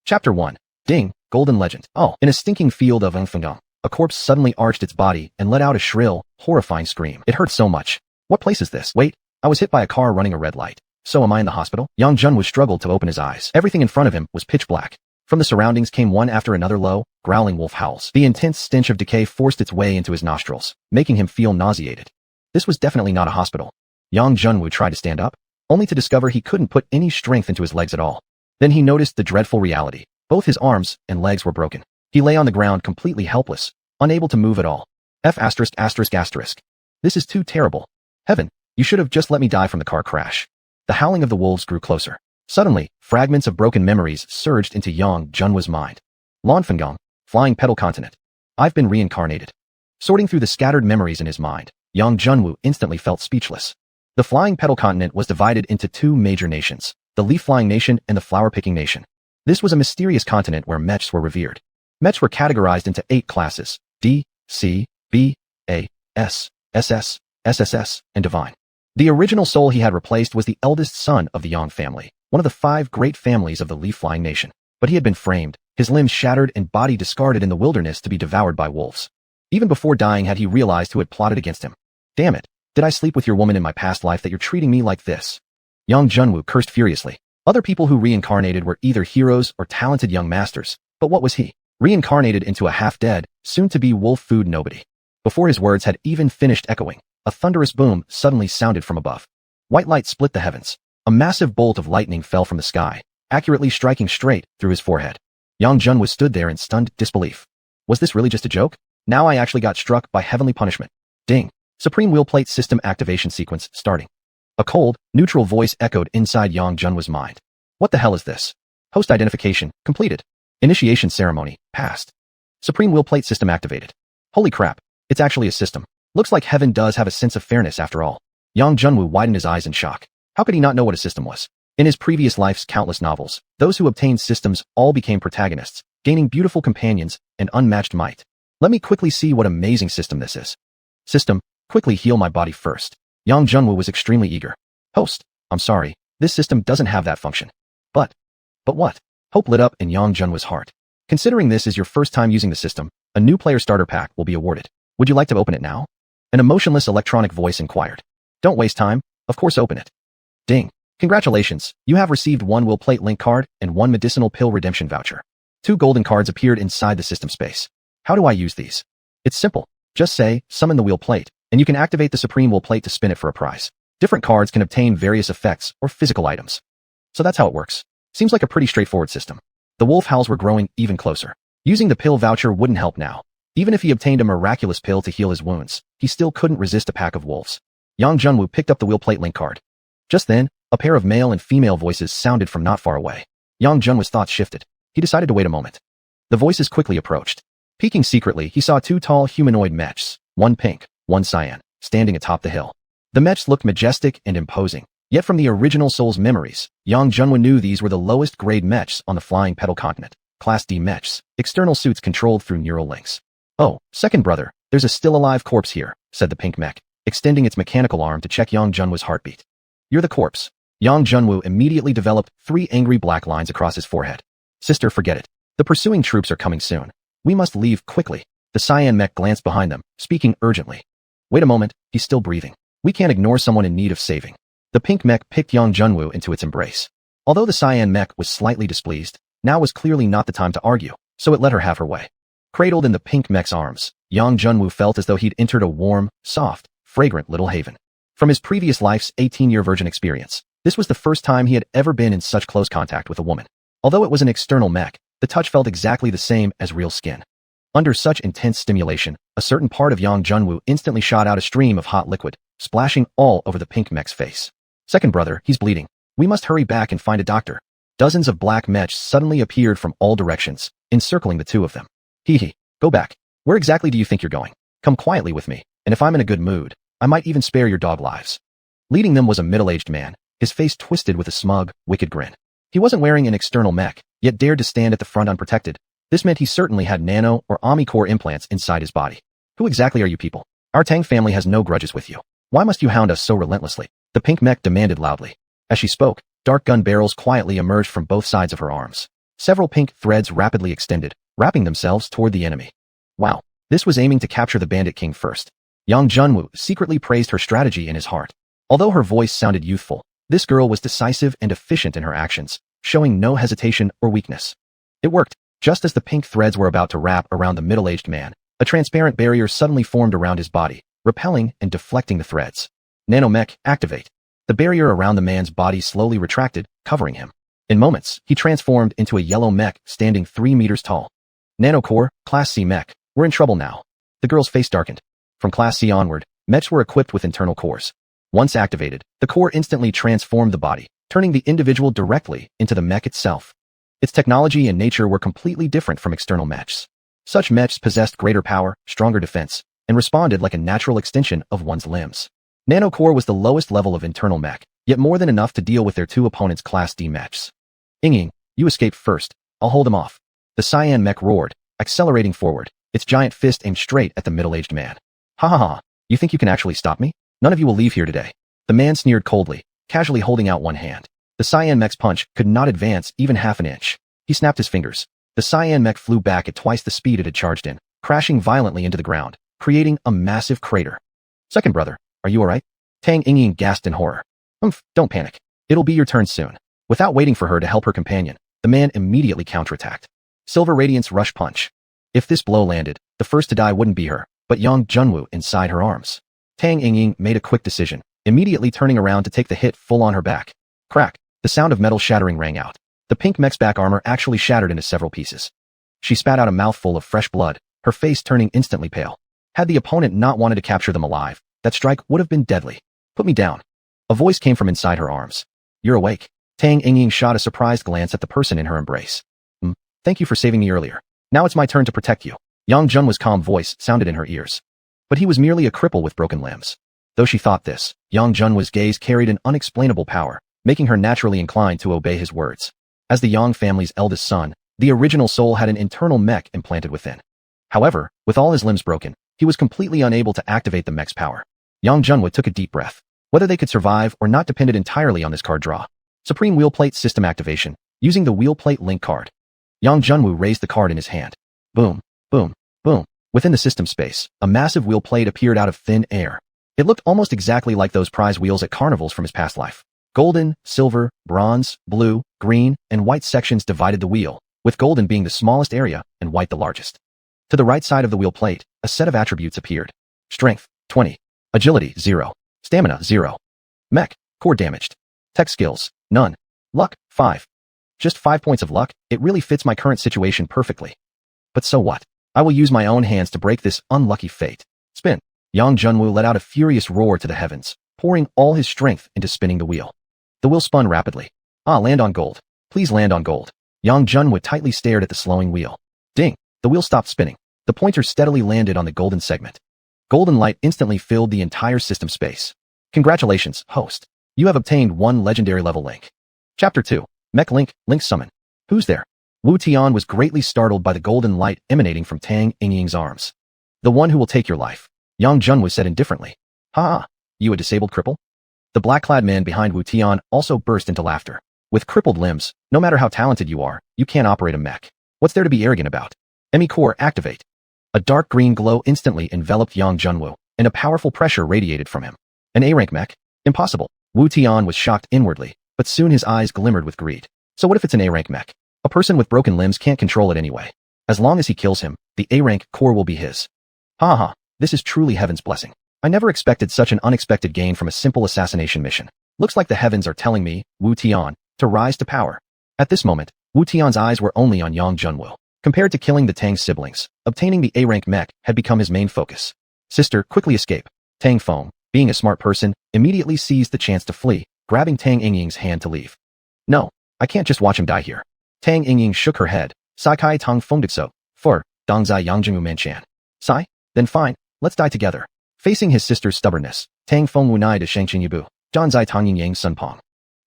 Chapter 1. Ding, Golden Legend. Oh, in a stinking field of xuanhuan, a corpse suddenly arched its body and let out a shrill, horrifying scream. It hurt so much. What place is this? Wait, I was hit by a car running a red light. So am I in the hospital? Yang Junwu struggled to open his eyes. Everything in front of him was pitch black. From the surroundings came one after another low, growling wolf howls. The intense stench of decay forced its way into his nostrils, making him feel nauseated. This was definitely not a hospital. Yang Junwu tried to stand up, only to discover he couldn't put any strength into his legs at all. Then he noticed the dreadful reality. Both his arms and legs were broken. He lay on the ground completely helpless, unable to move at all. This is too terrible. Heaven, you should have just let me die from the car crash. The howling of the wolves grew closer. Suddenly, fragments of broken memories surged into Yang Junwu's mind. Lanfengong, flying petal continent. I've been reincarnated. Sorting through the scattered memories in his mind, Yang Junwu instantly felt speechless. The flying petal continent was divided into two major nations, the leaf-flying nation and the flower-picking nation. This was a mysterious continent where mechs were revered. Mechs were categorized into 8 classes: D, C, B, A, S, SS, SSS, and Divine. The original soul he had replaced was the eldest son of the Yang family, one of the 5 great families of the leaf-flying nation. But he had been framed, his limbs shattered and body discarded in the wilderness to be devoured by wolves. Even before dying had he realized who had plotted against him. Damn it, did I sleep with your woman in my past life that you're treating me like this? Yang Junwu cursed furiously. Other people who reincarnated were either heroes or talented young masters, but what was he? Reincarnated into a half-dead, soon-to-be wolf food nobody. Before his words had even finished echoing, a thunderous boom suddenly sounded from above. White light split the heavens. A massive bolt of lightning fell from the sky, accurately striking straight through his forehead. Yang Junwu stood there in stunned disbelief. Was this really just a joke? Now I actually got struck by heavenly punishment. Ding. Supreme Roulette System activation sequence starting. A cold, neutral voice echoed inside Yang Junwu's mind. What the hell is this? Host identification completed. Initiation ceremony passed. Supreme Roulette System activated. Holy crap, it's actually a system. Looks like heaven does have a sense of fairness after all. Yang Junwu widened his eyes in shock. How could he not know what a system was? In his previous life's countless novels, those who obtained systems all became protagonists, gaining beautiful companions and unmatched might. Let me quickly see what amazing system this is. System, quickly heal my body first. Yang Junwu was extremely eager. Host, I'm sorry, this system doesn't have that function. But what? Hope lit up in Yang Junwu's heart. Considering this is your first time using the system, a new player starter pack will be awarded. Would you like to open it now? An emotionless electronic voice inquired. Don't waste time, of course open it. Ding. Congratulations, you have received 1 Roulette Link card and 1 medicinal pill redemption voucher. 2 golden cards appeared inside the system space. How do I use these? It's simple. Just say, summon the wheel plate, and you can activate the Supreme Roulette plate to spin it for a prize. Different cards can obtain various effects or physical items. So that's how it works. Seems like a pretty straightforward system. The wolf howls were growing even closer. Using the pill voucher wouldn't help now. Even if he obtained a miraculous pill to heal his wounds, he still couldn't resist a pack of wolves. Yang Junwu picked up the wheel plate link card. Just then, a pair of male and female voices sounded from not far away. Yang Junwu's thoughts shifted. He decided to wait a moment. The voices quickly approached. Peeking secretly, he saw 2 tall humanoid mechs, one pink, one cyan, standing atop the hill. The mechs looked majestic and imposing, yet from the original soul's memories, Yang Junwu knew these were the lowest grade mechs on the flying petal continent, Class D mechs, external suits controlled through neural links. Oh, second brother, there's a still alive corpse here, said the pink mech, extending its mechanical arm to check Yang Junwu's heartbeat. You're the corpse. Yang Junwu immediately developed 3 angry black lines across his forehead. Sister, forget it. The pursuing troops are coming soon. We must leave quickly. The cyan mech glanced behind them, speaking urgently. Wait a moment, he's still breathing. We can't ignore someone in need of saving. The pink mech picked Yang Junwu into its embrace. Although the cyan mech was slightly displeased, now was clearly not the time to argue, so it let her have her way. Cradled in the pink mech's arms, Yang Junwu felt as though he'd entered a warm, soft, fragrant little haven. From his previous life's 18-year virgin experience, this was the first time he had ever been in such close contact with a woman. Although it was an external mech, the touch felt exactly the same as real skin. Under such intense stimulation, a certain part of Yang Junwu instantly shot out a stream of hot liquid, splashing all over the pink mech's face. Second brother, he's bleeding. We must hurry back and find a doctor. Dozens of black mechs suddenly appeared from all directions, encircling the 2 of them. Hee, go back. Where exactly do you think you're going? Come quietly with me, and if I'm in a good mood, I might even spare your dog lives. Leading them was a middle-aged man, his face twisted with a smug, wicked grin. He wasn't wearing an external mech, yet dared to stand at the front unprotected. This meant he certainly had nano or omni-core implants inside his body. Who exactly are you people? Our Tang family has no grudges with you. Why must you hound us so relentlessly? The pink mech demanded loudly. As she spoke, dark gun barrels quietly emerged from both sides of her arms. Several pink threads rapidly extended, wrapping themselves toward the enemy. Wow, this was aiming to capture the bandit king first. Yang Junwu secretly praised her strategy in his heart. Although her voice sounded youthful, this girl was decisive and efficient in her actions, showing no hesitation or weakness. It worked. Just as the pink threads were about to wrap around the middle-aged man, a transparent barrier suddenly formed around his body, repelling and deflecting the threads. Nanomech, activate. The barrier around the man's body slowly retracted, covering him. In moments, he transformed into a yellow mech standing 3 meters tall. Nanocore, Class C mech. We're in trouble now. The girl's face darkened. From Class C onward, mechs were equipped with internal cores. Once activated, the core instantly transformed the body, turning the individual directly into the mech itself. Its technology and nature were completely different from external mechs. Such mechs possessed greater power, stronger defense, and responded like a natural extension of one's limbs. Nanocore was the lowest level of internal mech, yet more than enough to deal with their two opponents' Class D mechs. Ying, you escaped first. I'll hold him off. The Xian mech roared, accelerating forward, its giant fist aimed straight at the middle-aged man. Ha ha ha, you think you can actually stop me? None of you will leave here today. The man sneered coldly, casually holding out one hand. The Xian mech's punch could not advance even half an inch. He snapped his fingers. The Xian mech flew back at twice the speed it had charged in, crashing violently into the ground, creating a massive crater. Second brother, are you alright? Tang Yingying gasped in horror. Don't panic. It'll be your turn soon. Without waiting for her to help her companion, the man immediately counterattacked. Silver Radiance Rush Punch. If this blow landed, the first to die wouldn't be her, but Yang Junwu inside her arms. Tang Yingying made a quick decision, immediately turning around to take the hit full on her back. Crack. The sound of metal shattering rang out. The pink mech's back armor actually shattered into several pieces. She spat out a mouthful of fresh blood, her face turning instantly pale. Had the opponent not wanted to capture them alive, that strike would have been deadly. Put me down. A voice came from inside her arms. You're awake. Tang Yingying shot a surprised glance at the person in her embrace. Thank you for saving me earlier. Now it's my turn to protect you. Yang Jun's calm voice sounded in her ears. But he was merely a cripple with broken limbs. Though she thought this, Yang Jun's gaze carried an unexplainable power, making her naturally inclined to obey his words. As the Yang family's eldest son, the original soul had an internal mech implanted within. However, with all his limbs broken, he was completely unable to activate the mech's power. Yang Junwu took a deep breath. Whether they could survive or not depended entirely on this card draw. Supreme Wheelplate System activation, using the Wheelplate Link card. Yang Junwu raised the card in his hand. Boom, boom, boom. Within the system space, a massive wheel plate appeared out of thin air. It looked almost exactly like those prize wheels at carnivals from his past life. Golden, silver, bronze, blue, green, and white sections divided the wheel, with golden being the smallest area and white the largest. To the right side of the wheel plate, a set of attributes appeared. Strength, 20. Agility, 0. Stamina, 0. Mech, core damaged. Tech skills, none. Luck, 5. Just 5 points of luck, it really fits my current situation perfectly. But so what? I will use my own hands to break this unlucky fate. Spin. Yang Junwu let out a furious roar to the heavens, pouring all his strength into spinning the wheel. The wheel spun rapidly. Land on gold. Please land on gold. Yang Junwu tightly stared at the slowing wheel. Ding. The wheel stopped spinning. The pointer steadily landed on the golden segment. Golden light instantly filled the entire system space. Congratulations, host. You have obtained 1 legendary level link. Chapter 2. Mech Link, Link Summon. Who's there? Wu Tian was greatly startled by the golden light emanating from Tang Yingying's arms. The one who will take your life. Yang Junwu said indifferently. Ha! You a disabled cripple? The black-clad man behind Wu Tian also burst into laughter. With crippled limbs, no matter how talented you are, you can't operate a mech. What's there to be arrogant about? ME Core activate. A dark green glow instantly enveloped Yang Junwu, and a powerful pressure radiated from him. An A-rank mech? Impossible. Wu Tian was shocked inwardly, but soon his eyes glimmered with greed. So what if it's an A-rank mech? A person with broken limbs can't control it anyway. As long as he kills him, the A-rank core will be his. Ha ha, this is truly heaven's blessing. I never expected such an unexpected gain from a simple assassination mission. Looks like the heavens are telling me, Wu Tian, to rise to power. At this moment, Wu Tian's eyes were only on Yang Junwu. Compared to killing the Tang siblings, obtaining the A-rank mech had become his main focus. Sister, quickly escape. Tang Feng, being a smart person, immediately seized the chance to flee, grabbing Tang Yingying's hand to leave. No, I can't just watch him die here. Tang Yingying shook her head. Sai Kai Tong Fengdixo, for, Dongzai Yangjingu Manchan. Sai? Then fine, let's die together. Facing his sister's stubbornness, Tang Feng Wunai de Shangqin Yibu, Zhanzai Tong Yingyang Sunpong.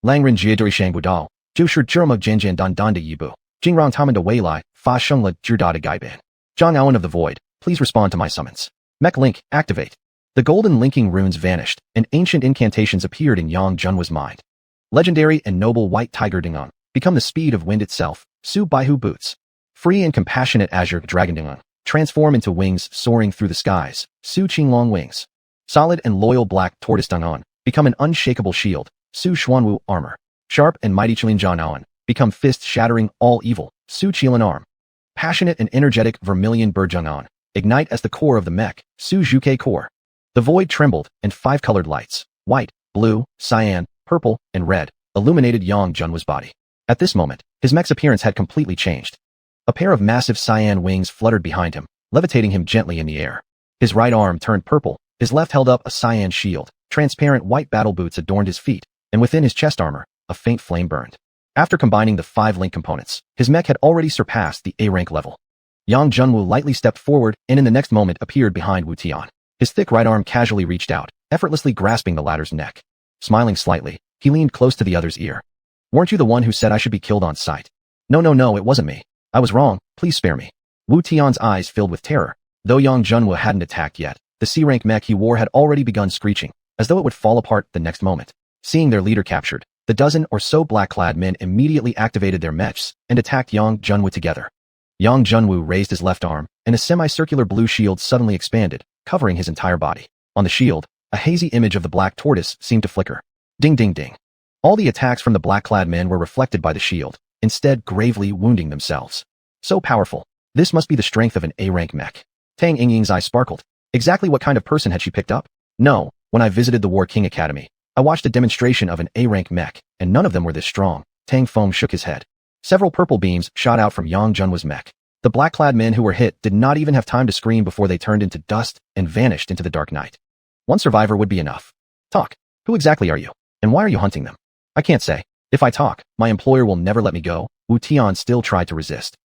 Langren Jiaduri Shang Budao, Jushur Jurma Jianjian Dan Danda Yibu, Jingrang Tamanda Weilai, Fa Shengla Jurdada Gaiban. Zhang Aowen of the Void, please respond to my summons. Mech Link, activate. The golden linking runes vanished, and ancient incantations appeared in Yang Junwu's mind. Legendary and noble white tiger Dingon, become the speed of wind itself, Su Baihu boots. Free and compassionate Azure Dragon transform into wings soaring through the skies, Su Qinglong wings. Solid and loyal black Tortoise become an unshakable shield, Su Xuanhuan armor. Sharp and mighty xuanhuan become fist-shattering all evil, Su Qilan arm. Passionate and energetic Vermilion Bird ignite as the core of the mech, Su Zhuke core. The void trembled, and 5 colored lights, white, blue, cyan, purple, and red, illuminated Yang Junwa's body. At this moment, his mech's appearance had completely changed. A pair of massive cyan wings fluttered behind him, levitating him gently in the air. His right arm turned purple, his left held up a cyan shield, transparent white battle boots adorned his feet, and within his chest armor, a faint flame burned. After combining the 5 link components, his mech had already surpassed the A rank level. Yang Junwu lightly stepped forward and in the next moment appeared behind Wu Tian. His thick right arm casually reached out, effortlessly grasping the latter's neck. Smiling slightly, he leaned close to the other's ear. Weren't you the one who said I should be killed on sight? No, it wasn't me. I was wrong, please spare me. Wu Tian's eyes filled with terror. Though Yang Junwu hadn't attacked yet, the C-rank mech he wore had already begun screeching, as though it would fall apart the next moment. Seeing their leader captured, the dozen or so black-clad men immediately activated their mechs and attacked Yang Junwu together. Yang Junwu raised his left arm, and a semicircular blue shield suddenly expanded, covering his entire body. On the shield, a hazy image of the black tortoise seemed to flicker. Ding ding ding. All the attacks from the black-clad men were reflected by the shield, instead gravely wounding themselves. So powerful. This must be the strength of an A-rank mech. Tang Yingying's eyes sparkled. Exactly what kind of person had she picked up? No, when I visited the War King Academy, I watched a demonstration of an A-rank mech, and none of them were this strong. Tang Feng shook his head. Several purple beams shot out from Yang Junwa's mech. The black-clad men who were hit did not even have time to scream before they turned into dust and vanished into the dark night. One survivor would be enough. Talk. Who exactly are you? And why are you hunting them? I can't say. If I talk, my employer will never let me go. Wu Tian still tried to resist.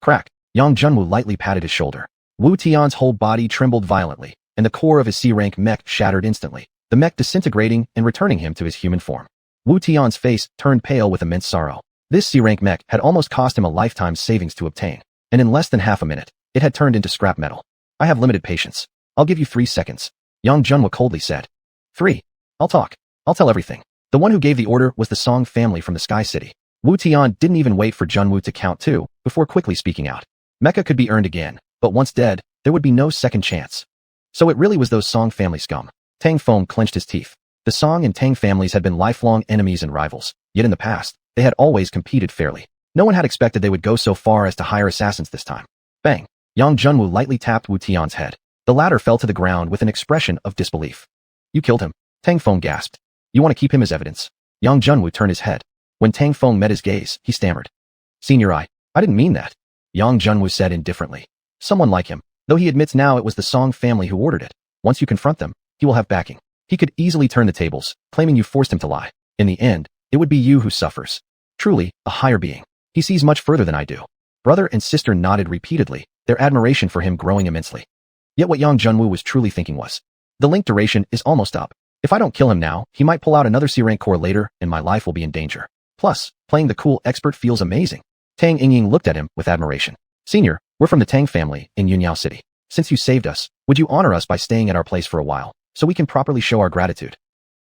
Crack. Yang Junwu lightly patted his shoulder. Wu Tian's whole body trembled violently, and the core of his C-rank mech shattered instantly, the mech disintegrating and returning him to his human form. Wu Tian's face turned pale with immense sorrow. This C-rank mech had almost cost him a lifetime savings to obtain, and in less than half a minute, it had turned into scrap metal. I have limited patience. I'll give you 3 seconds. Yang Junwu coldly said. 3. I'll talk. I'll tell everything. The one who gave the order was the Song family from the Sky City. Wu Tian didn't even wait for Junwu to count 2 before quickly speaking out. Mecha could be earned again, but once dead, there would be no second chance. So it really was those Song family scum. Tang Feng clenched his teeth. The Song and Tang families had been lifelong enemies and rivals, yet in the past, they had always competed fairly. No one had expected they would go so far as to hire assassins this time. Bang! Yang Junwu lightly tapped Wu Tian's head. The latter fell to the ground with an expression of disbelief. You killed him. Tang Feng gasped. You want to keep him as evidence? Yang Junwu turned his head. When Tang Feng met his gaze, he stammered. Senior, I didn't mean that. Yang Junwu said indifferently. Someone like him, though he admits now it was the Song family who ordered it. Once you confront them, he will have backing. He could easily turn the tables, claiming you forced him to lie. In the end, it would be you who suffers. Truly, a higher being. He sees much further than I do. Brother and sister nodded repeatedly, their admiration for him growing immensely. Yet what Yang Junwu was truly thinking was, the link duration is almost up. If I don't kill him now, he might pull out another C-rank core later, and my life will be in danger. Plus, playing the cool expert feels amazing. Tang Yingying looked at him with admiration. Senior, we're from the Tang family in Yunyao City. Since you saved us, would you honor us by staying at our place for a while, so we can properly show our gratitude?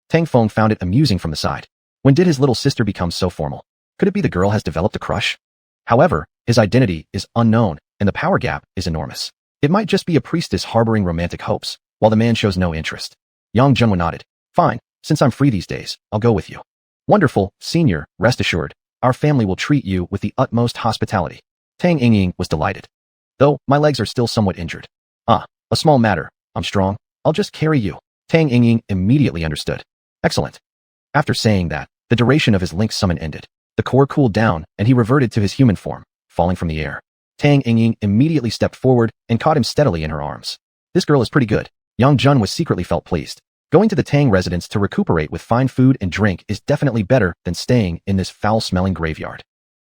Tang Feng found it amusing from the side. When did his little sister become so formal? Could it be the girl has developed a crush? However, his identity is unknown, and the power gap is enormous. It might just be a priestess harboring romantic hopes, while the man shows no interest. Yang Junwu nodded. Fine, since I'm free these days, I'll go with you. Wonderful, senior, rest assured, our family will treat you with the utmost hospitality. Tang Yingying was delighted. Though, my legs are still somewhat injured. A small matter, I'm strong, I'll just carry you. Tang Yingying immediately understood. Excellent. After saying that, the duration of his link summon ended. The core cooled down, and he reverted to his human form, falling from the air. Tang Yingying immediately stepped forward and caught him steadily in her arms. This girl is pretty good. Yang Junwu secretly felt pleased. Going to the Tang residence to recuperate with fine food and drink is definitely better than staying in this foul-smelling graveyard.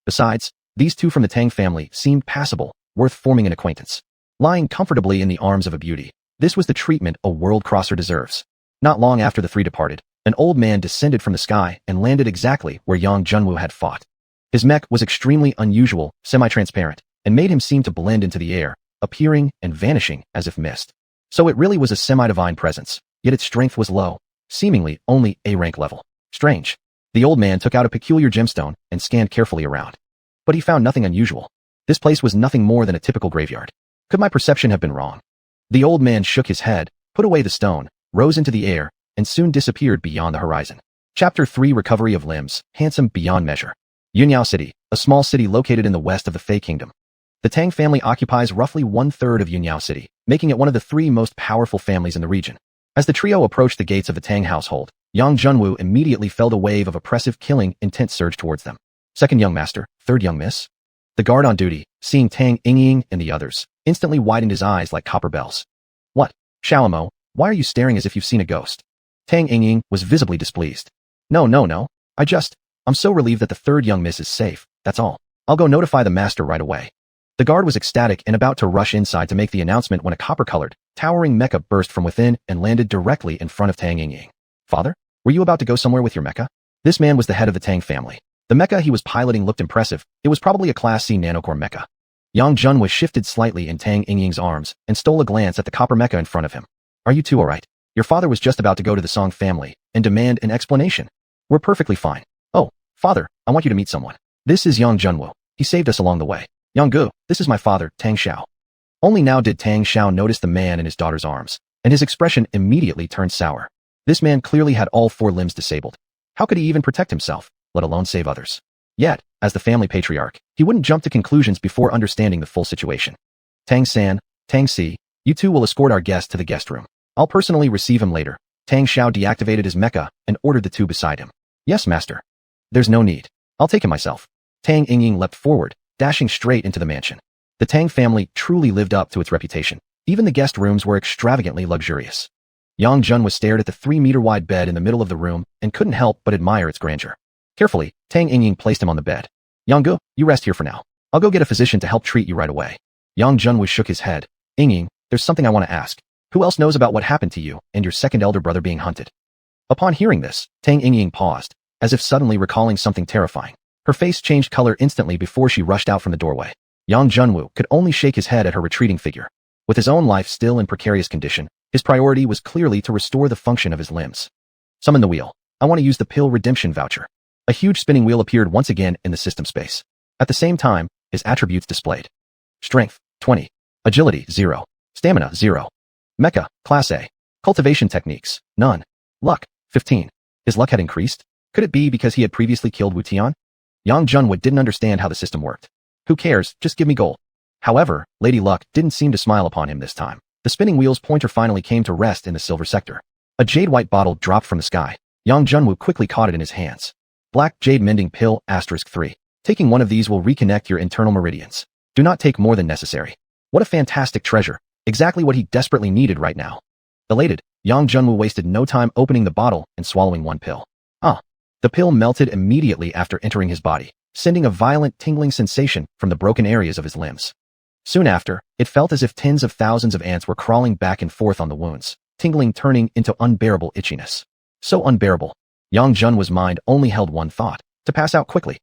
Besides, these two from the Tang family seemed passable, worth forming an acquaintance. Lying comfortably in the arms of a beauty, this was the treatment a world-crosser deserves. Not long after the three departed, an old man descended from the sky and landed exactly where Yang Junwu had fought. His mech was extremely unusual, semi-transparent, and made him seem to blend into the air, appearing and vanishing as if mist. So it really was a semi-divine presence, yet its strength was low, seemingly only A-rank level. Strange. The old man took out a peculiar gemstone and scanned carefully around. But he found nothing unusual. This place was nothing more than a typical graveyard. Could my perception have been wrong? The old man shook his head, put away the stone, rose into the air, and soon disappeared beyond the horizon. Chapter 3 Recovery of Limbs, Handsome Beyond Measure. Yunyao City, a small city located in the west of the Fei Kingdom. The Tang family occupies roughly 1/3 of Yunyao City, making it one of the 3 most powerful families in the region. As the trio approached the gates of the Tang household, Yang Junwu immediately felt a wave of oppressive killing intent surge towards them. Second young master, third young miss. The guard on duty, seeing Tang Yingying and the others, instantly widened his eyes like copper bells. What? Xiaomo, why are you staring as if you've seen a ghost? Tang Yingying was visibly displeased. No. I'm so relieved that the third young miss is safe, that's all. I'll go notify the master right away. The guard was ecstatic and about to rush inside to make the announcement when a copper-colored, towering mecha burst from within and landed directly in front of Tang Yingying. Father, were you about to go somewhere with your mecha? This man was the head of the Tang family. The mecha he was piloting looked impressive. It was probably a Class C nanocore mecha. Yang Jun was shifted slightly in Tang Yingying's arms and stole a glance at the copper mecha in front of him. Are you two alright? Your father was just about to go to the Song family and demand an explanation. We're perfectly fine. Oh, father, I want you to meet someone. This is Yang Junwu. He saved us along the way. Yang Gu, this is my father, Tang Xiao. Only now did Tang Xiao notice the man in his daughter's arms, and his expression immediately turned sour. This man clearly had all 4 limbs disabled. How could he even protect himself, let alone save others? Yet, as the family patriarch, he wouldn't jump to conclusions before understanding the full situation. Tang-san, Tang-si, you two will escort our guest to the guest room. I'll personally receive him later. Tang Xiao deactivated his mecha and ordered the 2 beside him. Yes, master. There's no need. I'll take him myself. Tang Yingying leapt forward, dashing straight into the mansion. The Tang family truly lived up to its reputation. Even the guest rooms were extravagantly luxurious. Yang Jun was stared at the 3-meter-wide bed in the middle of the room and couldn't help but admire its grandeur. Carefully, Tang Yingying placed him on the bed. Yang Gu, you rest here for now. I'll go get a physician to help treat you right away. Yang Jun shook his head. Yingying, there's something I want to ask. Who else knows about what happened to you and your second elder brother being hunted? Upon hearing this, Tang Yingying paused, as if suddenly recalling something terrifying. Her face changed color instantly before she rushed out from the doorway. Yang Junwu could only shake his head at her retreating figure. With his own life still in precarious condition, his priority was clearly to restore the function of his limbs. Summon the wheel. I want to use the pill redemption voucher. A huge spinning wheel appeared once again in the system space. At the same time, his attributes displayed. Strength, 20. Agility, 0. Stamina, 0. Mecha, Class A. Cultivation techniques, none. Luck, 15. His luck had increased? Could it be because he had previously killed Wu Tian? Yang Junwu didn't understand how the system worked. Who cares, just give me gold. However, Lady Luck didn't seem to smile upon him this time. The spinning wheel's pointer finally came to rest in the silver sector. A jade-white bottle dropped from the sky. Yang Junwu quickly caught it in his hands. Black Jade Mending Pill, *3. Taking one of these will reconnect your internal meridians. Do not take more than necessary. What a fantastic treasure. Exactly what he desperately needed right now. Elated, Yang Junwu wasted no time opening the bottle and swallowing one pill. The pill melted immediately after entering his body, sending a violent tingling sensation from the broken areas of his limbs. Soon after, it felt as if tens of thousands of ants were crawling back and forth on the wounds, tingling turning into unbearable itchiness. So unbearable. Yang Junwu's mind only held one thought, to pass out quickly.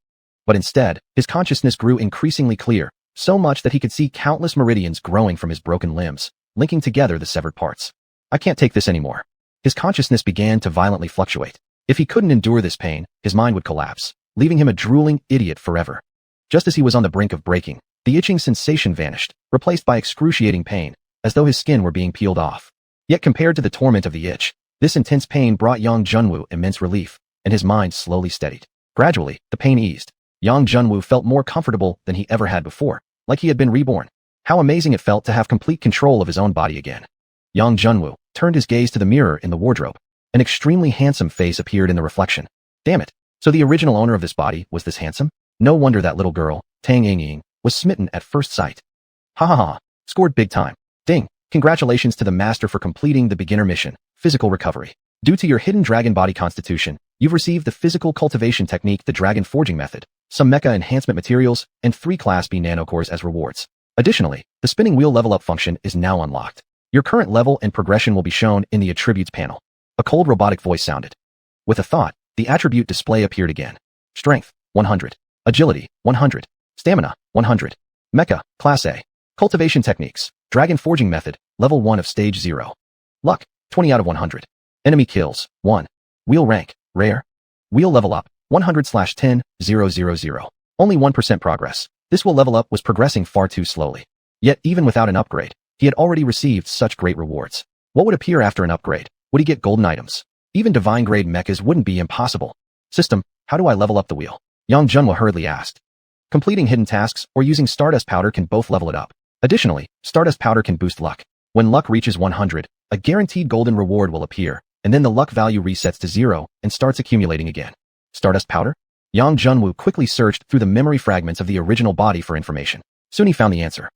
But instead, his consciousness grew increasingly clear, so much that he could see countless meridians growing from his broken limbs, linking together the severed parts. I can't take this anymore. His consciousness began to violently fluctuate. If he couldn't endure this pain, his mind would collapse, leaving him a drooling idiot forever. Just as he was on the brink of breaking, the itching sensation vanished, replaced by excruciating pain, as though his skin were being peeled off. Yet compared to the torment of the itch, this intense pain brought Yang Junwu immense relief, and his mind slowly steadied. Gradually, the pain eased. Yang Junwu felt more comfortable than he ever had before, like he had been reborn. How amazing it felt to have complete control of his own body again. Yang Junwu turned his gaze to the mirror in the wardrobe. An extremely handsome face appeared in the reflection. Damn it. So the original owner of this body was this handsome? No wonder that little girl, Tang Yingying, was smitten at first sight. Ha ha ha. Scored big time. Ding. Congratulations to the master for completing the beginner mission, physical recovery. Due to your hidden dragon body constitution, you've received the physical cultivation technique, the dragon forging method, some mecha enhancement materials, and 3 Class B nanocores as rewards. Additionally, the spinning wheel level up function is now unlocked. Your current level and progression will be shown in the attributes panel. A cold robotic voice sounded. With a thought, the attribute display appeared again. Strength, 100. Agility, 100. Stamina, 100. Mecha, Class A. Cultivation techniques, dragon forging method, level 1 of stage 0. Luck, 20 out of 100. Enemy kills, 1. Wheel rank, rare. Wheel level up, 100/10,000. Only 1% progress. This will level up was progressing far too slowly. Yet, even without an upgrade, he had already received such great rewards. What would appear after an upgrade? Would he get golden items? Even divine-grade mechas wouldn't be impossible. System, how do I level up the wheel? Yang Junhua hurriedly asked. Completing hidden tasks or using Stardust Powder can both level it up. Additionally, Stardust Powder can boost luck. When luck reaches 100, a guaranteed golden reward will appear, and then the luck value resets to 0 and starts accumulating again. Stardust Powder? Yang Junhua quickly searched through the memory fragments of the original body for information. Soon he found the answer.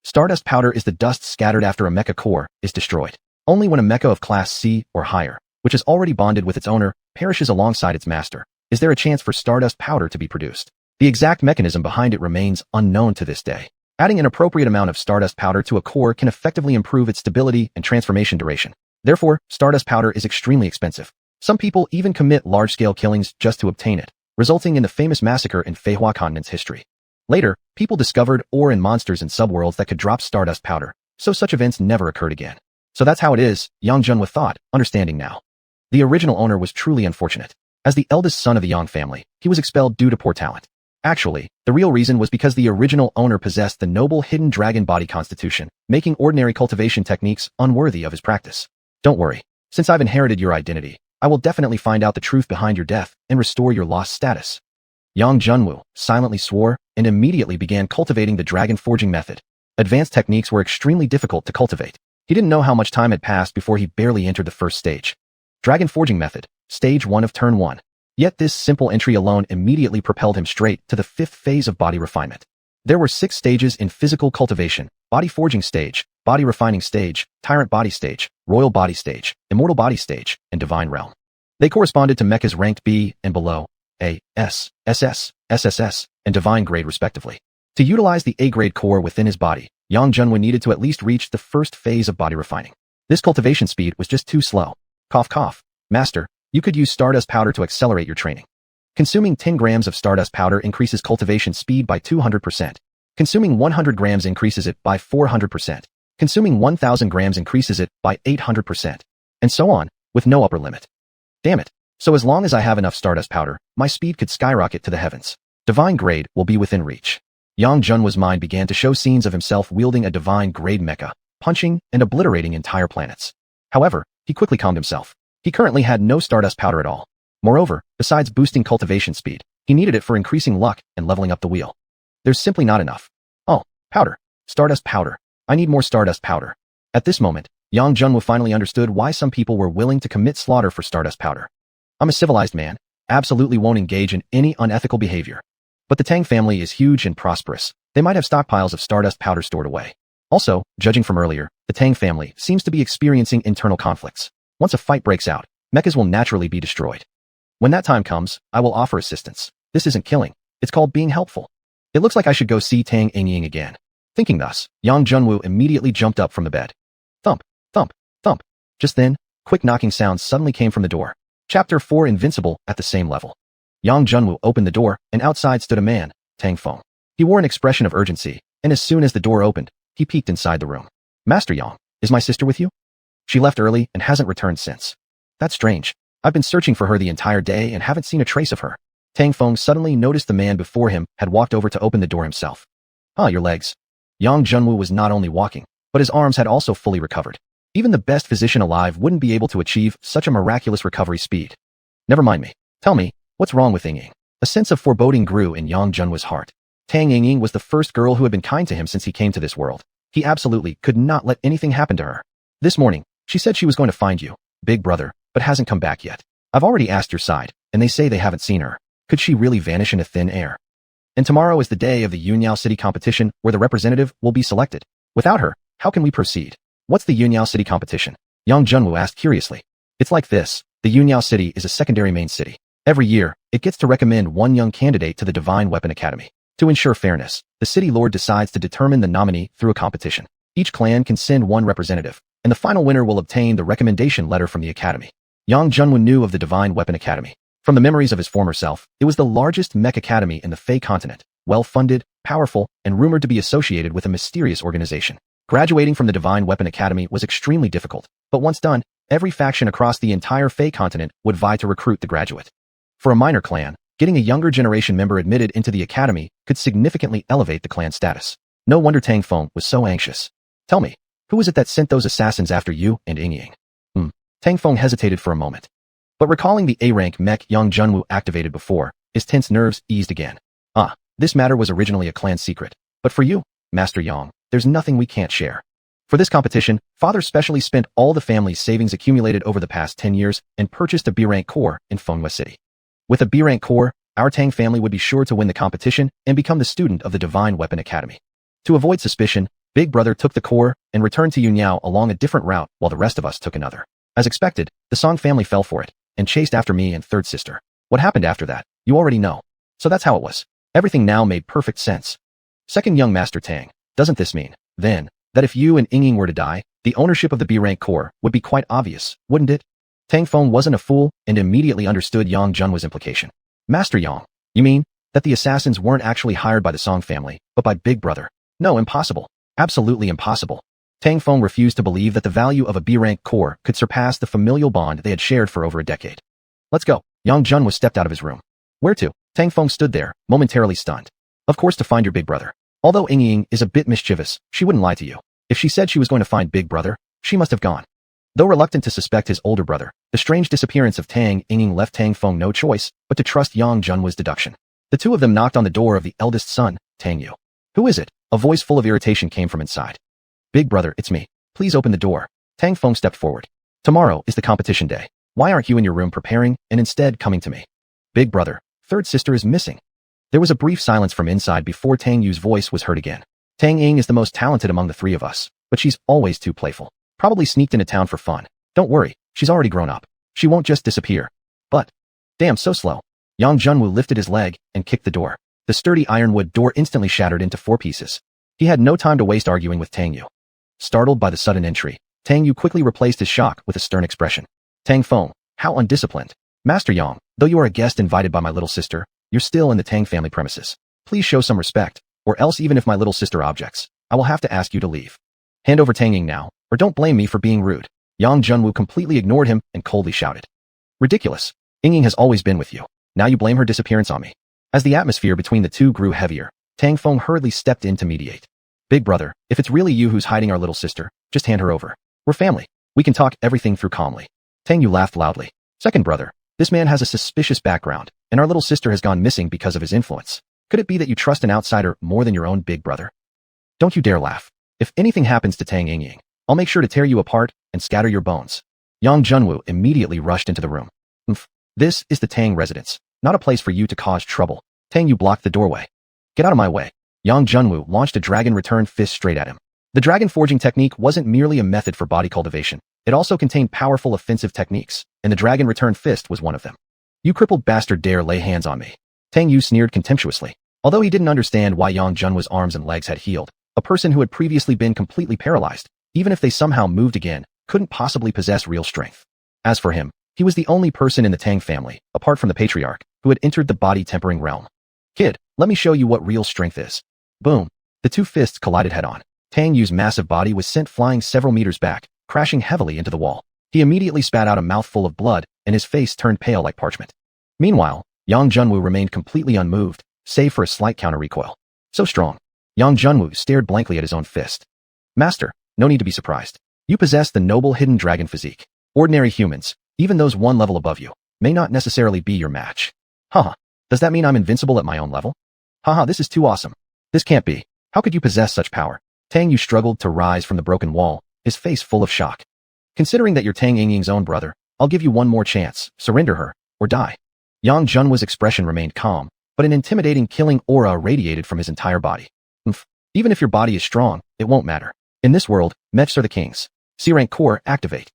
Stardust Powder is the dust scattered after a mecha core is destroyed. Only when a mecha of class C or higher, which is already bonded with its owner, perishes alongside its master, is there a chance for Stardust Powder to be produced. The exact mechanism behind it remains unknown to this day. Adding an appropriate amount of Stardust Powder to a core can effectively improve its stability and transformation duration. Therefore, Stardust Powder is extremely expensive. Some people even commit large-scale killings just to obtain it, resulting in the famous massacre in Feihua Continent's history. Later, people discovered ore and monsters in subworlds that could drop Stardust Powder, so such events never occurred again. So that's how it is, Yang Junhua thought, understanding now. The original owner was truly unfortunate. As the eldest son of the Yang family, he was expelled due to poor talent. Actually, the real reason was because the original owner possessed the noble hidden dragon body constitution, making ordinary cultivation techniques unworthy of his practice. Don't worry. Since I've inherited your identity, I will definitely find out the truth behind your death and restore your lost status. Yang Junhua silently swore and immediately began cultivating the dragon forging method. Advanced techniques were extremely difficult to cultivate. He didn't know how much time had passed before he barely entered the first stage. Dragon forging method, stage 1 of turn 1. Yet this simple entry alone immediately propelled him straight to the 5th phase of body refinement. There were 6 stages in physical cultivation: body forging stage, body refining stage, tyrant body stage, royal body stage, immortal body stage, and divine realm. They corresponded to mechas ranked B and below, A, S, SS, SSS, and divine grade respectively. To utilize the A-grade core within his body, Yang Junhua needed to at least reach the 1st phase of body refining. This cultivation speed was just too slow. Cough cough. Master, you could use Stardust Powder to accelerate your training. Consuming 10 grams of Stardust Powder increases cultivation speed by 200%. Consuming 100 grams increases it by 400%. Consuming 1000 grams increases it by 800%. And so on, with no upper limit. Damn it. So as long as I have enough Stardust Powder, my speed could skyrocket to the heavens. Divine grade will be within reach. Yang Junhua's mind began to show scenes of himself wielding a divine grade mecha, punching and obliterating entire planets. However, he quickly calmed himself. He currently had no Stardust Powder at all. Moreover, besides boosting cultivation speed, he needed it for increasing luck and leveling up the wheel. There's simply not enough. Oh, powder. Stardust Powder. I need more Stardust Powder. At this moment, Yang Junhua finally understood why some people were willing to commit slaughter for Stardust Powder. I'm a civilized man, absolutely won't engage in any unethical behavior. But the Tang family is huge and prosperous. They might have stockpiles of Stardust Powder stored away. Also, judging from earlier, the Tang family seems to be experiencing internal conflicts. Once a fight breaks out, mechas will naturally be destroyed. When that time comes, I will offer assistance. This isn't killing. It's called being helpful. It looks like I should go see Tang Ying again. Thinking thus, Yang Junhua immediately jumped up from the bed. Thump, thump, thump. Just then, quick knocking sounds suddenly came from the door. Chapter 4 Invincible at the same level. Yang Junhua opened the door, and outside stood a man, Tang Feng. He wore an expression of urgency, and as soon as the door opened, he peeked inside the room. Master Yang, is my sister with you? She left early and hasn't returned since. That's strange. I've been searching for her the entire day and haven't seen a trace of her. Tang Feng suddenly noticed the man before him had walked over to open the door himself. Your legs. Yang Junhua was not only walking, but his arms had also fully recovered. Even the best physician alive wouldn't be able to achieve such a miraculous recovery speed. Never mind me. Tell me, what's wrong with Ying? A sense of foreboding grew in Yang Junhua's heart. Tang Ying was the first girl who had been kind to him since he came to this world. He absolutely could not let anything happen to her. This morning, she said she was going to find you, big brother, but hasn't come back yet. I've already asked your side, and they say they haven't seen her. Could she really vanish into thin air? And tomorrow is the day of the Yunyao City competition where the representative will be selected. Without her, how can we proceed? What's the Yunyao City competition? Yang Junhua asked curiously. It's like this. The Yunyao City is a secondary main city. Every year, it gets to recommend one young candidate to the Divine Weapon Academy. To ensure fairness, the city lord decides to determine the nominee through a competition. Each clan can send one representative, and the final winner will obtain the recommendation letter from the academy. Yang Junhua knew of the Divine Weapon Academy. From the memories of his former self, it was the largest mech academy in the Fey continent, well-funded, powerful, and rumored to be associated with a mysterious organization. Graduating from the Divine Weapon Academy was extremely difficult, but once done, every faction across the entire Fey continent would vie to recruit the graduate. For a minor clan, Getting a younger generation member admitted into the academy could significantly elevate the clan status. No wonder Tang Feng was so anxious. Tell me, who was it that sent those assassins after you and Ying? Tang Feng hesitated for a moment. But recalling the A-rank mech Yang Junwu activated before, his tense nerves eased again. This matter was originally a clan secret. But for you, Master Yang, there's nothing we can't share. For this competition, Father specially spent all the family's savings accumulated over the past 10 years and purchased a B-rank core in Fenghua City. With a B-rank core, our Tang family would be sure to win the competition and become the student of the Divine Weapon Academy. To avoid suspicion, Big Brother took the core and returned to Yunyao along a different route while the rest of us took another. As expected, the Song family fell for it and chased after me and third sister. What happened after that, you already know. So that's how it was. Everything now made perfect sense. Second young Master Tang, doesn't this mean, then, that if you and Ying were to die, the ownership of the B-rank core would be quite obvious, wouldn't it? Tang Feng wasn't a fool and immediately understood Yang Junwa's implication. Master Yang, you mean that the assassins weren't actually hired by the Song family, but by Big Brother? No, impossible. Absolutely impossible. Tang Feng refused to believe that the value of a B-rank core could surpass the familial bond they had shared for over a decade. Let's go. Yang Junwa stepped out of his room. Where to? Tang Feng stood there, momentarily stunned. Of course to find your big brother. Although Ying is a bit mischievous, she wouldn't lie to you. If she said she was going to find Big Brother, she must have gone. Though reluctant to suspect his older brother, the strange disappearance of Tang Ying left Tang Feng no choice but to trust Yang Junwa's deduction. The two of them knocked on the door of the eldest son, Tang Yu. Who is it? A voice full of irritation came from inside. Big Brother, it's me. Please open the door. Tang Feng stepped forward. Tomorrow is the competition day. Why aren't you in your room preparing and instead coming to me? Big Brother, third sister is missing. There was a brief silence from inside before Tang Yu's voice was heard again. Tang Ying is the most talented among the three of us, but she's always too playful. Probably sneaked into town for fun. Don't worry, she's already grown up. She won't just disappear. But, damn, so slow. Yang Junwu lifted his leg and kicked the door. The sturdy ironwood door instantly shattered into 4 pieces. He had no time to waste arguing with Tang Yu. Startled by the sudden entry, Tang Yu quickly replaced his shock with a stern expression. Tang Feng, how undisciplined. Master Yang, though you are a guest invited by my little sister, you're still in the Tang family premises. Please show some respect, or else even if my little sister objects, I will have to ask you to leave. Hand over Tang Ying now, or don't blame me for being rude. Yang Junwu completely ignored him and coldly shouted. Ridiculous. Ying has always been with you. Now you blame her disappearance on me. As the atmosphere between the two grew heavier, Tang Feng hurriedly stepped in to mediate. Big Brother, if it's really you who's hiding our little sister, just hand her over. We're family. We can talk everything through calmly. Tang Yu laughed loudly. Second brother, this man has a suspicious background, and our little sister has gone missing because of his influence. Could it be that you trust an outsider more than your own big brother? Don't you dare laugh. If anything happens to Tang Ying, I'll make sure to tear you apart and scatter your bones. Yang Junwu immediately rushed into the room. This is the Tang residence, not a place for you to cause trouble. Tang Yu blocked the doorway. Get out of my way. Yang Junwu launched a dragon return fist straight at him. The dragon forging technique wasn't merely a method for body cultivation. It also contained powerful offensive techniques, and the dragon return fist was one of them. You crippled bastard dare lay hands on me. Tang Yu sneered contemptuously. Although he didn't understand why Yang Junwa's arms and legs had healed, a person who had previously been completely paralyzed, even if they somehow moved again, couldn't possibly possess real strength. As for him, he was the only person in the Tang family, apart from the patriarch, who had entered the body-tempering realm. Kid, let me show you what real strength is. Boom. The two fists collided head-on. Tang Yu's massive body was sent flying several meters back, crashing heavily into the wall. He immediately spat out a mouthful of blood, and his face turned pale like parchment. Meanwhile, Yang Junwu remained completely unmoved, save for a slight counter-recoil. So strong. Yang Junwu stared blankly at his own fist. Master, no need to be surprised. You possess the noble hidden dragon physique. Ordinary humans, even those one level above you, may not necessarily be your match. Haha, does that mean I'm invincible at my own level? Haha, this is too awesome. This can't be. How could you possess such power? Tang Yu struggled to rise from the broken wall, his face full of shock. Considering that you're Tang Ying's own brother, I'll give you one more chance. Surrender her, or die. Yang Junwa's expression remained calm, but an intimidating killing aura radiated from his entire body. Even if your body is strong, it won't matter. In this world, mechs are the kings. C-rank core, activate.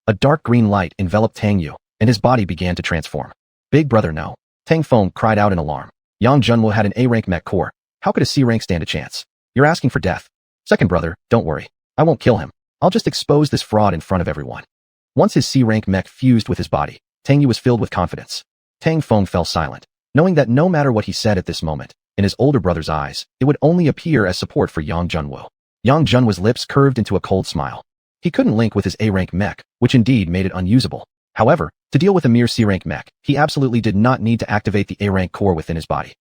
A dark green light enveloped Tang Yu, and his body began to transform. Big brother, no. Tang Feng cried out in alarm. Yang Junwu had an A-rank mech core. How could a C-rank stand a chance? You're asking for death. Second brother, don't worry. I won't kill him. I'll just expose this fraud in front of everyone. Once his C-rank mech fused with his body, Tang Yu was filled with confidence. Tang Feng fell silent, knowing that no matter what he said at this moment, in his older brother's eyes, it would only appear as support for Yang Junwu. Yang Junwa's lips curved into a cold smile. He couldn't link with his A-rank mech, which indeed made it unusable. However, To deal with a mere C-rank mech, he absolutely did not need to activate the A-rank core within his body.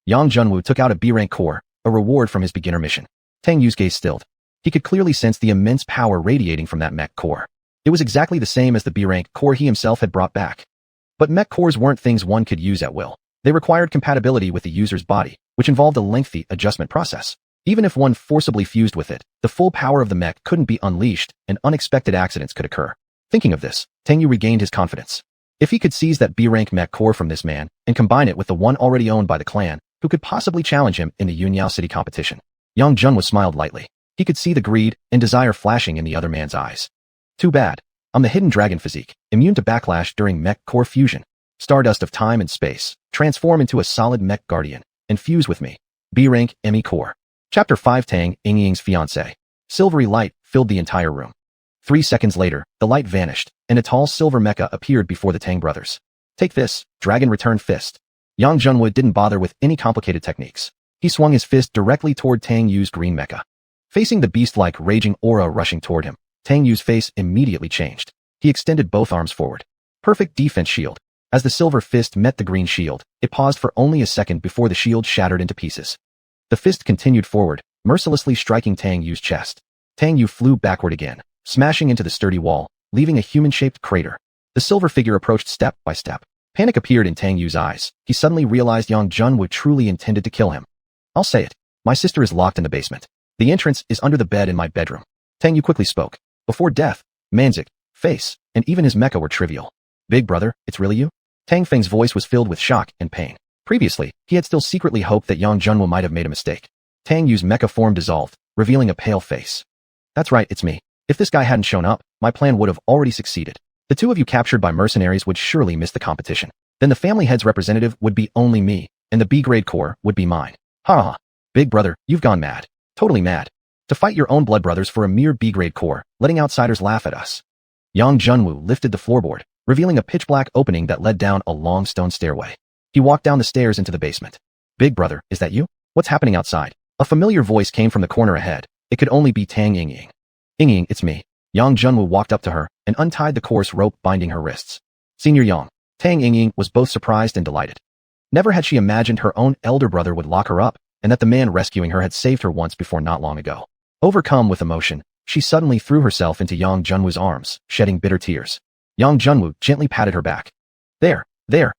Yang Junwu took out a B-rank core, a reward from his beginner mission. Tang Yu's gaze stilled. He could clearly sense the immense power radiating from that mech core. It was exactly the same as the B-rank core he himself had brought back. But mech cores weren't things one could use at will. They required compatibility with the user's body, which involved a lengthy adjustment process. Even if one forcibly fused with it, the full power of the mech couldn't be unleashed and unexpected accidents could occur. Thinking of this, Tang Yu regained his confidence. If he could seize that B-rank mech core from this man and combine it with the one already owned by the clan, who could possibly challenge him in the Yunyao City competition? Yang Junwu smiled lightly. He could see the greed and desire flashing in the other man's eyes. Too bad. I'm the hidden dragon physique, immune to backlash during mech core fusion. Stardust of time and space, transform into a solid mech guardian, and fuse with me. B-rank ME core. Chapter 5 Tang Yingying's fiancé. Silvery light filled the entire room. 3 seconds later, the light vanished, and a tall silver mecha appeared before the Tang brothers. Take this, dragon return fist. Yang Junwu didn't bother with any complicated techniques. He swung his fist directly toward Tang Yu's green mecha. Facing the beast-like raging aura rushing toward him, Tang Yu's face immediately changed. He extended both arms forward. Perfect defense shield. As the silver fist met the green shield, it paused for only a second before the shield shattered into pieces. The fist continued forward, mercilessly striking Tang Yu's chest. Tang Yu flew backward again, smashing into the sturdy wall, leaving a human-shaped crater. The silver figure approached step by step. Panic appeared in Tang Yu's eyes. He suddenly realized Yang Junwu truly intended to kill him. I'll say it. My sister is locked in the basement. The entrance is under the bed in my bedroom. Tang Yu quickly spoke. Before death, Manzik, face, and even his mecha were trivial. Big brother, it's really you? Tang Feng's voice was filled with shock and pain. Previously, he had still secretly hoped that Yang Junwu might have made a mistake. Tang Yu's mecha form dissolved, revealing a pale face. That's right, it's me. If this guy hadn't shown up, my plan would have already succeeded. The two of you captured by mercenaries would surely miss the competition. Then the family head's representative would be only me, and the B-grade core would be mine. Ha ha. Big brother, you've gone mad. Totally mad. To fight your own blood brothers for a mere B-grade core, letting outsiders laugh at us. Yang Junwu lifted the floorboard, revealing a pitch-black opening that led down a long stone stairway. He walked down the stairs into the basement. Big brother, is that you? What's happening outside? A familiar voice came from the corner ahead. It could only be Tang Yingying. Yingying, it's me. Yang Junwu walked up to her and untied the coarse rope binding her wrists. Senior Yang. Tang Yingying was both surprised and delighted. Never had she imagined her own elder brother would lock her up, and that the man rescuing her had saved her once before not long ago. Overcome with emotion, she suddenly threw herself into Yang Junwu's arms, shedding bitter tears. Yang Junwu gently patted her back. There,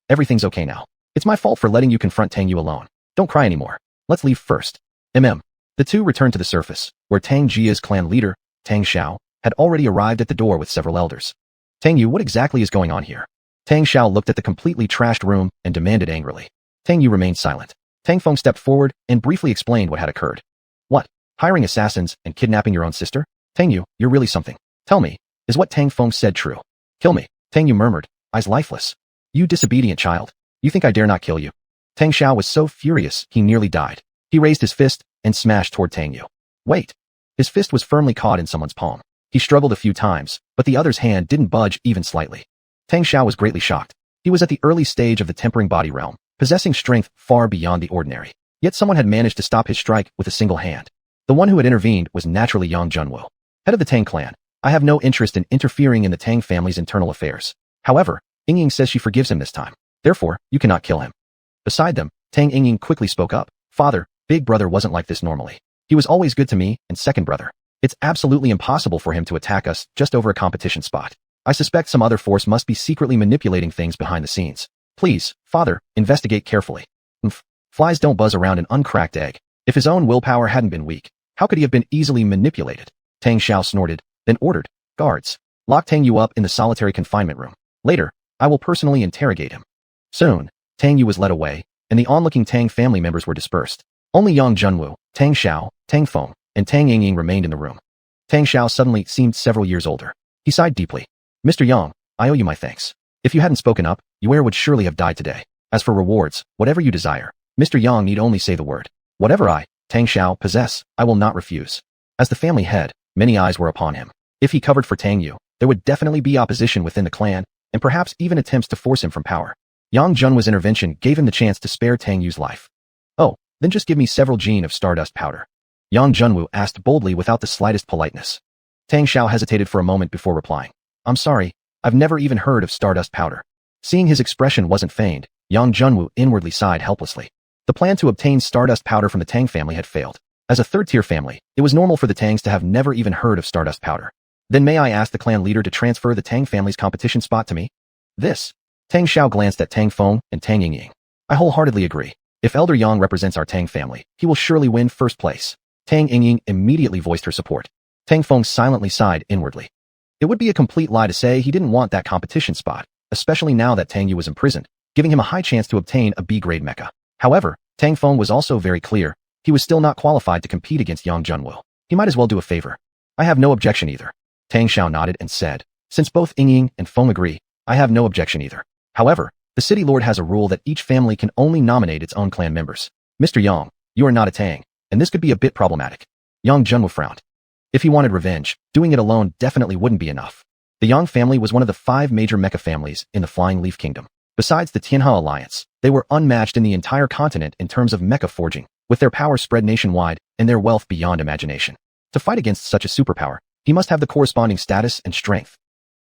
everything's okay now. It's my fault for letting you confront Tang Yu alone. Don't cry anymore. Let's leave first. The two returned to the surface, where Tang Jia's clan leader, Tang Xiao, had already arrived at the door with several elders. Tang Yu, what exactly is going on here? Tang Xiao looked at the completely trashed room and demanded angrily. Tang Yu remained silent. Tang Feng stepped forward and briefly explained what had occurred. What? Hiring assassins and kidnapping your own sister? Tang Yu, you're really something. Tell me, is what Tang Feng said true? Kill me, Tang Yu murmured, eyes lifeless. You disobedient child. You think I dare not kill you? Tang Xiao was so furious he nearly died. He raised his fist and smashed toward Tang Yu. Wait. His fist was firmly caught in someone's palm. He struggled a few times, but the other's hand didn't budge even slightly. Tang Xiao was greatly shocked. He was at the early stage of the tempering body realm, possessing strength far beyond the ordinary. Yet someone had managed to stop his strike with a single hand. The one who had intervened was naturally Yang Junwu, head of the Tang clan. I have no interest in interfering in the Tang family's internal affairs. However, Yingying says she forgives him this time. Therefore, you cannot kill him. Beside them, Tang Yingying quickly spoke up. Father, big brother wasn't like this normally. He was always good to me and second brother. It's absolutely impossible for him to attack us just over a competition spot. I suspect some other force must be secretly manipulating things behind the scenes. Please, father, investigate carefully. Flies don't buzz around an uncracked egg. If his own willpower hadn't been weak, how could he have been easily manipulated? Tang Xiao snorted, then ordered, guards, lock Tang Yu up in the solitary confinement room. Later, I will personally interrogate him. Soon, Tang Yu was led away, and the onlooking Tang family members were dispersed. Only Yang Junwu, Tang Xiao, Tang Feng, and Tang Yingying remained in the room. Tang Xiao suddenly seemed several years older. He sighed deeply. Mr. Yang, I owe you my thanks. If you hadn't spoken up, Yuer would surely have died today. As for rewards, whatever you desire, Mr. Yang need only say the word. Whatever I, Tang Xiao, possess, I will not refuse. As the family head, many eyes were upon him. If he covered for Tang Yu, there would definitely be opposition within the clan, and perhaps even attempts to force him from power. Yang Junwu's intervention gave him the chance to spare Tang Yu's life. Oh, then just give me several gene of stardust powder. Yang Junwu asked boldly without the slightest politeness. Tang Xiao hesitated for a moment before replying. I'm sorry, I've never even heard of stardust powder. Seeing his expression wasn't feigned, Yang Junwu inwardly sighed helplessly. The plan to obtain stardust powder from the Tang family had failed. As a third-tier family, it was normal for the Tangs to have never even heard of stardust powder. Then may I ask the clan leader to transfer the Tang family's competition spot to me? This. Tang Xiao glanced at Tang Feng and Tang Yingying. I wholeheartedly agree. If Elder Yang represents our Tang family, he will surely win first place. Tang Yingying immediately voiced her support. Tang Feng silently sighed inwardly. It would be a complete lie to say he didn't want that competition spot, especially now that Tang Yu was imprisoned, giving him a high chance to obtain a B-grade mecha. However, Tang Feng was also very clear. He was still not qualified to compete against Yang Junwu. He might as well do a favor. I have no objection either. Tang Xiao nodded and said, since both Yingying and Feng agree, I have no objection either. However, the city lord has a rule that each family can only nominate its own clan members. Mr. Yang, you are not a Tang, and this could be a bit problematic. Yang Junwu frowned. If he wanted revenge, doing it alone definitely wouldn't be enough. The Yang family was one of the 5 major mecha families in the Flying Leaf Kingdom. Besides the Tianhe Alliance, they were unmatched in the entire continent in terms of mecha forging, with their power spread nationwide and their wealth beyond imagination. To fight against such a superpower, he must have the corresponding status and strength.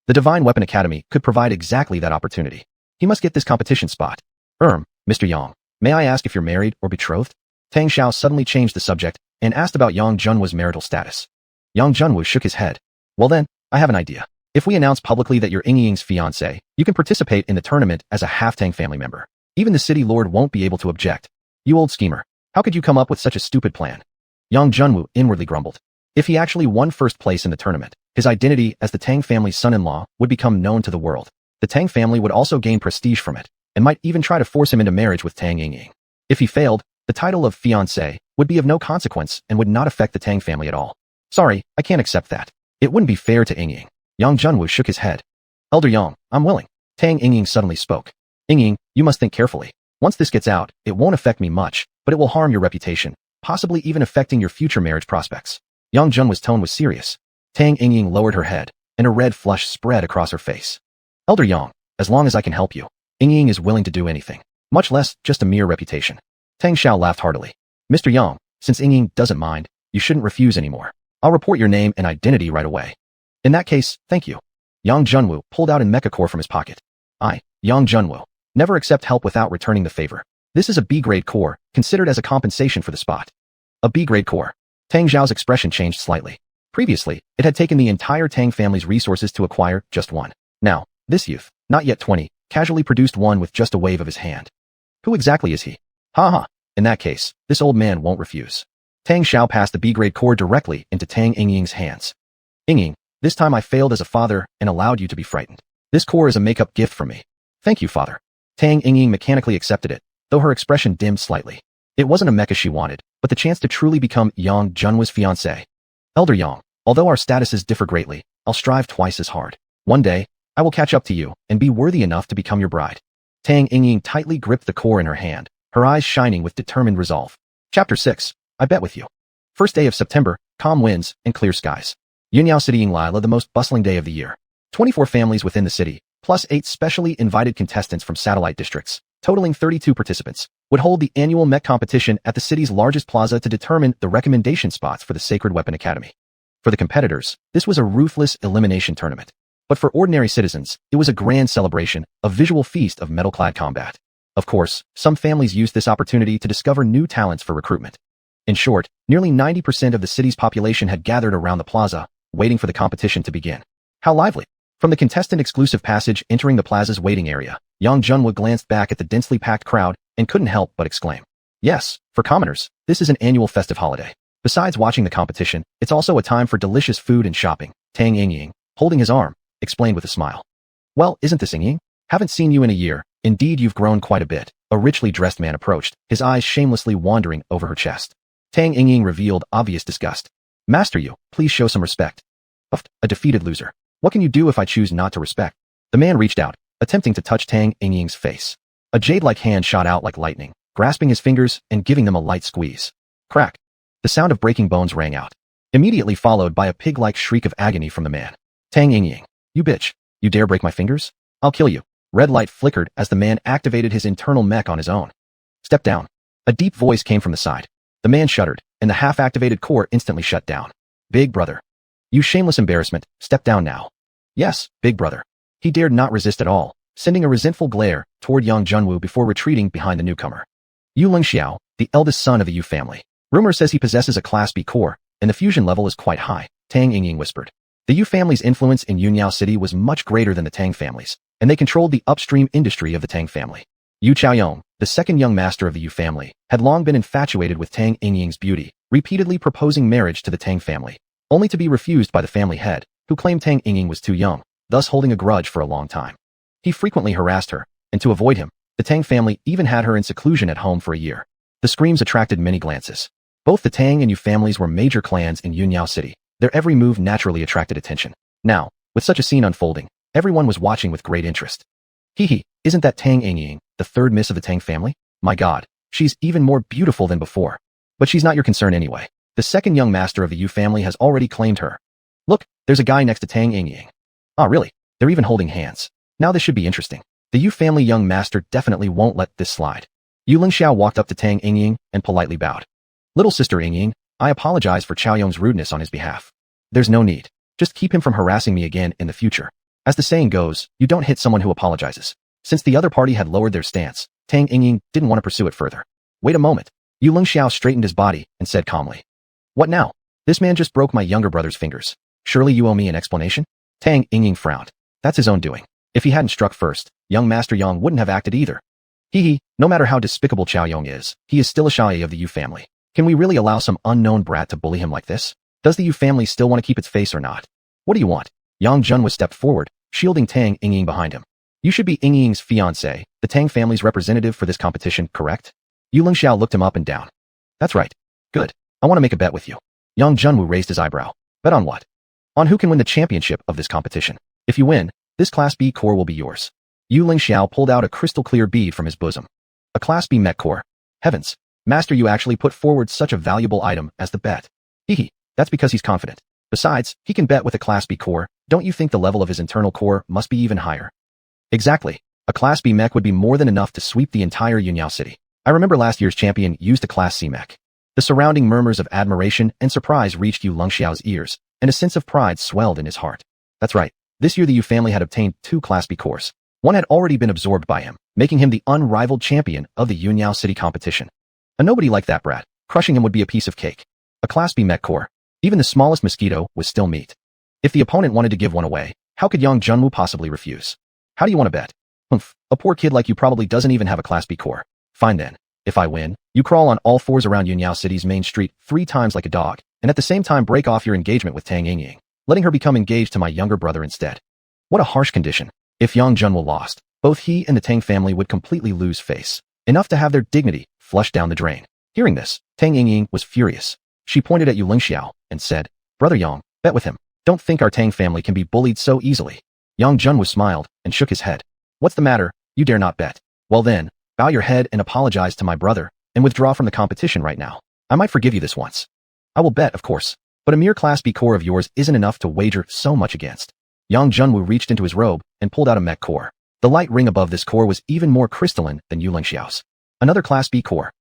The Divine Weapon Academy could provide exactly that opportunity. He must get this competition spot. Mr. Yang, may I ask if you're married or betrothed? Tang Xiao suddenly changed the subject and asked about Yang Junwu's marital status. Yang Junwu shook his head. Well then, I have an idea. If we announce publicly that you're Yingying's fiancé, you can participate in the tournament as a half-Tang family member. Even the city lord won't be able to object. You old schemer. How could you come up with such a stupid plan? Yang Junwu inwardly grumbled. If he actually won first place in the tournament, his identity as the Tang family's son-in-law would become known to the world. The Tang family would also gain prestige from it, and might even try to force him into marriage with Tang Yingying. If he failed, the title of fiancé would be of no consequence and would not affect the Tang family at all. Sorry, I can't accept that. It wouldn't be fair to Yingying. Yang Junwu shook his head. Elder Yang, I'm willing. Tang Yingying suddenly spoke. Yingying, you must think carefully. Once this gets out, it won't affect me much, but it will harm your reputation, possibly even affecting your future marriage prospects. Yang Junwu's tone was serious. Tang Yingying lowered her head, and a red flush spread across her face. Elder Yang, as long as I can help you, Yingying is willing to do anything, much less just a mere reputation. Tang Xiao laughed heartily. Mr. Yang, since Yingying doesn't mind, you shouldn't refuse anymore. I'll report your name and identity right away. In that case, thank you. Yang Junwu pulled out a mecha core from his pocket. Yang Junwu, never accept help without returning the favor. This is a B-grade core, considered as a compensation for the spot. A B-grade core. Tang Xiao's expression changed slightly. Previously, it had taken the entire Tang family's resources to acquire just one. Now, this youth, not yet 20, casually produced one with just a wave of his hand. Who exactly is he? Ha. In that case, this old man won't refuse. Tang Xiao passed the B-grade core directly into Tang Yingying's hands. Yingying, this time I failed as a father and allowed you to be frightened. This core is a make-up gift from me. Thank you, father. Tang Yingying mechanically accepted it, though her expression dimmed slightly. It wasn't a mecha she wanted, but the chance to truly become Yang Junwu's fiancé. Elder Yang, although our statuses differ greatly, I'll strive twice as hard. One day, I will catch up to you and be worthy enough to become your bride. Tang Yingying tightly gripped the core in her hand, her eyes shining with determined resolve. Chapter 6. I bet with you. First day of September, calm winds and clear skies. Yunyao City Yinglila, the most bustling day of the year. 24 families within the city, plus 8 specially invited contestants from satellite districts, totaling 32 participants, would hold the annual mech competition at the city's largest plaza to determine the recommendation spots for the Sacred Weapon Academy. For the competitors, this was a ruthless elimination tournament. But for ordinary citizens, it was a grand celebration, a visual feast of metal-clad combat. Of course, some families used this opportunity to discover new talents for recruitment. In short, nearly 90% of the city's population had gathered around the plaza, waiting for the competition to begin. How lively! From the contestant-exclusive passage entering the plaza's waiting area, Yang Junwu glanced back at the densely packed crowd and couldn't help but exclaim. Yes, for commoners, this is an annual festive holiday. Besides watching the competition, it's also a time for delicious food and shopping. Tang Yingying, holding his arm, explained with a smile. Well, isn't this Yingying? Haven't seen you in a year. Indeed, you've grown quite a bit. A richly dressed man approached, his eyes shamelessly wandering over her chest. Tang Yingying revealed obvious disgust. Master you, please show some respect. A defeated loser. What can you do if I choose not to respect? The man reached out, attempting to touch Tang Yingying's face. A jade-like hand shot out like lightning, grasping his fingers and giving them a light squeeze. Crack. The sound of breaking bones rang out, immediately followed by a pig-like shriek of agony from the man. Tang Yingying, you bitch. You dare break my fingers? I'll kill you. Red light flickered as the man activated his internal mech on his own. Step down. A deep voice came from the side. The man shuddered, and the half-activated core instantly shut down. Big brother. You shameless embarrassment, step down now. Yes, big brother. He dared not resist at all, sending a resentful glare toward Yang Junwu before retreating behind the newcomer. Yu Lingxiao, the eldest son of the Yu family. Rumor says he possesses a Class B core, and the fusion level is quite high, Tang Yingying whispered. The Yu family's influence in Yunyao City was much greater than the Tang family's, and they controlled the upstream industry of the Tang family. Yu Chaoyong, the second young master of the Yu family, had long been infatuated with Tang Yingying's beauty, repeatedly proposing marriage to the Tang family, only to be refused by the family head, who claimed Tang Yingying was too young, thus holding a grudge for a long time. He frequently harassed her, and to avoid him, the Tang family even had her in seclusion at home for a year. The screams attracted many glances. Both the Tang and Yu families were major clans in Yunyao City. Their every move naturally attracted attention. Now, with such a scene unfolding, everyone was watching with great interest. Hee, isn't that Tang Yingying, the third miss of the Tang family? My god, she's even more beautiful than before. But she's not your concern anyway. The second young master of the Yu family has already claimed her. Look, there's a guy next to Tang Yingying. Ah, really? They're even holding hands. Now this should be interesting. The Yu family young master definitely won't let this slide. Yu Lingxiao walked up to Tang Yingying and politely bowed. Little sister Yingying, I apologize for Chaoyong's rudeness on his behalf. There's no need. Just keep him from harassing me again in the future. As the saying goes, you don't hit someone who apologizes. Since the other party had lowered their stance, Tang Yingying didn't want to pursue it further. Wait a moment. Yu Lingxiao straightened his body and said calmly. What now? This man just broke my younger brother's fingers. Surely you owe me an explanation? Tang Yingying frowned. That's his own doing. If he hadn't struck first, young Master Yang wouldn't have acted either. No matter how despicable Chaoyong is, he is still a Xiaoxia of the Yu family. Can we really allow some unknown brat to bully him like this? Does the Yu family still want to keep its face or not? What do you want? Yang Junwu stepped forward, shielding Tang Yingying behind him. You should be Yingying's fiancé, the Tang family's representative for this competition, correct? Yu Lingxiao looked him up and down. That's right. Good. I want to make a bet with you. Yang Junwu raised his eyebrow. Bet on what? On who can win the championship of this competition. If you win, this Class B core will be yours. Yu Lingxiao pulled out a crystal-clear bead from his bosom. A Class B mech core. Heavens. Master Yu actually put forward such a valuable item as the bet. That's because he's confident. Besides, he can bet with a Class B core. Don't you think the level of his internal core must be even higher? Exactly. A Class B mech would be more than enough to sweep the entire Yunyao City. I remember last year's champion used a Class C mech. The surrounding murmurs of admiration and surprise reached Yu Lingxiao's ears, and a sense of pride swelled in his heart. That's right. This year the Yu family had obtained 2 Class B cores. One had already been absorbed by him, making him the unrivaled champion of the Yunyao City competition. A nobody like that brat, crushing him would be a piece of cake. A Class B mech core. Even the smallest mosquito was still meat. If the opponent wanted to give one away, how could Yang Junwu possibly refuse? How do you want to bet? A poor kid like you probably doesn't even have a Class B core. Fine then. If I win, you crawl on all fours around Yunyao City's main street 3 times like a dog, and at the same time break off your engagement with Tang Yingying, letting her become engaged to my younger brother instead. What a harsh condition. If Yang Junwu lost, both he and the Tang family would completely lose face, enough to have their dignity flushed down the drain. Hearing this, Tang Yingying was furious. She pointed at Yu Lingxiao and said, Brother Yang, bet with him. Don't think our Tang family can be bullied so easily. Yang Junwu smiled and shook his head. What's the matter? You dare not bet. Well then, bow your head and apologize to my brother, and withdraw from the competition right now. I might forgive you this once. I will bet, of course, but a mere Class B core of yours isn't enough to wager so much against. Yang Junwu reached into his robe and pulled out a mech core. The light ring above this core was even more crystalline than Yu Lingxiao's. Another Class B core.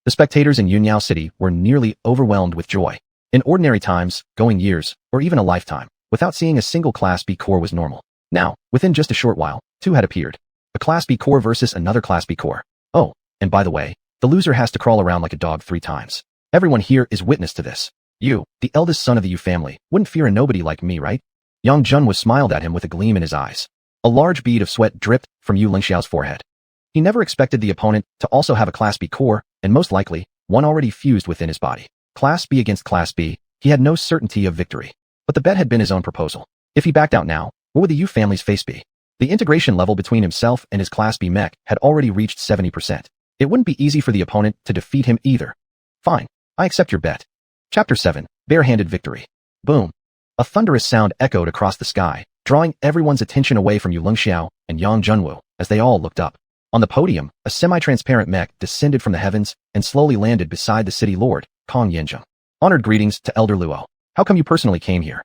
The spectators in Yunyao City were nearly overwhelmed with joy. In ordinary times, going years, or even a lifetime, without seeing a single Class B core was normal. Now, within just a short while, 2 had appeared. A Class B core versus another Class B core. Oh, and by the way, the loser has to crawl around like a dog 3 times. Everyone here is witness to this. You, the eldest son of the Yu family, wouldn't fear a nobody like me, right? Yang Junwu smiled at him with a gleam in his eyes. A large bead of sweat dripped from Yu Lingxiao's forehead. He never expected the opponent to also have a Class B core, and most likely, one already fused within his body. Class B against Class B, he had no certainty of victory. But the bet had been his own proposal. If he backed out now, what would the Yu family's face be? The integration level between himself and his Class B mech had already reached 70%. It wouldn't be easy for the opponent to defeat him either. Fine, I accept your bet. Chapter 7, Barehanded Victory. Boom. A thunderous sound echoed across the sky, drawing everyone's attention away from Yu Lingxiao and Yang Junwu as they all looked up. On the podium, a semi-transparent mech descended from the heavens and slowly landed beside the city lord, Kong Yanzheng. Honored greetings to Elder Luo. How come you personally came here?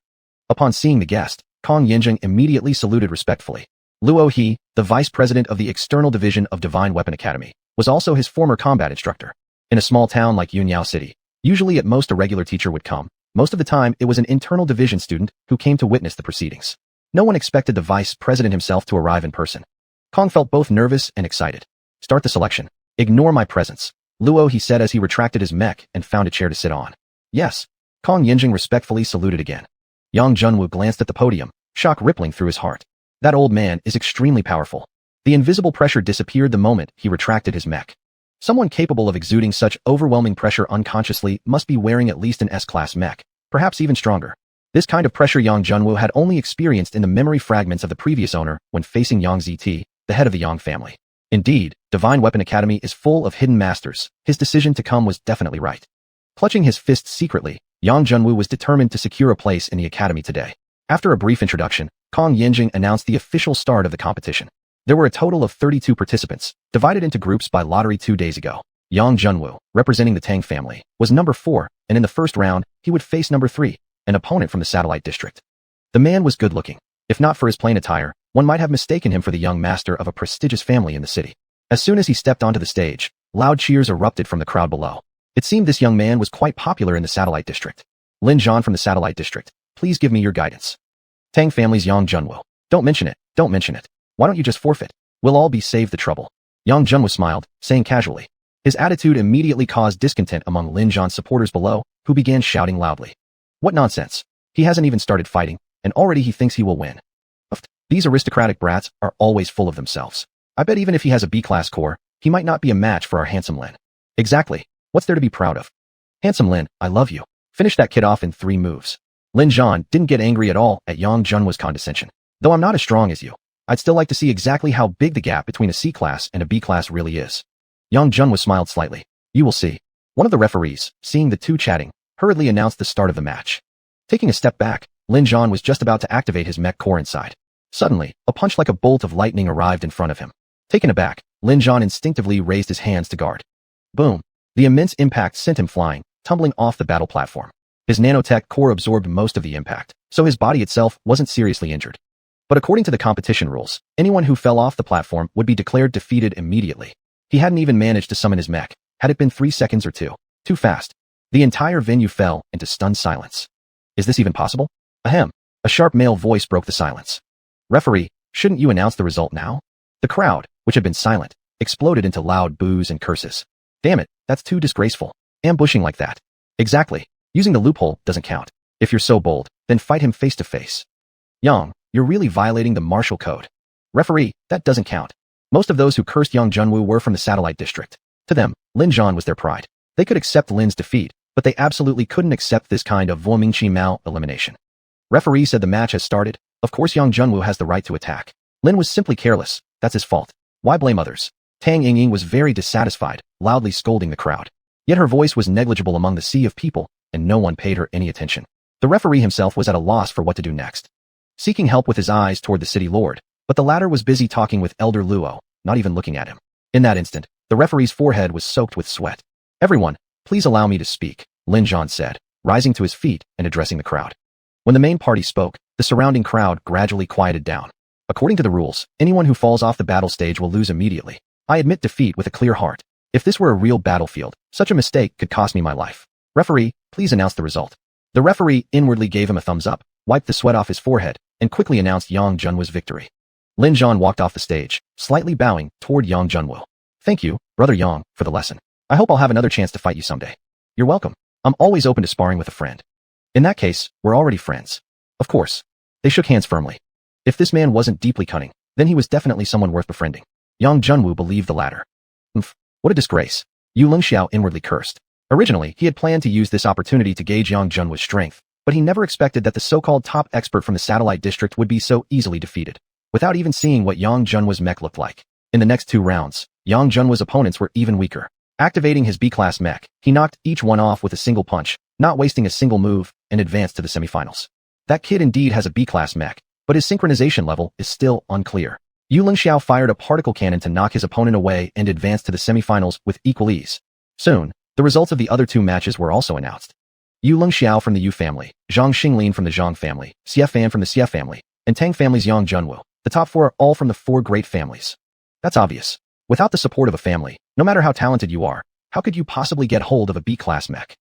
Upon seeing the guest, Kong Yanzheng immediately saluted respectfully. Luo He, the vice president of the external division of Divine Weapon Academy, was also his former combat instructor. In a small town like Yunyao City, usually at most a regular teacher would come. Most of the time, it was an internal division student who came to witness the proceedings. No one expected the vice president himself to arrive in person. Kong felt both nervous and excited. Start the selection. Ignore my presence. Luo, he said as he retracted his mech and found a chair to sit on. Yes. Kong Yinjing respectfully saluted again. Yang Junwu glanced at the podium, shock rippling through his heart. That old man is extremely powerful. The invisible pressure disappeared the moment he retracted his mech. Someone capable of exuding such overwhelming pressure unconsciously must be wearing at least an S-class mech, perhaps even stronger. This kind of pressure Yang Junwu had only experienced in the memory fragments of the previous owner when facing Yang ZT, the head of the Yang family. Indeed, Divine Weapon Academy is full of hidden masters. His decision to come was definitely right. Clutching his fists secretly, Yang Junwu was determined to secure a place in the academy today. After a brief introduction, Kong Yinjing announced the official start of the competition. There were a total of 32 participants, divided into groups by lottery 2 days ago. Yang Junwu, representing the Tang family, was number 4, and in the first round, he would face number 3, an opponent from the satellite district. The man was good-looking. If not for his plain attire, one might have mistaken him for the young master of a prestigious family in the city. As soon as he stepped onto the stage, loud cheers erupted from the crowd below. It seemed this young man was quite popular in the satellite district. Lin Zhan from the satellite district, please give me your guidance. Tang family's Yang Junwu. Don't mention it, don't mention it. Why don't you just forfeit? We'll all be saved the trouble. Yang Junwu smiled, saying casually. His attitude immediately caused discontent among Lin Zhan's supporters below, who began shouting loudly. What nonsense. He hasn't even started fighting, and already he thinks he will win. These aristocratic brats are always full of themselves. I bet even if he has a B-class core, he might not be a match for our handsome Lin. Exactly. What's there to be proud of? Handsome Lin, I love you. Finish that kid off in 3 moves. Lin Zhan didn't get angry at all at Yang Junwu's condescension. Though I'm not as strong as you, I'd still like to see exactly how big the gap between a C-class and a B-class really is. Yang Junwu smiled slightly. You will see. One of the referees, seeing the two chatting, hurriedly announced the start of the match. Taking a step back, Lin Zhan was just about to activate his mech core inside. Suddenly, a punch like a bolt of lightning arrived in front of him. Taken aback, Lin Zhan instinctively raised his hands to guard. Boom! The immense impact sent him flying, tumbling off the battle platform. His nanotech core absorbed most of the impact, so his body itself wasn't seriously injured. But according to the competition rules, anyone who fell off the platform would be declared defeated immediately. He hadn't even managed to summon his mech, had it been 3 seconds or 2. Too fast. The entire venue fell into stunned silence. Is this even possible? Ahem. A sharp male voice broke the silence. Referee, shouldn't you announce the result now? The crowd, which had been silent, exploded into loud boos and curses. Damn it, that's too disgraceful. Ambushing like that. Exactly. Using the loophole doesn't count. If you're so bold, then fight him face to face. Yang, you're really violating the martial code. Referee, that doesn't count. Most of those who cursed Yang Junwu were from the satellite district. To them, Lin Zhan was their pride. They could accept Lin's defeat, but they absolutely couldn't accept this kind of Vuomingqi Mao elimination. Referee said the match has started. Of course Yang Junwu has the right to attack. Lin was simply careless. That's his fault. Why blame others? Tang Yingying was very dissatisfied, loudly scolding the crowd. Yet her voice was negligible among the sea of people, and no one paid her any attention. The referee himself was at a loss for what to do next. Seeking help with his eyes toward the city lord, but the latter was busy talking with Elder Luo, not even looking at him. In that instant, the referee's forehead was soaked with sweat. Everyone, please allow me to speak, Lin Zhan said, rising to his feet and addressing the crowd. When the main party spoke, the surrounding crowd gradually quieted down. According to the rules, anyone who falls off the battle stage will lose immediately. I admit defeat with a clear heart. If this were a real battlefield, such a mistake could cost me my life. Referee, please announce the result. The referee inwardly gave him a thumbs up, wiped the sweat off his forehead, and quickly announced Yang Junwu's victory. Lin Zhan walked off the stage, slightly bowing toward Yang Junwu. Thank you, Brother Yang, for the lesson. I hope I'll have another chance to fight you someday. You're welcome. I'm always open to sparring with a friend. In that case, we're already friends. Of course. They shook hands firmly. If this man wasn't deeply cunning, then he was definitely someone worth befriending. Yang Junwu believed the latter. What a disgrace. Yu Lingxiao inwardly cursed. Originally, he had planned to use this opportunity to gauge Yang Junwu's strength, but he never expected that the so-called top expert from the satellite district would be so easily defeated, without even seeing what Yang Junwu's mech looked like. In the next 2 rounds, Yang Junwu's opponents were even weaker. Activating his B-class mech, he knocked each one off with a single punch, not wasting a single move, and advanced to the semifinals. That kid indeed has a B-class mech, but his synchronization level is still unclear. Yu Lingxiao fired a particle cannon to knock his opponent away and advanced to the semifinals with equal ease. Soon, the results of the other 2 matches were also announced. Yu Lingxiao from the Yu family, Zhang Xinglin from the Zhang family, Xie Fan from the Xie family, and Tang family's Yang Junwu. The top 4 are all from the 4 great families. That's obvious. Without the support of a family, no matter how talented you are, how could you possibly get hold of a B-class mech?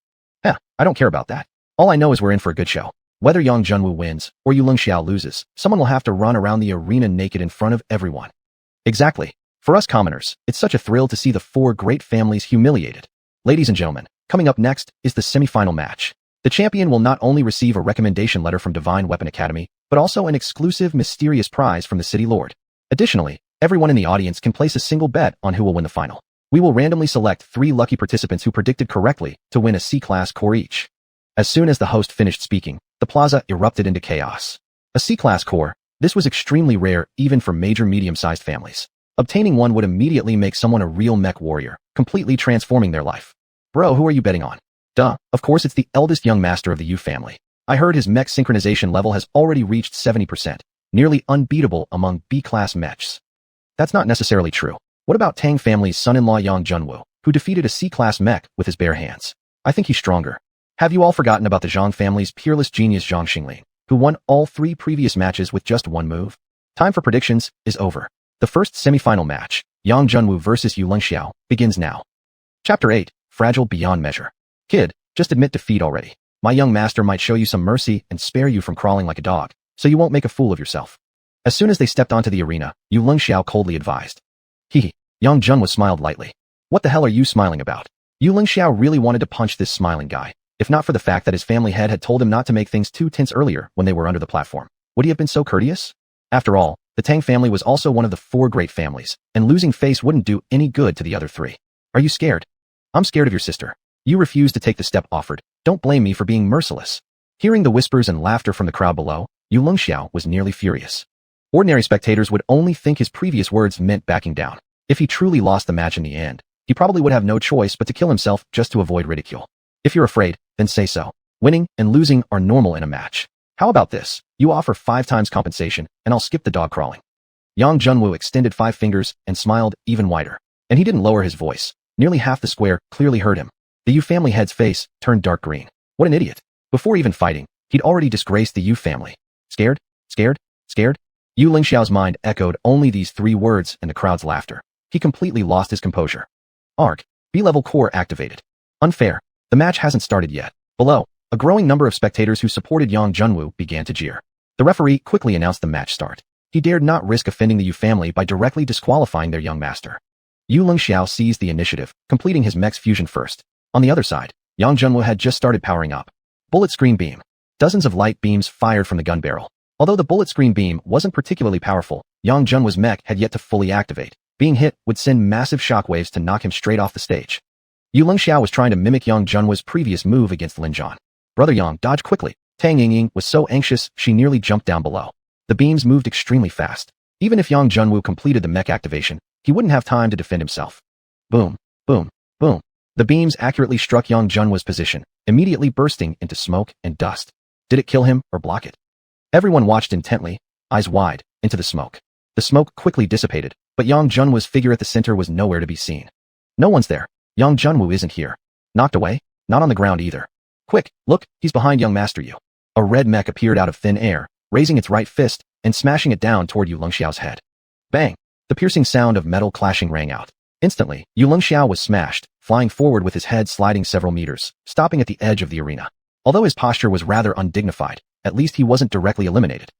I don't care about that. All I know is we're in for a good show. Whether Yang Junwu wins or Yu Lingxiao loses, someone will have to run around the arena naked in front of everyone. Exactly. For us commoners, it's such a thrill to see the four great families humiliated. Ladies and gentlemen, coming up next is the semi-final match. The champion will not only receive a recommendation letter from Divine Weapon Academy, but also an exclusive mysterious prize from the City Lord. Additionally, everyone in the audience can place a single bet on who will win the final. We will randomly select 3 lucky participants who predicted correctly to win a C-class core each. As soon as the host finished speaking, the plaza erupted into chaos. A C-class core, this was extremely rare even for major medium-sized families. Obtaining one would immediately make someone a real mech warrior, completely transforming their life. Bro, who are you betting on? Duh, of course it's the eldest young master of the Yu family. I heard his mech synchronization level has already reached 70%, nearly unbeatable among B-class mechs. That's not necessarily true. What about Tang family's son-in-law Yang Junwoo, who defeated a C-class mech with his bare hands? I think he's stronger. Have you all forgotten about the Zhang family's peerless genius Zhang Xinglin, who won all 3 previous matches with just one move? Time for predictions is over. The first semi-final match, Yang Junwoo vs Yu Lengxiao, begins now. Chapter 8, Fragile Beyond Measure. Kid, just admit defeat already. My young master might show you some mercy and spare you from crawling like a dog, so you won't make a fool of yourself. As soon as they stepped onto the arena, Yu Lengxiao coldly advised. Hehe. Yang Junwoo smiled lightly. What the hell are you smiling about? Yu Lengxiao really wanted to punch this smiling guy, if not for the fact that his family head had told him not to make things too tense earlier when they were under the platform. Would he have been so courteous? After all, the Tang family was also one of the 4 great families, and losing face wouldn't do any good to the other 3. Are you scared? I'm scared of your sister. You refused to take the step offered. Don't blame me for being merciless. Hearing the whispers and laughter from the crowd below, Yu Lengxiao was nearly furious. Ordinary spectators would only think his previous words meant backing down. If he truly lost the match in the end, he probably would have no choice but to kill himself just to avoid ridicule. If you're afraid, then say so. Winning and losing are normal in a match. How about this? You offer 5 times compensation, and I'll skip the dog crawling. Yang Junwoo extended 5 fingers and smiled even wider. And he didn't lower his voice. Nearly half the square clearly heard him. The Yu family head's face turned dark green. What an idiot. Before even fighting, he'd already disgraced the Yu family. Scared? Scared? Scared? Yu Lengxiao's mind echoed only these 3 words and the crowd's laughter. He completely lost his composure. Arc, B-level core activated. Unfair. The match hasn't started yet. Below, a growing number of spectators who supported Yang Junwoo began to jeer. The referee quickly announced the match start. He dared not risk offending the Yu family by directly disqualifying their young master. Yu Lengxiao seized the initiative, completing his mech's fusion first. On the other side, Yang Junwoo had just started powering up. Bullet screen beam. Dozens of light beams fired from the gun barrel. Although the bullet screen beam wasn't particularly powerful, Yang Junwoo's mech had yet to fully activate. Being hit would send massive shockwaves to knock him straight off the stage. Yu Lengxiao was trying to mimic Yang Junwoo's previous move against Lin Zhan. Brother Yang dodged quickly. Tang Yingying was so anxious she nearly jumped down below. The beams moved extremely fast. Even if Yang Junwoo completed the mech activation, he wouldn't have time to defend himself. Boom, boom, boom. The beams accurately struck Yang Junwoo's position, immediately bursting into smoke and dust. Did it kill him or block it? Everyone watched intently, eyes wide, into the smoke. The smoke quickly dissipated, but Yang Junwoo's figure at the center was nowhere to be seen. No one's there. Yang Junwoo isn't here. Knocked away? Not on the ground either. Quick, look, he's behind young Master Yu. A red mech appeared out of thin air, raising its right fist and smashing it down toward Yu Lengxiao's head. Bang! The piercing sound of metal clashing rang out. Instantly, Yu Lengxiao was smashed, flying forward with his head sliding several meters, stopping at the edge of the arena. Although his posture was rather undignified, at least he wasn't directly eliminated.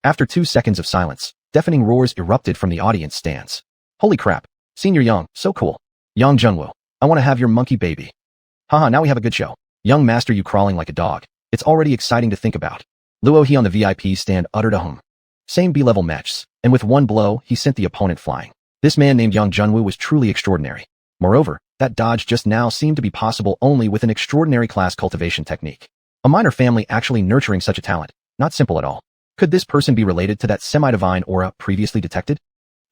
After 2 seconds of silence, deafening roars erupted from the audience stands. Holy crap! Senior Yang, so cool. Yang Junwoo, I want to have your monkey baby. Haha, now we have a good show. Young Master Yu crawling like a dog. It's already exciting to think about. Luo He on the VIP stand uttered a hum. Same B-level matches, and with one blow, he sent the opponent flying. This man named Yang Junwoo was truly extraordinary. Moreover, that dodge just now seemed to be possible only with an extraordinary class cultivation technique. A minor family actually nurturing such a talent, not simple at all. Could this person be related to that semi-divine aura previously detected?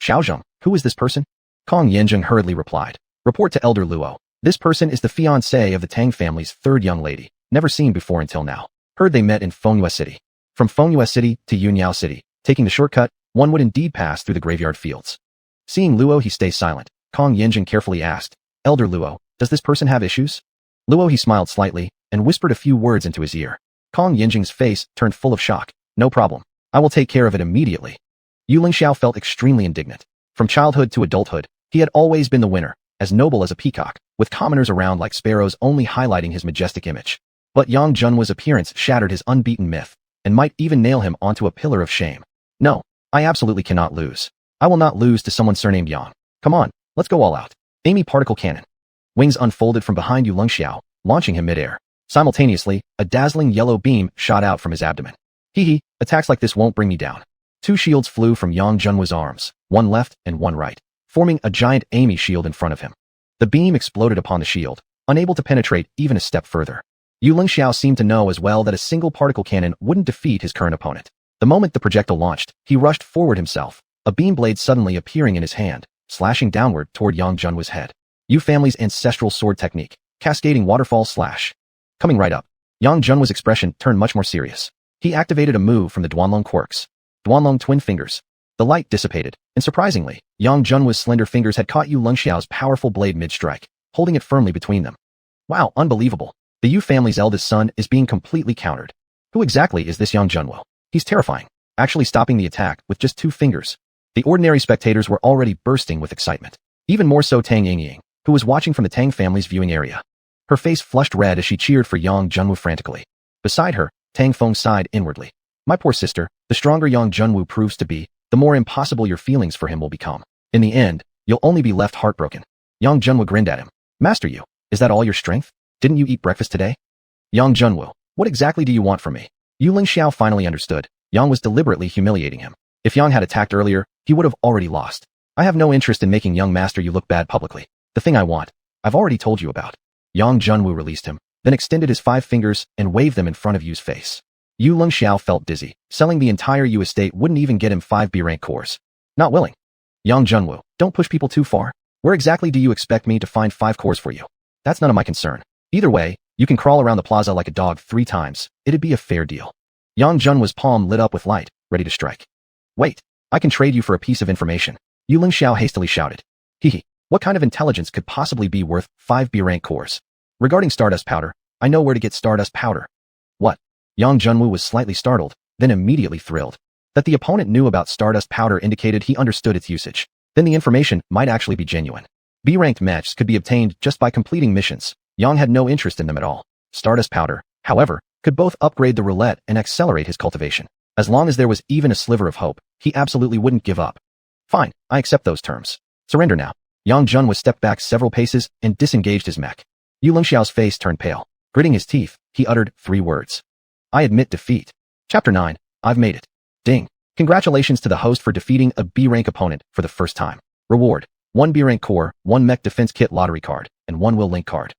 Xiaozheng, who is this person? Kong Yanzheng hurriedly replied. Report to Elder Luo. This person is the fiancée of the Tang family's 3rd young lady, never seen before until now. Heard they met in Fengyue City. From Fengyue City to Yunyao City, taking the shortcut, one would indeed pass through the graveyard fields. Seeing Luo He stay silent, Kong Yanzheng carefully asked, Elder Luo, does this person have issues? Luo He smiled slightly and whispered a few words into his ear. Kong Yanzheng's face turned full of shock. No problem. I will take care of it immediately. Yu Lengxiao felt extremely indignant. From childhood to adulthood, he had always been the winner, as noble as a peacock, with commoners around like sparrows only highlighting his majestic image. But Yang Junwoo's appearance shattered his unbeaten myth, and might even nail him onto a pillar of shame. No, I absolutely cannot lose. I will not lose to someone surnamed Yang. Come on, let's go all out. Amy particle cannon. Wings unfolded from behind Xiao, launching him midair. Simultaneously, a dazzling yellow beam shot out from his abdomen. Hee, attacks like this won't bring me down. Two shields flew from Yang Junwu's arms, one left and one right, forming a giant Amy shield in front of him. The beam exploded upon the shield, unable to penetrate even a step further. Xiao seemed to know as well that a single particle cannon wouldn't defeat his current opponent. The moment the projectile launched, he rushed forward himself, a beam blade suddenly appearing in his hand, slashing downward toward Yang Junwu's head. Yu family's ancestral sword technique, cascading waterfall slash. Coming right up, Yang Junwu's expression turned much more serious. He activated a move from the Duanlong quirks. Duanlong twin fingers. The light dissipated, and surprisingly, Yang Junwu's slender fingers had caught Xiao's powerful blade mid-strike, holding it firmly between them. Wow, unbelievable. The Yu family's eldest son is being completely countered. Who exactly is this Yang Junwu? He's terrifying, actually stopping the attack with just 2 fingers. The ordinary spectators were already bursting with excitement. Even more so Tang Yingying, who was watching from the Tang family's viewing area. Her face flushed red as she cheered for Yang Junwu frantically. Beside her, Tang Feng sighed inwardly. My poor sister, the stronger Yang Junwu proves to be, the more impossible your feelings for him will become. In the end, you'll only be left heartbroken. Yang Junwu grinned at him. Master you, is that all your strength? Didn't you eat breakfast today? Yang Junwu, what exactly do you want from me? Yu Lingxiao finally understood. Yang was deliberately humiliating him. If Yang had attacked earlier, he would have already lost. I have no interest in making young master you look bad publicly. The thing I want, I've already told you about. Yang Junwu released him, then extended his 5 fingers and waved them in front of Yu's face. Yu Lingxiao felt dizzy. Selling the entire Yu estate wouldn't even get him 5 B-rank cores. Not willing. Yang Junwu, don't push people too far. Where exactly do you expect me to find 5 cores for you? That's none of my concern. Either way, you can crawl around the plaza like a dog 3 times. It'd be a fair deal. Yang Junwu's palm lit up with light, ready to strike. Wait, I can trade you for a piece of information. Yu Lingxiao hastily shouted. Hehe, what kind of intelligence could possibly be worth 5 B-rank cores? Regarding stardust powder, I know where to get stardust powder. What? Yang Junwu was slightly startled, then immediately thrilled. That the opponent knew about stardust powder indicated he understood its usage. Then the information might actually be genuine. B-ranked mechs could be obtained just by completing missions. Yang had no interest in them at all. Stardust powder, however, could both upgrade the roulette and accelerate his cultivation. As long as there was even a sliver of hope, he absolutely wouldn't give up. Fine, I accept those terms. Surrender now. Yang Junwu stepped back several paces and disengaged his mech. Yu Lingxiao's face turned pale. Gritting his teeth, he uttered 3 words. I admit defeat. Chapter 9, I've made it. Ding. Congratulations to the host for defeating a B-rank opponent for the first time. Reward, 1 B-rank core, 1 mech defense kit lottery card, and 1 will link card.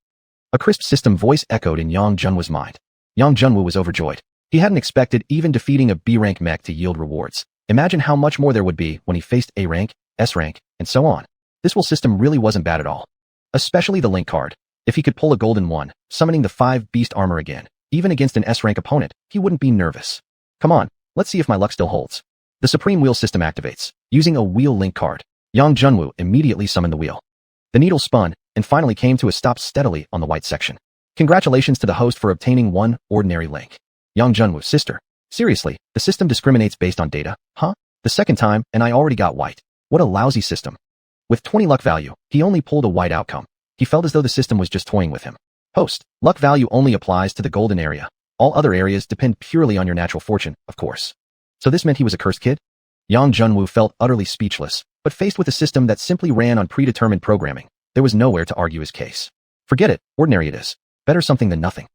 A crisp system voice echoed in Yang Junwu's mind. Yang Junwu was overjoyed. He hadn't expected even defeating a B-rank mech to yield rewards. Imagine how much more there would be when he faced A rank, S rank, and so on. This will system really wasn't bad at all. Especially the link card. If he could pull a golden one, summoning the 5 beast armor again, even against an S-rank opponent, he wouldn't be nervous. Come on, let's see if my luck still holds. The Supreme Wheel system activates. Using a wheel link card, Yang Junwu immediately summoned the wheel. The needle spun, and finally came to a stop steadily on the white section. Congratulations to the host for obtaining 1 ordinary link. Yang Junwu, sister. Seriously, the system discriminates based on data, huh? The second time, and I already got white. What a lousy system. With 20 luck value, he only pulled a white outcome. He felt as though the system was just toying with him. Host, luck value only applies to the golden area. All other areas depend purely on your natural fortune, of course. So this meant he was a cursed kid? Yang Junwu felt utterly speechless, but faced with a system that simply ran on predetermined programming, there was nowhere to argue his case. Forget it, ordinary it is. Better something than nothing.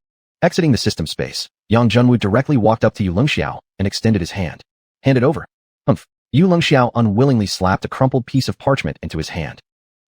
Exiting the system space, Yang Junwu directly walked up to Yu Lingxiao and extended his hand. Hand it over. Humph. Yu Lingxiao unwillingly slapped a crumpled piece of parchment into his hand.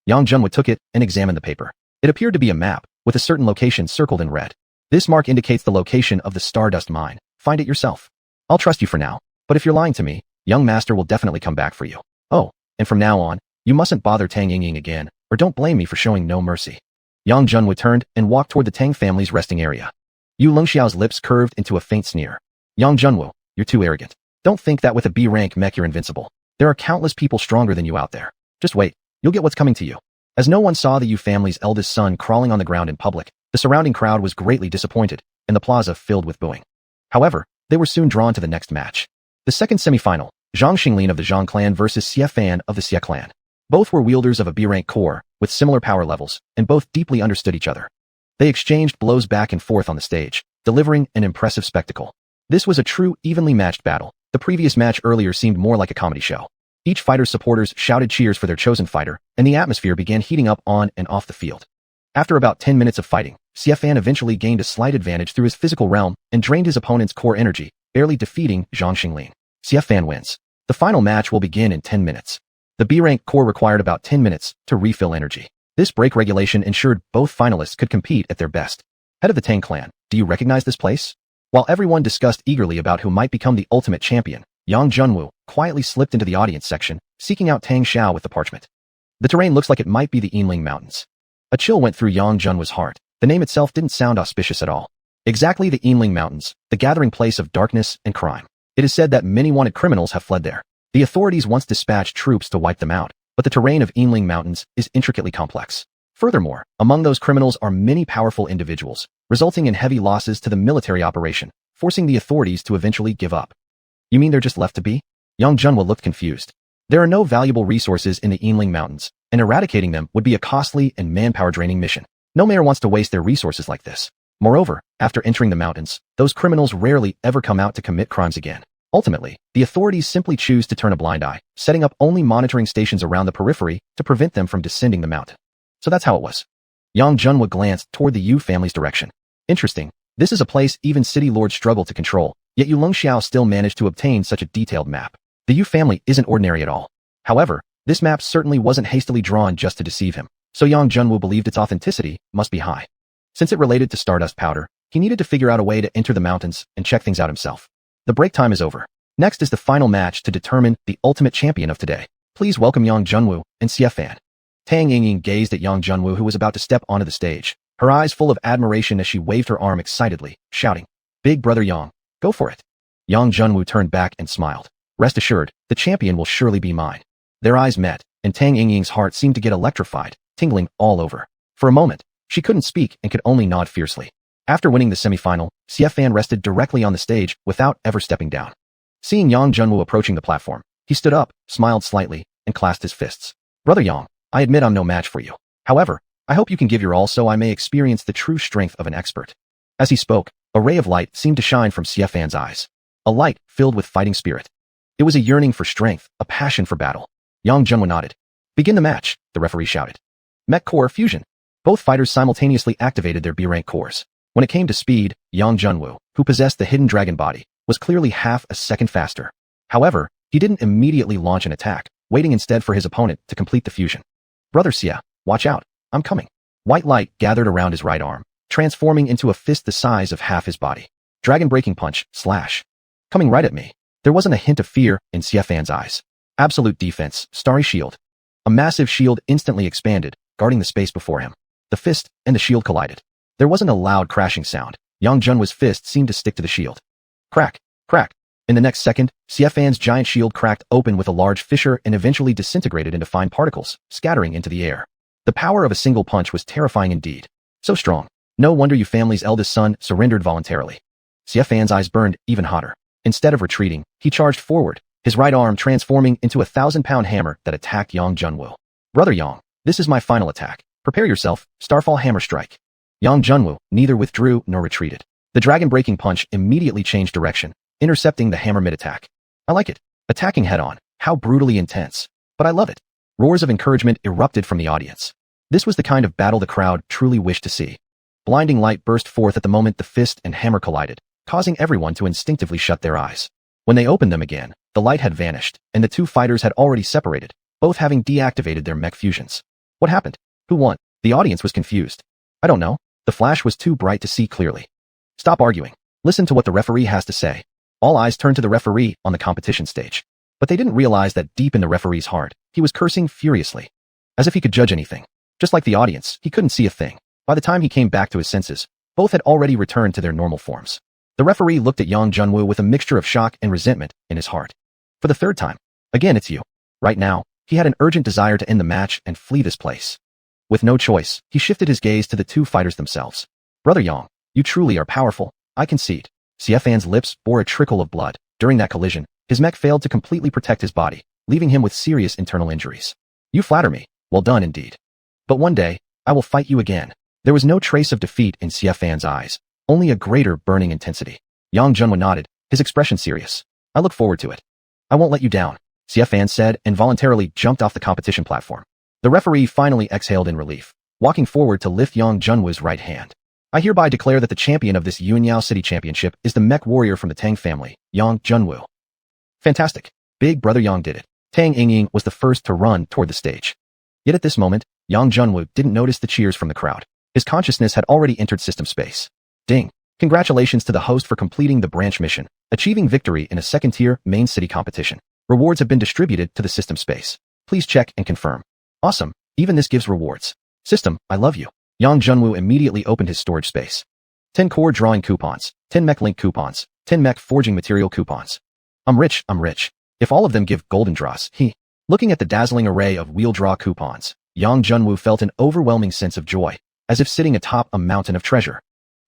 Yang Junwu took it and examined the paper. It appeared to be a map, with a certain location circled in red. This mark indicates the location of the Stardust Mine. Find it yourself. I'll trust you for now, but if you're lying to me, young master will definitely come back for you. Oh, and from now on, you mustn't bother Tang Yingying again, or don't blame me for showing no mercy. Yang Junwu turned and walked toward the Tang family's resting area. Yu Lingxiao's lips curved into a faint sneer. Yang Junwu, you're too arrogant. Don't think that with a B-rank mech you're invincible. There are countless people stronger than you out there. Just wait, you'll get what's coming to you. As no one saw the Yu family's eldest son crawling on the ground in public, the surrounding crowd was greatly disappointed, and the plaza filled with booing. However, they were soon drawn to the next match. The second semi-final, Zhang Xinglin of the Zhang clan versus Xie Fan of the Xie clan. Both were wielders of a B-rank core, with similar power levels, and both deeply understood each other. They exchanged blows back and forth on the stage, delivering an impressive spectacle. This was a true, evenly matched battle. The previous match earlier seemed more like a comedy show. Each fighter's supporters shouted cheers for their chosen fighter, and the atmosphere began heating up on and off the field. After about 10 minutes of fighting, Xiuxian eventually gained a slight advantage through his physical realm and drained his opponent's core energy, barely defeating Zhang Xinglin. Xiuxian wins. The final match will begin in 10 minutes. The B-rank core required about 10 minutes to refill energy. This break regulation ensured both finalists could compete at their best. Head of the Tang clan, do you recognize this place? While everyone discussed eagerly about who might become the ultimate champion, Yang Junwu quietly slipped into the audience section, seeking out Tang Xiao with the parchment. The terrain looks like it might be the Yinling Mountains. A chill went through Yang Junwu's heart. The name itself didn't sound auspicious at all. Exactly the Yinling Mountains, the gathering place of darkness and crime. It is said that many wanted criminals have fled there. The authorities once dispatched troops to wipe them out, but the terrain of Yinling Mountains is intricately complex. Furthermore, among those criminals are many powerful individuals, resulting in heavy losses to the military operation, forcing the authorities to eventually give up. You mean they're just left to be? Yang Junwu looked confused. There are no valuable resources in the Yinling Mountains, and eradicating them would be a costly and manpower-draining mission. No mayor wants to waste their resources like this. Moreover, after entering the mountains, those criminals rarely ever come out to commit crimes again. Ultimately, the authorities simply choose to turn a blind eye, setting up only monitoring stations around the periphery to prevent them from descending the mountain. So that's how it was. Yang Junwu glanced toward the Yu family's direction. Interesting. This is a place even city lords struggle to control, yet Yu Longxiao still managed to obtain such a detailed map. The Yu family isn't ordinary at all. However, this map certainly wasn't hastily drawn just to deceive him, so Yang Junwu believed its authenticity must be high. Since it related to stardust powder, he needed to figure out a way to enter the mountains and check things out himself. The break time is over. Next is the final match to determine the ultimate champion of today. Please welcome Yang Junwu and Xiuxian. Tang Yingying gazed at Yang Junwu, who was about to step onto the stage, her eyes full of admiration as she waved her arm excitedly, shouting, "Big brother Yang, go for it." Yang Junwu turned back and smiled. Rest assured, the champion will surely be mine. Their eyes met, and Tang Yingying's heart seemed to get electrified, tingling all over. For a moment, she couldn't speak and could only nod fiercely. After winning the semifinal, Xiuxian rested directly on the stage without ever stepping down. Seeing Yang Junwu approaching the platform, he stood up, smiled slightly, and clasped his fists. "Brother Yang, I admit I'm no match for you. However, I hope you can give your all so I may experience the true strength of an expert." As he spoke, a ray of light seemed to shine from Xiuxian's eyes. A light filled with fighting spirit. It was a yearning for strength, a passion for battle. Yang Junwu nodded. "Begin the match," the referee shouted. Mech Core Fusion. Both fighters simultaneously activated their B-rank cores. When it came to speed, Yang Junwu, who possessed the hidden dragon body, was clearly half a second faster. However, he didn't immediately launch an attack, waiting instead for his opponent to complete the fusion. "Brother Xia, watch out, I'm coming." White light gathered around his right arm, transforming into a fist the size of half his body. Dragon breaking punch, slash. Coming right at me. There wasn't a hint of fear in Xiuxian's eyes. Absolute defense, starry shield. A massive shield instantly expanded, guarding the space before him. The fist and the shield collided. There wasn't a loud crashing sound. Yang Junwu's fist seemed to stick to the shield. Crack, crack. In the next second, Xiuxian's giant shield cracked open with a large fissure and eventually disintegrated into fine particles, scattering into the air. The power of a single punch was terrifying indeed. So strong. No wonder Yu family's eldest son surrendered voluntarily. Xiuxian's eyes burned even hotter. Instead of retreating, he charged forward, his right arm transforming into a 1,000-pound hammer that attacked Yang Junwu. "Brother Yang, this is my final attack. Prepare yourself, Starfall Hammer Strike." Yang Junwu neither withdrew nor retreated. The dragon breaking punch immediately changed direction, intercepting the hammer mid-attack. "I like it. Attacking head-on. How brutally intense. But I love it." Roars of encouragement erupted from the audience. This was the kind of battle the crowd truly wished to see. Blinding light burst forth at the moment the fist and hammer collided, causing everyone to instinctively shut their eyes. When they opened them again, the light had vanished, and the two fighters had already separated, both having deactivated their mech fusions. What happened? Who won? The audience was confused. "I don't know. The flash was too bright to see clearly." "Stop arguing. Listen to what the referee has to say." All eyes turned to the referee on the competition stage. But they didn't realize that deep in the referee's heart, he was cursing furiously. As if he could judge anything. Just like the audience, he couldn't see a thing. By the time he came back to his senses, both had already returned to their normal forms. The referee looked at Yang Junwu with a mixture of shock and resentment in his heart. For the third time. "Again, it's you." Right now, he had an urgent desire to end the match and flee this place. With no choice, he shifted his gaze to the two fighters themselves. "Brother Yang, you truly are powerful, I concede." Xiuxian's lips bore a trickle of blood. During that collision, his mech failed to completely protect his body, leaving him with serious internal injuries. "You flatter me. Well done indeed. But one day, I will fight you again." There was no trace of defeat in Xiuxian's eyes, only a greater burning intensity. Yang Junwu nodded, his expression serious. "I look forward to it. I won't let you down." xiuxian said, and voluntarily jumped off the competition platform. The referee finally exhaled in relief, walking forward to lift Yang Junwu's right hand. I hereby declare that the champion of this Yuanyao City Championship is the mech warrior from the Tang family, Yang Junwu. Fantastic. Big brother Yang did it. Tang Yingying was the first to run toward the stage. Yet at this moment, Yang Junwu didn't notice the cheers from the crowd. His consciousness had already entered system space. Ding. Congratulations to the host for completing the branch mission, achieving victory in a second-tier main city competition. Rewards have been distributed to the system space. Please check and confirm. Awesome. Even this gives rewards. System, I love you. Yang Junwu immediately opened his storage space. 10 core drawing coupons, 10 Mecha LINK coupons, 10 mech forging material coupons. I'm rich. If all of them give golden draws, Looking at the dazzling array of wheel draw coupons, Yang Junwu felt an overwhelming sense of joy, as if sitting atop a mountain of treasure.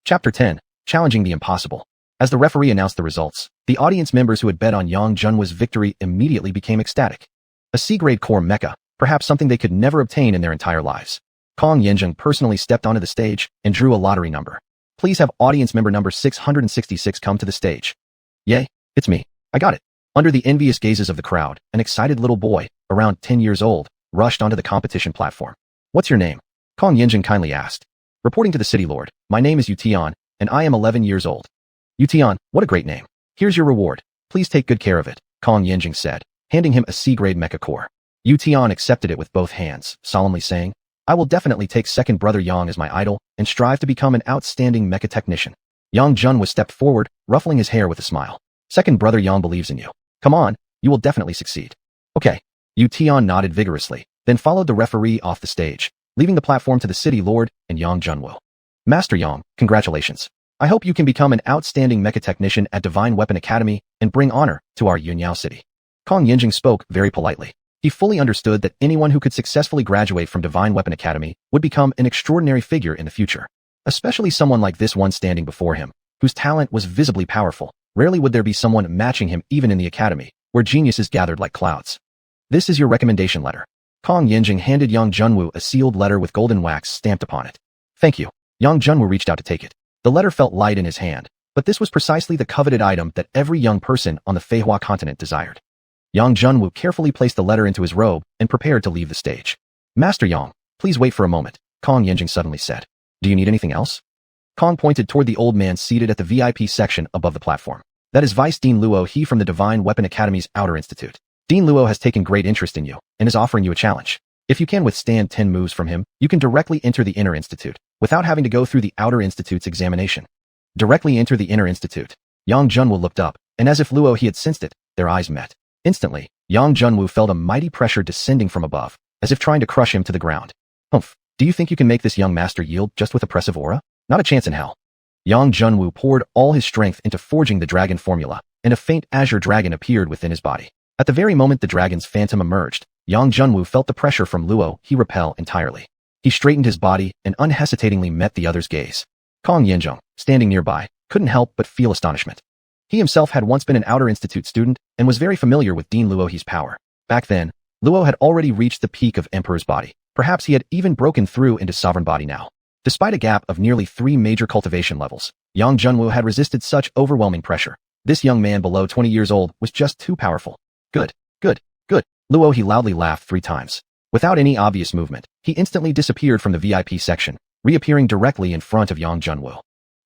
Chapter 10, Challenging the Impossible. As the referee announced the results, the audience members who had bet on Yang Junwu's victory immediately became ecstatic. A C-grade core mecha, perhaps something they could never obtain in their entire lives. Kong Yanzheng personally stepped onto the stage and drew a lottery number. Please have audience member number 666 come to the stage. Yay, it's me. I got it. Under the envious gazes of the crowd, an excited little boy, around 10 years old, rushed onto the competition platform. What's your name? Kong Yanzheng kindly asked. Reporting to the city lord, my name is Xiuxian, and I am 11 years old. Xiuxian, what a great name. Here's your reward. Please take good care of it, Kong Yanzheng said, handing him a C-grade mecha core. Xiuxian accepted it with both hands, solemnly saying, I will definitely take second brother Yang as my idol and strive to become an outstanding mecha technician. Yang Junwu stepped forward, ruffling his hair with a smile. Second brother Yang believes in you. Come on, you will definitely succeed. Okay. Xiuxian nodded vigorously, then followed the referee off the stage, leaving the platform to the city lord and Yang Junwu. Master Yang, congratulations. I hope you can become an outstanding mecha technician at Divine Weapon Academy and bring honor to our Yuanyao city. Kong Yanzheng spoke very politely. He fully understood that anyone who could successfully graduate from Divine Weapon Academy would become an extraordinary figure in the future. Especially someone like this one standing before him, whose talent was visibly powerful. Rarely would there be someone matching him even in the academy, where geniuses gathered like clouds. This is your recommendation letter. Kong Yanzheng handed Yang Junwu a sealed letter with golden wax stamped upon it. Thank you. Yang Junwu reached out to take it. The letter felt light in his hand, but this was precisely the coveted item that every young person on the Feihua continent desired. Yang Junwu carefully placed the letter into his robe and prepared to leave the stage. Master Yang, please wait for a moment, Kong Yanzheng suddenly said. Do you need anything else? Kong pointed toward the old man seated at the VIP section above the platform. That is Vice Dean Luo, he from the Divine Weapon Academy's Outer Institute. Dean Luo has taken great interest in you and is offering you a challenge. If you can withstand 10 moves from him, you can directly enter the Inner Institute, without having to go through the Outer Institute's examination. Directly enter the Inner Institute. Yang Junwu looked up, and as if Luo he had sensed it, their eyes met. Instantly, Yang Junwu felt a mighty pressure descending from above, as if trying to crush him to the ground. Humph, do you think you can make this young master yield just with oppressive aura? Not a chance in hell. Yang Junwu poured all his strength into forging the dragon formula, and a faint Azure Dragon appeared within his body. At the very moment the dragon's phantom emerged, Yang Junwu felt the pressure from Luo he repel entirely. He straightened his body and unhesitatingly met the other's gaze. Kong Yanzheng, standing nearby, couldn't help but feel astonishment. He himself had once been an Outer Institute student and was very familiar with Dean Luohi's power. Back then, Luo had already reached the peak of Emperor's body. Perhaps he had even broken through into Sovereign body now. Despite a gap of nearly 3 major cultivation levels, Yang Junwu had resisted such overwhelming pressure. This young man below 20 years old was just too powerful. Good. Luo he loudly laughed 3 times. Without any obvious movement, he instantly disappeared from the VIP section, reappearing directly in front of Yang Junwu.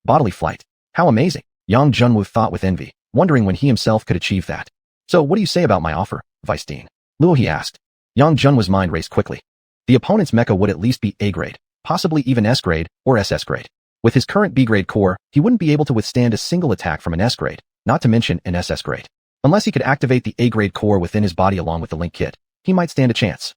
Bodily flight. How amazing, Yang Junwu thought with envy, wondering when he himself could achieve that. So what do you say about my offer, Vice Dean? Luo he asked. Yang Junwu's mind raced quickly. The opponent's mecha would at least be A-grade, possibly even S-grade or SS-grade. With his current B-grade core, he wouldn't be able to withstand a single attack from an S-grade, not to mention an SS-grade. Unless he could activate the A-grade core within his body along with the Link kit, he might stand a chance.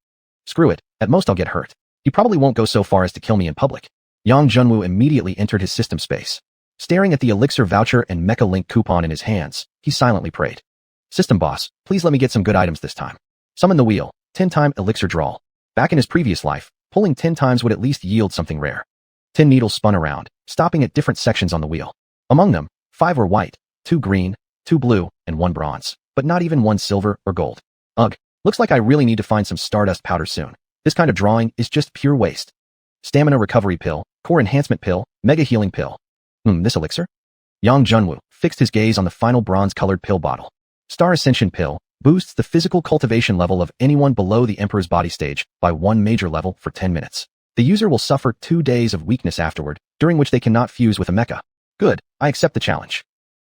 Screw it, at most I'll get hurt. He probably won't go so far as to kill me in public. Yang Junwu immediately entered his system space. Staring at the elixir voucher and Mecha LINK coupon in his hands, he silently prayed. System boss, please let me get some good items this time. Summon the wheel, 10-time elixir draw. Back in his previous life, pulling 10 times would at least yield something rare. 10 needles spun around, stopping at different sections on the wheel. Among them, 5 were white, 2 green, 2 blue, and 1 bronze, but not even 1 silver or gold. Ugh, looks like I really need to find some stardust powder soon. This kind of drawing is just pure waste. Stamina recovery pill, core enhancement pill, mega healing pill. This elixir? Yang Junwu fixed his gaze on the final bronze-colored pill bottle. Star ascension pill, boosts the physical cultivation level of anyone below the Emperor's body stage by 1 major level for 10 minutes. The user will suffer 2 days of weakness afterward, during which they cannot fuse with a mecha. Good, I accept the challenge.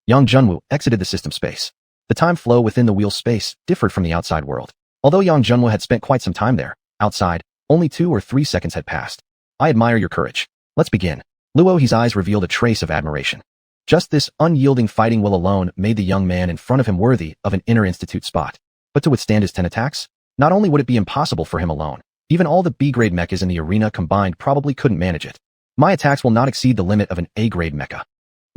Yang Junwu exited the system space. The time flow within the wheel space differed from the outside world. Although Yang Junwu had spent quite some time there, outside, only 2 or 3 seconds had passed. I admire your courage. Let's begin. Luo He's eyes revealed a trace of admiration. Just this unyielding fighting will alone made the young man in front of him worthy of an inner institute spot. But to withstand his 10 attacks? Not only would it be impossible for him alone, even all the B-grade mechas in the arena combined probably couldn't manage it. My attacks will not exceed the limit of an A-grade mecha.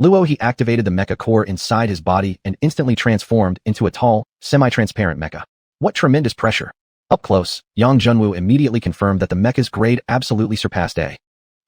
Luo He activated the mecha core inside his body and instantly transformed into a tall, semi-transparent mecha. What tremendous pressure. Up close, Yang Junwu immediately confirmed that the mecha's grade absolutely surpassed A.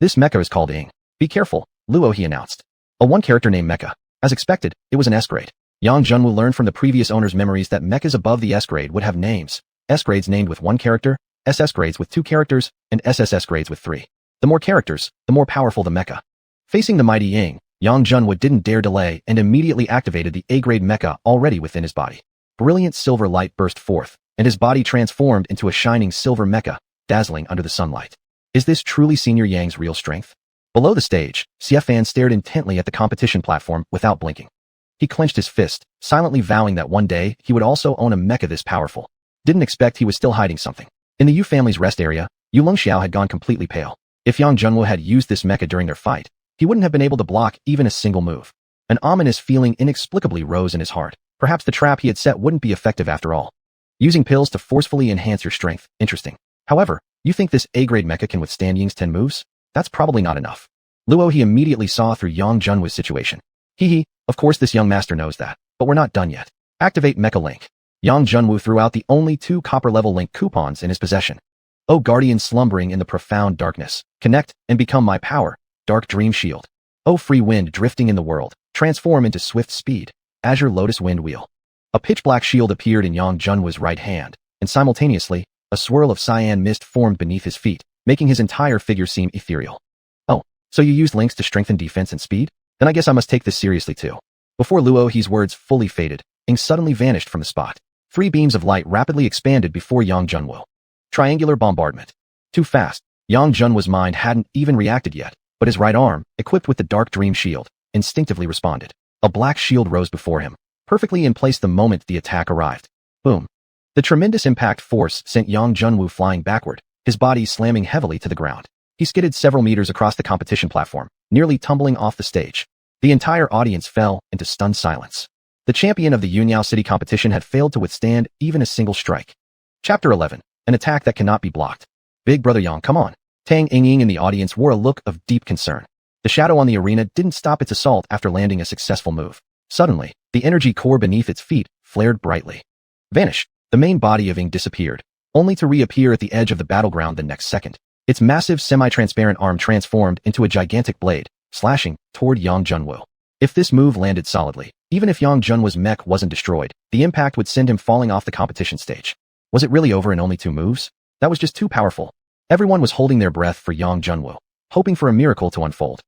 This mecha is called Ing. Be careful, Luo He announced. A one-character named mecha. As expected, it was an S-grade. Yang Junwu learned from the previous owner's memories that mechas above the S-grade would have names. S-grades named with 1 character, SS grades with 2 characters, and SSS grades with 3. The more characters, the more powerful the mecha. Facing the mighty Ying, Yang Junwu didn't dare delay and immediately activated the A-grade mecha already within his body. Brilliant silver light burst forth, and his body transformed into a shining silver mecha, dazzling under the sunlight. Is this truly Senior Yang's real strength? Below the stage, Xiuxian stared intently at the competition platform without blinking. He clenched his fist, silently vowing that one day he would also own a mecha this powerful. Didn't expect he was still hiding something. In the Yu family's rest area, Xiuxian had gone completely pale. If Yang Junwu had used this mecha during their fight, he wouldn't have been able to block even a single move. An ominous feeling inexplicably rose in his heart. Perhaps the trap he had set wouldn't be effective after all. Using pills to forcefully enhance your strength, interesting. However, you think this A-grade mecha can withstand Ying's 10 moves? That's probably not enough. Luo He immediately saw through Yang Junwu's situation. Of course this young master knows that, but we're not done yet. Activate Mecha LINK. Yang Junwu threw out the only 2 copper-level link coupons in his possession. O guardian slumbering in the profound darkness, connect and become my power, dark dream shield. O free wind drifting in the world, transform into swift speed, Azure Lotus wind wheel. A pitch-black shield appeared in Yang Junwu's right hand, and simultaneously, a swirl of cyan mist formed beneath his feet, making his entire figure seem ethereal. Oh, so you used links to strengthen defense and speed? Then I guess I must take this seriously too. Before Luo He's words fully faded, Ing suddenly vanished from the spot. 3 beams of light rapidly expanded before Yang Junwu. Triangular bombardment. Too fast. Yang Junwu's mind hadn't even reacted yet, but his right arm, equipped with the dark dream shield, instinctively responded. A black shield rose before him, perfectly in place the moment the attack arrived. Boom. The tremendous impact force sent Yang Junwu flying backward, his body slamming heavily to the ground. He skidded several meters across the competition platform, nearly tumbling off the stage. The entire audience fell into stunned silence. The champion of the Yunyao City competition had failed to withstand even a single strike. Chapter 11. An attack that cannot be blocked. Big brother Yang, come on. Tang Ying in the audience wore a look of deep concern. The shadow on the arena didn't stop its assault after landing a successful move. Suddenly, the energy core beneath its feet flared brightly. Vanish. The main body of Ying disappeared, only to reappear at the edge of the battleground the next second. Its massive semi-transparent arm transformed into a gigantic blade, slashing toward Yang Junwu. If this move landed solidly, even if Yang Junwu's mech wasn't destroyed, the impact would send him falling off the competition stage. Was it really over in only 2 moves? That was just too powerful. Everyone was holding their breath for Yang Junwu, hoping for a miracle to unfold.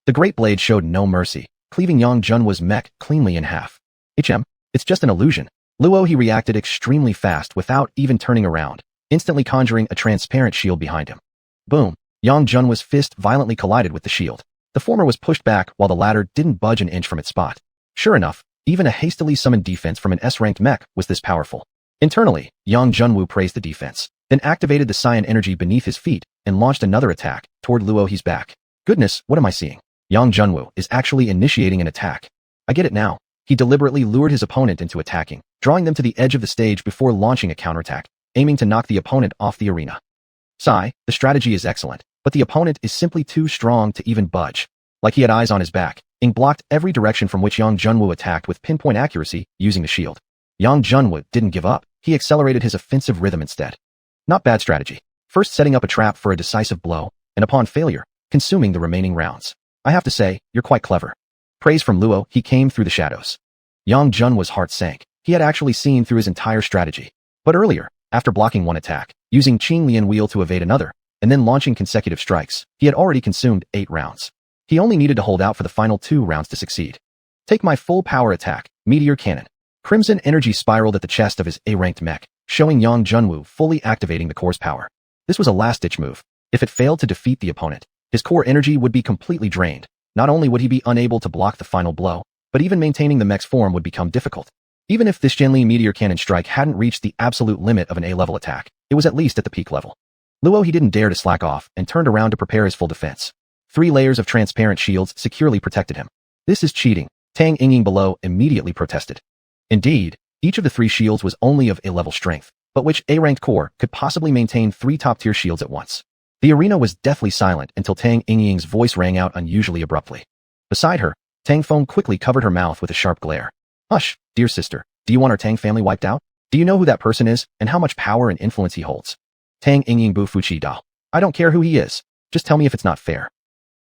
The great blade showed no mercy, cleaving Yang Junwu's mech cleanly in half. It's just an illusion. Luo He reacted extremely fast without even turning around, instantly conjuring a transparent shield behind him. Boom! Yang Junwu's fist violently collided with the shield. The former was pushed back while the latter didn't budge an inch from its spot. Sure enough, even a hastily summoned defense from an S-ranked mech was this powerful. Internally, Yang Junwu praised the defense, then activated the cyan energy beneath his feet and launched another attack toward Luo He's back. Goodness, what am I seeing? Yang Junwu is actually initiating an attack. I get it now. He deliberately lured his opponent into attacking, drawing them to the edge of the stage before launching a counterattack, aiming to knock the opponent off the arena. Sigh, the strategy is excellent, but the opponent is simply too strong to even budge. Like he had eyes on his back, Ing blocked every direction from which Yang Junwu attacked with pinpoint accuracy using the shield. Yang Junwu didn't give up. He accelerated his offensive rhythm instead. Not bad strategy. First setting up a trap for a decisive blow, and upon failure, consuming the remaining rounds. I have to say, you're quite clever. Praise from Luo He came through the shadows. Yang Junwu's heart sank. He had actually seen through his entire strategy. But earlier, after blocking one attack, using Qinglian Wheel to evade another, and then launching consecutive strikes, he had already consumed 8 rounds. He only needed to hold out for the final 2 rounds to succeed. Take my full power attack, Meteor Cannon. Crimson energy spiraled at the chest of his A-ranked mech, showing Yang Junwoo fully activating the core's power. This was a last-ditch move. If it failed to defeat the opponent, his core energy would be completely drained. Not only would he be unable to block the final blow, but even maintaining the mech's form would become difficult. Even if this Xianli meteor cannon strike hadn't reached the absolute limit of an A-level attack, it was at least at the peak level. Luo he didn't dare to slack off and turned around to prepare his full defense. 3 layers of transparent shields securely protected him. This is cheating, Tang Yingying below immediately protested. Indeed, each of the 3 shields was only of A-level strength, but which A-ranked core could possibly maintain 3 top-tier shields at once. The arena was deathly silent until Tang Yingying's voice rang out unusually abruptly. Beside her, Tang Feng quickly covered her mouth with a sharp glare. Hush, dear sister, do you want our Tang family wiped out? Do you know who that person is and how much power and influence he holds? Tang Yingying bu fuqi da. I don't care who he is. Just tell me if it's not fair.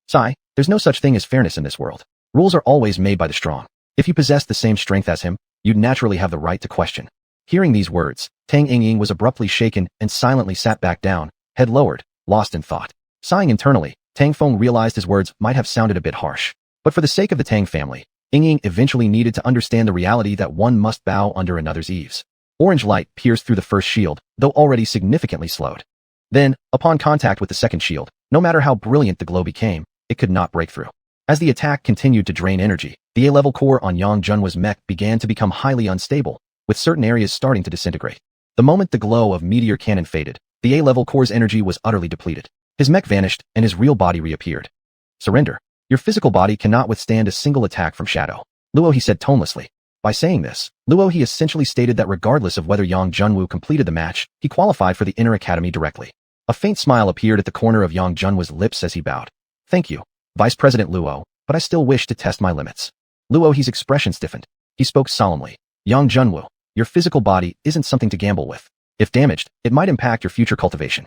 Sigh, there's no such thing as fairness in this world. Rules are always made by the strong. If you possessed the same strength as him, you'd naturally have the right to question. Hearing these words, Tang Yingying was abruptly shaken and silently sat back down, head lowered, lost in thought. Sighing internally, Tang Feng realized his words might have sounded a bit harsh. But for the sake of the Tang family, Yingying eventually needed to understand the reality that one must bow under another's eaves. Orange light pierced through the first shield, though already significantly slowed. Then, upon contact with the second shield, no matter how brilliant the glow became, it could not break through. As the attack continued to drain energy, the A-level core on Yang Junwoo's mech began to become highly unstable, with certain areas starting to disintegrate. The moment the glow of meteor cannon faded, the A-level core's energy was utterly depleted. His mech vanished, and his real body reappeared. Surrender. Your physical body cannot withstand a single attack from Shadow. Luo he said tonelessly. By saying this, Luo he essentially stated that regardless of whether Yang Junwoo completed the match, he qualified for the Inner Academy directly. A faint smile appeared at the corner of Yang Junwoo's lips as he bowed. Thank you, Vice President Luo, but I still wish to test my limits. Luo he's expression stiffened. He spoke solemnly. Yang Junwoo, your physical body isn't something to gamble with. If damaged, it might impact your future cultivation.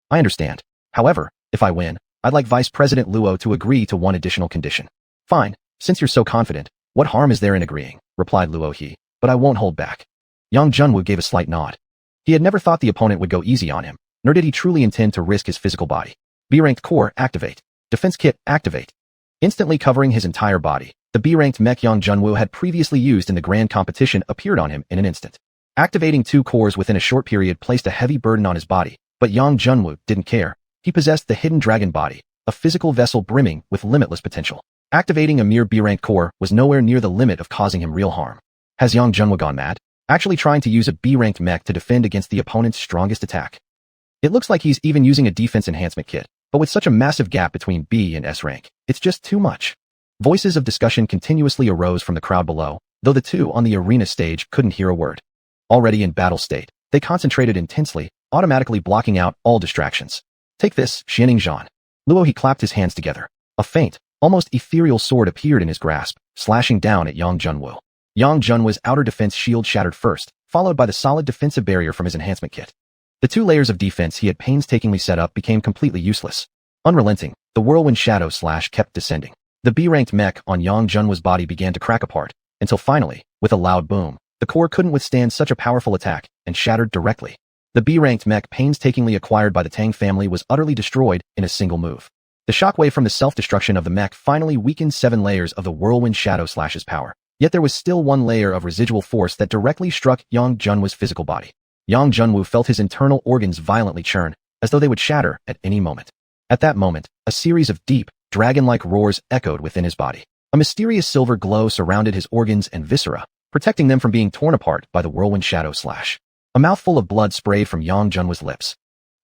I understand. However, if I win, I'd like Vice President Luo to agree to one additional condition. Fine, since you're so confident, what harm is there in agreeing, replied Luo he, but I won't hold back. Yang Junwoo gave a slight nod. He had never thought the opponent would go easy on him, nor did he truly intend to risk his physical body. B-ranked core, activate. Defense kit, activate. Instantly covering his entire body, the B-ranked mech Yang Junwoo had previously used in the grand competition appeared on him in an instant. Activating 2 cores within a short period placed a heavy burden on his body, but Yang Junwoo didn't care. He possessed the hidden dragon body, a physical vessel brimming with limitless potential. Activating a mere B-ranked core was nowhere near the limit of causing him real harm. Has Yang Junwoo gone mad? Actually trying to use a B-ranked mech to defend against the opponent's strongest attack. It looks like he's even using a defense enhancement kit, but with such a massive gap between B and S rank, it's just too much. Voices of discussion continuously arose from the crowd below, though the 2 on the arena stage couldn't hear a word. Already in battle state, they concentrated intensely, automatically blocking out all distractions. Take this, xianxia. Luo he clapped his hands together. A faint, almost ethereal sword appeared in his grasp, slashing down at Yang Junwoo. Yang Junwoo's outer defense shield shattered first, followed by the solid defensive barrier from his enhancement kit. The 2 layers of defense he had painstakingly set up became completely useless. Unrelenting, the whirlwind shadow slash kept descending. The B-ranked mech on Yang Junwoo's body began to crack apart, until finally, with a loud boom, the core couldn't withstand such a powerful attack and shattered directly. The B-ranked mech painstakingly acquired by the Tang family was utterly destroyed in a single move. The shockwave from the self-destruction of the mech finally weakened 7 layers of the whirlwind shadow slash's power. Yet there was still 1 layer of residual force that directly struck Yang Junwoo's physical body. Yang Junwoo felt his internal organs violently churn, as though they would shatter at any moment. At that moment, a series of deep, dragon-like roars echoed within his body. A mysterious silver glow surrounded his organs and viscera, protecting them from being torn apart by the whirlwind shadow slash. A mouthful of blood sprayed from Yang Junwoo's lips.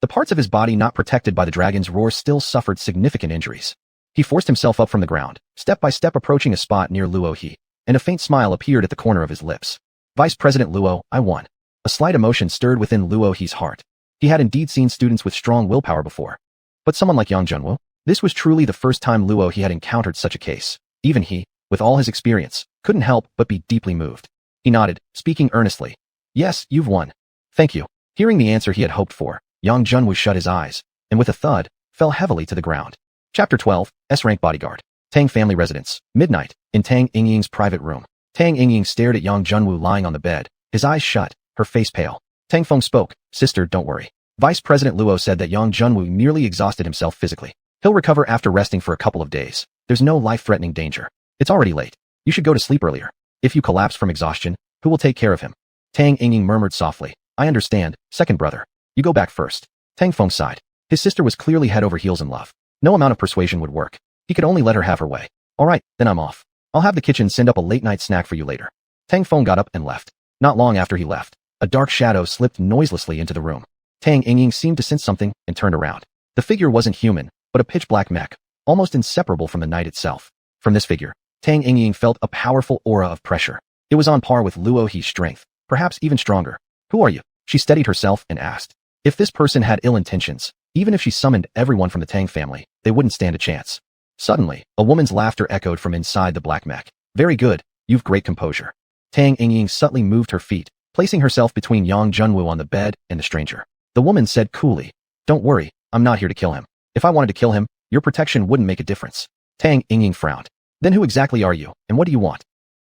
The parts of his body not protected by the dragon's roar still suffered significant injuries. He forced himself up from the ground, step by step approaching a spot near Luo he, and a faint smile appeared at the corner of his lips. Vice President Luo, I won. A slight emotion stirred within Luo he's heart. He had indeed seen students with strong willpower before. But someone like Yang Junwoo? This was truly the first time Luo he had encountered such a case. Even he, with all his experience, couldn't help but be deeply moved. He nodded, speaking earnestly. Yes, you've won. Thank you. Hearing the answer he had hoped for, Yang Junwoo shut his eyes, and with a thud, fell heavily to the ground. Chapter 12, S-Rank Bodyguard. Tang Family Residence. Midnight, in Tang Yingying's private room. Tang Yingying stared at Yang Junwoo lying on the bed, his eyes shut, her face pale. Tang Feng spoke, Sister, don't worry. Vice President Luo said that Yang Junwoo merely exhausted himself physically. He'll recover after resting for a couple of days. There's no life-threatening danger. It's already late. You should go to sleep earlier. If you collapse from exhaustion, Who will take care of him? Tang Yingying murmured softly. I understand, second brother. You go back first. Tang Feng sighed. His sister was clearly head over heels in love. No amount of persuasion would work. He could only let her have her way. All right, then I'm off. I'll have the kitchen send up a late-night snack for you later. Tang Feng got up and left. Not long after he left, a dark shadow slipped noiselessly into the room. Tang Yingying seemed to sense something and turned around. The figure wasn't human, but a pitch-black mech, almost inseparable from the night itself. From this figure, Tang Yingying felt a powerful aura of pressure. It was on par with Luo He's strength, perhaps even stronger. Who are you? She steadied herself and asked. If this person had ill intentions, even if she summoned everyone from the Tang family, they wouldn't stand a chance. Suddenly, a woman's laughter echoed from inside the black mech. Very good, you've great composure. Tang Yingying subtly moved her feet, placing herself between Yang Junwu on the bed and the stranger. The woman said coolly, Don't worry, I'm not here to kill him. If I wanted to kill him, your protection wouldn't make a difference. Tang Yingying frowned. Then who exactly are you, and what do you want?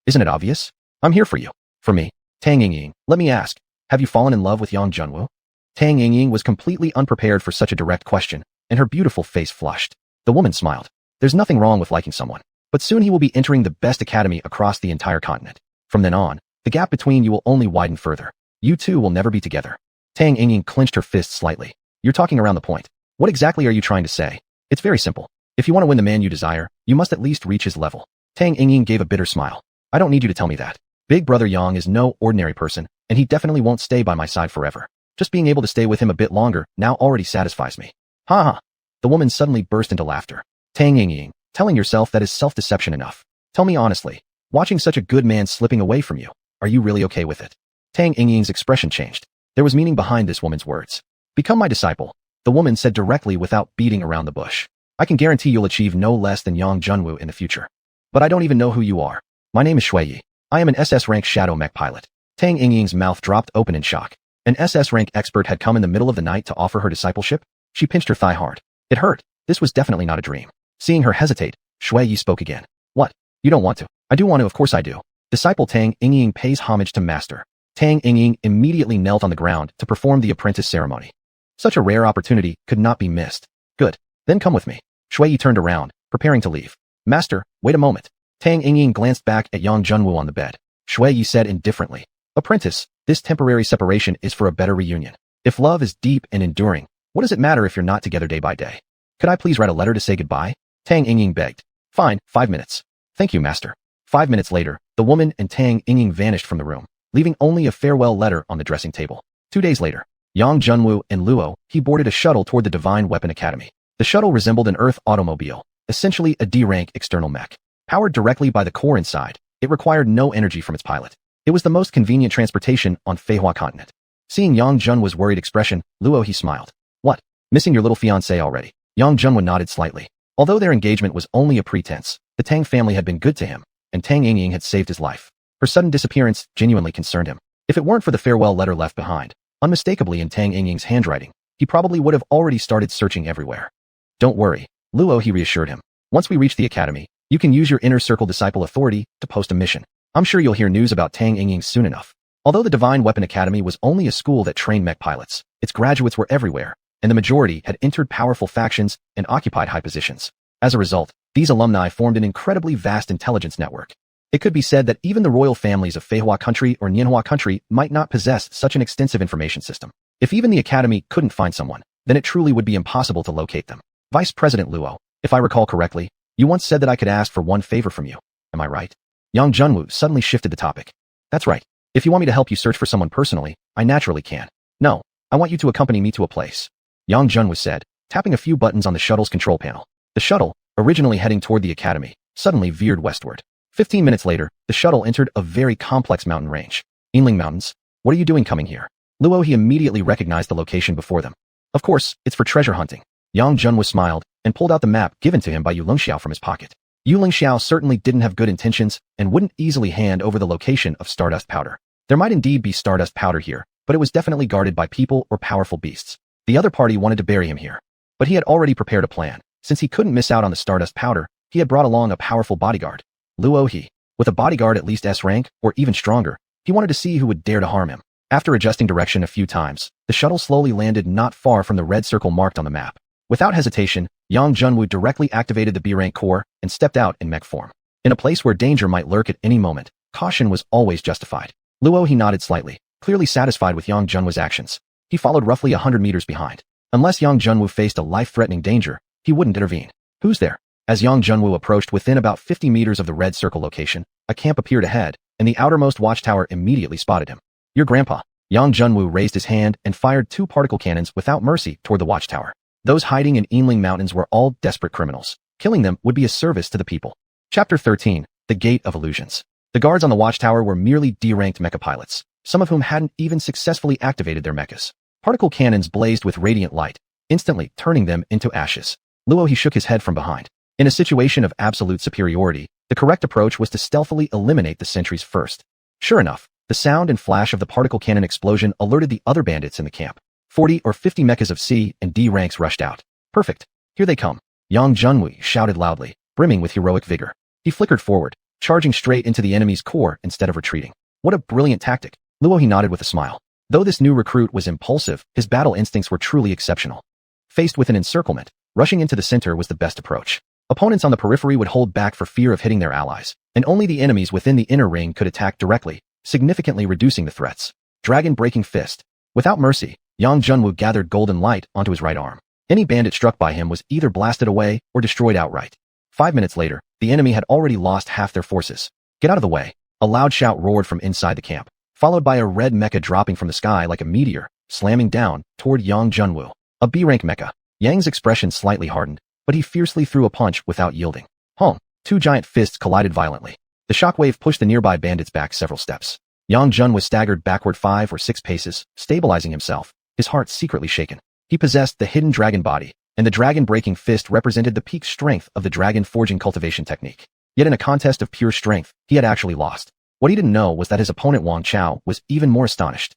Isn't it obvious? I'm here for you. For me. Tang Yingying, let me ask, have you fallen in love with Yang Junwu? Tang Yingying was completely unprepared for such a direct question, and her beautiful face flushed. The woman smiled. There's nothing wrong with liking someone, but soon he will be entering the best academy across the entire continent. From then on, the gap between you will only widen further. You two will never be together. Tang Yingying clenched her fist slightly. You're talking around the point. What exactly are you trying to say? It's very simple. If you want to win the man you desire, you must at least reach his level. Tang Yingying gave a bitter smile. I don't need you to tell me that. Big brother Yang is no ordinary person, and he definitely won't stay by my side forever. Just being able to stay with him a bit longer now already satisfies me. Ha ha. The woman suddenly burst into laughter. Tang Yingying, telling yourself that is self-deception enough. Tell me honestly, watching such a good man slipping away from you, are you really okay with it? Tang Yingying's expression changed. There was meaning behind this woman's words. Become my disciple, the woman said directly without beating around the bush. I can guarantee you'll achieve no less than Yang Junwu in the future. But I don't even know who you are. My name is Shui. I am an SS rank shadow mech pilot. Tang Yingying's mouth dropped open in shock. An SS rank expert had come in the middle of the night to offer her discipleship? She pinched her thigh hard. It hurt. This was definitely not a dream. Seeing her hesitate, Shui spoke again. What? You don't want to? I do want to, of course I do. Disciple Tang Yingying pays homage to master. Tang Yingying immediately knelt on the ground to perform the apprentice ceremony. Such a rare opportunity could not be missed. Good. Then come with me. Shui turned around, preparing to leave. Master, wait a moment. Tang Yingying glanced back at Yang Junwu on the bed. Shui said indifferently. Apprentice, this temporary separation is for a better reunion. If love is deep and enduring, what does it matter if you're not together day by day? Could I please write a letter to say goodbye? Tang Yingying begged. Fine, 5 minutes. Thank you, master. 5 minutes later, the woman and Tang Yingying vanished from the room, leaving only a farewell letter on the dressing table. 2 days later, Yang Junwu and Luo, he boarded a shuttle toward the Divine Weapon Academy. The shuttle resembled an Earth automobile, essentially a D-rank external mech. Powered directly by the core inside, it required no energy from its pilot. It was the most convenient transportation on Feihua continent. Seeing Yang Junwu's worried expression, Luo he smiled. What? Missing your little fiancé already? Yang Junwu nodded slightly. Although their engagement was only a pretense, the Tang family had been good to him, and Tang Yingying had saved his life. Her sudden disappearance genuinely concerned him. If it weren't for the farewell letter left behind, unmistakably in Tang Yingying's handwriting, he probably would have already started searching everywhere. Don't worry, Luo he reassured him. Once we reach the academy, you can use your inner circle disciple authority to post a mission. I'm sure you'll hear news about Tang Yingying soon enough. Although the Divine Weapon Academy was only a school that trained mech pilots, its graduates were everywhere, and the majority had entered powerful factions and occupied high positions. As a result, these alumni formed an incredibly vast intelligence network. It could be said that even the royal families of Feihua country or Nianhua country might not possess such an extensive information system. If even the academy couldn't find someone, then it truly would be impossible to locate them. Vice President Luo, if I recall correctly, you once said that I could ask for one favor from you. Am I right? Yang Junwu suddenly shifted the topic. That's right. If you want me to help you search for someone personally, I naturally can. No, I want you to accompany me to a place. Yang Junwu said, tapping a few buttons on the shuttle's control panel. The shuttle, originally heading toward the academy, suddenly veered westward. 15 minutes later, the shuttle entered a very complex mountain range. Yinling Mountains, what are you doing coming here? Luo he immediately recognized the location before them. Of course, it's for treasure hunting. Yang Junwu smiled and pulled out the map given to him by Yu Lingxiao from his pocket. Yu Lingxiao certainly didn't have good intentions and wouldn't easily hand over the location of stardust powder. There might indeed be stardust powder here, but it was definitely guarded by people or powerful beasts. The other party wanted to bury him here. But he had already prepared a plan. Since he couldn't miss out on the stardust powder, he had brought along a powerful bodyguard. Luo he, with a bodyguard at least S rank, or even stronger, he wanted to see who would dare to harm him. After adjusting direction a few times, the shuttle slowly landed not far from the red circle marked on the map. Without hesitation, Yang Junwu directly activated the B-rank core and stepped out in mech form. In a place where danger might lurk at any moment, caution was always justified. Luo he nodded slightly, clearly satisfied with Yang Junwu's actions. He followed roughly 100 meters behind. Unless Yang Junwu faced a life-threatening danger, he wouldn't intervene. Who's there? As Yang Junwu approached within about 50 meters of the red circle location, a camp appeared ahead, and the outermost watchtower immediately spotted him. Your grandpa. Yang Junwu raised his hand and fired 2 particle cannons without mercy toward the watchtower. Those hiding in Yinling Mountains were all desperate criminals. Killing them would be a service to the people. Chapter 13. The Gate of Illusions. The guards on the watchtower were merely D-ranked mecha pilots, some of whom hadn't even successfully activated their mechas. Particle cannons blazed with radiant light, instantly turning them into ashes. Luo he shook his head from behind. In a situation of absolute superiority, the correct approach was to stealthily eliminate the sentries first. Sure enough, the sound and flash of the particle cannon explosion alerted the other bandits in the camp. 40 or 50 mechas of C and D ranks rushed out. Perfect. Here they come. Yang Junwu shouted loudly, brimming with heroic vigor. He flickered forward, charging straight into the enemy's core instead of retreating. What a brilliant tactic. Luo he nodded with a smile. Though this new recruit was impulsive, his battle instincts were truly exceptional. Faced with an encirclement, rushing into the center was the best approach. Opponents on the periphery would hold back for fear of hitting their allies, and only the enemies within the inner ring could attack directly, significantly reducing the threats. Dragon-breaking fist. Without mercy, Yang Junwu gathered golden light onto his right arm. Any bandit struck by him was either blasted away or destroyed outright. 5 minutes later, the enemy had already lost half their forces. Get out of the way. A loud shout roared from inside the camp, followed by a red mecha dropping from the sky like a meteor, slamming down toward Yang Junwu. A B-rank mecha. Yang's expression slightly hardened, but he fiercely threw a punch without yielding. Hong. 2 giant fists collided violently. The shockwave pushed the nearby bandits back several steps. Yang Junwu staggered backward 5 or 6 paces, stabilizing himself, his heart secretly shaken. He possessed the hidden dragon body, and the dragon-breaking fist represented the peak strength of the dragon forging cultivation technique. Yet in a contest of pure strength, he had actually lost. What he didn't know was that his opponent Wang Chao was even more astonished.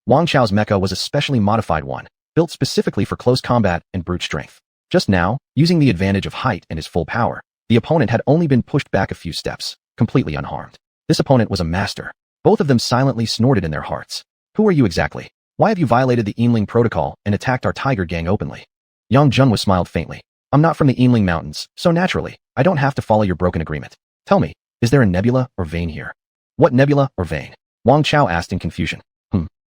Wang Chao's mecha was a specially modified one, built specifically for close combat and brute strength. Just now, using the advantage of height and his full power, the opponent had only been pushed back a few steps, completely unharmed. This opponent was a master. Both of them silently snorted in their hearts. Who are you exactly? Why have you violated the Yinling protocol and attacked our tiger gang openly? Yang Junwu smiled faintly. I'm not from the Yinling Mountains, so naturally, I don't have to follow your broken agreement. Tell me, is there a nebula or vein here? What nebula or vein? Wang Chao asked in confusion.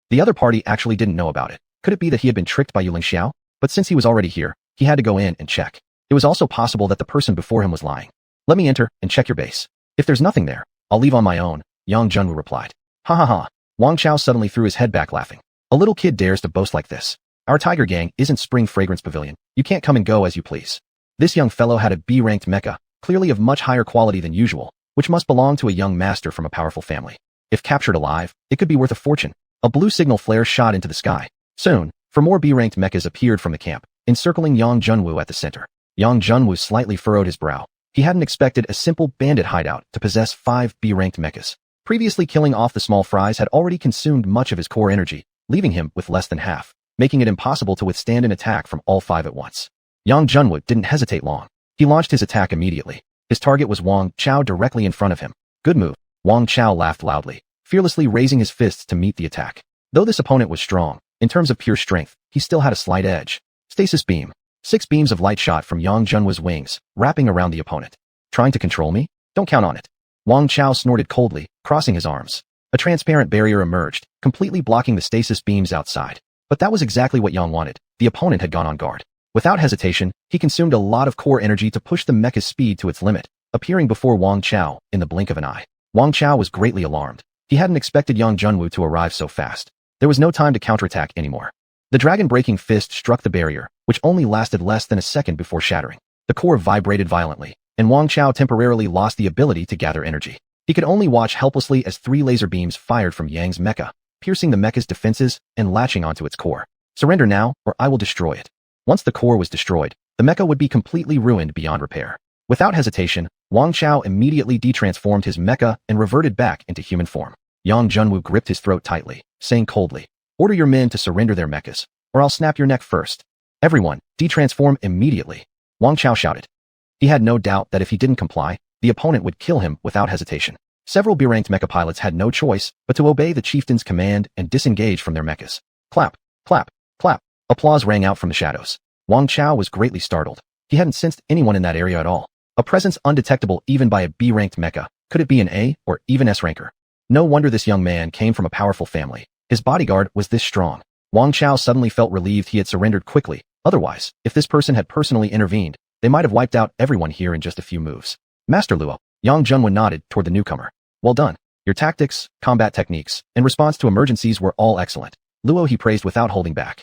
The other party actually didn't know about it. Could it be that he had been tricked by Yuling Xiao? But since he was already here, he had to go in and check. It was also possible that the person before him was lying. Let me enter and check your base. If there's nothing there, I'll leave on my own, Yang Junwu replied. Ha ha ha. Wang Chao suddenly threw his head back laughing. A little kid dares to boast like this. Our tiger gang isn't Spring Fragrance Pavilion. You can't come and go as you please. This young fellow had a B-ranked mecha, clearly of much higher quality than usual, which must belong to a young master from a powerful family. If captured alive, it could be worth a fortune. A blue signal flare shot into the sky. Soon, 4 more B-ranked mechas appeared from the camp, encircling Yang Junwu at the center. Yang Junwu slightly furrowed his brow. He hadn't expected a simple bandit hideout to possess 5 B-ranked mechas. Previously killing off the small fries had already consumed much of his core energy, leaving him with less than half, making it impossible to withstand an attack from all 5 at once. Yang Junwu didn't hesitate long. He launched his attack immediately. His target was Wang Chao directly in front of him. Good move. Wang Chao laughed loudly, fearlessly raising his fists to meet the attack. Though this opponent was strong, in terms of pure strength, he still had a slight edge. Stasis beam. 6 beams of light shot from Yang Junwu's wings, wrapping around the opponent. Trying to control me? Don't count on it. Wang Chao snorted coldly, crossing his arms. A transparent barrier emerged, completely blocking the stasis beams outside. But that was exactly what Yang wanted. The opponent had gone on guard. Without hesitation, he consumed a lot of core energy to push the mecha's speed to its limit, appearing before Wang Chao in the blink of an eye. Wang Chao was greatly alarmed. He hadn't expected Yang Junwu to arrive so fast. There was no time to counterattack anymore. The dragon-breaking fist struck the barrier, which only lasted less than a second before shattering. The core vibrated violently, and Wang Chao temporarily lost the ability to gather energy. He could only watch helplessly as 3 laser beams fired from Yang's mecha, piercing the mecha's defenses and latching onto its core. Surrender now, or I will destroy it. Once the core was destroyed, the mecha would be completely ruined beyond repair. Without hesitation, Wang Chao immediately detransformed his mecha and reverted back into human form. Yang Junwu gripped his throat tightly, saying coldly, "Order your men to surrender their mechas, or I'll snap your neck first. Everyone, detransform immediately," Wang Chao shouted. He had no doubt that if he didn't comply, the opponent would kill him without hesitation. Several B-ranked mecha pilots had no choice but to obey the chieftain's command and disengage from their mechas. Clap, clap, clap. Applause rang out from the shadows. Wang Chao was greatly startled. He hadn't sensed anyone in that area at all. A presence undetectable even by a B-ranked mecha. Could it be an A or even S ranker? No wonder this young man came from a powerful family. His bodyguard was this strong. Wang Chao suddenly felt relieved he had surrendered quickly. Otherwise, if this person had personally intervened, they might have wiped out everyone here in just a few moves. Master Luo, Yang Junwen nodded toward the newcomer. Well done. Your tactics, combat techniques, and response to emergencies were all excellent. Luo he praised without holding back.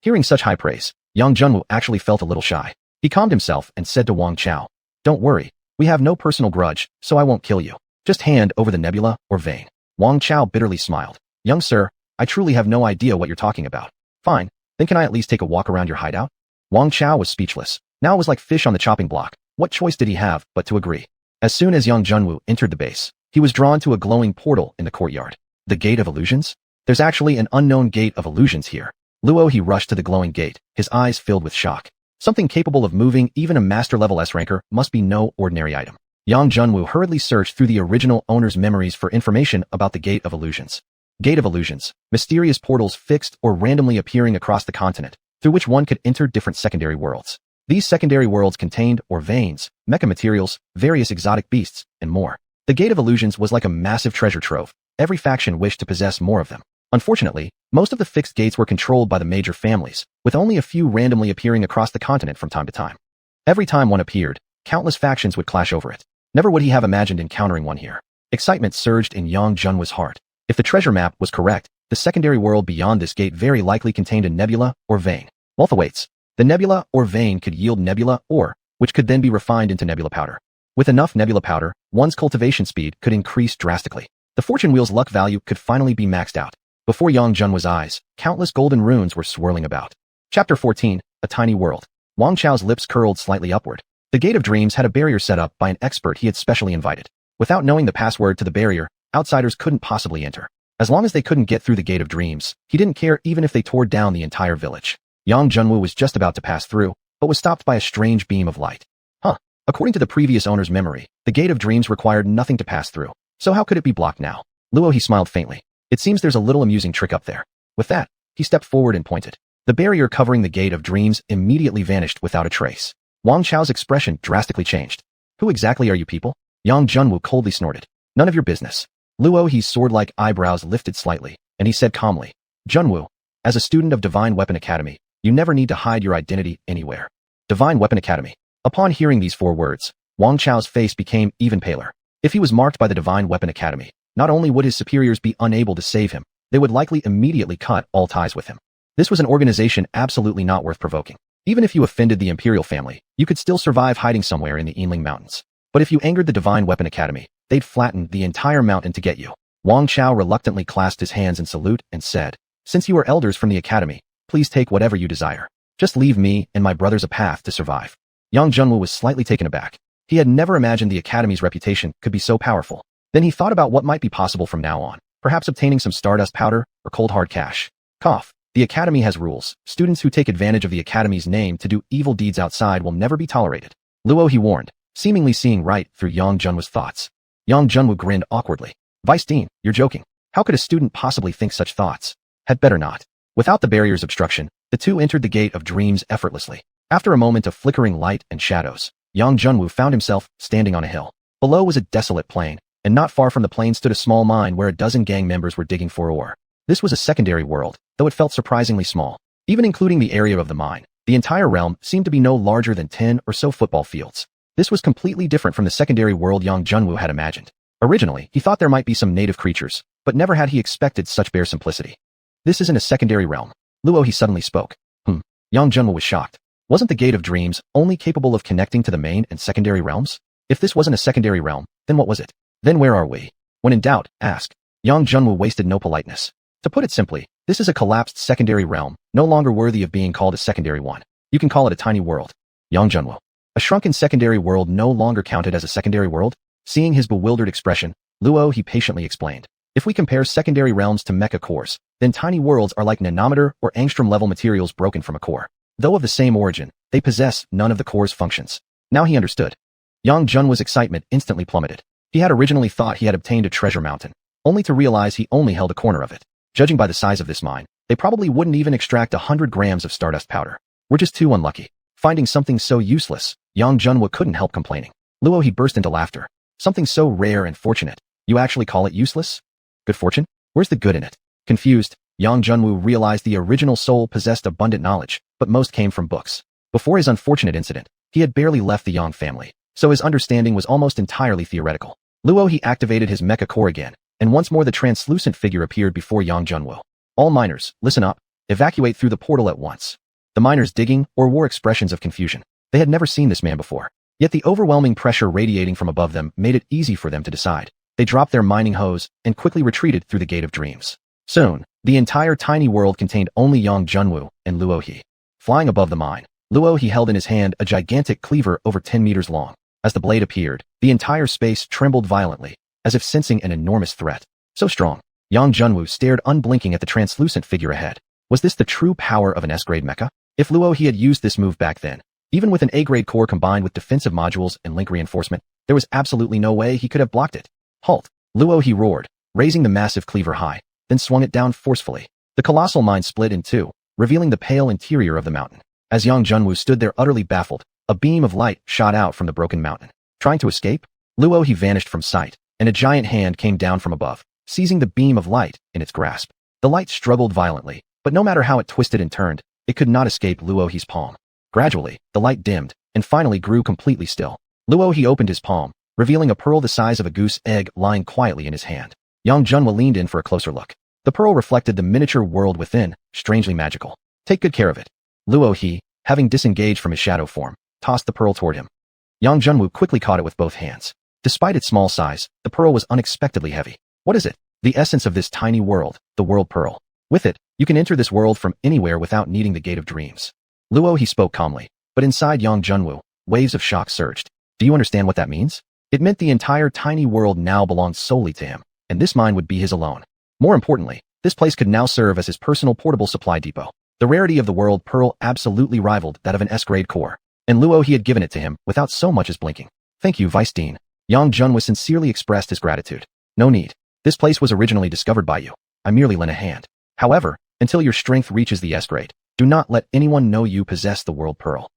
Hearing such high praise, Yang Junwu actually felt a little shy. He calmed himself and said to Wang Chao, "Don't worry. We have no personal grudge, so I won't kill you. Just hand over the nebula or vein." Wang Chao bitterly smiled. "Young sir, I truly have no idea what you're talking about." "Fine, then can I at least take a walk around your hideout?" Wang Chao was speechless. Now it was like fish on the chopping block. What choice did he have but to agree? As soon as Yang Junwu entered the base, he was drawn to a glowing portal in the courtyard. The Gate of Illusions? There's actually an unknown Gate of Illusions here. Luo he rushed to the glowing gate, his eyes filled with shock. Something capable of moving even a master-level S-ranker must be no ordinary item. Yang Junwu hurriedly searched through the original owner's memories for information about the Gate of Illusions. Gate of Illusions, mysterious portals fixed or randomly appearing across the continent, through which one could enter different secondary worlds. These secondary worlds contained or veins, mecha materials, various exotic beasts, and more. The Gate of Illusions was like a massive treasure trove. Every faction wished to possess more of them. Unfortunately, most of the fixed gates were controlled by the major families, with only a few randomly appearing across the continent from time to time. Every time one appeared, countless factions would clash over it. Never would he have imagined encountering one here. Excitement surged in Yang Junwu's heart. If the treasure map was correct, the secondary world beyond this gate very likely contained a nebula or vein. Wealth awaits. The nebula or vein could yield nebula ore, which could then be refined into nebula powder. With enough nebula powder, one's cultivation speed could increase drastically. The fortune wheel's luck value could finally be maxed out. Before Yang Junwu's eyes, countless golden runes were swirling about. Chapter 14, A Tiny World. Wang Chao's lips curled slightly upward. The Gate of Dreams had a barrier set up by an expert he had specially invited. Without knowing the password to the barrier, outsiders couldn't possibly enter. As long as they couldn't get through the Gate of Dreams, he didn't care even if they tore down the entire village. Yang Junwu was just about to pass through, but was stopped by a strange beam of light. According to the previous owner's memory, the Gate of Dreams required nothing to pass through. So how could it be blocked now? Luo he smiled faintly. It seems there's a little amusing trick up there. With that, he stepped forward and pointed. The barrier covering the Gate of Dreams immediately vanished without a trace. Wang Chao's expression drastically changed. Who exactly are you people? Yang Junwu coldly snorted. None of your business. Luo He's sword-like eyebrows lifted slightly, and he said calmly, Junwu, as a student of Divine Weapon Academy, you never need to hide your identity anywhere. Divine Weapon Academy. Upon hearing these 4 words, Wang Chao's face became even paler. If he was marked by the Divine Weapon Academy, not only would his superiors be unable to save him, they would likely immediately cut all ties with him. This was an organization absolutely not worth provoking. Even if you offended the Imperial family, you could still survive hiding somewhere in the Yinling Mountains. But if you angered the Divine Weapon Academy, they'd flatten the entire mountain to get you. Wang Chao reluctantly clasped his hands in salute and said, Since you are elders from the academy, please take whatever you desire. Just leave me and my brothers a path to survive. Yang Junwu was slightly taken aback. He had never imagined the academy's reputation could be so powerful. Then he thought about what might be possible from now on, perhaps obtaining some stardust powder or cold hard cash. Cough. The academy has rules. Students who take advantage of the academy's name to do evil deeds outside will never be tolerated. Luo he warned, seemingly seeing right through Yang Junwu's thoughts. Yang Junwu grinned awkwardly. Vice Dean, you're joking. How could a student possibly think such thoughts? Had better not. Without the barrier's obstruction, the two entered the Gate of Dreams effortlessly. After a moment of flickering light and shadows, Yang Junwu found himself standing on a hill. Below was a desolate plain, and not far from the plain stood a small mine where a dozen gang members were digging for ore. This was a secondary world, though it felt surprisingly small. Even including the area of the mine, the entire realm seemed to be no larger than 10 or so football fields. This was completely different from the secondary world Yang Junwu had imagined. Originally, he thought there might be some native creatures, but never had he expected such bare simplicity. This isn't a secondary realm. Luo he suddenly spoke. Yang Junwu was shocked. Wasn't the Gate of Dreams only capable of connecting to the main and secondary realms? If this wasn't a secondary realm, then what was it? Then where are we? When in doubt, ask. Yang Junwu wasted no politeness. To put it simply, this is a collapsed secondary realm, no longer worthy of being called a secondary one. You can call it a tiny world. Yang Junwu. A shrunken secondary world no longer counted as a secondary world? Seeing his bewildered expression, Luo he patiently explained. If we compare secondary realms to mecha cores, then tiny worlds are like nanometer or angstrom-level materials broken from a core. Though of the same origin, they possess none of the core's functions. Now he understood. Yang Junwu's excitement instantly plummeted. He had originally thought he had obtained a treasure mountain, only to realize he only held a corner of it. Judging by the size of this mine, they probably wouldn't even extract 100 grams of stardust powder. We're just too unlucky. Finding something so useless, Yang Junwu couldn't help complaining. Luo he burst into laughter. Something so rare and fortunate. You actually call it useless? Good fortune? Where's the good in it? Confused, Yang Junwu realized the original soul possessed abundant knowledge, but most came from books. Before his unfortunate incident, he had barely left the Yang family, so his understanding was almost entirely theoretical. Luo he activated his mecha core again, and once more the translucent figure appeared before Yang Junwu. All miners, listen up. Evacuate through the portal at once. The miners digging or wore expressions of confusion. They had never seen this man before. Yet the overwhelming pressure radiating from above them made it easy for them to decide. They dropped their mining hose and quickly retreated through the Gate of Dreams. Soon, the entire tiny world contained only Yang Junwu and Luo He. Flying above the mine, Luo He held in his hand a gigantic cleaver over 10 meters long. As the blade appeared, the entire space trembled violently, as if sensing an enormous threat. So strong, Yang Junwu stared unblinking at the translucent figure ahead. Was this the true power of an S-grade mecha? If Luo He had used this move back then, even with an A-grade core combined with defensive modules and link reinforcement, there was absolutely no way he could have blocked it. Halt! Luo He roared, raising the massive cleaver high, then swung it down forcefully. The colossal mine split in two, revealing the pale interior of the mountain. As Yang Junwu stood there utterly baffled, a beam of light shot out from the broken mountain. Trying to escape? Luo He vanished from sight, and a giant hand came down from above, seizing the beam of light in its grasp. The light struggled violently, but no matter how it twisted and turned, it could not escape Luo He's palm. Gradually, the light dimmed, and finally grew completely still. Luo He opened his palm, revealing a pearl the size of a goose egg lying quietly in his hand. Yang Junwu leaned in for a closer look. The pearl reflected the miniature world within, strangely magical. Take good care of it. Luo He, having disengaged from his shadow form, tossed the pearl toward him. Yang Junwu quickly caught it with both hands. Despite its small size, the pearl was unexpectedly heavy. What is it? The essence of this tiny world, the world pearl. With it, you can enter this world from anywhere without needing the Gate of Dreams. Luo He spoke calmly, but inside Yang Junwu, waves of shock surged. Do you understand what that means? It meant the entire tiny world now belonged solely to him, and this mine would be his alone. More importantly, this place could now serve as his personal portable supply depot. The rarity of the world pearl absolutely rivaled that of an S-grade core, and Luo He had given it to him without so much as blinking. Thank you, Vice Dean. Yang Junwu sincerely expressed his gratitude. No need. This place was originally discovered by you. I merely lent a hand. However, until your strength reaches the S-grade, do not let anyone know you possess the world pearl.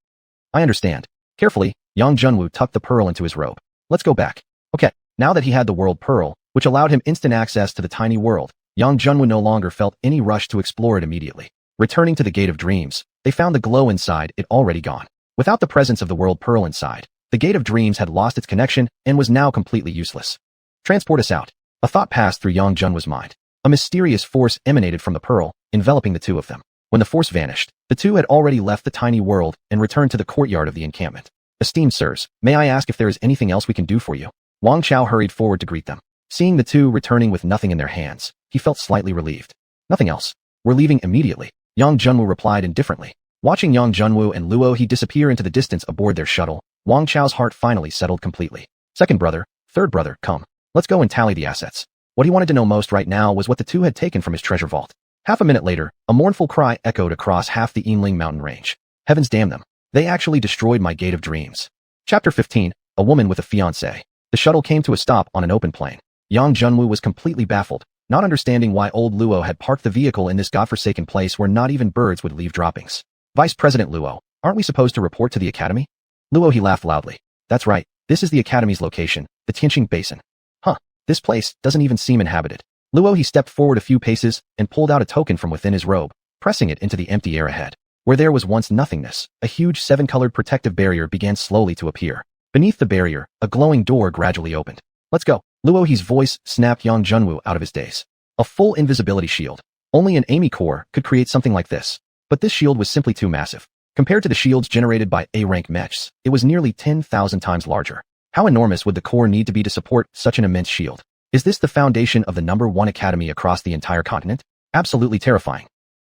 I understand. Carefully, Yang Junwu tucked the pearl into his robe. Let's go back. Okay, now that he had the world pearl, which allowed him instant access to the tiny world, Yang Junwu no longer felt any rush to explore it immediately. Returning to the Gate of Dreams, they found the glow inside it already gone. Without the presence of the world pearl inside, the Gate of Dreams had lost its connection and was now completely useless. Transport us out. A thought passed through Yang Junwu's mind. A mysterious force emanated from the pearl, enveloping the two of them. When the force vanished, the two had already left the tiny world and returned to the courtyard of the encampment. Esteemed sirs, may I ask if there is anything else we can do for you? Wang Chao hurried forward to greet them. Seeing the two returning with nothing in their hands, he felt slightly relieved. Nothing else. We're leaving immediately, Yang Junwu replied indifferently. Watching Yang Junwu and Luo He disappear into the distance aboard their shuttle, Wang Chao's heart finally settled completely. Second brother, third brother, come. Let's go and tally the assets. What he wanted to know most right now was what the two had taken from his treasure vault. Half a minute later, a mournful cry echoed across half the Yinling mountain range. Heavens damn them. They actually destroyed my Gate of Dreams. Chapter 15, A Woman with a Fiancé. The shuttle came to a stop on an open plain. Yang Junwu was completely baffled, not understanding why old Luo had parked the vehicle in this godforsaken place where not even birds would leave droppings. Vice President Luo, aren't we supposed to report to the academy? Luo He laughed loudly. That's right, this is the academy's location, the Tianqing Basin. Huh, this place doesn't even seem inhabited. Luo He stepped forward a few paces and pulled out a token from within his robe, pressing it into the empty air ahead. Where there was once nothingness, a huge seven-colored protective barrier began slowly to appear. Beneath the barrier, a glowing door gradually opened. Let's go. Luo He's voice snapped Yang Junwu out of his daze. A full invisibility shield. Only an Amy core could create something like this. But this shield was simply too massive. Compared to the shields generated by A-rank mechs, it was nearly 10,000 times larger. How enormous would the core need to be to support such an immense shield? Is this the foundation of the #1 academy across the entire continent? Absolutely terrifying.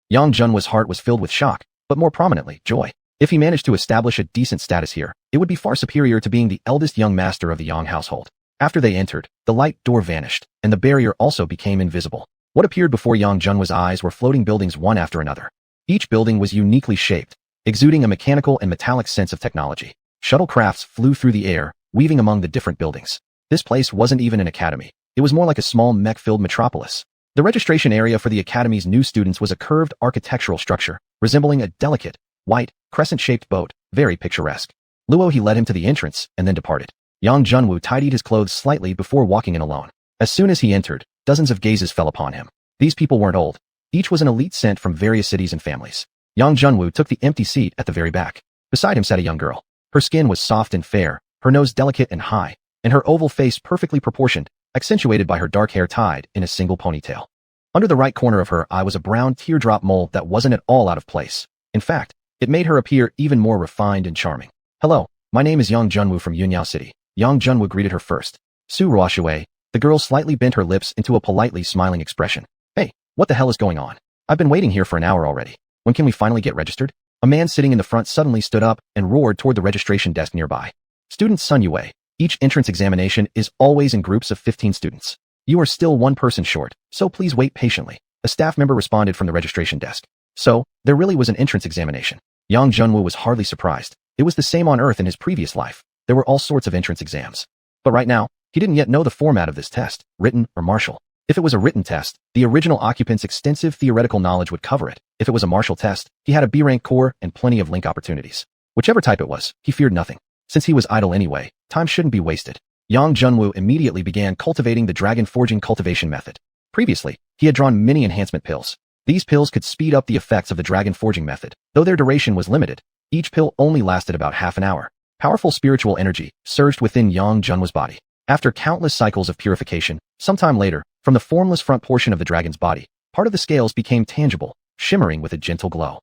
Yang Junwu's heart was filled with shock, but more prominently, joy. If he managed to establish a decent status here, it would be far superior to being the eldest young master of the Yang household. After they entered, the light door vanished, and the barrier also became invisible. What appeared before Yang Junwu's eyes were floating buildings one after another. Each building was uniquely shaped, exuding a mechanical and metallic sense of technology. Shuttlecrafts flew through the air, weaving among the different buildings. This place wasn't even an academy. It was more like a small mech-filled metropolis. The registration area for the academy's new students was a curved architectural structure, resembling a delicate, white, crescent-shaped boat, very picturesque. Luo He led him to the entrance and then departed. Yang Junwu tidied his clothes slightly before walking in alone. As soon as he entered, dozens of gazes fell upon him. These people weren't old. Each was an elite sent from various cities and families. Yang Junwu took the empty seat at the very back. Beside him sat a young girl. Her skin was soft and fair, her nose delicate and high, and her oval face perfectly proportioned, accentuated by her dark hair tied in a single ponytail. Under the right corner of her eye was a brown teardrop mole that wasn't at all out of place. In fact, it made her appear even more refined and charming. "Hello, my name is Yang Junwu from Yunyao City." Yang Junwu greeted her first. Su Ruoshui, the girl slightly bent her lips into a politely smiling expression. "Hey, what the hell is going on? I've been waiting here for an hour already. When can we finally get registered?" A man sitting in the front suddenly stood up and roared toward the registration desk nearby. "Student Sun Yue, each entrance examination is always in groups of 15 students. You are still one person short, so please wait patiently." A staff member responded from the registration desk. So, there really was an entrance examination. Yang Junwu was hardly surprised. It was the same on Earth in his previous life. There were all sorts of entrance exams. But right now, he didn't yet know the format of this test, written or martial. If it was a written test, the original occupant's extensive theoretical knowledge would cover it. If it was a martial test, he had a B-rank core and plenty of link opportunities. Whichever type it was, he feared nothing. Since he was idle anyway, time shouldn't be wasted. Yang Junwu immediately began cultivating the dragon forging cultivation method. Previously, he had drawn many enhancement pills. These pills could speed up the effects of the dragon forging method, though their duration was limited. Each pill only lasted about half an hour. Powerful spiritual energy surged within Yang Junwu's body. After countless cycles of purification, sometime later, from the formless front portion of the dragon's body, part of the scales became tangible, shimmering with a gentle glow.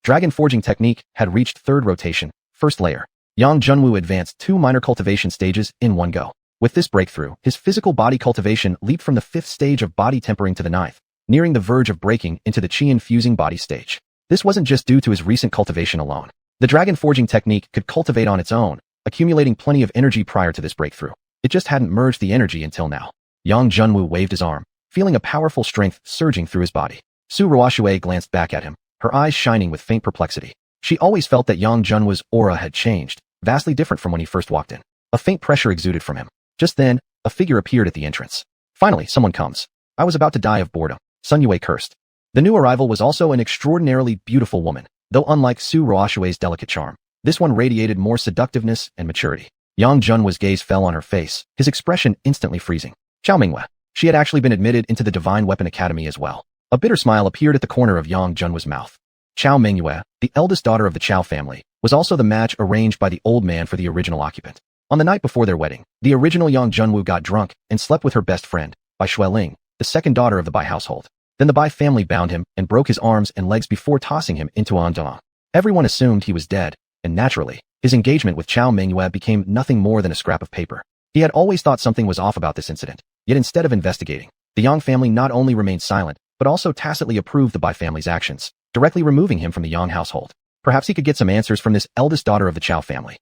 Dragon forging technique had reached third rotation, first layer. Yang Junwu advanced 2 minor cultivation stages in one go. With this breakthrough, his physical body cultivation leaped from the 5th stage of body tempering to the 9th, nearing the verge of breaking into the qi infusing body stage. This wasn't just due to his recent cultivation alone. The dragon forging technique could cultivate on its own, accumulating plenty of energy prior to this breakthrough. It just hadn't merged the energy until now. Yang Junwu waved his arm, feeling a powerful strength surging through his body. Su Ruoshui glanced back at him, her eyes shining with faint perplexity. She always felt that Yang Junwu's aura had changed, vastly different from when he first walked in. A faint pressure exuded from him. Just then, a figure appeared at the entrance. "Finally, someone comes. I was about to die of boredom," Sun Yue cursed. The new arrival was also an extraordinarily beautiful woman, though unlike Su Ruoshui's delicate charm, this one radiated more seductiveness and maturity. Yang Junwu's gaze fell on her face, his expression instantly freezing. Chao Mingyue. She had actually been admitted into the Divine Weapon Academy as well. A bitter smile appeared at the corner of Yang Junwu's mouth. Chao Mingyue, the eldest daughter of the Chao family, was also the match arranged by the old man for the original occupant. On the night before their wedding, the original Yang Junwu got drunk and slept with her best friend, Bai Shueling, the second daughter of the Bai household. Then the Bai family bound him and broke his arms and legs before tossing him into Andong. Everyone assumed he was dead, and naturally, his engagement with Chao Mingyue became nothing more than a scrap of paper. He had always thought something was off about this incident, yet instead of investigating, the Yang family not only remained silent, but also tacitly approved the Bai family's actions, directly removing him from the Yang household. Perhaps he could get some answers from this eldest daughter of the Chao family.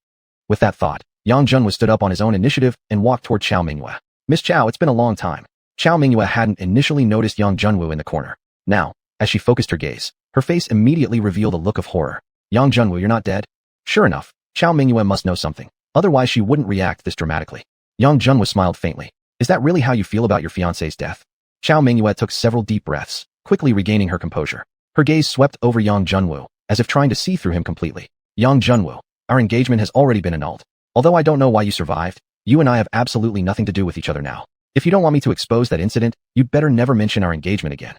With that thought, Yang Junwu stood up on his own initiative and walked toward Chao Mingyue. "Miss Chao, it's been a long time." Chao Mingyue hadn't initially noticed Yang Junwu in the corner. Now, as she focused her gaze, her face immediately revealed a look of horror. "Yang Junwu, you're not dead?" Sure enough, Chao Mingyue must know something. Otherwise she wouldn't react this dramatically. Yang Junwu smiled faintly. "Is that really how you feel about your fiancé's death?" Chao Mingyue took several deep breaths, quickly regaining her composure. Her gaze swept over Yang Junwu, as if trying to see through him completely. "Yang Junwu, our engagement has already been annulled. Although I don't know why you survived, you and I have absolutely nothing to do with each other now. If you don't want me to expose that incident, you'd better never mention our engagement again.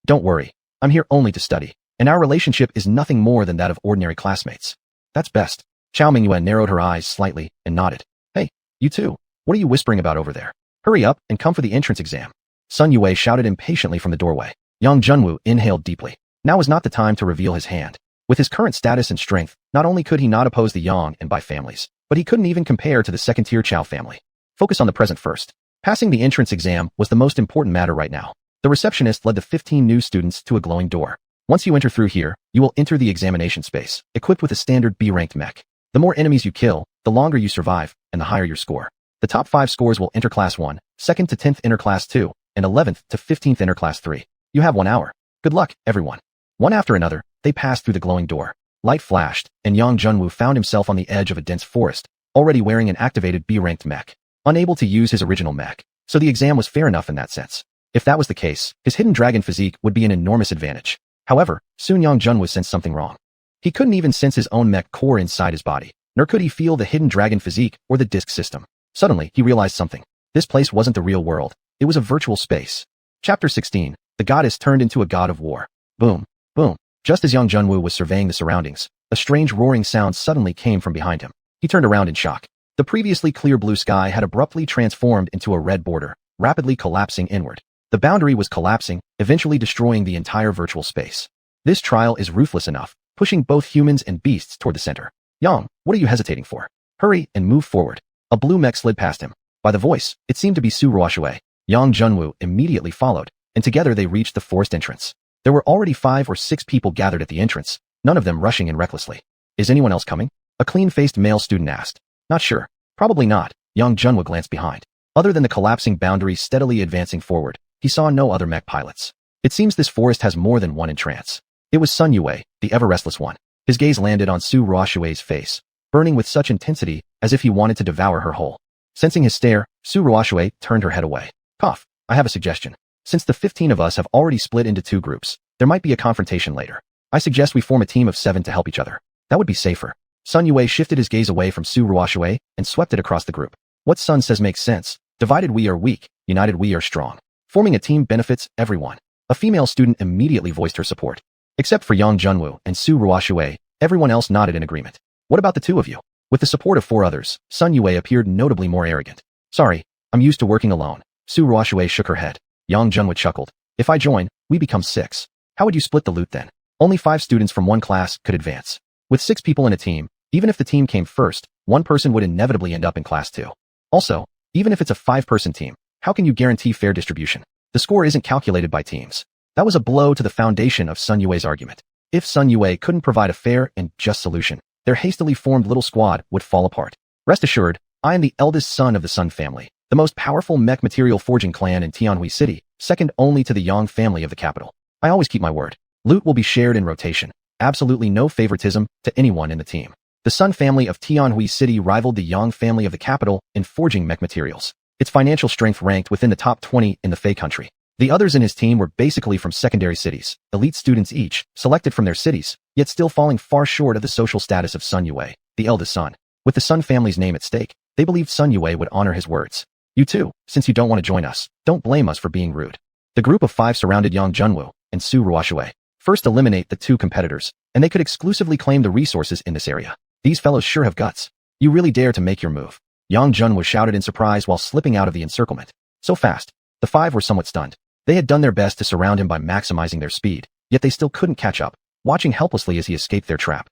Don't worry, I'm here only to study, and our relationship is nothing more than that of ordinary classmates." "That's best." Chao Mingyue narrowed her eyes slightly and nodded. "Hey, you two, what are you whispering about over there? Hurry up and come for the entrance exam." Sun Yue shouted impatiently from the doorway. Yang Junwu inhaled deeply. Now was not the time to reveal his hand. With his current status and strength, not only could he not oppose the Yang and Bai families, but he couldn't even compare to the second-tier Chao family. Focus on the present first. Passing the entrance exam was the most important matter right now. The receptionist led the 15 new students to a glowing door. Once you enter through here, you will enter the examination space, equipped with a standard B-ranked mech. The more enemies you kill, the longer you survive, and the higher your score. The top 5 scores will enter Class 1, 2nd to 10th enter Class 2, and 11th to 15th enter Class 3. You have 1 hour. Good luck, everyone. One after another, they passed through the glowing door. Light flashed, and Yang Junwu found himself on the edge of a dense forest, already wearing an activated B-ranked mech. Unable to use his original mech, so the exam was fair enough in that sense. If that was the case, his hidden dragon physique would be an enormous advantage. However, soon Yang Junwu sensed something wrong. He couldn't even sense his own mech core inside his body, nor could he feel the hidden dragon physique or the disc system. Suddenly, he realized something. This place wasn't the real world. It was a virtual space. Chapter 16. The goddess turned into a god of war. Boom. Boom. Just as young Junwoo was surveying the surroundings, a strange roaring sound suddenly came from behind him. He turned around in shock. The previously clear blue sky had abruptly transformed into a red border, rapidly collapsing inward. The boundary was collapsing, eventually destroying the entire virtual space. This trial is ruthless enough, pushing both humans and beasts toward the center. Yang, what are you hesitating for? Hurry and move forward. A blue mech slid past him. By the voice, it seemed to be Su Ruoshui. Yang Junwoo immediately followed, and together they reached the forest entrance. There were already 5 or 6 people gathered at the entrance, none of them rushing in recklessly. Is anyone else coming? A clean-faced male student asked. Not sure. Probably not. Yang Junwoo glanced behind. Other than the collapsing boundary steadily advancing forward, he saw no other mech pilots. It seems this forest has more than one entrance. It was Sun Yue, the ever-restless one. His gaze landed on Su Ruoshui's face, burning with such intensity as if he wanted to devour her whole. Sensing his stare, Su Ruoshui turned her head away. Cough. I have a suggestion. Since the 15 of us have already split into 2 groups, there might be a confrontation later. I suggest we form a team of 7 to help each other. That would be safer. Sun Yue shifted his gaze away from Su Ruoshui and swept it across the group. What Sun says makes sense. Divided we are weak, united we are strong. Forming a team benefits everyone. A female student immediately voiced her support. Except for Yang Junwoo and Su Ruoshui, everyone else nodded in agreement. What about the 2 of you? With the support of 4 others, Sun Yue appeared notably more arrogant. Sorry, I'm used to working alone. Su Ruoshui shook her head. Yang Junwoo chuckled. If I join, we become 6. How would you split the loot then? Only 5 students from one class could advance. With 6 people in a team, even if the team came first, one person would inevitably end up in class 2. Also, even if it's a 5-person team, how can you guarantee fair distribution? The score isn't calculated by teams. That was a blow to the foundation of Sun Yue's argument. If Sun Yue couldn't provide a fair and just solution, their hastily formed little squad would fall apart. Rest assured, I am the eldest son of the Sun family, the most powerful mech material forging clan in Tianhui City, second only to the Yang family of the capital. I always keep my word. Loot will be shared in rotation. Absolutely no favoritism to anyone in the team. The Sun family of Tianhui City rivaled the Yang family of the capital in forging mech materials. Its financial strength ranked within the top 20 in the Fey country. The others in his team were basically from secondary cities, elite students each, selected from their cities, yet still falling far short of the social status of Sun Yue, the eldest son. With the Sun family's name at stake, they believed Sun Yue would honor his words. You too, since you don't want to join us, don't blame us for being rude. The group of 5 surrounded Yang Junwoo and Su Ruoshui. First eliminate the 2 competitors, and they could exclusively claim the resources in this area. These fellows sure have guts. You really dare to make your move. Yang Junwoo shouted in surprise while slipping out of the encirclement. So fast. The 5 were somewhat stunned. They had done their best to surround him by maximizing their speed, yet they still couldn't catch up, watching helplessly as he escaped their trap.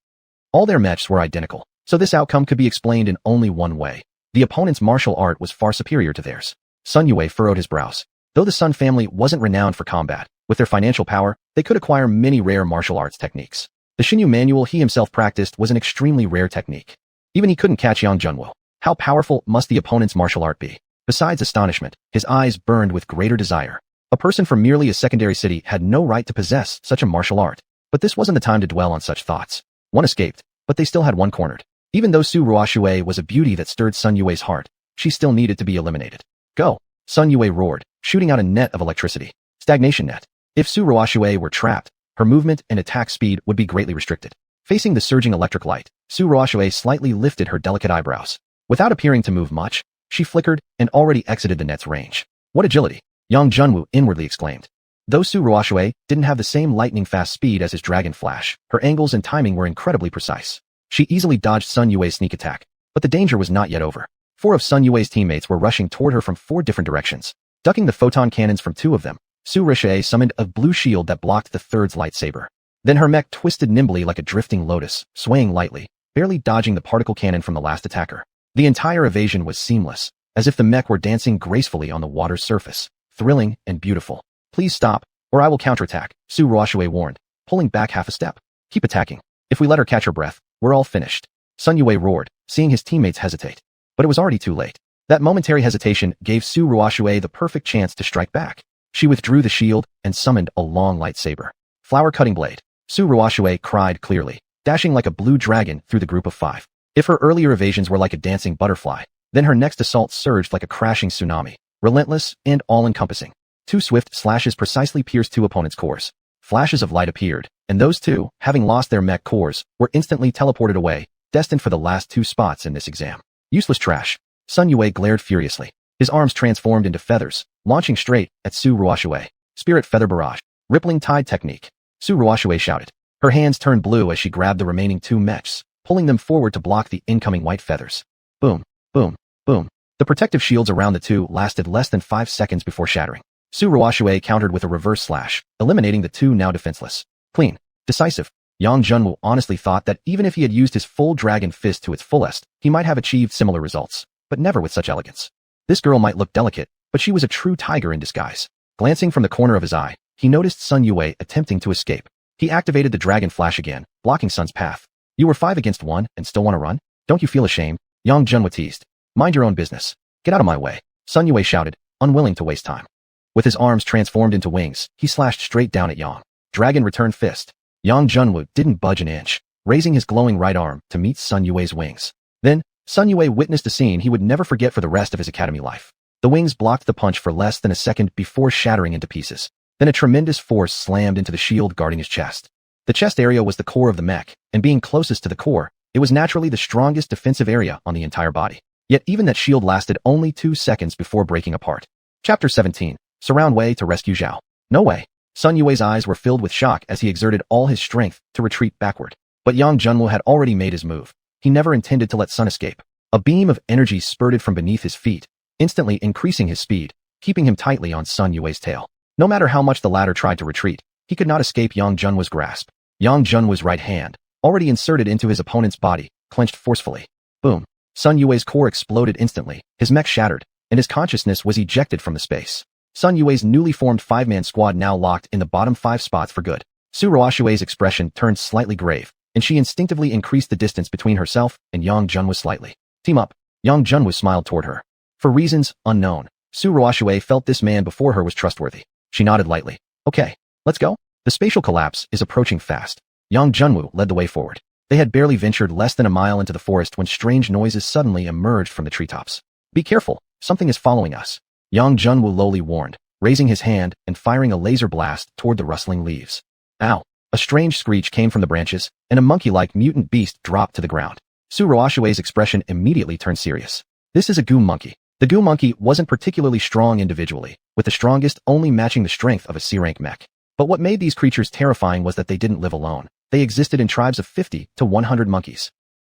All their mechs were identical, so this outcome could be explained in only one way. The opponent's martial art was far superior to theirs. Sun Yue furrowed his brows. Though the Sun family wasn't renowned for combat, with their financial power, they could acquire many rare martial arts techniques. The Xinyu manual he himself practiced was an extremely rare technique. Even he couldn't catch Yang Junwoo. How powerful must the opponent's martial art be? Besides astonishment, his eyes burned with greater desire. A person from merely a secondary city had no right to possess such a martial art. But this wasn't the time to dwell on such thoughts. One escaped, but they still had one cornered. Even though Su Ruoshui was a beauty that stirred Sun Yue's heart, she still needed to be eliminated. Go! Sun Yue roared, shooting out a net of electricity. Stagnation net. If Su Ruoshui were trapped, her movement and attack speed would be greatly restricted. Facing the surging electric light, Su Ruoshui slightly lifted her delicate eyebrows. Without appearing to move much, she flickered and already exited the net's range. What agility! Yang Junwoo inwardly exclaimed. Though Su Ruoshui didn't have the same lightning-fast speed as his dragon flash, her angles and timing were incredibly precise. She easily dodged Sun Yue's sneak attack, but the danger was not yet over. 4 of Sun Yue's teammates were rushing toward her from 4 different directions. Ducking the photon cannons from 2 of them, Su Ruoshui summoned a blue shield that blocked the third's lightsaber. Then her mech twisted nimbly like a drifting lotus, swaying lightly, barely dodging the particle cannon from the last attacker. The entire evasion was seamless, as if the mech were dancing gracefully on the water's surface. Thrilling and beautiful. Please stop, or I will counterattack, Su Ruoshui warned, pulling back half a step. Keep attacking. If we let her catch her breath, we're all finished. Sun Yue roared, seeing his teammates hesitate. But it was already too late. That momentary hesitation gave Su Ruoshui the perfect chance to strike back. She withdrew the shield and summoned a long lightsaber. Flower cutting blade. Su Ruoshui cried clearly, dashing like a blue dragon through the group of 5. If her earlier evasions were like a dancing butterfly, then her next assault surged like a crashing tsunami. Relentless and all-encompassing. 2 swift slashes precisely pierced 2 opponents' cores. Flashes of light appeared, and those 2, having lost their mech cores, were instantly teleported away, destined for the last 2 spots in this exam. Useless trash. Sun Yue glared furiously. His arms transformed into feathers, launching straight at Su Ruoshui. Spirit Feather Barrage. Rippling Tide Technique. Su Ruoxue shouted. Her hands turned blue as she grabbed the remaining two mechs, pulling them forward to block the incoming white feathers. Boom, boom, boom. The protective shields around the two lasted less than 5 seconds before shattering. Su Ruoxue countered with a reverse slash, eliminating the two now defenseless. Clean. Decisive. Yang Junwu honestly thought that even if he had used his full dragon fist to its fullest, he might have achieved similar results, but never with such elegance. This girl might look delicate, but she was a true tiger in disguise. Glancing from the corner of his eye, he noticed Sun Yue attempting to escape. He activated the dragon flash again, blocking Sun's path. You were 5 against 1 and still want to run? Don't you feel ashamed? Yang Junwu teased. Mind your own business. Get out of my way. Sun Yue shouted, unwilling to waste time. With his arms transformed into wings, he slashed straight down at Yang. Dragon return fist. Yang Junwu didn't budge an inch, raising his glowing right arm to meet Sun Yue's wings. Then, Sun Yue witnessed a scene he would never forget for the rest of his academy life. The wings blocked the punch for less than a second before shattering into pieces. Then a tremendous force slammed into the shield guarding his chest. The chest area was the core of the mech, and being closest to the core, it was naturally the strongest defensive area on the entire body. Yet even that shield lasted only 2 seconds before breaking apart. Chapter 17. Surround Wei to rescue Zhao. No way. Sun Yue's eyes were filled with shock as he exerted all his strength to retreat backward. But Yang Junwu had already made his move. He never intended to let Sun escape. A beam of energy spurted from beneath his feet, instantly increasing his speed, keeping him tightly on Sun Yue's tail. No matter how much the latter tried to retreat, he could not escape Yang Junwu's grasp. Yang Junwu's right hand, already inserted into his opponent's body, clenched forcefully. Boom. Sun Yue's core exploded instantly, his mech shattered, and his consciousness was ejected from the space. Sun Yue's newly formed 5-man squad now locked in the bottom 5 spots for good. Su Ruoxue's expression turned slightly grave, and she instinctively increased the distance between herself and Yang Junwu slightly. Team up. Yang Junwu smiled toward her. For reasons unknown, Su Ruoxue felt this man before her was trustworthy. She nodded lightly. Okay, let's go. The spatial collapse is approaching fast. Yang Junwu led the way forward. They had barely ventured less than a mile into the forest when strange noises suddenly emerged from the treetops. Be careful, something is following us. Yang Junwu lowly warned, raising his hand and firing a laser blast toward the rustling leaves. Ow! A strange screech came from the branches, and a monkey-like mutant beast dropped to the ground. Su Ruoxue's expression immediately turned serious. This is a goo monkey. The goo monkey wasn't particularly strong individually, with the strongest only matching the strength of a C-rank mech. But what made these creatures terrifying was that they didn't live alone. They existed in tribes of 50 to 100 monkeys.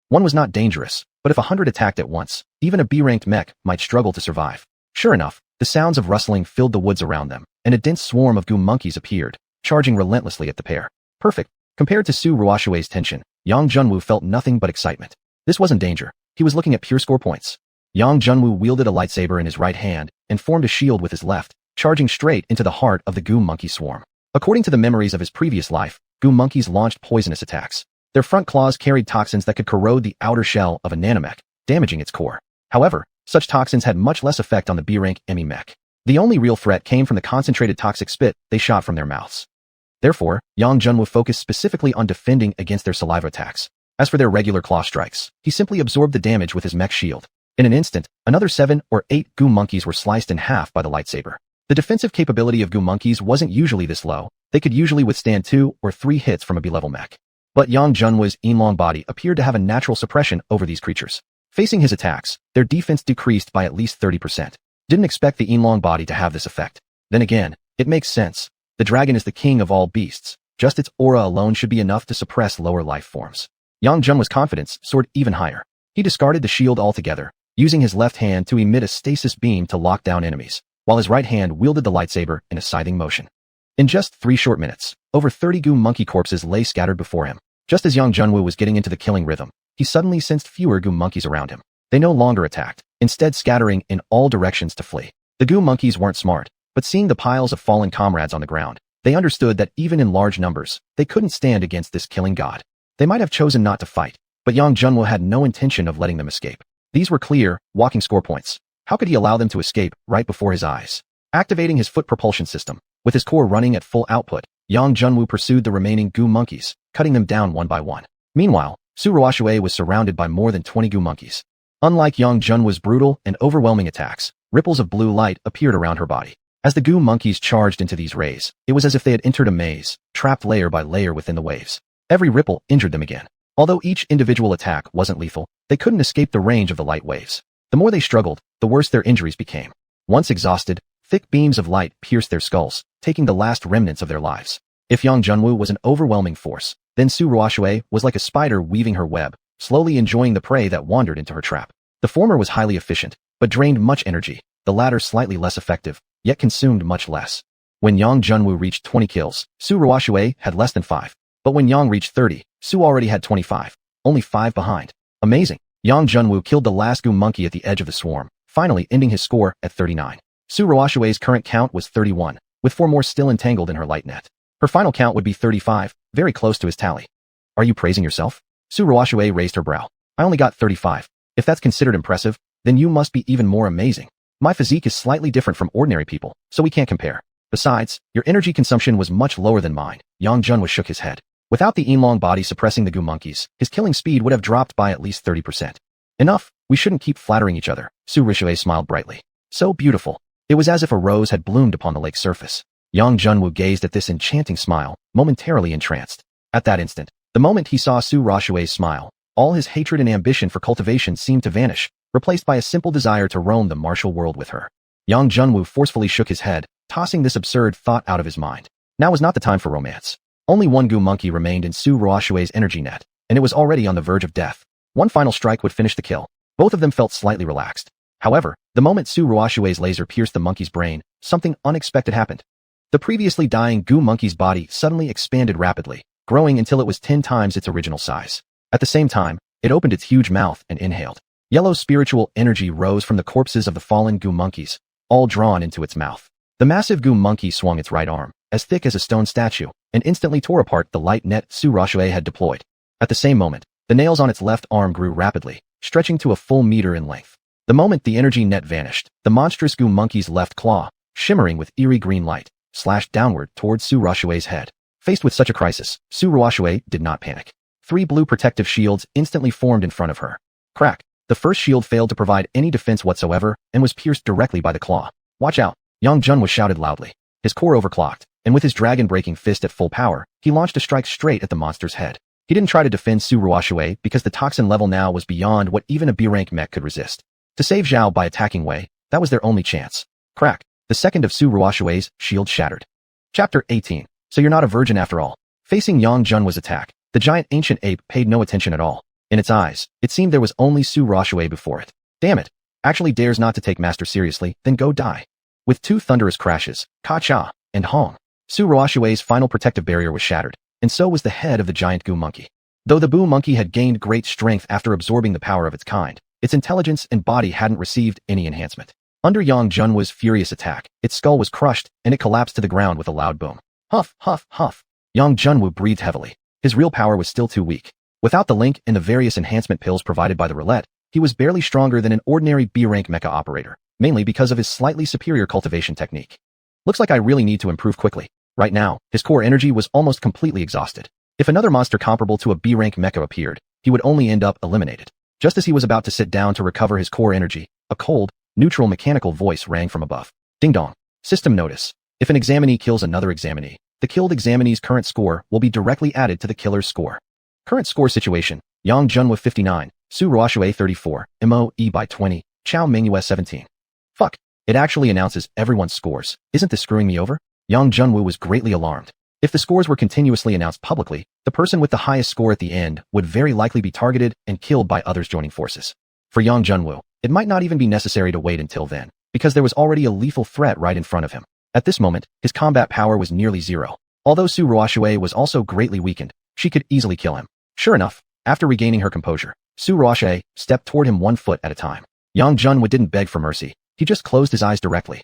One was not dangerous, but if 100 attacked at once, even a B-ranked mech might struggle to survive. Sure enough, the sounds of rustling filled the woods around them, and a dense swarm of goo monkeys appeared, charging relentlessly at the pair. Perfect. Compared to Su Ruoxue's tension, Yang Junwu felt nothing but excitement. This wasn't danger. He was looking at pure score points. Yang Junwu wielded a lightsaber in his right hand and formed a shield with his left, charging straight into the heart of the goo monkey swarm. According to the memories of his previous life, goo monkeys launched poisonous attacks. Their front claws carried toxins that could corrode the outer shell of a nanomech, damaging its core. However, such toxins had much less effect on the B-rank Emmy mech. The only real threat came from the concentrated toxic spit they shot from their mouths. Therefore, Yang Junwu focused specifically on defending against their saliva attacks. As for their regular claw strikes, he simply absorbed the damage with his mech shield. In an instant, another 7 or 8 goo monkeys were sliced in half by the lightsaber. The defensive capability of goo monkeys wasn't usually this low. They could usually withstand 2 or 3 hits from a B-level mech. But Yang Junwu's Yinlong body appeared to have a natural suppression over these creatures. Facing his attacks, their defense decreased by at least 30%. Didn't expect the Yinlong body to have this effect. Then again, it makes sense. The dragon is the king of all beasts. Just its aura alone should be enough to suppress lower life forms. Yang Junwu's confidence soared even higher. He discarded the shield altogether, using his left hand to emit a stasis beam to lock down enemies, while his right hand wielded the lightsaber in a scything motion. In just 3 short minutes, over 30 goo monkey corpses lay scattered before him. Just as Yang Junwu was getting into the killing rhythm, he suddenly sensed fewer goo monkeys around him. They no longer attacked, instead scattering in all directions to flee. The goo monkeys weren't smart, but seeing the piles of fallen comrades on the ground, they understood that even in large numbers, they couldn't stand against this killing god. They might have chosen not to fight, but Yang Junwu had no intention of letting them escape. These were clear, walking score points. How could he allow them to escape right before his eyes? Activating his foot propulsion system, with his core running at full output, Yang Junwu pursued the remaining goo monkeys, cutting them down one by one. Meanwhile, Su Ruoxue was surrounded by more than 20 goo monkeys. Unlike Yang Junwu's brutal and overwhelming attacks, ripples of blue light appeared around her body. As the goo monkeys charged into these rays, it was as if they had entered a maze, trapped layer by layer within the waves. Every ripple injured them again. Although each individual attack wasn't lethal, they couldn't escape the range of the light waves. The more they struggled, the worse their injuries became. Once exhausted, Thick beams of light pierced their skulls, taking the last remnants of their lives. If Yang Junwoo was an overwhelming force, then Su Ruoxue was like a spider weaving her web, slowly enjoying the prey that wandered into her trap. The former was highly efficient, but drained much energy, the latter slightly less effective, yet consumed much less. When Yang Junwoo reached 20 kills, Su Ruoxue had less than 5. But when Yang reached 30, Su already had 25, only 5 behind. Amazing! Yang Junwoo killed the last Goo monkey at the edge of the swarm, finally ending his score at 39. Su Ruoxue's current count was 31, with 4 more still entangled in her light net. Her final count would be 35, very close to his tally. Are you praising yourself? Su Ruoxue raised her brow. I only got 35. If that's considered impressive, then you must be even more amazing. My physique is slightly different from ordinary people, so we can't compare. Besides, your energy consumption was much lower than mine. Yang Junwoo shook his head. Without the Yinlong body suppressing the Goo monkeys, his killing speed would have dropped by at least 30%. Enough, we shouldn't keep flattering each other. Su Ruoxue smiled brightly. So beautiful. It was as if a rose had bloomed upon the lake's surface. Yang Junwoo gazed at this enchanting smile, momentarily entranced. At that instant, the moment he saw Su Ruoxue's smile, all his hatred and ambition for cultivation seemed to vanish, replaced by a simple desire to roam the martial world with her. Yang Junwoo forcefully shook his head, tossing this absurd thought out of his mind. Now was not the time for romance. Only one Goo monkey remained in Su Ruoxue's energy net, and it was already on the verge of death. One final strike would finish the kill. Both of them felt slightly relaxed. However, the moment Su Ruoxue's laser pierced the monkey's brain, something unexpected happened. The previously dying Goo monkey's body suddenly expanded rapidly, growing until it was 10 times its original size. At the same time, it opened its huge mouth and inhaled. Yellow spiritual energy rose from the corpses of the fallen Goo monkeys, all drawn into its mouth. The massive Goo monkey swung its right arm, as thick as a stone statue, and instantly tore apart the light net Su Ruoxue had deployed. At the same moment, the nails on its left arm grew rapidly, stretching to a full meter in length. The moment the energy net vanished, the monstrous Goo monkey's left claw, shimmering with eerie green light, slashed downward towards Su Ruoxue's head. Faced with such a crisis, Su Ruoxue did not panic. 3 blue protective shields instantly formed in front of her. Crack! The first shield failed to provide any defense whatsoever and was pierced directly by the claw. Watch out! Yang Junwoo shouted loudly. His core overclocked, and with his dragon-breaking fist at full power, he launched a strike straight at the monster's head. He didn't try to defend Su Ruoxue because the toxin level now was beyond what even a B-rank mech could resist. To save Zhao by attacking Wei, that was their only chance. Crack! The second of Su Ruoxue's shield shattered. Chapter 18. So you're not a virgin after all. Facing Yang Junwoo's attack, the giant ancient ape paid no attention at all. In its eyes, it seemed there was only Su Ruoxue before it. Damn it! Actually dares not to take Master seriously, then go die. With 2 thunderous crashes, Ka-cha, and Hong, Su Ruoxue's final protective barrier was shattered, and so was the head of the giant Goo monkey. Though the Boo monkey had gained great strength after absorbing the power of its kind, its intelligence and body hadn't received any enhancement. Under Yang Junwoo's furious attack, its skull was crushed, and it collapsed to the ground with a loud boom. Huff, huff, huff. Yang Junwoo breathed heavily. His real power was still too weak. Without the link and the various enhancement pills provided by the roulette, he was barely stronger than an ordinary B-rank mecha operator, mainly because of his slightly superior cultivation technique. Looks like I really need to improve quickly. Right now, his core energy was almost completely exhausted. If another monster comparable to a B-rank mecha appeared, he would only end up eliminated. Just as he was about to sit down to recover his core energy, a cold, neutral mechanical voice rang from above. Ding dong. System notice. If an examinee kills another examinee, the killed examinee's current score will be directly added to the killer's score. Current score situation: Yang Junwoo 59, Su Ruoxue 34, Moe by 20, Chao Mingyue 17. Fuck. It actually announces everyone's scores. Isn't this screwing me over? Yang Junwoo was greatly alarmed. If the scores were continuously announced publicly, the person with the highest score at the end would very likely be targeted and killed by others joining forces. For Yang Junwoo, it might not even be necessary to wait until then, because there was already a lethal threat right in front of him. At this moment, his combat power was nearly 0. Although Su Ruoxue was also greatly weakened, she could easily kill him. Sure enough, after regaining her composure, Su Ruoxue stepped toward him 1 foot at a time. Yang Junwoo didn't beg for mercy. He just closed his eyes directly.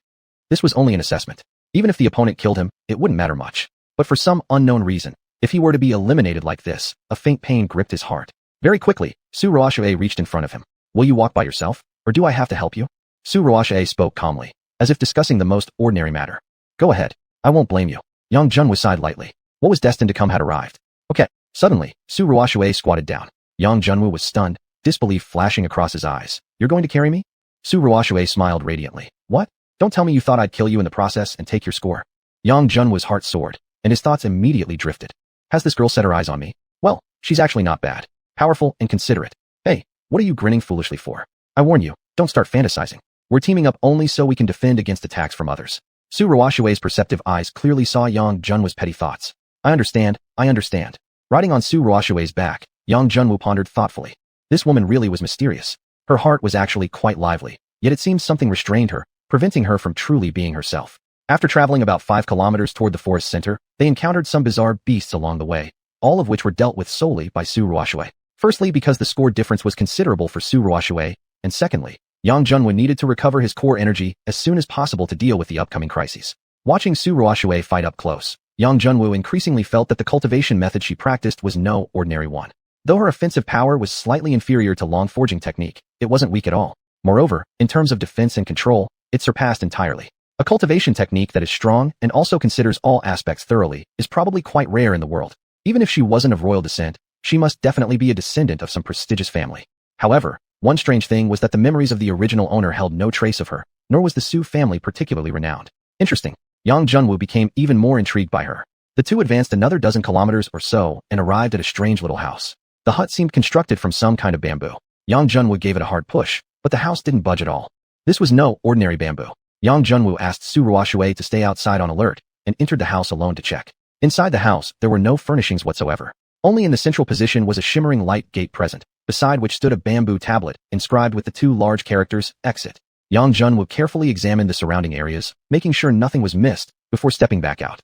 This was only an assessment. Even if the opponent killed him, it wouldn't matter much. But for some unknown reason, if he were to be eliminated like this, a faint pain gripped his heart. Very quickly, Su Ruoxue reached in front of him. Will you walk by yourself, or do I have to help you? Su Ruoxue spoke calmly, as if discussing the most ordinary matter. Go ahead. I won't blame you. Yang Junwoo sighed lightly. What was destined to come had arrived. Okay. Suddenly, Su Ruoxue squatted down. Yang Junwoo was stunned, disbelief flashing across his eyes. You're going to carry me? Su Ruoxue smiled radiantly. What? Don't tell me you thought I'd kill you in the process and take your score. Yang Junwoo's heart soared, and his thoughts immediately drifted. Has this girl set her eyes on me? Well, she's actually not bad. Powerful and considerate. Hey, what are you grinning foolishly for? I warn you, don't start fantasizing. We're teaming up only so we can defend against attacks from others. Su Ruoshue's perceptive eyes clearly saw Yang Junwu's petty thoughts. I understand. Riding on Su Ruoshue's back, Yang Junwu pondered thoughtfully. This woman really was mysterious. Her heart was actually quite lively, yet it seemed something restrained her, preventing her from truly being herself. After traveling about 5 kilometers toward the forest center, they encountered some bizarre beasts along the way, all of which were dealt with solely by Su Ruoshue. Firstly, because the score difference was considerable for Su Ruoshue, and secondly, Yang Junwu needed to recover his core energy as soon as possible to deal with the upcoming crises. Watching Su Ruoshue fight up close, Yang Junwu increasingly felt that the cultivation method she practiced was no ordinary one. Though her offensive power was slightly inferior to long forging technique, it wasn't weak at all. Moreover, in terms of defense and control, it surpassed entirely. A cultivation technique that is strong and also considers all aspects thoroughly is probably quite rare in the world. Even if she wasn't of royal descent, she must definitely be a descendant of some prestigious family. However, one strange thing was that the memories of the original owner held no trace of her, nor was the Su family particularly renowned. Interesting. Yang Junwu became even more intrigued by her. The two advanced another dozen kilometers or so and arrived at a strange little house. The hut seemed constructed from some kind of bamboo. Yang Junwu gave it a hard push, but the house didn't budge at all. This was no ordinary bamboo. Yang Junwu asked Su Ruoshue to stay outside on alert and entered the house alone to check. Inside the house, there were no furnishings whatsoever. Only in the central position was a shimmering light gate present, beside which stood a bamboo tablet inscribed with the 2 large characters, exit. Yang Junwu carefully examined the surrounding areas, making sure nothing was missed before stepping back out.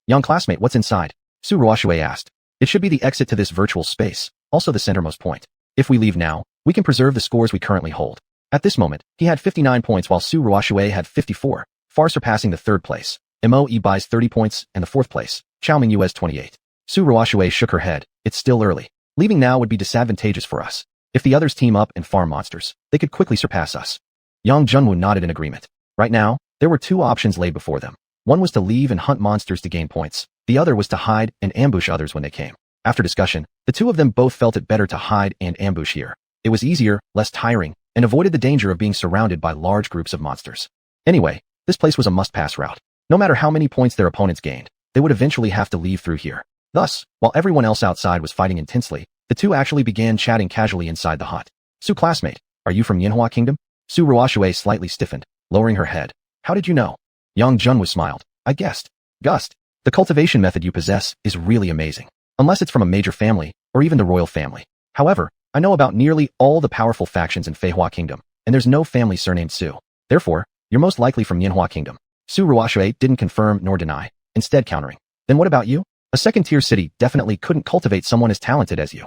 Young classmate, what's inside? Su Ruoshue asked. It should be the exit to this virtual space, also the centermost point. If we leave now, we can preserve the scores we currently hold. At this moment, he had 59 points while Su Ruoshue had 54, far surpassing the 3rd place. Mo buys 30 points and the 4th place. Chao Mingyu has 28. Su Ruoshue shook her head. It's still early. Leaving now would be disadvantageous for us. If the others team up and farm monsters, they could quickly surpass us. Yang Junwu nodded in agreement. Right now, there were 2 options laid before them. One was to leave and hunt monsters to gain points. The other was to hide and ambush others when they came. After discussion, the 2 of them both felt it better to hide and ambush here. It was easier, less tiring, and avoided the danger of being surrounded by large groups of monsters. Anyway, this place was a must-pass route. No matter how many points their opponents gained, they would eventually have to leave through here. Thus, while everyone else outside was fighting intensely, the 2 actually began chatting casually inside the hut. Su classmate, are you from Xuanhuan Kingdom? Su Ruoshue slightly stiffened, lowering her head. How did you know? Yang Junwu smiled. I guessed. Gust, the cultivation method you possess is really amazing. Unless it's from a major family, or even the royal family. However, I know about nearly all the powerful factions in Feihua Kingdom, and there's no family surnamed Su. Therefore, you're most likely from Xuanhuan Kingdom. Su Ruoshue didn't confirm nor deny, instead countering. Then what about you? A second-tier city definitely couldn't cultivate someone as talented as you.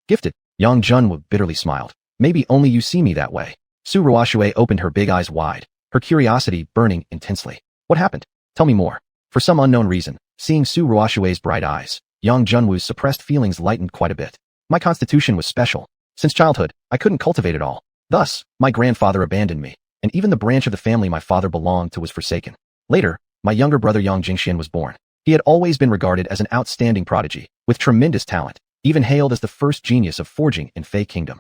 Gifted. Yang Junwu bitterly smiled. Maybe only you see me that way. Su Ruoshue opened her big eyes wide, her curiosity burning intensely. What happened? Tell me more. For some unknown reason, seeing Su Ruoshue's bright eyes, Yang Junwu's suppressed feelings lightened quite a bit. My constitution was special. Since childhood, I couldn't cultivate it all. Thus, my grandfather abandoned me, and even the branch of the family my father belonged to was forsaken. Later, my younger brother Yang Xiuxian was born. He had always been regarded as an outstanding prodigy, with tremendous talent, even hailed as the first genius of forging in Fei Kingdom.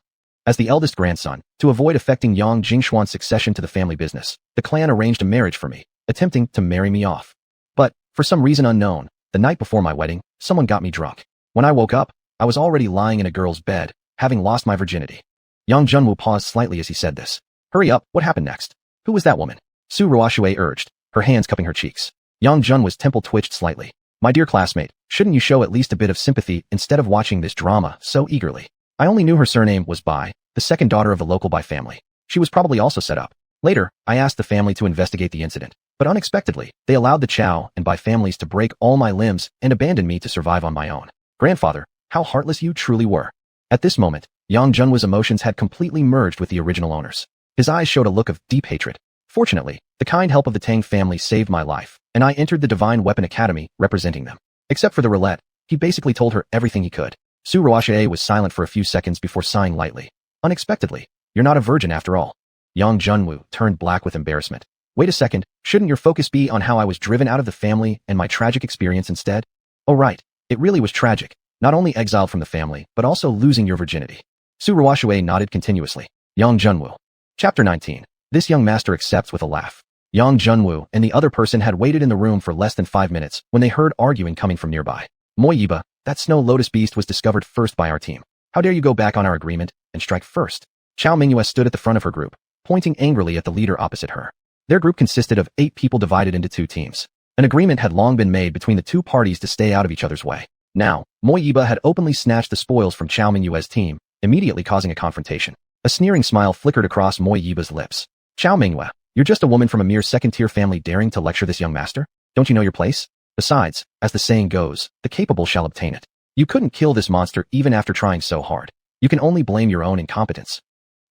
As the eldest grandson, to avoid affecting Yang Jingxuan's succession to the family business, the clan arranged a marriage for me, attempting to marry me off. But, for some reason unknown, the night before my wedding, someone got me drunk. When I woke up, I was already lying in a girl's bed, having lost my virginity. Yang Junwu paused slightly as he said this. Hurry up, what happened next? Who was that woman? Su Ruoshue urged, her hands cupping her cheeks. Yang Junwu's temple twitched slightly. My dear classmate, shouldn't you show at least a bit of sympathy instead of watching this drama so eagerly? I only knew her surname was Bai, the second daughter of the local Bai family. She was probably also set up. Later, I asked the family to investigate the incident, but unexpectedly, they allowed the Chao and Bai families to break all my limbs and abandon me to survive on my own. Grandfather, how heartless you truly were. At this moment, Yang Junwu's emotions had completely merged with the original owners. His eyes showed a look of deep hatred. Fortunately, the kind help of the Tang family saved my life, and I entered the Divine Weapon Academy representing them. Except for the roulette, he basically told her everything he could. Su Ruoshue was silent for a few seconds before sighing lightly. Unexpectedly, you're not a virgin after all. Yang Junwu turned black with embarrassment. Wait a second, shouldn't your focus be on how I was driven out of the family and my tragic experience instead? Oh right, it really was tragic, not only exiled from the family, but also losing your virginity. Su Ruoshue nodded continuously. Yang Junwu. Chapter 19. This young master accepts with a laugh. Yang Junwu and the other person had waited in the room for less than 5 minutes when they heard arguing coming from nearby. Moyiba, that snow lotus beast was discovered first by our team. How dare you go back on our agreement and strike first? Chao Mingyu stood at the front of her group. pointing angrily at the leader opposite her. Their group consisted of 8 people divided into 2 teams. An agreement had long been made between the 2 parties to stay out of each other's way. Now, Mo Yiba had openly snatched the spoils from Xiao Mingyue's team, immediately causing a confrontation. A sneering smile flickered across Mo Yiba's lips. Xiao Mingyue, you're just a woman from a mere second-tier family daring to lecture this young master? Don't you know your place? Besides, as the saying goes, the capable shall obtain it. You couldn't kill this monster even after trying so hard. You can only blame your own incompetence.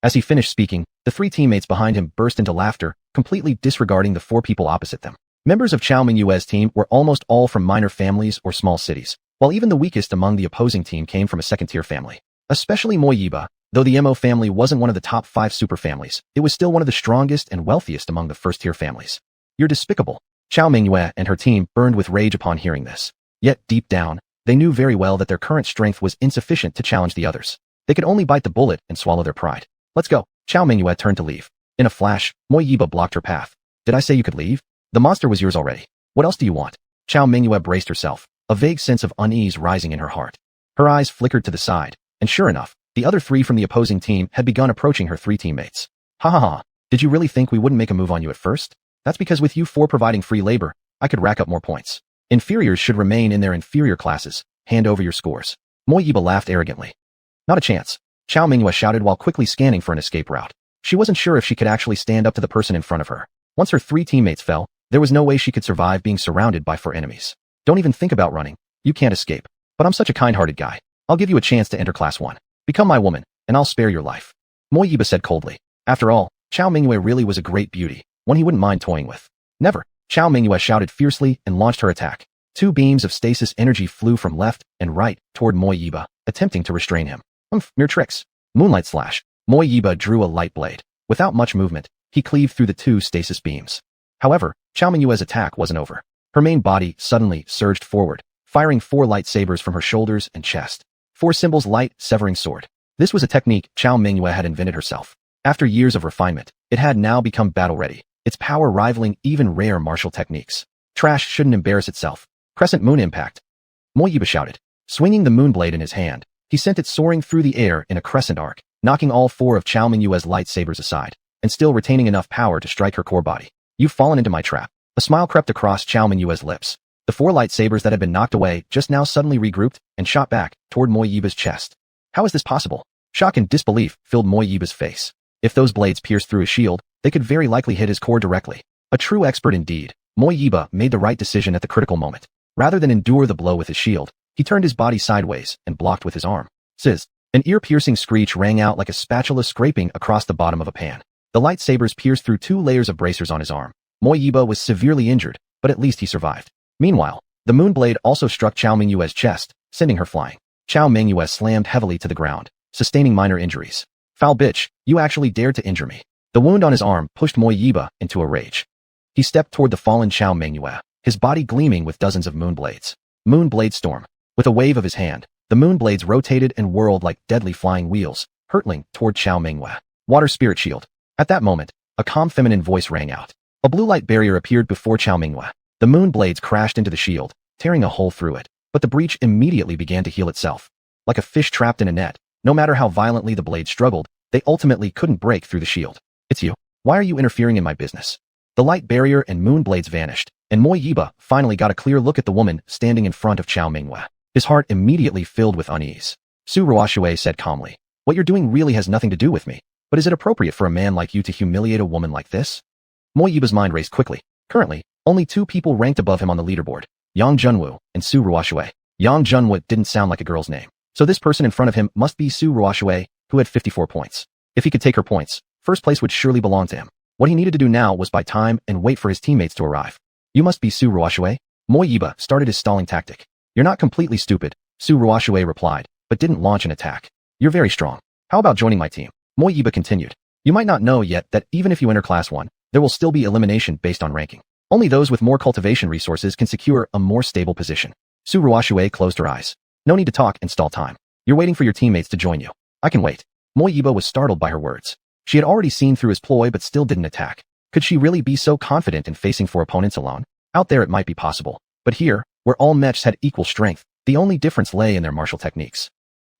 As he finished speaking, the 3 teammates behind him burst into laughter, completely disregarding the 4 people opposite them. Members of Xiao Mingyue's team were almost all from minor families or small cities, while even the weakest among the opposing team came from a second-tier family. Especially Mo Yiba, though the Mo family wasn't one of the top 5 super families, it was still one of the strongest and wealthiest among the first-tier families. You're despicable. Xiao Mingyue and her team burned with rage upon hearing this. Yet, deep down, they knew very well that their current strength was insufficient to challenge the others. They could only bite the bullet and swallow their pride. Let's go. Xiao Mingyue turned to leave. In a flash, Mo Yiba blocked her path. Did I say you could leave? The monster was yours already. What else do you want? Xiao Mingyue braced herself, a vague sense of unease rising in her heart. Her eyes flickered to the side, and sure enough, the other 3 from the opposing team had begun approaching her 3 teammates. Ha ha ha, did you really think we wouldn't make a move on you at first? That's because with you 4 providing free labor, I could rack up more points. Inferiors should remain in their inferior classes. Hand over your scores. Mo Yiba laughed arrogantly. Not a chance. Xiao Mingyue shouted while quickly scanning for an escape route. She wasn't sure if she could actually stand up to the person in front of her. Once her 3 teammates fell, there was no way she could survive being surrounded by 4 enemies. Don't even think about running. You can't escape. But I'm such a kind-hearted guy. I'll give you a chance to enter Class 1. Become my woman, and I'll spare your life. Mo Yiba said coldly. After all, Xiao Mingyue really was a great beauty, one he wouldn't mind toying with. Never. Xiao Mingyue shouted fiercely and launched her attack. 2 beams of stasis energy flew from left and right toward Mo Yiba, attempting to restrain him. Mere tricks. Moonlight slash. Mo Yiba drew a light blade. Without much movement, he cleaved through the 2 stasis beams. However, Xiao Mingyue's attack wasn't over. Her main body suddenly surged forward, firing 4 lightsabers from her shoulders and chest. 4 symbols light, severing sword. This was a technique Xiao Mingyue had invented herself. After years of refinement, it had now become battle-ready, its power rivaling even rare martial techniques. Trash shouldn't embarrass itself. Crescent moon impact. Mo Yiba shouted. Swinging the moonblade in his hand, he sent it soaring through the air in a crescent arc, knocking all 4 of Xiao Mingyue's lightsabers aside, and still retaining enough power to strike her core body. You've fallen into my trap. A smile crept across Xiao Mingyue's lips. The 4 lightsabers that had been knocked away just now suddenly regrouped and shot back toward Mo Yiba's chest. How is this possible? Shock and disbelief filled Mo Yiba's face. If those blades pierced through his shield, they could very likely hit his core directly. A true expert indeed, Mo Yiba made the right decision at the critical moment. Rather than endure the blow with his shield, he turned his body sideways and blocked with his arm. Sizz. An ear-piercing screech rang out like a spatula scraping across the bottom of a pan. The lightsabers pierced through 2 layers of bracers on his arm. Mo Yiba was severely injured, but at least he survived. Meanwhile, the moonblade also struck Xiao Mingyue's chest, sending her flying. Xiao Mingyue slammed heavily to the ground, sustaining minor injuries. Foul bitch, you actually dared to injure me. The wound on his arm pushed Mo Yiba into a rage. He stepped toward the fallen Xiao Mingyue, his body gleaming with dozens of moonblades. Moonblade storm. With a wave of his hand, the moonblades rotated and whirled like deadly flying wheels, hurtling toward Xiao Mingyue. Water spirit shield. At that moment, a calm feminine voice rang out. A blue light barrier appeared before Xiao Mingyue. The moonblades crashed into the shield, tearing a hole through it, but the breach immediately began to heal itself. Like a fish trapped in a net, no matter how violently the blades struggled, they ultimately couldn't break through the shield. It's you. Why are you interfering in my business? The light barrier and moonblades vanished, and Mo Yiba finally got a clear look at the woman standing in front of Xiao Mingyue. His heart immediately filled with unease. Su Ruoxue said calmly, "What you're doing really has nothing to do with me, but is it appropriate for a man like you to humiliate a woman like this?" Mo Yiba's mind raced quickly. Currently, only 2 people ranked above him on the leaderboard, Yang Junwu and Su Ruoxue. Yang Junwu didn't sound like a girl's name, so this person in front of him must be Su Ruoxue, who had 54 points. If he could take her points, first place would surely belong to him. What he needed to do now was buy time and wait for his teammates to arrive. You must be Su Ruoxue. Mo Yiba started his stalling tactic. You're not completely stupid, Su Ruoxue replied, but didn't launch an attack. You're very strong. How about joining my team? Mo Yiba continued. You might not know yet that even if you enter Class 1, there will still be elimination based on ranking. Only those with more cultivation resources can secure a more stable position. Su Ruoxue closed her eyes. No need to talk and stall time. You're waiting for your teammates to join you. I can wait. Mo Yiba was startled by her words. She had already seen through his ploy but still didn't attack. Could she really be so confident in facing 4 opponents alone? Out there it might be possible, but here, where all mechs had equal strength, the only difference lay in their martial techniques.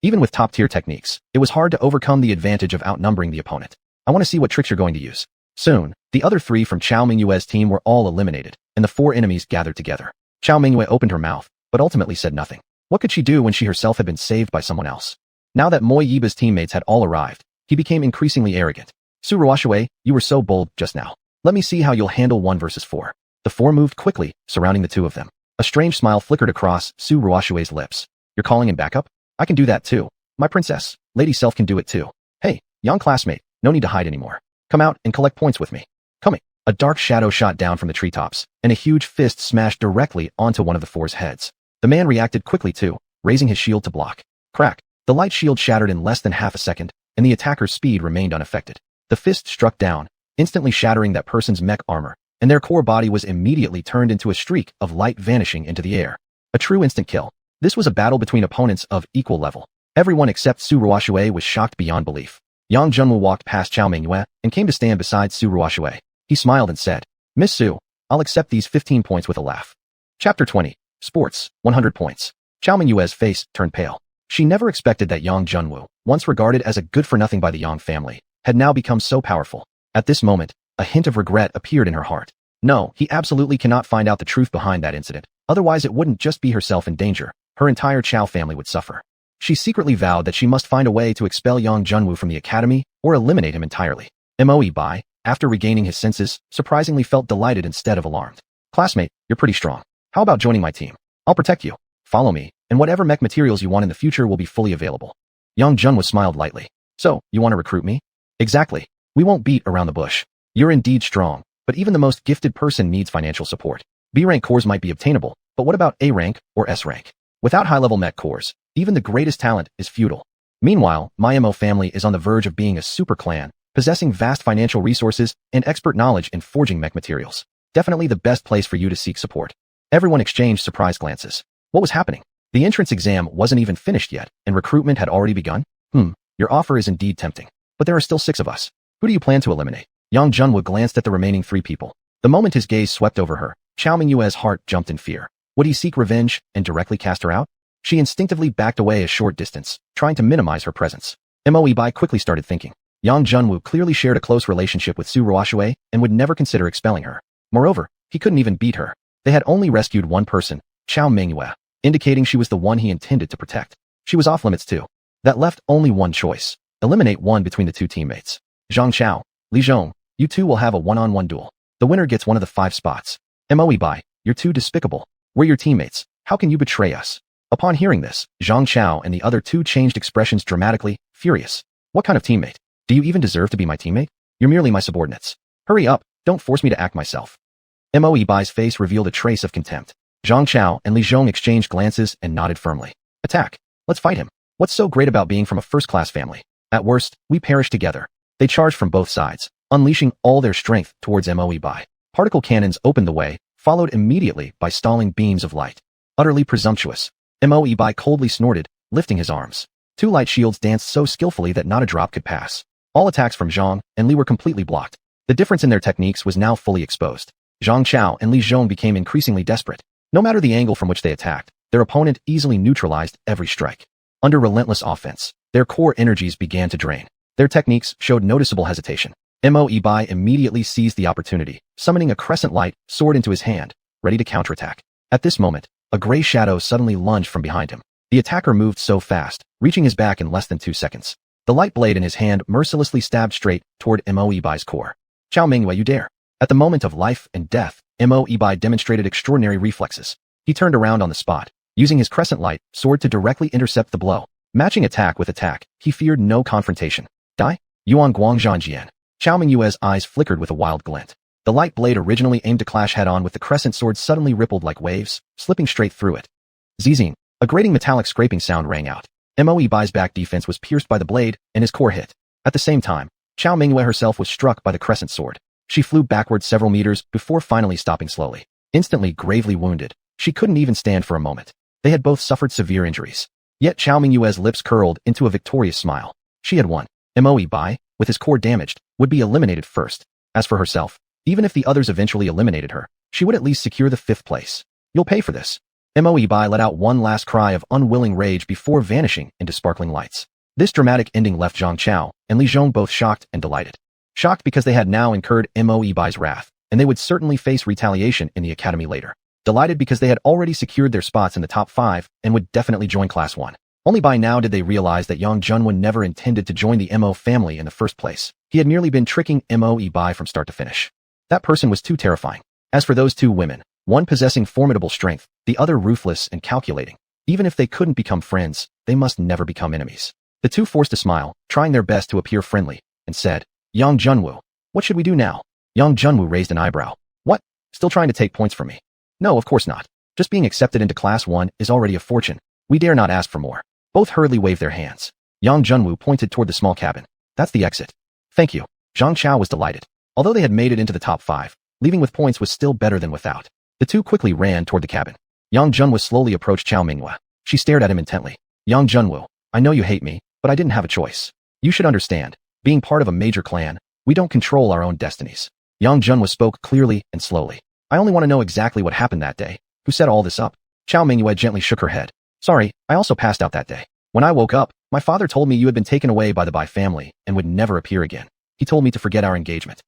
Even with top-tier techniques, it was hard to overcome the advantage of outnumbering the opponent. I want to see what tricks you're going to use. Soon, the other 3 from Chao Mingyue's team were all eliminated, and the 4 enemies gathered together. Chao Mingyue opened her mouth, but ultimately said nothing. What could she do when she herself had been saved by someone else? Now that Mo Yiba's teammates had all arrived, he became increasingly arrogant. Su Ruoxue, you were so bold just now. Let me see how you'll handle 1 versus 4. The 4 moved quickly, surrounding the 2 of them. A strange smile flickered across Su Ruoxue's lips. You're calling in backup? I can do that too. My princess, Lady Self can do it too. Hey, young classmate, no need to hide anymore. Come out and collect points with me. Coming. A dark shadow shot down from the treetops, and a huge fist smashed directly onto one of the 4's heads. The man reacted quickly too, raising his shield to block. Crack. The light shield shattered in less than half a second, and the attacker's speed remained unaffected. The fist struck down, instantly shattering that person's mech armor, and their core body was immediately turned into a streak of light vanishing into the air. A true instant kill. This was a battle between opponents of equal level. Everyone except Su Ruoxue was shocked beyond belief. Yang Junwu walked past Chao Mingyue and came to stand beside Su Ruoxue. He smiled and said, Miss Su, I'll accept these 15 points with a laugh. Chapter 20. Sports, 100 points. Chao Mingyue's face turned pale. She never expected that Yang Junwu, once regarded as a good-for-nothing by the Yang family, had now become so powerful. At this moment, a hint of regret appeared in her heart. No, he absolutely cannot find out the truth behind that incident. Otherwise it wouldn't just be herself in danger. Her entire Chao family would suffer. She secretly vowed that she must find a way to expel Yang Junwu from the academy or eliminate him entirely. Moe Bai, after regaining his senses, surprisingly felt delighted instead of alarmed. Classmate, you're pretty strong. How about joining my team? I'll protect you. Follow me, and whatever mech materials you want in the future will be fully available. Yang Junwu smiled lightly. So, you want to recruit me? Exactly. We won't beat around the bush. You're indeed strong, but even the most gifted person needs financial support. B rank cores might be obtainable, but what about A rank or S rank? Without high-level mech cores, even the greatest talent is futile. Meanwhile, my MO family is on the verge of being a super clan, possessing vast financial resources and expert knowledge in forging mech materials. Definitely the best place for you to seek support. Everyone exchanged surprised glances. What was happening? The entrance exam wasn't even finished yet, and recruitment had already begun? Your offer is indeed tempting. But there are still 6 of us. Who do you plan to eliminate? Yang Junwu glanced at the remaining 3 people. The moment his gaze swept over her, Chao Mingyue's heart jumped in fear. Would he seek revenge and directly cast her out? She instinctively backed away a short distance, trying to minimize her presence. Moe Bai quickly started thinking. Yang Junwu clearly shared a close relationship with Su Ruoxue and would never consider expelling her. Moreover, he couldn't even beat her. They had only rescued one person, Chao Mingyue, indicating she was the one he intended to protect. She was off limits too. That left only one choice. Eliminate one between the 2 teammates. Zhang Chao, Li Zhong, you 2 will have a one-on-one duel. The winner gets one of the 5 spots. Moe Bai, you're too despicable. We're your teammates. How can you betray us? Upon hearing this, Zhang Chao and the other 2 changed expressions dramatically, furious. What kind of teammate? Do you even deserve to be my teammate? You're merely my subordinates. Hurry up, don't force me to act myself. Moe Bai's face revealed a trace of contempt. Zhang Chao and Li Zhong exchanged glances and nodded firmly. Attack. Let's fight him. What's so great about being from a first-class family? At worst, we perish together. They charged from both sides, unleashing all their strength towards Moe Bai. Particle cannons opened the way, followed immediately by stalling beams of light. Utterly presumptuous. Moe Bai coldly snorted, lifting his arms. 2 light shields danced so skillfully that not a drop could pass. All attacks from Zhang and Li were completely blocked. The difference in their techniques was now fully exposed. Zhang Chao and Li Zhong became increasingly desperate. No matter the angle from which they attacked, their opponent easily neutralized every strike. Under relentless offense, their core energies began to drain. Their techniques showed noticeable hesitation. Moe Bai immediately seized the opportunity, summoning a crescent light sword into his hand, ready to counterattack. At this moment, a gray shadow suddenly lunged from behind him. The attacker moved so fast, reaching his back in less than 2 seconds. The light blade in his hand mercilessly stabbed straight toward Moe Bai's core. Chao Mingyue, you dare. At the moment of life and death, Moe Bai demonstrated extraordinary reflexes. He turned around on the spot, using his crescent light sword to directly intercept the blow. Matching attack with attack, he feared no confrontation. Die? Yuan Guang Zhanjian. Chao Mingyue's eyes flickered with a wild glint. The light blade originally aimed to clash head-on with the crescent sword suddenly rippled like waves, slipping straight through it. Zizing. A grating metallic scraping sound rang out. Moe Bai's back defense was pierced by the blade, and his core hit. At the same time, Chao Mingyue herself was struck by the crescent sword. She flew backward several meters before finally stopping slowly. Instantly gravely wounded, she couldn't even stand for a moment. They had both suffered severe injuries. Yet Chao Mingyue's lips curled into a victorious smile. She had won. Moe Bai, with his core damaged, would be eliminated first. As for herself, even if the others eventually eliminated her, she would at least secure the 5th place. You'll pay for this. Moe Bai let out one last cry of unwilling rage before vanishing into sparkling lights. This dramatic ending left Zhang Chao and Li Zhong both shocked and delighted. shocked because they had now incurred Mo Ibai's wrath, and they would certainly face retaliation in the academy later. Delighted because they had already secured their spots in the top 5 and would definitely join Class 1. Only by now did they realize that Yang Junwen never intended to join the Mo family in the first place. He had merely been tricking Mo Ibai from start to finish. That person was too terrifying. As for those two women, one possessing formidable strength, the other ruthless and calculating. Even if they couldn't become friends, they must never become enemies. The two forced a smile, trying their best to appear friendly, and said, Yang Junwu, what should we do now? Yang Junwu raised an eyebrow. What? Still trying to take points from me? No, of course not. Just being accepted into Class 1 is already a fortune. We dare not ask for more. Both hurriedly waved their hands. Yang Junwu pointed toward the small cabin. That's the exit. Thank you. Zhang Qiao was delighted. Although they had made it into the top 5, leaving with points was still better than without. The two quickly ran toward the cabin. Yang Junwu slowly approached Qiao Minghua. She stared at him intently. Yang Junwu, I know you hate me, but I didn't have a choice. You should understand, being part of a major clan, we don't control our own destinies. Yang Junwu spoke clearly and slowly. I only want to know exactly what happened that day. Who set all this up? Qiao Minghua gently shook her head. Sorry, I also passed out that day. When I woke up, my father told me you had been taken away by the Bai family and would never appear again. He told me to forget our engagement.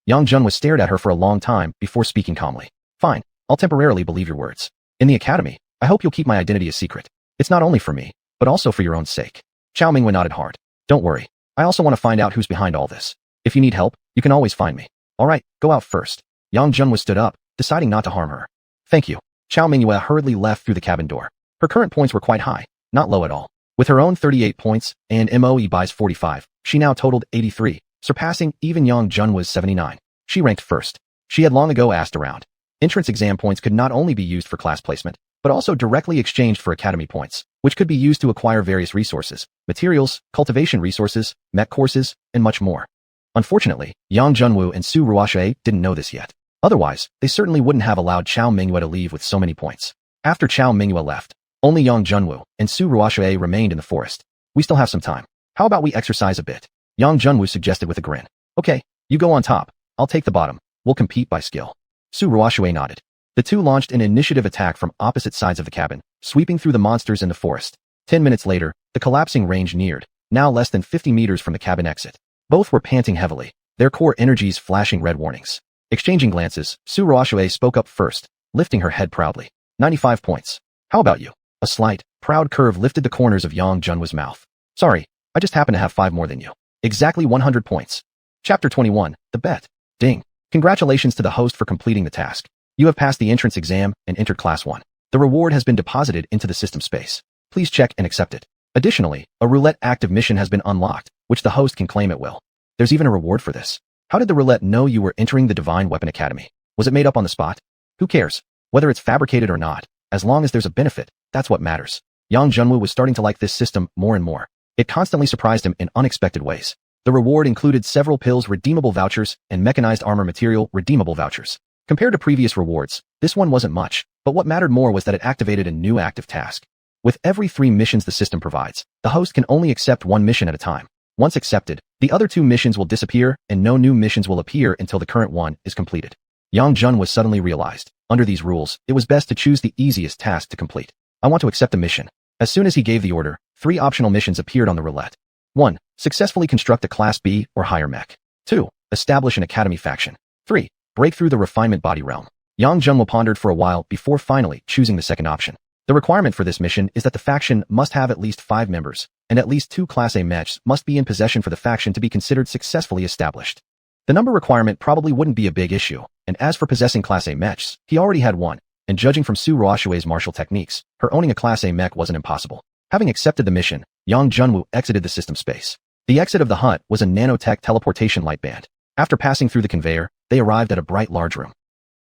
Yang Junwu stared at her for a long time before speaking calmly. Fine, I'll temporarily believe your words. In the academy, I hope you'll keep my identity a secret. It's not only for me, but also for your own sake. Qiao Minghua nodded hard. Don't worry. I also want to find out who's behind all this. If you need help, you can always find me. All right, go out first. Yang Junwu stood up, deciding not to harm her. Thank you. Qiao Minghua hurriedly left through the cabin door. Her current points were quite high, not low at all. With her own 38 points and Mo Ibai's 45, she now totaled 83, surpassing even Yang Junwu's 79. She ranked first. She had long ago asked around. Entrance exam points could not only be used for class placement, but also directly exchanged for academy points, which could be used to acquire various resources, materials, cultivation resources, mech courses, and much more. Unfortunately, Yang Junwu and Su Ruoxue didn't know this yet. Otherwise, they certainly wouldn't have allowed Qiao Minghua to leave with so many points. After Qiao Minghua left, only Yang Junwu and Su Ruoxue remained in the forest. We still have some time. How about we exercise a bit? Yang Junwu suggested with a grin. Okay, you go on top. I'll take the bottom. We'll compete by skill. Su Ruoxue nodded. The two launched an initiative attack from opposite sides of the cabin, sweeping through the monsters in the forest. 10 minutes later, the collapsing range neared, now less than 50 meters from the cabin exit. Both were panting heavily, their core energies flashing red warnings. Exchanging glances, Su Ruoxue spoke up first, lifting her head proudly. 95 points. How about you? A slight, proud curve lifted the corners of Yang Junwu's mouth. Sorry, I just happen to have 5 more than you. Exactly 100 points. Chapter 21, The Bet. Ding. Congratulations to the host for completing the task. You have passed the entrance exam and entered Class 1. The reward has been deposited into the system space. Please check and accept it. Additionally, a roulette active mission has been unlocked, which the host can claim at will. There's even a reward for this. How did the roulette know you were entering the Divine Weapon Academy? Was it made up on the spot? Who cares? Whether it's fabricated or not, as long as there's a benefit, that's what matters. Yang Junwu was starting to like this system more and more. It constantly surprised him in unexpected ways. The reward included several pills redeemable vouchers and mechanized armor material redeemable vouchers. Compared to previous rewards, this one wasn't much, but what mattered more was that it activated a new active task. With every 3 missions the system provides, the host can only accept 1 mission at a time. Once accepted, the other 2 missions will disappear and no new missions will appear until the current one is completed. Yang Junwu suddenly realized, under these rules, it was best to choose the easiest task to complete. I want to accept a mission. As soon as he gave the order, 3 optional missions appeared on the roulette. 1. Successfully construct a Class B or higher mech. 2. Establish an academy faction. 3. Break through the refinement body realm. Yang Junwu pondered for a while before finally choosing the second option. The requirement for this mission is that the faction must have at least 5 members, and at least 2 Class A mechs must be in possession for the faction to be considered successfully established. The number requirement probably wouldn't be a big issue, and as for possessing Class A mechs, he already had one, and judging from Su Ruoxue's martial techniques, her owning a Class A mech wasn't impossible. Having accepted the mission, Yang Junwu exited the system space. The exit of the hut was a nanotech teleportation light band. After passing through the conveyor, they arrived at a bright large room.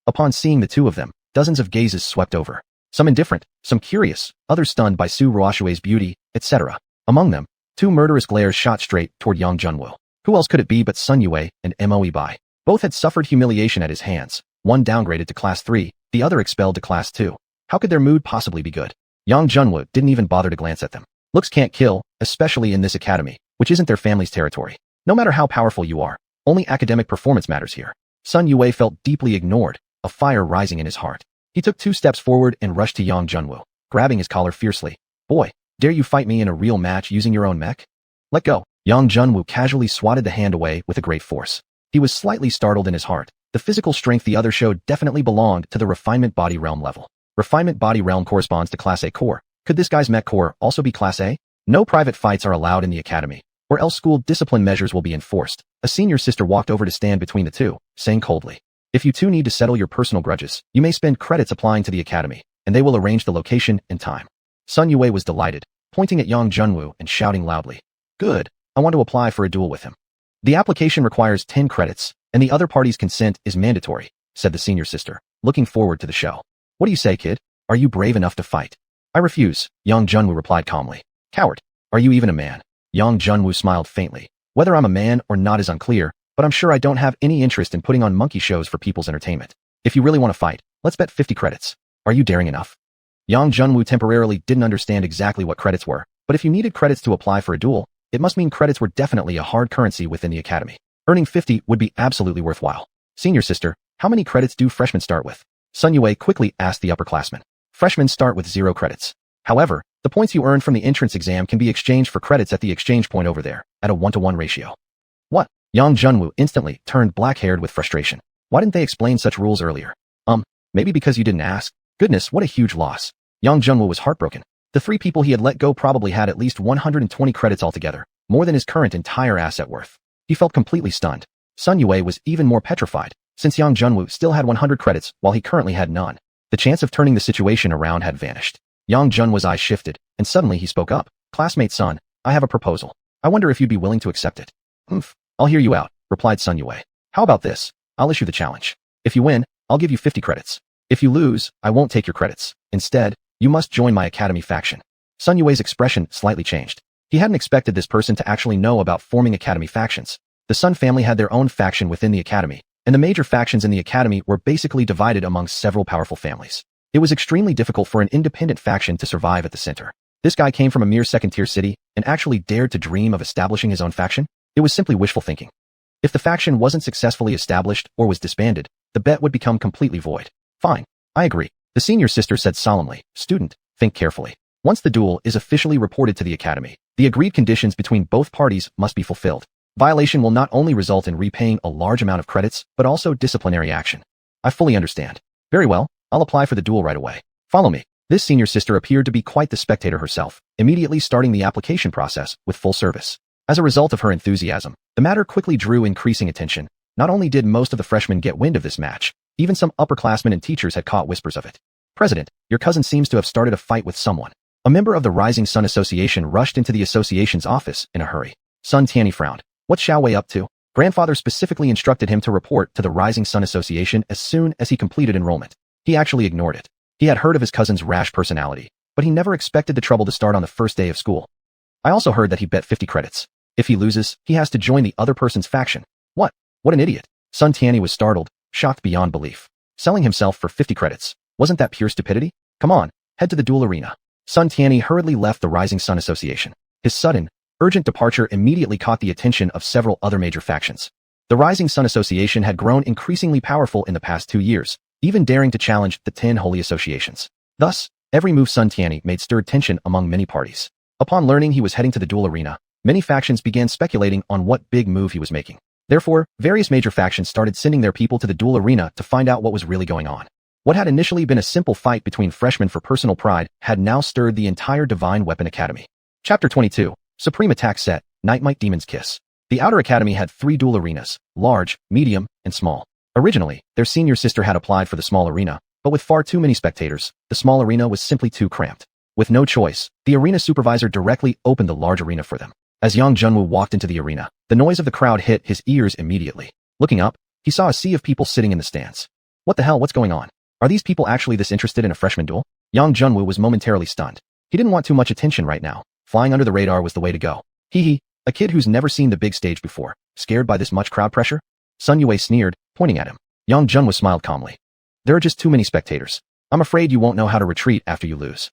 Upon seeing the two of them, dozens of gazes swept over. Some indifferent, some curious, others stunned by Su Ruoxue's beauty, etc. Among them, 2 murderous glares shot straight toward Yang Junwu. Who else could it be but Sun Yue and Mo Ibai? Both had suffered humiliation at his hands, one downgraded to Class 3, the other expelled to Class 2. How could their mood possibly be good? Yang Junwu didn't even bother to glance at them. Looks can't kill, especially in this academy, which isn't their family's territory. No matter how powerful you are, only academic performance matters here. Sun Yue felt deeply ignored, a fire rising in his heart. He took 2 steps forward and rushed to Yang Junwu, grabbing his collar fiercely. Boy, dare you fight me in a real match using your own mech? Let go. Yang Junwu casually swatted the hand away with a great force. He was slightly startled in his heart. The physical strength the other showed definitely belonged to the refinement body realm level. Refinement body realm corresponds to Class A core. Could this guy's mech core also be Class A? No private fights are allowed in the academy, or else school discipline measures will be enforced. A senior sister walked over to stand between the two, saying coldly, "If you two need to settle your personal grudges, you may spend credits applying to the academy, and they will arrange the location and time." Sun Yue was delighted, pointing at Yang Junwu and shouting loudly, "Good, I want to apply for a duel with him." "The application requires 10 credits, and the other party's consent is mandatory," said the senior sister, looking forward to the show. "What do you say, kid? Are you brave enough to fight?" "I refuse," Yang Junwu replied calmly. "Coward, are you even a man?" Yang Junwu smiled faintly. "Whether I'm a man or not is unclear, but I'm sure I don't have any interest in putting on monkey shows for people's entertainment. If you really want to fight, let's bet 50 credits. Are you daring enough?" Yang Junwu temporarily didn't understand exactly what credits were, but if you needed credits to apply for a duel, it must mean credits were definitely a hard currency within the academy. Earning 50 would be absolutely worthwhile. "Senior sister, how many credits do freshmen start with?" Sun Yue quickly asked the upperclassmen. "Freshmen start with 0 credits. However, the points you earn from the entrance exam can be exchanged for credits at the exchange point over there, at a 1-to-1 ratio." "What?" Yang Junwu instantly turned black-haired with frustration. "Why didn't they explain such rules earlier?" Maybe because you didn't ask." Goodness, what a huge loss. Yang Junwu was heartbroken. The 3 people he had let go probably had at least 120 credits altogether, more than his current entire asset worth. He felt completely stunned. Sun Yue was even more petrified, since Yang Junwu still had 100 credits while he currently had none. The chance of turning the situation around had vanished. Yang Junwu's eyes shifted, and suddenly he spoke up. "Classmate Sun, I have a proposal. I wonder if you'd be willing to accept it." "I'll hear you out," replied Sun Yue. "How about this? I'll issue the challenge. If you win, I'll give you 50 credits. If you lose, I won't take your credits. Instead, you must join my academy faction." Sun Yue's expression slightly changed. He hadn't expected this person to actually know about forming academy factions. The Sun family had their own faction within the academy, and the major factions in the academy were basically divided among several powerful families. It was extremely difficult for an independent faction to survive at the center. This guy came from a mere second-tier city and actually dared to dream of establishing his own faction? It was simply wishful thinking. If the faction wasn't successfully established or was disbanded, the bet would become completely void. "Fine, I agree," the senior sister said solemnly. "Student, think carefully. Once the duel is officially reported to the academy, the agreed conditions between both parties must be fulfilled. Violation will not only result in repaying a large amount of credits, but also disciplinary action." "I fully understand." "Very well, I'll apply for the duel right away. Follow me." This senior sister appeared to be quite the spectator herself, immediately starting the application process with full service. As a result of her enthusiasm, the matter quickly drew increasing attention. Not only did most of the freshmen get wind of this match, even some upperclassmen and teachers had caught whispers of it. "President, your cousin seems to have started a fight with someone." A member of the Rising Sun Association rushed into the association's office in a hurry. Sun Tianyi frowned. "What's Xiao Wei up to?" Grandfather specifically instructed him to report to the Rising Sun Association as soon as he completed enrollment. He actually ignored it. He had heard of his cousin's rash personality, but he never expected the trouble to start on the first day of school. "I also heard that he bet 50 credits. If he loses, he has to join the other person's faction." "What? What an idiot." Sun Tianyi was startled, shocked beyond belief. Selling himself for 50 credits. Wasn't that pure stupidity? "Come on, head to the duel arena." Sun Tianyi hurriedly left the Rising Sun Association. His sudden, urgent departure immediately caught the attention of several other major factions. The Rising Sun Association had grown increasingly powerful in the past 2 years, even daring to challenge the 10 holy associations. Thus, every move Sun Tianyi made stirred tension among many parties. Upon learning he was heading to the duel arena, many factions began speculating on what big move he was making. Therefore, various major factions started sending their people to the duel arena to find out what was really going on. What had initially been a simple fight between freshmen for personal pride had now stirred the entire Divine Weapon Academy. Chapter 22, Supreme Attack Set, Nightmite Demon's Kiss. The Outer Academy had 3 duel arenas, large, medium, and small. Originally, their senior sister had applied for the small arena, but with far too many spectators, the small arena was simply too cramped. With no choice, the arena supervisor directly opened the large arena for them. As Yang Junwu walked into the arena, the noise of the crowd hit his ears immediately. Looking up, he saw a sea of people sitting in the stands. What the hell, what's going on? Are these people actually this interested in a freshman duel? Yang Junwu was momentarily stunned. He didn't want too much attention right now. Flying under the radar was the way to go. Hee, a kid who's never seen the big stage before, scared by this much crowd pressure? Sun Yue sneered, pointing at him. Yang Junwu smiled calmly. There are just too many spectators. I'm afraid you won't know how to retreat after you lose.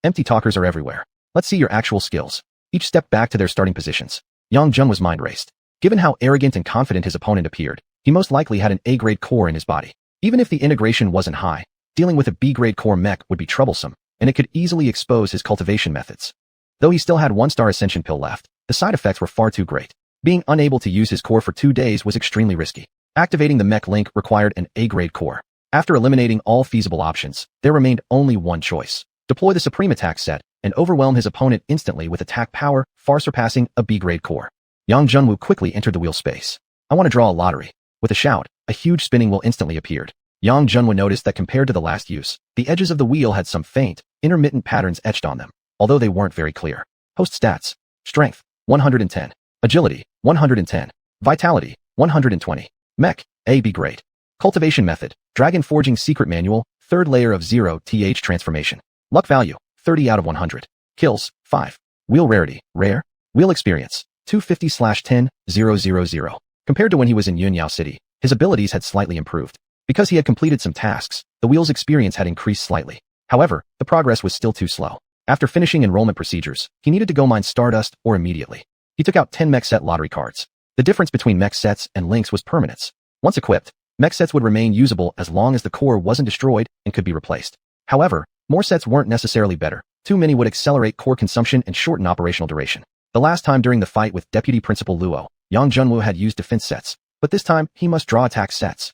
Empty talkers are everywhere. Let's see your actual skills. Each stepped back to their starting positions. Yang Junwu's mind raced. Given how arrogant and confident his opponent appeared, he most likely had an A-grade core in his body. Even if the integration wasn't high, dealing with a B-grade core mech would be troublesome, and it could easily expose his cultivation methods. Though he still had 1-star ascension pill left, the side effects were far too great. Being unable to use his core for 2 days was extremely risky. Activating the Mecha LINK required an A-grade core. After eliminating all feasible options, there remained only one choice. Deploy the Supreme Attack set and overwhelm his opponent instantly with attack power far surpassing a B-grade core. Yang Junwu quickly entered the wheel space. I want to draw a lottery. With a shout, a huge spinning wheel instantly appeared. Yang Junwu noticed that compared to the last use, the edges of the wheel had some faint, intermittent patterns etched on them, although they weren't very clear. Host stats: Strength, 110. Agility, 110. Vitality, 120. Mech, A B grade. Cultivation method, Dragon Forging Secret Manual, 3rd layer of 0th transformation. Luck value, 30 out of 100. Kills, 5. Wheel rarity, rare. Wheel experience, 250/10,000. Compared to when he was in Yunyao City, his abilities had slightly improved. Because he had completed some tasks, the wheel's experience had increased slightly. However, the progress was still too slow. After finishing enrollment procedures, he needed to go mine Stardust or immediately. He took out 10 mech set lottery cards. The difference between mech sets and links was permanence. Once equipped, mech sets would remain usable as long as the core wasn't destroyed and could be replaced. However, more sets weren't necessarily better. Too many would accelerate core consumption and shorten operational duration. The last time during the fight with Deputy Principal Luo, Yang Junwu had used defense sets, but this time he must draw attack sets.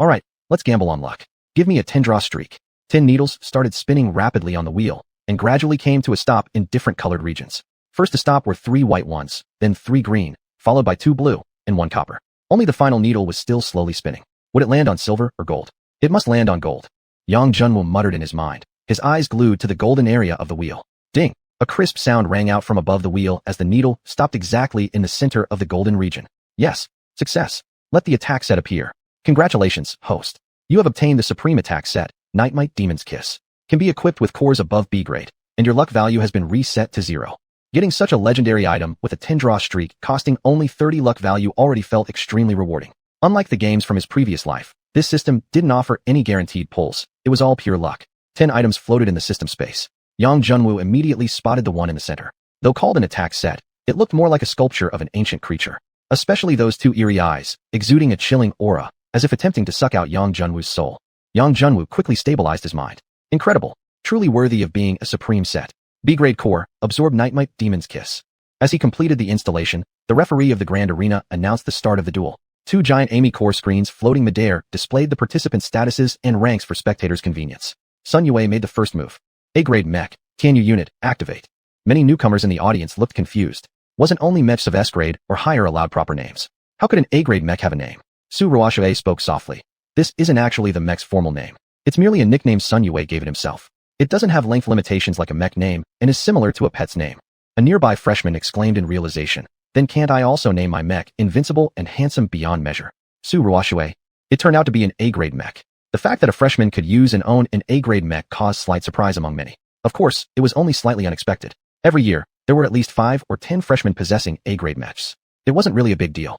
Alright, let's gamble on luck. Give me a 10-draw streak. 10 needles started spinning rapidly on the wheel, and gradually came to a stop in different colored regions. First to stop were 3 white ones, then 3 green, followed by 2 blue, and 1 copper. Only the final needle was still slowly spinning. Would it land on silver or gold? It must land on gold. Yang Junwu muttered in his mind, his eyes glued to the golden area of the wheel. Ding! A crisp sound rang out from above the wheel as the needle stopped exactly in the center of the golden region. Yes, success. Let the attack set appear. Congratulations, host. You have obtained the Supreme Attack set, Nightmite Demon's Kiss. Can be equipped with cores above B grade, and your luck value has been reset to 0. Getting such a legendary item with a 10-draw streak costing only 30 luck value already felt extremely rewarding. Unlike the games from his previous life, this system didn't offer any guaranteed pulls. It was all pure luck. 10 items floated in the system space. Yang Junwu immediately spotted the one in the center. Though called an attack set, it looked more like a sculpture of an ancient creature. Especially those 2 eerie eyes, exuding a chilling aura, as if attempting to suck out Yang Junwu's soul. Yang Junwu quickly stabilized his mind. Incredible. Truly worthy of being a supreme set. B-grade core, absorb Nightmite Demon's Kiss. As he completed the installation, the referee of the Grand Arena announced the start of the duel. 2 giant Amy core screens floating midair displayed the participant statuses and ranks for spectators' convenience. Sun Yue made the first move. A-grade mech, Tianyu unit, activate. Many newcomers in the audience looked confused. Wasn't only mechs of S-grade or higher allowed proper names? How could an A-grade mech have a name? Su Ruoxue spoke softly. This isn't actually the mech's formal name. It's merely a nickname Sun Yue gave it himself. It doesn't have length limitations like a mech name and is similar to a pet's name. A nearby freshman exclaimed in realization. Then can't I also name my mech invincible and handsome beyond measure? Su Ruoxue. It turned out to be an A-grade mech. The fact that a freshman could use and own an A-grade mech caused slight surprise among many. Of course, it was only slightly unexpected. Every year, there were at least 5 or 10 freshmen possessing A-grade mechs. It wasn't really a big deal.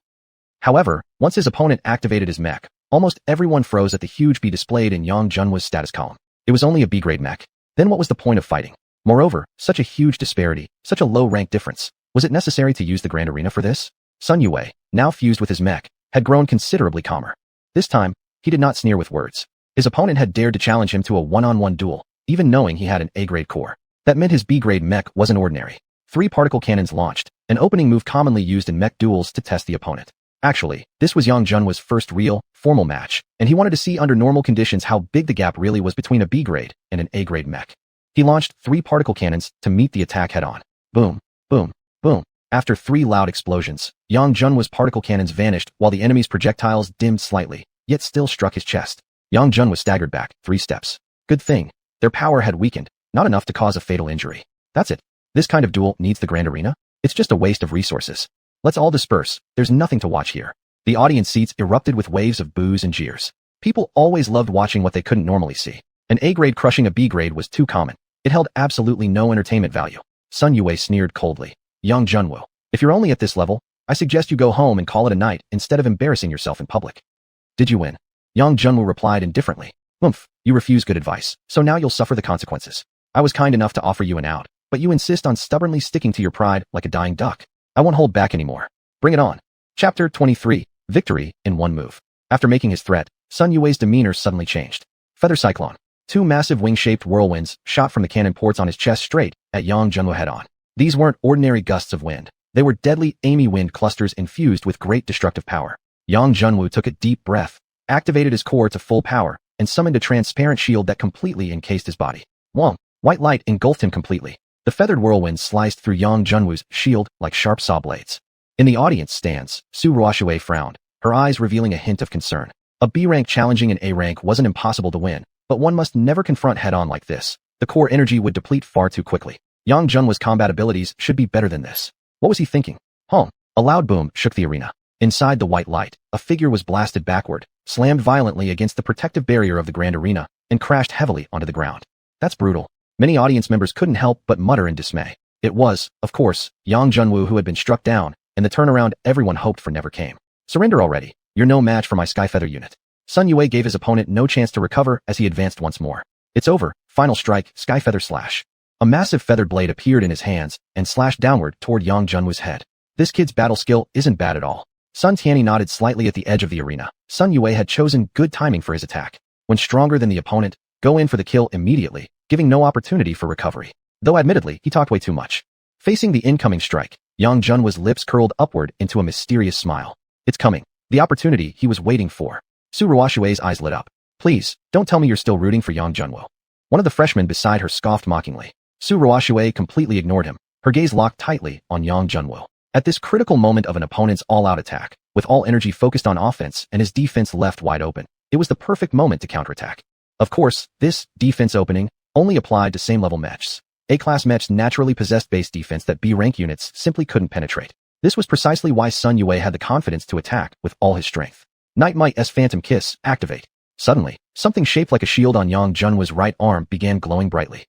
However, once his opponent activated his mech, almost everyone froze at the huge B displayed in Yang Junwu's status column. It was only a B-grade mech. Then what was the point of fighting? Moreover, such a huge disparity, such a low rank difference. Was it necessary to use the Grand Arena for this? Sun Yue, now fused with his mech, had grown considerably calmer. This time, he did not sneer with words. His opponent had dared to challenge him to a one-on-one duel, even knowing he had an A-grade core. That meant his B-grade mech wasn't ordinary. 3 particle cannons launched, an opening move commonly used in mech duels to test the opponent. Actually, this was Yang Junwu's first real, formal match, and he wanted to see under normal conditions how big the gap really was between a B-grade and an A-grade mech. He launched 3 particle cannons to meet the attack head-on. Boom, boom, boom. After 3 loud explosions, Yang Junwu's particle cannons vanished while the enemy's projectiles dimmed slightly, yet still struck his chest. Yang Junwu staggered back 3 steps. Good thing. Their power had weakened, not enough to cause a fatal injury. That's it. This kind of duel needs the Grand Arena? It's just a waste of resources. Let's all disperse. There's nothing to watch here. The audience seats erupted with waves of boos and jeers. People always loved watching what they couldn't normally see. An A-grade crushing a B-grade was too common. It held absolutely no entertainment value. Sun Yue sneered coldly. Yang Junwu, if you're only at this level, I suggest you go home and call it a night instead of embarrassing yourself in public. Did you win? Yang Junwu replied indifferently. Oomph, you refuse good advice, so now you'll suffer the consequences. I was kind enough to offer you an out, but you insist on stubbornly sticking to your pride like a dying duck. I won't hold back anymore. Bring it on. Chapter 23, Victory in One Move. After making his threat, Sun Yue's demeanor suddenly changed. Feather Cyclone. 2 massive wing-shaped whirlwinds shot from the cannon ports on his chest straight at Yang Junwu head-on. These weren't ordinary gusts of wind. They were deadly, Amy wind clusters infused with great destructive power. Yang Junwu took a deep breath, activated his core to full power, and summoned a transparent shield that completely encased his body. Wong! White light engulfed him completely. The feathered whirlwind sliced through Yang Junwu's shield like sharp saw blades. In the audience stands, Su Ruoshui frowned, her eyes revealing a hint of concern. A B rank challenging an A rank wasn't impossible to win, but one must never confront head-on like this. The core energy would deplete far too quickly. Yang Junwu's combat abilities should be better than this. What was he thinking? Home. A loud boom shook the arena. Inside the white light, a figure was blasted backward, slammed violently against the protective barrier of the grand arena, and crashed heavily onto the ground. That's brutal. Many audience members couldn't help but mutter in dismay. It was, of course, Yang Junwu who had been struck down, and the turnaround everyone hoped for never came. Surrender already. You're no match for my Skyfeather unit. Sun Yue gave his opponent no chance to recover as he advanced once more. It's over. Final strike, Skyfeather slash. A massive feathered blade appeared in his hands and slashed downward toward Yang Junwu's head. This kid's battle skill isn't bad at all. Sun Tianyi nodded slightly at the edge of the arena. Sun Yue had chosen good timing for his attack. When stronger than the opponent, go in for the kill immediately, giving no opportunity for recovery. Though admittedly, he talked way too much. Facing the incoming strike, Yang Junwu's lips curled upward into a mysterious smile. It's coming. The opportunity he was waiting for. Su Ruoshui's eyes lit up. Please, don't tell me you're still rooting for Yang Junwu. One of the freshmen beside her scoffed mockingly. Su Ruoshui completely ignored him, her gaze locked tightly on Yang Junwu. At this critical moment of an opponent's all-out attack, with all energy focused on offense and his defense left wide open, it was the perfect moment to counterattack. Of course, this defense opening only applied to same-level mechs. A-class mechs naturally possessed base defense that B-rank units simply couldn't penetrate. This was precisely why Sun Yue had the confidence to attack with all his strength. Night Might's Phantom Kiss, activate. Suddenly, something shaped like a shield on Yang Junwu's right arm began glowing brightly.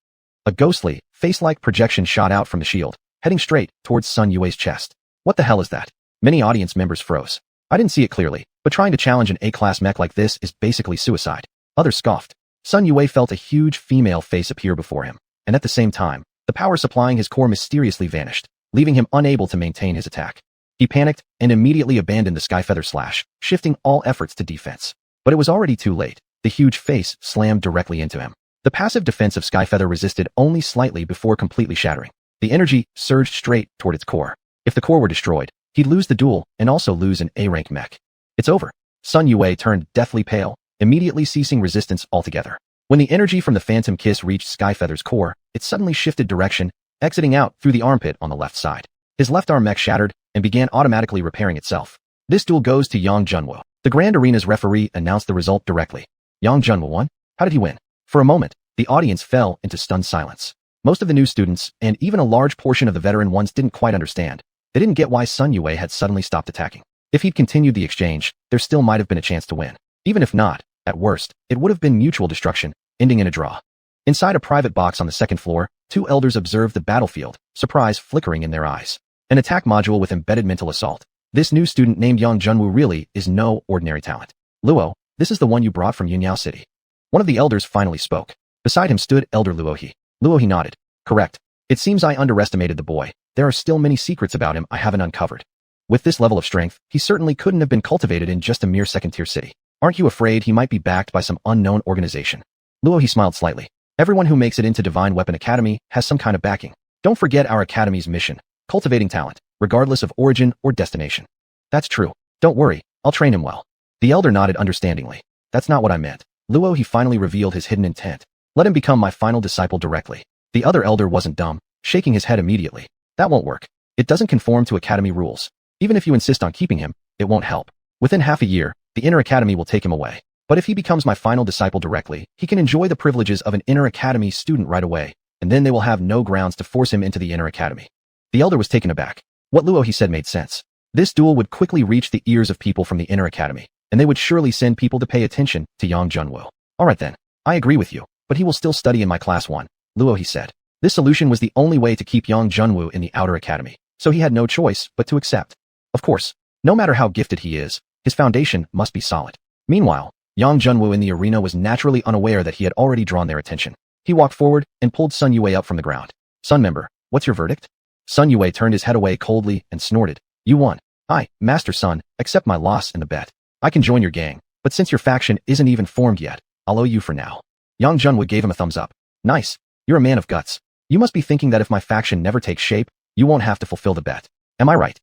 A ghostly, face-like projection shot out from the shield, heading straight towards Sun Yue's chest. What the hell is that? Many audience members froze. I didn't see it clearly, but trying to challenge an A-class mech like this is basically suicide. Others scoffed. Sun Yue felt a huge female face appear before him, and at the same time, the power supplying his core mysteriously vanished, leaving him unable to maintain his attack. He panicked and immediately abandoned the Skyfeather slash, shifting all efforts to defense. But it was already too late. The huge face slammed directly into him. The passive defense of Skyfeather resisted only slightly before completely shattering. The energy surged straight toward its core. If the core were destroyed, he'd lose the duel and also lose an A-rank mech. It's over. Sun Yue turned deathly pale, immediately ceasing resistance altogether. When the energy from the Phantom Kiss reached Skyfeather's core, it suddenly shifted direction, exiting out through the armpit on the left side. His left arm mech shattered and began automatically repairing itself. This duel goes to Yang Junwu. The Grand Arena's referee announced the result directly. Yang Junwu won? How did he win? For a moment, the audience fell into stunned silence. Most of the new students, and even a large portion of the veteran ones didn't quite understand. They didn't get why Sun Yue had suddenly stopped attacking. If he'd continued the exchange, there still might have been a chance to win. Even if not, at worst, it would have been mutual destruction, ending in a draw. Inside a private box on the second floor, two elders observed the battlefield, surprise flickering in their eyes. An attack module with embedded mental assault. This new student named Yang Junwu really is no ordinary talent. Luo, this is the one you brought from Yunyao City. One of the elders finally spoke. Beside him stood Elder Luohi. Luohi nodded. Correct. It seems I underestimated the boy. There are still many secrets about him I haven't uncovered. With this level of strength, he certainly couldn't have been cultivated in just a mere second-tier city. Aren't you afraid he might be backed by some unknown organization? Luohi smiled slightly. Everyone who makes it into Divine Weapon Academy has some kind of backing. Don't forget our academy's mission, cultivating talent, regardless of origin or destination. That's true. Don't worry, I'll train him well. The elder nodded understandingly. That's not what I meant. Luohi finally revealed his hidden intent. Let him become my final disciple directly. The other elder wasn't dumb, shaking his head immediately. That won't work. It doesn't conform to academy rules. Even if you insist on keeping him, it won't help. Within half a year, the inner academy will take him away. But if he becomes my final disciple directly, he can enjoy the privileges of an inner academy student right away, and then they will have no grounds to force him into the inner academy. The elder was taken aback. What Luohi said made sense. This duel would quickly reach the ears of people from the inner academy, and they would surely send people to pay attention to Yang Junwu. Alright then, I agree with you, but he will still study in my class 1, Luohi said. This solution was the only way to keep Yang Junwu in the outer academy, so he had no choice but to accept. Of course, no matter how gifted he is, his foundation must be solid. Meanwhile, Yang Junwu in the arena was naturally unaware that he had already drawn their attention. He walked forward and pulled Sun Yue up from the ground. Sun member, what's your verdict? Sun Yue turned his head away coldly and snorted. You won. I, Master Sun, accept my loss in the bet. I can join your gang, but since your faction isn't even formed yet, I'll owe you for now. Yang Junwu gave him a thumbs up. Nice. You're a man of guts. You must be thinking that if my faction never takes shape, you won't have to fulfill the bet. Am I right?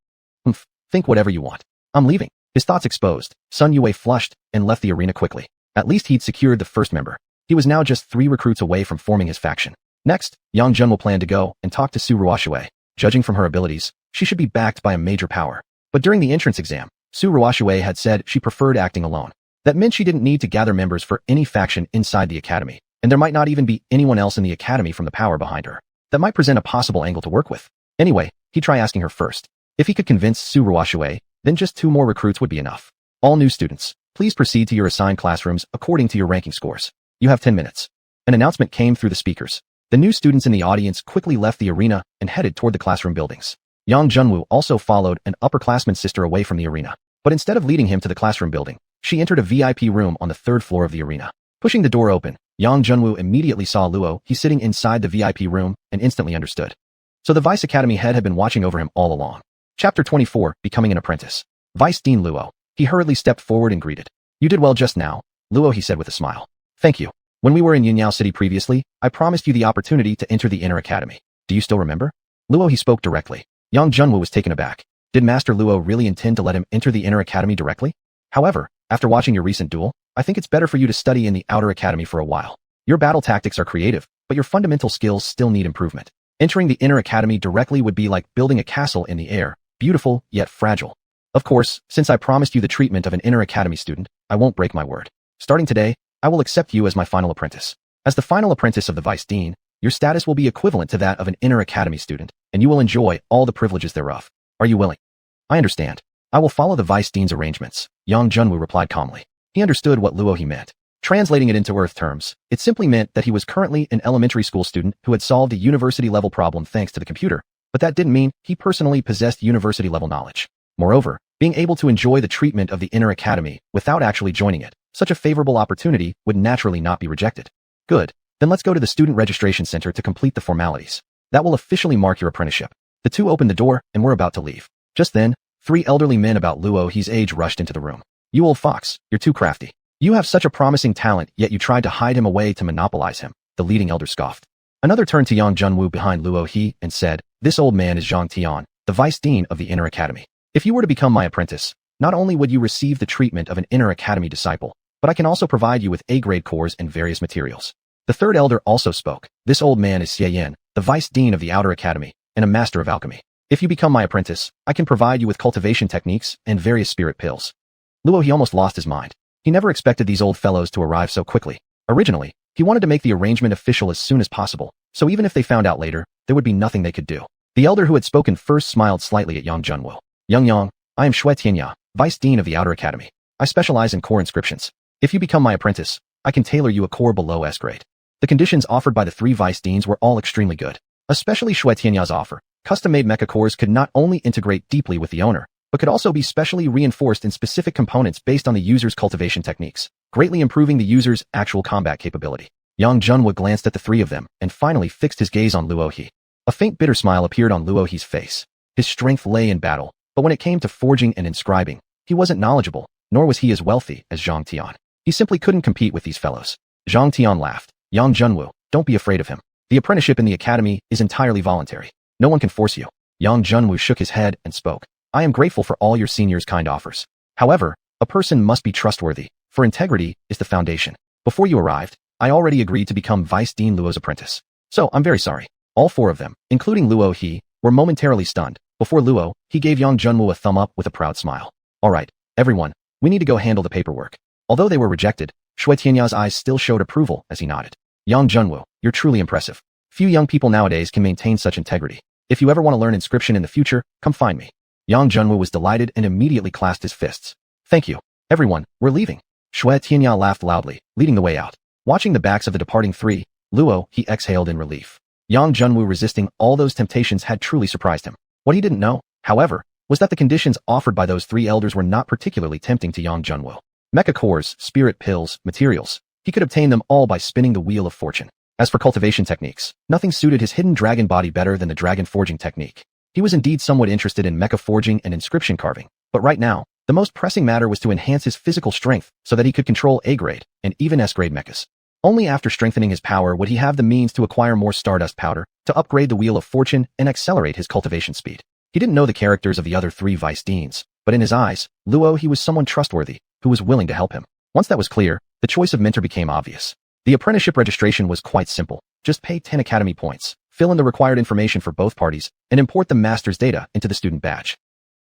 Humph, think whatever you want. I'm leaving. His thoughts exposed, Sun Yue flushed and left the arena quickly. At least he'd secured the first member. He was now just 3 recruits away from forming his faction. Next, Yang Jun will plan to go and talk to Su Ruoxue. Judging from her abilities, she should be backed by a major power. But during the entrance exam, Su Ruoxue had said she preferred acting alone. That meant she didn't need to gather members for any faction inside the academy, and there might not even be anyone else in the academy from the power behind her. That might present a possible angle to work with. Anyway, he'd try asking her first. If he could convince Su Ruoxue, then just 2 more recruits would be enough. All new students, please proceed to your assigned classrooms according to your ranking scores. You have 10 minutes. An announcement came through the speakers. The new students in the audience quickly left the arena and headed toward the classroom buildings. Yang Junwoo also followed an upperclassman sister away from the arena. But instead of leading him to the classroom building, she entered a VIP room on the 3rd floor of the arena. Pushing the door open, Yang Junwoo immediately saw Luo He sitting inside the VIP room and instantly understood. So the Vice Academy head had been watching over him all along. Chapter 24, Becoming an Apprentice. Vice Dean Luo. He hurriedly stepped forward and greeted. You did well just now, Luo He said with a smile. Thank you. When we were in Yunyao City previously, I promised you the opportunity to enter the Inner Academy. Do you still remember? Luo He spoke directly. Yang Junwoo was taken aback. Did Master Luo really intend to let him enter the Inner Academy directly? However, after watching your recent duel, I think it's better for you to study in the Outer Academy for a while. Your battle tactics are creative, but your fundamental skills still need improvement. Entering the Inner Academy directly would be like building a castle in the air, beautiful yet fragile. Of course, since I promised you the treatment of an Inner Academy student, I won't break my word. Starting today, I will accept you as my final apprentice. As the final apprentice of the Vice Dean, your status will be equivalent to that of an Inner Academy student, and you will enjoy all the privileges thereof. Are you willing? I understand. I will follow the Vice Dean's arrangements, Yang Junwoo replied calmly. He understood what Luo He meant. Translating it into Earth terms, it simply meant that he was currently an elementary school student who had solved a university-level problem thanks to the computer, but that didn't mean he personally possessed university-level knowledge. Moreover, being able to enjoy the treatment of the Inner Academy without actually joining it, such a favorable opportunity would naturally not be rejected. Good. Then let's go to the Student Registration Center to complete the formalities. That will officially mark your apprenticeship. The two opened the door and were about to leave. Just then, 3 elderly men about Luo He's age rushed into the room. You old fox, you're too crafty. You have such a promising talent, yet you tried to hide him away to monopolize him, the leading elder scoffed. Another turned to Yang Junwoo behind Luo He and said, This old man is Zhang Tian, the Vice Dean of the Inner Academy. If you were to become my apprentice, not only would you receive the treatment of an Inner Academy disciple, but I can also provide you with A-grade cores and various materials. The 3rd elder also spoke. This old man is Xiuxian, the Vice Dean of the Outer Academy, and a master of alchemy. If you become my apprentice, I can provide you with cultivation techniques and various spirit pills. Luo He almost lost his mind. He never expected these old fellows to arrive so quickly. Originally, he wanted to make the arrangement official as soon as possible, so even if they found out later, there would be nothing they could do. The elder who had spoken first smiled slightly at Yang Junwoo. Yang, I am Xiuxian, Vice Dean of the Outer Academy. I specialize in core inscriptions. If you become my apprentice, I can tailor you a core below S grade. The conditions offered by the 3 Vice Deans were all extremely good, especially Xiuxian's offer. Custom-made mecha cores could not only integrate deeply with the owner, but could also be specially reinforced in specific components based on the user's cultivation techniques, greatly improving the user's actual combat capability. Yang Junwoo glanced at the 3 of them and finally fixed his gaze on Luo He. A faint bitter smile appeared on Luo He's face. His strength lay in battle, but when it came to forging and inscribing, he wasn't knowledgeable, nor was he as wealthy as Zhang Tian. He simply couldn't compete with these fellows. Zhang Tian laughed. Yang Junwoo, don't be afraid of him. The apprenticeship in the academy is entirely voluntary. No one can force you. Yang Junwoo shook his head and spoke. I am grateful for all your seniors' kind offers. However, a person must be trustworthy, for integrity is the foundation. Before you arrived, I already agreed to become Vice Dean Luo's apprentice. So I'm very sorry. All 4 of them, including Luo He, were momentarily stunned. Before Luo, he gave Yang Junwoo a thumb up with a proud smile. All right, everyone, we need to go handle the paperwork. Although they were rejected, Xiuxian's eyes still showed approval as he nodded. Yang Junwoo, you're truly impressive. Few young people nowadays can maintain such integrity. If you ever want to learn inscription in the future, come find me. Yang Junwoo was delighted and immediately clasped his fists. Thank you. Everyone, we're leaving. Xiuxian laughed loudly, leading the way out. Watching the backs of the departing 3, Luo He exhaled in relief. Yang Junwoo resisting all those temptations had truly surprised him. What he didn't know, however, was that the conditions offered by those 3 elders were not particularly tempting to Yang Junwoo. Mecha cores, spirit pills, materials. He could obtain them all by spinning the wheel of fortune. As for cultivation techniques, nothing suited his hidden dragon body better than the dragon forging technique. He was indeed somewhat interested in mecha forging and inscription carving, but right now, the most pressing matter was to enhance his physical strength so that he could control A-grade and even S-grade mechas. Only after strengthening his power would he have the means to acquire more stardust powder, to upgrade the wheel of fortune and accelerate his cultivation speed. He didn't know the characters of the other 3 vice deans, but in his eyes, Luo he was someone trustworthy, who was willing to help him. Once that was clear, the choice of mentor became obvious. The apprenticeship registration was quite simple. Just pay 10 academy points, fill in the required information for both parties, and import the master's data into the student badge.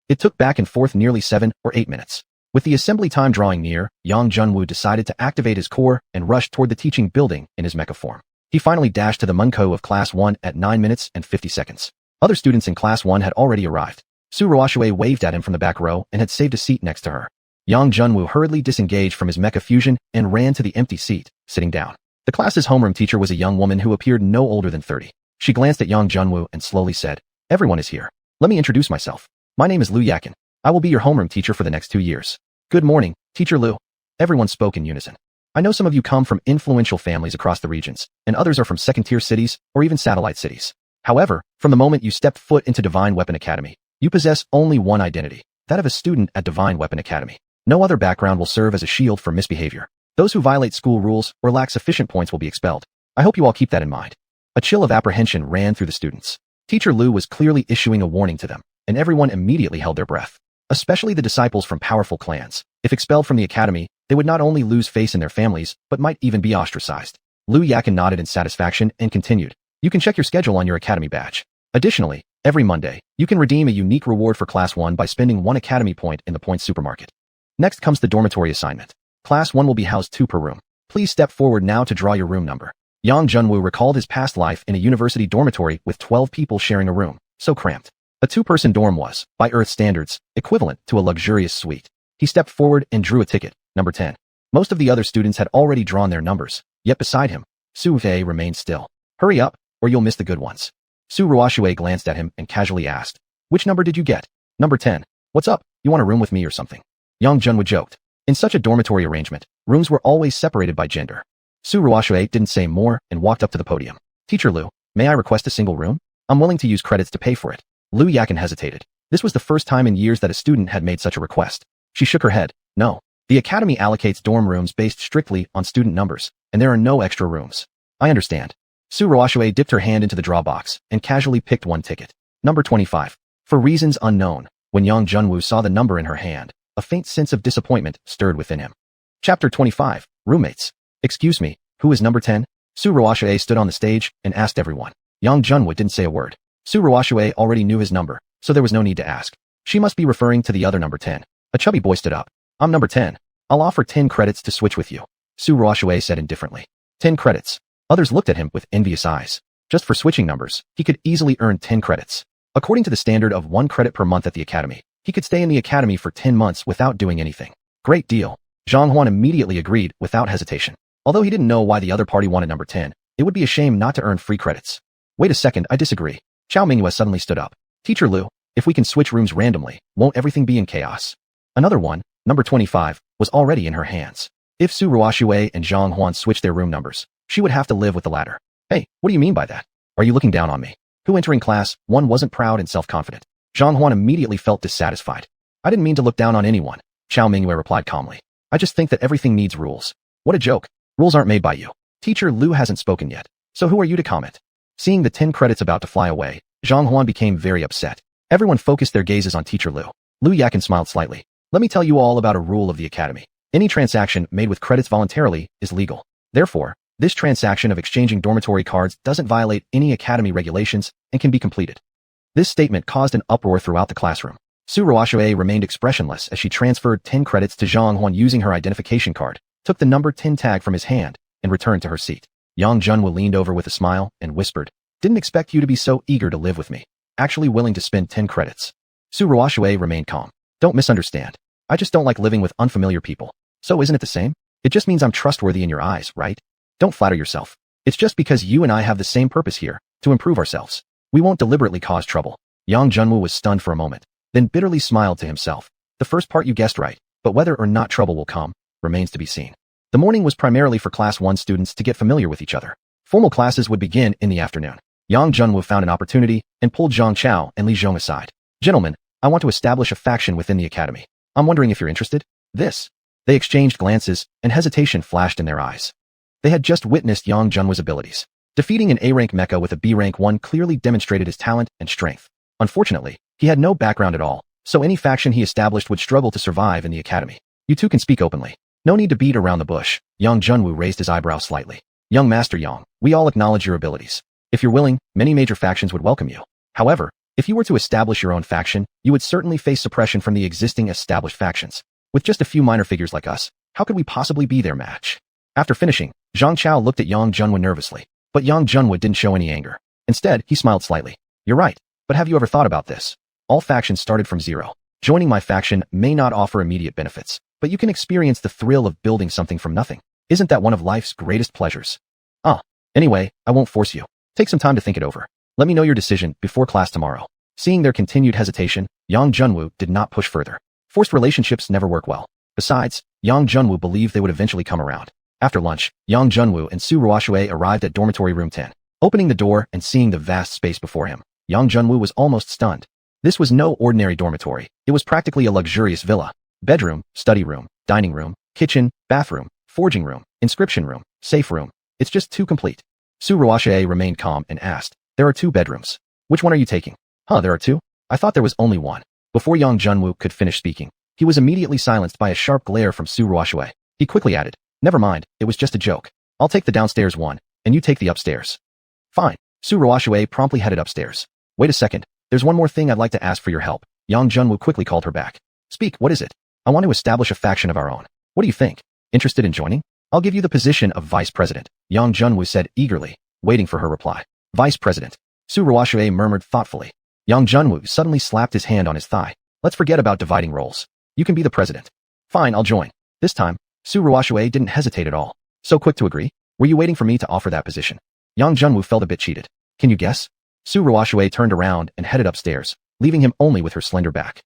It took back and forth nearly 7 or 8 minutes. With the assembly time drawing near, Yang Junwoo decided to activate his core and rushed toward the teaching building in his mecha form. He finally dashed to the Munko of Class 1 at 9 minutes and 50 seconds. Other students in Class 1 had already arrived. Su Ruoxue waved at him from the back row and had saved a seat next to her. Yang Junwoo hurriedly disengaged from his mecha fusion and ran to the empty seat, sitting down. The class's homeroom teacher was a young woman who appeared no older than 30. She glanced at Yang Junwoo and slowly said, "Everyone is here. Let me introduce myself. My name is Lu Yakin. I will be your homeroom teacher for the next 2 years." "Good morning, Teacher Lu." Everyone spoke in unison. "I know some of you come from influential families across the regions, and others are from second-tier cities or even satellite cities. However, from the moment you stepped foot into Divine Weapon Academy, you possess only one identity, that of a student at Divine Weapon Academy. No other background will serve as a shield for misbehavior. Those who violate school rules or lack sufficient points will be expelled. I hope you all keep that in mind." A chill of apprehension ran through the students. Teacher Lu was clearly issuing a warning to them, and everyone immediately held their breath. Especially the disciples from powerful clans. If expelled from the academy, they would not only lose face in their families, but might even be ostracized. Lu Yakin nodded in satisfaction and continued, "You can check your schedule on your academy badge. Additionally, every Monday, you can redeem a unique reward for Class 1 by spending 1 academy point in the points supermarket. Next comes the dormitory assignment. Class 1 will be housed 2 per room. Please step forward now to draw your room number." Yang Junwoo recalled his past life in a university dormitory with 12 people sharing a room, so cramped. A 2-person dorm was, by Earth standards, equivalent to a luxurious suite. He stepped forward and drew a ticket, number 10. Most of the other students had already drawn their numbers, yet beside him, Su Fei remained still. "Hurry up, or you'll miss the good ones." Su Ruoxue glanced at him and casually asked, "Which number did you get?" "Number 10. What's up, you want a room with me or something?" Yang Junwoo joked. In such a dormitory arrangement, rooms were always separated by gender. Su Ruoxue didn't say more and walked up to the podium. "Teacher Lu, may I request a single room? I'm willing to use credits to pay for it." Lu Yakin hesitated. This was the first time in years that a student had made such a request. She shook her head. "No. The academy allocates dorm rooms based strictly on student numbers, and there are no extra rooms." "I understand." Su Ruoxue dipped her hand into the draw box and casually picked 1 ticket. Number 25. For reasons unknown, when Yang Junwoo saw the number in her hand, a faint sense of disappointment stirred within him. Chapter 25. Roommates. "Excuse me, who is number 10? Su Ruoxue stood on the stage and asked everyone. Yang Junwoo didn't say a word. Su Ruoxue already knew his number, so there was no need to ask. She must be referring to the other number 10. A chubby boy stood up. "I'm number 10. I'll offer 10 credits to switch with you," Su Ruoxue said indifferently. 10 credits. Others looked at him with envious eyes. Just for switching numbers, he could easily earn 10 credits. According to the standard of 1 credit per month at the academy, he could stay in the academy for 10 months without doing anything. Great deal. Xianhuan immediately agreed without hesitation. Although he didn't know why the other party wanted number 10, it would be a shame not to earn free credits. "Wait a second, I disagree." Xiao Mingyue suddenly stood up. "Teacher Lu, if we can switch rooms randomly, won't everything be in chaos?" Another one, number 25, was already in her hands. If Su Ruoxue and Zhang Huan switched their room numbers, she would have to live with the latter. "Hey, what do you mean by that? Are you looking down on me?" Who entering class 1 wasn't proud and self-confident. Zhang Huan immediately felt dissatisfied. "I didn't mean to look down on anyone," Xiao Mingyue replied calmly. "I just think that everything needs rules." "What a joke. Rules aren't made by you. Teacher Lu hasn't spoken yet, so who are you to comment?" Seeing the 10 credits about to fly away, Zhang Huan became very upset. Everyone focused their gazes on Teacher Lu. Lu Yakin smiled slightly. "Let me tell you all about a rule of the academy. Any transaction made with credits voluntarily is legal. Therefore, this transaction of exchanging dormitory cards doesn't violate any academy regulations and can be completed." This statement caused an uproar throughout the classroom. Su Ruoxue remained expressionless as she transferred 10 credits to Zhang Huan using her identification card, took the number 10 tag from his hand, and returned to her seat. Yang Junwoo leaned over with a smile and whispered, "Didn't expect you to be so eager to live with me. Actually willing to spend 10 credits." Su Ruoxue remained calm. "Don't misunderstand. I just don't like living with unfamiliar people. So isn't it the same? It just means I'm trustworthy in your eyes, right? Don't flatter yourself. It's just because you and I have the same purpose here, to improve ourselves. We won't deliberately cause trouble." Yang Junwoo was stunned for a moment, then bitterly smiled to himself. The first part you guessed right, but whether or not trouble will come, remains to be seen. The morning was primarily for Class 1 students to get familiar with each other. Formal classes would begin in the afternoon. Yang Junwoo found an opportunity and pulled Zhang Chao and Li Zhong aside. "Gentlemen, I want to establish a faction within the academy. I'm wondering if you're interested?" They exchanged glances, and hesitation flashed in their eyes. They had just witnessed Yang Junwoo's abilities. Defeating an A-rank mecha with a B-rank one clearly demonstrated his talent and strength. Unfortunately, He had no background at all, so any faction he established would struggle to survive in the academy. You two can speak openly. No need to beat around the bush. Yang Junwu raised his eyebrows slightly. Young Master Yang, we all acknowledge your abilities. If you're willing, many major factions would welcome you. However, if you were to establish your own faction, you would certainly face suppression from the existing established factions. With just a few minor figures like us, how could we possibly be their match? After finishing, Zhang Chao looked at Yang Junwu nervously, but Yang Junwu didn't show any anger. Instead, he smiled slightly. You're right, but have you ever thought about this? All factions started from zero. Joining my faction may not offer immediate benefits, but you can experience the thrill of building something from nothing. Isn't that one of life's greatest pleasures? Anyway, I won't force you. Take some time to think it over. Let me know your decision before class tomorrow. Seeing their continued hesitation, Yang Junwu did not push further. Forced relationships never work well. Besides, Yang Junwu believed they would eventually come around. After lunch, Yang Junwu and Su Ruoshui arrived at dormitory room 10. Opening the door and seeing the vast space before him, Yang Junwu was almost stunned. This was no ordinary dormitory. It was practically a luxurious villa. Bedroom, study room, dining room, kitchen, bathroom, forging room, inscription room, safe room. It's just too complete. Su Ruoshui remained calm and asked, there are 2 bedrooms. Which one are you taking? There are 2? I thought there was only one. Before Yang Junwu could finish speaking, he was immediately silenced by a sharp glare from Su Ruoshui. He quickly added, never mind, it was just a joke. I'll take the downstairs one, and you take the upstairs. Fine. Su Ruoshui promptly headed upstairs. Wait a second, there's one more thing I'd like to ask for your help. Yang Junwu quickly called her back. Speak, what is it? I want to establish a faction of our own. What do you think? Interested in joining? I'll give you the position of vice president, Yang Junwu said eagerly, waiting for her reply. Vice president. Su Ruoshui murmured thoughtfully. Yang Junwu suddenly slapped his hand on his thigh. Let's forget about dividing roles. You can be the president. Fine, I'll join. This time, Su Ruoshui didn't hesitate at all. So quick to agree? Were you waiting for me to offer that position? Yang Junwu felt a bit cheated. Can you guess? Su Ruoshui turned around and headed upstairs, leaving him only with her slender back.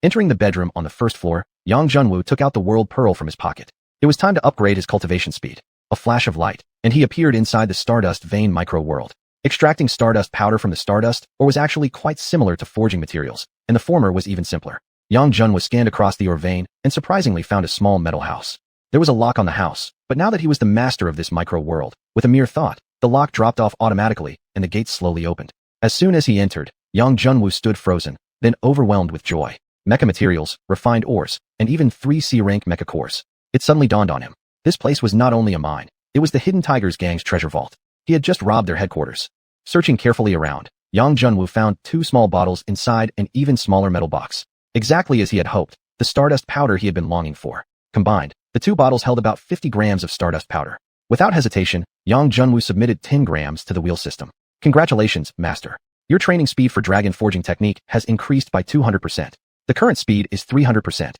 Entering the bedroom on the first floor, Yang Junwu took out the world pearl from his pocket. It was time to upgrade his cultivation speed. A flash of light, and he appeared inside the Stardust Vein micro-world. Extracting stardust powder from the stardust ore was actually quite similar to forging materials, and the former was even simpler. Yang Junwu scanned across the ore vein and surprisingly found a small metal house. There was a lock on the house, but now that he was the master of this micro-world, with a mere thought, the lock dropped off automatically and the gates slowly opened. As soon as he entered, Yang Junwu stood frozen, then overwhelmed with joy. Mecha materials, refined ores, and even 3 C-rank mecha cores. It suddenly dawned on him. This place was not only a mine, it was the Hidden Tigers gang's treasure vault. He had just robbed their headquarters. Searching carefully around, Yang Junwu found 2 small bottles inside an even smaller metal box. Exactly as he had hoped, the stardust powder he had been longing for. Combined, the 2 bottles held about 50 grams of stardust powder. Without hesitation, Yang Junwu submitted 10 grams to the wheel system. Congratulations, master. Your training speed for dragon forging technique has increased by 200%. The current speed is 300%.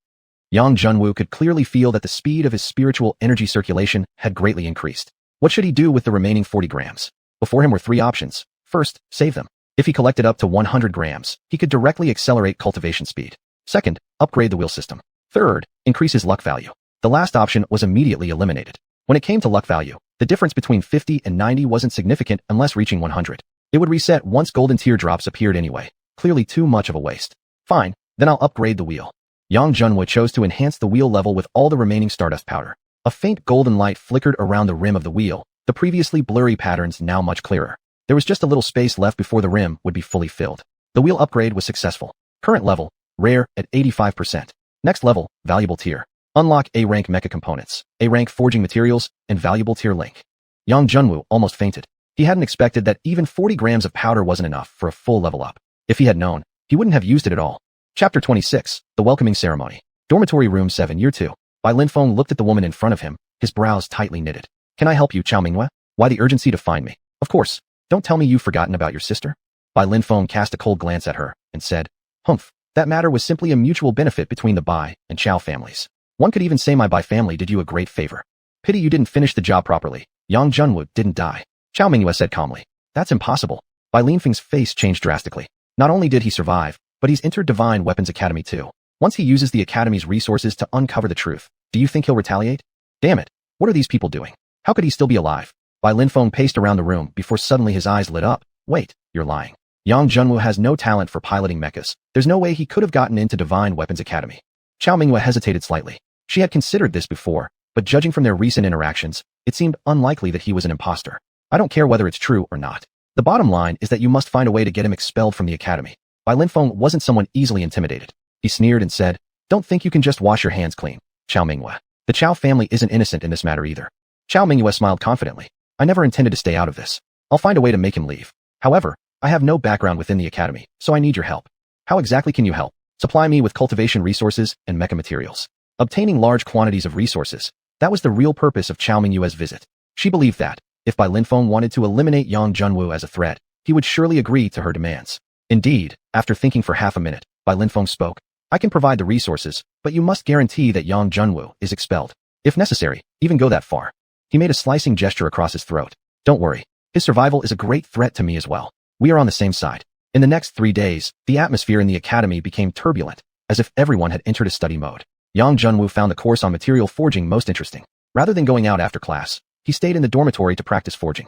Yang Junwu could clearly feel that the speed of his spiritual energy circulation had greatly increased. What should he do with the remaining 40 grams? Before him were 3 options. First, save them. If he collected up to 100 grams, he could directly accelerate cultivation speed. Second, upgrade the wheel system. Third, increase his luck value. The last option was immediately eliminated. When it came to luck value, the difference between 50 and 90 wasn't significant unless reaching 100. It would reset once golden teardrops appeared anyway. Clearly too much of a waste. Fine, then I'll upgrade the wheel. Yang Junwu chose to enhance the wheel level with all the remaining stardust powder. A faint golden light flickered around the rim of the wheel, the previously blurry patterns now much clearer. There was just a little space left before the rim would be fully filled. The wheel upgrade was successful. Current level, rare, at 85%. Next level, valuable tier. Unlock A-rank mecha components, A-rank forging materials, and valuable tier link. Yang Junwu almost fainted. He hadn't expected that even 40 grams of powder wasn't enough for a full level up. If he had known, he wouldn't have used it at all. Chapter 26, The Welcoming Ceremony. Dormitory Room 7, Year 2. Bai Linfeng looked at the woman in front of him, his brows tightly knitted. Can I help you, Chao Minghua? Why the urgency to find me? Of course. Don't tell me you've forgotten about your sister. Bai Linfeng cast a cold glance at her and said, Humph, that matter was simply a mutual benefit between the Bai and Chao families. One could even say my Bai family did you a great favor. Pity you didn't finish the job properly. Yang Junwu didn't die. Chao Minghua said calmly. That's impossible. Bai Linfeng's face changed drastically. Not only did he survive, but he's entered Divine Weapons Academy too. Once he uses the Academy's resources to uncover the truth, do you think he'll retaliate? Damn it. What are these people doing? How could he still be alive? Bai Linfeng paced around the room before suddenly his eyes lit up. Wait, you're lying. Yang Junwu has no talent for piloting mechas. There's no way he could have gotten into Divine Weapons Academy. Chao Minghua hesitated slightly. She had considered this before, but judging from their recent interactions, it seemed unlikely that he was an imposter. I don't care whether it's true or not. The bottom line is that you must find a way to get him expelled from the academy. Bai Linfeng wasn't someone easily intimidated. He sneered and said, "Don't think you can just wash your hands clean, Chao Mingyue. The Chao family isn't innocent in this matter either." Chao Mingyue smiled confidently. "I never intended to stay out of this. I'll find a way to make him leave. However, I have no background within the academy, so I need your help." "How exactly can you help?" "Supply me with cultivation resources and mecha materials." Obtaining large quantities of resources. That was the real purpose of Chao Mingyue's visit. She believed that, if Bai Linfeng wanted to eliminate Yang Junwu as a threat, he would surely agree to her demands. Indeed, after thinking for half a minute, Bai Linfeng spoke. "I can provide the resources, but you must guarantee that Yang Junwu is expelled. If necessary, even go that far." He made a slicing gesture across his throat. "Don't worry. His survival is a great threat to me as well. We are on the same side." In the next 3 days, the atmosphere in the academy became turbulent, as if everyone had entered a study mode. Yang Junwu found the course on material forging most interesting. Rather than going out after class, he stayed in the dormitory to practice forging.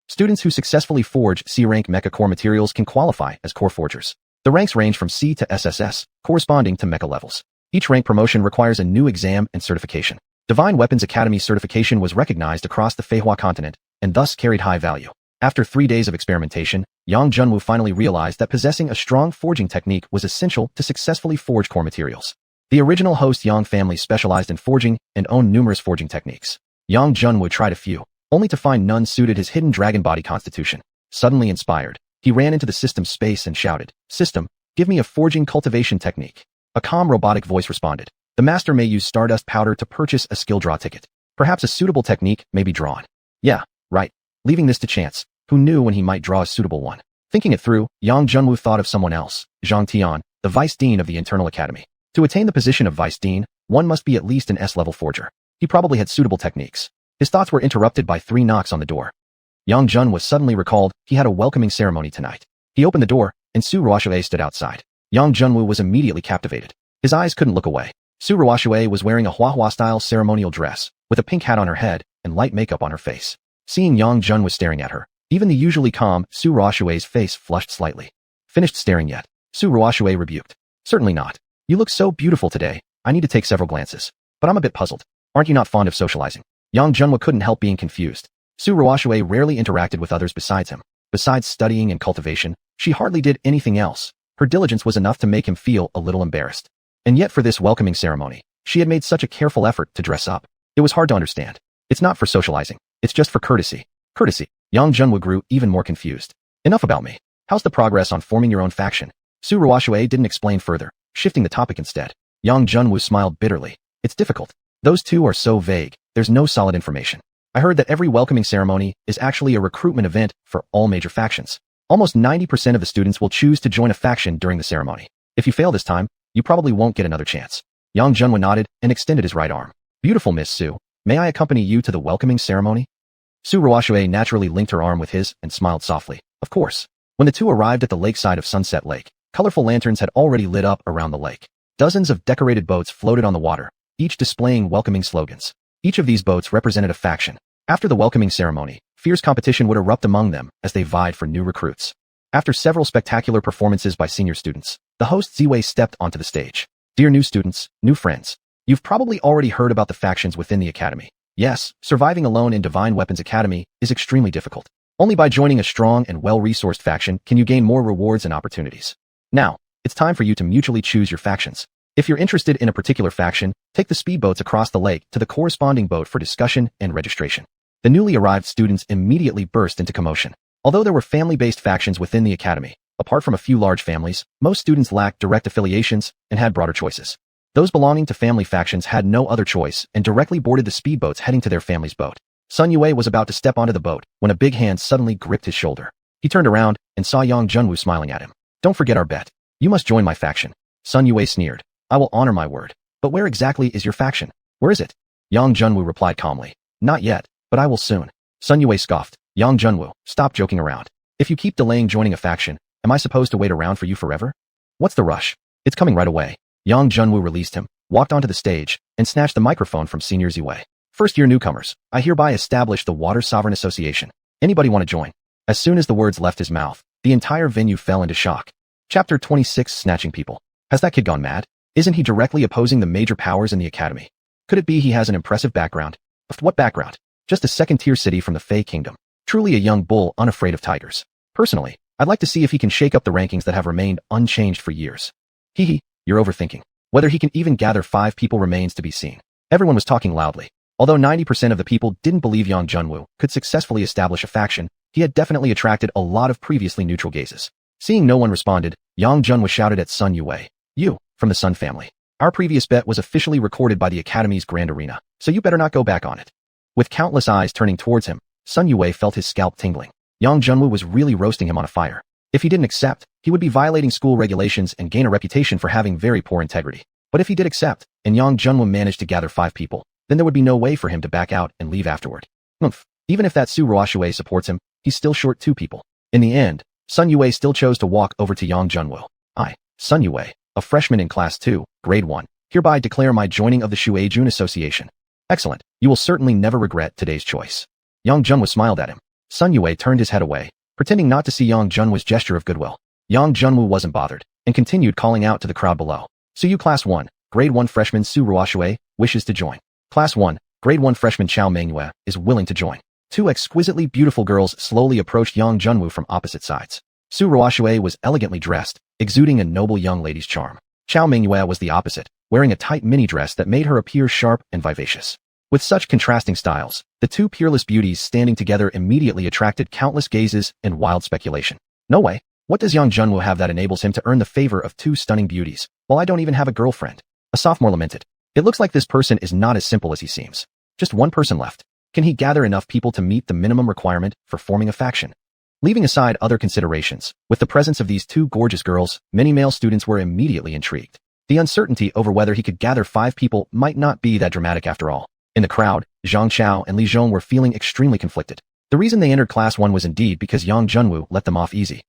Students who successfully forge C-rank mecha core materials can qualify as core forgers. The ranks range from C to SSS, corresponding to mecha levels. Each rank promotion requires a new exam and certification. Divine Weapons Academy certification was recognized across the Feihua continent, and thus carried high value. After 3 days of experimentation, Yang Junwu finally realized that possessing a strong forging technique was essential to successfully forge core materials. The original host Yang family specialized in forging and owned numerous forging techniques. Yang Junwu tried a few, only to find none suited his hidden dragon body constitution. Suddenly inspired, he ran into the system space and shouted, "System, give me a forging cultivation technique." A calm robotic voice responded. "The master may use stardust powder to purchase a skill draw ticket. Perhaps a suitable technique may be drawn." "Yeah, right. Leaving this to chance. Who knew when he might draw a suitable one?" Thinking it through, Yang Junwu thought of someone else, Zhang Tian, the vice dean of the internal academy. To attain the position of vice dean, one must be at least an S-level forger. He probably had suitable techniques. His thoughts were interrupted by 3 knocks on the door. Yang Jun was suddenly recalled he had a welcoming ceremony tonight. He opened the door, and Su Ruoxue stood outside. Yang Junwu was immediately captivated. His eyes couldn't look away. Su Ruoxue was wearing a Huahua-style ceremonial dress, with a pink hat on her head and light makeup on her face. Seeing Yang Jun was staring at her, even the usually calm Su Ruoxue's face flushed slightly. "Finished staring yet?" Su Ruoxue rebuked. "Certainly not. You look so beautiful today, I need to take several glances. But I'm a bit puzzled. Aren't you not fond of socializing?" Yang Junwu couldn't help being confused. Su Ruoxue rarely interacted with others besides him. Besides studying and cultivation, she hardly did anything else. Her diligence was enough to make him feel a little embarrassed. And yet for this welcoming ceremony, she had made such a careful effort to dress up. It was hard to understand. It's not for socializing. It's just for courtesy. Courtesy. Yang Junwu grew even more confused. "Enough about me. How's the progress on forming your own faction?" Su Ruoxue didn't explain further, shifting the topic instead. Yang Junwu smiled bitterly. "It's difficult. Those two are so vague, there's no solid information. I heard that every welcoming ceremony is actually a recruitment event for all major factions. Almost 90% of the students will choose to join a faction during the ceremony. If you fail this time, you probably won't get another chance." Yang Junwu nodded and extended his right arm. "Beautiful Miss Su, may I accompany you to the welcoming ceremony?" Su Ruoxue naturally linked her arm with his and smiled softly. Of course. When the two arrived at the lakeside of Sunset Lake, colorful lanterns had already lit up around the lake. Dozens of decorated boats floated on the water, each displaying welcoming slogans. Each of these boats represented a faction. After the welcoming ceremony, fierce competition would erupt among them as they vied for new recruits. After several spectacular performances by senior students, the host Ziwei stepped onto the stage. "Dear new students, new friends, you've probably already heard about the factions within the academy. Yes, surviving alone in Divine Weapons Academy is extremely difficult. Only by joining a strong and well-resourced faction can you gain more rewards and opportunities. Now, it's time for you to mutually choose your factions. If you're interested in a particular faction, take the speedboats across the lake to the corresponding boat for discussion and registration." The newly arrived students immediately burst into commotion. Although there were family-based factions within the academy, apart from a few large families, most students lacked direct affiliations and had broader choices. Those belonging to family factions had no other choice and directly boarded the speedboats heading to their family's boat. Sun Yue was about to step onto the boat when a big hand suddenly gripped his shoulder. He turned around and saw Yang Junwu smiling at him. "Don't forget our bet. You must join my faction." Sun Yue sneered. "I will honor my word. But where exactly is your faction? Where is it?" Yang Junwu replied calmly. "Not yet, but I will soon." Sun Yue scoffed. "Yang Junwu, stop joking around. If you keep delaying joining a faction, am I supposed to wait around for you forever? What's the rush? It's coming right away." Yang Junwu released him, walked onto the stage, and snatched the microphone from Senior Ziwei. "First-year newcomers, I hereby establish the Water Sovereign Association. Anybody want to join?" As soon as the words left his mouth, the entire venue fell into shock. Chapter 26 Snatching People. Has that kid gone mad? Isn't he directly opposing the major powers in the academy? Could it be he has an impressive background? What background? Just a second-tier city from the Fey Kingdom. Truly a young bull unafraid of tigers. Personally, I'd like to see if he can shake up the rankings that have remained unchanged for years. Hee, you're overthinking. Whether he can even gather 5 people remains to be seen. Everyone was talking loudly. Although 90% of the people didn't believe Yang Junwoo could successfully establish a faction, he had definitely attracted a lot of previously neutral gazes. Seeing no one responded, Yang Junwoo shouted at Sun Yue. You, from the Sun family. Our previous bet was officially recorded by the Academy's Grand Arena, so you better not go back on it. With countless eyes turning towards him, Sun Yue felt his scalp tingling. Yang Junwoo was really roasting him on a fire. If he didn't accept, he would be violating school regulations and gain a reputation for having very poor integrity. But if he did accept, and Yang Junwoo managed to gather 5 people, then there would be no way for him to back out and leave afterward. Even if that Su Ruoxue supports him, he's still short 2 people. In the end, Sun Yue still chose to walk over to Yang Junwoo. I, Sun Yue, a freshman in Class 2, Grade 1, hereby declare my joining of the Xiuxian Association. Excellent, you will certainly never regret today's choice. Yang Junwoo smiled at him. Sun Yue turned his head away, pretending not to see Yang Junwoo's gesture of goodwill. Yang Junwoo wasn't bothered, and continued calling out to the crowd below. Suyu Class 1, Grade 1 freshman Su Ruoxue wishes to join. Class 1, Grade 1 freshman Chao Mengyue is willing to join. 2 exquisitely beautiful girls slowly approached Yang Junwoo from opposite sides. Su Ruoxue was elegantly dressed, exuding a noble young lady's charm. Chao Mengyue was the opposite, wearing a tight mini dress that made her appear sharp and vivacious. With such contrasting styles, the 2 peerless beauties standing together immediately attracted countless gazes and wild speculation. No way, what does Yang Junwoo have that enables him to earn the favor of 2 stunning beauties, while I don't even have a girlfriend? A sophomore lamented. It looks like this person is not as simple as he seems. Just 1 person left. Can he gather enough people to meet the minimum requirement for forming a faction? Leaving aside other considerations, with the presence of these 2 gorgeous girls, many male students were immediately intrigued. The uncertainty over whether he could gather 5 people might not be that dramatic after all. In the crowd, Zhang Chao and Li Zhong were feeling extremely conflicted. The reason they entered Class 1 was indeed because Yang Junwoo let them off easy.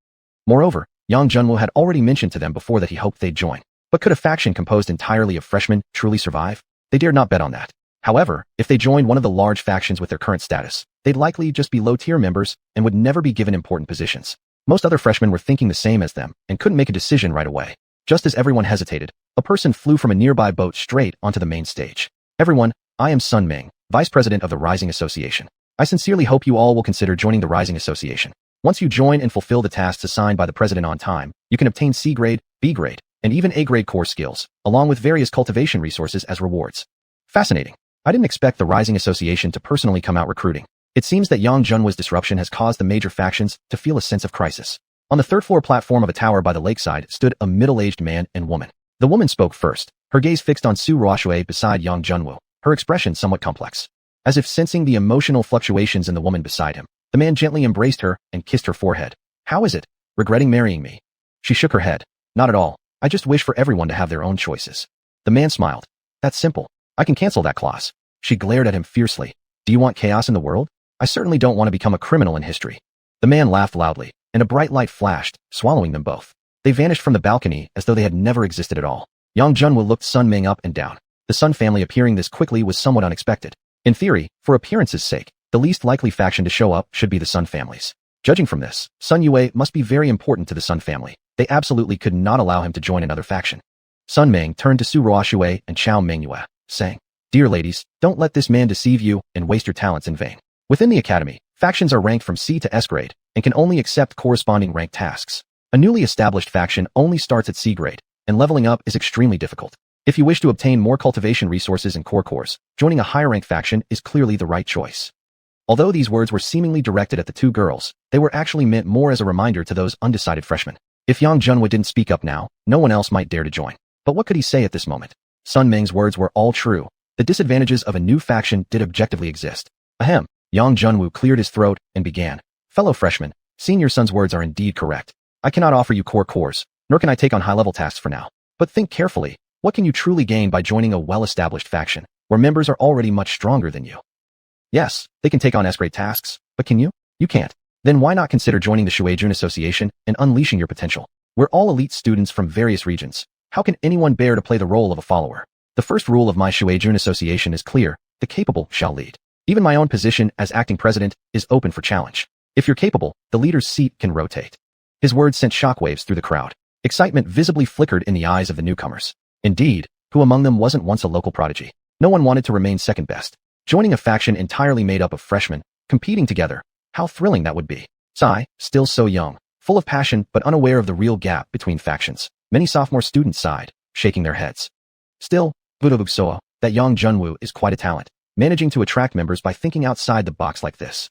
Moreover, Yang Junwoo had already mentioned to them before that he hoped they'd join. But could a faction composed entirely of freshmen truly survive? They dared not bet on that. However, if they joined one of the large factions with their current status, they'd likely just be low-tier members and would never be given important positions. Most other freshmen were thinking the same as them and couldn't make a decision right away. Just as everyone hesitated, a person flew from a nearby boat straight onto the main stage. Everyone, I am Sun Ming, Vice President of the Rising Association. I sincerely hope you all will consider joining the Rising Association. Once you join and fulfill the tasks assigned by the President on time, you can obtain C grade, B grade, and even A grade core skills, along with various cultivation resources as rewards. Fascinating. I didn't expect the Rising Association to personally come out recruiting. It seems that Yang Junwoo's disruption has caused the major factions to feel a sense of crisis. On the 3rd floor platform of a tower by the lakeside stood a middle-aged man and woman. The woman spoke first, her gaze fixed on Su Ruoxue beside Yang Junwoo, her expression somewhat complex. As if sensing the emotional fluctuations in the woman beside him, the man gently embraced her and kissed her forehead. How is it? Regretting marrying me? She shook her head. Not at all. I just wish for everyone to have their own choices. The man smiled. That's simple. I can cancel that clause. She glared at him fiercely. Do you want chaos in the world? I certainly don't want to become a criminal in history. The man laughed loudly, and a bright light flashed, swallowing them both. They vanished from the balcony as though they had never existed at all. Yang Junwoo looked Sun Ming up and down. The Sun family appearing this quickly was somewhat unexpected. In theory, for appearance's sake, the least likely faction to show up should be the Sun families. Judging from this, Sun Yue must be very important to the Sun family. They absolutely could not allow him to join another faction. Sun Ming turned to Su Ruoxue and Chao Mengyue, saying, Dear ladies, don't let this man deceive you and waste your talents in vain. Within the academy, factions are ranked from C to S grade and can only accept corresponding rank tasks. A newly established faction only starts at C grade, and leveling up is extremely difficult. If you wish to obtain more cultivation resources and core cores, joining a higher rank faction is clearly the right choice. Although these words were seemingly directed at the 2 girls, they were actually meant more as a reminder to those undecided freshmen. If Yang Junwoo didn't speak up now, no one else might dare to join. But what could he say at this moment? Sun Ming's words were all true. The disadvantages of a new faction did objectively exist. Ahem. Yang Junwoo cleared his throat and began. Fellow freshmen, Senior Sun's words are indeed correct. I cannot offer you core cores, nor can I take on high-level tasks for now. But think carefully. What can you truly gain by joining a well-established faction, where members are already much stronger than you? Yes, they can take on S-grade tasks, but can you? You can't. Then why not consider joining the Xiuxian Association and unleashing your potential? We're all elite students from various regions. How can anyone bear to play the role of a follower? The first rule of my Xiuxian Association is clear: the capable shall lead. Even my own position as acting president is open for challenge. If you're capable, the leader's seat can rotate. His words sent shockwaves through the crowd. Excitement visibly flickered in the eyes of the newcomers. Indeed, who among them wasn't once a local prodigy? No one wanted to remain second best. Joining a faction entirely made up of freshmen, competing together, how thrilling that would be. Sai, still so young, full of passion but unaware of the real gap between factions. Many sophomore students sighed, shaking their heads. Still, wuxia, that young Junwoo is quite a talent, managing to attract members by thinking outside the box like this.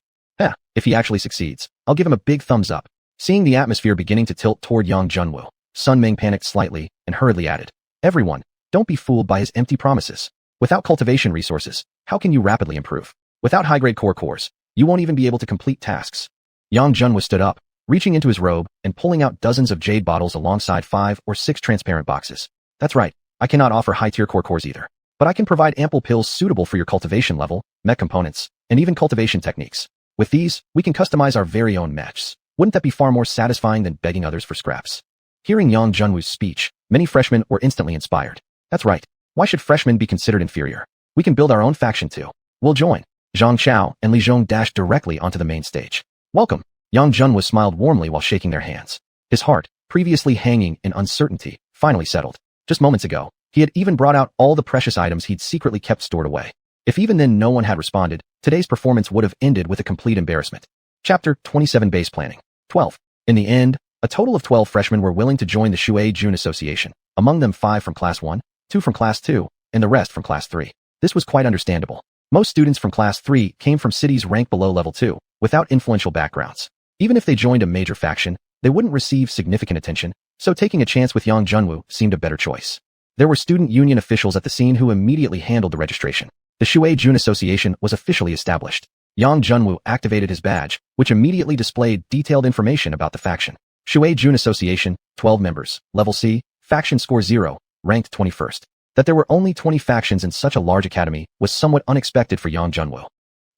If he actually succeeds, I'll give him a big thumbs up. Seeing the atmosphere beginning to tilt toward young Junwoo, Sun Ming panicked slightly and hurriedly added, "Everyone, don't be fooled by his empty promises. Without cultivation resources, how can you rapidly improve? Without high-grade core cores, you won't even be able to complete tasks." Yang Junwoo stood up, reaching into his robe and pulling out dozens of jade bottles alongside 5 or 6 transparent boxes. "That's right, I cannot offer high-tier core cores either. But I can provide ample pills suitable for your cultivation level, mech components, and even cultivation techniques. With these, we can customize our very own mechs. Wouldn't that be far more satisfying than begging others for scraps?" Hearing Yang Junwoo's speech, many freshmen were instantly inspired. "That's right. Why should freshmen be considered inferior? We can build our own faction too. We'll join." Zhang Chao and Li Zhong dashed directly onto the main stage. "Welcome." Yang Junwoo smiled warmly while shaking their hands. His heart, previously hanging in uncertainty, finally settled. Just moments ago, he had even brought out all the precious items he'd secretly kept stored away. If even then no one had responded, today's performance would have ended with a complete embarrassment. Chapter 27 Base Planning 12. In the end, a total of 12 freshmen were willing to join the Xuanhuan Association, among them 5 from Class 1, 2 from Class 2, and the rest from Class 3. This was quite understandable. Most students from Class 3 came from cities ranked below Level 2, without influential backgrounds. Even if they joined a major faction, they wouldn't receive significant attention, so taking a chance with Yang Junwoo seemed a better choice. There were student union officials at the scene who immediately handled the registration. The Xuanhuan Association was officially established. Yang Junwoo activated his badge, which immediately displayed detailed information about the faction. Xuanhuan Association, 12 members, Level C, faction score 0, ranked 21st. That there were only 20 factions in such a large academy was somewhat unexpected for Yang Junwoo.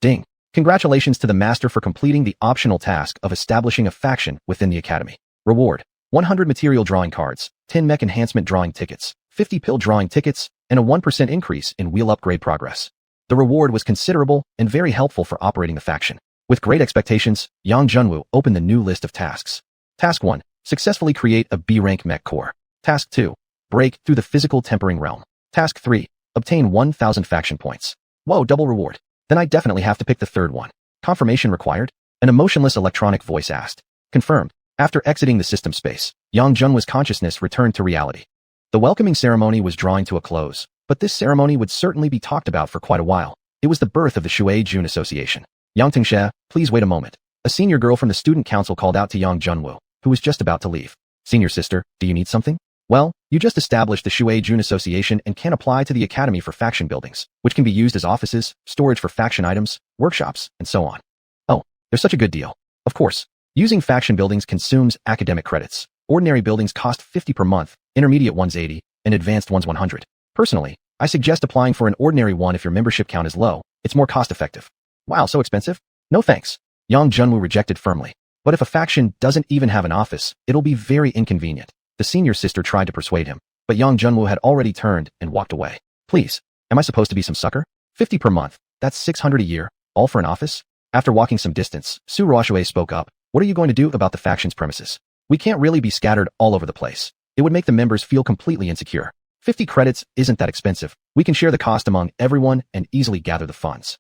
Ding! Congratulations to the master for completing the optional task of establishing a faction within the academy. Reward: 100 material drawing cards, 10 mech enhancement drawing tickets, 50 pill drawing tickets, and a 1% increase in wheel upgrade progress. The reward was considerable and very helpful for operating the faction. With great expectations, Yang Junwoo opened the new list of tasks. Task 1. Successfully create a B-rank mech core. Task 2. Break through the physical tempering realm. Task 3. Obtain 1,000 faction points. Whoa, double reward. Then I definitely have to pick the third one. Confirmation required? An emotionless electronic voice asked. Confirmed. After exiting the system space, Yang Junwoo's consciousness returned to reality. The welcoming ceremony was drawing to a close, but this ceremony would certainly be talked about for quite a while. It was the birth of the Xuanhuan Association. Yang Tingxia, please wait a moment. A senior girl from the student council called out to Yang Junwoo, who was just about to leave. Senior sister, do you need something? Well, you just established the Xuanhuan Association and can apply to the academy for faction buildings, which can be used as offices, storage for faction items, workshops, and so on. Oh, there's such a good deal. Of course, using faction buildings consumes academic credits. Ordinary buildings cost 50 per month, intermediate ones 80, and advanced ones 100. Personally, I suggest applying for an ordinary one if your membership count is low. It's more cost-effective. Wow, so expensive? No thanks. Yang Junwoo rejected firmly. But if a faction doesn't even have an office, it'll be very inconvenient. The senior sister tried to persuade him, but Yang Junwoo had already turned and walked away. Please, am I supposed to be some sucker? 50 per month, that's 600 a year, all for an office? After walking some distance, Xuanhuan spoke up. What are you going to do about the faction's premises? We can't really be scattered all over the place. It would make the members feel completely insecure. 50 credits isn't that expensive. We can share the cost among everyone and easily gather the funds.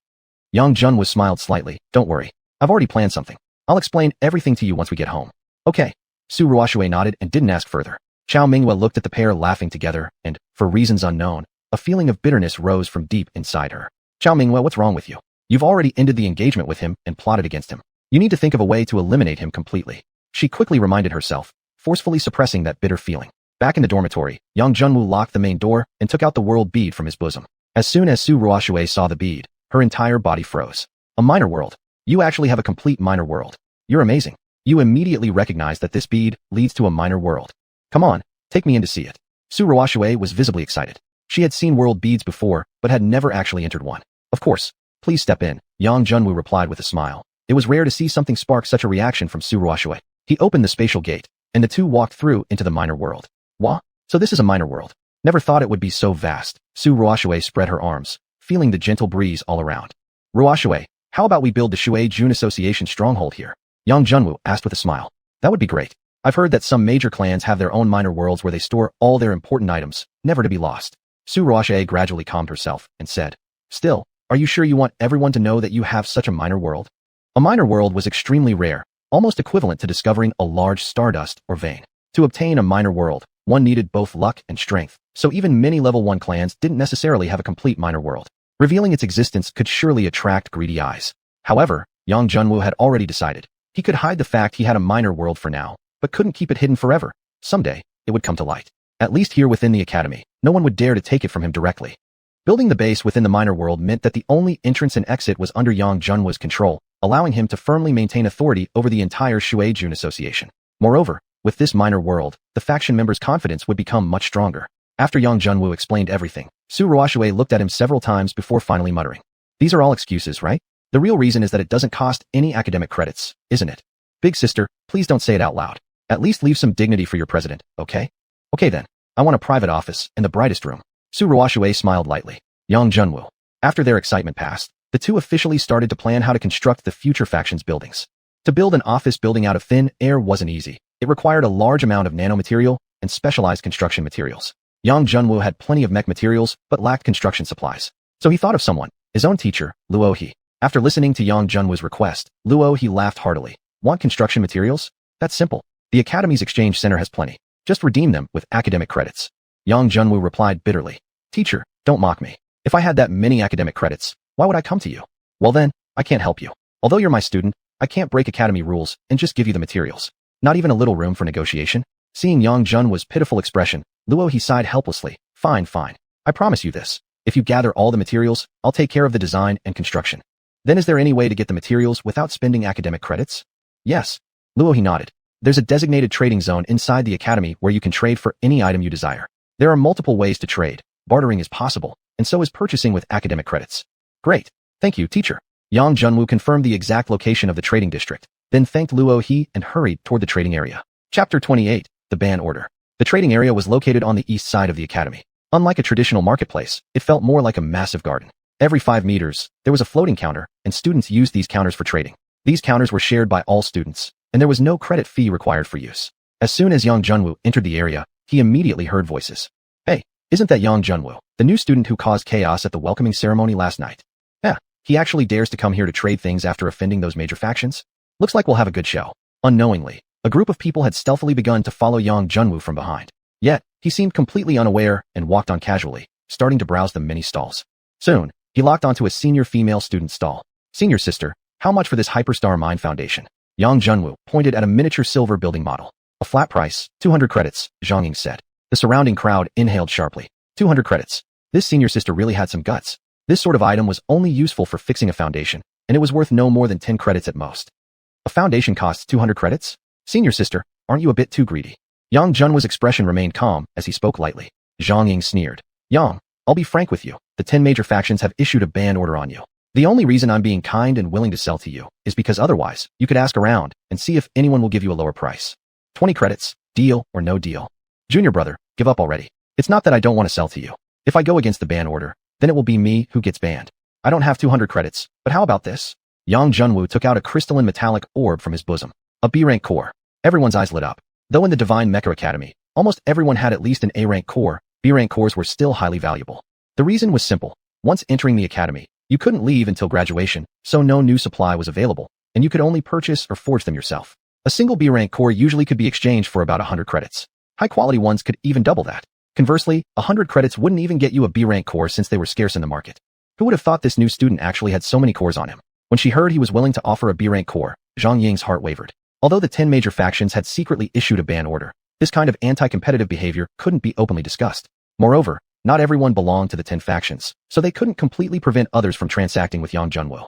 Yang Junwoo smiled slightly. Don't worry. I've already planned something. I'll explain everything to you once we get home. Okay. Xuanhuan nodded and didn't ask further. Xiao Minghua looked at the pair laughing together and, for reasons unknown, a feeling of bitterness rose from deep inside her. Xiao Minghua, what's wrong with you? You've already ended the engagement with him and plotted against him. You need to think of a way to eliminate him completely. She quickly reminded herself, forcefully suppressing that bitter feeling. Back in the dormitory, Yang Junwoo locked the main door and took out the world bead from his bosom. As soon as Xuanhuan saw the bead, her entire body froze. A minor world. You actually have a complete minor world. You're amazing. You immediately recognized that this bead leads to a minor world. Come on, take me in to see it. Xuanhuan was visibly excited. She had seen world beads before, but had never actually entered one. Of course. Please step in, Yang Junwoo replied with a smile. It was rare to see something spark such a reaction from Xuanhuan. He opened the spatial gate, and the two walked through into the minor world. What? So this is a minor world. Never thought it would be so vast. Xuanhuan spread her arms, feeling the gentle breeze all around. Xuanhuan, how about we build the Xuanhuan Association stronghold here? Yang Junwoo asked with a smile. That would be great. I've heard that some major clans have their own minor worlds where they store all their important items, never to be lost. Xuanhuan gradually calmed herself and said, Still, are you sure you want everyone to know that you have such a minor world? A minor world was extremely rare. almost equivalent to discovering a large stardust or vein. To obtain a minor world, one needed both luck and strength, so even many level 1 clans didn't necessarily have a complete minor world. Revealing its existence could surely attract greedy eyes. However, Yang Junwu had already decided. He could hide the fact he had a minor world for now, but couldn't keep it hidden forever. Someday, it would come to light. At least here within the academy, no one would dare to take it from him directly. Building the base within the minor world meant that the only entrance and exit was under Yang Junwu's control, allowing him to firmly maintain authority over the entire Xuanhuan association. Moreover, with this minor world, the faction members' confidence would become much stronger. After Yang Junwu explained everything, Su Ruoxue looked at him several times before finally muttering. These are all excuses, right? The real reason is that it doesn't cost any academic credits, isn't it? Big sister, please don't say it out loud. At least leave some dignity for your president, okay? Okay then. I want a private office in the brightest room. Su Ruoxue smiled lightly. Yang Junwu. After their excitement passed, the two officially started to plan how to construct the future faction's buildings. To build an office building out of thin air wasn't easy. It required a large amount of nanomaterial and specialized construction materials. Yang Junwu had plenty of mech materials, but lacked construction supplies. So he thought of someone, his own teacher, Luohe. After listening to Yang Junwu's request, Luohe laughed heartily. Want construction materials? That's simple. The Academy's exchange center has plenty. Just redeem them with academic credits. Yang Junwu replied bitterly. Teacher, don't mock me. If I had that many academic credits, why would I come to you? Well then, I can't help you. Although you're my student, I can't break Academy rules and just give you the materials. Not even a little room for negotiation? Seeing Yang Junwu's pitiful expression, Luohe sighed helplessly. Fine. I promise you this. If you gather all the materials, I'll take care of the design and construction. Then is there any way to get the materials without spending academic credits? Yes. Luohe nodded. There's a designated trading zone inside the academy where you can trade for any item you desire. There are multiple ways to trade. Bartering is possible, and so is purchasing with academic credits. Great. Thank you, teacher. Yang Junwu confirmed the exact location of the trading district, then thanked Luohe and hurried toward the trading area. Chapter 28, The Ban Order. The trading area was located on the east side of the academy. Unlike a traditional marketplace, it felt more like a massive garden. Every 5 meters, there was a floating counter, and students used these counters for trading. These counters were shared by all students, and there was no credit fee required for use. As soon as Yang Junwu entered the area, he immediately heard voices. Hey, isn't that Yang Junwu, the new student who caused chaos at the welcoming ceremony last night? Yeah, he actually dares to come here to trade things after offending those major factions? Looks like we'll have a good show. Unknowingly, a group of people had stealthily begun to follow Yang Junwu from behind. Yet, he seemed completely unaware and walked on casually, starting to browse the many stalls. Soon, he locked onto a senior female student stall. Senior sister, how much for this Hyperstar Mine Foundation? Yang Junwu pointed at a miniature silver building model. A flat price, 200 credits, Zhang Ying said. The surrounding crowd inhaled sharply. 200 credits. This senior sister really had some guts. This sort of item was only useful for fixing a foundation, and it was worth no more than 10 credits at most. A foundation costs 200 credits? Senior sister, aren't you a bit too greedy? Yang Junwu's expression remained calm as he spoke lightly. Zhang Ying sneered. Yang, I'll be frank with you. The 10 major factions have issued a ban order on you. The only reason I'm being kind and willing to sell to you is because otherwise, you could ask around and see if anyone will give you a lower price. 20 credits, deal or no deal. Junior brother, give up already. It's not that I don't want to sell to you. If I go against the ban order, then it will be me who gets banned. I don't have 200 credits, but how about this? Yang Junwu took out a crystalline metallic orb from his bosom. A B-rank core. Everyone's eyes lit up. Though in the Divine Mecha Academy, almost everyone had at least an A-rank core, B-rank cores were still highly valuable. The reason was simple. Once entering the academy, you couldn't leave until graduation, so no new supply was available, and you could only purchase or forge them yourself. A single B-rank core usually could be exchanged for about 100 credits. High-quality ones could even double that. Conversely, 100 credits wouldn't even get you a B-rank core since they were scarce in the market. Who would have thought this new student actually had so many cores on him? When she heard he was willing to offer a B-rank core, Zhang Ying's heart wavered. Although the 10 major factions had secretly issued a ban order, this kind of anti-competitive behavior couldn't be openly discussed. Moreover, not everyone belonged to the 10 factions, so they couldn't completely prevent others from transacting with Yang Junwu.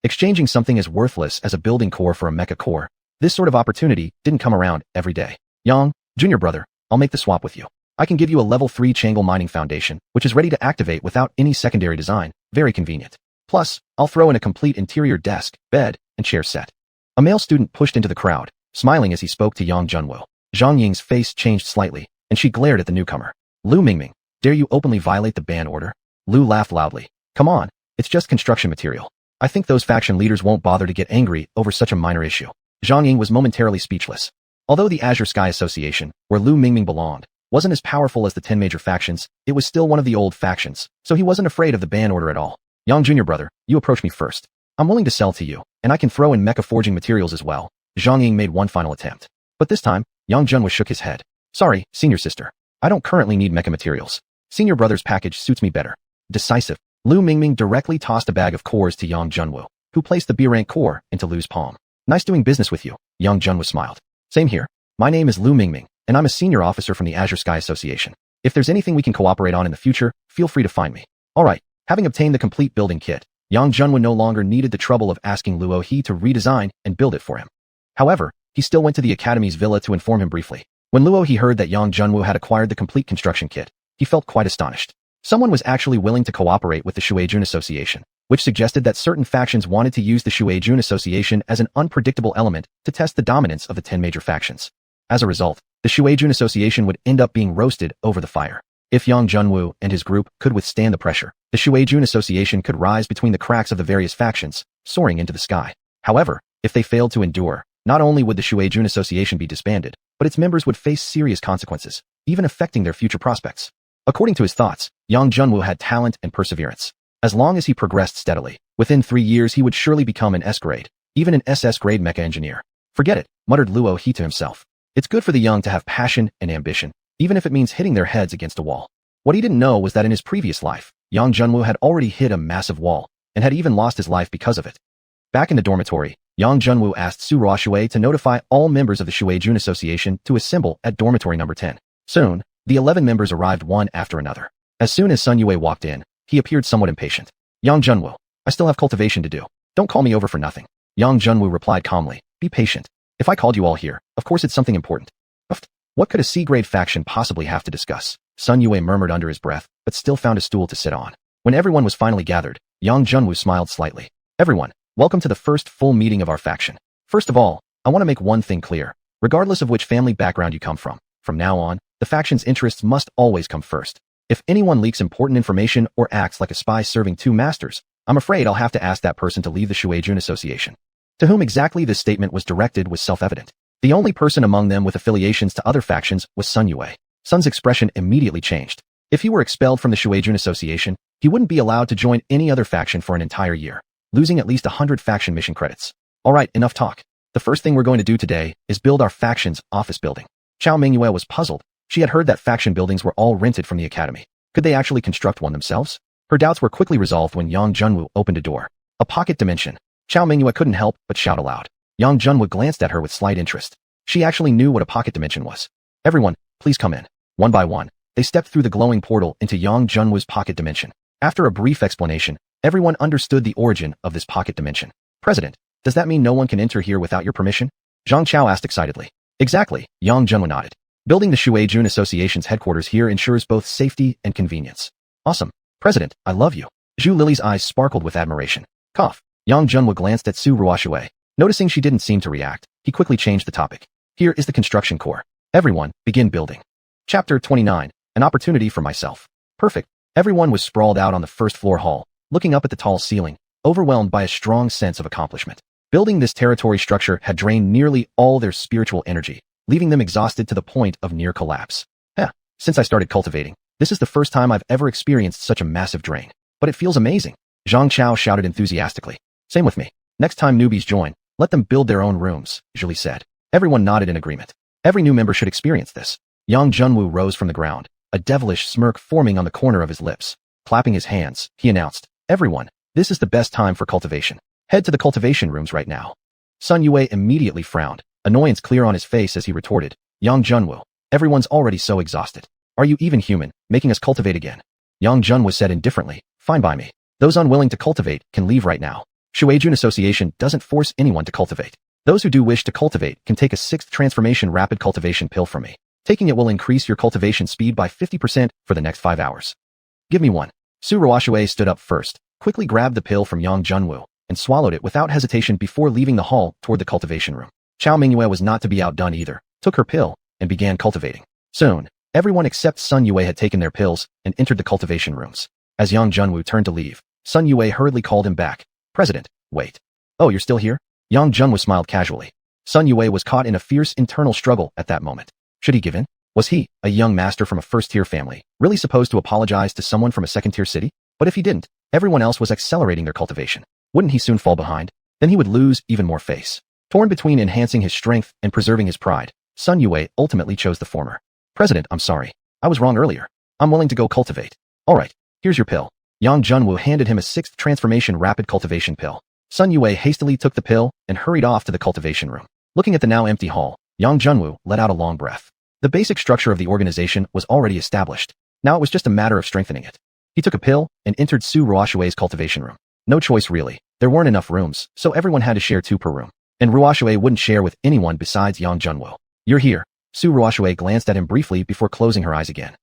Exchanging something as worthless as a building core for a mecha core, this sort of opportunity didn't come around every day. Yang, junior brother, I'll make the swap with you. I can give you a level 3 Chang'e mining foundation, which is ready to activate without any secondary design, very convenient. Plus, I'll throw in a complete interior desk, bed, and chair set. A male student pushed into the crowd, smiling as he spoke to Yang Junwu. Zhang Ying's face changed slightly, and she glared at the newcomer. Lu Mingming, dare you openly violate the ban order? Lu laughed loudly. Come on, it's just construction material. I think those faction leaders won't bother to get angry over such a minor issue. Zhang Ying was momentarily speechless. Although the Azure Sky Association, where Lu Mingming belonged, wasn't as powerful as the 10 major factions, it was still one of the old factions, so he wasn't afraid of the ban order at all. Yang junior brother, you approach me first. I'm willing to sell to you, and I can throw in mecha forging materials as well. Zhang Ying made one final attempt. But this time, Yang Junwu shook his head. Sorry, senior sister. I don't currently need mecha materials. Senior brother's package suits me better. Decisive. Lu Mingming directly tossed a bag of cores to Yang Junwu, who placed the B-rank core into Lu's palm. Nice doing business with you, Yang Junwu smiled. Same here. My name is Lu Mingming, and I'm a senior officer from the Azure Sky Association. If there's anything we can cooperate on in the future, feel free to find me. Alright, having obtained the complete building kit, Yang Junwu no longer needed the trouble of asking Luo He to redesign and build it for him. However, he still went to the Academy's villa to inform him briefly. When Luo He heard that Yang Junwu had acquired the complete construction kit, he felt quite astonished. Someone was actually willing to cooperate with the Xuanhuan Association, which suggested that certain factions wanted to use the Xuanhuan Association as an unpredictable element to test the dominance of the 10 major factions. As a result, the Xuanhuan Association would end up being roasted over the fire. If Yang Junwu and his group could withstand the pressure, the Xuanhuan Association could rise between the cracks of the various factions, soaring into the sky. However, if they failed to endure, not only would the Xuanhuan Association be disbanded, but its members would face serious consequences, even affecting their future prospects. According to his thoughts, Yang Junwu had talent and perseverance. As long as he progressed steadily, within 3 years he would surely become an S-grade, even an SS-grade mecha engineer. Forget it, muttered Luo He to himself. It's good for the young to have passion and ambition, even if it means hitting their heads against a wall. What he didn't know was that in his previous life, Yang Junwu had already hit a massive wall, and had even lost his life because of it. Back in the dormitory, Yang Junwu asked Su Ruoxue to notify all members of the Xuanhuan Association to assemble at dormitory number 10. Soon, the 11 members arrived one after another. As soon as Sun Yue walked in, he appeared somewhat impatient. Yang Junwu, I still have cultivation to do. Don't call me over for nothing. Yang Junwu replied calmly, be patient. If I called you all here, of course it's something important. What could a C-grade faction possibly have to discuss? Sun Yue murmured under his breath, but still found a stool to sit on. When everyone was finally gathered, Yang Junwu smiled slightly. Everyone, welcome to the first full meeting of our faction. First of all, I want to make one thing clear. Regardless of which family background you come from now on, the faction's interests must always come first. If anyone leaks important information or acts like a spy serving two masters, I'm afraid I'll have to ask that person to leave the Xuanhuan Association. To whom exactly this statement was directed was self-evident. The only person among them with affiliations to other factions was Sun Yue. Sun's expression immediately changed. If he were expelled from the Xuanhuan Association, he wouldn't be allowed to join any other faction for an entire year, losing at least 100 faction mission credits. Alright, enough talk. The first thing we're going to do today is build our faction's office building. Xiao Mingyue was puzzled. She had heard that faction buildings were all rented from the academy. Could they actually construct one themselves? Her doubts were quickly resolved when Yang Junwu opened a door. A pocket dimension. Xiao Mingyue couldn't help but shout aloud. Yang Junwu glanced at her with slight interest. She actually knew what a pocket dimension was. Everyone, please come in. One by one, they stepped through the glowing portal into Yang Junwu's pocket dimension. After a brief explanation, everyone understood the origin of this pocket dimension. President, does that mean no one can enter here without your permission? Zhang Chao asked excitedly. Exactly, Yang Junwu nodded. Building the Xuanhuan Association's headquarters here ensures both safety and convenience. Awesome. President, I love you. Zhu Lily's eyes sparkled with admiration. Cough. Yang Junwu glanced at Su Ruoxue. Noticing she didn't seem to react, he quickly changed the topic. Here is the construction core. Everyone, begin building. Chapter 29, an opportunity for myself. Perfect. Everyone was sprawled out on the first floor hall, looking up at the tall ceiling, overwhelmed by a strong sense of accomplishment. Building this territory structure had drained nearly all their spiritual energy, leaving them exhausted to the point of near collapse. Since I started cultivating, this is the first time I've ever experienced such a massive drain. But it feels amazing. Zhang Chao shouted enthusiastically. Same with me. Next time newbies join, let them build their own rooms, Julie said. Everyone nodded in agreement. Every new member should experience this. Yang Junwu rose from the ground, a devilish smirk forming on the corner of his lips. Clapping his hands, he announced, everyone, this is the best time for cultivation. Head to the cultivation rooms right now. Sun Yue immediately frowned, annoyance clear on his face as he retorted, Yang Junwu, everyone's already so exhausted. Are you even human, making us cultivate again? Yang Junwu said indifferently, fine by me. Those unwilling to cultivate can leave right now. Xuanhuan Association doesn't force anyone to cultivate. Those who do wish to cultivate can take a 6th transformation rapid cultivation pill from me. Taking it will increase your cultivation speed by 50% for the next 5 hours. Give me one. Su Ruoxue stood up first, quickly grabbed the pill from Yang Junwu, and swallowed it without hesitation before leaving the hall toward the cultivation room. Xiao Mingyue was not to be outdone either, took her pill, and began cultivating. Soon, everyone except Sun Yue had taken their pills and entered the cultivation rooms. As Yang Junwu turned to leave, Sun Yue hurriedly called him back. President, wait. Oh, you're still here? Yang Junwu smiled casually. Sun Yue was caught in a fierce internal struggle at that moment. Should he give in? Was he, a young master from a first-tier family, really supposed to apologize to someone from a second-tier city? But if he didn't, everyone else was accelerating their cultivation. Wouldn't he soon fall behind? Then he would lose even more face. Torn between enhancing his strength and preserving his pride, Sun Yue ultimately chose the former. President, I'm sorry. I was wrong earlier. I'm willing to go cultivate. Alright, here's your pill. Yang Junwu handed him a 6th transformation rapid cultivation pill. Sun Yue hastily took the pill and hurried off to the cultivation room. Looking at the now empty hall, Yang Junwu let out a long breath. The basic structure of the organization was already established. Now it was just a matter of strengthening it. He took a pill and entered Su Ruoshue's cultivation room. No choice really. There weren't enough rooms, so everyone had to share 2 per room. And Ruoshue wouldn't share with anyone besides Yang Junwu. You're here. Su Ruoshue glanced at him briefly before closing her eyes again.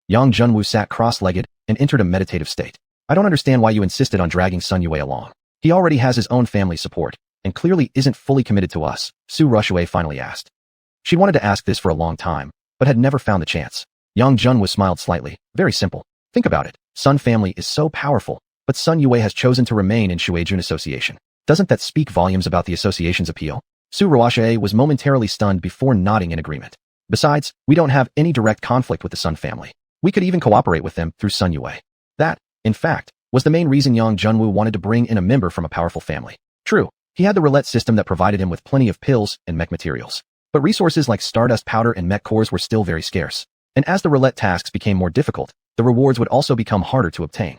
Yang Junwu sat cross-legged and entered a meditative state. I don't understand why you insisted on dragging Sun Yue along. He already has his own family support, and clearly isn't fully committed to us, Su Ruoshue finally asked. She wanted to ask this for a long time, but had never found the chance. Yang Junwu smiled slightly. Very simple. Think about it. Sun family is so powerful, but Sun Yue has chosen to remain in Xuejun Association. Doesn't that speak volumes about the association's appeal? Su Ruoshue was momentarily stunned before nodding in agreement. Besides, we don't have any direct conflict with the Sun family. We could even cooperate with them through Sun Yue. That, in fact, was the main reason Yang Junwu wanted to bring in a member from a powerful family. True, he had the roulette system that provided him with plenty of pills and mech materials. But resources like stardust powder and mech cores were still very scarce. And as the roulette tasks became more difficult, the rewards would also become harder to obtain.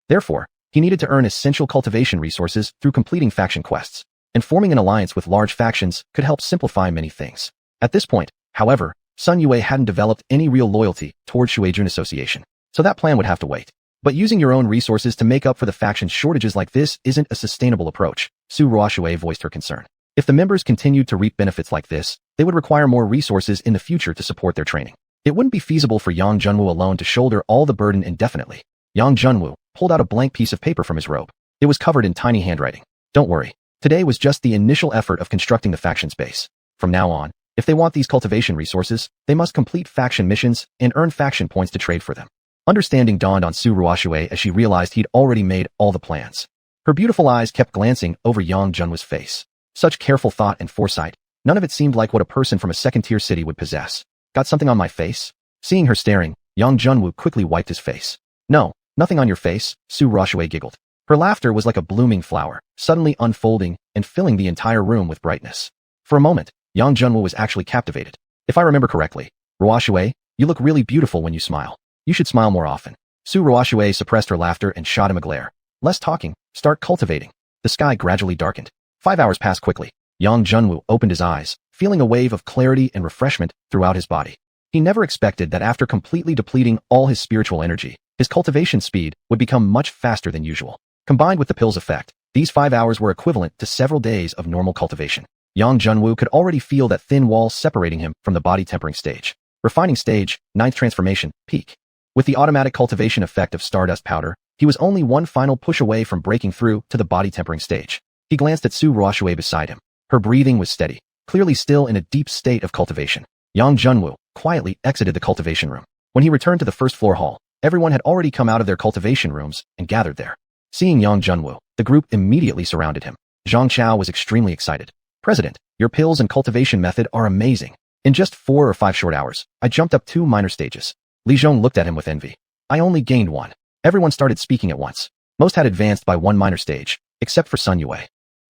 Therefore, he needed to earn essential cultivation resources through completing faction quests. And forming an alliance with large factions could help simplify many things. At this point, however, Sun Yue hadn't developed any real loyalty toward Xuejun Association. So that plan would have to wait. But using your own resources to make up for the faction shortages like this isn't a sustainable approach, Su Ruoshue voiced her concern. If the members continued to reap benefits like this, they would require more resources in the future to support their training. It wouldn't be feasible for Yang Junwu alone to shoulder all the burden indefinitely. Yang Junwu pulled out a blank piece of paper from his robe. It was covered in tiny handwriting. Don't worry. Today was just the initial effort of constructing the faction's base. From now on, if they want these cultivation resources, they must complete faction missions and earn faction points to trade for them. Understanding dawned on Su Ruoshue as she realized he'd already made all the plans. Her beautiful eyes kept glancing over Yang Junwu's face. Such careful thought and foresight. None of it seemed like what a person from a second-tier city would possess. Got something on my face? Seeing her staring, Yang Junwu quickly wiped his face. No, nothing on your face, Su Ruoshue giggled. Her laughter was like a blooming flower, suddenly unfolding and filling the entire room with brightness. For a moment, Yang Junwu was actually captivated. If I remember correctly, Ruoshue, you look really beautiful when you smile. You should smile more often. Su Ruoshue suppressed her laughter and shot him a glare. Less talking, start cultivating. The sky gradually darkened. 5 hours passed quickly. Yang Junwu opened his eyes, feeling a wave of clarity and refreshment throughout his body. He never expected that after completely depleting all his spiritual energy, his cultivation speed would become much faster than usual. Combined with the pill's effect, these 5 hours were equivalent to several days of normal cultivation. Yang Junwu could already feel that thin wall separating him from the body tempering stage. Refining stage, 9th transformation, peak. With the automatic cultivation effect of stardust powder, he was only one final push away from breaking through to the body tempering stage. He glanced at Su Ruoshue beside him. Her breathing was steady, clearly still in a deep state of cultivation. Yang Junwu quietly exited the cultivation room. When he returned to the first floor hall, everyone had already come out of their cultivation rooms and gathered there. Seeing Yang Junwu, the group immediately surrounded him. Xianxia was extremely excited. President, your pills and cultivation method are amazing. In just 4 or 5 short hours, I jumped up 2 minor stages. Li Zhong looked at him with envy. I only gained 1. Everyone started speaking at once. Most had advanced by 1 minor stage, except for Sun Yue.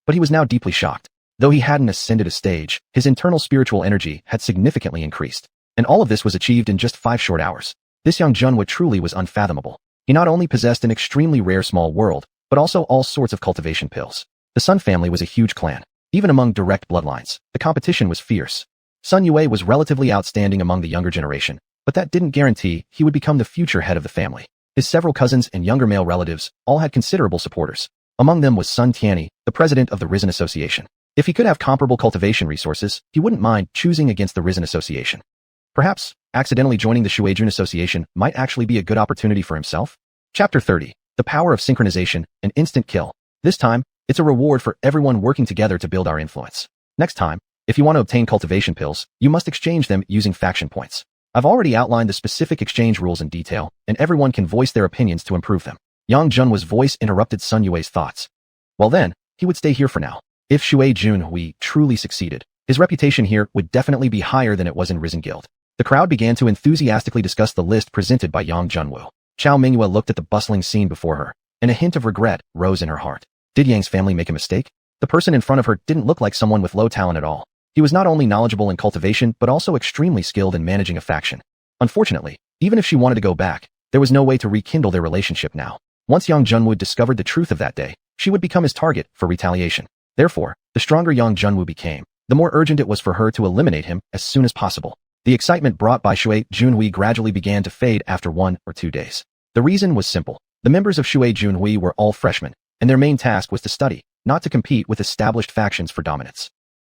But he was now deeply shocked. Though he hadn't ascended a stage, his internal spiritual energy had significantly increased. And all of this was achieved in just 5 short hours. This young Junwu truly was unfathomable. He not only possessed an extremely rare small world, but also all sorts of cultivation pills. The Sun family was a huge clan. Even among direct bloodlines, the competition was fierce. Sun Yue was relatively outstanding among the younger generation, but that didn't guarantee he would become the future head of the family. His several cousins and younger male relatives all had considerable supporters. Among them was Sun Tianyi, the president of the Risen Association. If he could have comparable cultivation resources, he wouldn't mind choosing against the Risen Association. Perhaps, accidentally joining the Xuejun Association might actually be a good opportunity for himself? Chapter 30. The Power of Synchronization, an Instant Kill. This time, it's a reward for everyone working together to build our influence. Next time, if you want to obtain cultivation pills, you must exchange them using faction points. I've already outlined the specific exchange rules in detail, and everyone can voice their opinions to improve them. Yang Junwu's voice interrupted Sun Yue's thoughts. Well then, he would stay here for now. If Xuejun truly succeeded, his reputation here would definitely be higher than it was in Risen Guild. The crowd began to enthusiastically discuss the list presented by Yang Junwu. Chao Mingyue looked at the bustling scene before her, and a hint of regret rose in her heart. Did Yang's family make a mistake? The person in front of her didn't look like someone with low talent at all. He was not only knowledgeable in cultivation but also extremely skilled in managing a faction. Unfortunately, even if she wanted to go back, there was no way to rekindle their relationship now. Once Yang Junwu discovered the truth of that day, she would become his target for retaliation. Therefore, the stronger Yang Junwu became, the more urgent it was for her to eliminate him as soon as possible. The excitement brought by Shui Junhui gradually began to fade after 1 or 2 days. The reason was simple. The members of Shui Junhui were all freshmen, and their main task was to study, not to compete with established factions for dominance.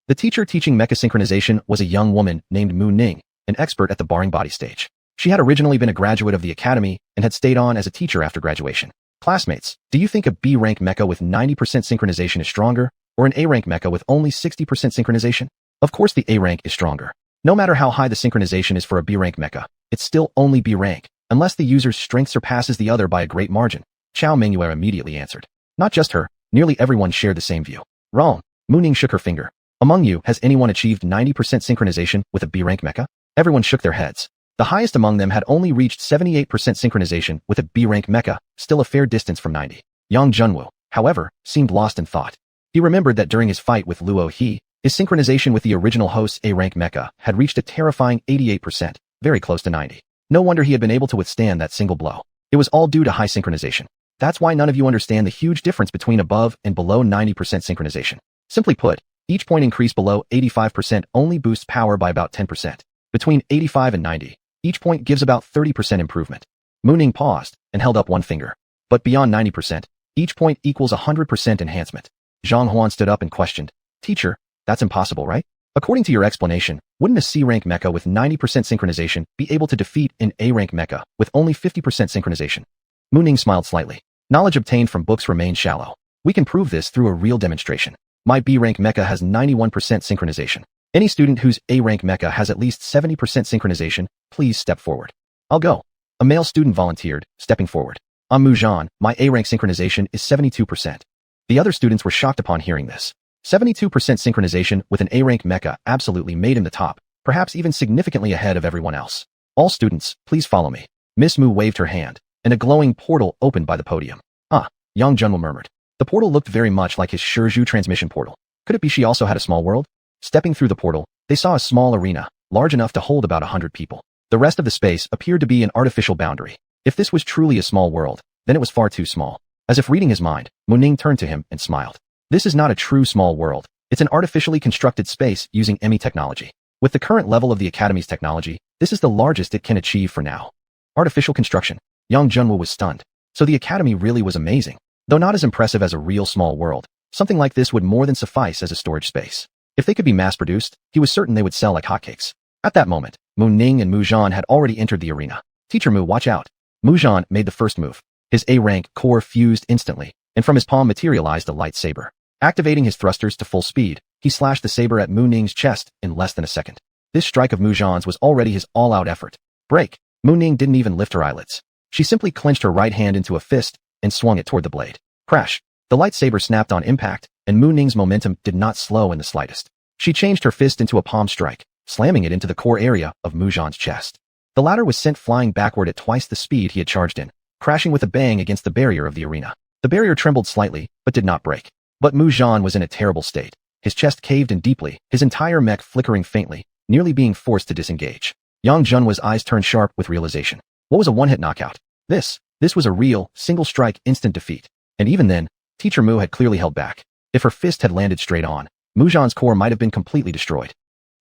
The teacher teaching mecha synchronization was a young woman named Mu Ning, an expert at the barring body stage. She had originally been a graduate of the academy and had stayed on as a teacher after graduation. Classmates, do you think a B-rank mecha with 90% synchronization is stronger, or an A-rank mecha with only 60% synchronization? Of course the A-rank is stronger. No matter how high the synchronization is for a B-rank mecha, it's still only B-rank, unless the user's strength surpasses the other by a great margin. Chao Mengyue immediately answered. Not just her, nearly everyone shared the same view. Wrong. Mu Ning shook her finger. Among you, has anyone achieved 90% synchronization with a B-rank mecha? Everyone shook their heads. The highest among them had only reached 78% synchronization with a B-rank mecha, still a fair distance from 90. Yang Junwu, however, seemed lost in thought. He remembered that during his fight with Luo He, his synchronization with the original host's A-rank mecha had reached a terrifying 88%, very close to 90. No wonder he had been able to withstand that single blow. It was all due to high synchronization. That's why none of you understand the huge difference between above and below 90% synchronization. Simply put, each point increase below 85% only boosts power by about 10%. Between 85 and 90, each point gives about 30% improvement. Mu Ning paused and held up one finger. But beyond 90%, each point equals 100% enhancement. Xuanhuan stood up and questioned, Teacher, that's impossible, right? According to your explanation, wouldn't a C-rank mecha with 90% synchronization be able to defeat an A-rank mecha with only 50% synchronization? Mu Ning smiled slightly. Knowledge obtained from books remains shallow. We can prove this through a real demonstration. My B-rank mecha has 91% synchronization. Any student whose A-rank mecha has at least 70% synchronization, please step forward. I'll go. A male student volunteered, stepping forward. I'm Mu Zhan, my A-rank synchronization is 72%. The other students were shocked upon hearing this. 72% synchronization with an A-rank mecha absolutely made him the top, perhaps even significantly ahead of everyone else. All students, please follow me. Miss Mu waved her hand, and a glowing portal opened by the podium. Ah, Yang Junwu murmured. The portal looked very much like his Shizhu transmission portal. Could it be she also had a small world? Stepping through the portal, they saw a small arena, large enough to hold about 100 people. The rest of the space appeared to be an artificial boundary. If this was truly a small world, then it was far too small. As if reading his mind, Mu Ning turned to him and smiled. This is not a true small world. It's an artificially constructed space using EMI technology. With the current level of the Academy's technology, this is the largest it can achieve for now. Artificial construction. Yang Junwu was stunned. So the Academy really was amazing. Though not as impressive as a real small world, something like this would more than suffice as a storage space. If they could be mass-produced, he was certain they would sell like hotcakes. At that moment, Mu Ning and Mu Zhan had already entered the arena. Teacher Mu, watch out. Mu Zhan made the first move. His A-rank core fused instantly, and from his palm materialized a light saber. Activating his thrusters to full speed, he slashed the saber at Mu Ning's chest in less than a second. This strike of Mu Zhan's was already his all-out effort. Break. Mu Ning didn't even lift her eyelids. She simply clenched her right hand into a fist and swung it toward the blade. Crash. The lightsaber snapped on impact, and Mu Ning's momentum did not slow in the slightest. She changed her fist into a palm strike, slamming it into the core area of Mu Zhan's chest. The latter was sent flying backward at twice the speed he had charged in, crashing with a bang against the barrier of the arena. The barrier trembled slightly, but did not break. But Mu Zhan was in a terrible state. His chest caved in deeply, his entire mech flickering faintly, nearly being forced to disengage. Yang Junwu's eyes turned sharp with realization. What was a one-hit knockout? This was a real, single-strike instant defeat. And even then, Teacher Mu had clearly held back. If her fist had landed straight on, Mu Zhan's core might have been completely destroyed.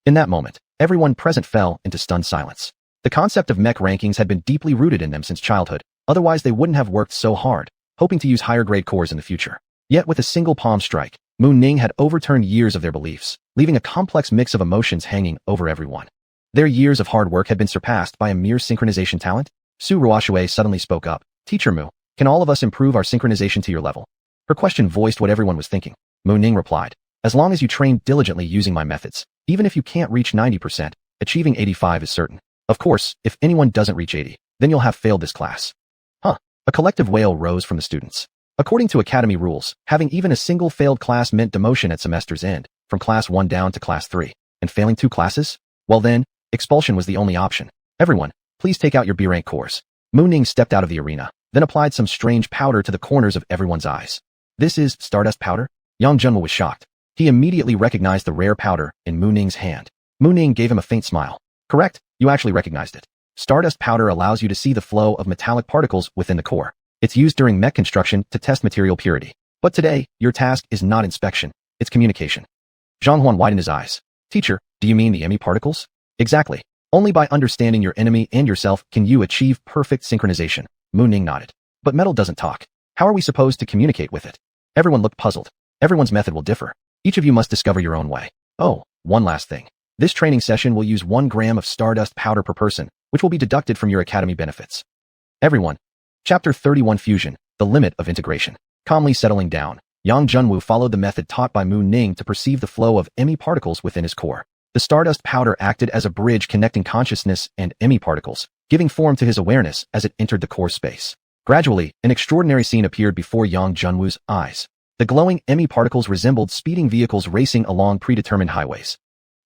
In that moment, everyone present fell into stunned silence. The concept of mech rankings had been deeply rooted in them since childhood, otherwise they wouldn't have worked so hard, hoping to use higher-grade cores in the future. Yet with a single palm strike, Mu Ning had overturned years of their beliefs, leaving a complex mix of emotions hanging over everyone. Their years of hard work had been surpassed by a mere synchronization talent? Su Ruoshui suddenly spoke up. Teacher Mu, can all of us improve our synchronization to your level? Her question voiced what everyone was thinking. Mu Ning replied, as long as you train diligently using my methods, even if you can't reach 90%, achieving 85 is certain. Of course, if anyone doesn't reach 80, then you'll have failed this class. Huh. A collective wail rose from the students. According to Academy rules, having even a single failed class meant demotion at semester's end, from class 1 down to class 3, and failing 2 classes? Well then, expulsion was the only option. Everyone, please take out your B-rank cores. Mu Ning stepped out of the arena, then applied some strange powder to the corners of everyone's eyes. This is Stardust powder? Yang Junwu was shocked. He immediately recognized the rare powder in Mu Ning's hand. Mu Ning gave him a faint smile. Correct, you actually recognized it. Stardust powder allows you to see the flow of metallic particles within the core. It's used during mech construction to test material purity. But today, your task is not inspection, it's communication. Xuanhuan widened his eyes. Teacher, do you mean the EMI particles? Exactly. Only by understanding your enemy and yourself can you achieve perfect synchronization. Mu Ning nodded. But metal doesn't talk. How are we supposed to communicate with it? Everyone looked puzzled. Everyone's method will differ. Each of you must discover your own way. Oh, one last thing. This training session will use 1 gram of stardust powder per person, which will be deducted from your academy benefits. Everyone. Chapter 31 Fusion, the limit of integration. Calmly settling down, Yang Junwu followed the method taught by Mu Ning to perceive the flow of EMI particles within his core. The stardust powder acted as a bridge connecting consciousness and EMI particles, giving form to his awareness as it entered the core space. Gradually, an extraordinary scene appeared before Yang Junwu's eyes. The glowing EMI particles resembled speeding vehicles racing along predetermined highways.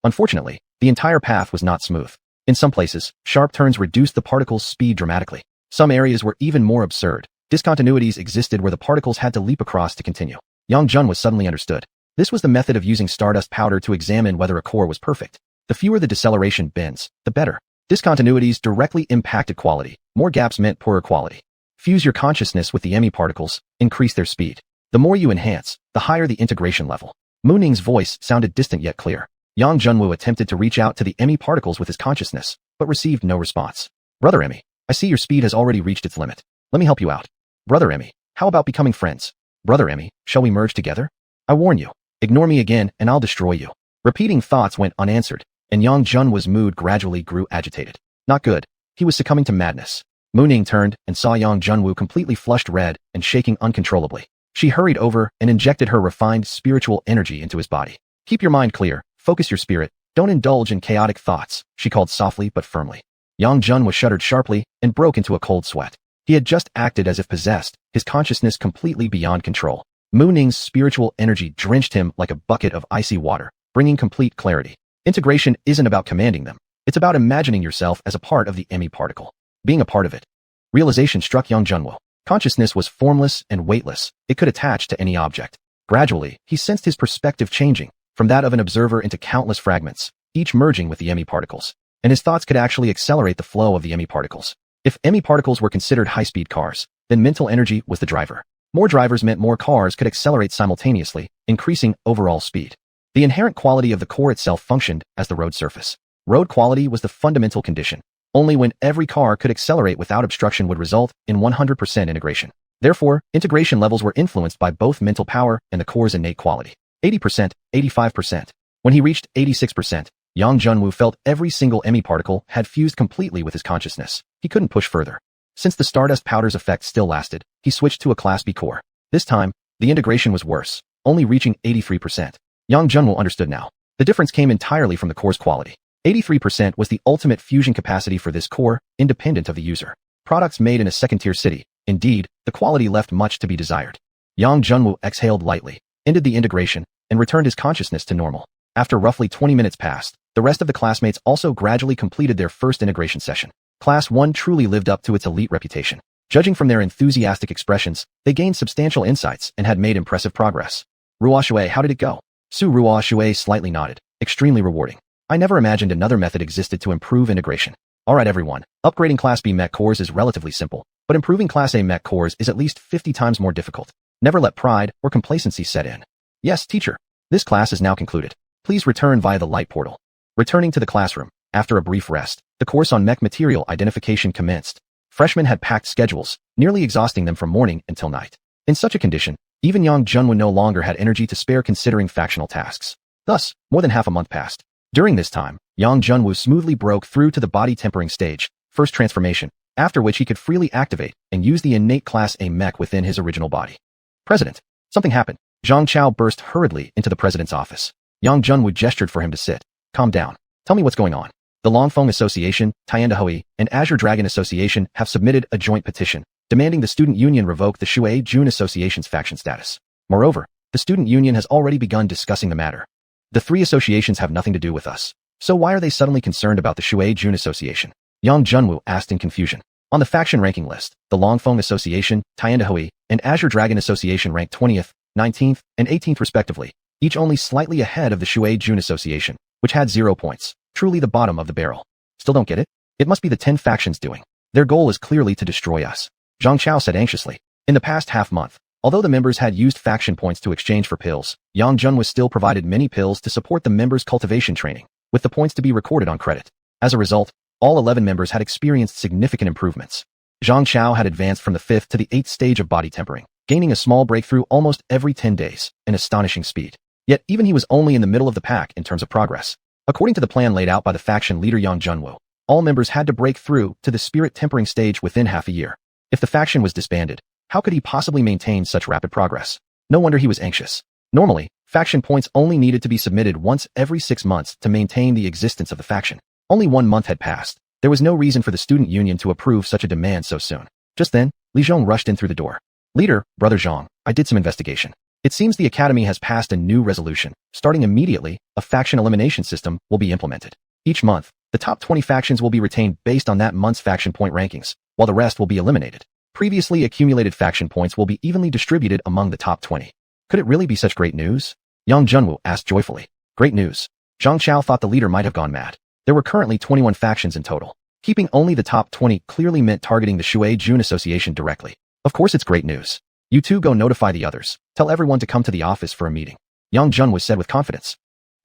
Unfortunately, the entire path was not smooth. In some places, sharp turns reduced the particles' speed dramatically. Some areas were even more absurd. Discontinuities existed where the particles had to leap across to continue. Yang Jun was suddenly understood. This was the method of using stardust powder to examine whether a core was perfect. The fewer the deceleration bends, the better. Discontinuities directly impacted quality. More gaps meant poorer quality. Fuse your consciousness with the EMI particles, increase their speed. The more you enhance, the higher the integration level. Mu Ning's voice sounded distant yet clear. Yang Junwu attempted to reach out to the EMI particles with his consciousness, but received no response. Brother EMI, I see your speed has already reached its limit. Let me help you out. Brother EMI, how about becoming friends? Brother EMI, shall we merge together? I warn you, ignore me again and I'll destroy you. Repeating thoughts went unanswered, and Yang Junwu's mood gradually grew agitated. Not good. He was succumbing to madness. Mu Ning turned and saw Yang Junwu completely flushed red and shaking uncontrollably. She hurried over and injected her refined spiritual energy into his body. Keep your mind clear, focus your spirit, don't indulge in chaotic thoughts, she called softly but firmly. Yang Junwu shuddered sharply and broke into a cold sweat. He had just acted as if possessed, his consciousness completely beyond control. Mu Ning's spiritual energy drenched him like a bucket of icy water, bringing complete clarity. Integration isn't about commanding them. It's about imagining yourself as a part of the EMI particle. Being a part of it. Realization struck Yang Junwu. Consciousness was formless and weightless. It could attach to any object. Gradually, he sensed his perspective changing, from that of an observer into countless fragments, each merging with the EMI particles. And his thoughts could actually accelerate the flow of the EMI particles. If EMI particles were considered high-speed cars, then mental energy was the driver. More drivers meant more cars could accelerate simultaneously, increasing overall speed. The inherent quality of the core itself functioned as the road surface. Road quality was the fundamental condition. Only when every car could accelerate without obstruction would result in 100% integration. Therefore, integration levels were influenced by both mental power and the core's innate quality. 80%, 85%. When he reached 86%, Yang Junwu felt every single EMI particle had fused completely with his consciousness. He couldn't push further. Since the stardust powder's effect still lasted, he switched to a Class B core. This time, the integration was worse, only reaching 83%. Yang Junwu understood now. The difference came entirely from the core's quality. 83% was the ultimate fusion capacity for this core, independent of the user. Products made in a second-tier city. Indeed, the quality left much to be desired. Yang Junwu exhaled lightly, ended the integration, and returned his consciousness to normal. After roughly 20 minutes passed, the rest of the classmates also gradually completed their first integration session. Class 1 truly lived up to its elite reputation. Judging from their enthusiastic expressions, they gained substantial insights and had made impressive progress. Ruoshui, how did it go? Su Ruoshui slightly nodded. Extremely rewarding. I never imagined another method existed to improve integration. Alright everyone, upgrading Class B mech cores is relatively simple, but improving Class A mech cores is at least 50 times more difficult. Never let pride or complacency set in. Yes, teacher. This class is now concluded. Please return via the light portal. Returning to the classroom, after a brief rest, the course on mech material identification commenced. Freshmen had packed schedules, nearly exhausting them from morning until night. In such a condition, even Yang Junwu no longer had energy to spare considering factional tasks. Thus, more than half a month passed. During this time, Yang Junwu smoothly broke through to the body tempering stage, first transformation, after which he could freely activate and use the innate Class A mech within his original body. President, something happened. Zhang Chao burst hurriedly into the president's office. Yang Junwu gestured for him to sit. Calm down. Tell me what's going on. The Longfeng Association, Tiandahui, and Azure Dragon Association have submitted a joint petition, demanding the Student Union revoke the Shuai-Jun Association's faction status. Moreover, the Student Union has already begun discussing the matter. The three associations have nothing to do with us. So why are they suddenly concerned about the Shuai-Jun Association? Yang Junwu asked in confusion. On the faction ranking list, the Longfeng Association, Tiandahui, and Azure Dragon Association ranked 20th, 19th, and 18th respectively, each only slightly ahead of the Xuanhuan Association, which had 0 points, truly the bottom of the barrel. Still don't get it? It must be the 10 factions doing. Their goal is clearly to destroy us, Zhang Chao said anxiously. In the past half-month, although the members had used faction points to exchange for pills, Yang Jun was still provided many pills to support the members' cultivation training, with the points to be recorded on credit. As a result, all 11 members had experienced significant improvements. Zhang Chao had advanced from the 5th to the 8th stage of body tempering, gaining a small breakthrough almost every 10 days, an astonishing speed. Yet even he was only in the middle of the pack in terms of progress. According to the plan laid out by the faction leader Yang Junwu, all members had to break through to the spirit tempering stage within half a year. If the faction was disbanded, how could he possibly maintain such rapid progress? No wonder he was anxious. Normally, faction points only needed to be submitted once every 6 months to maintain the existence of the faction. Only 1 month had passed. There was no reason for the student union to approve such a demand so soon. Just then, Li Zhong rushed in through the door. Leader, Brother Zhang, I did some investigation. It seems the Academy has passed a new resolution. Starting immediately, a faction elimination system will be implemented. Each month, the top 20 factions will be retained based on that month's faction point rankings, while the rest will be eliminated. Previously accumulated faction points will be evenly distributed among the top 20. Could it really be such great news? Yang Junwu asked joyfully. Great news. Zhang Chao thought the leader might have gone mad. There were currently 21 factions in total. Keeping only the top 20 clearly meant targeting the Xuanhuan Association directly. Of course it's great news. You two go notify the others. Tell everyone to come to the office for a meeting. Yang Jun was said with confidence.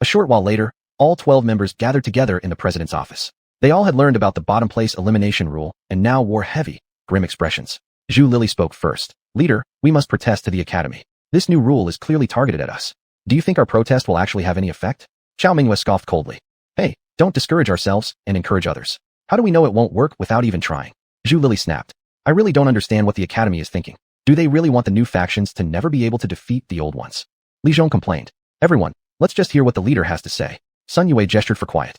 A short while later, all 12 members gathered together in the president's office. They all had learned about the bottom place elimination rule and now wore heavy, grim expressions. Zhu Lily spoke first. Leader, we must protest to the academy. This new rule is clearly targeted at us. Do you think our protest will actually have any effect? Chao Minghua scoffed coldly. Hey, don't discourage ourselves and encourage others. How do we know it won't work without even trying? Zhu Lily snapped. I really don't understand what the academy is thinking. Do they really want the new factions to never be able to defeat the old ones? Li Zhong complained. Everyone, let's just hear what the leader has to say. Sun Yue gestured for quiet.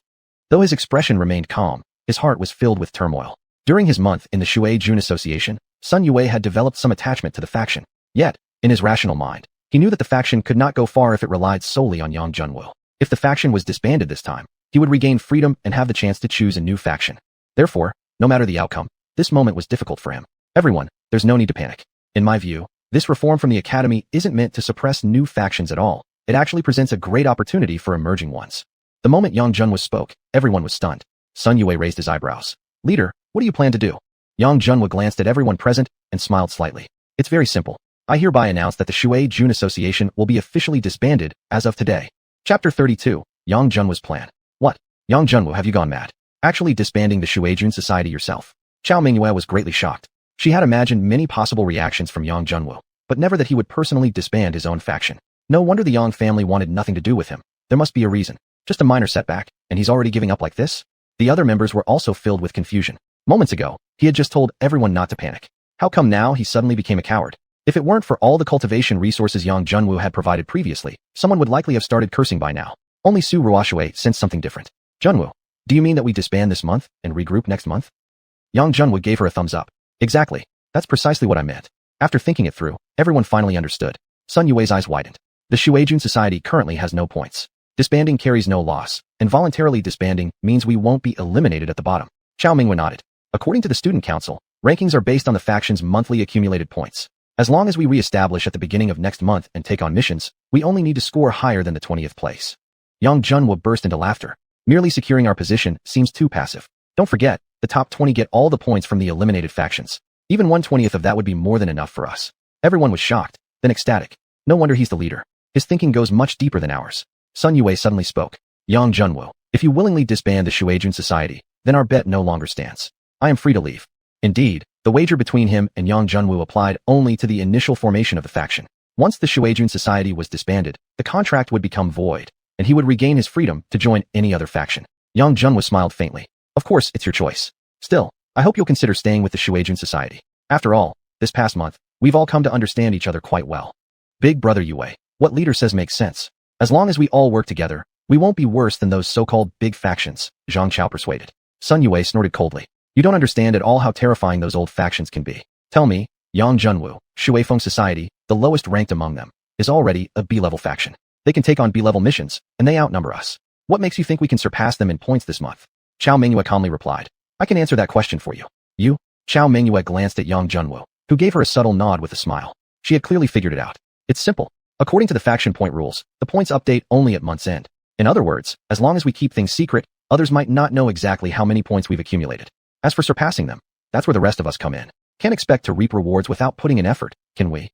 Though his expression remained calm, his heart was filled with turmoil. During his month in the Xuanhuan Association, Sun Yue had developed some attachment to the faction. Yet, in his rational mind, he knew that the faction could not go far if it relied solely on Yang Junwu. If the faction was disbanded this time, he would regain freedom and have the chance to choose a new faction. Therefore, no matter the outcome, this moment was difficult for him. Everyone, there's no need to panic. In my view, this reform from the academy isn't meant to suppress new factions at all. It actually presents a great opportunity for emerging ones. The moment Yang Junwu spoke, everyone was stunned. Sun Yue raised his eyebrows. Leader, what do you plan to do? Yang Junwu glanced at everyone present and smiled slightly. It's very simple. I hereby announce that the Xuanhuan Association will be officially disbanded as of today. Chapter 32, Yang Junwu's plan. What? Yang Junwu, have you gone mad? Actually disbanding the Xuanhuan Society yourself? Chao Minghua was greatly shocked. She had imagined many possible reactions from Yang Junwu, but never that he would personally disband his own faction. No wonder the Yang family wanted nothing to do with him. There must be a reason. Just a minor setback, and he's already giving up like this? The other members were also filled with confusion. Moments ago, he had just told everyone not to panic. How come now he suddenly became a coward? If it weren't for all the cultivation resources Yang Junwu had provided previously, someone would likely have started cursing by now. Only Su Ruoxue sensed something different. Junwu, do you mean that we disband this month and regroup next month? Yang Junwu gave her a thumbs up. Exactly. That's precisely what I meant. After thinking it through, everyone finally understood. Sun Yue's eyes widened. The Xuanhuan Society currently has no points. Disbanding carries no loss, and voluntarily disbanding means we won't be eliminated at the bottom. Chao Minghua nodded. According to the Student Council, rankings are based on the faction's monthly accumulated points. As long as we re-establish at the beginning of next month and take on missions, we only need to score higher than the 20th place. Yang Junwu burst into laughter. Merely securing our position seems too passive. Don't forget, the top 20 get all the points from the eliminated factions. Even 1/20th of that would be more than enough for us. Everyone was shocked, then ecstatic. No wonder he's the leader. His thinking goes much deeper than ours. Sun Yue suddenly spoke. Yang Junwu, if you willingly disband the Xuanhuan Society, then our bet no longer stands. I am free to leave. Indeed, the wager between him and Yang Junwu applied only to the initial formation of the faction. Once the Xuanhuan Society was disbanded, the contract would become void, and he would regain his freedom to join any other faction. Yang Junwu smiled faintly. Of course, it's your choice. Still, I hope you'll consider staying with the Xuanhuan Society. After all, this past month, we've all come to understand each other quite well. Big brother Yue, what leader says makes sense. As long as we all work together, we won't be worse than those so-called big factions, Zhang Chao persuaded. Sun Yue snorted coldly. You don't understand at all how terrifying those old factions can be. Tell me, Yang Junwu, Xuanfeng Society, the lowest ranked among them, is already a B-level faction. They can take on B-level missions, and they outnumber us. What makes you think we can surpass them in points this month? Chao Minghua calmly replied. I can answer that question for you. You? Chao Minghua glanced at Yang Junwu, who gave her a subtle nod with a smile. She had clearly figured it out. It's simple. According to the faction point rules, the points update only at month's end. In other words, as long as we keep things secret, others might not know exactly how many points we've accumulated. As for surpassing them, that's where the rest of us come in. Can't expect to reap rewards without putting in effort, can we?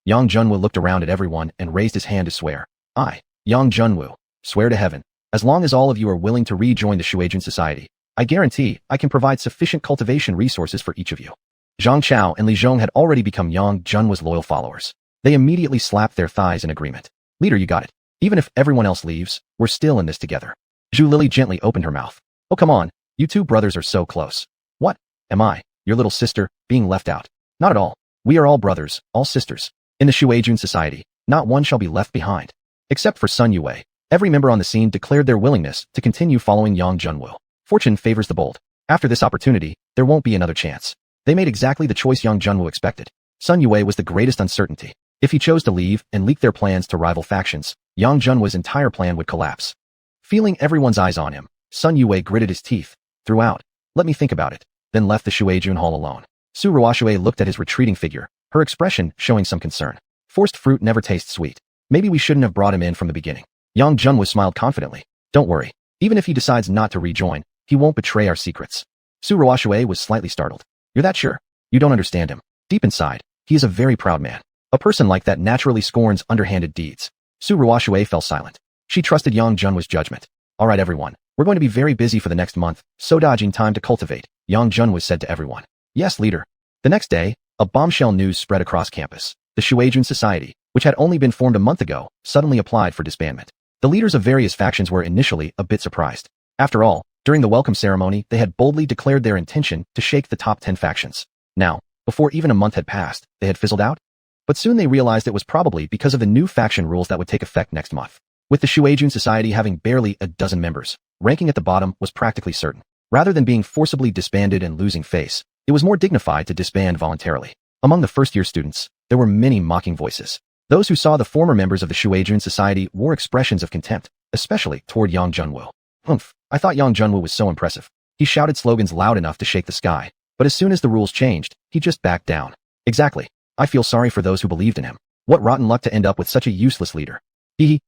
Yang Junwu looked around at everyone and raised his hand to swear. I, Yang Junwu, swear to heaven, as long as all of you are willing to rejoin the Xiuxian Society, I guarantee I can provide sufficient cultivation resources for each of you. Zhang Chao and Li Zhong had already become Yang Junwu's loyal followers. They immediately slapped their thighs in agreement. Leader, you got it. Even if everyone else leaves, we're still in this together. Zhu Lili gently opened her mouth. Oh, come on. You two brothers are so close. What? Am I, your little sister, being left out? Not at all. We are all brothers, all sisters. In the Xiuxian Society, not one shall be left behind. Except for Sun Yue. Every member on the scene declared their willingness to continue following Yang Junwu. Fortune favors the bold. After this opportunity, there won't be another chance. They made exactly the choice Yang Junwu expected. Sun Yue was the greatest uncertainty. If he chose to leave and leak their plans to rival factions, Yang Junwu's entire plan would collapse. Feeling everyone's eyes on him, Sun Yue gritted his teeth. Throughout, let me think about it, then left the Xiuxian hall alone. Su Ruoxue looked at his retreating figure, her expression showing some concern. Forced fruit never tastes sweet. Maybe we shouldn't have brought him in from the beginning. Yang Junwu smiled confidently. Don't worry. Even if he decides not to rejoin, he won't betray our secrets. Su Ruoxue was slightly startled. You're that sure? You don't understand him. Deep inside, he is a very proud man. A person like that naturally scorns underhanded deeds. Su Ruoxue fell silent. She trusted Yang Junwu's judgment. All right, everyone. We're going to be very busy for the next month, so dodging time to cultivate, Yang Junwu said to everyone. Yes, leader. The next day, a bombshell news spread across campus. The Xiuxian Society, which had only been formed a month ago, suddenly applied for disbandment. The leaders of various factions were initially a bit surprised. After all, during the welcome ceremony, they had boldly declared their intention to shake the top 10 factions. Now, before even a month had passed, they had fizzled out? But soon they realized it was probably because of the new faction rules that would take effect next month. With the Xiuxian Society having barely a dozen members, ranking at the bottom was practically certain. Rather than being forcibly disbanded and losing face, it was more dignified to disband voluntarily. Among the first-year students, there were many mocking voices. Those who saw the former members of the Xiuxian Society wore expressions of contempt, especially toward Yang Junwu. Humph, I thought Yang Junwu was so impressive. He shouted slogans loud enough to shake the sky, but as soon as the rules changed, he just backed down. Exactly. I feel sorry for those who believed in him. What rotten luck to end up with such a useless leader.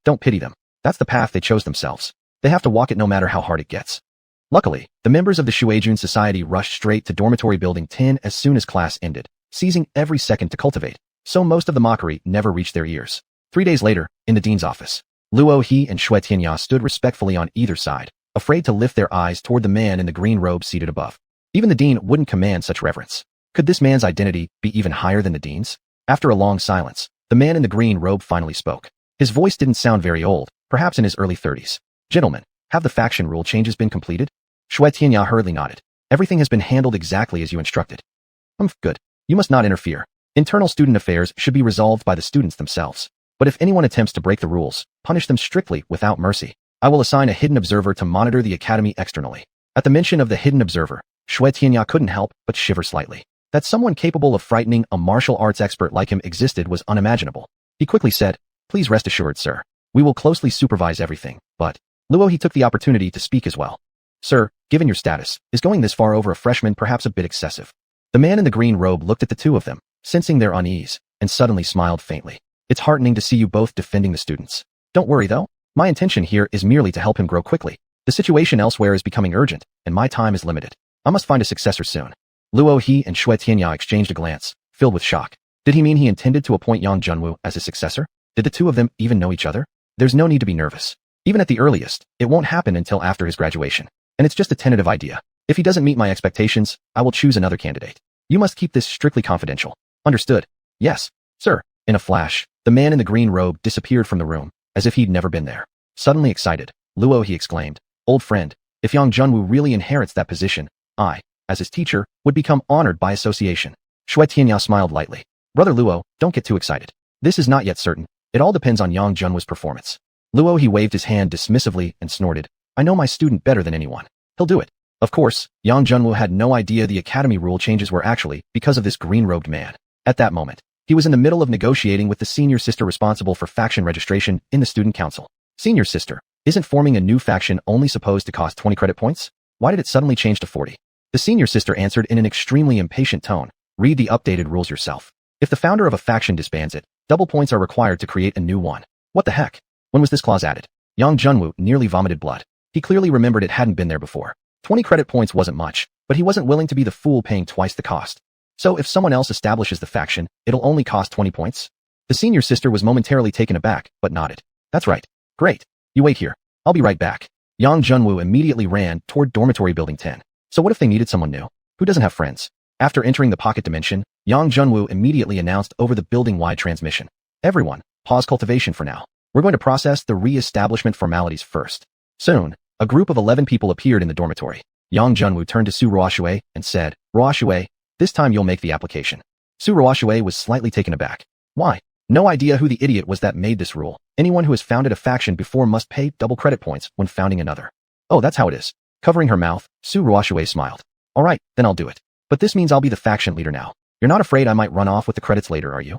Don't pity them. That's the path they chose themselves. They have to walk it no matter how hard it gets. Luckily, the members of the Xiuxian Society rushed straight to dormitory building 10 as soon as class ended, seizing every second to cultivate, so most of the mockery never reached their ears. 3 days later, in the dean's office, Luo He and xiuxian stood respectfully on either side, afraid to lift their eyes toward the man in the green robe seated above. Even the dean wouldn't command such reverence. Could this man's identity be even higher than the dean's? After a long silence, the man in the green robe finally spoke. His voice didn't sound very old, perhaps in his early 30s. Gentlemen, have the faction rule changes been completed? Xiuxian hurriedly nodded. Everything has been handled exactly as you instructed. Good. You must not interfere. Internal student affairs should be resolved by the students themselves. But if anyone attempts to break the rules, punish them strictly without mercy. I will assign a hidden observer to monitor the academy externally. At the mention of the hidden observer, Xiuxian couldn't help but shiver slightly. That someone capable of frightening a martial arts expert like him existed was unimaginable. He quickly said, Please rest assured, sir. We will closely supervise everything, but... Luo He took the opportunity to speak as well. Sir, given your status, is going this far over a freshman perhaps a bit excessive? The man in the green robe looked at the two of them, sensing their unease, and suddenly smiled faintly. It's heartening to see you both defending the students. Don't worry though. My intention here is merely to help him grow quickly. The situation elsewhere is becoming urgent, and my time is limited. I must find a successor soon. Luo He and Xiuxian exchanged a glance, filled with shock. Did he mean he intended to appoint Yang Junwu as his successor? Did the two of them even know each other? There's no need to be nervous. Even at the earliest, it won't happen until after his graduation. And it's just a tentative idea. If he doesn't meet my expectations, I will choose another candidate. You must keep this strictly confidential. Understood? Yes, sir. In a flash, the man in the green robe disappeared from the room, as if he'd never been there. Suddenly excited, Luo He exclaimed, Old friend, if Yang Junwu really inherits that position, I, as his teacher, would become honored by association. Xiuxian smiled lightly. Brother Luo, don't get too excited. This is not yet certain. It all depends on Yang Junwu's performance. Luo He waved his hand dismissively and snorted. I know my student better than anyone. He'll do it. Of course, Yang Junwu had no idea the academy rule changes were actually because of this green-robed man. At that moment, he was in the middle of negotiating with the senior sister responsible for faction registration in the student council. Senior sister, isn't forming a new faction only supposed to cost 20 credit points? Why did it suddenly change to 40? The senior sister answered in an extremely impatient tone. Read the updated rules yourself. If the founder of a faction disbands it, Double points are required to create a new one. What the heck? When was this clause added? Yang Junwoo nearly vomited blood. He clearly remembered it hadn't been there before. 20 credit points wasn't much, but he wasn't willing to be the fool paying twice the cost. So if someone else establishes the faction, it'll only cost 20 points? The senior sister was momentarily taken aback, but nodded. That's right. Great. You wait here. I'll be right back. Yang Junwoo immediately ran toward dormitory building 10. So what if they needed someone new? Who doesn't have friends? After entering the pocket dimension, Yang Junwoo immediately announced over the building-wide transmission. Everyone, pause cultivation for now. We're going to process the re-establishment formalities first. Soon, a group of 11 people appeared in the dormitory. Yang Junwoo turned to Su Ruoxue and said, Ruoxue, this time you'll make the application. Su Ruoxue was slightly taken aback. Why? No idea who the idiot was that made this rule. Anyone who has founded a faction before must pay double credit points when founding another. Oh, that's how it is. Covering her mouth, Su Ruoxue smiled. All right, then I'll do it. But this means I'll be the faction leader now. You're not afraid I might run off with the credits later, are you?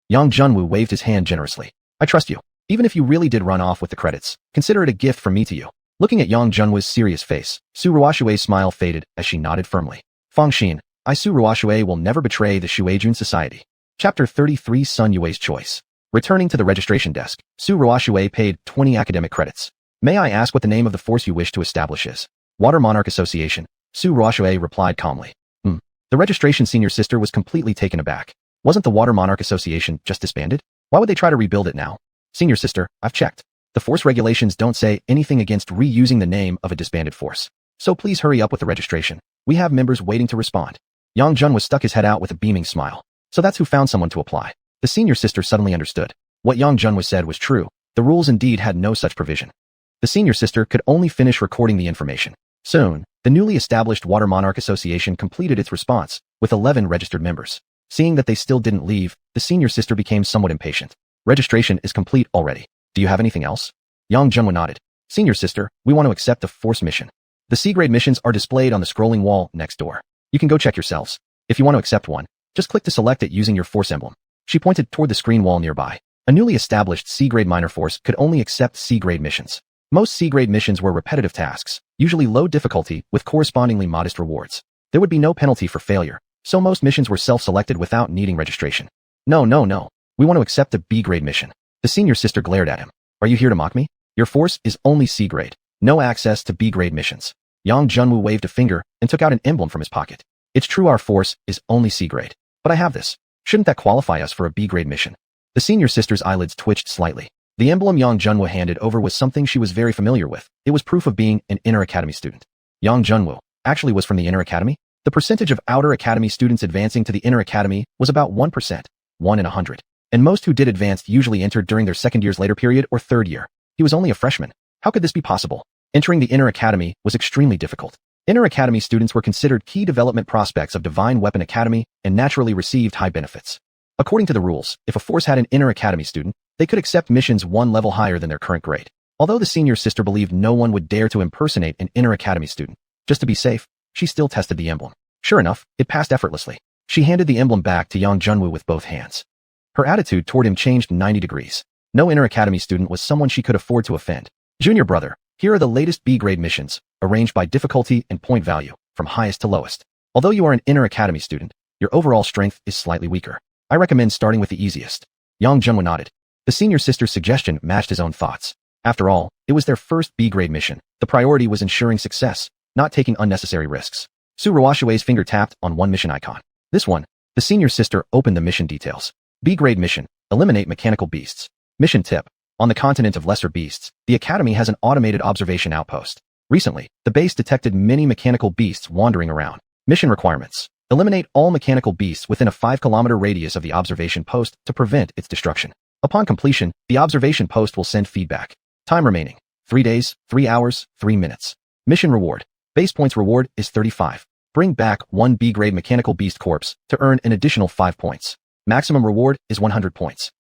Yang Junwoo waved his hand generously. I trust you. Even if you really did run off with the credits, consider it a gift from me to you. Looking at Yang Junwoo's serious face, Su Ruoxue's smile faded as she nodded firmly. Fangxin, I Su Ruoxue will never betray the Xuanhuan society. Chapter 33 Sun Yue's Choice. Returning to the registration desk, Su Ruoxue paid 20 academic credits. May I ask what the name of the force you wish to establish is? Water Monarch Association. Su Ruoxue replied calmly. The registration senior sister was completely taken aback. Wasn't the Water Monarch Association just disbanded? Why would they try to rebuild it now? Senior sister, I've checked. The force regulations don't say anything against reusing the name of a disbanded force. So please hurry up with the registration. We have members waiting to respond. Yang Jun was stuck his head out with a beaming smile. So that's who found someone to apply. The senior sister suddenly understood. What Yang Jun was said was true. The rules indeed had no such provision. The senior sister could only finish recording the information. Soon, the newly established Water Monarch Association completed its response, with 11 registered members. Seeing that they still didn't leave, the senior sister became somewhat impatient. Registration is complete already. Do you have anything else? Yang Junwa nodded. Senior sister, we want to accept a force mission. The C-grade missions are displayed on the scrolling wall next door. You can go check yourselves. If you want to accept one, just click to select it using your force emblem. She pointed toward the screen wall nearby. A newly established C-grade minor force could only accept C-grade missions. Most C-grade missions were repetitive tasks, usually low difficulty with correspondingly modest rewards. There would be no penalty for failure, so most missions were self-selected without needing registration. No. We want to accept a B-grade mission. The senior sister glared at him. Are you here to mock me? Your force is only C-grade. No access to B-grade missions. Yang Junwoo waved a finger and took out an emblem from his pocket. It's true our force is only C-grade. But I have this. Shouldn't that qualify us for a B-grade mission? The senior sister's eyelids twitched slightly. The emblem Yang Junwoo handed over was something she was very familiar with. It was proof of being an inner academy student. Yang Junwoo actually was from the inner academy? The percentage of outer academy students advancing to the inner academy was about 1%, 1 in 100. And most who did advance usually entered during their second year's later period or third year. He was only a freshman. How could this be possible? Entering the inner academy was extremely difficult. Inner academy students were considered key development prospects of Divine Weapon Academy and naturally received high benefits. According to the rules, if a force had an inner academy student, they could accept missions one level higher than their current grade. Although the senior sister believed no one would dare to impersonate an inner academy student, just to be safe, she still tested the emblem. Sure enough, it passed effortlessly. She handed the emblem back to Yang Junwoo with both hands. Her attitude toward him changed 90 degrees. No inner academy student was someone she could afford to offend. Junior brother, here are the latest B-grade missions, arranged by difficulty and point value, from highest to lowest. Although you are an inner academy student, your overall strength is slightly weaker. I recommend starting with the easiest. Yang Junwoo nodded. The senior sister's suggestion matched his own thoughts. After all, it was their first B-grade mission. The priority was ensuring success, not taking unnecessary risks. Su Ruoxue's finger tapped on one mission icon. This one. The senior sister opened the mission details. B-grade mission. Eliminate mechanical beasts. Mission tip. On the continent of lesser beasts, the Academy has an automated observation outpost. Recently, the base detected many mechanical beasts wandering around. Mission requirements. Eliminate all mechanical beasts within a 5-kilometer radius of the observation post to prevent its destruction. Upon completion, the observation post will send feedback. Time remaining. 3 days, 3 hours, 3 minutes. Mission reward. Base points reward is 35. Bring back 1 B-grade mechanical beast corpse to earn an additional 5 points. Maximum reward is 100 points.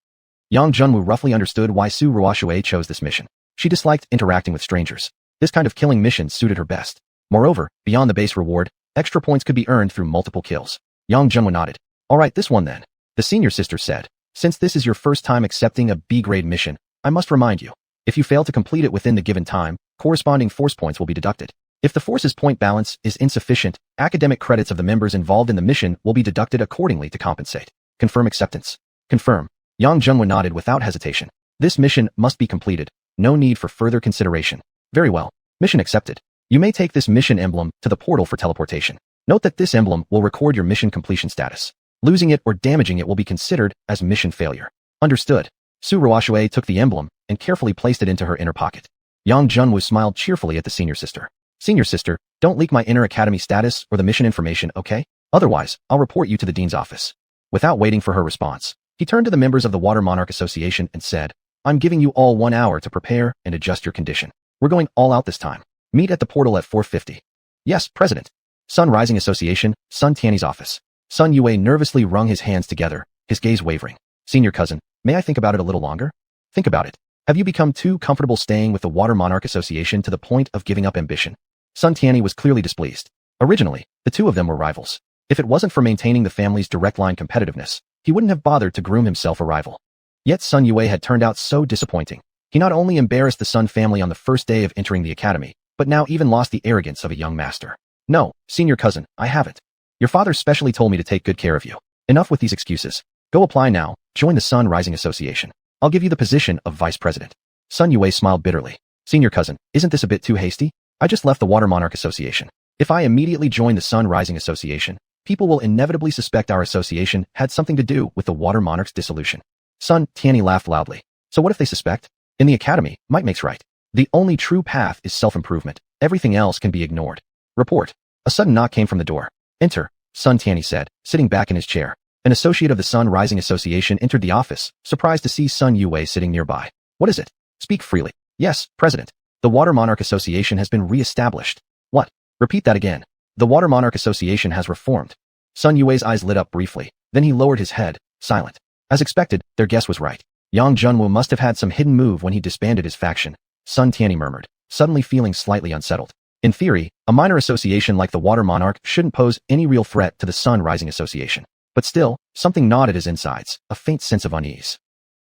Yang Junwoo roughly understood why Su Ruoxue chose this mission. She disliked interacting with strangers. This kind of killing mission suited her best. Moreover, beyond the base reward, extra points could be earned through multiple kills. Yang Junwoo nodded. Alright, this one then. The senior sister said. Since this is your first time accepting a B-grade mission, I must remind you. If you fail to complete it within the given time, corresponding force points will be deducted. If the force's point balance is insufficient, academic credits of the members involved in the mission will be deducted accordingly to compensate. Confirm acceptance. Confirm. Yang Junwu nodded without hesitation. This mission must be completed. No need for further consideration. Very well. Mission accepted. You may take this mission emblem to the portal for teleportation. Note that this emblem will record your mission completion status. Losing it or damaging it will be considered as mission failure. Understood. Xuanhuan took the emblem and carefully placed it into her inner pocket. Yang Junwu smiled cheerfully at the senior sister. Senior sister, don't leak my inner academy status or the mission information, okay? Otherwise, I'll report you to the dean's office. Without waiting for her response, he turned to the members of the Water Monarch Association and said, I'm giving you all 1 hour to prepare and adjust your condition. We're going all out this time. Meet at the portal at 4:50. Yes, President. Sun Rising Association, Sun Tiany's office. Sun Yue nervously wrung his hands together, his gaze wavering. Senior cousin, may I think about it a little longer? Think about it. Have you become too comfortable staying with the Water Monarch Association to the point of giving up ambition? Sun Tiany was clearly displeased. Originally, the two of them were rivals. If it wasn't for maintaining the family's direct line competitiveness, he wouldn't have bothered to groom himself a rival. Yet Sun Yue had turned out so disappointing. He not only embarrassed the Sun family on the first day of entering the academy, but now even lost the arrogance of a young master. No, senior cousin, I haven't. Your father specially told me to take good care of you. Enough with these excuses. Go apply now, join the Sun Rising Association. I'll give you the position of vice president. Sun Yue smiled bitterly. Senior cousin, isn't this a bit too hasty? I just left the Water Monarch Association. If I immediately join the Sun Rising Association, people will inevitably suspect our association had something to do with the Water Monarch's dissolution. Sun Tiany laughed loudly. So what if they suspect? In the academy, might makes right. The only true path is self-improvement. Everything else can be ignored. Report. A sudden knock came from the door. Enter, Sun Tiany said, sitting back in his chair. An associate of the Sun Rising Association entered the office, surprised to see Sun Yue sitting nearby. What is it? Speak freely. Yes, President. The Water Monarch Association has been re-established. What? Repeat that again. The Water Monarch Association has reformed. Sun Yue's eyes lit up briefly, then he lowered his head, silent. As expected, their guess was right. Yang Junwu must have had some hidden move when he disbanded his faction. Sun Tiany murmured, suddenly feeling slightly unsettled. In theory, a minor association like the Water Monarch shouldn't pose any real threat to the Sun Rising Association. But still, something gnawed at his insides, a faint sense of unease.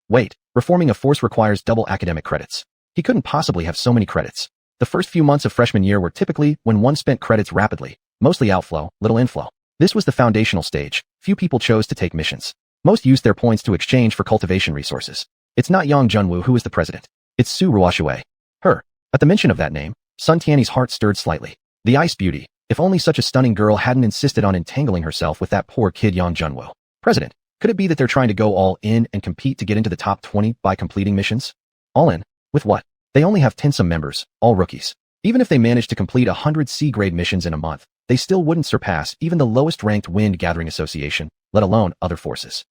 Wait, reforming a force requires double academic credits. He couldn't possibly have so many credits. The first few months of freshman year were typically when one spent credits rapidly, mostly outflow, little inflow. This was the foundational stage. Few people chose to take missions. Most used their points to exchange for cultivation resources. It's not Yang Junwu who is the president. It's Xuanhuan. Her. At the mention of that name, Sun Tiany's heart stirred slightly. The ice beauty. If only such a stunning girl hadn't insisted on entangling herself with that poor kid Yang Junwu. President, could it be that they're trying to go all in and compete to get into the top 20 by completing missions? All in? With what? They only have 10-some members, all rookies. Even if they managed to complete 100 C-grade missions in a month, they still wouldn't surpass even the lowest-ranked Wind Gathering Association, let alone other forces.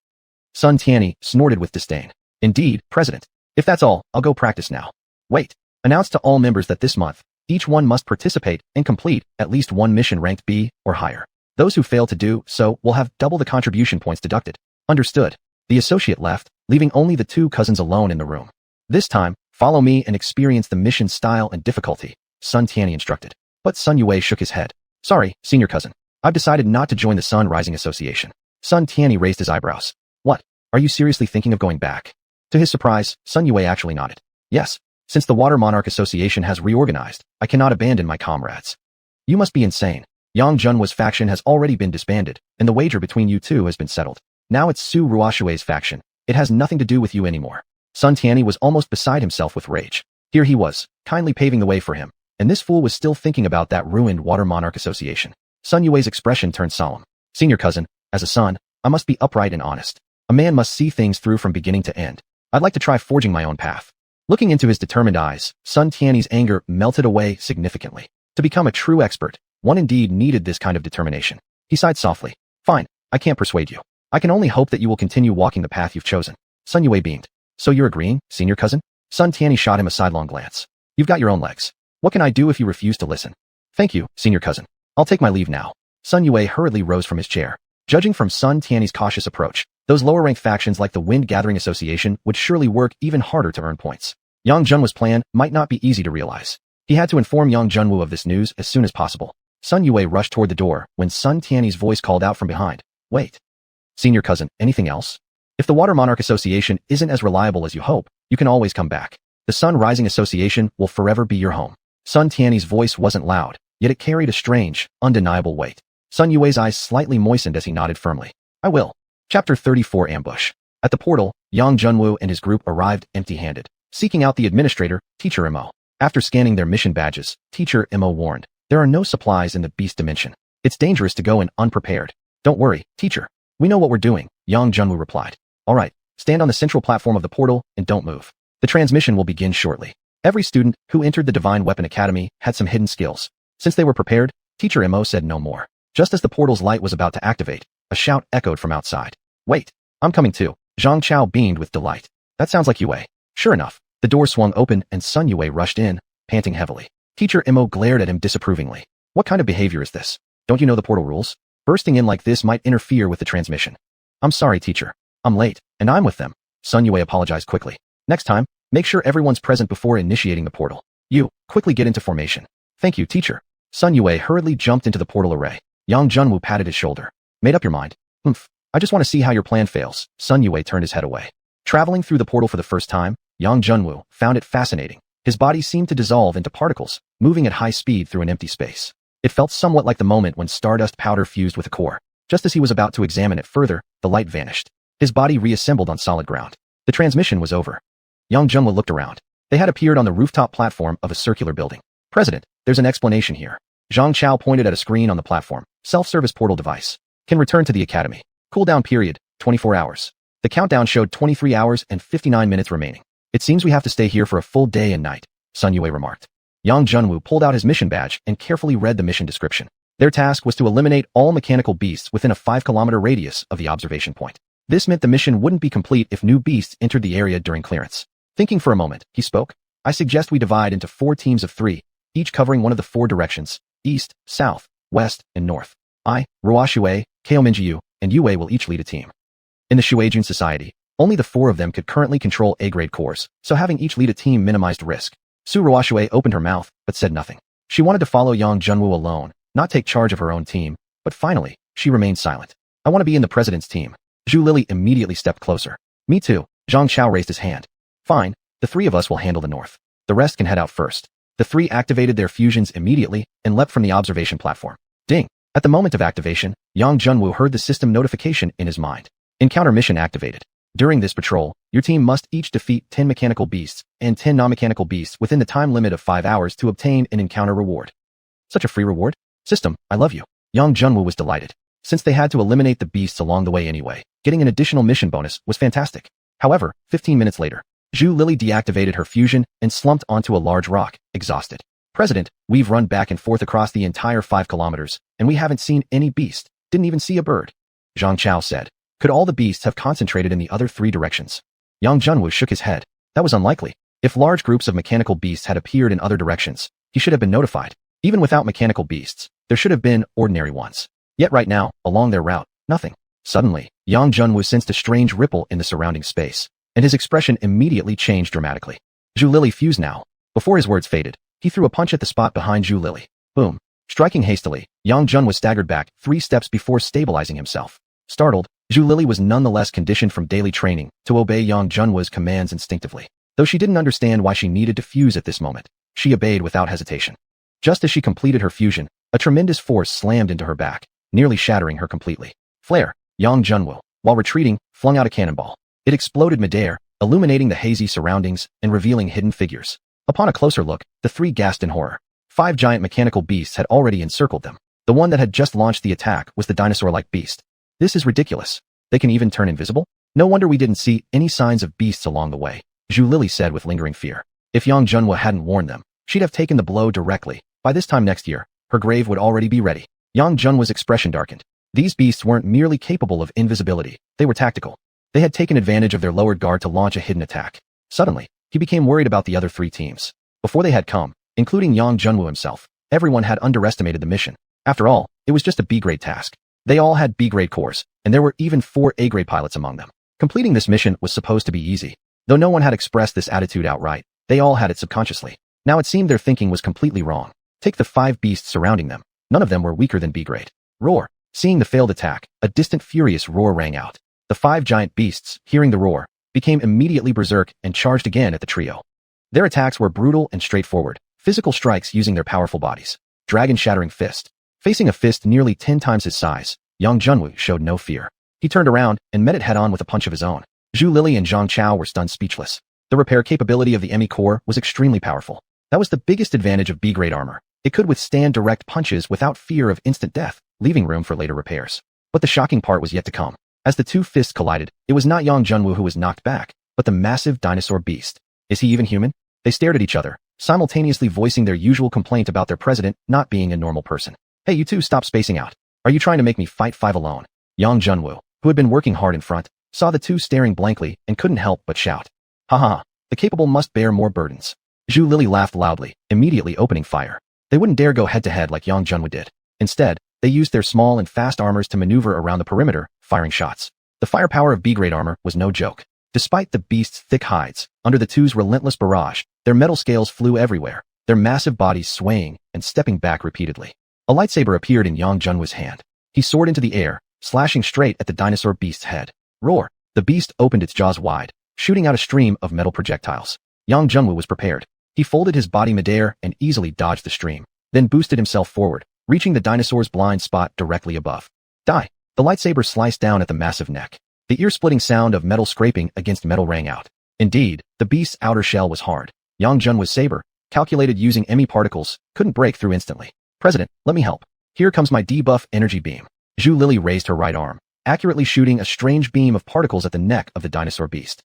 Sun Tiany snorted with disdain. Indeed, President. If that's all, I'll go practice now. Wait. Announce to all members that this month, each one must participate and complete at least one mission ranked B or higher. Those who fail to do so will have double the contribution points deducted. Understood. The associate left, leaving only the two cousins alone in the room. This time, follow me and experience the mission style and difficulty, Sun Tiany instructed. But Sun Yue shook his head. Sorry, senior cousin. I've decided not to join the Sun Rising Association. Sun Tiany raised his eyebrows. What? Are you seriously thinking of going back? To his surprise, Sun Yue actually nodded. Yes. Since the Water Monarch Association has reorganized, I cannot abandon my comrades. You must be insane. Yang Junwu's faction has already been disbanded, and the wager between you two has been settled. Now it's Xuanhuan's faction. It has nothing to do with you anymore. Sun Tiany was almost beside himself with rage. Here he was, kindly paving the way for him, and this fool was still thinking about that ruined Water Monarch Association. Sun Yue's expression turned solemn. Senior cousin, as a son, I must be upright and honest. A man must see things through from beginning to end. I'd like to try forging my own path. Looking into his determined eyes, Sun Tiany's anger melted away significantly. To become a true expert, one indeed needed this kind of determination. He sighed softly. Fine, I can't persuade you. I can only hope that you will continue walking the path you've chosen. Sun Yue beamed. So you're agreeing, senior cousin? Sun Tiany shot him a sidelong glance. You've got your own legs. What can I do if you refuse to listen? Thank you, senior cousin. I'll take my leave now. Sun Yue hurriedly rose from his chair. Judging from Sun Tiany's cautious approach, those lower-ranked factions like the Wind Gathering Association would surely work even harder to earn points. Yang Junwu's plan might not be easy to realize. He had to inform Yang Junwu of this news as soon as possible. Sun Yue rushed toward the door when Sun Tiany's voice called out from behind. Wait. Senior cousin, anything else? If the Water Monarch Association isn't as reliable as you hope, you can always come back. The Sun Rising Association will forever be your home. Sun Tiany's voice wasn't loud, yet it carried a strange, undeniable weight. Sun Yue's eyes slightly moistened as he nodded firmly. I will. Chapter 34 Ambush. At the portal, Yang Junwoo and his group arrived empty-handed, seeking out the administrator, Teacher Imo. After scanning their mission badges, Teacher Imo warned, "There are no supplies in the beast dimension. It's dangerous to go in unprepared." "Don't worry, teacher. We know what we're doing," Yang Junwoo replied. "All right, stand on the central platform of the portal and don't move. The transmission will begin shortly." Every student who entered the Divine Weapon Academy had some hidden skills. Since they were prepared, Teacher Imo said no more. Just as the portal's light was about to activate, a shout echoed from outside. "Wait, I'm coming too." Zhang Chao beamed with delight. "That sounds like Yue." Sure enough, the door swung open and Sun Yue rushed in, panting heavily. Teacher Imo glared at him disapprovingly. "What kind of behavior is this? Don't you know the portal rules? Bursting in like this might interfere with the transmission." "I'm sorry, teacher. I'm late, and I'm with them." Sun Yue apologized quickly. "Next time, make sure everyone's present before initiating the portal. You, quickly get into formation." "Thank you, teacher." Sun Yue hurriedly jumped into the portal array. Yang Junwoo patted his shoulder. "Made up your mind?" "Oomph. I just want to see how your plan fails." Sun Yue turned his head away. Traveling through the portal for the first time, Yang Junwoo found it fascinating. His body seemed to dissolve into particles, moving at high speed through an empty space. It felt somewhat like the moment when stardust powder fused with a core. Just as he was about to examine it further, the light vanished. His body reassembled on solid ground. The transmission was over. Yang Junwoo looked around. They had appeared on the rooftop platform of a circular building. "President, there's an explanation here." Zhang Chao pointed at a screen on the platform. "Self-service portal device. Can return to the academy. Cooldown period, 24 hours. The countdown showed 23 hours and 59 minutes remaining. "It seems we have to stay here for a full day and night," Sun Yue remarked. Yang Junwoo pulled out his mission badge and carefully read the mission description. Their task was to eliminate all mechanical beasts within a 5-kilometer radius of the observation point. This meant the mission wouldn't be complete if new beasts entered the area during clearance. Thinking for a moment, he spoke. "I suggest we divide into 4 teams of 3, each covering one of the 4 directions, east, south, west, and north. I, Ruoxue, Kaominjiu, and Yue will each lead a team." In the Xiuxian society, only the 4 of them could currently control A-grade cores, so having each lead a team minimized risk. Su Ruoxue opened her mouth, but said nothing. She wanted to follow Yang Junwoo alone, not take charge of her own team, but finally, she remained silent. "I want to be in the president's team." Zhu Lili immediately stepped closer. "Me too." Zhang Chao raised his hand. "Fine, the 3 of us will handle the north. The rest can head out first." The 3 activated their fusions immediately and leapt from the observation platform. Ding! At the moment of activation, Yang Junwoo heard the system notification in his mind. Encounter mission activated. During this patrol, your team must each defeat 10 mechanical beasts and 10 non-mechanical beasts within the time limit of 5 hours to obtain an encounter reward. Such a free reward? System, I love you. Yang Junwoo was delighted. Since they had to eliminate the beasts along the way anyway, getting an additional mission bonus was fantastic. However, 15 minutes later, Zhu Lili deactivated her fusion and slumped onto a large rock, exhausted. "President, we've run back and forth across the entire 5 kilometers, and we haven't seen any beast, didn't even see a bird." Zhang Chao said. "Could all the beasts have concentrated in the other 3 directions?" Yang Junwoo shook his head. That was unlikely. If large groups of mechanical beasts had appeared in other directions, he should have been notified. Even without mechanical beasts, there should have been ordinary ones. Yet right now, along their route, nothing. Suddenly, Yang Junwoo sensed a strange ripple in the surrounding space, and his expression immediately changed dramatically. Zhu Lili fused now. Before his words faded, he threw a punch at the spot behind Zhu Lili. Boom. Striking hastily, Yang Junwoo staggered back 3 steps before stabilizing himself. Startled, Zhu Lili was nonetheless conditioned from daily training to obey Yang Junwoo's commands instinctively. Though she didn't understand why she needed to fuse at this moment, she obeyed without hesitation. Just as she completed her fusion, a tremendous force slammed into her back, nearly shattering her completely. Flare! Yang Junwoo, while retreating, flung out a cannonball. It exploded midair, illuminating the hazy surroundings and revealing hidden figures. Upon a closer look, the 3 gasped in horror. 5 giant mechanical beasts had already encircled them. The one that had just launched the attack was the dinosaur-like beast. "This is ridiculous. They can even turn invisible? No wonder we didn't see any signs of beasts along the way," Zhu Lili said with lingering fear. If Yang Junwoo hadn't warned them, she'd have taken the blow directly. By this time next year, her grave would already be ready. Yang Junwoo's expression darkened. These beasts weren't merely capable of invisibility, they were tactical. They had taken advantage of their lowered guard to launch a hidden attack. Suddenly, he became worried about the other 3 teams. Before they had come, including Yang Junwoo himself, everyone had underestimated the mission. After all, it was just a B-grade task. They all had B-grade cores, and there were even 4 A-grade pilots among them. Completing this mission was supposed to be easy. Though no one had expressed this attitude outright, they all had it subconsciously. Now it seemed their thinking was completely wrong. Take the 5 beasts surrounding them. None of them were weaker than B-grade. Roar! Seeing the failed attack, a distant furious roar rang out. The 5 giant beasts, hearing the roar, became immediately berserk and charged again at the trio. Their attacks were brutal and straightforward, physical strikes using their powerful bodies. Dragon-shattering fist. Facing a fist nearly 10 times his size, Yang Junwoo showed no fear. He turned around and met it head-on with a punch of his own. Zhu Lili and Zhang Chao were stunned speechless. The repair capability of the Emi core was extremely powerful. That was the biggest advantage of B-grade armor. It could withstand direct punches without fear of instant death, leaving room for later repairs. But the shocking part was yet to come. As the two fists collided, it was not Yang Junwu who was knocked back, but the massive dinosaur beast. Is he even human? They stared at each other, simultaneously voicing their usual complaint about their president not being a normal person. Hey, you two, stop spacing out. Are you trying to make me fight 5 alone? Yang Junwu, who had been working hard in front, saw the two staring blankly and couldn't help but shout. Ha ha, the capable must bear more burdens. Zhu Lili laughed loudly, immediately opening fire. They wouldn't dare go head-to-head like Yang Junwu did. Instead, they used their small and fast armors to maneuver around the perimeter, firing shots. The firepower of B-grade armor was no joke. Despite the beast's thick hides, under the two's relentless barrage, their metal scales flew everywhere, their massive bodies swaying and stepping back repeatedly. A lightsaber appeared in Yang Junwu's hand. He soared into the air, slashing straight at the dinosaur beast's head. Roar! The beast opened its jaws wide, shooting out a stream of metal projectiles. Yang Junwu was prepared. He folded his body midair and easily dodged the stream, then boosted himself forward, reaching the dinosaur's blind spot directly above. Die! The lightsaber sliced down at the massive neck. The ear-splitting sound of metal scraping against metal rang out. Indeed, the beast's outer shell was hard. Yang Junwu's saber, calculated using Emi particles, couldn't break through instantly. President, let me help. Here comes my debuff energy beam. Zhu Lili raised her right arm, accurately shooting a strange beam of particles at the neck of the dinosaur beast.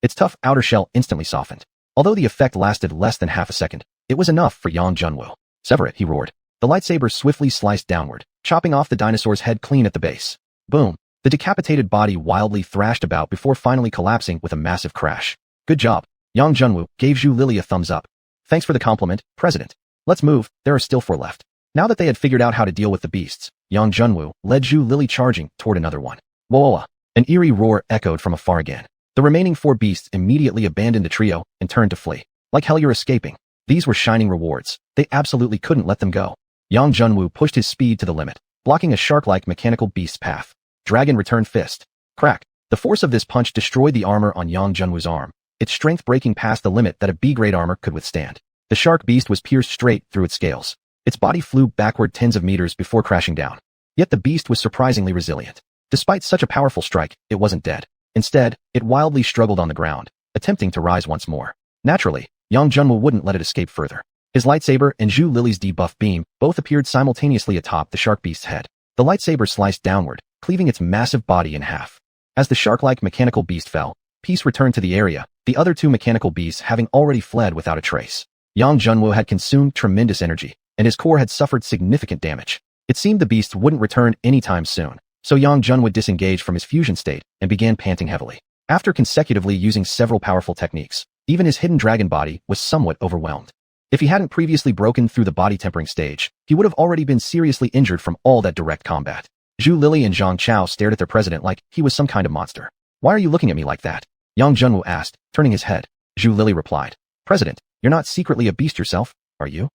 Its tough outer shell instantly softened. Although the effect lasted less than half a second, it was enough for Yang Junwu. Sever it, he roared. The lightsaber swiftly sliced downward, chopping off the dinosaur's head clean at the base. Boom! The decapitated body wildly thrashed about before finally collapsing with a massive crash. Good job. Yang Junwu gave Zhu Lili a thumbs up. Thanks for the compliment, President. Let's move, there are still 4 left. Now that they had figured out how to deal with the beasts, Yang Junwu led Zhu Lili charging toward another one. Whoa! An eerie roar echoed from afar again. The remaining 4 beasts immediately abandoned the trio and turned to flee. Like hell, you're escaping. These were shining rewards. They absolutely couldn't let them go. Yang Junwu pushed his speed to the limit, blocking a shark-like mechanical beast's path. Dragon returned fist. Crack. The force of this punch destroyed the armor on Yang Junwu's arm, its strength breaking past the limit that a B-grade armor could withstand. The shark beast was pierced straight through its scales. Its body flew backward tens of meters before crashing down. Yet the beast was surprisingly resilient. Despite such a powerful strike, it wasn't dead. Instead, it wildly struggled on the ground, attempting to rise once more. Naturally, Yang Junwu wouldn't let it escape further. His lightsaber and Zhu Lili's debuff beam both appeared simultaneously atop the shark beast's head. The lightsaber sliced downward, cleaving its massive body in half. As the shark-like mechanical beast fell, peace returned to the area, the other 2 mechanical beasts having already fled without a trace. Yang Junwu had consumed tremendous energy, and his core had suffered significant damage. It seemed the beast wouldn't return anytime soon, so Yang Junwu disengaged from his fusion state and began panting heavily. After consecutively using several powerful techniques, even his hidden dragon body was somewhat overwhelmed. If he hadn't previously broken through the body tempering stage, he would have already been seriously injured from all that direct combat. Zhu Lili and Zhang Chao stared at their president like he was some kind of monster. Why are you looking at me like that? Yang Junwu asked, turning his head. Zhu Lili replied, President, you're not secretly a beast yourself, are you?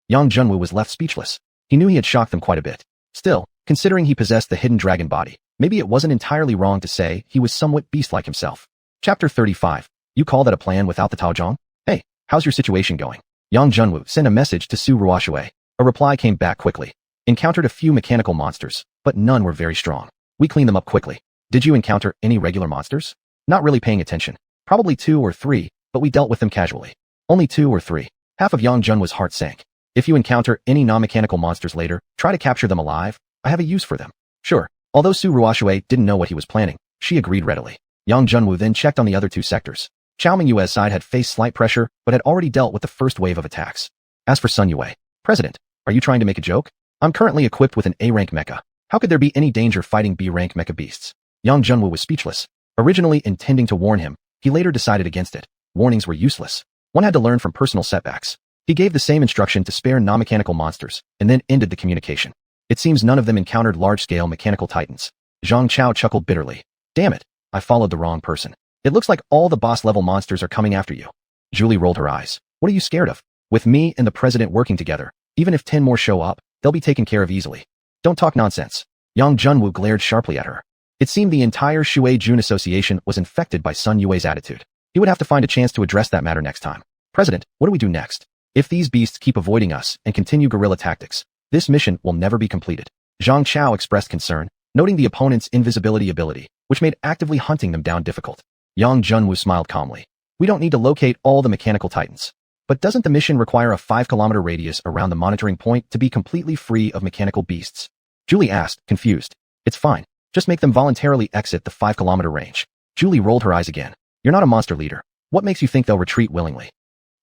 Yang Junwu was left speechless. He knew he had shocked them quite a bit. Still, considering he possessed the hidden dragon body, maybe it wasn't entirely wrong to say he was somewhat beast-like himself. Chapter 35. You call that a plan without the Taozhong? Hey, how's your situation going? Yang Junwu sent a message to Su Ruoshui. A reply came back quickly. Encountered a few mechanical monsters, but none were very strong. We cleaned them up quickly. Did you encounter any regular monsters? Not really paying attention. Probably 2 or 3, but we dealt with them casually. Only 2 or 3. Half of Yang Junwu's heart sank. If you encounter any non-mechanical monsters later, try to capture them alive. I have a use for them. Sure. Although Su Ruoshui didn't know what he was planning, she agreed readily. Yang Junwu then checked on the other 2 sectors. Chao Mingyue's side had faced slight pressure, but had already dealt with the first wave of attacks. As for Sun Yue, President, are you trying to make a joke? I'm currently equipped with an A-rank mecha. How could there be any danger fighting B-rank mecha beasts? Yang Junwu was speechless. Originally intending to warn him, he later decided against it. Warnings were useless. One had to learn from personal setbacks. He gave the same instruction to spare non-mechanical monsters, and then ended the communication. It seems none of them encountered large-scale mechanical titans. Zhang Chao chuckled bitterly. Damn it, I followed the wrong person. It looks like all the boss-level monsters are coming after you. Julie rolled her eyes. What are you scared of? With me and the president working together, even if 10 more show up, they'll be taken care of easily. Don't talk nonsense. Yang Junwu glared sharply at her. It seemed the entire Shui-Jun Association was infected by Sun Yue's attitude. He would have to find a chance to address that matter next time. President, what do we do next? If these beasts keep avoiding us and continue guerrilla tactics, this mission will never be completed. Zhang Chao expressed concern, noting the opponent's invisibility ability, which made actively hunting them down difficult. Yang Junwu smiled calmly. We don't need to locate all the mechanical titans. But doesn't the mission require a 5-kilometer radius around the monitoring point to be completely free of mechanical beasts? Julie asked, confused. It's fine. Just make them voluntarily exit the 5-kilometer range. Julie rolled her eyes again. You're not a monster leader. What makes you think they'll retreat willingly?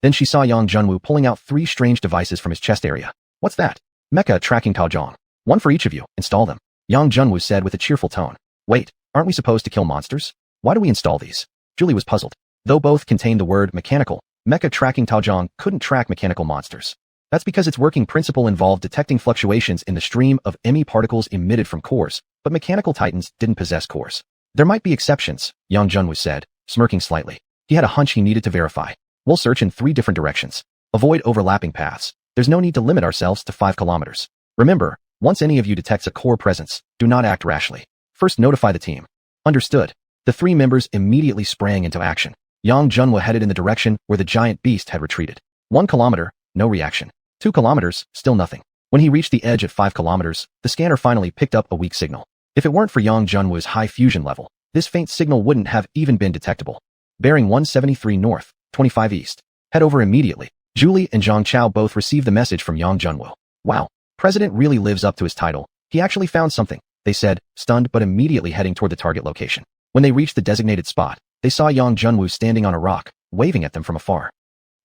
Then she saw Yang Junwu pulling out 3 strange devices from his chest area. What's that? Mecha tracking Taozhong. One for each of you. Install them. Yang Junwu said with a cheerful tone. Wait, aren't we supposed to kill monsters? Why do we install these? Julie was puzzled. Though both contained the word mechanical, Mecha tracking Taozhong couldn't track mechanical monsters. That's because its working principle involved detecting fluctuations in the stream of ME particles emitted from cores, but mechanical titans didn't possess cores. There might be exceptions, Yang Junwu said, smirking slightly. He had a hunch he needed to verify. We'll search in 3 different directions. Avoid overlapping paths. There's no need to limit ourselves to 5 kilometers. Remember, once any of you detects a core presence, do not act rashly. First notify the team. Understood. The 3 members immediately sprang into action. Yang Junwu headed in the direction where the giant beast had retreated. 1 kilometer, no reaction. 2 kilometers, still nothing. When he reached the edge at 5 kilometers, the scanner finally picked up a weak signal. If it weren't for Yang Junwu's high fusion level, this faint signal wouldn't have even been detectable. Bearing 173 north, 25 east. Head over immediately. Julie and Zhang Chao both received the message from Yang Junwu. Wow, President really lives up to his title. He actually found something, they said, stunned but immediately heading toward the target location. When they reached the designated spot, they saw Yang Junwu standing on a rock, waving at them from afar.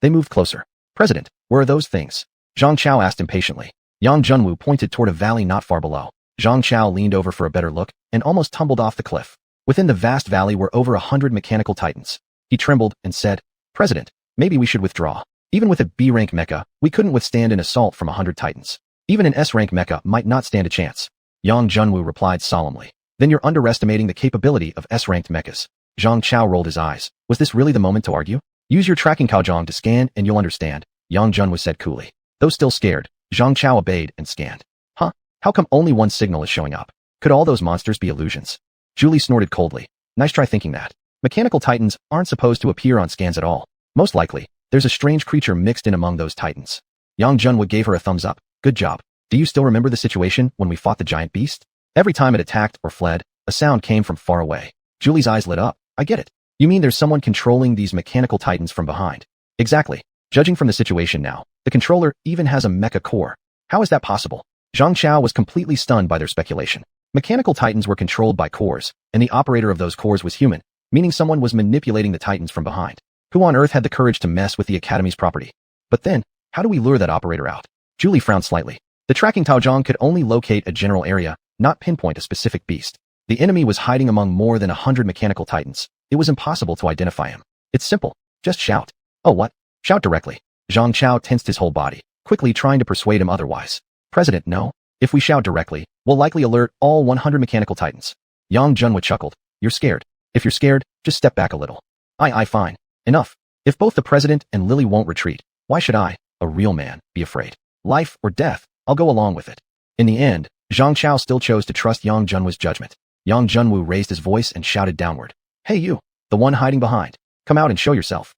They moved closer. President, where are those things? Zhang Chao asked impatiently. Yang Junwu pointed toward a valley not far below. Zhang Chao leaned over for a better look and almost tumbled off the cliff. Within the vast valley were over 100 mechanical titans. He trembled and said, President, maybe we should withdraw. Even with a B-rank mecha, we couldn't withstand an assault from 100 titans. Even an S-rank mecha might not stand a chance. Yang Junwu replied solemnly. Then you're underestimating the capability of S-ranked mechas. Zhang Chao rolled his eyes. Was this really the moment to argue? Use your tracking Taozhong to scan and you'll understand, Yang Junwu said coolly. Though still scared, Zhang Chao obeyed and scanned. Huh? How come only one signal is showing up? Could all those monsters be illusions? Julie snorted coldly. Nice try thinking that. Mechanical titans aren't supposed to appear on scans at all. Most likely, there's a strange creature mixed in among those titans. Yang Junwu gave her a thumbs up. Good job. Do you still remember the situation when we fought the giant beast? Every time it attacked or fled, a sound came from far away. Julie's eyes lit up. I get it. You mean there's someone controlling these mechanical titans from behind? Exactly. Judging from the situation now, the controller even has a mecha core. How is that possible? Zhang Chao was completely stunned by their speculation. Mechanical titans were controlled by cores, and the operator of those cores was human, meaning someone was manipulating the titans from behind. Who on earth had the courage to mess with the Academy's property? But then, how do we lure that operator out? Julie frowned slightly. The tracking Taozhong could only locate a general area, not pinpoint a specific beast. The enemy was hiding among more than 100 mechanical titans. It was impossible to identify him. It's simple. Just shout. Oh what? Shout directly. Zhang Chao tensed his whole body, quickly trying to persuade him otherwise. President, no. If we shout directly, we'll likely alert all 100 mechanical titans. Yang Junwu chuckled. You're scared. If you're scared, just step back a little. Fine. Enough. If both the president and Lily won't retreat, why should I, a real man, be afraid? Life or death, I'll go along with it. In the end, Zhang Chao still chose to trust Yang Junwu's judgment. Yang Junwu raised his voice and shouted downward. Hey you, the one hiding behind. Come out and show yourself.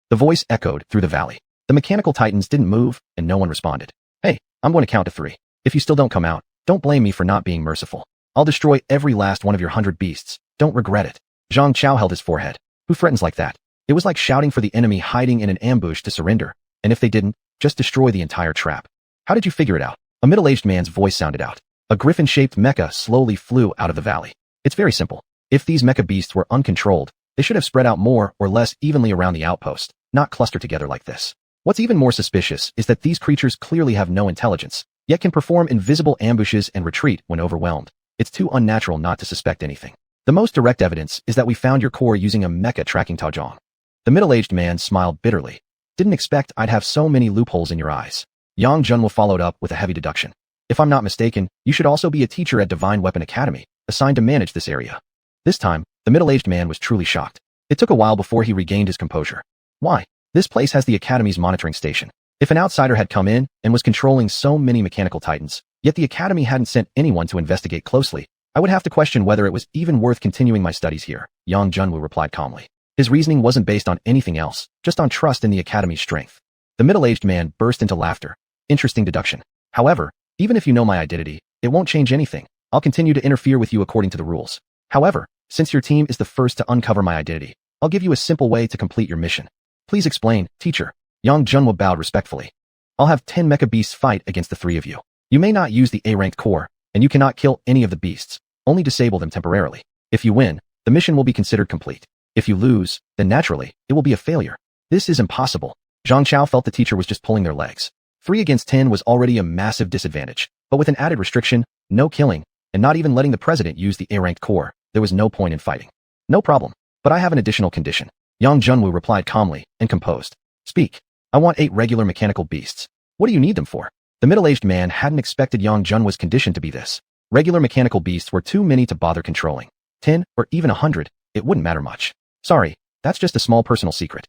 The voice echoed through the valley. The mechanical titans didn't move, and no one responded. Hey, I'm going to count to 3. If you still don't come out, don't blame me for not being merciful. I'll destroy every last one of your 100 beasts. Don't regret it. Zhang Chao held his forehead. Who threatens like that? It was like shouting for the enemy hiding in an ambush to surrender, and if they didn't, just destroy the entire trap. How did you figure it out? A middle-aged man's voice sounded out. A griffin-shaped mecha slowly flew out of the valley. It's very simple. If these mecha beasts were uncontrolled, they should have spread out more or less evenly around the outpost, not clustered together like this. What's even more suspicious is that these creatures clearly have no intelligence, yet can perform invisible ambushes and retreat when overwhelmed. It's too unnatural not to suspect anything. The most direct evidence is that we found your core using a mecha tracking Taozhong. The middle-aged man smiled bitterly. Didn't expect I'd have so many loopholes in your eyes. Yang Junwu followed up with a heavy deduction. If I'm not mistaken, you should also be a teacher at Divine Weapon Academy, assigned to manage this area. This time, the middle-aged man was truly shocked. It took a while before he regained his composure. Why? This place has the Academy's monitoring station. If an outsider had come in and was controlling so many mechanical titans, yet the Academy hadn't sent anyone to investigate closely, I would have to question whether it was even worth continuing my studies here, Yang Junwu replied calmly. His reasoning wasn't based on anything else, just on trust in the Academy's strength. The middle-aged man burst into laughter. Interesting deduction. However, even if you know my identity, it won't change anything. I'll continue to interfere with you according to the rules. However, since your team is the first to uncover my identity, I'll give you a simple way to complete your mission. Please explain, teacher. Yang Junwo bowed respectfully. I'll have 10 mecha beasts fight against the 3 of you. You may not use the A-ranked core, and you cannot kill any of the beasts, only disable them temporarily. If you win, the mission will be considered complete. If you lose, then naturally, it will be a failure. This is impossible. Zhang Chao felt the teacher was just pulling their legs. 3 against 10 was already a massive disadvantage, but with an added restriction, no killing, and not even letting the president use the A-ranked core, there was no point in fighting. No problem, but I have an additional condition. Yang Junwo replied calmly and composed. Speak. I want 8 regular mechanical beasts. What do you need them for? The middle-aged man hadn't expected Yang Junwo's condition to be this. Regular mechanical beasts were too many to bother controlling. 10, or even 100, it wouldn't matter much. Sorry, that's just a small personal secret.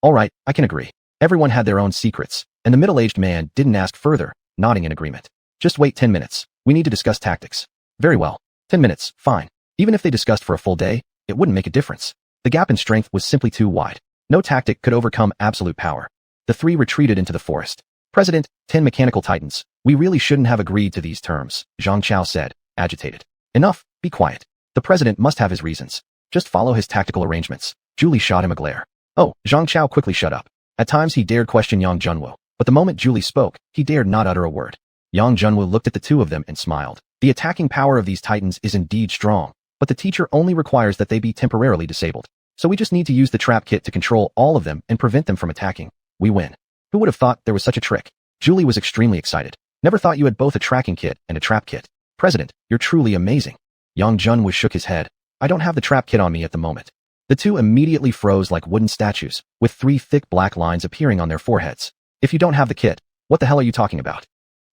All right, I can agree. Everyone had their own secrets, and the middle-aged man didn't ask further, nodding in agreement. Just wait 10 minutes. We need to discuss tactics. Very well. 10 minutes, fine. Even if they discussed for a full day, it wouldn't make a difference. The gap in strength was simply too wide. No tactic could overcome absolute power. The 3 retreated into the forest. President, 10 mechanical titans, we really shouldn't have agreed to these terms, Zhang Chao said, agitated. Enough, be quiet. The president must have his reasons. Just follow his tactical arrangements. Julie shot him a glare. Oh, Zhang Chao quickly shut up. At times he dared question Yang Junwo, but the moment Julie spoke, he dared not utter a word. Yang Junwo looked at the 2 of them and smiled. The attacking power of these titans is indeed strong, but the teacher only requires that they be temporarily disabled. So we just need to use the trap kit to control all of them and prevent them from attacking. We win. Who would have thought there was such a trick? Julie was extremely excited. Never thought you had both a tracking kit and a trap kit. President, you're truly amazing. Yang Junwo shook his head. I don't have the trap kit on me at the moment. The 2 immediately froze like wooden statues, with 3 thick black lines appearing on their foreheads. If you don't have the kit, what the hell are you talking about?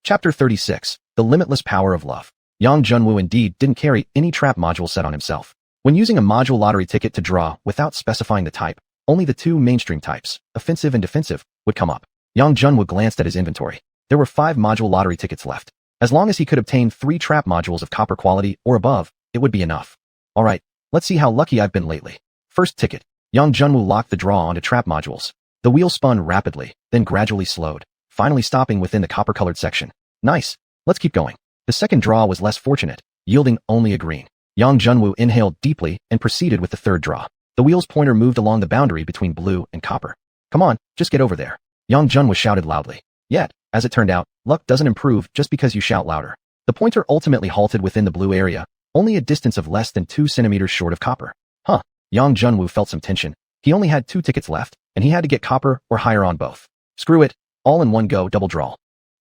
Chapter 36, The Limitless Power of Love. Yang Junwo indeed didn't carry any trap module set on himself. When using a module lottery ticket to draw without specifying the type, only the 2 mainstream types, offensive and defensive, would come up. Yang Junwo glanced at his inventory. There were 5 module lottery tickets left. As long as he could obtain 3 trap modules of copper quality or above, it would be enough. Alright, let's see how lucky I've been lately. First ticket. Yang Junwo locked the draw onto trap modules. The wheel spun rapidly, then gradually slowed, finally stopping within the copper-colored section. Nice. Let's keep going. The second draw was less fortunate, yielding only a green. Yang Junwo inhaled deeply and proceeded with the third draw. The wheel's pointer moved along the boundary between blue and copper. Come on, just get over there. Yang Junwo shouted loudly. Yet, as it turned out, luck doesn't improve just because you shout louder. The pointer ultimately halted within the blue area, only a distance of less than 2 centimeters short of copper. Huh. Yang Junwo felt some tension. He only had 2 tickets left, and he had to get copper or higher on both. Screw it, all in one go double draw.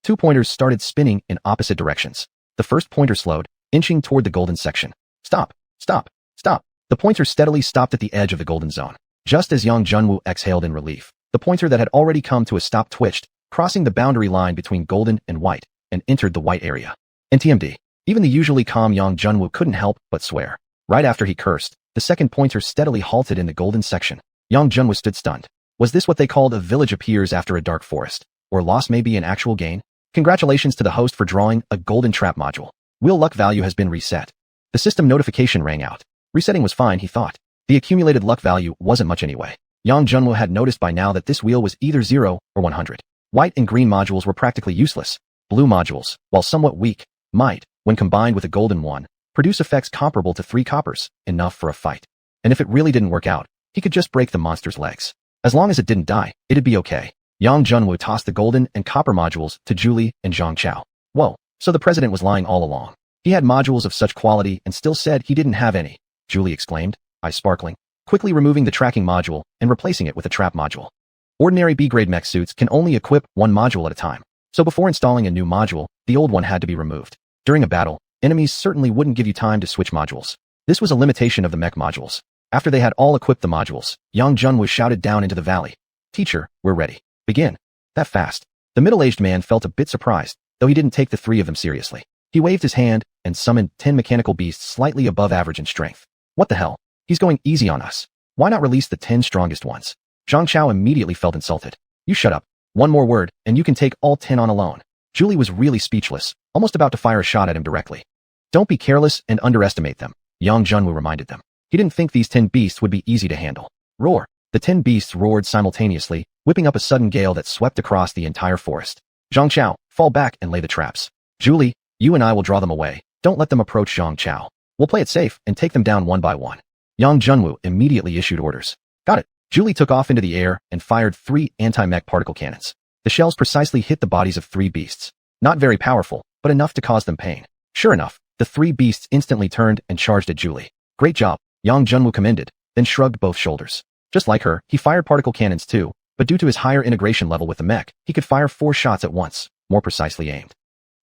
2 pointers started spinning in opposite directions. The first pointer slowed, inching toward the golden section. Stop, stop, stop. The pointer steadily stopped at the edge of the golden zone. Just as Yang Junwo exhaled in relief, the pointer that had already come to a stop twitched, crossing the boundary line between golden and white, and entered the white area. NTMD. Even the usually calm Yang Junwo couldn't help but swear. Right after he cursed, the second pointer steadily halted in the golden section. Yang Junwo stood stunned. Was this what they called a village appears after a dark forest? Or loss may be an actual gain? Congratulations to the host for drawing a golden trap module. Wheel luck value has been reset. The system notification rang out. Resetting was fine, he thought. The accumulated luck value wasn't much anyway. Yang Junwo had noticed by now that this wheel was either 0 or 100. White and green modules were practically useless. Blue modules, while somewhat weak, might, when combined with a golden one, produce effects comparable to 3 coppers, enough for a fight. And if it really didn't work out, he could just break the monster's legs. As long as it didn't die, it'd be okay. Yang Junwo tossed the golden and copper modules to Julie and Zhang Chao. Whoa, so the president was lying all along. He had modules of such quality and still said he didn't have any, Julie exclaimed, eyes sparkling, quickly removing the tracking module and replacing it with a trap module. Ordinary B-grade mech suits can only equip 1 module at a time, so before installing a new module, the old one had to be removed. During a battle, enemies certainly wouldn't give you time to switch modules. This was a limitation of the mech modules. After they had all equipped the modules, Yang Junwo shouted down into the valley. Teacher, we're ready. Begin. That fast. The middle-aged man felt a bit surprised, though he didn't take the 3 of them seriously. He waved his hand and summoned 10 mechanical beasts slightly above average in strength. What the hell? He's going easy on us. Why not release the 10 strongest ones? Zhang Chao immediately felt insulted. You shut up. One more word, and you can take all 10 on alone. Julie was really speechless, almost about to fire a shot at him directly. Don't be careless and underestimate them, Yang Junwo reminded them. He didn't think these 10 beasts would be easy to handle. Roar. The 10 beasts roared simultaneously, whipping up a sudden gale that swept across the entire forest. Zhang Chao, fall back and lay the traps. Julie, you and I will draw them away. Don't let them approach Zhang Chao. We'll play it safe and take them down one by one. Yang Junwo immediately issued orders. Got it. Julie took off into the air and fired 3 anti-mech particle cannons. The shells precisely hit the bodies of 3 beasts. Not very powerful, but enough to cause them pain. Sure enough, the 3 beasts instantly turned and charged at Julie. Great job, Yang Junwoo commended, then shrugged both shoulders. Just like her, he fired particle cannons too, but due to his higher integration level with the mech, he could fire 4 shots at once, more precisely aimed.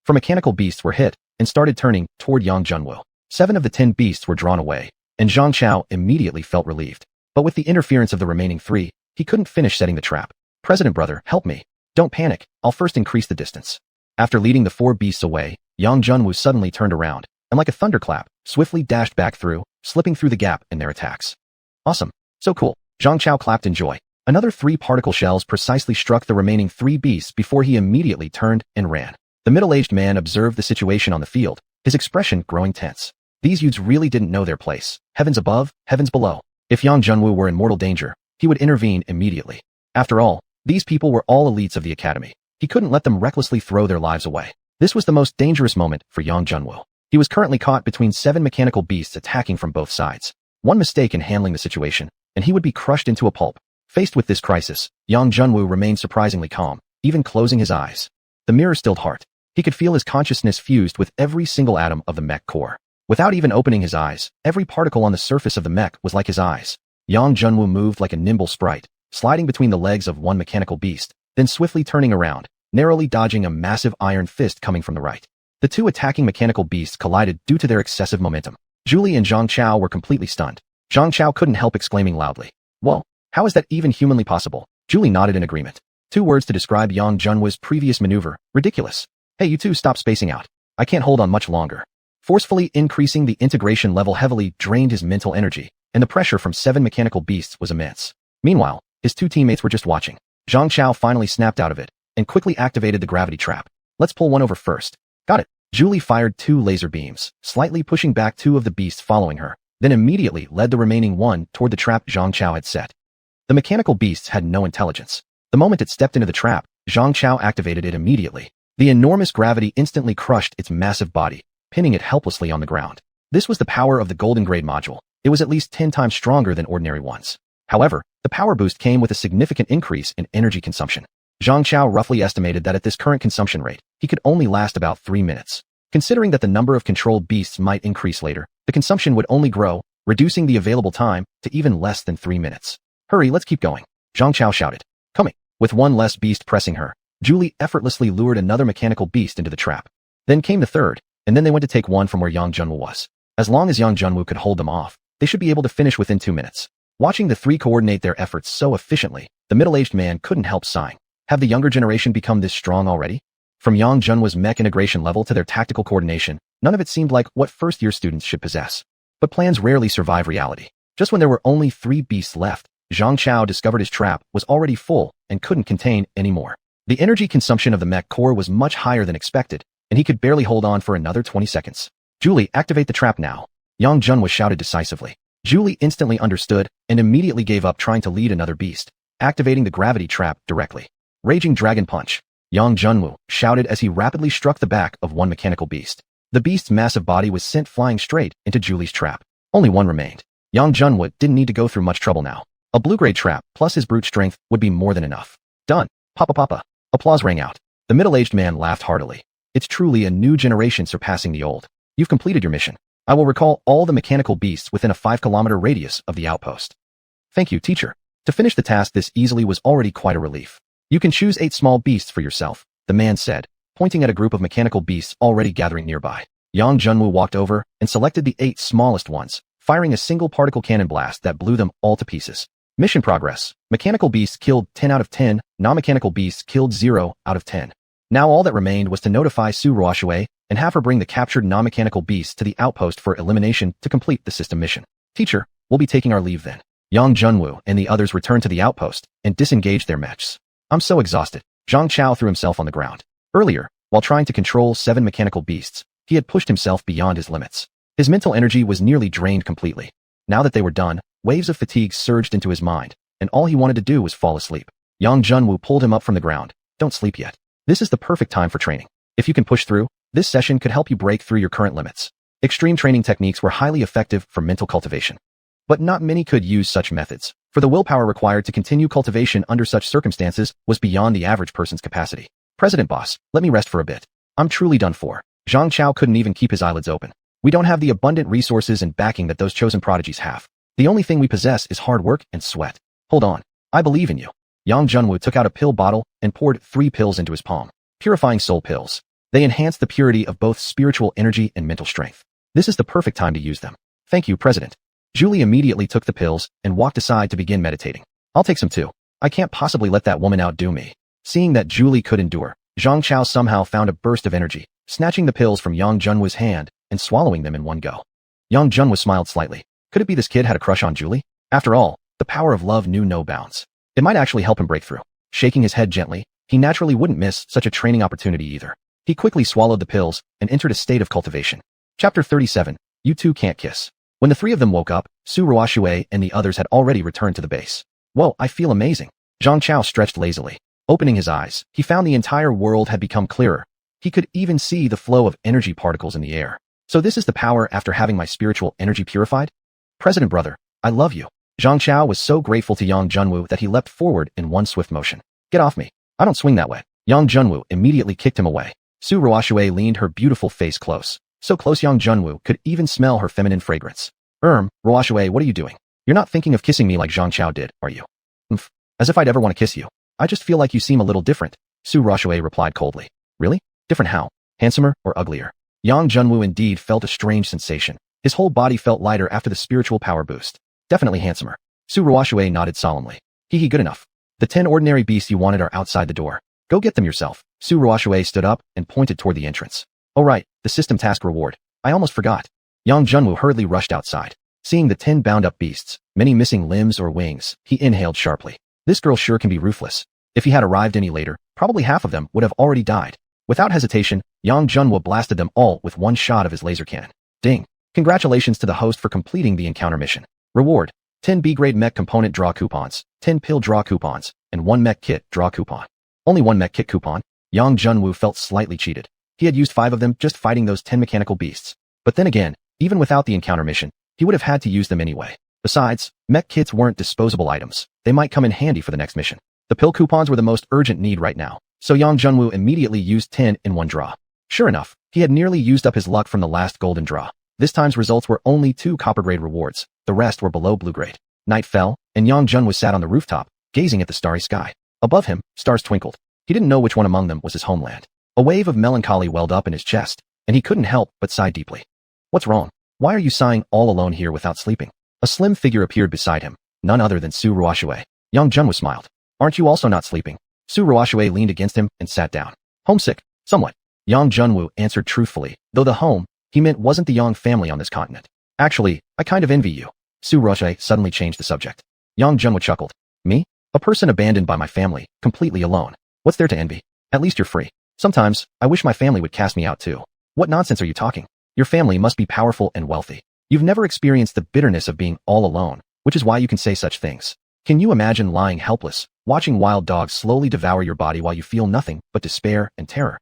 4 mechanical beasts were hit and started turning toward Yang Junwoo. 7 of the 10 beasts were drawn away, and Zhang Chao immediately felt relieved. But with the interference of the remaining 3, he couldn't finish setting the trap. President brother, help me. Don't panic, I'll first increase the distance. After leading the 4 beasts away, Yang Junwoo suddenly turned around, and like a thunderclap, swiftly dashed back through, slipping through the gap in their attacks. Awesome. So cool. Zhang Chao clapped in joy. Another 3 particle shells precisely struck the remaining 3 beasts before he immediately turned and ran. The middle-aged man observed the situation on the field, his expression growing tense. These youths really didn't know their place. Heavens above, heavens below. If Yang Junwoo were in mortal danger, he would intervene immediately. After all, these people were all elites of the academy. He couldn't let them recklessly throw their lives away. This was the most dangerous moment for Yang Junwoo. He was currently caught between 7 mechanical beasts attacking from both sides. One mistake in handling the situation, and he would be crushed into a pulp. Faced with this crisis, Yang Junwoo remained surprisingly calm, even closing his eyes. The mirror-stilled heart. He could feel his consciousness fused with every single atom of the mech core. Without even opening his eyes, every particle on the surface of the mech was like his eyes. Yang Junwoo moved like a nimble sprite, sliding between the legs of one mechanical beast, then swiftly turning around, narrowly dodging a massive iron fist coming from the right. The 2 attacking mechanical beasts collided due to their excessive momentum. Julie and Zhang Chao were completely stunned. Zhang Chao couldn't help exclaiming loudly. Well, how is that even humanly possible? Julie nodded in agreement. 2 words to describe Yang Junwoo's previous maneuver: ridiculous. Hey, you 2, stop spacing out. I can't hold on much longer. Forcefully increasing the integration level heavily drained his mental energy, and the pressure from 7 mechanical beasts was immense. Meanwhile, his 2 teammates were just watching. Zhang Chao finally snapped out of it, and quickly activated the gravity trap. Let's pull one over first. Got it. Julie fired 2 laser beams, slightly pushing back 2 of the beasts following her, then immediately led the remaining 1 toward the trap Zhang Chao had set. The mechanical beasts had no intelligence. The moment it stepped into the trap, Zhang Chao activated it immediately. The enormous gravity instantly crushed its massive body, pinning it helplessly on the ground. This was the power of the Golden Grade module. It was at least 10 times stronger than ordinary ones. However, the power boost came with a significant increase in energy consumption. Zhang Chao roughly estimated that at this current consumption rate, he could only last about 3 minutes. Considering that the number of controlled beasts might increase later, the consumption would only grow, reducing the available time to even less than 3 minutes. Hurry, let's keep going. Zhang Chao shouted. Coming. With 1 less beast pressing her, Julie effortlessly lured another mechanical beast into the trap. Then came the 3rd, and then they went to take 1 from where Yang Junwoo was. As long as Yang Junwoo could hold them off, they should be able to finish within 2 minutes. Watching the 3 coordinate their efforts so efficiently, the middle-aged man couldn't help sighing. Have the younger generation become this strong already? From Yang Junwoo's mech integration level to their tactical coordination, none of it seemed like what first-year students should possess. But plans rarely survive reality. Just when there were only 3 beasts left, Zhang Chao discovered his trap was already full and couldn't contain any more. The energy consumption of the mech core was much higher than expected, and he could barely hold on for another 20 seconds. Julie, activate the trap now. Yang Junwoo shouted decisively. Julie instantly understood and immediately gave up trying to lead another beast, activating the gravity trap directly. Raging Dragon Punch. Yang Junwoo shouted as he rapidly struck the back of one mechanical beast. The beast's massive body was sent flying straight into Julie's trap. Only 1 remained. Yang Junwoo didn't need to go through much trouble now. A blue-grade trap plus his brute strength would be more than enough. Done. Papa papa. Applause rang out. The middle-aged man laughed heartily. It's truly a new generation surpassing the old. You've completed your mission. I will recall all the mechanical beasts within a 5-kilometer radius of the outpost. Thank you, teacher. To finish the task this easily was already quite a relief. You can choose 8 small beasts for yourself, the man said, pointing at a group of mechanical beasts already gathering nearby. Yang Junwoo walked over and selected the 8 smallest ones, firing a single particle cannon blast that blew them all to pieces. Mission progress. Mechanical beasts killed 10 out of 10, non-mechanical beasts killed 0 out of 10. Now all that remained was to notify Su Ruoxue and have her bring the captured non-mechanical beasts to the outpost for elimination to complete the system mission. Teacher, we'll be taking our leave then. Yang Junwoo and the others returned to the outpost and disengaged their mechs. I'm so exhausted. Zhang Chao threw himself on the ground. Earlier, while trying to control 7 mechanical beasts, he had pushed himself beyond his limits. His mental energy was nearly drained completely. Now that they were done, waves of fatigue surged into his mind, and all he wanted to do was fall asleep. Yang Junwoo pulled him up from the ground. Don't sleep yet. This is the perfect time for training. If you can push through, this session could help you break through your current limits. Extreme training techniques were highly effective for mental cultivation. But not many could use such methods, for the willpower required to continue cultivation under such circumstances was beyond the average person's capacity. President Boss, let me rest for a bit. I'm truly done for. Zhang Chao couldn't even keep his eyelids open. We don't have the abundant resources and backing that those chosen prodigies have. The only thing we possess is hard work and sweat. Hold on. I believe in you. Yang Junwu took out a pill bottle and poured 3 pills into his palm. Purifying soul pills. They enhance the purity of both spiritual energy and mental strength. This is the perfect time to use them. Thank you, President. Julie immediately took the pills and walked aside to begin meditating. I'll take some too. I can't possibly let that woman outdo me. Seeing that Julie could endure, Zhang Chao somehow found a burst of energy, snatching the pills from Yang Junwu's hand and swallowing them in one go. Yang Junwu smiled slightly. Could it be this kid had a crush on Julie? After all, the power of love knew no bounds. It might actually help him break through. Shaking his head gently, he naturally wouldn't miss such a training opportunity either. He quickly swallowed the pills and entered a state of cultivation. Chapter 37. You two can't kiss. When the 3 of them woke up, Su Ruoshui and the others had already returned to the base. Whoa, I feel amazing. Zhang Chao stretched lazily. Opening his eyes, he found the entire world had become clearer. He could even see the flow of energy particles in the air. So this is the power after having my spiritual energy purified? President brother, I love you. Zhang Chao was so grateful to Yang Junwu that he leapt forward in one swift motion. Get off me. I don't swing that way. Yang Junwu immediately kicked him away. Su Ruoshui leaned her beautiful face close. So close Yang Junwu could even smell her feminine fragrance. Ruoshui, what are you doing? You're not thinking of kissing me like Zhang Chao did, are you? As if I'd ever want to kiss you. I just feel like you seem a little different. Su Ruoshui replied coldly. Really? Different how? Handsomer or uglier? Yang Junwu indeed felt a strange sensation. His whole body felt lighter after the spiritual power boost. Definitely handsomer. Su Ruoshui nodded solemnly. Hee good enough. The 10 ordinary beasts you wanted are outside the door. Go get them yourself. Su Ruoshui stood up and pointed toward the entrance. Oh right, the system task reward. I almost forgot. Yang Junwu hurriedly rushed outside. Seeing the 10 bound-up beasts, many missing limbs or wings, he inhaled sharply. This girl sure can be ruthless. If he had arrived any later, probably half of them would have already died. Without hesitation, Yang Junwu blasted them all with one shot of his laser cannon. Ding! Congratulations to the host for completing the encounter mission. Reward: 10 B-grade mech component draw coupons, 10 pill draw coupons, and 1 mech kit draw coupon. Only 1 mech kit coupon? Yang Junwu felt slightly cheated. He had used 5 of them just fighting those 10 mechanical beasts. But then again, even without the encounter mission, he would have had to use them anyway. Besides, mech kits weren't disposable items. They might come in handy for the next mission. The pill coupons were the most urgent need right now, so Yang Junwu immediately used 10 in one draw. Sure enough, he had nearly used up his luck from the last golden draw. This time's results were only 2 copper grade rewards. The rest were below blue grade. Night fell, and Yang Junwu sat on the rooftop, gazing at the starry sky. Above him, stars twinkled. He didn't know which one among them was his homeland. A wave of melancholy welled up in his chest, and he couldn't help but sigh deeply. What's wrong? Why are you sighing all alone here without sleeping? A slim figure appeared beside him, none other than Su Ruoshui. Yang Junwu smiled. Aren't you also not sleeping? Su Ruoshui leaned against him and sat down. Homesick, somewhat. Yang Junwu answered truthfully, though the home he meant wasn't the Yang family on this continent. Actually, I kind of envy you. Su Ruoshui suddenly changed the subject. Yang Junwu chuckled. Me? A person abandoned by my family, completely alone. What's there to envy? At least you're free. Sometimes, I wish my family would cast me out too. What nonsense are you talking? Your family must be powerful and wealthy. You've never experienced the bitterness of being all alone, which is why you can say such things. Can you imagine lying helpless, watching wild dogs slowly devour your body while you feel nothing but despair and terror?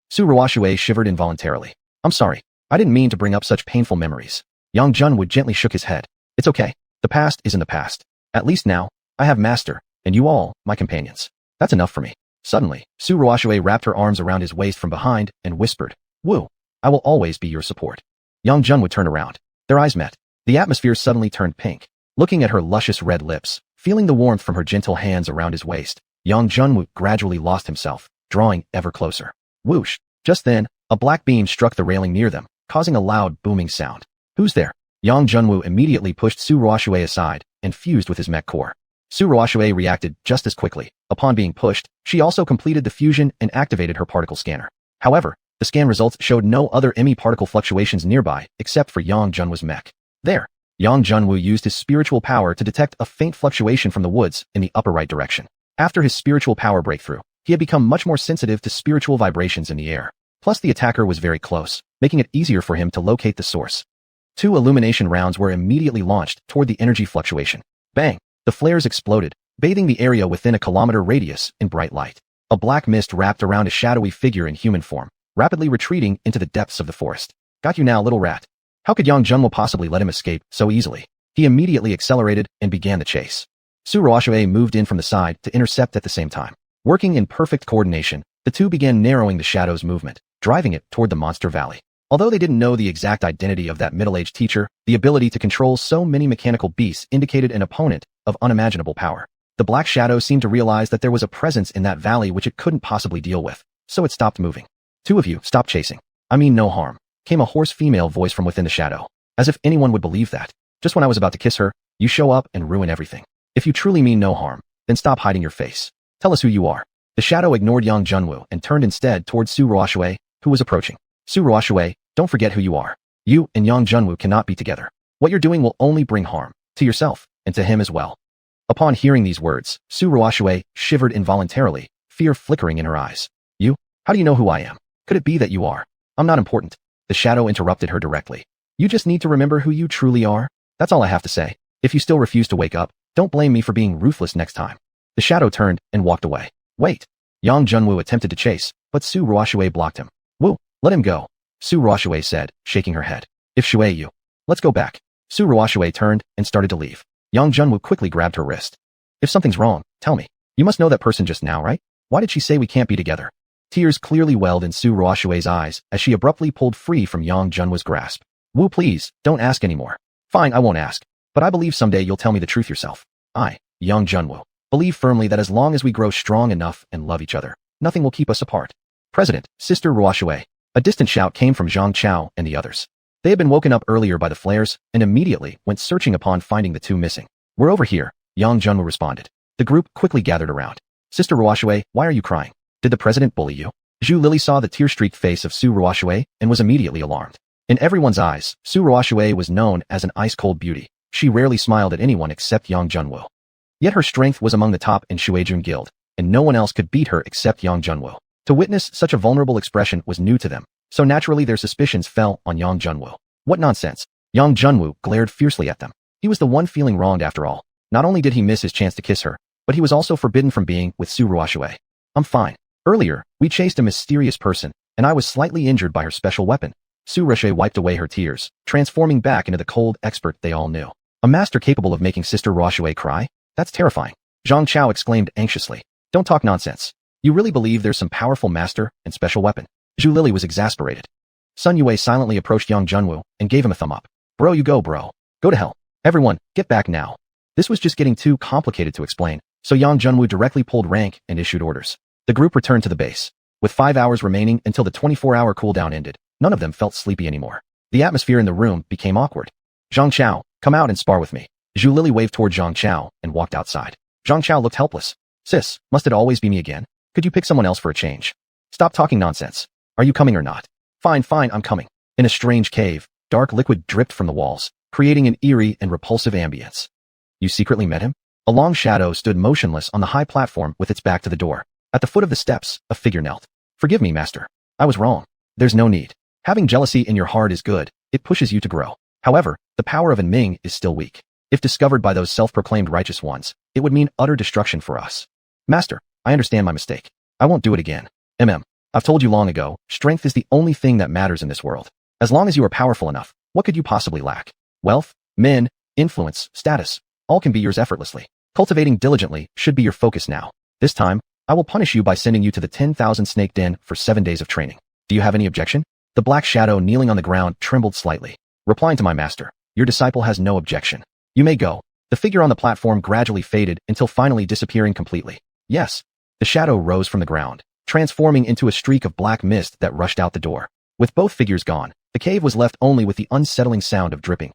Su Ruoshui shivered involuntarily. I'm sorry. I didn't mean to bring up such painful memories. Yang Junwu gently shook his head. It's okay. The past is in the past. At least now, I have Master, and you all, my companions. That's enough for me. Suddenly, Su Ruoshui wrapped her arms around his waist from behind and whispered, Wu, I will always be your support. Yang Junwu turned around. Their eyes met. The atmosphere suddenly turned pink. Looking at her luscious red lips, feeling the warmth from her gentle hands around his waist, Yang Junwu gradually lost himself, drawing ever closer. Whoosh! Just then, a black beam struck the railing near them, causing a loud, booming sound. Who's there? Yang Junwu immediately pushed Su Ruoshui aside and fused with his mech core. Su Ruoshui reacted just as quickly. Upon being pushed, she also completed the fusion and activated her particle scanner. However, the scan results showed no other ME particle fluctuations nearby except for Yang Junwu's mech. There, Yang Junwu used his spiritual power to detect a faint fluctuation from the woods in the upper right direction. After his spiritual power breakthrough, he had become much more sensitive to spiritual vibrations in the air. Plus the attacker was very close, making it easier for him to locate the source. 2 illumination rounds were immediately launched toward the energy fluctuation. Bang! The flares exploded, bathing the area within a kilometer radius in bright light. A black mist wrapped around a shadowy figure in human form, rapidly retreating into the depths of the forest. Got you now, little rat. How could Yang Junwu possibly let him escape so easily? He immediately accelerated and began the chase. Xiuxian moved in from the side to intercept at the same time. Working in perfect coordination, the two began narrowing the shadow's movement, driving it toward the monster valley. Although they didn't know the exact identity of that middle-aged teacher, the ability to control so many mechanical beasts indicated an opponent of unimaginable power. The black shadow seemed to realize that there was a presence in that valley which it couldn't possibly deal with, so it stopped moving. "Two of you, stop chasing. I mean no harm," came a hoarse female voice from within the shadow. As if anyone would believe that. Just when I was about to kiss her, you show up and ruin everything. If you truly mean no harm, then stop hiding your face. Tell us who you are. The shadow ignored Yang Junwu and turned instead towards Xiuxian, who was approaching. "Xiuxian, don't forget who you are. You and Yang Junwu cannot be together. What you're doing will only bring harm to yourself and to him as well." Upon hearing these words, Xiuxian shivered involuntarily, fear flickering in her eyes. "You? How do you know who I am? Could it be that you are? I'm not important." The shadow interrupted her directly. "You just need to remember who you truly are. That's all I have to say. If you still refuse to wake up, don't blame me for being ruthless next time." The shadow turned and walked away. "Wait." Yang Junwu attempted to chase, but Xiuxian blocked him. "Wu, let him go," Xiuxian said, shaking her head. "If Shui you. Let's go back." Xiuxian turned and started to leave. Yang Junwu quickly grabbed her wrist. "If something's wrong, tell me. You must know that person just now, right? Why did she say we can't be together?" Tears clearly welled in Xiuxian's eyes as she abruptly pulled free from Yang Junwu's grasp. "Wu, please, don't ask anymore." "Fine, I won't ask. But I believe someday you'll tell me the truth yourself. I, Yang Junwu, believe firmly that as long as we grow strong enough and love each other, nothing will keep us apart." "President, Sister Xiuxian." A distant shout came from Zhang Chao and the others. They had been woken up earlier by the flares and immediately went searching upon finding the two missing. "We're over here," Yang Junwu responded. The group quickly gathered around. "Sister Xiuxian, why are you crying? Did the president bully you?" Zhu Lili saw the tear-streaked face of Xiuxian and was immediately alarmed. In everyone's eyes, Xiuxian was known as an ice-cold beauty. She rarely smiled at anyone except Yang Junwu. Yet her strength was among the top in Shuijun Guild, and no one else could beat her except Yang Junwu. To witness such a vulnerable expression was new to them, so naturally their suspicions fell on Yang Junwu. What nonsense! Yang Junwu glared fiercely at them. He was the one feeling wronged after all. Not only did he miss his chance to kiss her, but he was also forbidden from being with Xiuxian. "I'm fine. Earlier, we chased a mysterious person, and I was slightly injured by her special weapon." Xiuxian wiped away her tears, transforming back into the cold expert they all knew. "A master capable of making Sister Xiuxian cry? That's terrifying." Zhang Chao exclaimed anxiously. "Don't talk nonsense. You really believe there's some powerful master and special weapon?" Zhu Lili was exasperated. Sun Yue silently approached Yang Junwu and gave him a thumb up. "Bro, you go, bro. Go to hell. Everyone, get back now." This was just getting too complicated to explain, so Yang Junwu directly pulled rank and issued orders. The group returned to the base. With 5 hours remaining until the 24-hour cooldown ended, none of them felt sleepy anymore. The atmosphere in the room became awkward. "Zhang Chao, come out and spar with me." Zhu Lili waved toward Zhang Chao and walked outside. Zhang Chao looked helpless. "Sis, must it always be me again? Could you pick someone else for a change?" "Stop talking nonsense. Are you coming or not?" Fine, I'm coming." In a strange cave, dark liquid dripped from the walls, creating an eerie and repulsive ambience. "You secretly met him?" A long shadow stood motionless on the high platform with its back to the door. At the foot of the steps, a figure knelt. "Forgive me, master. I was wrong. There's no need. Having jealousy in your heart is good. It pushes you to grow. However, the power of Ming is still weak. If discovered by those self-proclaimed righteous ones, it would mean utter destruction for us. Master, I understand my mistake. I won't do it again. I've told you long ago, strength is the only thing that matters in this world. As long as you are powerful enough, what could you possibly lack? Wealth, men, influence, status, all can be yours effortlessly. Cultivating diligently should be your focus now. This time, I will punish you by sending you to the 10,000 snake den for 7 days of training. Do you have any objection?" The black shadow kneeling on the ground trembled slightly. Replying to my master, "Your disciple has no objection. You may go." The figure on the platform gradually faded until finally disappearing completely. "Yes." The shadow rose from the ground, transforming into a streak of black mist that rushed out the door. With both figures gone, the cave was left only with the unsettling sound of dripping.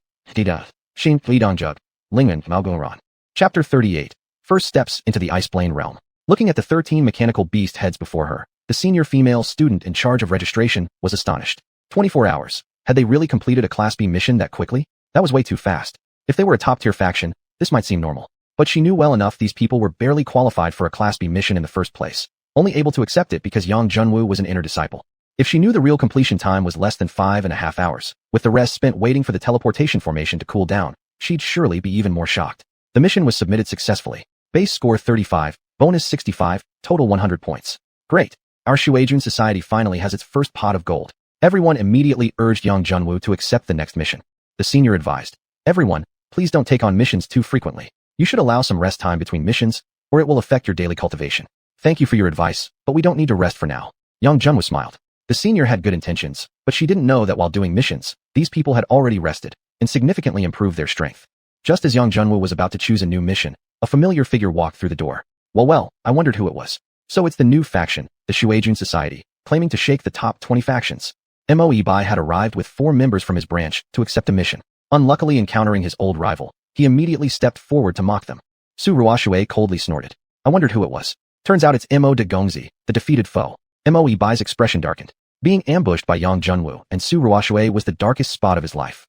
Chapter 38. First steps into the Iceplane realm. Looking at the 13 mechanical beast heads before her, the senior female student in charge of registration was astonished. 24 hours. Had they really completed a Class B mission that quickly? That was way too fast. If they were a top-tier faction, this might seem normal. But she knew well enough these people were barely qualified for a Class B mission in the first place, only able to accept it because Yang Junwu was an inner disciple. If she knew the real completion time was less than 5.5 hours, with the rest spent waiting for the teleportation formation to cool down, she'd surely be even more shocked. The mission was submitted successfully. Base score 35, bonus 65, total 100 points. Great. Our Xiuxian society finally has its first pot of gold. Everyone immediately urged Yang Junwu to accept the next mission. The senior advised, "Everyone, please don't take on missions too frequently. You should allow some rest time between missions, or it will affect your daily cultivation. Thank you for your advice, but we don't need to rest for now. Yang Junwu smiled. The senior had good intentions, but she didn't know that while doing missions, these people had already rested and significantly improved their strength. Just as Yang Junwu was about to choose a new mission, a familiar figure walked through the door. Well, I wondered who it was. So it's the new faction, the Xiuxian Society, claiming to shake the top 20 factions. Moe Bai had arrived with 4 members from his branch to accept a mission. Unluckily encountering his old rival, he immediately stepped forward to mock them. Su Ruoxue coldly snorted. I wondered who it was. Turns out it's Mo de Gongzi, the defeated foe. Moe Bai's expression darkened. Being ambushed by Yang Junwu and Su Ruoxue was the darkest spot of his life.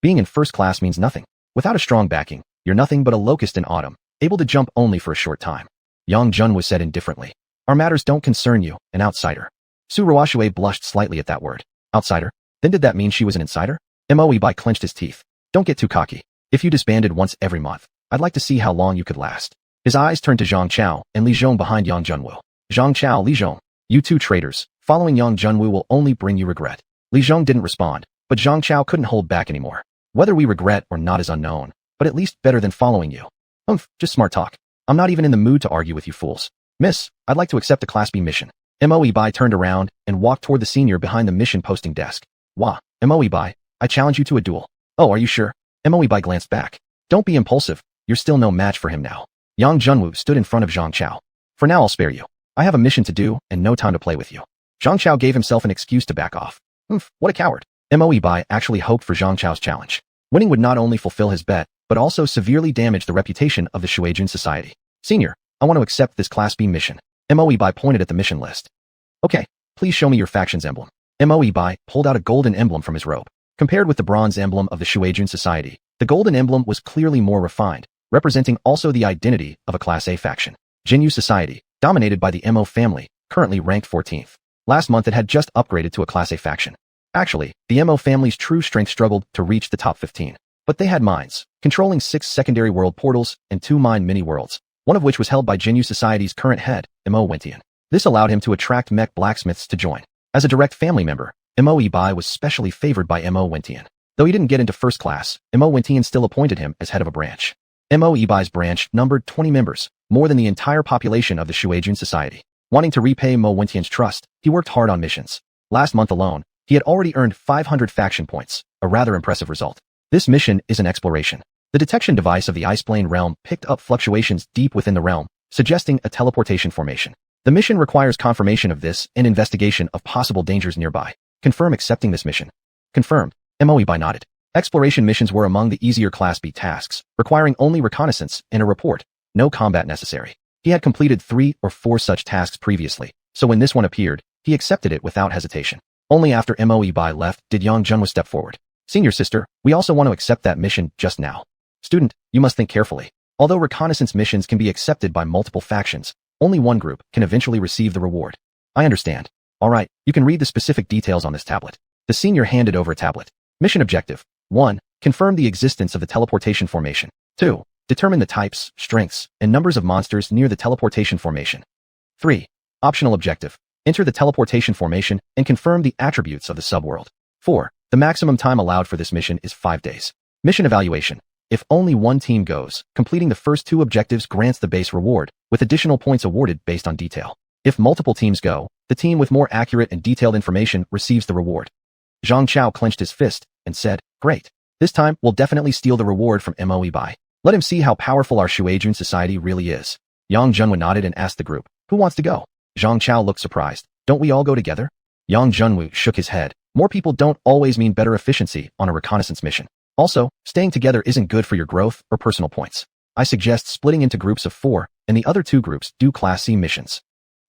Being in first class means nothing. Without a strong backing, you're nothing but a locust in autumn, able to jump only for a short time. Yang Junwu said indifferently. Our matters don't concern you, an outsider. Su Ruoxue blushed slightly at that word. Outsider? Then did that mean she was an insider? Moe Bai clenched his teeth. Don't get too cocky. If you disbanded once every month, I'd like to see how long you could last. His eyes turned to Zhang Chao and Li Zhong behind Yang Junwu. Zhang Chao, Li Zhong. You two traitors, following Yang Junwu will only bring you regret. Li Zhong didn't respond, but Zhang Chao couldn't hold back anymore. Whether we regret or not is unknown, but at least better than following you. Just smart talk. I'm not even in the mood to argue with you fools. Miss, I'd like to accept a Class B mission. Moe Bai turned around and walked toward the senior behind the mission posting desk. Wah, Moe Bai, I challenge you to a duel. Oh, are you sure? Moe Bai glanced back. Don't be impulsive, you're still no match for him now. Yang Junwu stood in front of Zhang Chao. For now I'll spare you. I have a mission to do and no time to play with you. Zhang Chao gave himself an excuse to back off. What a coward. Moe Bai actually hoped for Zhang Chao's challenge. Winning would not only fulfill his bet, but also severely damage the reputation of the Xiuxian Society. Senior, I want to accept this Class B mission. Moe Bai pointed at the mission list. Okay, please show me your faction's emblem. Moe Bai pulled out a golden emblem from his robe. Compared with the bronze emblem of the Xiuxian Society, the golden emblem was clearly more refined, representing also the identity of a Class A faction. Jinyu Society, dominated by the Mo family, currently ranked 14th. Last month it had just upgraded to a Class A faction. Actually, the Mo family's true strength struggled to reach the top 15. But they had mines, controlling 6 secondary world portals and 2 mine mini-worlds, one of which was held by Jinyu Society's current head, Mo Wentian. This allowed him to attract mech blacksmiths to join. As a direct family member, Moe Bai was specially favored by Mo Wentian. Though he didn't get into first class, Mo Wentian still appointed him as head of a branch. Moe Bai's branch numbered 20 members, more than the entire population of the Xiuxian Society. Wanting to repay Mo Wentian's trust, he worked hard on missions. Last month alone, he had already earned 500 faction points, a rather impressive result. This mission is an exploration. The detection device of the ice plane realm picked up fluctuations deep within the realm, suggesting a teleportation formation. The mission requires confirmation of this and investigation of possible dangers nearby. Confirm accepting this mission. Confirmed. Moe Bai nodded. Exploration missions were among the easier Class B tasks, requiring only reconnaissance and a report, no combat necessary. He had completed 3 or 4 such tasks previously, so when this one appeared, he accepted it without hesitation. Only after Moe Bai left did Yang Junwu step forward. Senior sister, we also want to accept that mission just now. Student, you must think carefully. Although reconnaissance missions can be accepted by multiple factions, only one group can eventually receive the reward. I understand. All right, you can read the specific details on this tablet. The senior handed over a tablet. Mission objective. 1. Confirm the existence of the teleportation formation. 2. Determine the types, strengths, and numbers of monsters near the teleportation formation. 3. Optional objective. Enter the teleportation formation and confirm the attributes of the subworld. 4. The maximum time allowed for this mission is 5 days. Mission evaluation. If only one team goes, completing the first 2 objectives grants the base reward, with additional points awarded based on detail. If multiple teams go, the team with more accurate and detailed information receives the reward. Zhang Chao clenched his fist and said, Great. This time, we'll definitely steal the reward from Moe Bai. Let him see how powerful our Xiuxian Society really is. Yang Junwu nodded and asked the group, Who wants to go? Zhang Chao looked surprised. Don't we all go together? Yang Junwu shook his head. More people don't always mean better efficiency on a reconnaissance mission. Also, staying together isn't good for your growth or personal points. I suggest splitting into groups of 4, and the other 2 groups do Class C missions.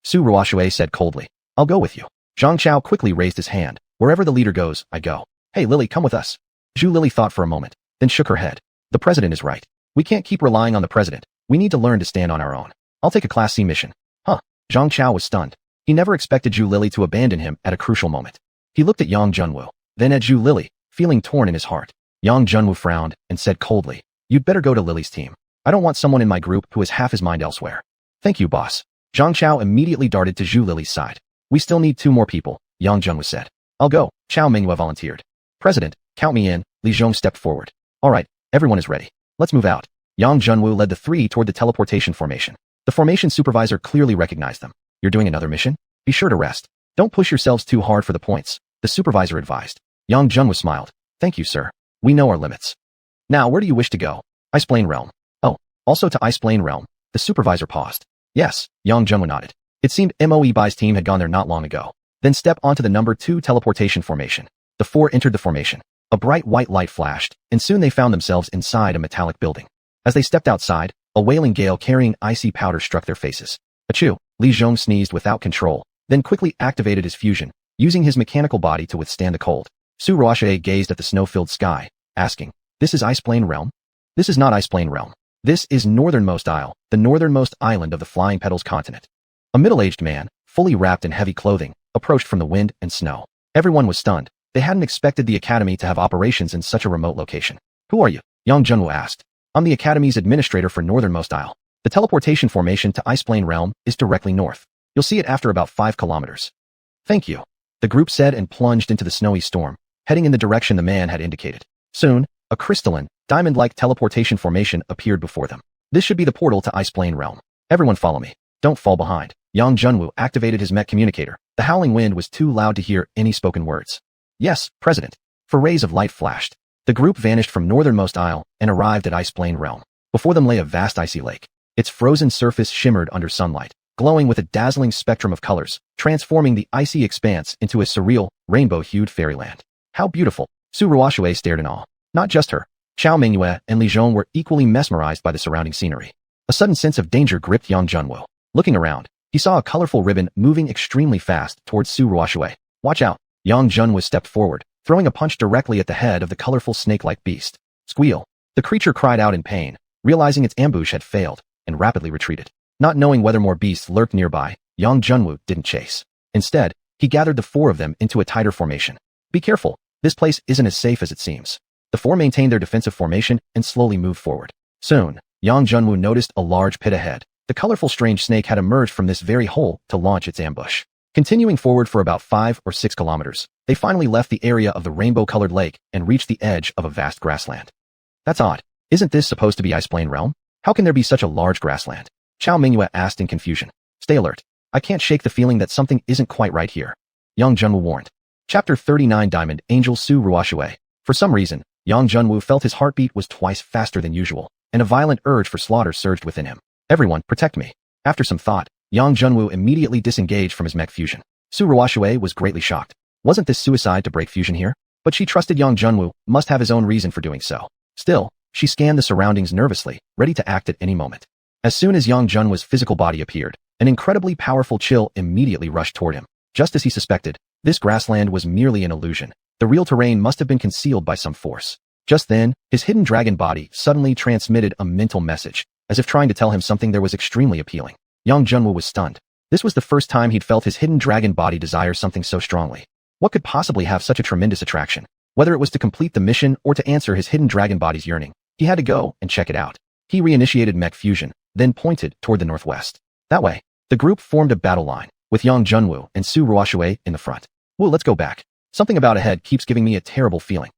Su Ruoxue said coldly. I'll go with you. Zhang Chao quickly raised his hand. Wherever the leader goes, I go. Hey Lily, come with us. Zhu Lily thought for a moment, then shook her head. The president is right. We can't keep relying on the president. We need to learn to stand on our own. I'll take a Class C mission. Huh. Zhang Chao was stunned. He never expected Zhu Lily to abandon him at a crucial moment. He looked at Yang Junwu, then at Zhu Lily, feeling torn in his heart. Yang Junwu frowned and said coldly, You'd better go to Lily's team. I don't want someone in my group who has half his mind elsewhere. Thank you, boss. Zhang Chao immediately darted to Zhu Lily's side. We still need 2 more people, Yang Junwu said. I'll go, Chao Minghua volunteered. President, count me in, Li Zhong stepped forward. All right, Everyone is ready. Let's move out. Yang Junwu led the three toward the teleportation formation. The formation supervisor clearly recognized them. You're doing another mission? Be sure to rest. Don't push yourselves too hard for the points, the supervisor advised. Yang Junwu smiled. Thank you, sir. We know our limits. Now, where do you wish to go? Iceplane Realm. Oh, also to Iceplane Realm. The supervisor paused. Yes, Yang Junwu nodded. It seemed Moe Bai's team had gone there not long ago. Then step onto the number 2 teleportation formation. The four entered the formation. A bright white light flashed, and soon they found themselves inside a metallic building. As they stepped outside, a wailing gale carrying icy powder struck their faces. Achoo! Li Zhong sneezed without control, then quickly activated his fusion, using his mechanical body to withstand the cold. Su Ruoxue gazed at the snow-filled sky, asking, "This is Iceplane Realm?" "This is not Iceplane Realm. This is Northernmost Isle, the northernmost island of the Flying Petals continent." A middle-aged man, fully wrapped in heavy clothing, approached from the wind and snow. Everyone was stunned. They hadn't expected the academy to have operations in such a remote location. "Who are you?" Yang Junwu asked. "I'm the academy's administrator for Northernmost Isle. The teleportation formation to Iceplane Realm is directly north. You'll see it after about 5 kilometers. "Thank you," the group said and plunged into the snowy storm, heading in the direction the man had indicated. Soon, a crystalline, diamond-like teleportation formation appeared before them. This should be the portal to Iceplane Realm. "Everyone follow me. Don't fall behind." Yang Junwu activated his mech communicator. The howling wind was too loud to hear any spoken words. "Yes, President." For rays of light flashed. The group vanished from Northernmost Isle and arrived at Iceplane Realm. Before them lay a vast icy lake. Its frozen surface shimmered under sunlight, glowing with a dazzling spectrum of colors, transforming the icy expanse into a surreal, rainbow-hued fairyland. How beautiful! Su Ruoxue stared in awe. Not just her. Xiao Mingyue and Li Zhong were equally mesmerized by the surrounding scenery. A sudden sense of danger gripped Yang Junwu. Looking around, he saw a colorful ribbon moving extremely fast towards Su Ruoxue. "Watch out!" Yang Junwu stepped forward, throwing a punch directly at the head of the colorful snake-like beast. Squeal! The creature cried out in pain, realizing its ambush had failed, and rapidly retreated. Not knowing whether more beasts lurked nearby, Yang Junwu didn't chase. Instead, he gathered the 4 of them into a tighter formation. "Be careful, this place isn't as safe as it seems." The 4 maintained their defensive formation and slowly moved forward. Soon, Yang Junwu noticed a large pit ahead. The colorful strange snake had emerged from this very hole to launch its ambush. Continuing forward for about 5 or 6 kilometers, they finally left the area of the rainbow-colored lake and reached the edge of a vast grassland. "That's odd. Isn't this supposed to be Iceplane Realm? How can there be such a large grassland?" Xiao Mingyue asked in confusion. "Stay alert. I can't shake the feeling that something isn't quite right here," Yang Junwu warned. Chapter 39 Diamond Angel Su Ruoxue. For some reason, Yang Junwu felt his heartbeat was twice faster than usual, and a violent urge for slaughter surged within him. "Everyone, protect me." After some thought, Yang Junwu immediately disengaged from his mech fusion. Su Ruoxue was greatly shocked. Wasn't this suicide to break fusion here? But she trusted Yang Junwu must have his own reason for doing so. Still, she scanned the surroundings nervously, ready to act at any moment. As soon as Yang Junwu's physical body appeared, an incredibly powerful chill immediately rushed toward him. Just as he suspected, this grassland was merely an illusion. The real terrain must have been concealed by some force. Just then, his hidden dragon body suddenly transmitted a mental message, as if trying to tell him something that was extremely appealing. Yang Junwu was stunned. This was the first time he'd felt his hidden dragon body desire something so strongly. What could possibly have such a tremendous attraction? Whether it was to complete the mission or to answer his hidden dragon body's yearning, he had to go and check it out. He reinitiated mech fusion, then pointed toward the northwest. That way, the group formed a battle line, with Yang Junwu and Su Ruoxue in the front. "Well, let's go back. Something about ahead keeps giving me a terrible feeling."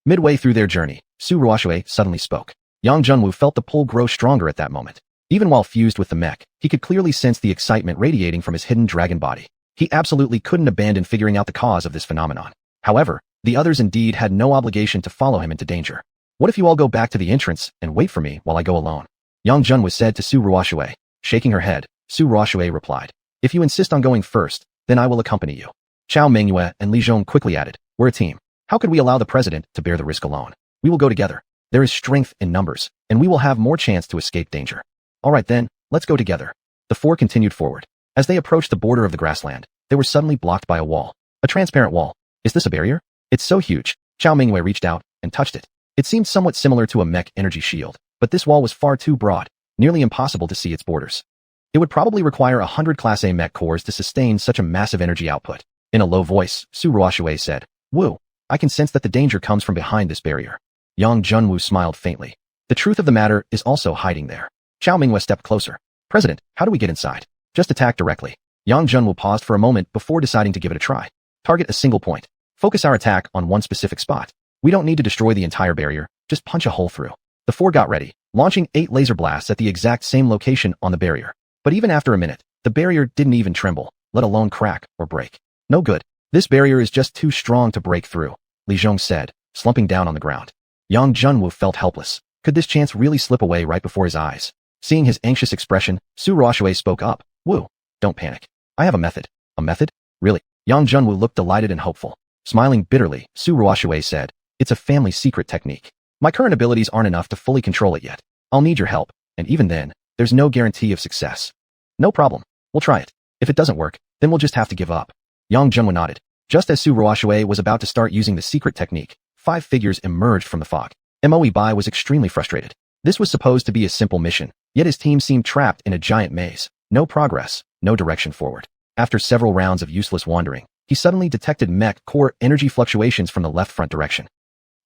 Midway through their journey, Su Ruoxue suddenly spoke. Yang Junwu felt the pull grow stronger at that moment. Even while fused with the mech, he could clearly sense the excitement radiating from his hidden dragon body. He absolutely couldn't abandon figuring out the cause of this phenomenon. However, the others indeed had no obligation to follow him into danger. "What if you all go back to the entrance and wait for me while I go alone?" Yang Junwu said to Su Ruoxue. Shaking her head, Su Ruoxue replied, "If you insist on going first, then I will accompany you." Xiao Mingyue and Li Zhong quickly added, "We're a team. How could we allow the president to bear the risk alone? We will go together. There is strength in numbers, and we will have more chance to escape danger." "All right then, let's go together." The 4 continued forward. As they approached the border of the grassland, they were suddenly blocked by a wall. A transparent wall. "Is this a barrier?" "It's so huge." Xiao Mingyue reached out and touched it. It seemed somewhat similar to a mech energy shield, but this wall was far too broad, nearly impossible to see its borders. It would probably require 100 Class A mech cores to sustain such a massive energy output. In a low voice, Su Ruoxue said, "Wu, I can sense that the danger comes from behind this barrier." Yang Junwu smiled faintly. The truth of the matter is also hiding there. Xiao Mingyue stepped closer. "President, how do we get inside?" "Just attack directly." Yang Junwu paused for a moment before deciding to give it a try. "Target a single point. Focus our attack on one specific spot. We don't need to destroy the entire barrier, just punch a hole through." The four got ready, launching 8 laser blasts at the exact same location on the barrier. But even after a minute, the barrier didn't even tremble, let alone crack or break. No good. This barrier is just too strong to break through, Li Zhong said, slumping down on the ground. Yang Junwu felt helpless. Could this chance really slip away right before his eyes? Seeing his anxious expression, Su Ruoxue spoke up. Wu, don't panic. I have a method. A method? Really? Yang Junwu looked delighted and hopeful. Smiling bitterly, Su Ruoxue said, it's a family secret technique. My current abilities aren't enough to fully control it yet. I'll need your help, and even then, there's no guarantee of success. No problem. We'll try it. If it doesn't work, then we'll just have to give up. Yang Junwu nodded. Just as Su Ruoxue was about to start using the secret technique, 5 figures emerged from the fog. Moe Bai was extremely frustrated. This was supposed to be a simple mission, yet his team seemed trapped in a giant maze. No progress, no direction forward. After several rounds of useless wandering, he suddenly detected mech core energy fluctuations from the left front direction.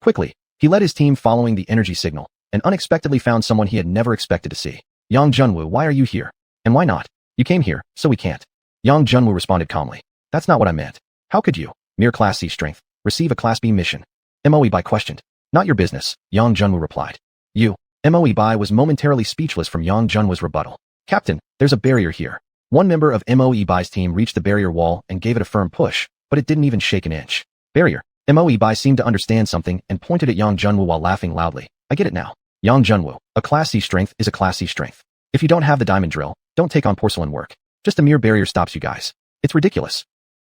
Quickly, he led his team following the energy signal, and unexpectedly found someone he had never expected to see. Yang Junwu, why are you here? And why not? You came here, so we can't. Yang Junwu responded calmly. That's not what I meant. How could you, mere Class C strength, receive a Class B mission? Moe Bai questioned. Not your business, Yang Junwu replied. You. Moe Bai was momentarily speechless from Yang Junwu's rebuttal. Captain, there's a barrier here. One member of Moe Bai's team reached the barrier wall and gave it a firm push, but it didn't even shake an inch. Barrier. Moe Bai seemed to understand something and pointed at Yang Junwu while laughing loudly. I get it now. Yang Junwu, a Class C strength is a Class C strength. If you don't have the diamond drill, don't take on porcelain work. Just a mere barrier stops you guys. It's ridiculous.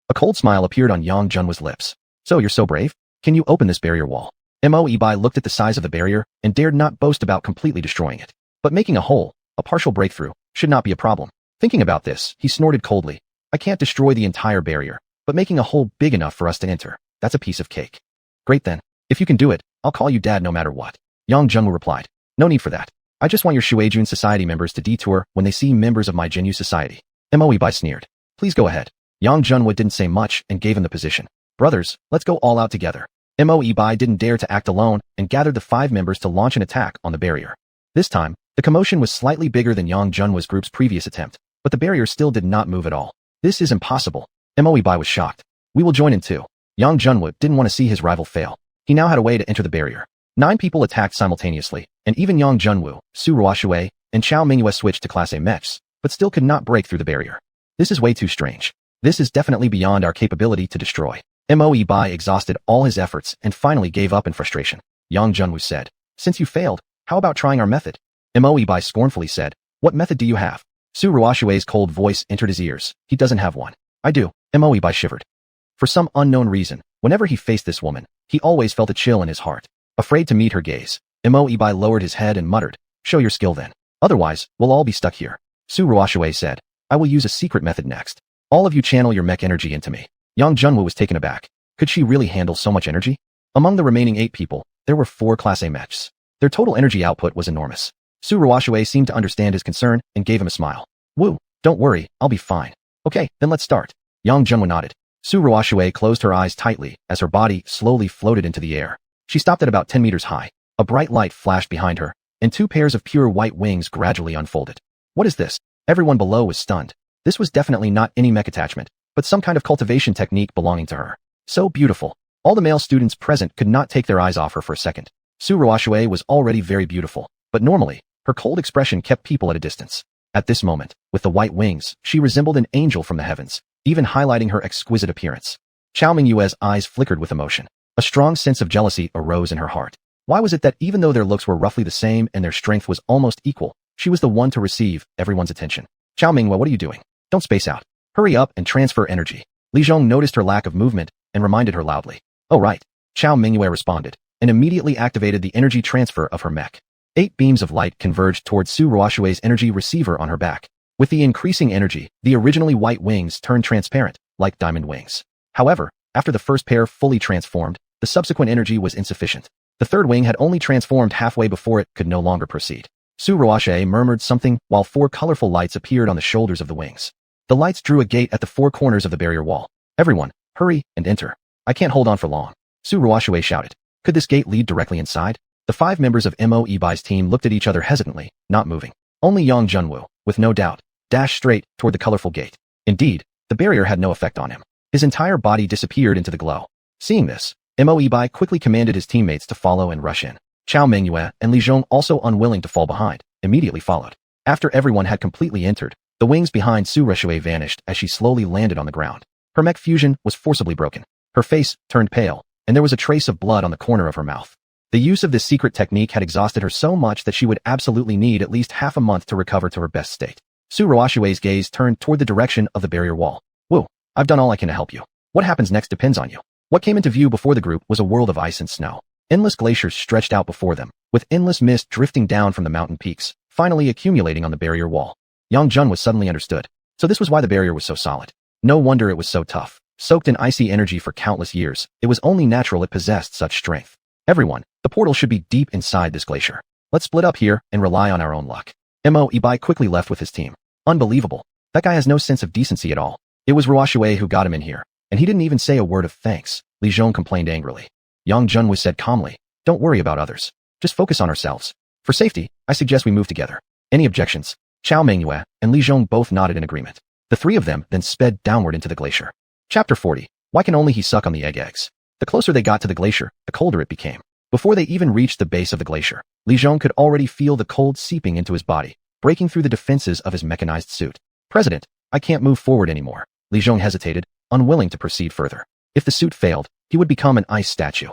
A cold smile appeared on Yang Junwu's lips. So you're so brave? Can you open this barrier wall? Moe Bai looked at the size of the barrier and dared not boast about completely destroying it. But making a hole, a partial breakthrough, should not be a problem. Thinking about this, he snorted coldly. I can't destroy the entire barrier, but making a hole big enough for us to enter, that's a piece of cake. Great then. If you can do it, I'll call you dad no matter what. Yang Junwu replied. No need for that. I just want your Xiuxian society members to detour when they see members of my Jinyu society. Moe Bai sneered. Please go ahead. Yang Junwu didn't say much and gave him the position. Brothers, let's go all out together. Moe Bai didn't dare to act alone and gathered the 5 members to launch an attack on the barrier. This time, the commotion was slightly bigger than Yang Junwu's group's previous attempt, but the barrier still did not move at all. This is impossible. Moe Bai was shocked. We will join in too. Yang Junwu didn't want to see his rival fail. He now had a way to enter the barrier. 9 people attacked simultaneously, and even Yang Junwu, Su Ruoxue, and Chao Mingyue switched to Class A mechs, but still could not break through the barrier. This is way too strange. This is definitely beyond our capability to destroy. Moe Bai exhausted all his efforts and finally gave up in frustration. Yang Junwu said, Since you failed, how about trying our method? Moe Bai scornfully said, What method do you have? Su Ruoxue's cold voice entered his ears. He doesn't have one. I do. Moe Bai shivered. For some unknown reason, whenever he faced this woman, he always felt a chill in his heart. Afraid to meet her gaze, Moe Bai lowered his head and muttered, Show your skill then. Otherwise, we'll all be stuck here. Su Ruoxue said, I will use a secret method next. All of you channel your mech energy into me. Yang Junwu was taken aback. Could she really handle so much energy? Among the remaining 8 people, there were 4 Class A mechs. Their total energy output was enormous. Su Ruoxue seemed to understand his concern and gave him a smile. Woo, don't worry, I'll be fine. Okay, then let's start. Yang Junwu nodded. Su Ruoxue closed her eyes tightly as her body slowly floated into the air. She stopped at about 10 meters high. A bright light flashed behind her, and 2 pairs of pure white wings gradually unfolded. What is this? Everyone below was stunned. This was definitely not any mech attachment, but some kind of cultivation technique belonging to her. So beautiful. All the male students present could not take their eyes off her for a second. Su Ruoxue was already very beautiful, but normally, her cold expression kept people at a distance. At this moment, with the white wings, she resembled an angel from the heavens, even highlighting her exquisite appearance. Chao Mingyue's eyes flickered with emotion. A strong sense of jealousy arose in her heart. Why was it that even though their looks were roughly the same and their strength was almost equal, she was the one to receive everyone's attention? Chao Mingyue, what are you doing? Don't space out. Hurry up and transfer energy. Li Zhong noticed her lack of movement and reminded her loudly. Oh right. Chao Mingyue responded, and immediately activated the energy transfer of her mech. 8 beams of light converged towards Su Ruoxue's energy receiver on her back. With the increasing energy, the originally white wings turned transparent, like diamond wings. However, after the first pair fully transformed, the subsequent energy was insufficient. The third wing had only transformed halfway before it could no longer proceed. Su Ruoxue murmured something while 4 colorful lights appeared on the shoulders of the wings. The lights drew a gate at the 4 corners of the barrier wall. Everyone, hurry and enter. I can't hold on for long. Su Ruoxue shouted. Could this gate lead directly inside? The 5 members of Moe Bai's team looked at each other hesitantly, not moving. Only Yang Junwu, with no doubt, dashed straight toward the colorful gate. Indeed, the barrier had no effect on him. His entire body disappeared into the glow. Seeing this, Moe Bai quickly commanded his teammates to follow and rush in. Chao Mengyue and Li Zhong, also unwilling to fall behind, immediately followed. After everyone had completely entered, the wings behind Su Reshui vanished as she slowly landed on the ground. Her mech fusion was forcibly broken. Her face turned pale, and there was a trace of blood on the corner of her mouth. The use of this secret technique had exhausted her so much that she would absolutely need at least half a month to recover to her best state. Su Ruoshui's gaze turned toward the direction of the barrier wall. Woo, I've done all I can to help you. What happens next depends on you. What came into view before the group was a world of ice and snow. Endless glaciers stretched out before them, with endless mist drifting down from the mountain peaks, finally accumulating on the barrier wall. Yang Jun was suddenly understood. So this was why the barrier was so solid. No wonder it was so tough. Soaked in icy energy for countless years, it was only natural it possessed such strength. Everyone, the portal should be deep inside this glacier. Let's split up here and rely on our own luck. Mo Ibai quickly left with his team. Unbelievable. That guy has no sense of decency at all. It was Ruoshui who got him in here, and he didn't even say a word of thanks, Li Zhong complained angrily. Yang Junwu said calmly, don't worry about others. Just focus on ourselves. For safety, I suggest we move together. Any objections? Chao Mengyue and Li Zhong both nodded in agreement. The three of them then sped downward into the glacier. Chapter 40. Why can only he suck on the eggs? The closer they got to the glacier, the colder it became. Before they even reached the base of the glacier, Li Zhong could already feel the cold seeping into his body, breaking through the defenses of his mechanized suit. President, I can't move forward anymore. Li Zhong hesitated, unwilling to proceed further. If the suit failed, he would become an ice statue.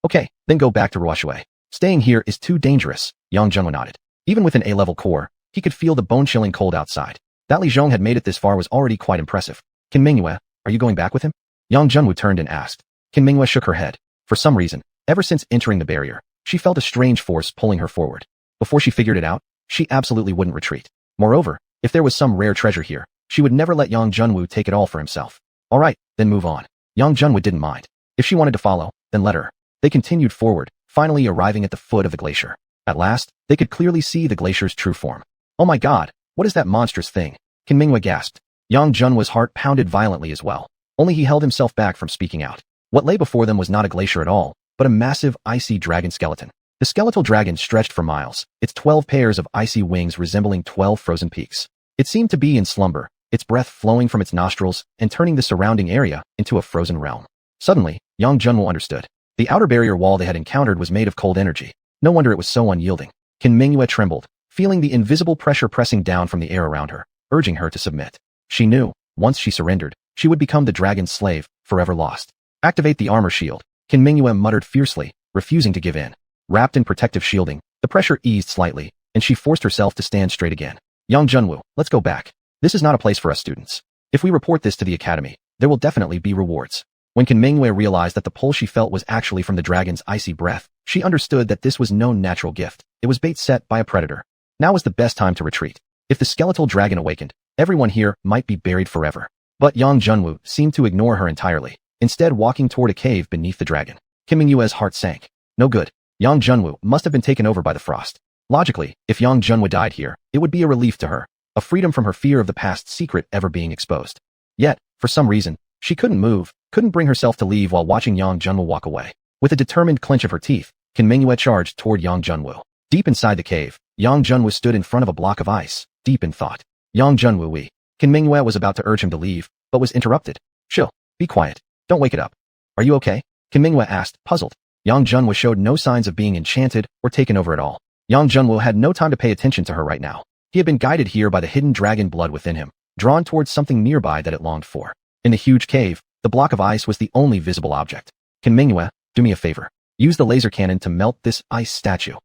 Okay, then go back to Ruoshui. Staying here is too dangerous, Yang Junwu nodded. Even with an A-level core, he could feel the bone-chilling cold outside. That Li Zhong had made it this far was already quite impressive. Qin Mingyue, are you going back with him? Yang Junwu turned and asked. Qin Mingyue shook her head. For some reason, ever since entering the barrier, she felt a strange force pulling her forward. Before she figured it out, she absolutely wouldn't retreat. Moreover, if there was some rare treasure here, she would never let Yang Junwu take it all for himself. Alright, then move on. Yang Junwu didn't mind. If she wanted to follow, then let her. They continued forward, finally arriving at the foot of the glacier. At last, they could clearly see the glacier's true form. Oh my god, what is that monstrous thing? Qin Mingyue gasped. Yang Junwu's heart pounded violently as well. Only he held himself back from speaking out. What lay before them was not a glacier at all, but a massive, icy dragon skeleton. The skeletal dragon stretched for miles, its 12 pairs of icy wings resembling 12 frozen peaks. It seemed to be in slumber, its breath flowing from its nostrils and turning the surrounding area into a frozen realm. Suddenly, Yang Junwu understood. The outer barrier wall they had encountered was made of cold energy. No wonder it was so unyielding. Qin Mingyue trembled, feeling the invisible pressure pressing down from the air around her, urging her to submit. She knew, once she surrendered, she would become the dragon's slave, forever lost. Activate the armor shield, Qin Mingyue muttered fiercely, refusing to give in. Wrapped in protective shielding, the pressure eased slightly, and she forced herself to stand straight again. Yang Junwu, let's go back. This is not a place for us students. If we report this to the academy, there will definitely be rewards. When Qin Mingyue realized that the pull she felt was actually from the dragon's icy breath, she understood that this was no natural gift. It was bait set by a predator. Now was the best time to retreat. If the skeletal dragon awakened, everyone here might be buried forever. But Yang Junwu seemed to ignore her entirely, instead walking toward a cave beneath the dragon. Qin Mingyue's heart sank. No good. Yang Junwu must have been taken over by the frost. Logically, if Yang Junwu died here, it would be a relief to her, a freedom from her fear of the past secret ever being exposed. Yet, for some reason, she couldn't move, couldn't bring herself to leave while watching Yang Junwu walk away. With a determined clench of her teeth, Qin Mingyue charged toward Yang Junwu. Deep inside the cave, Yang Junwu stood in front of a block of ice, deep in thought. Yang Junwu, Qin Mingyue was about to urge him to leave, but was interrupted. Chill, be quiet, don't wake it up. Are you okay? Qin Mingyue asked, puzzled. Yang Junwu showed no signs of being enchanted or taken over at all. Yang Junwu had no time to pay attention to her right now. He had been guided here by the hidden dragon blood within him, drawn towards something nearby that it longed for. In the huge cave, the block of ice was the only visible object. Qin Mingyue, do me a favor. Use the laser cannon to melt this ice statue.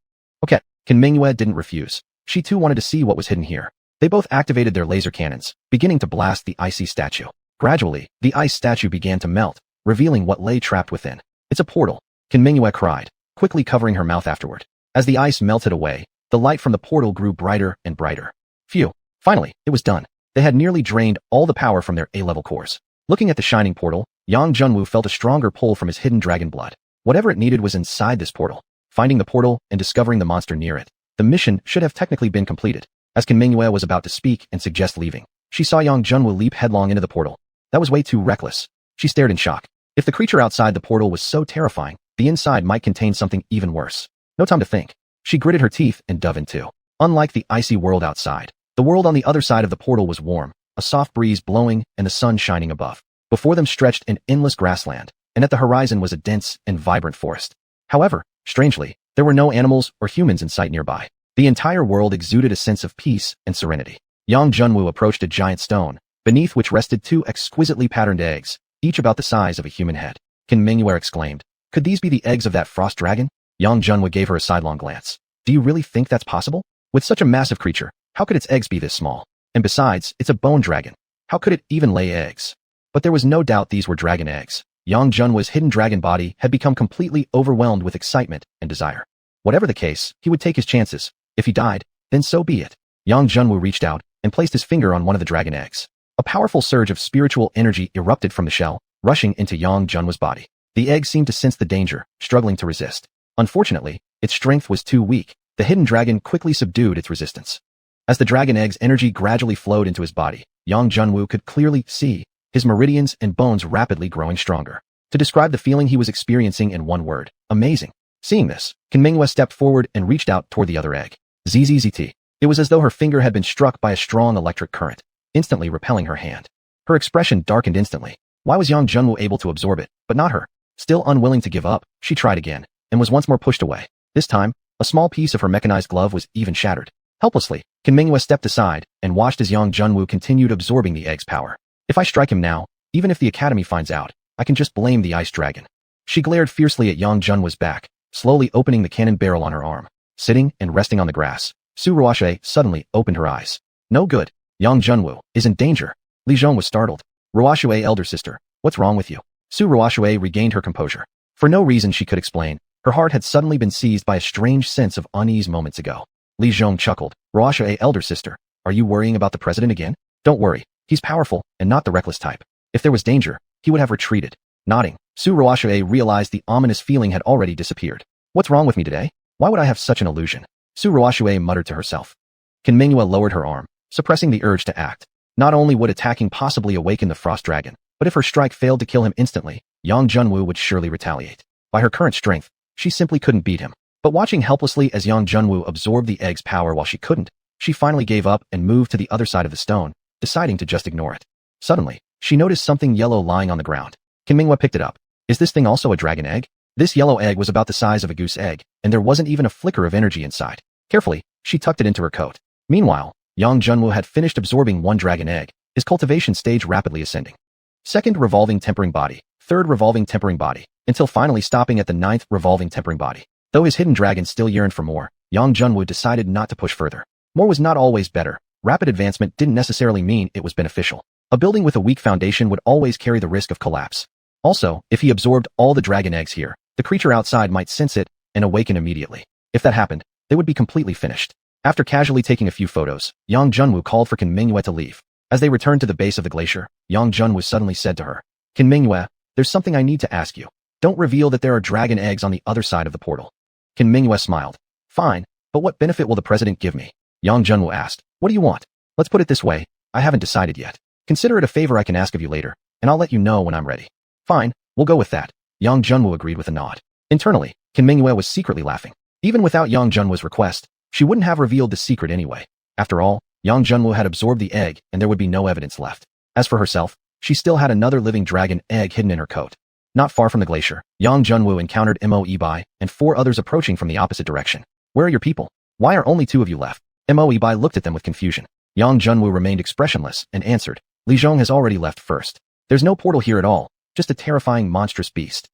Okay, Qin Mingyue didn't refuse. She too wanted to see what was hidden here. They both activated their laser cannons, beginning to blast the icy statue. Gradually, the ice statue began to melt, revealing what lay trapped within. It's a portal, Qin Mingyue cried, quickly covering her mouth afterward. As the ice melted away, the light from the portal grew brighter and brighter. Phew, finally, it was done. They had nearly drained all the power from their A-level cores. Looking at the shining portal, Yang Junwu felt a stronger pull from his hidden dragon blood. Whatever it needed was inside this portal. Finding the portal and discovering the monster near it, the mission should have technically been completed. As Qin Mingyue was about to speak and suggest leaving, she saw Yang Junwu leap headlong into the portal. That was way too reckless. She stared in shock. If the creature outside the portal was so terrifying, the inside might contain something even worse. No time to think. She gritted her teeth and dove into. Unlike the icy world outside, the world on the other side of the portal was warm, a soft breeze blowing and the sun shining above. Before them stretched an endless grassland, and at the horizon was a dense and vibrant forest. However, strangely, There were no animals or humans in sight nearby. The entire world exuded a sense of peace and serenity. Yang Junwu approached a giant stone, beneath which rested two exquisitely patterned eggs, each about the size of a human head. Qin Mingyue exclaimed, "Could these be the eggs of that frost dragon?" Yang Junwu gave her a sidelong glance. "Do you really think that's possible? With such a massive creature, how could its eggs be this small? And besides, it's a bone dragon. How could it even lay eggs?" But there was no doubt these were dragon eggs. Yang Junwu's hidden dragon body had become completely overwhelmed with excitement and desire. Whatever the case, he would take his chances. If he died, then so be it. Yang Junwu reached out and placed his finger on one of the dragon eggs. A powerful surge of spiritual energy erupted from the shell, rushing into Yang Junwu's body. The egg seemed to sense the danger, struggling to resist. Unfortunately, its strength was too weak. The hidden dragon quickly subdued its resistance. As the dragon egg's energy gradually flowed into his body, Yang Junwu could clearly see his meridians and bones rapidly growing stronger. To describe the feeling he was experiencing in one word: amazing. Seeing this, Qin Mingyue stepped forward and reached out toward the other egg. ZZZT. It was as though her finger had been struck by a strong electric current, instantly repelling her hand. Her expression darkened instantly. Why was Yang Junwu able to absorb it, but not her? Still unwilling to give up, she tried again, and was once more pushed away. This time, a small piece of her mechanized glove was even shattered. Helplessly, Qin Mingyue stepped aside and watched as Yang Junwu continued absorbing the egg's power. If I strike him now, even if the academy finds out, I can just blame the ice dragon. She glared fiercely at Yang Junwu's back, slowly opening the cannon barrel on her arm. Sitting and resting on the grass, Su Ruoxue suddenly opened her eyes. No good. Yang Junwu is in danger. Li Zhong was startled. Ruoxue, elder sister, what's wrong with you? Su Ruoxue regained her composure. For no reason she could explain, her heart had suddenly been seized by a strange sense of unease moments ago. Li Zhong chuckled. Ruoxue, elder sister, are you worrying about the president again? Don't worry. He's powerful and not the reckless type. If there was danger, he would have retreated. Nodding, Su Ruoxue realized the ominous feeling had already disappeared. What's wrong with me today? Why would I have such an illusion? Su Ruoxue muttered to herself. Qin Mingyue lowered her arm, suppressing the urge to act. Not only would attacking possibly awaken the frost dragon, but if her strike failed to kill him instantly, Yang Junwu would surely retaliate. By her current strength, she simply couldn't beat him. But watching helplessly as Yang Junwu absorbed the egg's power while she couldn't, she finally gave up and moved to the other side of the stone, deciding to just ignore it. Suddenly, she noticed something yellow lying on the ground. Qin Mingyue picked it up. Is this thing also a dragon egg? This yellow egg was about the size of a goose egg, and there wasn't even a flicker of energy inside. Carefully, she tucked it into her coat. Meanwhile, Yang Junwu had finished absorbing one dragon egg, his cultivation stage rapidly ascending. Second revolving tempering body, third revolving tempering body, until finally stopping at the ninth revolving tempering body. Though his hidden dragon still yearned for more, Yang Junwu decided not to push further. More was not always better. Rapid advancement didn't necessarily mean it was beneficial. A building with a weak foundation would always carry the risk of collapse. Also, if he absorbed all the dragon eggs here, the creature outside might sense it and awaken immediately. If that happened, they would be completely finished. After casually taking a few photos, Yang Junwu called for Qin Mingyue to leave. As they returned to the base of the glacier, Yang Junwu suddenly said to her, Qin Mingyue, there's something I need to ask you. Don't reveal that there are dragon eggs on the other side of the portal. Qin Mingyue smiled. Fine, but what benefit will the president give me? Yang Junwu asked. What do you want? Let's put it this way, I haven't decided yet. Consider it a favor I can ask of you later, and I'll let you know when I'm ready. Fine, we'll go with that. Yang Junwu agreed with a nod. Internally, Qin Mingyue was secretly laughing. Even without Yang Junwu's request, she wouldn't have revealed the secret anyway. After all, Yang Junwu had absorbed the egg and there would be no evidence left. As for herself, she still had another living dragon egg hidden in her coat. Not far from the glacier, Yang Junwu encountered Mo Ibai and 4 others approaching from the opposite direction. Where are your people? Why are only 2 of you left? Mo Ibai looked at them with confusion. Yang Junwu remained expressionless and answered, Li Zhong has already left first. There's no portal here at all, just a terrifying monstrous beast.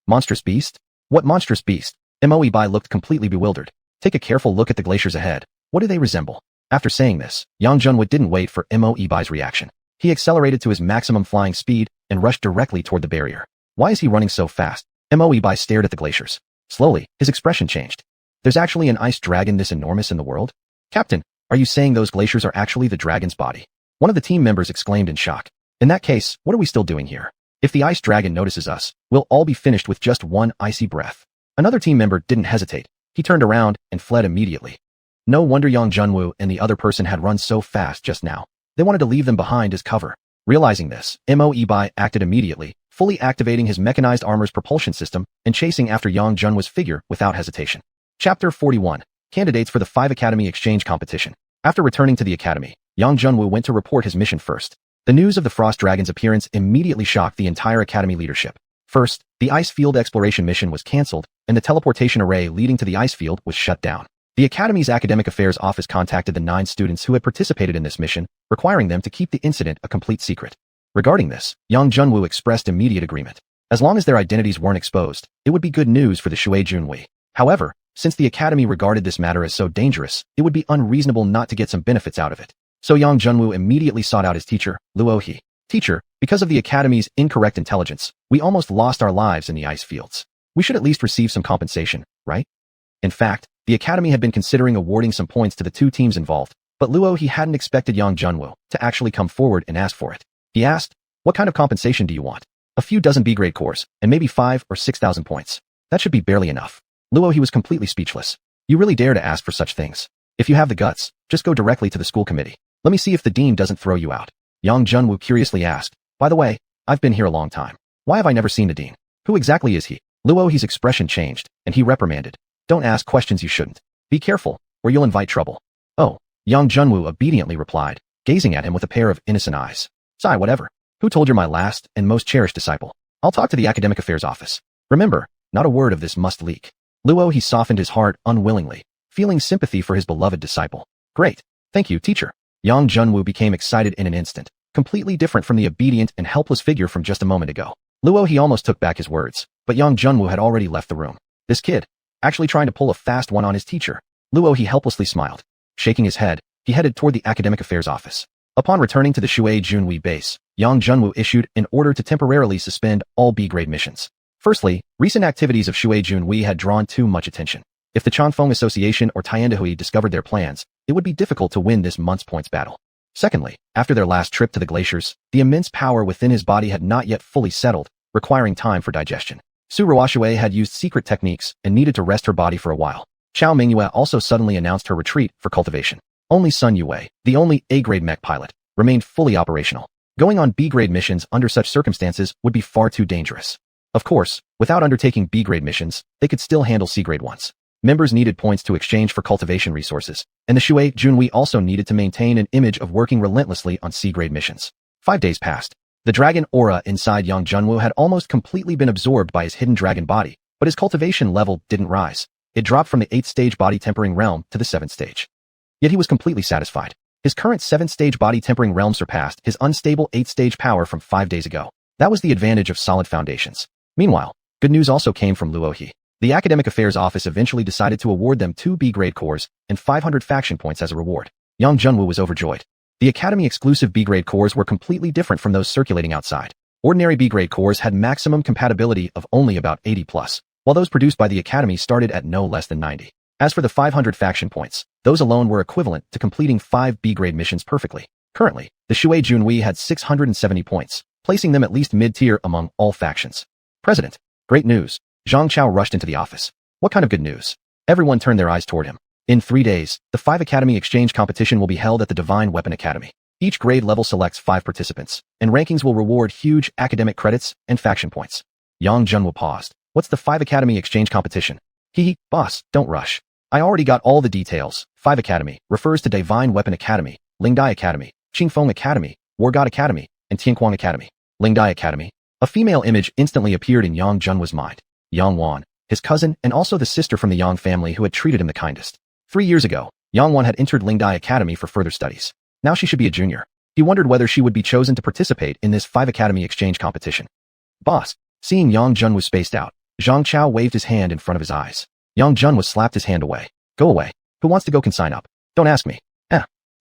Monstrous beast? What monstrous beast? Mo Ibai looked completely bewildered. Take a careful look at the glaciers ahead. What do they resemble? After saying this, Yang Junwu didn't wait for Mo Ibai's reaction. He accelerated to his maximum flying speed and rushed directly toward the barrier. Why is he running so fast? Mo Ibai stared at the glaciers. Slowly, his expression changed. There's actually an ice dragon this enormous in the world? Captain, are you saying those glaciers are actually the dragon's body? One of the team members exclaimed in shock. In that case, what are we still doing here? If the ice dragon notices us, we'll all be finished with just one icy breath. Another team member didn't hesitate. He turned around and fled immediately. No wonder Yang Junwu and the other person had run so fast just now. They wanted to leave them behind as cover. Realizing this, Mo Ibai acted immediately, fully activating his mechanized armor's propulsion system and chasing after Yang Junwu's figure without hesitation. Chapter 41. Candidates for the 5 Academy Exchange Competition. After returning to the Academy, Yang Junwu went to report his mission first. The news of the Frost Dragon's appearance immediately shocked the entire Academy leadership. First, the ice field exploration mission was cancelled, and the teleportation array leading to the ice field was shut down. The Academy's Academic Affairs Office contacted the 9 students who had participated in this mission, requiring them to keep the incident a complete secret. Regarding this, Yang Junwoo expressed immediate agreement. As long as their identities weren't exposed, it would be good news for the Xuanhuan. However, since the Academy regarded this matter as so dangerous, it would be unreasonable not to get some benefits out of it. So Yang Junwoo immediately sought out his teacher, Luo He. Teacher, because of the Academy's incorrect intelligence, we almost lost our lives in the ice fields. We should at least receive some compensation, right? In fact, the Academy had been considering awarding some points to the 2 teams involved, but Luo He hadn't expected Yang Junwoo to actually come forward and ask for it. He asked, "What kind of compensation do you want?" "A few dozen B-grade cores, and maybe 5 or 6,000 points. That should be barely enough." Luo He was completely speechless. "You really dare to ask for such things? If you have the guts, just go directly to the school committee. Let me see if the dean doesn't throw you out." Yang Junwoo curiously asked, "By the way, I've been here a long time. Why have I never seen the dean? Who exactly is he?" Luo He's expression changed, and he reprimanded, "Don't ask questions you shouldn't. Be careful, or you'll invite trouble." "Oh," Yang Junwoo obediently replied, gazing at him with a pair of innocent eyes. "Sigh, whatever. Who told you're my last and most cherished disciple? I'll talk to the Academic Affairs Office. Remember, not a word of this must leak." Luo He softened his heart unwillingly, feeling sympathy for his beloved disciple. "Great. Thank you, teacher." Yang Junwoo became excited in an instant, completely different from the obedient and helpless figure from just a moment ago. Luo He almost took back his words, but Yang Junwoo had already left the room. This kid, actually trying to pull a fast one on his teacher. Luo He helplessly smiled. Shaking his head, he headed toward the Academic Affairs Office. Upon returning to the Xuanhuan base, Yang Junwoo issued an order to temporarily suspend all B-grade missions. Firstly, recent activities of Xuanhuan had drawn too much attention. If the Changfeng Association or Tiandahui discovered their plans, it would be difficult to win this month's points battle. Secondly, after their last trip to the glaciers, the immense power within his body had not yet fully settled, requiring time for digestion. Su Ruoshui had used secret techniques and needed to rest her body for a while. Xiao Mingyue also suddenly announced her retreat for cultivation. Only Sun Yue, the only A-grade mech pilot, remained fully operational. Going on B-grade missions under such circumstances would be far too dangerous. Of course, without undertaking B-grade missions, they could still handle C-grade ones. Members needed points to exchange for cultivation resources, and the Xuanhuan also needed to maintain an image of working relentlessly on C-grade missions. 5 days passed. The dragon aura inside Yang Junwoo had almost completely been absorbed by his hidden dragon body, but his cultivation level didn't rise. It dropped from the 8th-stage body tempering realm to the 7th stage. Yet he was completely satisfied. His current 7th-stage body tempering realm surpassed his unstable 8th-stage power from 5 days ago. That was the advantage of solid foundations. Meanwhile, good news also came from Luo He. The Academic Affairs Office eventually decided to award them 2 B-grade cores and 500 faction points as a reward. Yang Junwoo was overjoyed. The Academy-exclusive B-grade cores were completely different from those circulating outside. Ordinary B-grade cores had maximum compatibility of only about 80+, while those produced by the Academy started at no less than 90. As for the 500 faction points, those alone were equivalent to completing 5 B-grade missions perfectly. Currently, the Xuanhuan had 670 points, placing them at least mid-tier among all factions. President, great news. Zhang Chao rushed into the office. What kind of good news? Everyone turned their eyes toward him. In 3 days, the 5 Academy exchange competition will be held at the Divine Weapon Academy. Each grade level selects 5 participants, and rankings will reward huge academic credits and faction points. Yang Junwoo paused. What's the 5 Academy exchange competition? Boss, don't rush. I already got all the details. 5 Academy refers to Divine Weapon Academy, Lingdai Academy, Qingfeng Academy, War God Academy, and Tianquang Academy. Lingdai Academy. A female image instantly appeared in Yang Junwoo's mind. Xuanhuan, his cousin and also the sister from the Yang family who had treated him the kindest. 3 years ago, Xuanhuan had entered Lingdai Academy for further studies. Now she should be a junior. He wondered whether she would be chosen to participate in this 5 Academy exchange competition. Boss, seeing Yang Junwoo spaced out, Zhang Chao waved his hand in front of his eyes. Yang Junwoo slapped his hand away. Go away. Who wants to go can sign up. Don't ask me.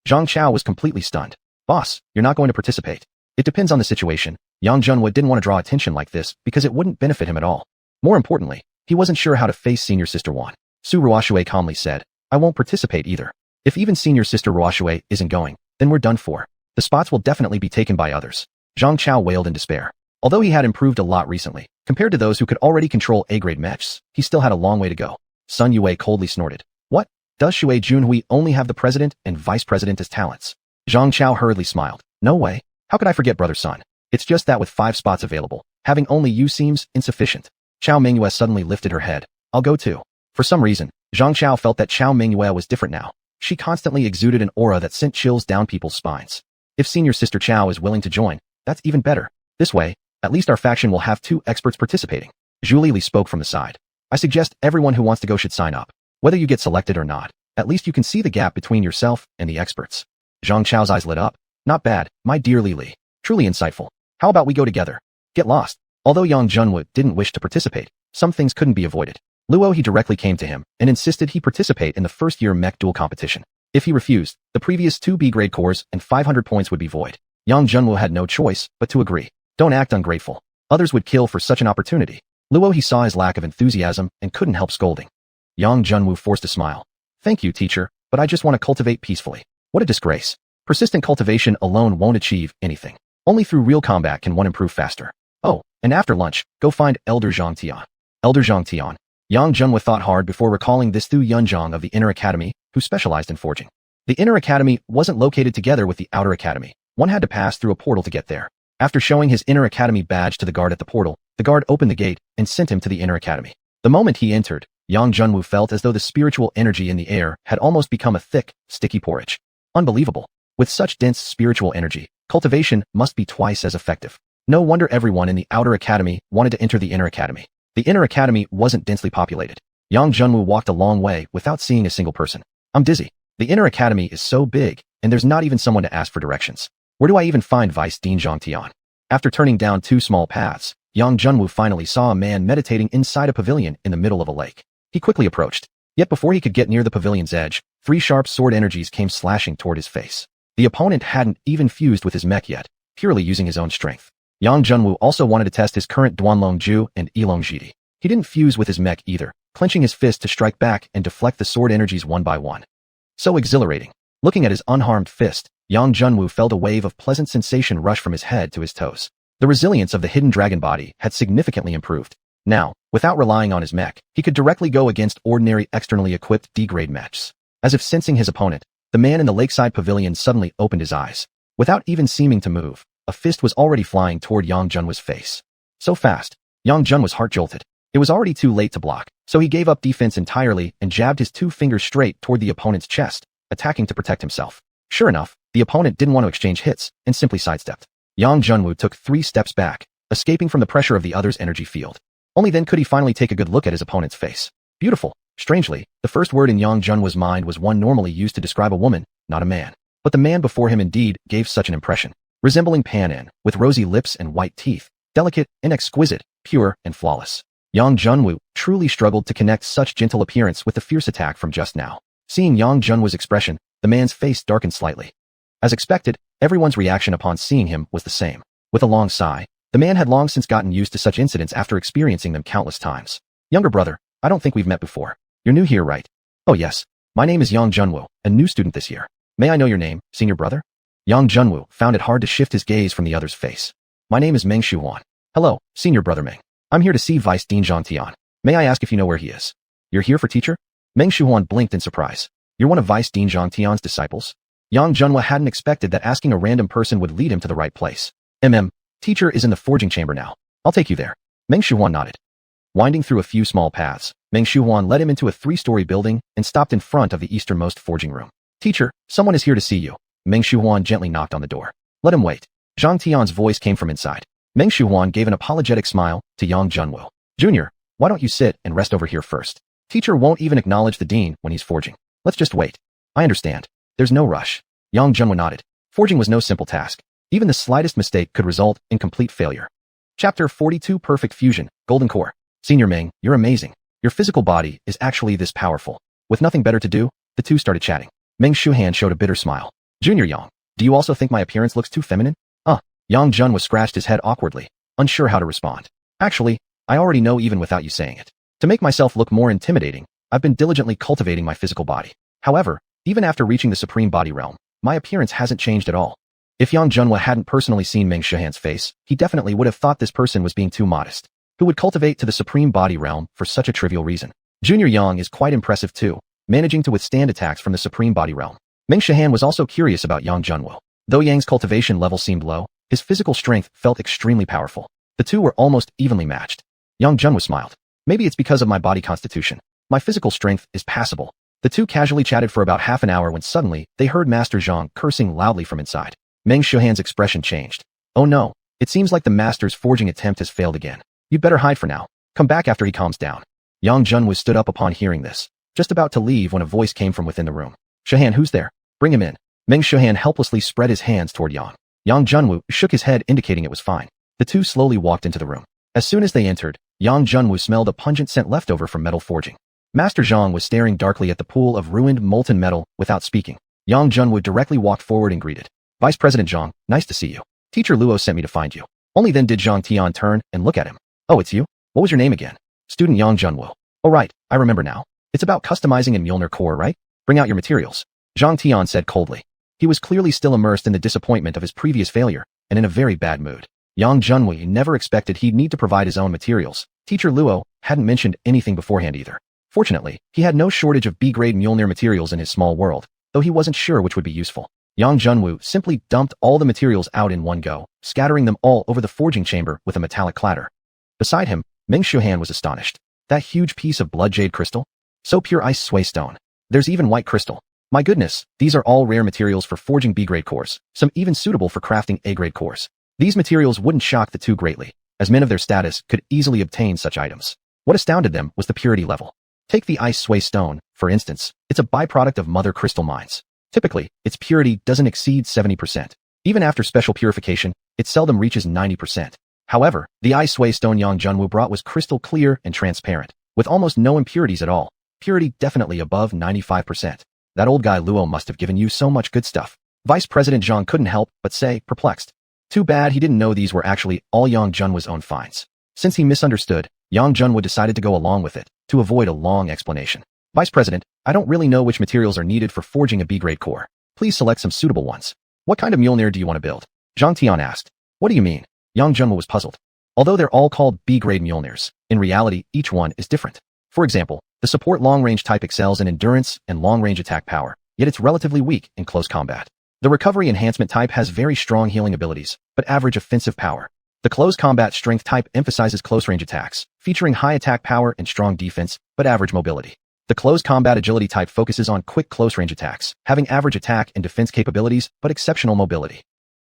Zhang Chao was completely stunned. Boss, you're not going to participate. It depends on the situation. Yang Junwoo didn't want to draw attention like this because it wouldn't benefit him at all. More importantly, he wasn't sure how to face Senior Sister Wan. Su Ruoshui calmly said, I won't participate either. If even Senior Sister Ruoshui isn't going, then we're done for. The spots will definitely be taken by others. Zhang Chao wailed in despair. Although he had improved a lot recently, compared to those who could already control A-grade mechs, he still had a long way to go. Sun Yue coldly snorted. What? Does Xuanhuan only have the president and vice president as talents? Zhang Chao hurriedly smiled. No way. How could I forget Brother Sun? It's just that with 5 spots available, having only you seems insufficient. Xiao Mingyue suddenly lifted her head. I'll go too. For some reason, Zhang Chao felt that Xiao Mingyue was different now. She constantly exuded an aura that sent chills down people's spines. If Senior Sister Chao is willing to join, that's even better. This way, At least our faction will have 2 experts participating. Zhu Lili spoke from the side. I suggest everyone who wants to go should sign up. Whether you get selected or not, at least you can see the gap between yourself and the experts. Zhang Chao's eyes lit up. Not bad, my dear Lili. Truly insightful. How about we go together? Get lost. Although Yang Junwu didn't wish to participate, some things couldn't be avoided. Luo he directly came to him and insisted he participate in the first-year mech duel competition. If he refused, the previous 2 B-grade cores and 500 points would be void. Yang Junwu had no choice but to agree. Don't act ungrateful. Others would kill for such an opportunity. Luo he saw his lack of enthusiasm and couldn't help scolding. Yang Junwu forced a smile. Thank you, teacher, but I just want to cultivate peacefully. What a disgrace. Persistent cultivation alone won't achieve anything. Only through real combat can one improve faster. Oh, and after lunch, go find Elder Zhang Tian. Elder Zhang Tian. Yang Junwu thought hard before recalling this Thu Yunzhang of the Inner Academy, who specialized in forging. The Inner Academy wasn't located together with the Outer Academy. One had to pass through a portal to get there. After showing his Inner Academy badge to the guard at the portal, the guard opened the gate and sent him to the Inner Academy. The moment he entered, Yang Junwu felt as though the spiritual energy in the air had almost become a thick, sticky porridge. Unbelievable. With such dense spiritual energy, cultivation must be twice as effective. No wonder everyone in the Outer Academy wanted to enter the Inner Academy. The Inner Academy wasn't densely populated. Yang Junwu walked a long way without seeing a single person. I'm dizzy. The Inner Academy is so big, and there's not even someone to ask for directions. Where do I even find Vice Dean Zhang Tian? After turning down 2 small paths, Yang Junwu finally saw a man meditating inside a pavilion in the middle of a lake. He quickly approached. Yet before he could get near the pavilion's edge, 3 sharp sword energies came slashing toward his face. The opponent hadn't even fused with his mech yet, purely using his own strength. Yang Junwu also wanted to test his current Duanlong Ju and Ilong Jiti. He didn't fuse with his mech either, clenching his fist to strike back and deflect the sword energies one by one. So exhilarating. Looking at his unharmed fist, Yang Junwu felt a wave of pleasant sensation rush from his head to his toes. The resilience of the hidden dragon body had significantly improved. Now, without relying on his mech, he could directly go against ordinary externally equipped D-grade mechs. As if sensing his opponent, the man in the lakeside pavilion suddenly opened his eyes. Without even seeming to move, a fist was already flying toward Yang Junwu's face. So fast, Yang Junwu's heart jolted. It was already too late to block, so he gave up defense entirely and jabbed his 2 fingers straight toward the opponent's chest, attacking to protect himself. Sure enough, the opponent didn't want to exchange hits and simply sidestepped. Yang Junwu took 3 steps back, escaping from the pressure of the other's energy field. Only then could he finally take a good look at his opponent's face. Beautiful. Strangely, the first word in Yang Junwu's mind was one normally used to describe a woman, not a man. But the man before him indeed gave such an impression. Resembling Pan-En, with rosy lips and white teeth, delicate and exquisite, pure and flawless. Yang Junwu truly struggled to connect such gentle appearance with the fierce attack from just now. Seeing Yang Junwu's expression, the man's face darkened slightly. As expected, everyone's reaction upon seeing him was the same. With a long sigh, the man had long since gotten used to such incidents after experiencing them countless times. Younger brother, I don't think we've met before. You're new here, right? Oh yes. My name is Yang Junwu, a new student this year. May I know your name, senior brother? Yang Junwu found it hard to shift his gaze from the other's face. My name is Meng Xiuhuan. Hello, senior brother Meng. I'm here to see Vice Dean Zhang Tian. May I ask if you know where he is? You're here for teacher? Meng Xiuhuan blinked in surprise. You're one of Vice Dean Zhang Tian's disciples? Yang Junwu hadn't expected that asking a random person would lead him to the right place. Teacher is in the forging chamber now. I'll take you there. Meng Xiuhuan nodded. Winding through a few small paths, Meng Xiuhuan led him into a 3-story building and stopped in front of the easternmost forging room. Teacher, someone is here to see you. Meng Xiuhuan gently knocked on the door. Let him wait. Zhang Tian's voice came from inside. Meng Xiuhuan gave an apologetic smile to Yang Junwu. Junior, why don't you sit and rest over here first? Teacher won't even acknowledge the dean when he's forging. Let's just wait. I understand. There's no rush. Yang Junwu nodded. Forging was no simple task. Even the slightest mistake could result in complete failure. Chapter 42 Perfect Fusion, Golden Core. Senior Meng, you're amazing. Your physical body is actually this powerful. With nothing better to do, the two started chatting. Meng Xiuhuan showed a bitter smile. Junior Yang, do you also think my appearance looks too feminine? Yang Junwu scratched his head awkwardly, unsure how to respond. Actually, I already know even without you saying it. To make myself look more intimidating, I've been diligently cultivating my physical body. However, even after reaching the Supreme Body Realm, my appearance hasn't changed at all. If Yang Junwu hadn't personally seen Meng Xiuhuan's face, he definitely would have thought this person was being too modest. Who would cultivate to the Supreme Body Realm for such a trivial reason? Junior Yang is quite impressive too, managing to withstand attacks from the Supreme Body Realm. Meng Xiuhuan was also curious about Yang Junwu. Though Yang's cultivation level seemed low, his physical strength felt extremely powerful. The two were almost evenly matched. Yang Junwu smiled. Maybe it's because of my body constitution. My physical strength is passable. The two casually chatted for about half an hour when suddenly, they heard Master Zhang cursing loudly from inside. Meng Xiuhuan's expression changed. Oh no, It seems like the master's forging attempt has failed again. You'd better hide for now. Come back after he calms down. Yang Junwu stood up upon hearing this, just about to leave when a voice came from within the room. Xiuxian, who's there? Bring him in. Meng Xiuxian helplessly spread his hands toward Yang. Yang Junwu shook his head indicating it was fine. The two slowly walked into the room. As soon as they entered, Yang Junwu smelled a pungent scent left over from metal forging. Master Zhang was staring darkly at the pool of ruined molten metal without speaking. Yang Junwu directly walked forward and greeted. Vice President Zhang, nice to see you. Teacher Luo sent me to find you. Only then did Zhang Tian turn and look at him. Oh, it's you? What was your name again? Student Yang Junwu. Oh right, I remember now. It's about customizing in Mjolnir core, right? Bring out your materials. Zhang Tian said coldly. He was clearly still immersed in the disappointment of his previous failure, and in a very bad mood. Yang Junwu never expected he'd need to provide his own materials. Teacher Luo hadn't mentioned anything beforehand either. Fortunately, he had no shortage of B-grade Mjolnir materials in his small world, though he wasn't sure which would be useful. Yang Junwu simply dumped all the materials out in one go, scattering them all over the forging chamber with a metallic clatter. Beside him, Meng Xiuxian was astonished. That huge piece of blood jade crystal? So pure ice sway stone. There's even white crystal. My goodness, these are all rare materials for forging B-grade cores, some even suitable for crafting A-grade cores. These materials wouldn't shock the two greatly, as men of their status could easily obtain such items. What astounded them was the purity level. Take the ice sway stone, for instance. It's a byproduct of mother crystal mines. Typically, its purity doesn't exceed 70%. Even after special purification, it seldom reaches 90%. However, the ice sway stone Yang Junwu brought was crystal clear and transparent, with almost no impurities at all. Purity definitely above 95%. That old guy Luo must have given you so much good stuff. Vice President Zhang couldn't help but say, perplexed. Too bad he didn't know these were actually all Yang Junwu's own finds. Since he misunderstood, Yang Junwu decided to go along with it, to avoid a long explanation. Vice President, I don't really know which materials are needed for forging a B-grade core. Please select some suitable ones. What kind of Mjolnir do you want to build? Zhang Tian asked. What do you mean? Yang Junwu was puzzled. Although they're all called B-grade Mjolnirs, in reality, each one is different. For example, the support long-range type excels in endurance and long-range attack power, yet it's relatively weak in close combat. The recovery enhancement type has very strong healing abilities, but average offensive power. The close combat strength type emphasizes close-range attacks, featuring high attack power and strong defense, but average mobility. The close combat agility type focuses on quick close-range attacks, having average attack and defense capabilities, but exceptional mobility.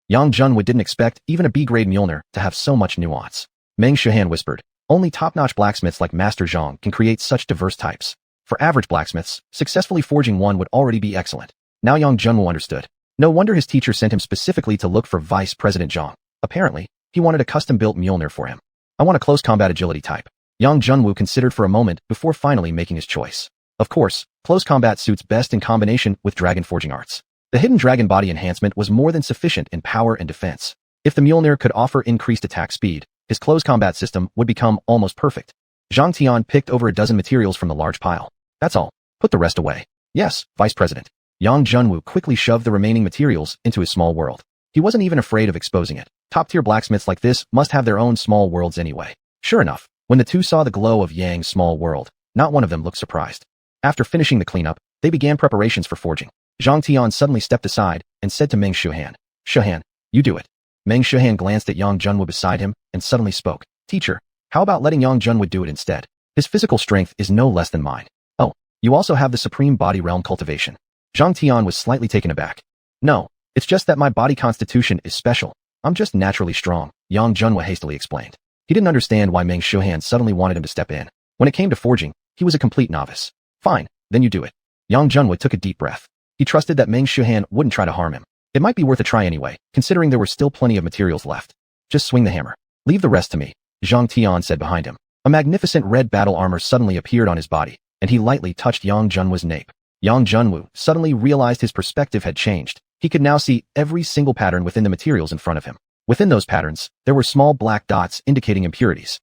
Yang Junwu didn't expect even a B-grade Mjolnir to have so much nuance. Meng Xiuxian whispered, only top-notch blacksmiths like Master Zhang can create such diverse types. For average blacksmiths, successfully forging one would already be excellent. Now Yang Junwu understood. No wonder his teacher sent him specifically to look for Vice President Zhang. Apparently, he wanted a custom-built Mjolnir for him. I want a close combat agility type. Yang Junwu considered for a moment before finally making his choice. Of course, close combat suits best in combination with dragon forging arts. The hidden dragon body enhancement was more than sufficient in power and defense. If the Mjolnir could offer increased attack speed, his close combat system would become almost perfect. Zhang Tian picked over a dozen materials from the large pile. That's all. Put the rest away. Yes, Vice President. Yang Junwu quickly shoved the remaining materials into his small world. He wasn't even afraid of exposing it. Top-tier blacksmiths like this must have their own small worlds anyway. Sure enough, when the two saw the glow of Yang's small world, not one of them looked surprised. After finishing the cleanup, they began preparations for forging. Zhang Tian suddenly stepped aside and said to Meng Xiuxian, Xiuxian, you do it. Meng Xiuxian glanced at Yang Junwu beside him and suddenly spoke. Teacher, how about letting Yang Junwu do it instead? His physical strength is no less than mine. Oh, you also have the Supreme Body Realm cultivation. Zhang Tian was slightly taken aback. No, it's just that my body constitution is special. I'm just naturally strong, Yang Junwu hastily explained. He didn't understand why Meng Xiuxian suddenly wanted him to step in. When it came to forging, he was a complete novice. Fine, then you do it. Yang Junwu took a deep breath. He trusted that Meng Xiuxian wouldn't try to harm him. It might be worth a try anyway, considering there were still plenty of materials left. Just swing the hammer. Leave the rest to me, Zhang Tian said behind him. A magnificent red battle armor suddenly appeared on his body, and he lightly touched Yang Junwu's nape. Yang Junwu suddenly realized his perspective had changed. He could now see every single pattern within the materials in front of him. Within those patterns, there were small black dots indicating impurities.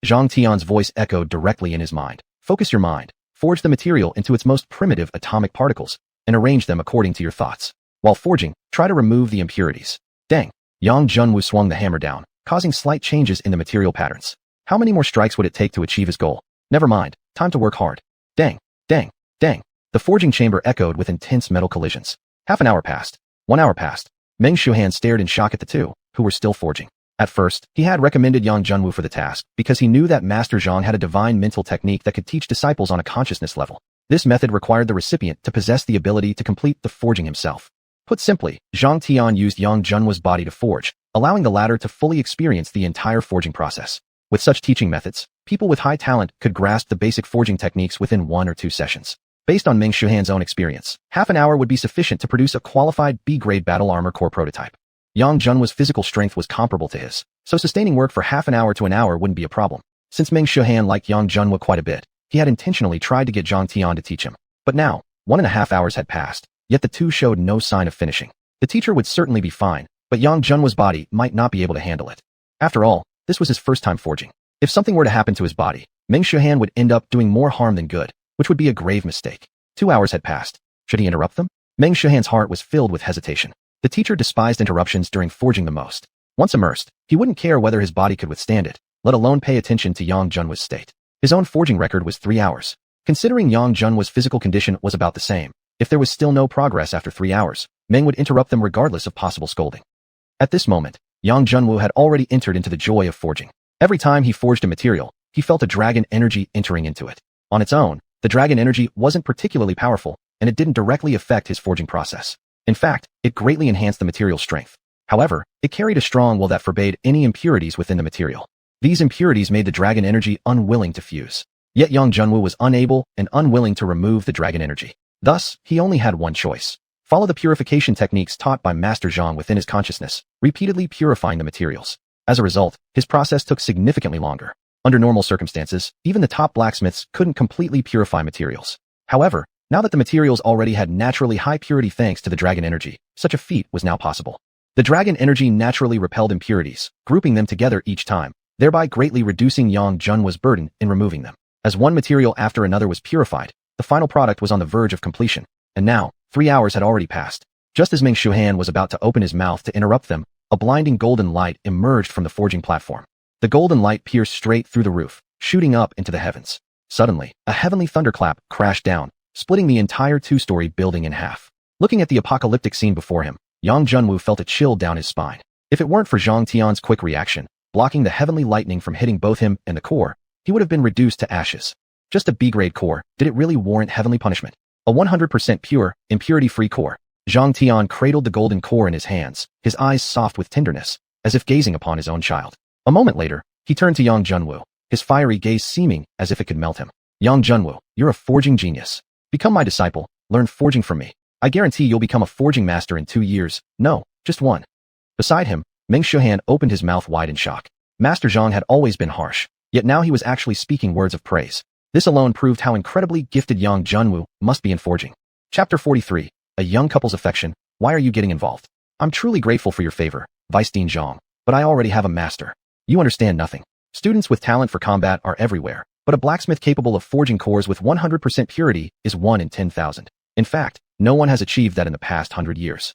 Zhang Tian's voice echoed directly in his mind. Focus your mind. Forge the material into its most primitive atomic particles, and arrange them according to your thoughts. While forging, try to remove the impurities. Dang. Yang Junwu swung the hammer down, causing slight changes in the material patterns. How many more strikes would it take to achieve his goal? Never mind. Time to work hard. Dang. Dang. Dang. The forging chamber echoed with intense metal collisions. Half an hour passed. 1 hour passed. Meng Xiuxian stared in shock at the two, who were still forging. At first, he had recommended Yang Junwu for the task because he knew that Master Zhang had a divine mental technique that could teach disciples on a consciousness level. This method required the recipient to possess the ability to complete the forging himself. Put simply, Zhang Tian used Yang Junwu's body to forge, allowing the latter to fully experience the entire forging process. With such teaching methods, people with high talent could grasp the basic forging techniques within 1 or 2 sessions. Based on Meng Xiuhuan's own experience, half an hour would be sufficient to produce a qualified B-grade battle armor core prototype. Yang Junhua's physical strength was comparable to his, so sustaining work for half an hour to an hour wouldn't be a problem. Since Meng Xiuhuan liked Yang Junhua quite a bit, he had intentionally tried to get Zhang Tian to teach him. But now, 1.5 hours had passed, yet the two showed no sign of finishing. The teacher would certainly be fine, but Yang Junhua's body might not be able to handle it. After all, this was his first time forging. If something were to happen to his body, Meng Xiuhuan would end up doing more harm than good, which would be a grave mistake. 2 hours had passed. Should he interrupt them? Meng Xiuhuan's heart was filled with hesitation. The teacher despised interruptions during forging the most. Once immersed, he wouldn't care whether his body could withstand it, let alone pay attention to Yang Junhua's state. His own forging record was 3 hours. Considering Yang Junhua's physical condition was about the same, if there was still no progress after 3 hours, Meng would interrupt them regardless of possible scolding. At this moment, Yang Junhua had already entered into the joy of forging. Every time he forged a material, he felt a dragon energy entering into it. On its own, the dragon energy wasn't particularly powerful, and it didn't directly affect his forging process. In fact, it greatly enhanced the material's strength. However, it carried a strong will that forbade any impurities within the material. These impurities made the dragon energy unwilling to fuse. Yet Yang Junhua was unable and unwilling to remove the dragon energy. Thus, he only had one choice. Follow the purification techniques taught by Master Zhang within his consciousness, repeatedly purifying the materials. As a result, his process took significantly longer. Under normal circumstances, even the top blacksmiths couldn't completely purify materials. However, now that the materials already had naturally high purity thanks to the dragon energy, such a feat was now possible. The dragon energy naturally repelled impurities, grouping them together each time, thereby greatly reducing Yang Junhua's burden in removing them. As one material after another was purified, the final product was on the verge of completion. And now, 3 hours had already passed. Just as Meng Xiuhuan was about to open his mouth to interrupt them, a blinding golden light emerged from the forging platform. The golden light pierced straight through the roof, shooting up into the heavens. Suddenly, a heavenly thunderclap crashed down, splitting the entire 2-story building in half. Looking at the apocalyptic scene before him, Yang Junhua felt a chill down his spine. If it weren't for Zhang Tian's quick reaction, blocking the heavenly lightning from hitting both him and the core, he would have been reduced to ashes. Just a B-grade core, did it really warrant heavenly punishment? A 100% pure, impurity-free core. Zhang Tian cradled the golden core in his hands, his eyes soft with tenderness, as if gazing upon his own child. A moment later, he turned to Yang Junhua, his fiery gaze seeming as if it could melt him. Yang Junhua, you're a forging genius. Become my disciple, learn forging from me. I guarantee you'll become a forging master in 2 years. No, just 1. Beside him, Meng Xiuhuan opened his mouth wide in shock. Master Zhang had always been harsh, yet now he was actually speaking words of praise. This alone proved how incredibly gifted Yang Junhua must be in forging. Chapter 43. A young couple's affection. Why are you getting involved? I'm truly grateful for your favor, Vice Dean Zhang, but I already have a master. You understand nothing. Students with talent for combat are everywhere, but a blacksmith capable of forging cores with 100% purity is 1 in 10,000. In fact, no one has achieved that in the past 100 years.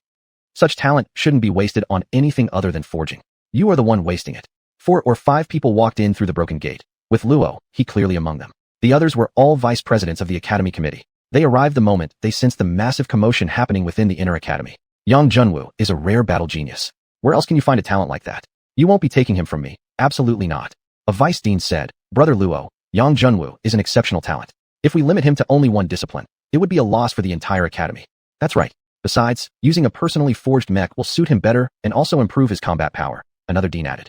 Such talent shouldn't be wasted on anything other than forging. You are the one wasting it. 4 or 5 people walked in through the broken gate, with Luo, he clearly among them. The others were all vice presidents of the academy committee. They arrived the moment they sensed the massive commotion happening within the inner academy. Yang Junhua is a rare battle genius. Where else can you find a talent like that? You won't be taking him from me. Absolutely not. A vice dean said, Brother Luo, Yang Junhua is an exceptional talent. If we limit him to only one discipline, it would be a loss for the entire academy. That's right. Besides, using a personally forged mech will suit him better and also improve his combat power, another dean added.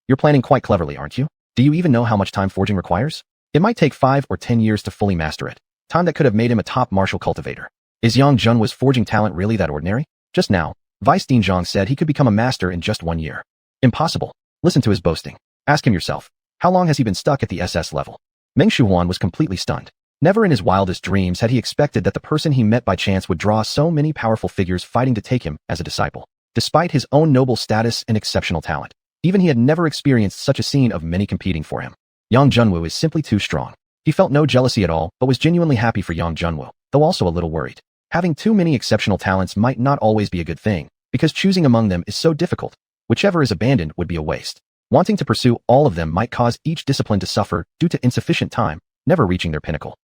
You're planning quite cleverly, aren't you? Do you even know how much time forging requires? It might take 5 or 10 years to fully master it. Time that could have made him a top martial cultivator. Is Yang Junhua's forging talent really that ordinary? Just now, Vice Dean Zhang said he could become a master in just 1 year. Impossible. Listen to his boasting. Ask him yourself. How long has he been stuck at the SS level? Meng Xiuhuan was completely stunned. Never in his wildest dreams had he expected that the person he met by chance would draw so many powerful figures fighting to take him as a disciple. Despite his own noble status and exceptional talent, even he had never experienced such a scene of many competing for him. Yang Junhua is simply too strong. He felt no jealousy at all, but was genuinely happy for Yang Junhua, though also a little worried. Having too many exceptional talents might not always be a good thing, because choosing among them is so difficult. Whichever is abandoned would be a waste. Wanting to pursue all of them might cause each discipline to suffer due to insufficient time, never reaching their pinnacle.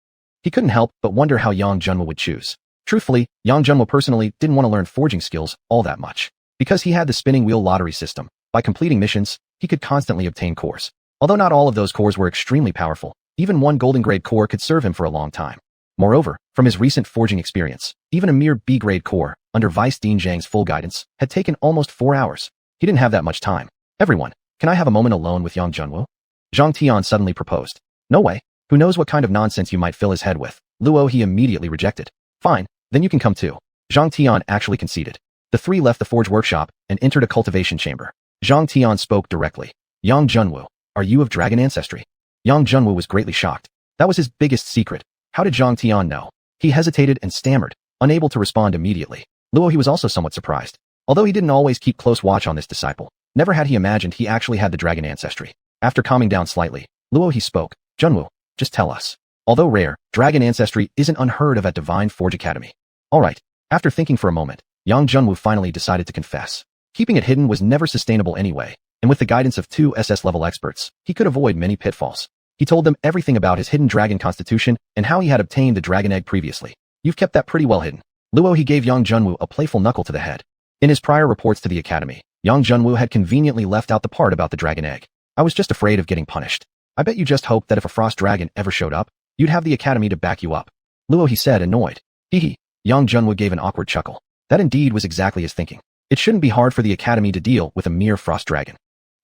He couldn't help but wonder how Yang Junhua would choose. Truthfully, Yang Junhua personally didn't want to learn forging skills all that much. Because he had the spinning wheel lottery system, by completing missions, he could constantly obtain cores. Although not all of those cores were extremely powerful, even one golden grade core could serve him for a long time. Moreover, from his recent forging experience, even a mere B-grade core, under Vice Dean Zhang's full guidance, had taken almost 4 hours. He didn't have that much time. Everyone, can I have a moment alone with Yang Junwu? Zhang Tian suddenly proposed. No way. Who knows what kind of nonsense you might fill his head with. Luo he immediately rejected. Fine, then you can come too. Zhang Tian actually conceded. The three left the forge workshop and entered a cultivation chamber. Zhang Tian spoke directly. Yang Junwu, are you of dragon ancestry? Yang Junwu was greatly shocked. That was his biggest secret. How did Zhang Tian know? He hesitated and stammered, unable to respond immediately. Luo he was also somewhat surprised. Although he didn't always keep close watch on this disciple, never had he imagined he actually had the dragon ancestry. After calming down slightly, Luo he spoke. Junwu, just tell us. Although rare, dragon ancestry isn't unheard of at Divine Forge Academy. Alright. After thinking for a moment, Yang Junwu finally decided to confess. Keeping it hidden was never sustainable anyway, and with the guidance of two SS-level experts, he could avoid many pitfalls. He told them everything about his hidden dragon constitution and how he had obtained the dragon egg previously. You've kept that pretty well hidden. Luo he gave Yang Junwu a playful knuckle to the head. In his prior reports to the academy, Yang Junwu had conveniently left out the part about the dragon egg. I was just afraid of getting punished. I bet you just hoped that if a frost dragon ever showed up, you'd have the academy to back you up. Luo he said, annoyed. Hee. Yang Junwu gave an awkward chuckle. That indeed was exactly his thinking. It shouldn't be hard for the academy to deal with a mere frost dragon.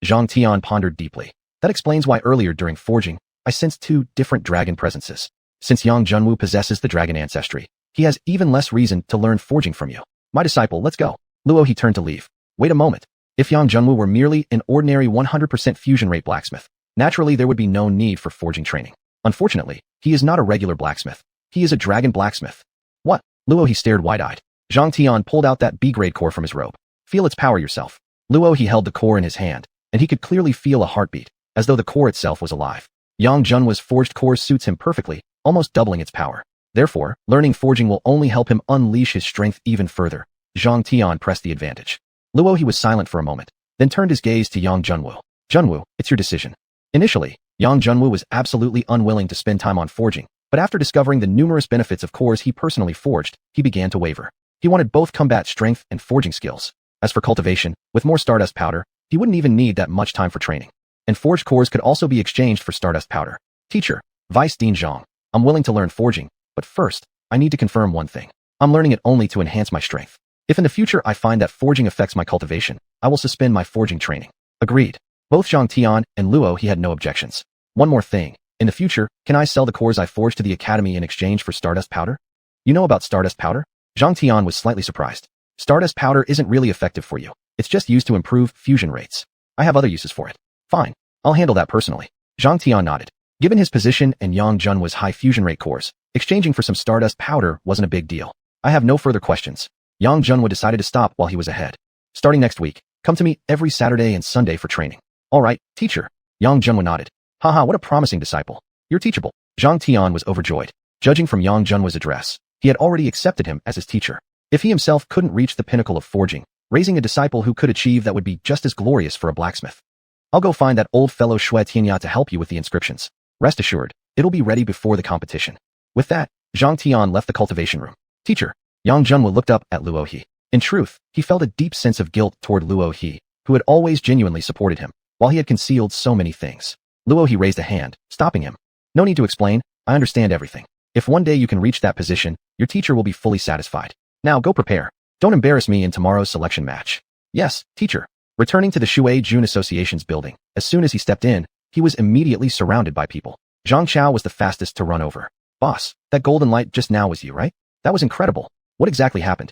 Zhang Tian pondered deeply. That explains why earlier during forging, I sensed two different dragon presences. Since Yang Junwu possesses the dragon ancestry, he has even less reason to learn forging from you. My disciple, let's go. Luo he turned to leave. Wait a moment. If Yang Junwu were merely an ordinary 100% fusion rate blacksmith, naturally there would be no need for forging training. Unfortunately, he is not a regular blacksmith. He is a dragon blacksmith. What? Luo he stared wide-eyed. Zhang Tian pulled out that B-grade core from his robe. Feel its power yourself. Luo he held the core in his hand, and he could clearly feel a heartbeat, as though the core itself was alive. Yang Junwu's forged core suits him perfectly, almost doubling its power. Therefore, learning forging will only help him unleash his strength even further. Zhang Tian pressed the advantage. Luo he was silent for a moment, then turned his gaze to Yang Junwu. Junwu, it's your decision. Initially, Yang Junwu was absolutely unwilling to spend time on forging, but after discovering the numerous benefits of cores he personally forged, he began to waver. He wanted both combat strength and forging skills. As for cultivation, with more stardust powder, he wouldn't even need that much time for training. And forged cores could also be exchanged for stardust powder. Teacher, Vice Dean Zhang, I'm willing to learn forging, but first, I need to confirm one thing. I'm learning it only to enhance my strength. If in the future I find that forging affects my cultivation, I will suspend my forging training. Agreed. Both Zhang Tian and Luo he had no objections. One more thing. In the future, can I sell the cores I forged to the academy in exchange for stardust powder? You know about stardust powder? Zhang Tian was slightly surprised. Stardust powder isn't really effective for you. It's just used to improve fusion rates. I have other uses for it. Fine. I'll handle that personally. Zhang Tian nodded. Given his position and Yang Junwu's high fusion rate cores, exchanging for some stardust powder wasn't a big deal. I have no further questions. Yang Junwu decided to stop while he was ahead. Starting next week, come to me every Saturday and Sunday for training. All right, teacher. Yang Junwu nodded. Haha, what a promising disciple. You're teachable. Zhang Tian was overjoyed. Judging from Yang Junwu's address, he had already accepted him as his teacher. If he himself couldn't reach the pinnacle of forging, raising a disciple who could achieve that would be just as glorious for a blacksmith. I'll go find that old fellow xiuxian to help you with the inscriptions. Rest assured, it'll be ready before the competition. With that, Zhang Tian left the cultivation room. Teacher. Yang Junwu looked up at Luo he. In truth, he felt a deep sense of guilt toward Luo he, who had always genuinely supported him, while he had concealed so many things. Luo he raised a hand, stopping him. No need to explain, I understand everything. If one day you can reach that position, your teacher will be fully satisfied. Now go prepare. Don't embarrass me in tomorrow's selection match. Yes, teacher. Returning to the Xuanhuan Association's building, as soon as he stepped in, he was immediately surrounded by people. Zhang Xiao was the fastest to run over. Boss, that golden light just now was you, right? That was incredible. What exactly happened?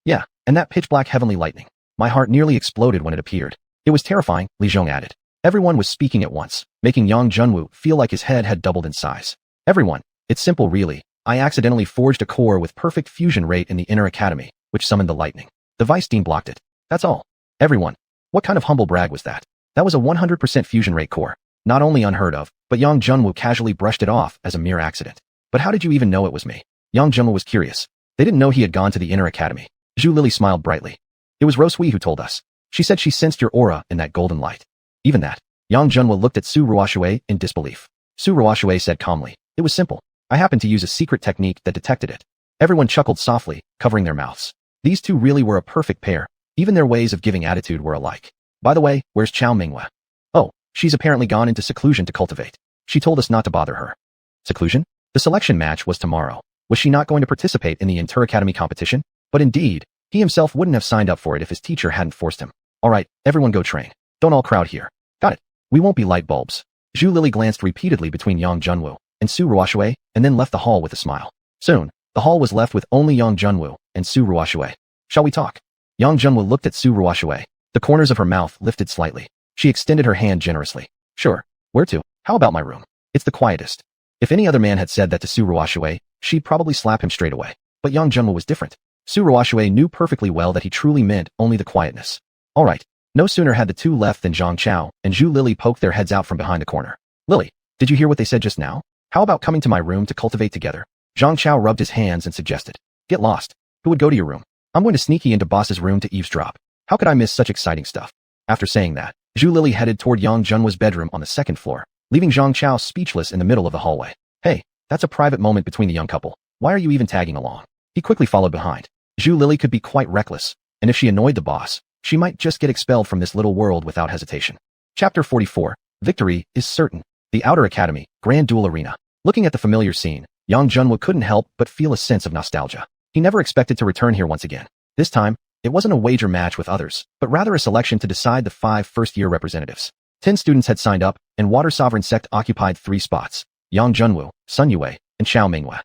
Yeah, and that pitch-black heavenly lightning. My heart nearly exploded when it appeared. It was terrifying, Li Zhong added. Everyone was speaking at once, making Yang Junwu feel like his head had doubled in size. Everyone, it's simple really. I accidentally forged a core with perfect fusion rate in the inner academy, which summoned the lightning. The Vice Dean blocked it. That's all. Everyone. What kind of humble brag was that? That was a 100% fusion rate core. Not only unheard of, but Yang Junwu casually brushed it off as a mere accident. But how did you even know it was me? Yang Junwu was curious. They didn't know he had gone to the inner academy. Zhu Lily smiled brightly. It was Rosui who told us. She said she sensed your aura in that golden light. Even that. Yang Junwu looked at Su Ruoxue in disbelief. Su Ruoxue said calmly. It was simple. I happened to use a secret technique that detected it. Everyone chuckled softly, covering their mouths. These two really were a perfect pair. Even their ways of giving attitude were alike. By the way, where's Chao Minghua? Oh, she's apparently gone into seclusion to cultivate. She told us not to bother her. Seclusion? The selection match was tomorrow. Was she not going to participate in the inter-academy competition? But indeed, he himself wouldn't have signed up for it if his teacher hadn't forced him. Alright, everyone go train. Don't all crowd here. Got it. We won't be light bulbs. Zhu Lili glanced repeatedly between Yang Junwu and Su Ruoshui and then left the hall with a smile. Soon, the hall was left with only Yang Junwu and Su Ruoshui. Shall we talk? Yang Junwu looked at Su Ruoshui. The corners of her mouth lifted slightly. She extended her hand generously. Sure. Where to? How about my room? It's the quietest. If any other man had said that to Su Ruoshui, she'd probably slap him straight away. But Yang Junwu was different. Su Ruoshui knew perfectly well that he truly meant only the quietness. Alright. No sooner had the two left than Zhang Chao and Zhu Lili poked their heads out from behind the corner. Lily, did you hear what they said just now? How about coming to my room to cultivate together? Zhang Chao rubbed his hands and suggested. Get lost. Who would go to your room? I'm going to sneaky into boss's room to eavesdrop. How could I miss such exciting stuff? After saying that, Zhu Lili headed toward Yang Junwa's bedroom on the second floor, leaving Zhang Chao speechless in the middle of the hallway. Hey, that's a private moment between the young couple. Why are you even tagging along? He quickly followed behind. Zhu Lili could be quite reckless, and if she annoyed the boss, she might just get expelled from this little world without hesitation. Chapter 44. Victory is certain. The Outer Academy, Grand Duel Arena. Looking at the familiar scene, Yang Junwu couldn't help but feel a sense of nostalgia. He never expected to return here once again. This time, it wasn't a wager match with others, but rather a selection to decide the 5 first-year representatives. 10 students had signed up, and Water Sovereign Sect occupied 3 spots: Yang Junwu, Sun Yue, and Xiao Mingwei.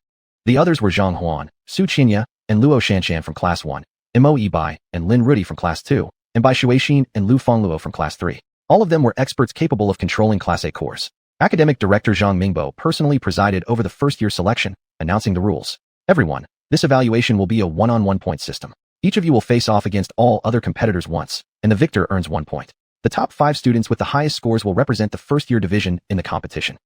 The others were xuanhuan, xiuxian, and luo shanshan from Class 1, Mo Yibai, and Lin Rudi from Class 2, and Bai Shuixin and Lu Fengluo from Class 3. All of them were experts capable of controlling Class A cores. Academic Director Zhang Mingbo personally presided over the first-year selection, announcing the rules. Everyone, this evaluation will be a one-on-one point system. Each of you will face off against all other competitors once, and the victor earns 1 point. The top 5 students with the highest scores will represent the first-year division in the competition.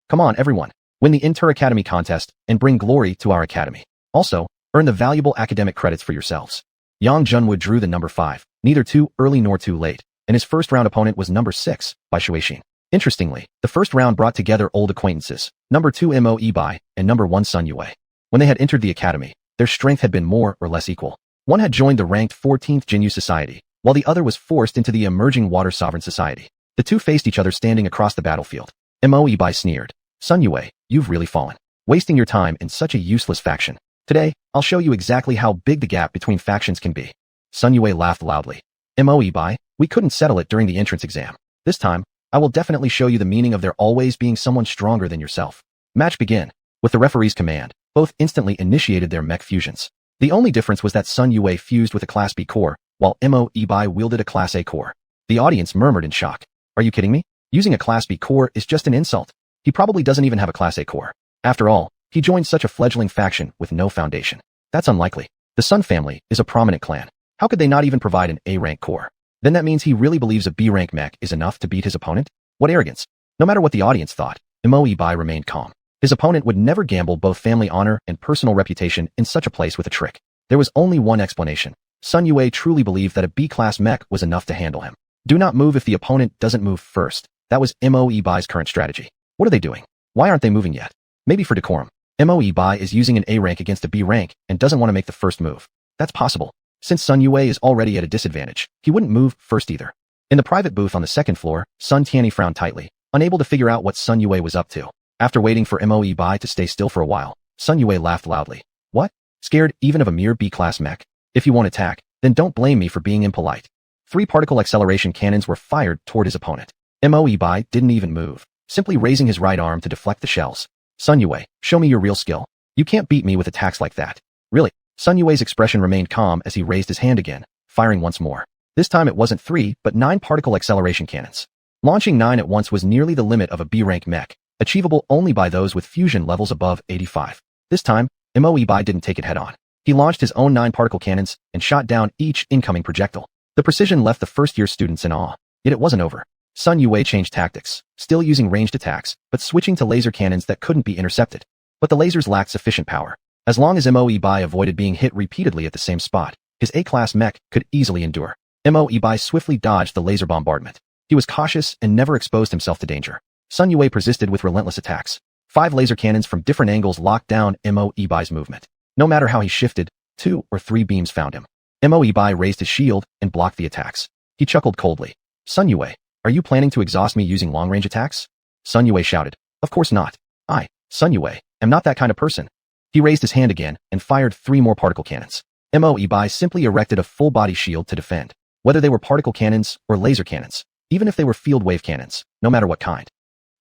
Come on, everyone. Win the Inter-Academy contest and bring glory to our academy. Also, earn the valuable academic credits for yourselves. Yang Junwu drew the number 5, neither too early nor too late, and his first-round opponent was number 6, Bai Shuixin. Interestingly, the first round brought together old acquaintances, number 2 Mo Yibai and number 1 Sun Yue. When they had entered the academy, their strength had been more or less equal. One had joined the ranked 14th Jinyu Society, while the other was forced into the emerging Water Sovereign Society. The two faced each other standing across the battlefield. Mo Yibai sneered. Sun Yue, you've really fallen. Wasting your time in such a useless faction. Today, I'll show you exactly how big the gap between factions can be. Sun Yue laughed loudly. Mo Yibai, we couldn't settle it during the entrance exam. This time, I will definitely show you the meaning of there always being someone stronger than yourself. Match begin. With the referee's command, both instantly initiated their mech fusions. The only difference was that Sun Yue fused with a Class B core, while Mo Yibai wielded a Class A core. The audience murmured in shock. Are you kidding me? Using a Class B core is just an insult. He probably doesn't even have a Class A core. After all, he joined such a fledgling faction with no foundation. That's unlikely. The Sun family is a prominent clan. How could they not even provide an A-rank core? Then that means he really believes a B-rank mech is enough to beat his opponent? What arrogance. No matter what the audience thought, Mo Yibai remained calm. His opponent would never gamble both family honor and personal reputation in such a place with a trick. There was only one explanation. Sun Yue truly believed that a B-class mech was enough to handle him. Do not move if the opponent doesn't move first. That was Mo Yibai's current strategy. What are they doing? Why aren't they moving yet? Maybe for decorum. Mo Yibai is using an A rank against a B rank and doesn't want to make the first move. That's possible. Since Sun Yue is already at a disadvantage, he wouldn't move first either. In the private booth on the second floor, Sun Tianyi frowned tightly, unable to figure out what Sun Yue was up to. After waiting for Mo Yibai to stay still for a while, Sun Yue laughed loudly. What? Scared even of a mere B-class mech? If you won't attack, then don't blame me for being impolite. 3 particle acceleration cannons were fired toward his opponent. Mo Yibai didn't even move, simply raising his right arm to deflect the shells. Sun Yue, show me your real skill. You can't beat me with attacks like that. Really? Sun Yue's expression remained calm as he raised his hand again, firing once more. This time it wasn't 3, but 9 particle acceleration cannons. Launching 9 at once was nearly the limit of a B-rank mech, achievable only by those with fusion levels above 85. This time, Mo Yibai didn't take it head-on. He launched his own 9 particle cannons and shot down each incoming projectile. The precision left the first-year students in awe. Yet it wasn't over. Sun Yue changed tactics, still using ranged attacks, but switching to laser cannons that couldn't be intercepted. But the lasers lacked sufficient power. As long as Mo Yibai avoided being hit repeatedly at the same spot, his A-class mech could easily endure. Mo Yibai swiftly dodged the laser bombardment. He was cautious and never exposed himself to danger. Sun Yue persisted with relentless attacks. 5 laser cannons from different angles locked down Mo Yibai's movement. No matter how he shifted, 2 or 3 beams found him. Mo Yibai raised his shield and blocked the attacks. He chuckled coldly. Sun Yue, are you planning to exhaust me using long-range attacks? Sun Yue shouted. Of course not. I, Sun Yue, am not that kind of person. He raised his hand again and fired 3 more particle cannons. Mo Yibai simply erected a full-body shield to defend. whether they were particle cannons or laser cannons, even if they were field wave cannons, no matter what kind.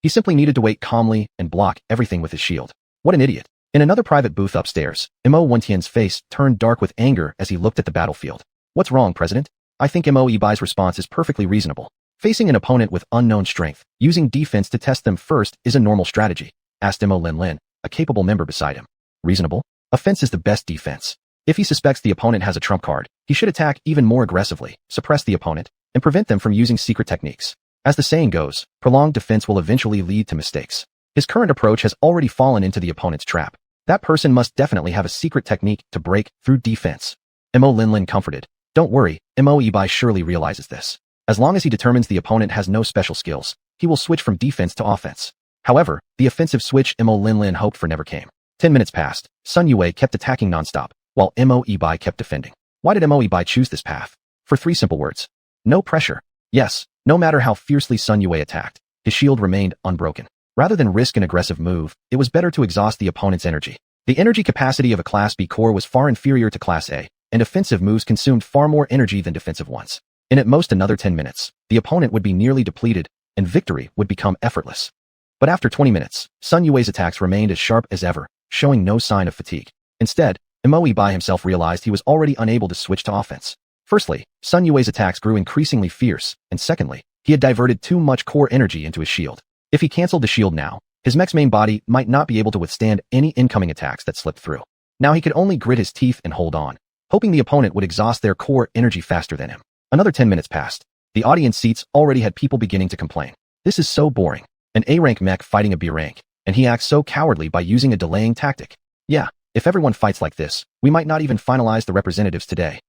He simply needed to wait calmly and block everything with his shield. What an idiot. In another private booth upstairs, Mo Wentian's face turned dark with anger as he looked at the battlefield. What's wrong, President? I think Mo Ibai's response is perfectly reasonable. Facing an opponent with unknown strength, using defense to test them first is a normal strategy, asked Mo Linlin, a capable member beside him. Reasonable? Offense is the best defense. If he suspects the opponent has a trump card, he should attack even more aggressively, suppress the opponent, and prevent them from using secret techniques. As the saying goes, prolonged defense will eventually lead to mistakes. His current approach has already fallen into the opponent's trap. That person must definitely have a secret technique to break through defense. Mo Linlin comforted. Don't worry, Mo Ibai surely realizes this. As long as he determines the opponent has no special skills, he will switch from defense to offense. However, the offensive switch Mo Linlin hoped for never came. 10 minutes passed. Sun Yue kept attacking nonstop, while Mo Ibai kept defending. Why did Mo Ibai choose this path? For 3 simple words. No pressure. Yes, no matter how fiercely Sun Yue attacked, his shield remained unbroken. Rather than risk an aggressive move, it was better to exhaust the opponent's energy. The energy capacity of a Class B core was far inferior to Class A, and offensive moves consumed far more energy than defensive ones. In at most another 10 minutes, the opponent would be nearly depleted, and victory would become effortless. But after 20 minutes, Sun Yue's attacks remained as sharp as ever, showing no sign of fatigue. Instead, Mo Ibai himself realized he was already unable to switch to offense. Firstly, Sun Yue's attacks grew increasingly fierce, and secondly, he had diverted too much core energy into his shield. If he cancelled the shield now, his mech's main body might not be able to withstand any incoming attacks that slipped through. Now he could only grit his teeth and hold on, hoping the opponent would exhaust their core energy faster than him. Another 10 minutes passed. The audience seats already had people beginning to complain. This is so boring. An A-rank mech fighting a B-rank, and he acts so cowardly by using a delaying tactic. Yeah, if everyone fights like this, we might not even finalize the representatives today.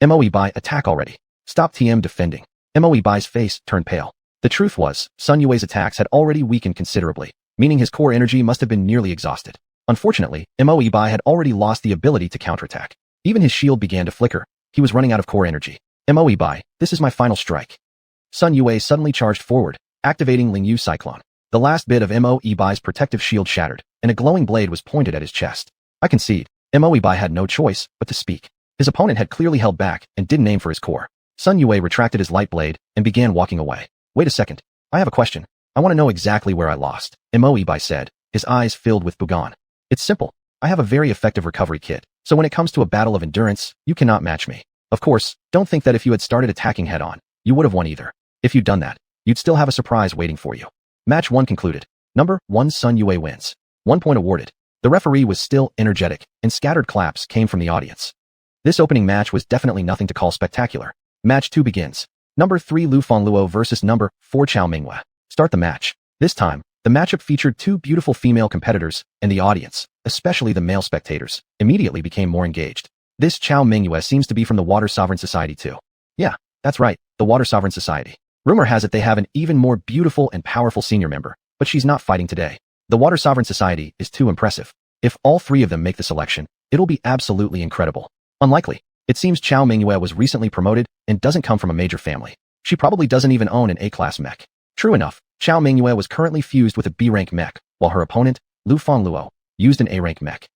Mo Ibai, attack already. Stop TM defending. Mo Ibai's face turned pale. The truth was, Sun Yue's attacks had already weakened considerably, meaning his core energy must have been nearly exhausted. Unfortunately, Mo Ibai had already lost the ability to counterattack. Even his shield began to flicker. He was running out of core energy. Mo Ibai, this is my final strike. Sun Yue suddenly charged forward, activating Lingyu Cyclone. The last bit of Mo Ibai's protective shield shattered, and a glowing blade was pointed at his chest. I concede. Mo Ibai had no choice but to speak. His opponent had clearly held back and didn't aim for his core. Sun Yue retracted his light blade and began walking away. Wait a second. I have a question. I want to know exactly where I lost, Mo Ibai said, his eyes filled with bougon. It's simple. I have a very effective recovery kit, so when it comes to a battle of endurance, you cannot match me. Of course, don't think that if you had started attacking head-on, you would have won either. If you'd done that, you'd still have a surprise waiting for you. Match 1 concluded. Number 1 Sun Yue wins. 1 point awarded. The referee was still energetic, and scattered claps came from the audience. This opening match was definitely nothing to call spectacular. Match 2 begins. Number 3 Lu Fangluo versus number 4 Chao Mingyue. Start the match. This time, the matchup featured 2 beautiful female competitors, and the audience, especially the male spectators, immediately became more engaged. This Chao Mingyue seems to be from the Water Sovereign Society too. Yeah, that's right, the Water Sovereign Society. Rumor has it they have an even more beautiful and powerful senior member, but she's not fighting today. The Water Sovereign Society is too impressive. If all 3 of them make the selection, it'll be absolutely incredible. Unlikely. It seems Chao Mingyue was recently promoted and doesn't come from a major family. She probably doesn't even own an A-class mech. True enough, Chao Mingyue was currently fused with a B-rank mech, while her opponent, Lu Fangluo, used an A-rank mech.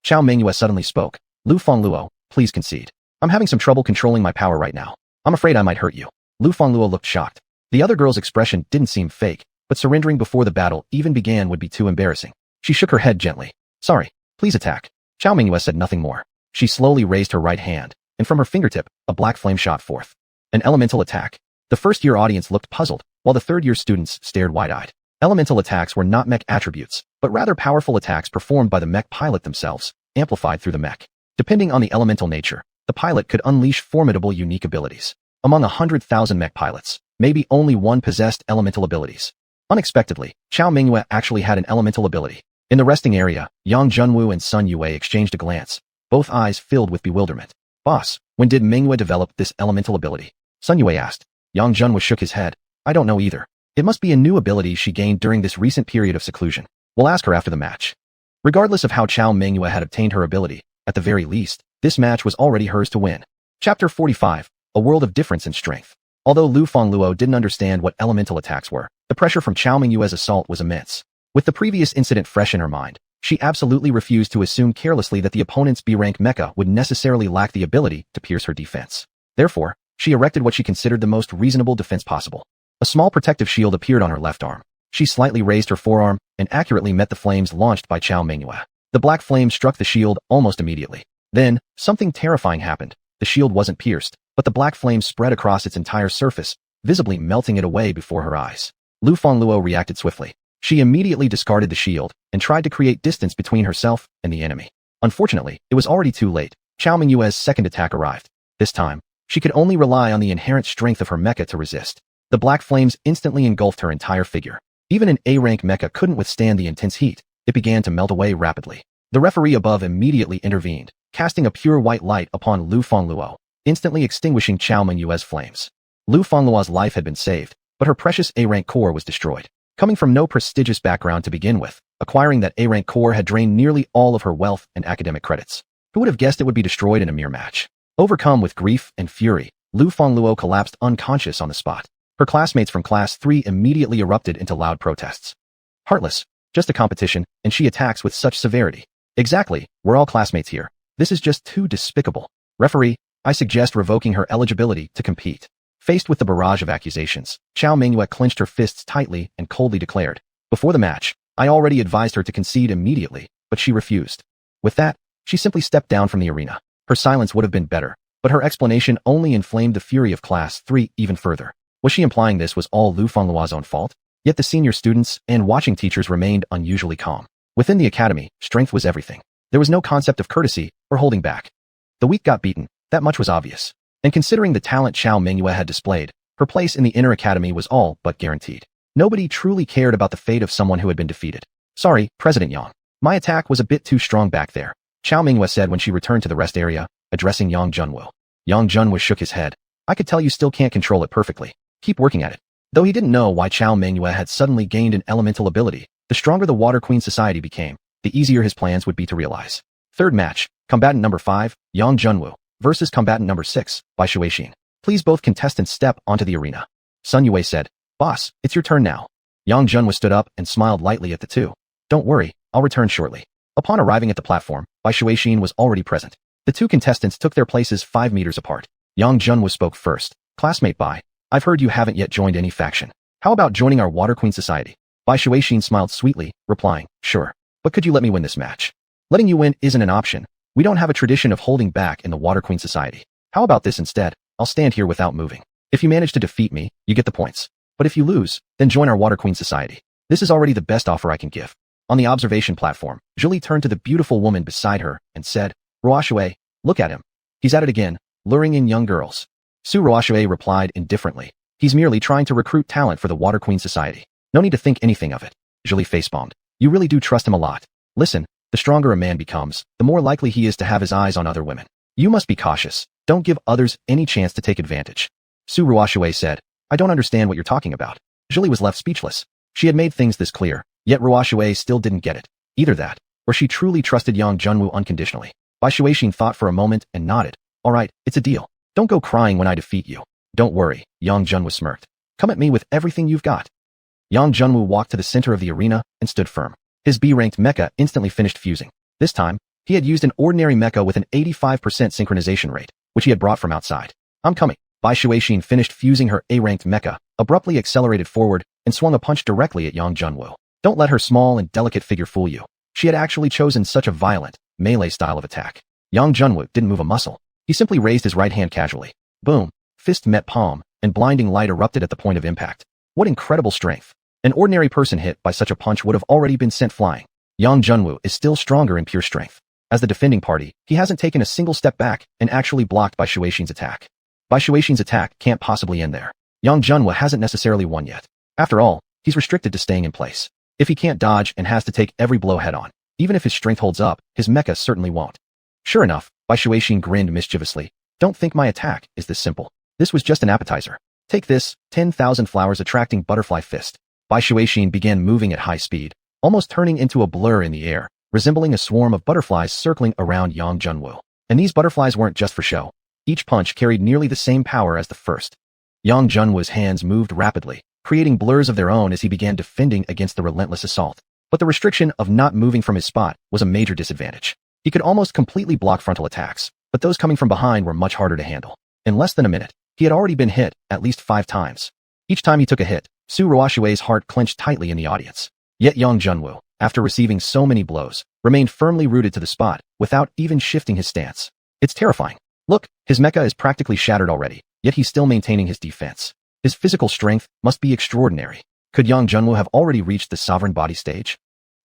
Chao Mingyue suddenly spoke. Lu Fangluo, please concede. I'm having some trouble controlling my power right now. I'm afraid I might hurt you. Lu Fangluo looked shocked. The other girl's expression didn't seem fake, but surrendering before the battle even began would be too embarrassing. She shook her head gently. Sorry, please attack. Chao Mingyue said nothing more. She slowly raised her right hand, and from her fingertip, a black flame shot forth. An elemental attack. The first-year audience looked puzzled, while the third-year students stared wide-eyed. Elemental attacks were not mech attributes, but rather powerful attacks performed by the mech pilot themselves, amplified through the mech. Depending on the elemental nature, the pilot could unleash formidable unique abilities. Among 100,000 mech pilots, maybe only 1 possessed elemental abilities. Unexpectedly, Chao Mingyue actually had an elemental ability. In the resting area, Yang Junwu and Sun Yue exchanged a glance, both eyes filled with bewilderment. Boss, when did Mingyue develop this elemental ability? Sun Yue asked. Yang Junwu shook his head. I don't know either. It must be a new ability she gained during this recent period of seclusion. We'll ask her after the match. Regardless of how Chao Mingyue had obtained her ability, at the very least, this match was already hers to win. Chapter 45, A World of Difference in Strength. Although Lu Fangluo didn't understand what elemental attacks were, the pressure from Chao Mingyue's assault was immense. With the previous incident fresh in her mind, she absolutely refused to assume carelessly that the opponent's B-rank mecha would necessarily lack the ability to pierce her defense. Therefore, She erected what she considered the most reasonable defense possible. A small protective shield appeared on her left arm. She slightly raised her forearm and accurately met the flames launched by xiuxian. The black flame struck the shield almost immediately. Then, something terrifying happened. The shield wasn't pierced, but the black flame spread across its entire surface, visibly melting it away before her eyes. Lu Fangluo reacted swiftly. She immediately discarded the shield and tried to create distance between herself and the enemy. Unfortunately, it was already too late. Xiuxian's second attack arrived. This time, she could only rely on the inherent strength of her mecha to resist. The black flames instantly engulfed her entire figure. Even an A-rank mecha couldn't withstand the intense heat. It began to melt away rapidly. The referee above immediately intervened, casting a pure white light upon Lu Fangluo, instantly extinguishing Xiuxian's flames. Lu Fangluo's life had been saved, but her precious A-rank core was destroyed. Coming from no prestigious background to begin with, acquiring that A-rank core had drained nearly all of her wealth and academic credits. Who would have guessed it would be destroyed in a mere match? Overcome with grief and fury, Lu Fangluo collapsed unconscious on the spot. Her classmates from Class 3 immediately erupted into loud protests. Heartless, just a competition, and she attacks with such severity. Exactly, we're all classmates here. This is just too despicable. Referee, I suggest revoking her eligibility to compete. Faced with the barrage of accusations, Xiuxian clenched her fists tightly and coldly declared, before the match, I already advised her to concede immediately, but she refused. With that, she simply stepped down from the arena. Her silence would have been better, but her explanation only inflamed the fury of Class 3 even further. Was she implying this was all Lu Fangluo's own fault? Yet the senior students and watching teachers remained unusually calm. Within the academy, strength was everything. There was no concept of courtesy or holding back. The weak got beaten, that much was obvious. And considering the talent Xiuxian had displayed, her place in the inner academy was all but guaranteed. Nobody truly cared about the fate of someone who had been defeated. Sorry, President Yang. My attack was a bit too strong back there, Xiuxian said when she returned to the rest area, addressing Yang Junwu. Yang Junwu shook his head. I could tell you still can't control it perfectly. Keep working at it. Though he didn't know why Xiuxian had suddenly gained an elemental ability, the stronger the Water Queen Society became, the easier his plans would be to realize. Third match, combatant number 5, Yang Junwu, versus combatant number 6, by xiuxian. Please both contestants step onto the arena. Sun Yue said, Boss, it's your turn now. Yang Junwu stood up and smiled lightly at the two. Don't worry, I'll return shortly. Upon arriving at the platform, Bai Xiuxian was already present. The two contestants took their places 5 meters apart. Yang Junwu spoke first. Classmate Bai, I've heard you haven't yet joined any faction. How about joining our Water Queen Society? Bai Xiuxian smiled sweetly, replying, Sure. But could you let me win this match? Letting you win isn't an option. We don't have a tradition of holding back in the Water Queen Society. How about this instead? I'll stand here without moving. If you manage to defeat me, you get the points. But if you lose, then join our Water Queen Society. This is already the best offer I can give. On the observation platform, Julie turned to the beautiful woman beside her and said, Ruoxue, look at him. He's at it again, luring in young girls. Su Ruoxue replied indifferently. He's merely trying to recruit talent for the Water Queen Society. No need to think anything of it. Julie facepalmed. You really do trust him a lot. Listen, the stronger a man becomes, the more likely he is to have his eyes on other women. You must be cautious. Don't give others any chance to take advantage. Su Ruoxue said, I don't understand what you're talking about. Julie was left speechless. She had made things this clear, yet Ruoxue still didn't get it. Either that, or she truly trusted Yang Junwu unconditionally. Bai Xiuxian thought for a moment and nodded. All right, it's a deal. Don't go crying when I defeat you. Don't worry, Yang Junwu smirked. Come at me with everything you've got. Yang Junwu walked to the center of the arena and stood firm. His B-ranked mecha instantly finished fusing. This time, he had used an ordinary mecha with an 85% synchronization rate, which he had brought from outside. I'm coming. Bai Xiuxian finished fusing her A-ranked mecha, abruptly accelerated forward, and swung a punch directly at Yang Junwu. Don't let her small and delicate figure fool you. She had actually chosen such a violent, melee style of attack. Yang Junwu didn't move a muscle. He simply raised his right hand casually. Boom. Fist met palm, and blinding light erupted at the point of impact. What incredible strength. An ordinary person hit by such a punch would have already been sent flying. Yang Junwu is still stronger in pure strength. As the defending party, he hasn't taken a single step back and actually blocked Bai Xiuxian's attack. Bai Xiuxian's attack can't possibly end there. Yang Junwu hasn't necessarily won yet. After all, he's restricted to staying in place. If he can't dodge and has to take every blow head-on, even if his strength holds up, his mecha certainly won't. Sure enough, Bai Xiuxian grinned mischievously. Don't think my attack is this simple. This was just an appetizer. Take this, 10,000 flowers attracting butterfly fist. Bai Xiuxian began moving at high speed, almost turning into a blur in the air, resembling a swarm of butterflies circling around Yang Junwu. And these butterflies weren't just for show. Each punch carried nearly the same power as the first. Yang Junwu's hands moved rapidly, creating blurs of their own as he began defending against the relentless assault. But the restriction of not moving from his spot was a major disadvantage. He could almost completely block frontal attacks, but those coming from behind were much harder to handle. In less than a minute, He had already been hit at least 5 times. Each time he took a hit, Su Ruoshui's heart clenched tightly in the audience. Yet Yang Junwu, after receiving so many blows, remained firmly rooted to the spot without even shifting his stance. It's terrifying. Look, his mecha is practically shattered already, yet he's still maintaining his defense. His physical strength must be extraordinary. Could Yang Junwu have already reached the sovereign body stage?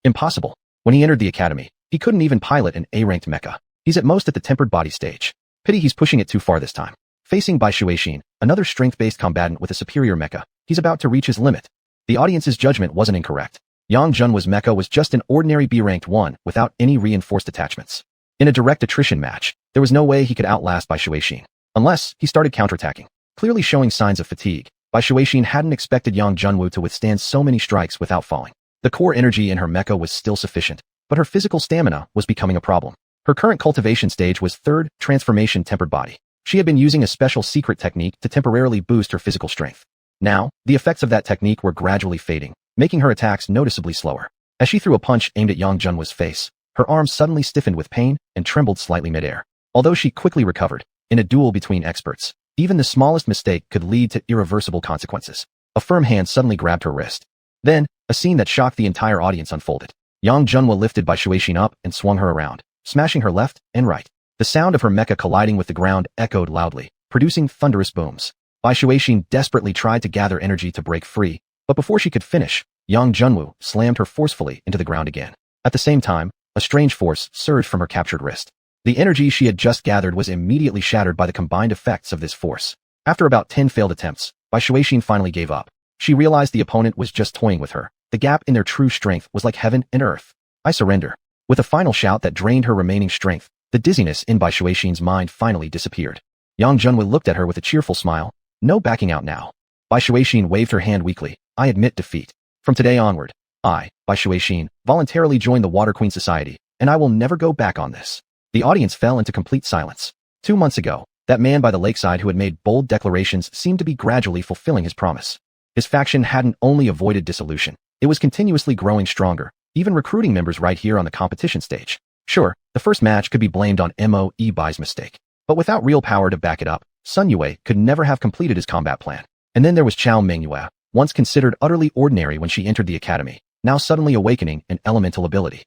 Impossible. When he entered the academy, he couldn't even pilot an A-ranked mecha. He's at most at the tempered body stage. Pity he's pushing it too far this time. Facing Bai Xiuxian, another strength-based combatant with a superior mecha, he's about to reach his limit. The audience's judgment wasn't incorrect. Yang Junwu's mecha was just an ordinary B-ranked one without any reinforced attachments. In a direct attrition match, there was no way he could outlast Bai Xiuxian, unless he started counterattacking. Clearly showing signs of fatigue, Bai Xiuxian hadn't expected Yang Junwu to withstand so many strikes without falling. The core energy in her mecha was still sufficient, but her physical stamina was becoming a problem. Her current cultivation stage was 3rd transformation tempered body. She had been using a special secret technique to temporarily boost her physical strength. Now, the effects of that technique were gradually fading, making her attacks noticeably slower. As she threw a punch aimed at Yang Junwu's face, her arms suddenly stiffened with pain and trembled slightly midair. Although she quickly recovered, in a duel between experts, even the smallest mistake could lead to irreversible consequences. A firm hand suddenly grabbed her wrist. Then, a scene that shocked the entire audience unfolded. Yang Junwu lifted Bai Xiuxian up and swung her around, smashing her left and right. The sound of her mecha colliding with the ground echoed loudly, producing thunderous booms. Bai Xiuxian desperately tried to gather energy to break free, but before she could finish, Yang Junwu slammed her forcefully into the ground again. At the same time, a strange force surged from her captured wrist. The energy she had just gathered was immediately shattered by the combined effects of this force. After about 10 failed attempts, Bai Xiuxian finally gave up. She realized the opponent was just toying with her. The gap in their true strength was like heaven and earth. I surrender. With a final shout that drained her remaining strength, the dizziness in Bai Xiuxian's mind finally disappeared. Yang Junwu looked at her with a cheerful smile. No backing out now. Bai Xiuxian waved her hand weakly. I admit defeat. From today onward, I, Bai Xiuxian, voluntarily joined the Water Queen Society, and I will never go back on this. The audience fell into complete silence. 2 months ago, that man by the lakeside who had made bold declarations seemed to be gradually fulfilling his promise. His faction hadn't only avoided dissolution, it was continuously growing stronger, even recruiting members right here on the competition stage. Sure, the first match could be blamed on Mo Bai's mistake, but without real power to back it up, Sun Yue could never have completed his combat plan. And then there was Chao Mengyue, once considered utterly ordinary when she entered the academy, now suddenly awakening an elemental ability.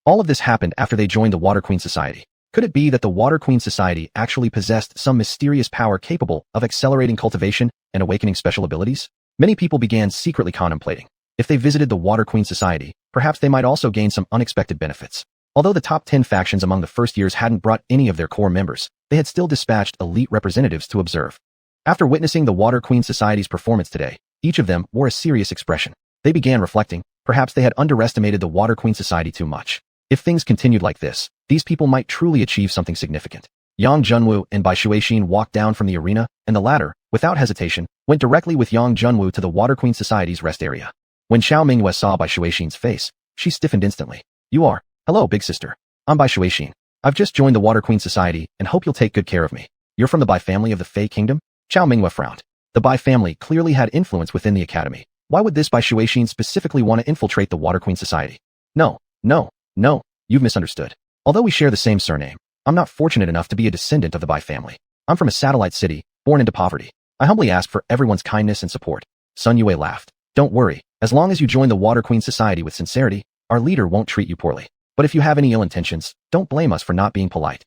All of this happened after they joined the Water Queen Society. Could it be that the Water Queen Society actually possessed some mysterious power capable of accelerating cultivation and awakening special abilities? Many people began secretly contemplating. If they visited the Water Queen Society, perhaps they might also gain some unexpected benefits. Although the top 10 factions among the first years hadn't brought any of their core members, they had still dispatched elite representatives to observe. After witnessing the Water Queen Society's performance today, each of them wore a serious expression. They began reflecting, perhaps they had underestimated the Water Queen Society too much. If things continued like this, these people might truly achieve something significant. Yang Junwu and Bai Xiuxian walked down from the arena, and the latter, without hesitation, went directly with Yang Junwu to the Water Queen Society's rest area. When Chao Mengyue saw Bai Xiuxian's face, she stiffened instantly. You are. Hello, big sister. I'm Bai Xiuxian. I've just joined the Water Queen Society and hope you'll take good care of me. You're from the Bai family of the Fey Kingdom? Chao Mengyue frowned. The Bai family clearly had influence within the academy. Why would this Bai Xiuxian specifically want to infiltrate the Water Queen Society? No, you've misunderstood. Although we share the same surname, I'm not fortunate enough to be a descendant of the Bai family. I'm from a satellite city, born into poverty. I humbly ask for everyone's kindness and support. Sun Yue laughed. Don't worry, as long as you join the Water Queen Society with sincerity, our leader won't treat you poorly. But if you have any ill intentions, don't blame us for not being polite.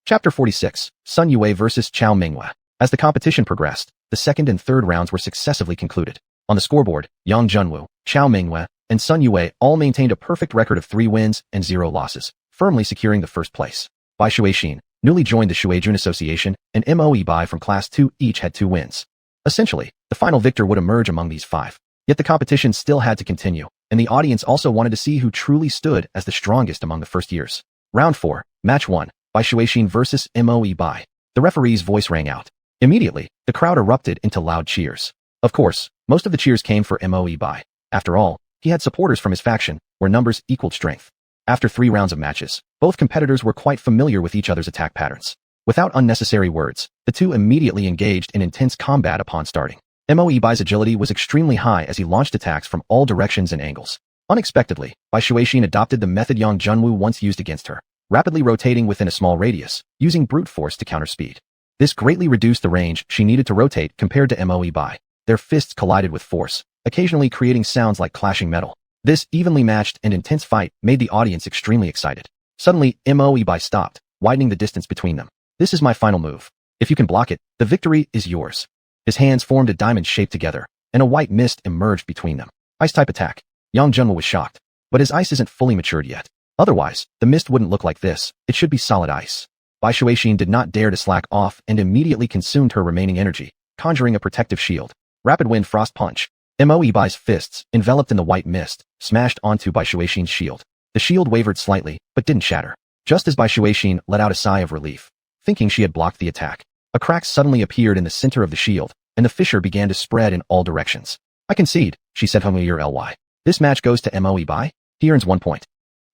Chapter 46, Sun Yue vs. Chao Mengyue. As the competition progressed, the second and third rounds were successively concluded. On the scoreboard, Yang Junwu, Chao Mengyue, and Sun Yue all maintained a perfect record of 3 wins and 0 losses, firmly securing the first place. Bai Xiuxian, newly joined the Shuijun Association, and Mo Bai from Class 2 each had 2 wins. Essentially, the final victor would emerge among these 5. Yet the competition still had to continue, and the audience also wanted to see who truly stood as the strongest among the first years. Round 4, Match 1, Bai Xiuxian vs. Mo Bai. The referee's voice rang out. Immediately, the crowd erupted into loud cheers. Of course, most of the cheers came for Mo Bai. After all, he had supporters from his faction, where numbers equaled strength. After 3 rounds of matches, both competitors were quite familiar with each other's attack patterns. Without unnecessary words, the two immediately engaged in intense combat upon starting. Mo Bai's agility was extremely high as he launched attacks from all directions and angles. Unexpectedly, Bai Xiuxian adopted the method Yang Junwu once used against her, rapidly rotating within a small radius, using brute force to counter speed. This greatly reduced the range she needed to rotate compared to Moe Bai. Their fists collided with force, occasionally creating sounds like clashing metal. This evenly matched and intense fight made the audience extremely excited. Suddenly, Moe Bai stopped, widening the distance between them. This is my final move. If you can block it, the victory is yours. His hands formed a diamond shape together, and a white mist emerged between them. Ice-type attack. Yang Junwu was shocked. But his ice isn't fully matured yet. Otherwise, the mist wouldn't look like this. It should be solid ice. Bai Xiuxian did not dare to slack off and immediately consumed her remaining energy, conjuring a protective shield. Rapid Wind Frost Punch. Moe Bai's fists, enveloped in the white mist, smashed onto Bai Xiuxian's shield. The shield wavered slightly, but didn't shatter. Just as Bai Xiuxian let out a sigh of relief, thinking she had blocked the attack, a crack suddenly appeared in the center of the shield, and the fissure began to spread in all directions. I concede, she said humming ly. This match goes to Moe Bai. He earns 1 point.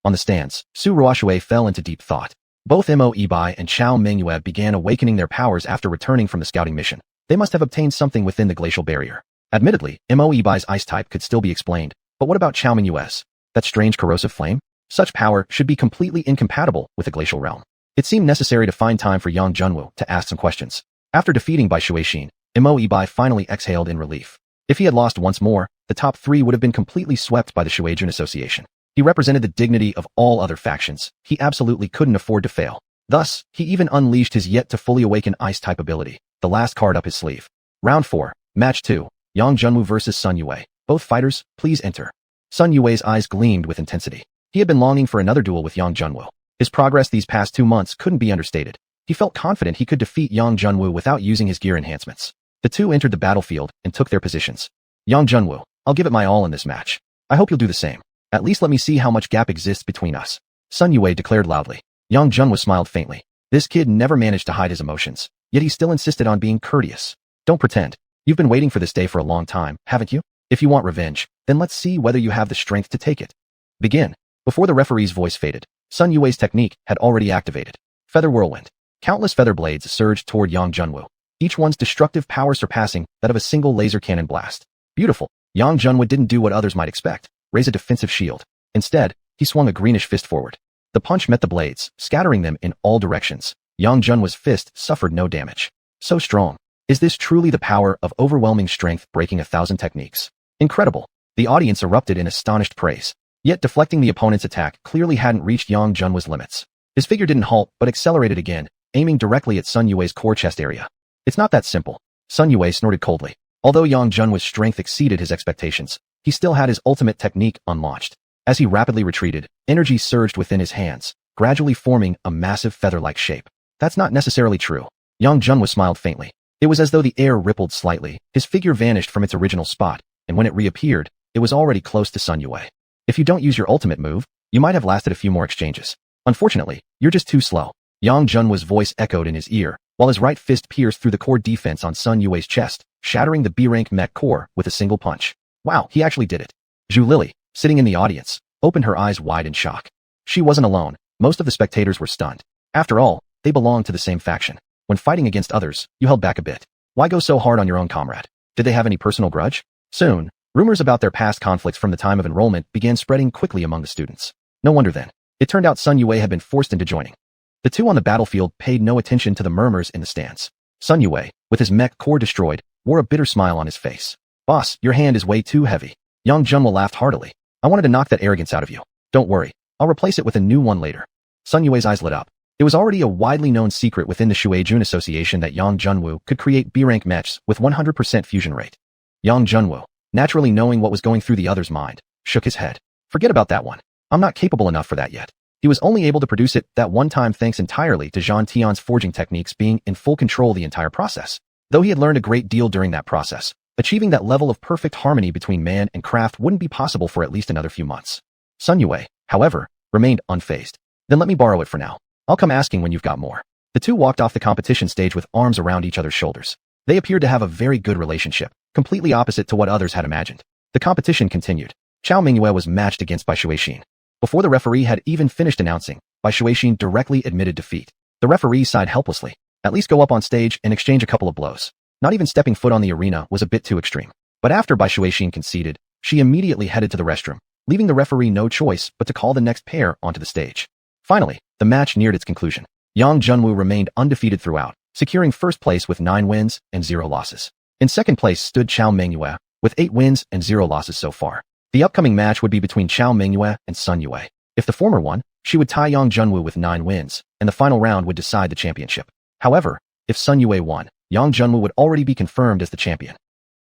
On the stands, Su Ruoxue fell into deep thought. Both Moe Bai and Chao Mengyue began awakening their powers after returning from the scouting mission. They must have obtained something within the glacial barrier. Admittedly, Moe Bai's ice type could still be explained, but what about Chao Mengyue's? That strange corrosive flame? Such power should be completely incompatible with the glacial realm. It seemed necessary to find time for Yang Junwu to ask some questions. After defeating Bai Xiuxian, Moe Bai finally exhaled in relief. If he had lost once more, the top 3 would have been completely swept by the Xiuxian Association. He represented the dignity of all other factions. He absolutely couldn't afford to fail. Thus, he even unleashed his yet to fully awaken ice-type ability, the last card up his sleeve. Round 4, Match 2, Yang Junwu vs Sun Yue. Both fighters, please enter. Sun Yue's eyes gleamed with intensity. He had been longing for another duel with Yang Junwu. His progress these past 2 months couldn't be understated. He felt confident he could defeat Yang Junwu without using his gear enhancements. The two entered the battlefield and took their positions. Yang Junwu, I'll give it my all in this match. I hope you'll do the same. At least let me see how much gap exists between us. Sun Yue declared loudly. Yang Junwu smiled faintly. This kid never managed to hide his emotions, yet he still insisted on being courteous. Don't pretend. You've been waiting for this day for a long time, haven't you? If you want revenge, then let's see whether you have the strength to take it. Begin. Before the referee's voice faded, Sun Yue's technique had already activated. Feather Whirlwind. Countless feather blades surged toward Yang Junwu, each one's destructive power surpassing that of a single laser cannon blast. Beautiful. Yang Junwu didn't do what others might expect, raise a defensive shield. Instead, he swung a greenish fist forward. The punch met the blades, scattering them in all directions. Yang Junwu's fist suffered no damage. So strong. Is this truly the power of overwhelming strength breaking 1,000 techniques? Incredible. The audience erupted in astonished praise. Yet deflecting the opponent's attack clearly hadn't reached Yang Junwu's limits. His figure didn't halt, but accelerated again, aiming directly at Sun Yue's core chest area. It's not that simple. Sun Yue snorted coldly. Although Yang Junwu's strength exceeded his expectations, he still had his ultimate technique unlaunched. As he rapidly retreated, energy surged within his hands, gradually forming a massive feather-like shape. That's not necessarily true. Yang Junwu smiled faintly. It was as though the air rippled slightly, his figure vanished from its original spot, and when it reappeared, it was already close to Sun Yue. If you don't use your ultimate move, you might have lasted a few more exchanges. Unfortunately, you're just too slow. Yang Junwu's voice echoed in his ear, while his right fist pierced through the core defense on Sun Yue's chest, shattering the B-rank mech core with a single punch. Wow, he actually did it. Zhu Lili, sitting in the audience, opened her eyes wide in shock. She wasn't alone. Most of the spectators were stunned. After all, they belonged to the same faction. When fighting against others, you held back a bit. Why go so hard on your own comrade? Did they have any personal grudge? Soon, rumors about their past conflicts from the time of enrollment began spreading quickly among the students. No wonder then. It turned out Sun Yue had been forced into joining. The two on the battlefield paid no attention to the murmurs in the stands. Sun Yue, with his mech core destroyed, wore a bitter smile on his face. Boss, your hand is way too heavy. Yang Junwu laughed heartily. I wanted to knock that arrogance out of you. Don't worry. I'll replace it with a new one later. Sun Yue's eyes lit up. It was already a widely known secret within the Xiuxian Association that Yang Junwu could create B-rank mechs with 100% fusion rate. Yang Junwu, naturally knowing what was going through the other's mind, shook his head. Forget about that one. I'm not capable enough for that yet. He was only able to produce it that one time thanks entirely to Zhan Tian's forging techniques being in full control the entire process. Though he had learned a great deal during that process, achieving that level of perfect harmony between man and craft wouldn't be possible for at least another few months. Sun Yue, however, remained unfazed. Then let me borrow it for now. I'll come asking when you've got more. The two walked off the competition stage with arms around each other's shoulders. They appeared to have a very good relationship, completely opposite to what others had imagined. The competition continued. Chao Mengyue was matched against Bai Xiuxian. Before the referee had even finished announcing, Bai Xiuxian directly admitted defeat. The referee sighed helplessly. At least go up on stage and exchange a couple of blows. Not even stepping foot on the arena was a bit too extreme. But after Bai Xiuxian conceded, she immediately headed to the restroom, leaving the referee no choice but to call the next pair onto the stage. Finally, the match neared its conclusion. Yang Junwu remained undefeated throughout, securing first place with 9 wins and 0 losses. In second place stood Chao Mengyue, with 8 wins and 0 losses so far. The upcoming match would be between Chao Mengyue and Sun Yue. If the former won, she would tie Yang Junwoo with 9 wins, and the final round would decide the championship. However, if Sun Yue won, Yang Junwoo would already be confirmed as the champion.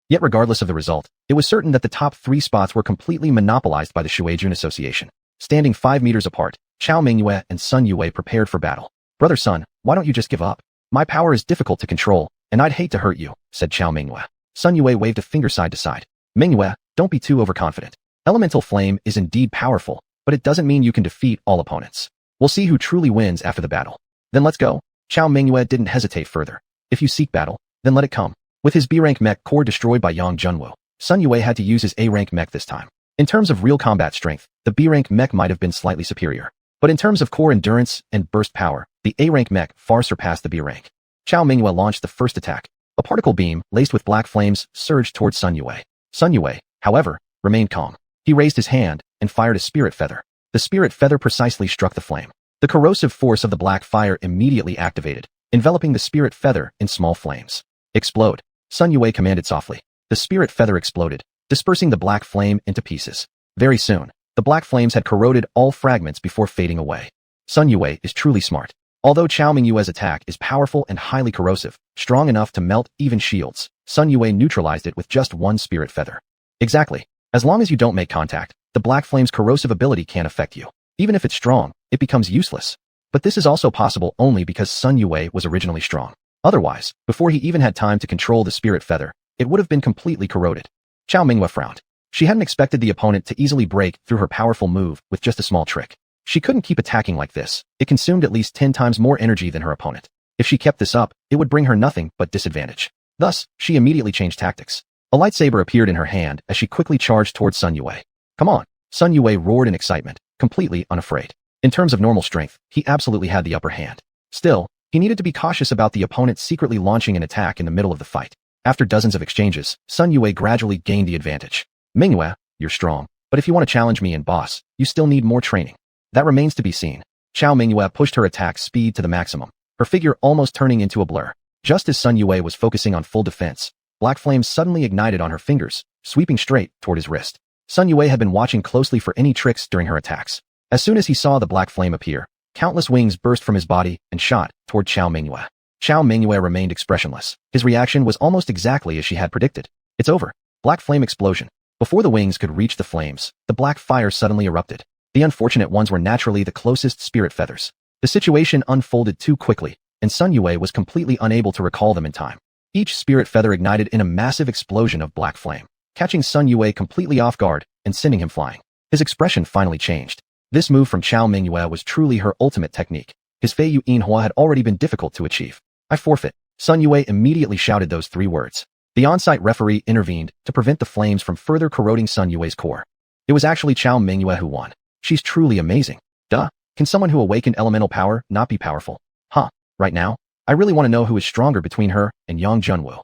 Yet regardless of the result, it was certain that the top 3 spots were completely monopolized by the Shueijun Association. Standing 5 meters apart, Chao Mengyue and Sun Yue prepared for battle. "Brother Sun, why don't you just give up? My power is difficult to control, and I'd hate to hurt you," said Chao Mengyue. Sun Yue waved a finger side to side. "Mengyue, don't be too overconfident. Elemental flame is indeed powerful, but it doesn't mean you can defeat all opponents. We'll see who truly wins after the battle. Then let's go." Chao Mengyue didn't hesitate further. "If you seek battle, then let it come." With his B-rank mech core destroyed by Yang Junwoo, Sun Yue had to use his A-rank mech this time. In terms of real combat strength, the B-rank mech might have been slightly superior. But in terms of core endurance and burst power, the A-rank mech far surpassed the B-rank. Chao Mengyue launched the first attack. A particle beam, laced with black flames, surged towards Sun Yue. Sun Yue, however, remained calm. He raised his hand and fired a spirit feather. The spirit feather precisely struck the flame. The corrosive force of the black fire immediately activated, enveloping the spirit feather in small flames. "Explode," Sun Yue commanded softly. The spirit feather exploded, dispersing the black flame into pieces. Very soon, the black flames had corroded all fragments before fading away. Sun Yue is truly smart. Although Chao Mengyue's attack is powerful and highly corrosive, strong enough to melt even shields, Sun Yue neutralized it with just 1 spirit feather. Exactly. As long as you don't make contact, the black flame's corrosive ability can't affect you. Even if it's strong, it becomes useless. But this is also possible only because Sun Yue was originally strong. Otherwise, before he even had time to control the spirit feather, it would have been completely corroded. Chao Mengyue frowned. She hadn't expected the opponent to easily break through her powerful move with just a small trick. She couldn't keep attacking like this. It consumed at least 10 times more energy than her opponent. If she kept this up, it would bring her nothing but disadvantage. Thus, she immediately changed tactics. A lightsaber appeared in her hand as she quickly charged towards Sun Yue. "Come on!" Sun Yue roared in excitement, completely unafraid. In terms of normal strength, he absolutely had the upper hand. Still, he needed to be cautious about the opponent secretly launching an attack in the middle of the fight. After dozens of exchanges, Sun Yue gradually gained the advantage. "Mengyue, you're strong, but if you want to challenge me in boss, you still need more training." "That remains to be seen." Chao Mengyue pushed her attack speed to the maximum, her figure almost turning into a blur. Just as Sun Yue was focusing on full defense, black flames suddenly ignited on her fingers, sweeping straight toward his wrist. Sun Yue had been watching closely for any tricks during her attacks. As soon as he saw the black flame appear, countless wings burst from his body and shot toward Chao Mengyue. Chao Mengyue remained expressionless. His reaction was almost exactly as she had predicted. "It's over." Black flame explosion. Before the wings could reach the flames, the black fire suddenly erupted. The unfortunate ones were naturally the closest spirit feathers. The situation unfolded too quickly, and Sun Yue was completely unable to recall them in time. Each spirit feather ignited in a massive explosion of black flame, catching Sun Yue completely off guard and sending him flying. His expression finally changed. This move from Chao Mengyue was truly her ultimate technique. His xuanhuan had already been difficult to achieve. "I forfeit." Sun Yue immediately shouted those 3 words. The on-site referee intervened to prevent the flames from further corroding Sun Yue's core. It was actually Chao Mengyue who won. She's truly amazing. Duh. Can someone who awakened elemental power not be powerful? Huh. Right now, I really want to know who is stronger between her and Yang Junwoo.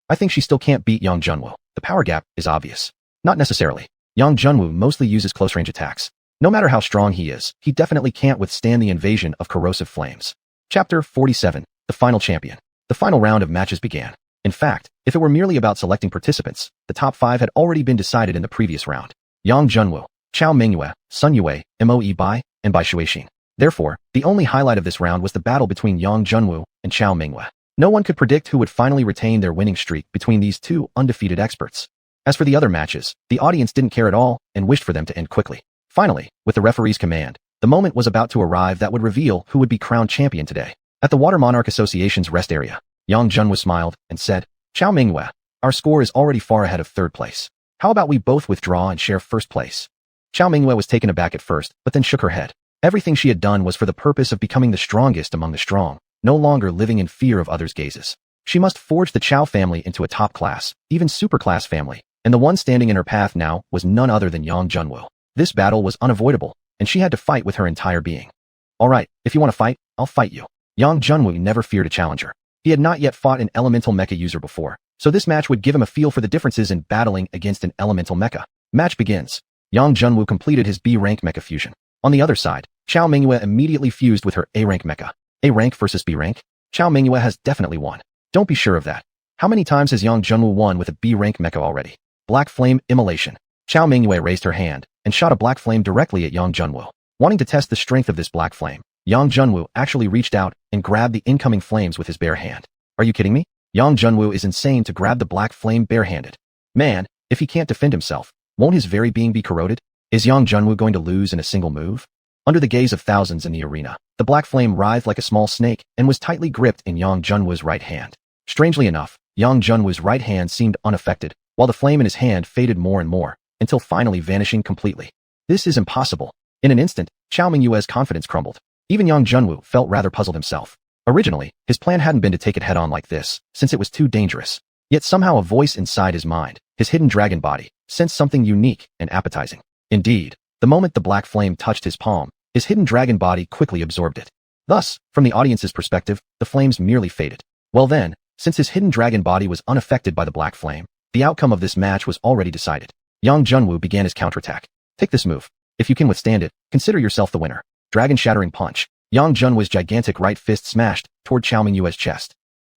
I think she still can't beat Yang Junwoo. The power gap is obvious. Not necessarily. Yang Junwoo mostly uses close-range attacks. No matter how strong he is, he definitely can't withstand the invasion of corrosive flames. Chapter 47. The Final Champion. The final round of matches began. In fact, if it were merely about selecting participants, the top 5 had already been decided in the previous round. Yang Junwoo, Chao Mengyue, Sun Yue, Moe Bai, and Bai Xiuxian. Therefore, the only highlight of this round was the battle between Yang Junwoo and Chao Mengyue. No one could predict who would finally retain their winning streak between these 2 undefeated experts. As for the other matches, the audience didn't care at all and wished for them to end quickly. Finally, with the referee's command, the moment was about to arrive that would reveal who would be crowned champion today. At the Water Monarch Association's rest area, Yang Junwoo smiled and said, "Chao Mengyue, our score is already far ahead of 3rd place. How about we both withdraw and share 1st place?" Chao Mengyue was taken aback at first, but then shook her head. Everything she had done was for the purpose of becoming the strongest among the strong, no longer living in fear of others' gazes. She must forge the Chao family into a top class, even super class family, and the one standing in her path now was none other than Yang Junwoo. This battle was unavoidable, and she had to fight with her entire being. "All right, if you want to fight, I'll fight you." Yang Junwoo never feared a challenger. He had not yet fought an elemental mecha user before, so this match would give him a feel for the differences in battling against an elemental mecha. Match begins. Yang Junwoo completed his B-rank mecha fusion. On the other side, Chao Mengyue immediately fused with her A-rank mecha. A-rank versus B-rank? Xiao Mingyue has definitely won. Don't be sure of that. How many times has Yang Junwu won with a B-rank mecha already? Black Flame Immolation. Xiao Mingyue raised her hand and shot a black flame directly at Yang Junwu. Wanting to test the strength of this black flame, Yang Junwu actually reached out and grabbed the incoming flames with his bare hand. Are you kidding me? Yang Junwu is insane to grab the black flame barehanded. Man, if he can't defend himself, won't his very being be corroded? Is Yang Junwu going to lose in a single move? Under the gaze of thousands in the arena, the black flame writhed like a small snake and was tightly gripped in Yang Junwu's right hand. Strangely enough, Yang Junwu's right hand seemed unaffected, while the flame in his hand faded more and more, until finally vanishing completely. This is impossible. In an instant, Xiao Mingyue's confidence crumbled. Even Yang Junwu felt rather puzzled himself. Originally, his plan hadn't been to take it head-on like this, since it was too dangerous. Yet somehow a voice inside his mind, his hidden dragon body, sensed something unique and appetizing. Indeed, the moment the black flame touched his palm, his hidden dragon body quickly absorbed it. Thus, from the audience's perspective, the flames merely faded. Well then, since his hidden dragon body was unaffected by the black flame, the outcome of this match was already decided. Yang Junwu began his counterattack. Take this move. If you can withstand it, consider yourself the winner. Dragon-shattering punch. Yang Junwu's gigantic right fist smashed toward Xiao Mingyue's chest.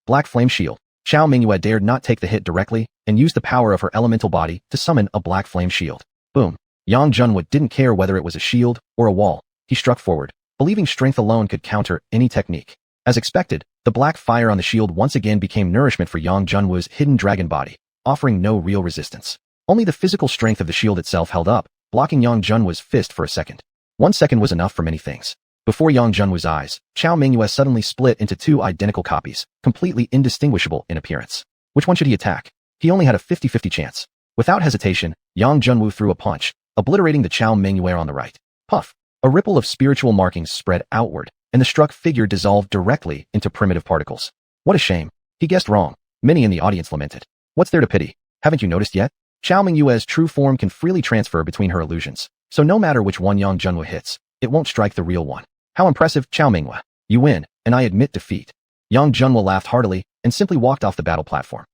Black flame shield. Xiao Mingyue dared not take the hit directly and used the power of her elemental body to summon a black flame shield. Boom. Yang Junwu didn't care whether it was a shield or a wall. He struck forward, believing strength alone could counter any technique. As expected, the black fire on the shield once again became nourishment for Yang Junwu's hidden dragon body, offering no real resistance. Only the physical strength of the shield itself held up, blocking Yang Junwu's fist for a second. 1 second was enough for many things. Before Yang Junwu's eyes, Xiao Mingyue suddenly split into 2 identical copies, completely indistinguishable in appearance. Which one should he attack? He only had a 50-50 chance. Without hesitation, Yang Junwu threw a punch, obliterating the Xiao Mingyue on the right. Puff! A ripple of spiritual markings spread outward, and the struck figure dissolved directly into primitive particles. What a shame. He guessed wrong. Many in the audience lamented. What's there to pity? Haven't you noticed yet? Xiao Mingyue's true form can freely transfer between her illusions, so no matter which one Yang Junwu hits, it won't strike the real one. How impressive, Xiao Mingyue. You win, and I admit defeat. Yang Junwu laughed heartily and simply walked off the battle platform.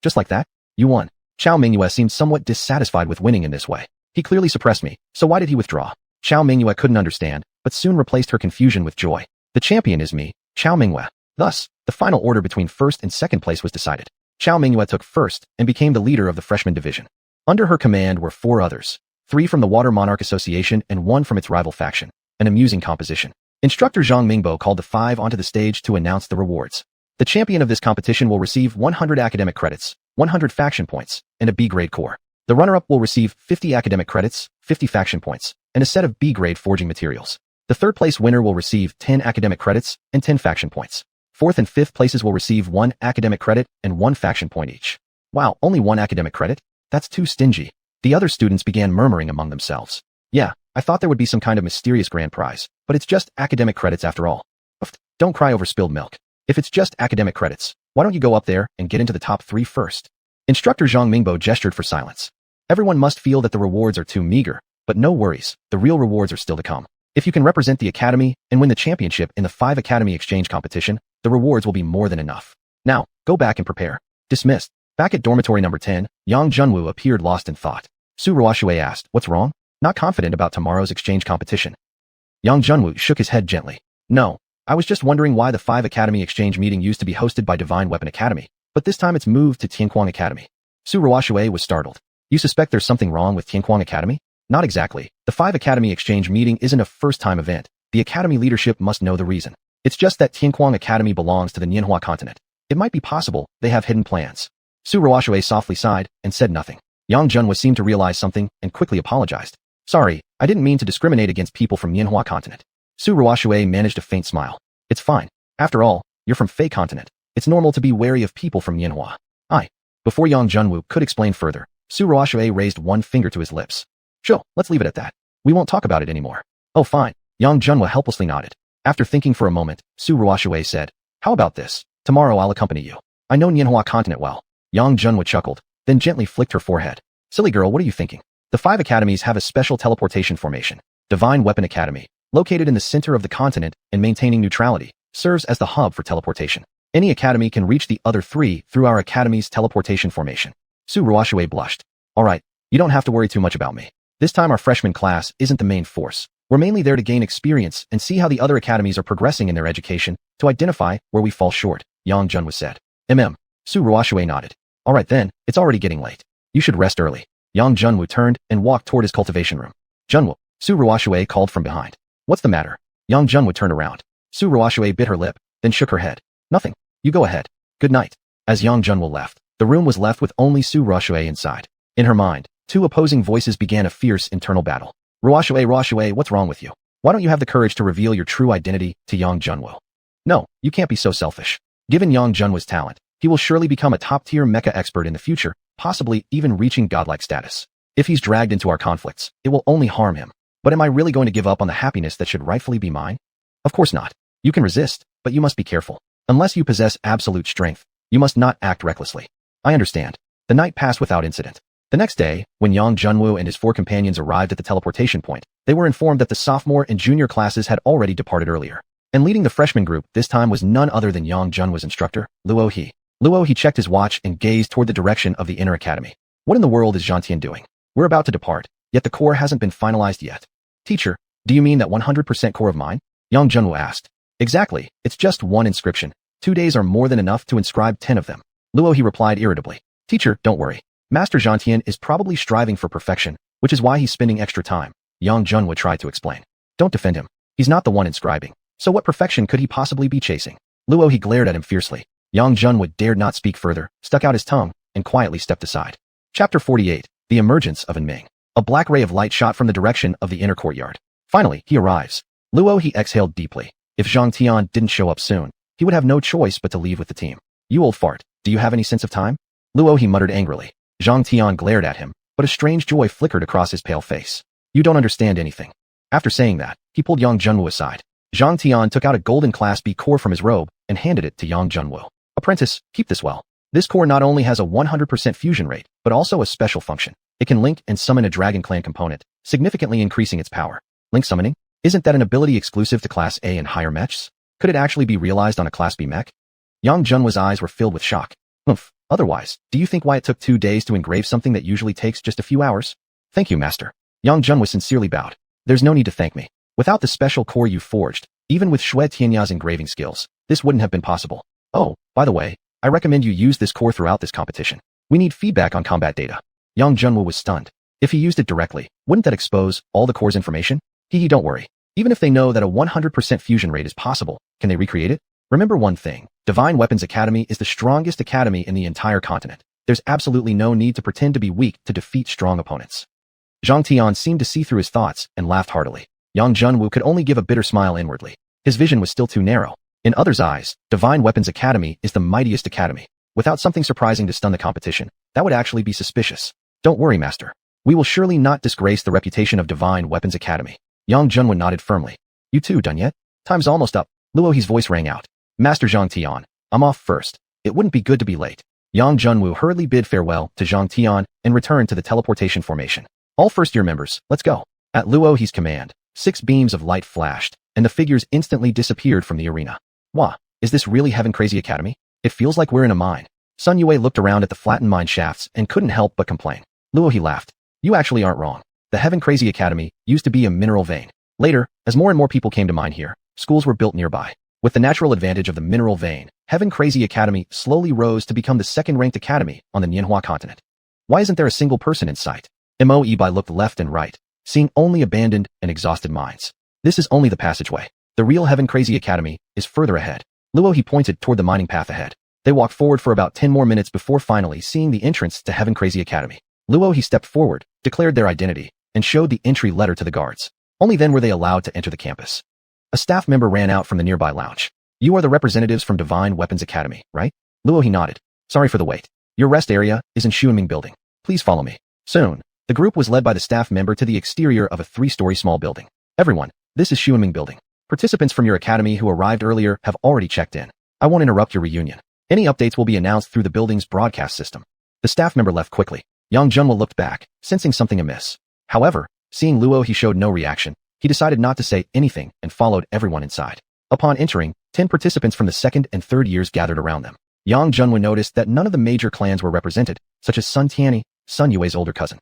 Just like that? You won. Xiao Mingyue seemed somewhat dissatisfied with winning in this way. He clearly suppressed me, so why did he withdraw? Xiao Mingyue couldn't understand, but soon replaced her confusion with joy. The champion is me, Xiao Mingyue. Thus, the final order between first and second place was decided. Xiao Mingyue took first and became the leader of the freshman division. Under her command were 4 others, 3 from the Water Monarch Association and 1 from its rival faction. An amusing composition. Instructor Zhang Mingbo called the 5 onto the stage to announce the rewards. The champion of this competition will receive 100 academic credits, 100 faction points, and a B-grade core. The runner-up will receive 50 academic credits, 50 faction points, and a set of B-grade forging materials. The third-place winner will receive 10 academic credits and 10 faction points. Fourth and fifth places will receive 1 academic credit and 1 faction point each. Wow, only 1 academic credit? That's too stingy. The other students began murmuring among themselves. Yeah, I thought there would be some kind of mysterious grand prize, but it's just academic credits after all. Don't cry over spilled milk. If it's just academic credits, why don't you go up there and get into the top 3 first? Instructor Zhang Mingbo gestured for silence. Everyone must feel that the rewards are too meager, but no worries, the real rewards are still to come. If you can represent the academy and win the championship in the 5 academy exchange competition, the rewards will be more than enough. Now, go back and prepare. Dismissed. Back at dormitory number 10, Yang Junwu appeared lost in thought. Su Ruoxue asked, what's wrong? Not confident about tomorrow's exchange competition. Yang Junwu shook his head gently. No, I was just wondering why the 5 academy exchange meeting used to be hosted by Divine Weapon Academy, but this time it's moved to Tianquang Academy. Su Ruoxue was startled. You suspect there's something wrong with Tianquang Academy? Not exactly. The 5 academy exchange meeting isn't a first-time event. The academy leadership must know the reason. It's just that Tianquang Academy belongs to the Nianhua continent. It might be possible they have hidden plans. Su Ruoxue softly sighed and said nothing. Yang Junwu seemed to realize something and quickly apologized. Sorry, I didn't mean to discriminate against people from Nianhua continent. Su Ruoxue managed a faint smile. It's fine. After all, you're from Fei continent. It's normal to be wary of people from Nianhua. Before Yang Junwu could explain further, Su Ruoxue raised 1 finger to his lips. Sure, let's leave it at that. We won't talk about it anymore. Oh fine. Yang Junwu helplessly nodded. After thinking for a moment, Su Ruoxue said, how about this? Tomorrow I'll accompany you. I know Nianhua continent well. Yang Junwu chuckled, then gently flicked her forehead. Silly girl, what are you thinking? The 5 academies have a special teleportation formation. Divine Weapon Academy, located in the center of the continent and maintaining neutrality, serves as the hub for teleportation. Any academy can reach the other 3 through our academy's teleportation formation. Su Ruoxue blushed. Alright, you don't have to worry too much about me. This time our freshman class isn't the main force. We're mainly there to gain experience and see how the other academies are progressing in their education to identify where we fall short, Yang Junwu said. Su Ruoxue nodded. All right then, it's already getting late. You should rest early. Yang Junwu turned and walked toward his cultivation room. Junwu, Su Ruoxue called from behind. What's the matter? Yang Junwu turned around. Su Ruoxue bit her lip, then shook her head. Nothing. You go ahead. Good night. As Yang Junwu left, the room was left with only Su Ruoxue inside. In her mind, two opposing voices began a fierce internal battle. Ruoxue, what's wrong with you? Why don't you have the courage to reveal your true identity to Yang Junwu? No, you can't be so selfish. Given Yang Junwu's talent, he will surely become a top-tier mecha expert in the future, possibly even reaching godlike status. If he's dragged into our conflicts, it will only harm him. But am I really going to give up on the happiness that should rightfully be mine? Of course not. You can resist, but you must be careful. Unless you possess absolute strength, you must not act recklessly. I understand. The night passed without incident. The next day, when Yang Junwu and his 4 companions arrived at the teleportation point, they were informed that the sophomore and junior classes had already departed earlier. And leading the freshman group this time was none other than Yang Junwu's instructor, Luo He. Luo He checked his watch and gazed toward the direction of the inner academy. What in the world is Xianxian doing? We're about to depart, yet the core hasn't been finalized yet. Teacher, do you mean that 100% core of mine? Yang Junwu asked. Exactly, it's just one inscription. 2 days are more than enough to inscribe 10 of them. Luo He replied irritably. Teacher, don't worry. Master Xianxian is probably striving for perfection, which is why he's spending extra time. Yang Junwu tried to explain. Don't defend him. He's not the one inscribing. So what perfection could he possibly be chasing? Luo He glared at him fiercely. Yang Junwu dared not speak further, stuck out his tongue, and quietly stepped aside. Chapter 48. The Emergence of Ming. A black ray of light shot from the direction of the inner courtyard. Finally, he arrives. Luo He exhaled deeply. If Xiangtian didn't show up soon, he would have no choice but to leave with the team. You old fart, do you have any sense of time? Luo He muttered angrily. Xiangtian glared at him, but a strange joy flickered across his pale face. You don't understand anything. After saying that, he pulled Yang Junwu aside. Xiangtian took out a golden Class B core from his robe and handed it to Yang Junwu. Apprentice, keep this well. This core not only has a 100% fusion rate, but also a special function. It can link and summon a Dragon Clan component, significantly increasing its power. Link summoning? Isn't that an ability exclusive to Class A and higher mechs? Could it actually be realized on a Class B mech? Yang Junwu's eyes were filled with shock. Otherwise, do you think why it took 2 days to engrave something that usually takes just a few hours? Thank you, Master. Yang Junwu sincerely bowed. There's no need to thank me. Without the special core you forged, even with Xue Tianya's engraving skills, this wouldn't have been possible. Oh, by the way, I recommend you use this core throughout this competition. We need feedback on combat data. Yang Junwu was stunned. If he used it directly, wouldn't that expose all the core's information? Don't worry. Even if they know that a 100% fusion rate is possible, can they recreate it? Remember one thing, Divine Weapons Academy is the strongest academy in the entire continent. There's absolutely no need to pretend to be weak to defeat strong opponents. Zhang Tian seemed to see through his thoughts and laughed heartily. Yang Junwu could only give a bitter smile inwardly. His vision was still too narrow. In others' eyes, Divine Weapons Academy is the mightiest academy. Without something surprising to stun the competition, that would actually be suspicious. Don't worry, Master. We will surely not disgrace the reputation of Divine Weapons Academy. Yang Junwu nodded firmly. You too, done yet? Time's almost up. Luo He's voice rang out. Master Zhang Tian, I'm off first. It wouldn't be good to be late. Yang Junwu hurriedly bid farewell to Zhang Tian and returned to the teleportation formation. All first-year members, let's go. At Luo He's command, 6 beams of light flashed, and the figures instantly disappeared from the arena. Wah, is this really Heaven Crazy Academy? It feels like we're in a mine. Sun Yue looked around at the flattened mine shafts and couldn't help but complain. Luo He laughed. You actually aren't wrong. The Heaven Crazy Academy used to be a mineral vein. Later, as more and more people came to mine here, schools were built nearby. With the natural advantage of the mineral vein, Heaven Crazy Academy slowly rose to become the second-ranked academy on the Nianhua continent. Why isn't there a single person in sight? Mo Ebai looked left and right, seeing only abandoned and exhausted mines. This is only the passageway. The real Heaven Crazy Academy is further ahead. Luo He pointed toward the mining path ahead. They walked forward for about 10 more minutes before finally seeing the entrance to Heaven Crazy Academy. Luo He stepped forward, declared their identity, and showed the entry letter to the guards. Only then were they allowed to enter the campus. A staff member ran out from the nearby lounge. You are the representatives from Divine Weapons Academy, right? Luo He nodded. Sorry for the wait. Your rest area is in Xuanming building. Please follow me. Soon, the group was led by the staff member to the exterior of a 3-story small building. Everyone, this is Xuanming building. Participants from your academy who arrived earlier have already checked in. I won't interrupt your reunion. Any updates will be announced through the building's broadcast system. The staff member left quickly. Yang Junwu looked back, sensing something amiss. However, seeing Luo He showed no reaction, he decided not to say anything and followed everyone inside. Upon entering, 10 participants from the 2nd and 3rd years gathered around them. Yang Junwu noticed that none of the major clans were represented, such as Sun Tianyi, Sun Yue's older cousin.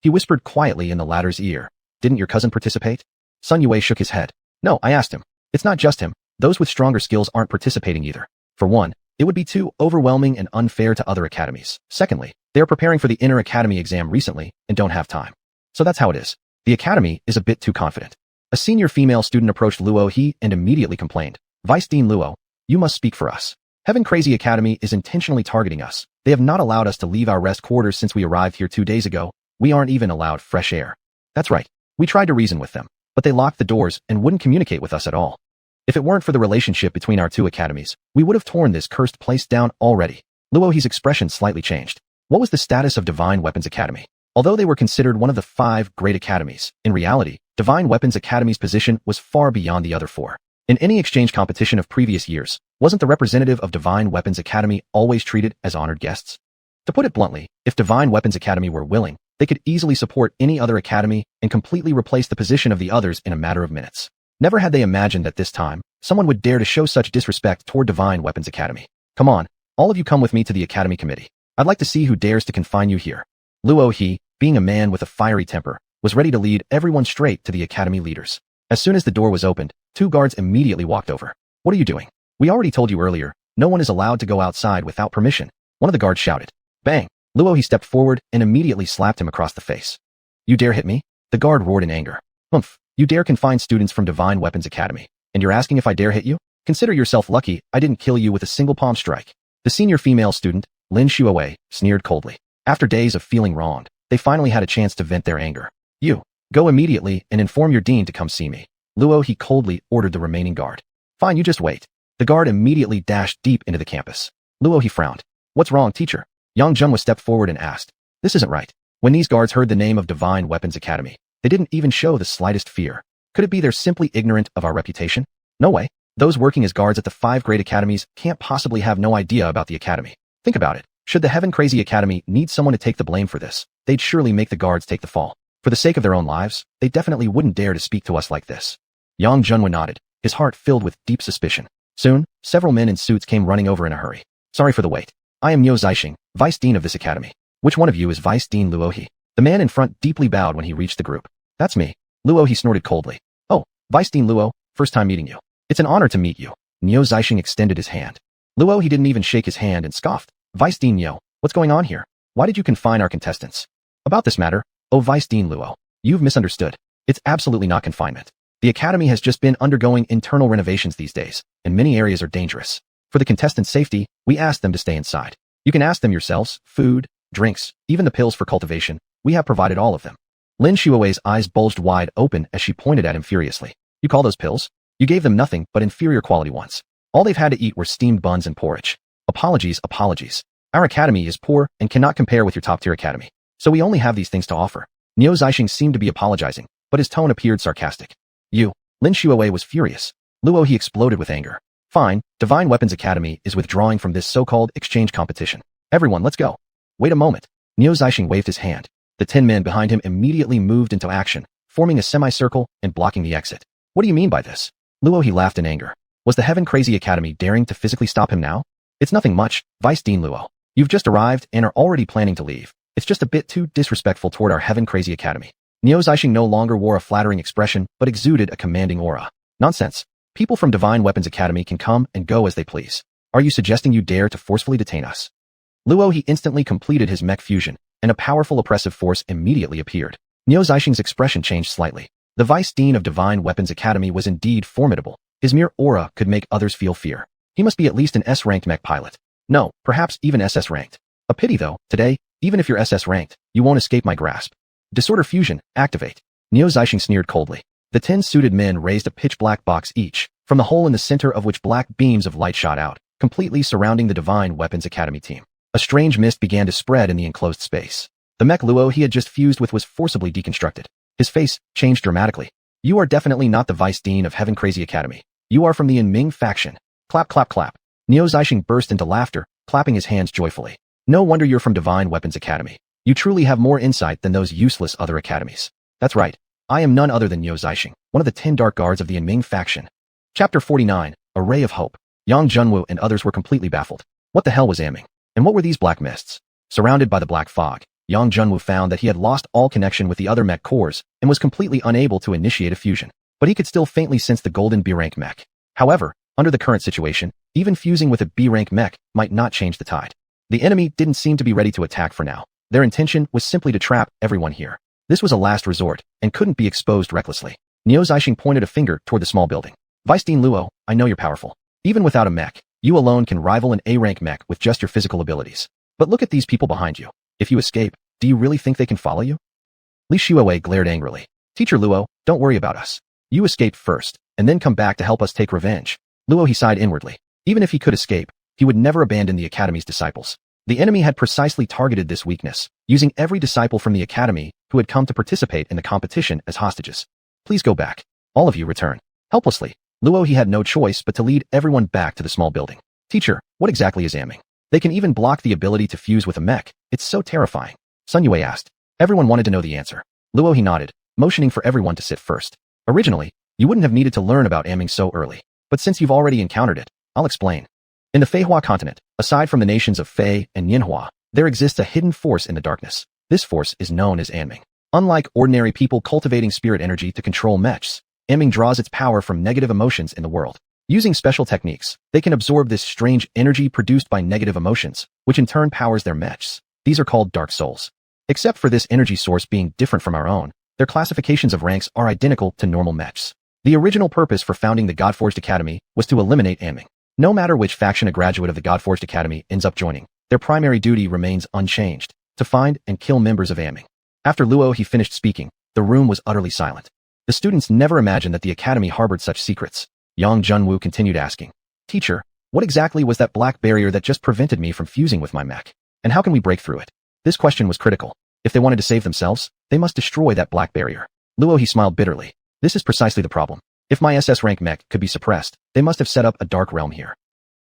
He whispered quietly in the latter's ear. Didn't your cousin participate? Sun Yue shook his head. No, I asked him. It's not just him. Those with stronger skills aren't participating either. For one, it would be too overwhelming and unfair to other academies. Secondly, they are preparing for the inner academy exam recently and don't have time. So that's how it is. The academy is a bit too confident. A senior female student approached Luo He and immediately complained. Vice Dean Luo, you must speak for us. Heaven Crazy Academy is intentionally targeting us. They have not allowed us to leave our rest quarters since we arrived here 2 days ago. We aren't even allowed fresh air. That's right. We tried to reason with them, but they locked the doors and wouldn't communicate with us at all. If it weren't for the relationship between our two academies, we would have torn this cursed place down already. Luo He's expression slightly changed. What was the status of Divine Weapons Academy? Although they were considered one of the 5 great academies, in reality, Divine Weapons Academy's position was far beyond the other 4. In any exchange competition of previous years, wasn't the representative of Divine Weapons Academy always treated as honored guests? To put it bluntly, if Divine Weapons Academy were willing, they could easily support any other academy and completely replace the position of the others in a matter of minutes. Never had they imagined that this time, someone would dare to show such disrespect toward Divine Weapons Academy. Come on, all of you come with me to the Academy Committee. I'd like to see who dares to confine you here. Luo He, being a man with a fiery temper, was ready to lead everyone straight to the Academy leaders. As soon as the door was opened, 2 guards immediately walked over. What are you doing? We already told you earlier, no one is allowed to go outside without permission. One of the guards shouted. Bang! Luo He stepped forward and immediately slapped him across the face. You dare hit me? The guard roared in anger. Humph! You dare confine students from Divine Weapons Academy. And you're asking if I dare hit you? Consider yourself lucky I didn't kill you with a single palm strike. The senior female student, Lin Xiuxian, sneered coldly. After days of feeling wronged, they finally had a chance to vent their anger. You, go immediately and inform your dean to come see me. Luo He coldly ordered the remaining guard. Fine, you just wait. The guard immediately dashed deep into the campus. Luo He frowned. What's wrong, teacher? Yang Junhua stepped forward and asked. This isn't right. When these guards heard the name of Divine Weapons Academy, they didn't even show the slightest fear. Could it be they're simply ignorant of our reputation? No way. Those working as guards at the 5 great academies can't possibly have no idea about the academy. Think about it. Should the Heaven Crazy Academy need someone to take the blame for this, they'd surely make the guards take the fall. For the sake of their own lives, they definitely wouldn't dare to speak to us like this. Yang Junhua nodded, his heart filled with deep suspicion. Soon, several men in suits came running over in a hurry. Sorry for the wait. I am Niu Zixing, Vice Dean of this academy. Which one of you is Vice Dean Luo He? The man in front deeply bowed when he reached the group. That's me. Luo He snorted coldly. Oh, Vice Dean Luo, first time meeting you. It's an honor to meet you. Niu Zixing extended his hand. Luo He didn't even shake his hand and scoffed. Vice Dean Niu, what's going on here? Why did you confine our contestants? About this matter, oh Vice Dean Luo, you've misunderstood. It's absolutely not confinement. The academy has just been undergoing internal renovations these days, and many areas are dangerous. For the contestants' safety, we asked them to stay inside. You can ask them yourselves, food, drinks, even the pills for cultivation, we have provided all of them. Lin Xiuxian's eyes bulged wide open as she pointed at him furiously. You call those pills? You gave them nothing but inferior quality ones. All they've had to eat were steamed buns and porridge. Apologies, apologies. Our academy is poor and cannot compare with your top-tier academy. So we only have these things to offer. Niu Zixing seemed to be apologizing, but his tone appeared sarcastic. You, Lin Xiuxian was furious. Luo He exploded with anger. Fine, Divine Weapons Academy is withdrawing from this so-called exchange competition. Everyone, let's go. Wait a moment. Niu Zixing waved his hand. The 10 men behind him immediately moved into action, forming a semicircle and blocking the exit. What do you mean by this? Luo He laughed in anger. Was the Heaven Crazy Academy daring to physically stop him now? It's nothing much, Vice Dean Luo. You've just arrived and are already planning to leave. It's just a bit too disrespectful toward our Heaven Crazy Academy. Niu Zixing no longer wore a flattering expression, but exuded a commanding aura. Nonsense. People from Divine Weapons Academy can come and go as they please. Are you suggesting you dare to forcefully detain us? Luo He instantly completed his mech fusion, and a powerful oppressive force immediately appeared. Niu Zixing's expression changed slightly. The Vice Dean of Divine Weapons Academy was indeed formidable. His mere aura could make others feel fear. He must be at least an S-ranked mech pilot. No, perhaps even SS ranked. A pity though, today, even if you're SS ranked, you won't escape my grasp. Disorder fusion, activate. Niu Zixing sneered coldly. The 10 suited men raised a pitch-black box each, from the hole in the center of which black beams of light shot out, completely surrounding the Divine Weapons Academy team. A strange mist began to spread in the enclosed space. The mech Luo he had just fused with was forcibly deconstructed. His face changed dramatically. You are definitely not the Vice Dean of Heaven Crazy Academy. You are from the Ming faction. Clap, clap, clap. Niu Zixing burst into laughter, clapping his hands joyfully. No wonder you're from Divine Weapons Academy. You truly have more insight than those useless other academies. That's right. I am none other than Niu Zixing, one of the 10 dark guards of the Ming faction. Chapter 49, A Ray of Hope. Yang Junhua and others were completely baffled. What the hell was Ming? And what were these black mists? Surrounded by the black fog, Yang Junhua found that he had lost all connection with the other mech cores and was completely unable to initiate a fusion. but he could still faintly sense the golden B-rank mech. However, under the current situation, even fusing with a B-rank mech might not change the tide. The enemy didn't seem to be ready to attack for now. Their intention was simply to trap everyone here. This was a last resort, and couldn't be exposed recklessly. Xiuxian pointed a finger toward the small building. Vice Dean Luo, I know you're powerful. Even without a mech, you alone can rival an A-rank mech with just your physical abilities. But look at these people behind you. If you escape, do you really think they can follow you? Li Shuowei glared angrily. Teacher Luo, don't worry about us. You escaped first, and then come back to help us take revenge. Luo he sighed inwardly. Even if he could escape, he would never abandon the Academy's disciples. The enemy had precisely targeted this weakness, using every disciple from the Academy who had come to participate in the competition as hostages. Please go back. All of you return. Helplessly, Luo he had no choice but to lead everyone back to the small building. Teacher, what exactly is aiming? They can even block the ability to fuse with a mech. It's so terrifying. Sun Yue asked. Everyone wanted to know the answer. Luo he nodded, motioning for everyone to sit first. Originally, you wouldn't have needed to learn about aiming so early. But since you've already encountered it, I'll explain. In the Feihua continent, aside from the nations of Fei and Yinhua, there exists a hidden force in the darkness. This force is known as Anming. Unlike ordinary people cultivating spirit energy to control mechs, Anming draws its power from negative emotions in the world. Using special techniques, they can absorb this strange energy produced by negative emotions, which in turn powers their mechs. These are called dark souls. Except for this energy source being different from our own, their classifications of ranks are identical to normal mechs. The original purpose for founding the Godforged Academy was to eliminate Anming. No matter which faction a graduate of the Godforged Academy ends up joining, their primary duty remains unchanged, to find and kill members of Anming. After Luo he finished speaking, the room was utterly silent. The students never imagined that the Academy harbored such secrets. Yang Junwu continued asking, Teacher, what exactly was that black barrier that just prevented me from fusing with my mech? And how can we break through it? This question was critical. If they wanted to save themselves, they must destroy that black barrier. Luo he smiled bitterly. This is precisely the problem. If my SS rank mech could be suppressed, they must have set up a dark realm here.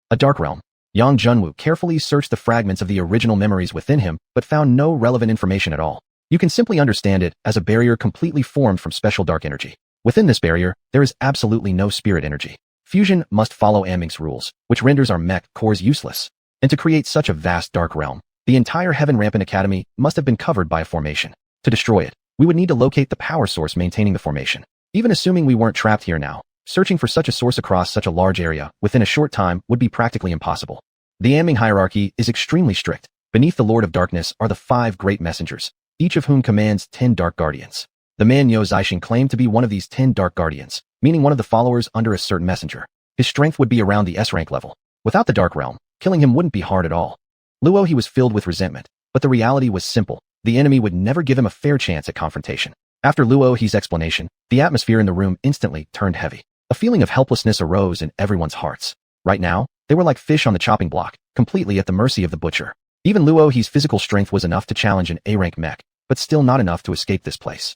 A dark realm. Yang Junwu carefully searched the fragments of the original memories within him, but found no relevant information at all. You can simply understand it as a barrier completely formed from special dark energy. Within this barrier, there is absolutely no spirit energy. Fusion must follow Anming's rules, which renders our mech cores useless. And to create such a vast dark realm, the entire Heaven Rampant Academy must have been covered by a formation. To destroy it, we would need to locate the power source maintaining the formation. Even assuming we weren't trapped here now, searching for such a source across such a large area within a short time would be practically impossible. The Anming hierarchy is extremely strict. Beneath the Lord of Darkness are the 5 great messengers, each of whom commands 10 dark guardians. The man Xiuxian claimed to be one of these 10 dark guardians, meaning one of the followers under a certain messenger. His strength would be around the S-rank level. Without the dark realm, killing him wouldn't be hard at all. Luo he was filled with resentment, but the reality was simple. The enemy would never give him a fair chance at confrontation. After Luo he's explanation, the atmosphere in the room instantly turned heavy. A feeling of helplessness arose in everyone's hearts. Right now, they were like fish on the chopping block, completely at the mercy of the butcher. Even Luo he's physical strength was enough to challenge an A-rank mech, but still not enough to escape this place.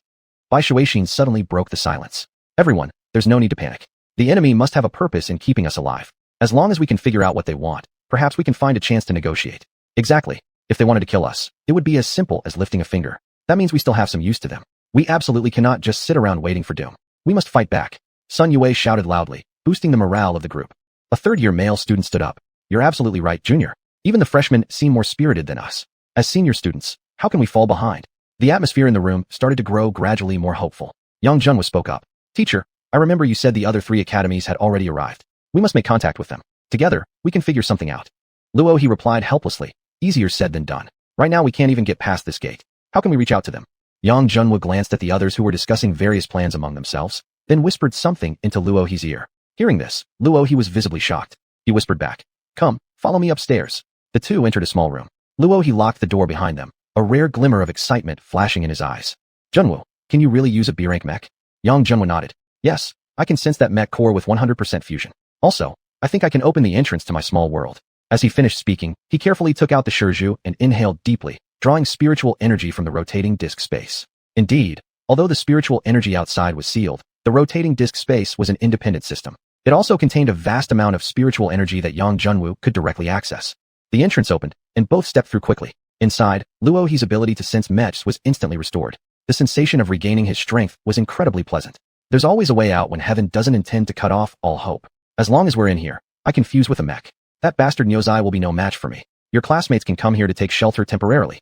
Bai Shuixin suddenly broke the silence. Everyone, there's no need to panic. The enemy must have a purpose in keeping us alive. As long as we can figure out what they want, perhaps we can find a chance to negotiate. Exactly. If they wanted to kill us, it would be as simple as lifting a finger. That means we still have some use to them. We absolutely cannot just sit around waiting for doom. We must fight back. Sun Yue shouted loudly, boosting the morale of the group. A third-year male student stood up. You're absolutely right, Junior. Even the freshmen seem more spirited than us. As senior students, how can we fall behind? The atmosphere in the room started to grow gradually more hopeful. Yang Junwu spoke up. Teacher, I remember you said the other 3 academies had already arrived. We must make contact with them. Together, we can figure something out. Luo he replied helplessly. Easier said than done. Right now we can't even get past this gate. How can we reach out to them? Yang Junwu glanced at the others who were discussing various plans among themselves, then whispered something into Luo he's ear. Hearing this, Luo he was visibly shocked. He whispered back. Come, follow me upstairs. The 2 entered a small room. Luo he locked the door behind them, a rare glimmer of excitement flashing in his eyes. Junwu, can you really use a B-rank mech? Yang Junwu nodded. Yes, I can sense that mech core with 100% fusion. Also, I think I can open the entrance to my small world. As he finished speaking, he carefully took out the shizhu and inhaled deeply, drawing spiritual energy from the rotating disk space. Indeed, although the spiritual energy outside was sealed, the rotating disk space was an independent system. It also contained a vast amount of spiritual energy that Yang Junwu could directly access. The entrance opened, and both stepped through quickly. Inside, Luo he's ability to sense mechs was instantly restored. The sensation of regaining his strength was incredibly pleasant. There's always a way out when heaven doesn't intend to cut off all hope. As long as we're in here, I can fuse with a mech. That bastard Niozai will be no match for me. Your classmates can come here to take shelter temporarily.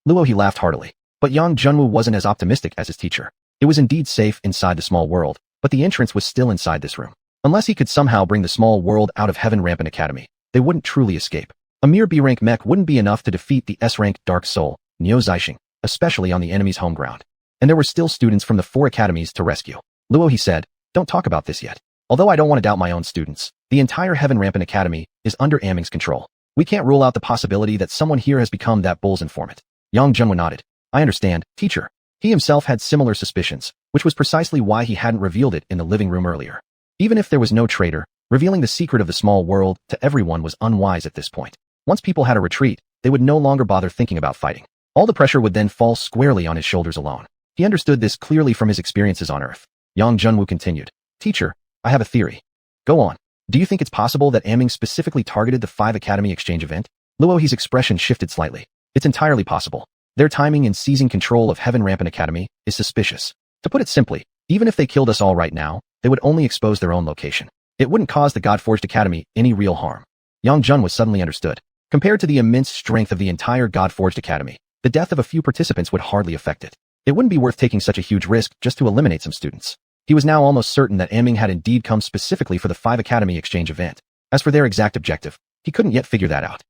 Luo he laughed heartily. But Yang Junwu wasn't as optimistic as his teacher. It was indeed safe inside the small world, but the entrance was still inside this room. Unless he could somehow bring the small world out of Heaven Rampant Academy, they wouldn't truly escape. A mere B-rank mech wouldn't be enough to defeat the S-rank Dark Soul, xiuxian, especially on the enemy's home ground. And there were still students from the 4 academies to rescue. Luo, he said, don't talk about this yet. Although I don't want to doubt my own students, the entire Heaven Rampant Academy is under Aming's control. We can't rule out the possibility that someone here has become that bull's informant. Yang Junwu nodded. I understand, teacher. He himself had similar suspicions, which was precisely why he hadn't revealed it in the living room earlier. Even if there was no traitor, revealing the secret of the small world to everyone was unwise at this point. Once people had a retreat, they would no longer bother thinking about fighting. All the pressure would then fall squarely on his shoulders alone. He understood this clearly from his experiences on Earth. Yang Junwu continued. Teacher, I have a theory. Go on. Do you think it's possible that Aming specifically targeted the 5 Academy exchange event? Luohi's expression shifted slightly. It's entirely possible. Their timing in seizing control of Heaven Rampant Academy is suspicious. To put it simply, even if they killed us all right now, they would only expose their own location. It wouldn't cause the God-Forged Academy any real harm. Yang Jun was suddenly understood. Compared to the immense strength of the entire God-Forged Academy, the death of a few participants would hardly affect it. It wouldn't be worth taking such a huge risk just to eliminate some students. He was now almost certain that Aming had indeed come specifically for the 5 Academy exchange event. As for their exact objective, he couldn't yet figure that out.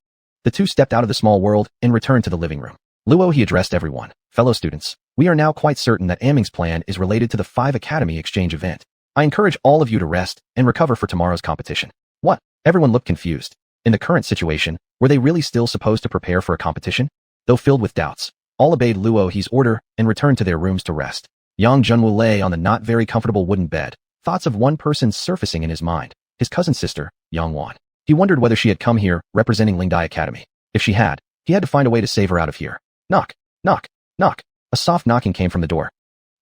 The two stepped out of the small world and returned to the living room. Luo, he addressed everyone. Fellow students, we are now quite certain that Aming's plan is related to the 5 Academy exchange event. I encourage all of you to rest and recover for tomorrow's competition. What? Everyone looked confused. In the current situation, were they really still supposed to prepare for a competition? Though filled with doubts, all obeyed Luohi's order and returned to their rooms to rest. Yang Junwu lay on the not very comfortable wooden bed, thoughts of one person surfacing in his mind, his cousin sister, Xiuanhuan. He wondered whether she had come here representing Lingdai Academy. If she had, he had to find a way to save her out of here. Knock, knock, knock. A soft knocking came from the door.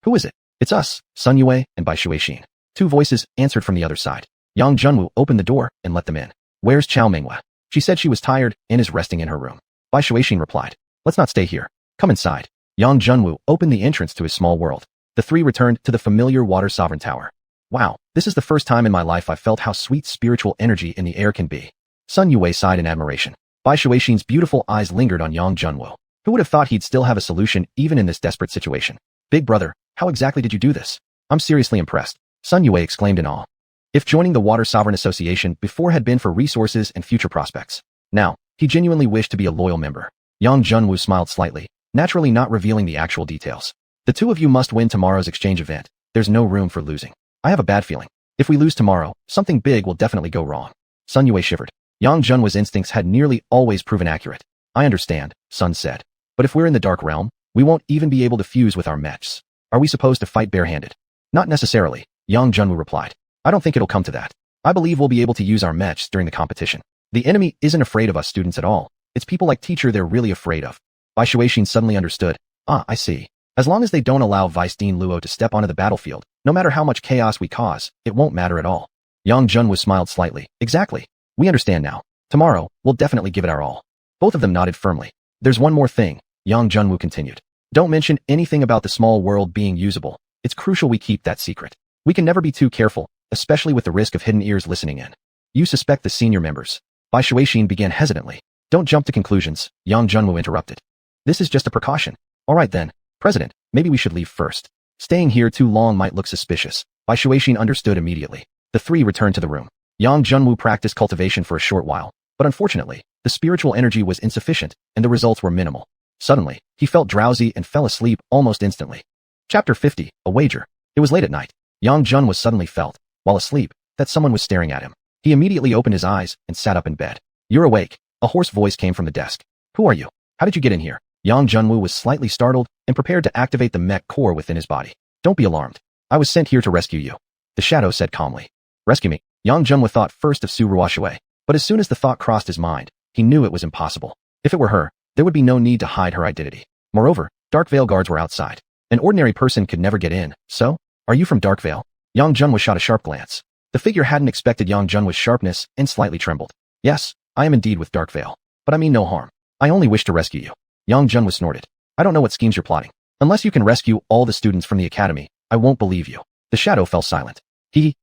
Who is it? It's us, Sun Yue and Bai Shuixin. 2 voices answered from the other side. Yang Junwu opened the door and let them in. Where's Chao Minghua? She said she was tired and is resting in her room. Bai Shuixin replied. Let's not stay here. Come inside. Yang Junwu opened the entrance to his small world. The 3 returned to the familiar Water Sovereign Tower. Wow, this is the first time in my life I felt how sweet spiritual energy in the air can be. Sun Yue sighed in admiration. Bai Shuixin's beautiful eyes lingered on Yang Junwu. Who would have thought he'd still have a solution even in this desperate situation? Big brother, how exactly did you do this? I'm seriously impressed. Sun Yue exclaimed in awe. If joining the Water Sovereign Association before had been for resources and future prospects, now, he genuinely wished to be a loyal member. Yang Junwu smiled slightly, naturally not revealing the actual details. The 2 of you must win tomorrow's exchange event. There's no room for losing. I have a bad feeling. If we lose tomorrow, something big will definitely go wrong. Sun Yue shivered. Yang Junwu's instincts had nearly always proven accurate. I understand, Sun said. But if we're in the Dark Realm, we won't even be able to fuse with our mechs. Are we supposed to fight barehanded? Not necessarily, Yang Junwu replied. I don't think it'll come to that. I believe we'll be able to use our mechs during the competition. The enemy isn't afraid of us students at all. It's people like teacher they're really afraid of. Bai Shuixin suddenly understood. Ah, I see. As long as they don't allow Vice Dean Luo to step onto the battlefield, no matter how much chaos we cause, it won't matter at all. Yang Junwu smiled slightly. Exactly. We understand now. Tomorrow, we'll definitely give it our all. Both of them nodded firmly. There's one more thing, Yang Junwu continued. Don't mention anything about the small world being usable. It's crucial we keep that secret. We can never be too careful, especially with the risk of hidden ears listening in. You suspect the senior members. Bai Shuixin began hesitantly. Don't jump to conclusions, Yang Junwu interrupted. This is just a precaution. All right then, President, maybe we should leave first. Staying here too long might look suspicious. Bai Shuixin understood immediately. The 3 returned to the room. Yang Junwu practiced cultivation for a short while, but unfortunately, the spiritual energy was insufficient and the results were minimal. Suddenly, he felt drowsy and fell asleep almost instantly. Chapter 50, A Wager. It was late at night. Yang Jun suddenly felt, while asleep, that someone was staring at him. He immediately opened his eyes and sat up in bed. You're awake. A hoarse voice came from the desk. Who are you? How did you get in here? Yang Junwu was slightly startled and prepared to activate the mech core within his body. Don't be alarmed. I was sent here to rescue you. The shadow said calmly. Rescue me. Yang Junwu thought first of Su Ruoshui, but as soon as the thought crossed his mind, he knew it was impossible. If it were her, there would be no need to hide her identity. Moreover, Dark Veil guards were outside. An ordinary person could never get in, so? Are you from Dark Veil? Yang Junwu shot a sharp glance. The figure hadn't expected Yang Junwu's sharpness and slightly trembled. Yes, I am indeed with Dark Veil, but I mean no harm. I only wish to rescue you. Yang Junwu snorted. I don't know what schemes you're plotting. Unless you can rescue all the students from the academy, I won't believe you. The shadow fell silent.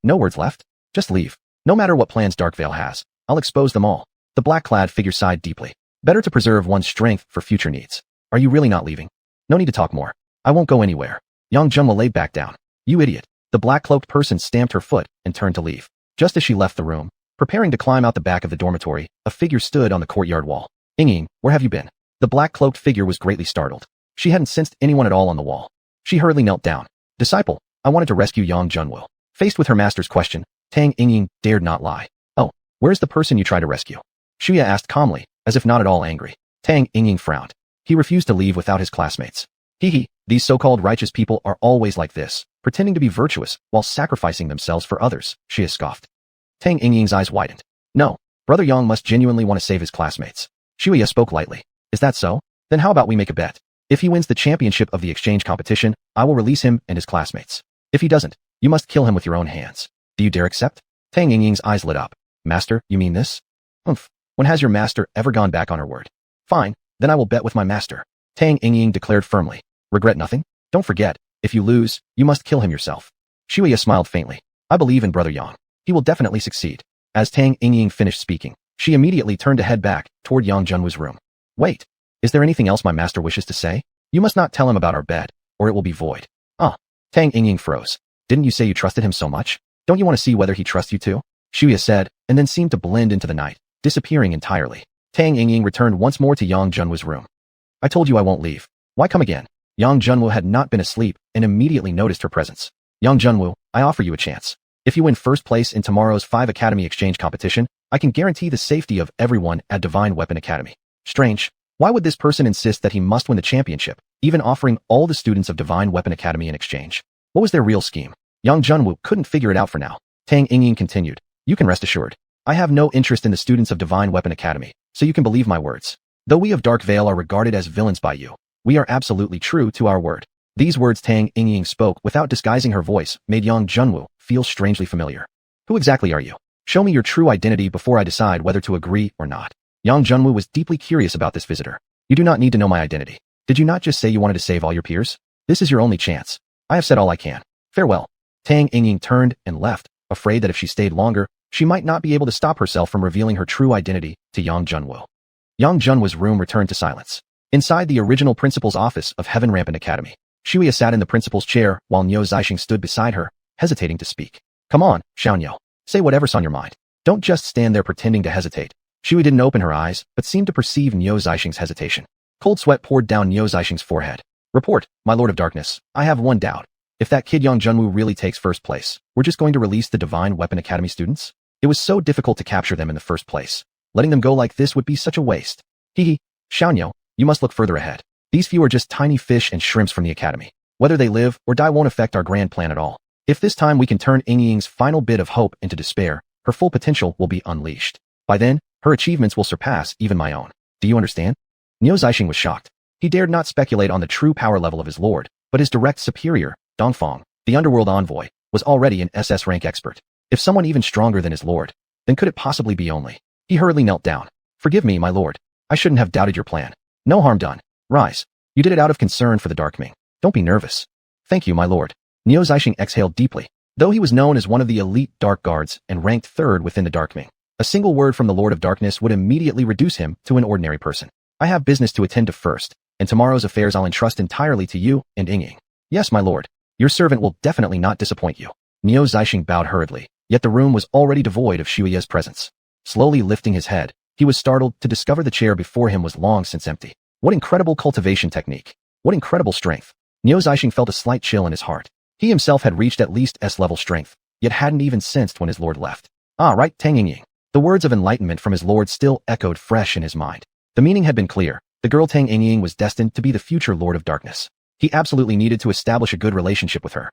No words left? Just leave. No matter what plans Dark Veil has, I'll expose them all. The black-clad figure sighed deeply. Better to preserve one's strength for future needs. Are you really not leaving? No need to talk more. I won't go anywhere. Yang Junwu lay back down. You idiot. The black-cloaked person stamped her foot and turned to leave. Just as she left the room, preparing to climb out the back of the dormitory, a figure stood on the courtyard wall. Ying, where have you been? The black-cloaked figure was greatly startled. She hadn't sensed anyone at all on the wall. She hurriedly knelt down. Disciple, I wanted to rescue Yang Junwu. Faced with her master's question, Tang Ying dared not lie. Oh, where's the person you tried to rescue? Xiuxian asked calmly, as if not at all angry. Tang Ying frowned. He refused to leave without his classmates. These so-called righteous people are always like this, pretending to be virtuous while sacrificing themselves for others, Xiuxian scoffed. Tang Ying's eyes widened. No, Brother Yang must genuinely want to save his classmates. Xiuxian spoke lightly. Is that so? Then how about we make a bet? If he wins the championship of the exchange competition, I will release him and his classmates. If he doesn't, you must kill him with your own hands. Do you dare accept? Tang Ying's eyes lit up. Master, you mean this? Umph. When has your master ever gone back on her word? Fine, then I will bet with my master. Tang Ying declared firmly. Regret nothing? Don't forget, if you lose, you must kill him yourself. Xiuxian smiled faintly. I believe in Brother Yang. He will definitely succeed. As Tang Ying finished speaking, she immediately turned to head back toward Yang Junwu's room. Wait, is there anything else my master wishes to say? You must not tell him about our bet, or it will be void. Tang Ying froze. Didn't you say you trusted him so much? Don't you want to see whether he trusts you too? Xiuxian said, and then seemed to blend into the night, disappearing entirely. Tang Ying returned once more to Yang Junwu's room. I told you I won't leave. Why come again? Yang Junwu had not been asleep and immediately noticed her presence. Yang Junwu, I offer you a chance. If you win first place in tomorrow's 5 Academy exchange competition, I can guarantee the safety of everyone at Divine Weapon Academy. Strange. Why would this person insist that he must win the championship, even offering all the students of Divine Weapon Academy in exchange? What was their real scheme? Yang Junwu couldn't figure it out for now. Tang Ying continued. You can rest assured. I have no interest in the students of Divine Weapon Academy, so you can believe my words. Though we of Dark Veil are regarded as villains by you, we are absolutely true to our word. These words Tang Ying spoke without disguising her voice made Yang Junwu feel strangely familiar. Who exactly are you? Show me your true identity before I decide whether to agree or not. Yang Junwu was deeply curious about this visitor. You do not need to know my identity. Did you not just say you wanted to save all your peers? This is your only chance. I have said all I can. Farewell. Tang Ying turned and left, afraid that if she stayed longer, she might not be able to stop herself from revealing her true identity to Yang Junwu. Yang Junwu's room returned to silence. Inside the original principal's office of Heaven Rampant Academy, Xiuxian sat in the principal's chair while Niu Zixing stood beside her, hesitating to speak. Come on, Xianyo. Say whatever's on your mind. Don't just stand there pretending to hesitate. Xiuxian didn't open her eyes, but seemed to perceive Niu Zixing's hesitation. Cold sweat poured down Niu Zixing's forehead. Report, my Lord of Darkness, I have one doubt. If that kid Yang Junwu really takes first place, we're just going to release the Divine Weapon Academy students? It was so difficult to capture them in the first place. Letting them go like this would be such a waste. Xianyo, you must look further ahead. These few are just tiny fish and shrimps from the academy. Whether they live or die won't affect our grand plan at all. If this time we can turn Ying's final bit of hope into despair, her full potential will be unleashed. By then, her achievements will surpass even my own. Do you understand? Niu Zixing was shocked. He dared not speculate on the true power level of his lord, but his direct superior, Dongfang, the underworld envoy, was already an SS rank expert. If someone even stronger than his lord, then could it possibly be only? He hurriedly knelt down. Forgive me, my lord. I shouldn't have doubted your plan. No harm done. Rise. You did it out of concern for the Dark Ming. Don't be nervous. Thank you, my lord. Niu Zixing exhaled deeply. Though he was known as one of the elite Dark Guards and ranked 3rd within the Dark Ming, a single word from the Lord of Darkness would immediately reduce him to an ordinary person. I have business to attend to first, and tomorrow's affairs I'll entrust entirely to you and Ying. Yes, my lord. Your servant will definitely not disappoint you. Niu Zixing bowed hurriedly, yet the room was already devoid of Xiuxian's presence. Slowly lifting his head, he was startled to discover the chair before him was long since empty. What incredible cultivation technique. What incredible strength. Niu Zixing felt a slight chill in his heart. He himself had reached at least S-level strength, yet hadn't even sensed when his lord left. Ah, right, Tang Ying. The words of enlightenment from his lord still echoed fresh in his mind. The meaning had been clear. The girl Tang Ying was destined to be the future Lord of Darkness. He absolutely needed to establish a good relationship with her.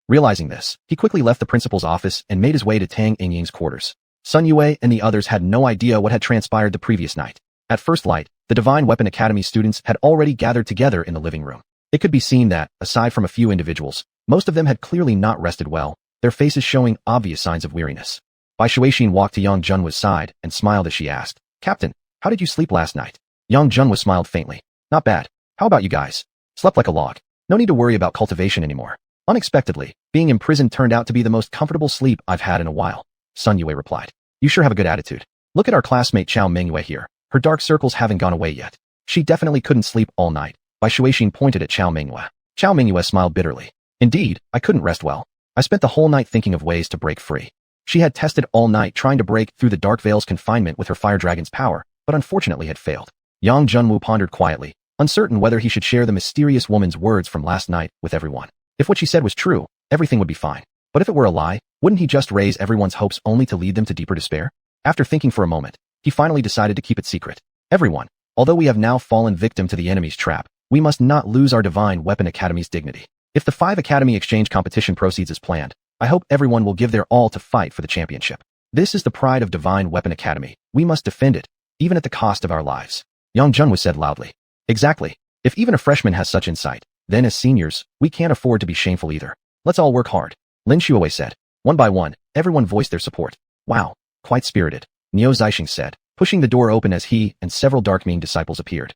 Realizing this, he quickly left the principal's office and made his way to Tang Ying's quarters. Sun Yue and the others had no idea what had transpired the previous night. At first light, the Divine Weapon Academy students had already gathered together in the living room. It could be seen that, aside from a few individuals, most of them had clearly not rested well, their faces showing obvious signs of weariness. Bai Xiuxian walked to Yang Junwu's side and smiled as she asked, Captain, how did you sleep last night? Yang Junwu smiled faintly. Not bad. How about you guys? Slept like a log. No need to worry about cultivation anymore. Unexpectedly, being imprisoned turned out to be the most comfortable sleep I've had in a while. Sun Yue replied. You sure have a good attitude. Look at our classmate Chao Mingyue here. Her dark circles haven't gone away yet. She definitely couldn't sleep all night. Bai Xiuxian pointed at Chao Mingyue. Chao Mingyue smiled bitterly. Indeed, I couldn't rest well. I spent the whole night thinking of ways to break free. She had tested all night trying to break through the Dark Veil's confinement with her fire dragon's power, but unfortunately had failed. Yang Junwu pondered quietly, uncertain whether he should share the mysterious woman's words from last night with everyone. If what she said was true, everything would be fine. But if it were a lie, wouldn't he just raise everyone's hopes only to lead them to deeper despair? After thinking for a moment, he finally decided to keep it secret. Everyone, although we have now fallen victim to the enemy's trap, we must not lose our Divine Weapon Academy's dignity. If the 5 Academy exchange competition proceeds as planned, I hope everyone will give their all to fight for the championship. This is the pride of Divine Weapon Academy. We must defend it, even at the cost of our lives. Yang Junwu said loudly. Exactly. If even a freshman has such insight, then as seniors, we can't afford to be shameful either. Let's all work hard. Lin Shuowei said. One by one, everyone voiced their support. Wow, quite spirited, Niu Zixing said, pushing the door open as he and several Dark Ming disciples appeared.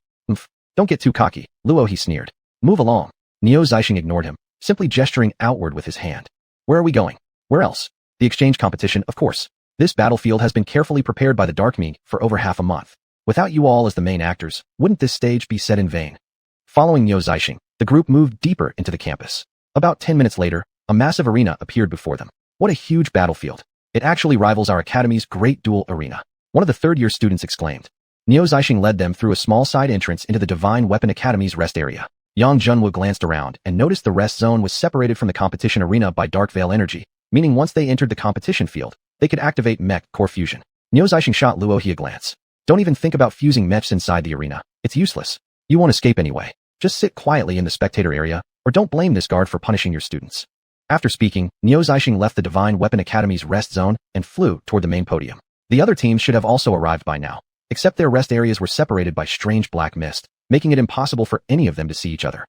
Don't get too cocky, Luo, he sneered. Move along. Niu Zixing ignored him, simply gesturing outward with his hand. Where are we going? Where else? The exchange competition, of course. This battlefield has been carefully prepared by the Dark Ming for over half a month. Without you all as the main actors, wouldn't this stage be set in vain? Following Niu Zixing, the group moved deeper into the campus. About 10 minutes later, a massive arena appeared before them. What a huge battlefield. It actually rivals our academy's great duel arena. One of the third-year students exclaimed. Niu Zixing led them through a small side entrance into the Divine Weapon Academy's rest area. Yang Junwu glanced around and noticed the rest zone was separated from the competition arena by Dark Veil energy, meaning once they entered the competition field, they could activate Mech Core Fusion. Niu Zixing shot Luo He a glance. Don't even think about fusing mechs inside the arena. It's useless. You won't escape anyway. Just sit quietly in the spectator area, or don't blame this guard for punishing your students. After speaking, Niu Zixing left the Divine Weapon Academy's rest zone and flew toward the main podium. The other teams should have also arrived by now, except their rest areas were separated by strange black mist, making it impossible for any of them to see each other.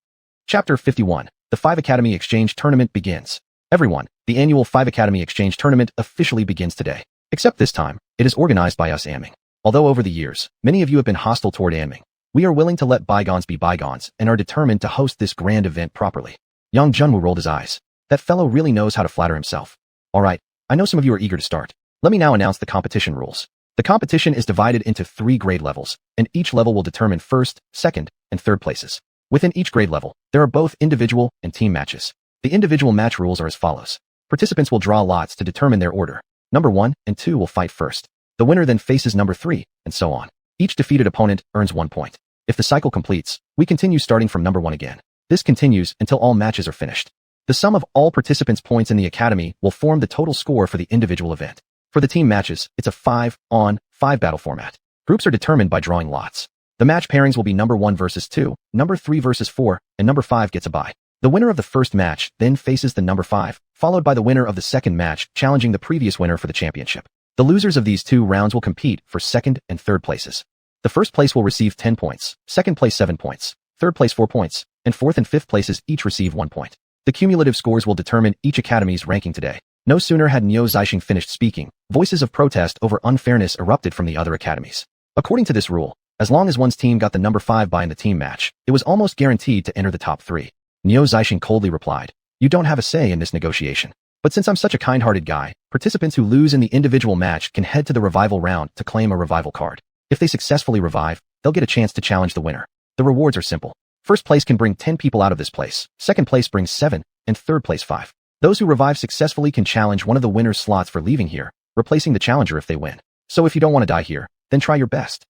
Chapter 51. The 5 Academy Exchange Tournament begins. Everyone, the annual 5 Academy Exchange Tournament officially begins today. Except this time, it is organized by us Anming. Although over the years, many of you have been hostile toward Anming, we are willing to let bygones be bygones and are determined to host this grand event properly. Yang Junwu rolled his eyes. That fellow really knows how to flatter himself. Alright, I know some of you are eager to start. Let me now announce the competition rules. The competition is divided into 3 grade levels, and each level will determine first, second, and third places. Within each grade level, there are both individual and team matches. The individual match rules are as follows. Participants will draw lots to determine their order. Number 1 and 2 will fight first. The winner then faces number 3, and so on. Each defeated opponent earns 1 point. If the cycle completes, we continue starting from number 1 again. This continues until all matches are finished. The sum of all participants' points in the academy will form the total score for the individual event. For the team matches, it's a 5-on-5 battle format. Groups are determined by drawing lots. The match pairings will be number 1 versus 2, number 3 versus 4, and number 5 gets a bye. The winner of the first match then faces the number 5, followed by the winner of the second match challenging the previous winner for the championship. The losers of these 2 rounds will compete for second and third places. The first place will receive 10 points, second place 7 points, third place 4 points, and fourth and fifth places each receive 1 point. The cumulative scores will determine each academy's ranking today. No sooner had Niu Zixing finished speaking, voices of protest over unfairness erupted from the other academies. According to this rule, as long as one's team got the number 5 bye in the team match, it was almost guaranteed to enter the top 3. Niu Zixing coldly replied, "You don't have a say in this negotiation. But since I'm such a kind-hearted guy, participants who lose in the individual match can head to the revival round to claim a revival card. If they successfully revive, they'll get a chance to challenge the winner. The rewards are simple. First place can bring 10 people out of this place, second place brings 7, and third place 5. Those who revive successfully can challenge one of the winner's slots for leaving here, replacing the challenger if they win. So if you don't want to die here, then try your best."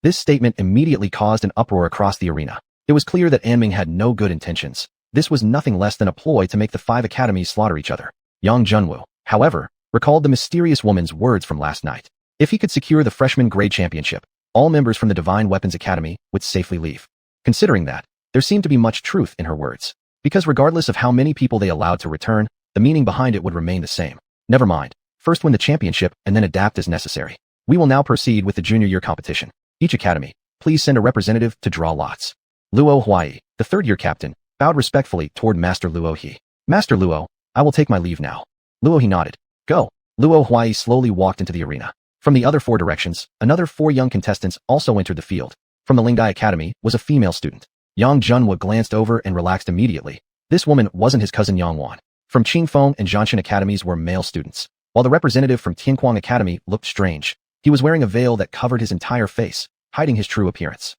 This statement immediately caused an uproar across the arena. It was clear that Anming had no good intentions. This was nothing less than a ploy to make the 5 academies slaughter each other. Yang Junwu, however, recalled the mysterious woman's words from last night. If he could secure the freshman grade championship, all members from the Divine Weapons Academy would safely leave. Considering that, there seemed to be much truth in her words. Because regardless of how many people they allowed to return, the meaning behind it would remain the same. Never mind. First win the championship and then adapt as necessary. We will now proceed with the junior year competition. Each academy, please send a representative to draw lots. Luo Huai, the third-year captain, bowed respectfully toward Master Luo He. "Master Luo, I will take my leave now." Luo He nodded. "Go." Luo Huai slowly walked into the arena. From the other 4 directions, another 4 young contestants also entered the field. From the Lingai Academy was a female student. Yang Junwu glanced over and relaxed immediately. This woman wasn't his cousin Xuanhuan. From Qingfeng and Zhanshan academies were male students, while the representative from Tianquang Academy looked strange. He was wearing a veil that covered his entire face, hiding his true appearance.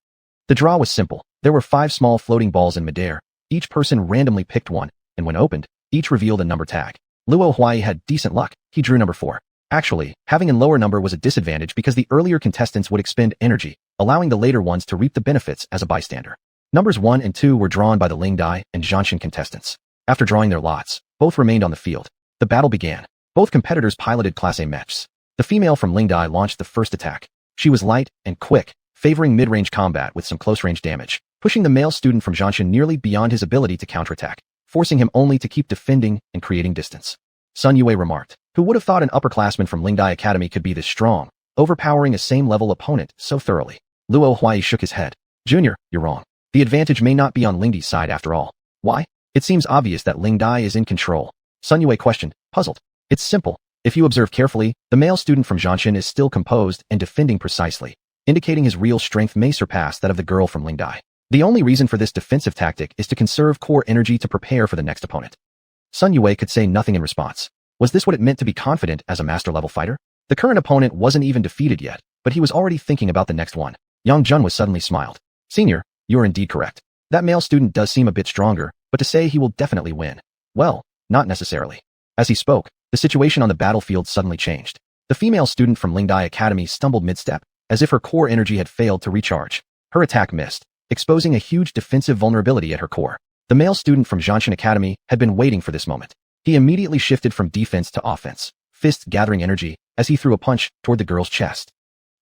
The draw was simple. There were 5 small floating balls in midair. Each person randomly picked one, and when opened, each revealed a number tag. Luo Huai had decent luck. He drew number 4. Actually, having a lower number was a disadvantage because the earlier contestants would expend energy, allowing the later ones to reap the benefits as a bystander. Numbers 1 and 2 were drawn by the Ling Dai and Xianxia contestants. After drawing their lots, both remained on the field. The battle began. Both competitors piloted Class A mechs. The female from Ling Dai launched the first attack. She was light and quick, favoring mid-range combat with some close-range damage, pushing the male student from Xianxia nearly beyond his ability to counterattack, forcing him only to keep defending and creating distance. Sun Yue remarked, "Who would have thought an upperclassman from Ling Dai Academy could be this strong, overpowering a same-level opponent so thoroughly?" Luo Huai shook his head. "Junior, you're wrong. The advantage may not be on Ling Di's side after all." "Why? It seems obvious that Ling Dai is in control." Sun Yue questioned, puzzled. "It's simple. If you observe carefully, the male student from Xianxia is still composed and defending precisely, indicating his real strength may surpass that of the girl from Ling Dai. The only reason for this defensive tactic is to conserve core energy to prepare for the next opponent." Sun Yue could say nothing in response. Was this what it meant to be confident as a master-level fighter? The current opponent wasn't even defeated yet, but he was already thinking about the next one. Yang Jun was suddenly smiled. "Senior, you are indeed correct. That male student does seem a bit stronger, but to say he will definitely win, well, not necessarily." As he spoke, the situation on the battlefield suddenly changed. The female student from Ling Dai Academy stumbled mid-step, as if her core energy had failed to recharge. Her attack missed, exposing a huge defensive vulnerability at her core. The male student from Xianxia Academy had been waiting for this moment. He immediately shifted from defense to offense, fists gathering energy as he threw a punch toward the girl's chest.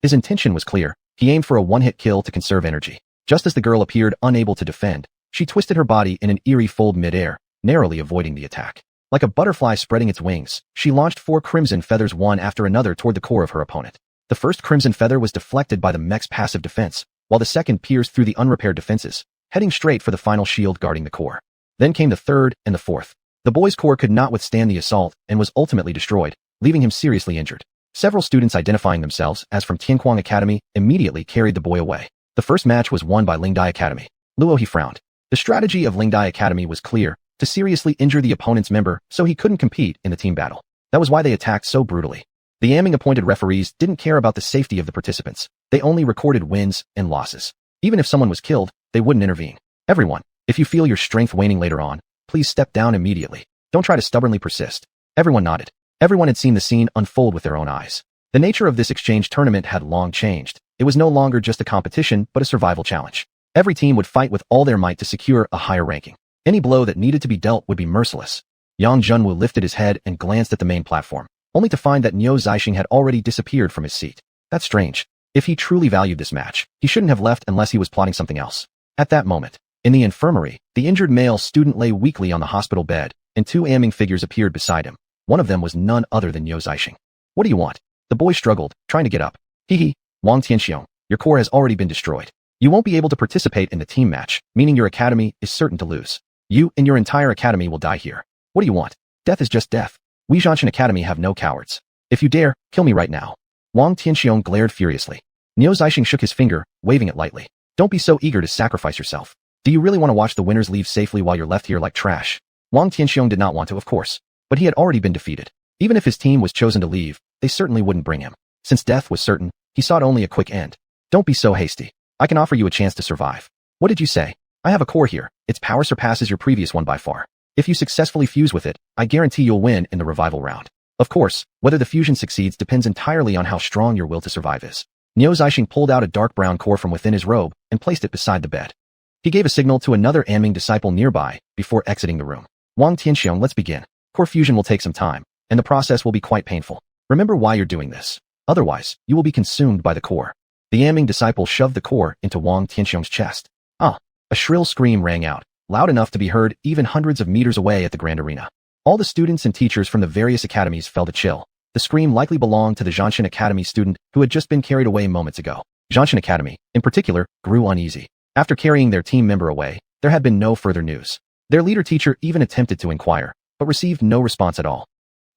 His intention was clear. He aimed for a one-hit kill to conserve energy. Just as the girl appeared unable to defend, she twisted her body in an eerie fold mid-air, narrowly avoiding the attack. Like a butterfly spreading its wings, she launched 4 crimson feathers one after another toward the core of her opponent. The first crimson feather was deflected by the mech's passive defense, while the second pierced through the unrepaired defenses, heading straight for the final shield guarding the core. Then came the third and the fourth. The boy's core could not withstand the assault and was ultimately destroyed, leaving him seriously injured. Several students identifying themselves as from Tianquang Academy immediately carried the boy away. The first match was won by Ling Dai Academy. Luo he frowned. The strategy of Ling Dai Academy was clear, to seriously injure the opponent's member so he couldn't compete in the team battle. That was why they attacked so brutally. The Aming-appointed referees didn't care about the safety of the participants. They only recorded wins and losses. Even if someone was killed, they wouldn't intervene. "Everyone, if you feel your strength waning later on, please step down immediately. Don't try to stubbornly persist." Everyone nodded. Everyone had seen the scene unfold with their own eyes. The nature of this exchange tournament had long changed. It was no longer just a competition, but a survival challenge. Every team would fight with all their might to secure a higher ranking. Any blow that needed to be dealt would be merciless. Yang Junwu lifted his head and glanced at the main platform, only to find that Niu Zixing had already disappeared from his seat. That's strange. If he truly valued this match, he shouldn't have left unless he was plotting something else. At that moment, in the infirmary, the injured male student lay weakly on the hospital bed, and 2 Aming figures appeared beside him. One of them was none other than Niu Zixing. "What do you want?" The boy struggled, trying to get up. "Hee, Wang Tianxiong, your core has already been destroyed. You won't be able to participate in the team match, meaning your academy is certain to lose. You and your entire academy will die here. What do you want? Death is just death. We Xianxia Academy have no cowards. If you dare, kill me right now." Wang Tianxiong glared furiously. Niu Zixing shook his finger, waving it lightly. "Don't be so eager to sacrifice yourself. Do you really want to watch the winners leave safely while you're left here like trash?" Wang Tianxiong did not want to, of course, but he had already been defeated. Even if his team was chosen to leave, they certainly wouldn't bring him. Since death was certain, he sought only a quick end. "Don't be so hasty. I can offer you a chance to survive." "What did you say?" "I have a core here. Its power surpasses your previous one by far. If you successfully fuse with it, I guarantee you'll win in the revival round. Of course, whether the fusion succeeds depends entirely on how strong your will to survive is." Niu Zixing pulled out a dark brown core from within his robe and placed it beside the bed. He gave a signal to another Aming disciple nearby before exiting the room. "Wang Tianxiong, let's begin. Core fusion will take some time, and the process will be quite painful. Remember why you're doing this. Otherwise, you will be consumed by the core." The Aming disciple shoved the core into Wang Tianxiong's chest. "Ah!" A shrill scream rang out, loud enough to be heard even hundreds of meters away at the grand arena. All the students and teachers from the various academies felt a chill. The scream likely belonged to the Xianxia Academy student who had just been carried away moments ago. Xianxia Academy, in particular, grew uneasy. After carrying their team member away, there had been no further news. Their leader teacher even attempted to inquire, but received no response at all.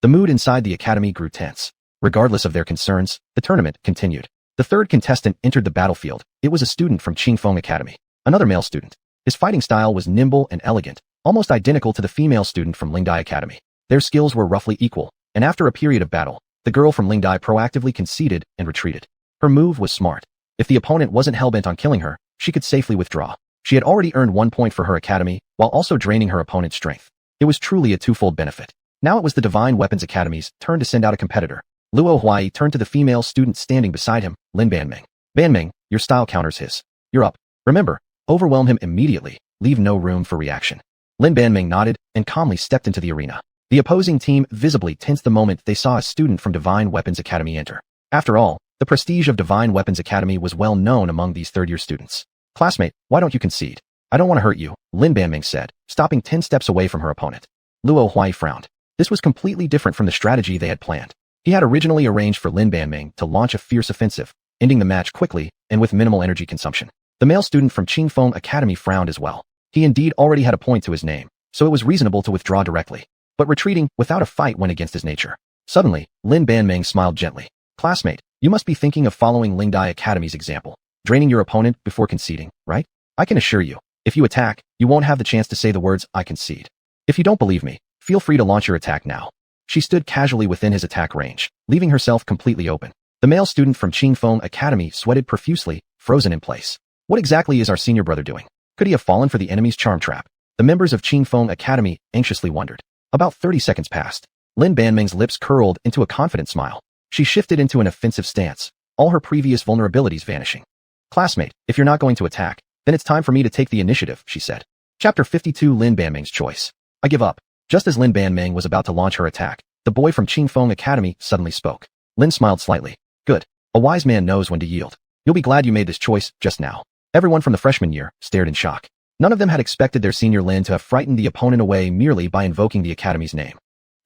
The mood inside the academy grew tense. Regardless of their concerns, the tournament continued. The third contestant entered the battlefield. It was a student from Qingfeng Academy. Another male student. His fighting style was nimble and elegant, almost identical to the female student from Ling Dai Academy. Their skills were roughly equal, and after a period of battle, the girl from Ling Dai proactively conceded and retreated. Her move was smart. If the opponent wasn't hellbent on killing her, she could safely withdraw. She had already earned 1 point for her academy, while also draining her opponent's strength. It was truly a twofold benefit. Now it was the Divine Weapons Academy's turn to send out a competitor. Luo Huai turned to the female student standing beside him, Lin Banming. Banming, your style counters his. You're up. Remember, overwhelm him immediately, leave no room for reaction. Lin Banming nodded and calmly stepped into the arena. The opposing team visibly tensed the moment they saw a student from Divine Weapons Academy enter. After all, the prestige of Divine Weapons Academy was well known among these third-year students. Classmate, why don't you concede? I don't want to hurt you, Lin Banming said, stopping 10 steps away from her opponent. Luo Huai frowned. This was completely different from the strategy they had planned. He had originally arranged for Lin Banming to launch a fierce offensive, ending the match quickly and with minimal energy consumption. The male student from Qingfeng Academy frowned as well. He indeed already had a point to his name, so it was reasonable to withdraw directly. But retreating without a fight went against his nature. Suddenly, Lin Banming smiled gently. Classmate, you must be thinking of following Lingdai Academy's example, draining your opponent before conceding, right? I can assure you, if you attack, you won't have the chance to say the words, I concede. If you don't believe me, feel free to launch your attack now. She stood casually within his attack range, leaving herself completely open. The male student from Qingfeng Academy sweated profusely, frozen in place. What exactly is our senior brother doing? Could he have fallen for the enemy's charm trap? The members of Qingfeng Academy anxiously wondered. About 30 seconds passed. Lin Banming's lips curled into a confident smile. She shifted into an offensive stance, all her previous vulnerabilities vanishing. Classmate, if you're not going to attack, then it's time for me to take the initiative, she said. Chapter 52 Lin Banming's Choice. I give up. Just as Lin Banming was about to launch her attack, the boy from Qingfeng Academy suddenly spoke. Lin smiled slightly. Good. A wise man knows when to yield. You'll be glad you made this choice just now. Everyone from the freshman year stared in shock. None of them had expected their senior Lin to have frightened the opponent away merely by invoking the academy's name.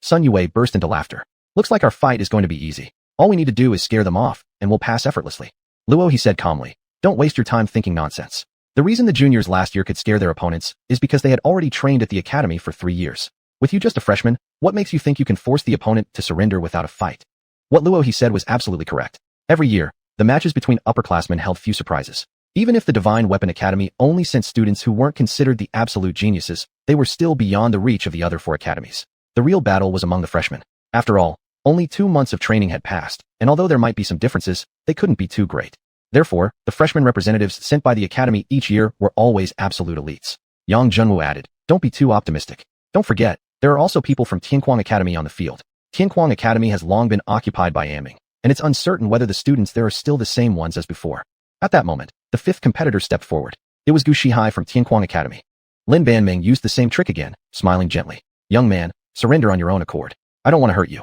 Sun Yue burst into laughter. Looks like our fight is going to be easy. All we need to do is scare them off, and we'll pass effortlessly. Luo, he said calmly. Don't waste your time thinking nonsense. The reason the juniors last year could scare their opponents is because they had already trained at the academy for 3 years. With you just a freshman, what makes you think you can force the opponent to surrender without a fight? What Luo he said was absolutely correct. Every year, the matches between upperclassmen held few surprises. Even if the Divine Weapon Academy only sent students who weren't considered the absolute geniuses, they were still beyond the reach of the other 4 academies. The real battle was among the freshmen. After all, only 2 months of training had passed, and although there might be some differences, they couldn't be too great. Therefore, the freshman representatives sent by the academy each year were always absolute elites. Yang Junwu added, don't be too optimistic. Don't forget, there are also people from Tianquang Academy on the field. Tianquang Academy has long been occupied by Aming, and it's uncertain whether the students there are still the same ones as before. At that moment, the 5th competitor stepped forward. It was Gu Shihai from Tianquang Academy. Lin Banming used the same trick again, smiling gently. Young man, surrender on your own accord. I don't want to hurt you.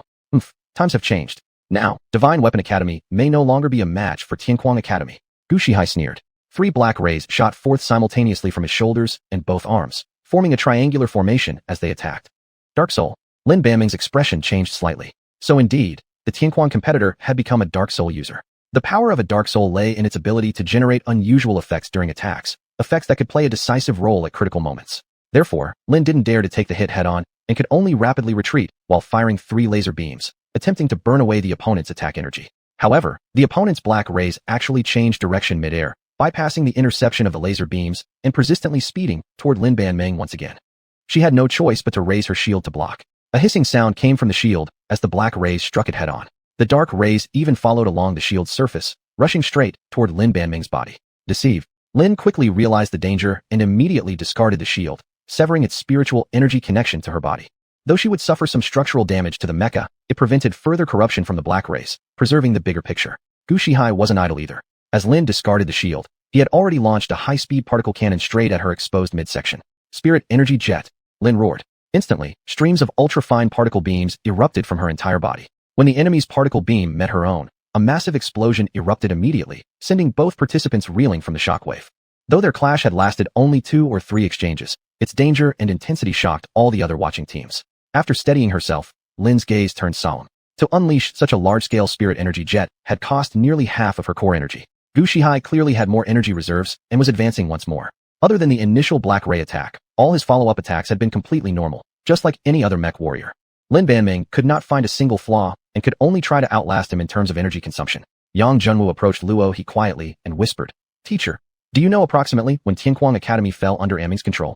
Times have changed. Now, Divine Weapon Academy may no longer be a match for Tianquang Academy. Gu Shihai sneered. 3 black rays shot forth simultaneously from his shoulders and both arms, forming a triangular formation as they attacked. Dark Soul. Lin Banming's expression changed slightly. So indeed, the Tianquang competitor had become a Dark Soul user. The power of a Dark Soul lay in its ability to generate unusual effects during attacks, effects that could play a decisive role at critical moments. Therefore, Lin didn't dare to take the hit head-on and could only rapidly retreat while firing 3 laser beams, attempting to burn away the opponent's attack energy. However, the opponent's black rays actually changed direction mid-air, bypassing the interception of the laser beams and persistently speeding toward Lin Banming once again. She had no choice but to raise her shield to block. A hissing sound came from the shield as the black rays struck it head-on. The dark rays even followed along the shield's surface, rushing straight toward Lin Banming's body. Deceived, Lin quickly realized the danger and immediately discarded the shield, severing its spiritual energy connection to her body. Though she would suffer some structural damage to the mecha, it prevented further corruption from the black rays, preserving the bigger picture. Gu Shihai wasn't idle either. As Lin discarded the shield, he had already launched a high-speed particle cannon straight at her exposed midsection. Spirit Energy Jet, Lin roared. Instantly, streams of ultra-fine particle beams erupted from her entire body. When the enemy's particle beam met her own, a massive explosion erupted immediately, sending both participants reeling from the shockwave. Though their clash had lasted only 2 or 3 exchanges, its danger and intensity shocked all the other watching teams. After steadying herself, Lin's gaze turned solemn. To unleash such a large-scale spirit energy jet had cost nearly half of her core energy. Gu Shihai clearly had more energy reserves and was advancing once more. Other than the initial black ray attack, all his follow-up attacks had been completely normal, just like any other mech warrior. Lin Banming could not find a single flaw and could only try to outlast him in terms of energy consumption. Yang Junwu approached Luo He quietly and whispered, Teacher, do you know approximately when Tianquang Academy fell under Aming's control?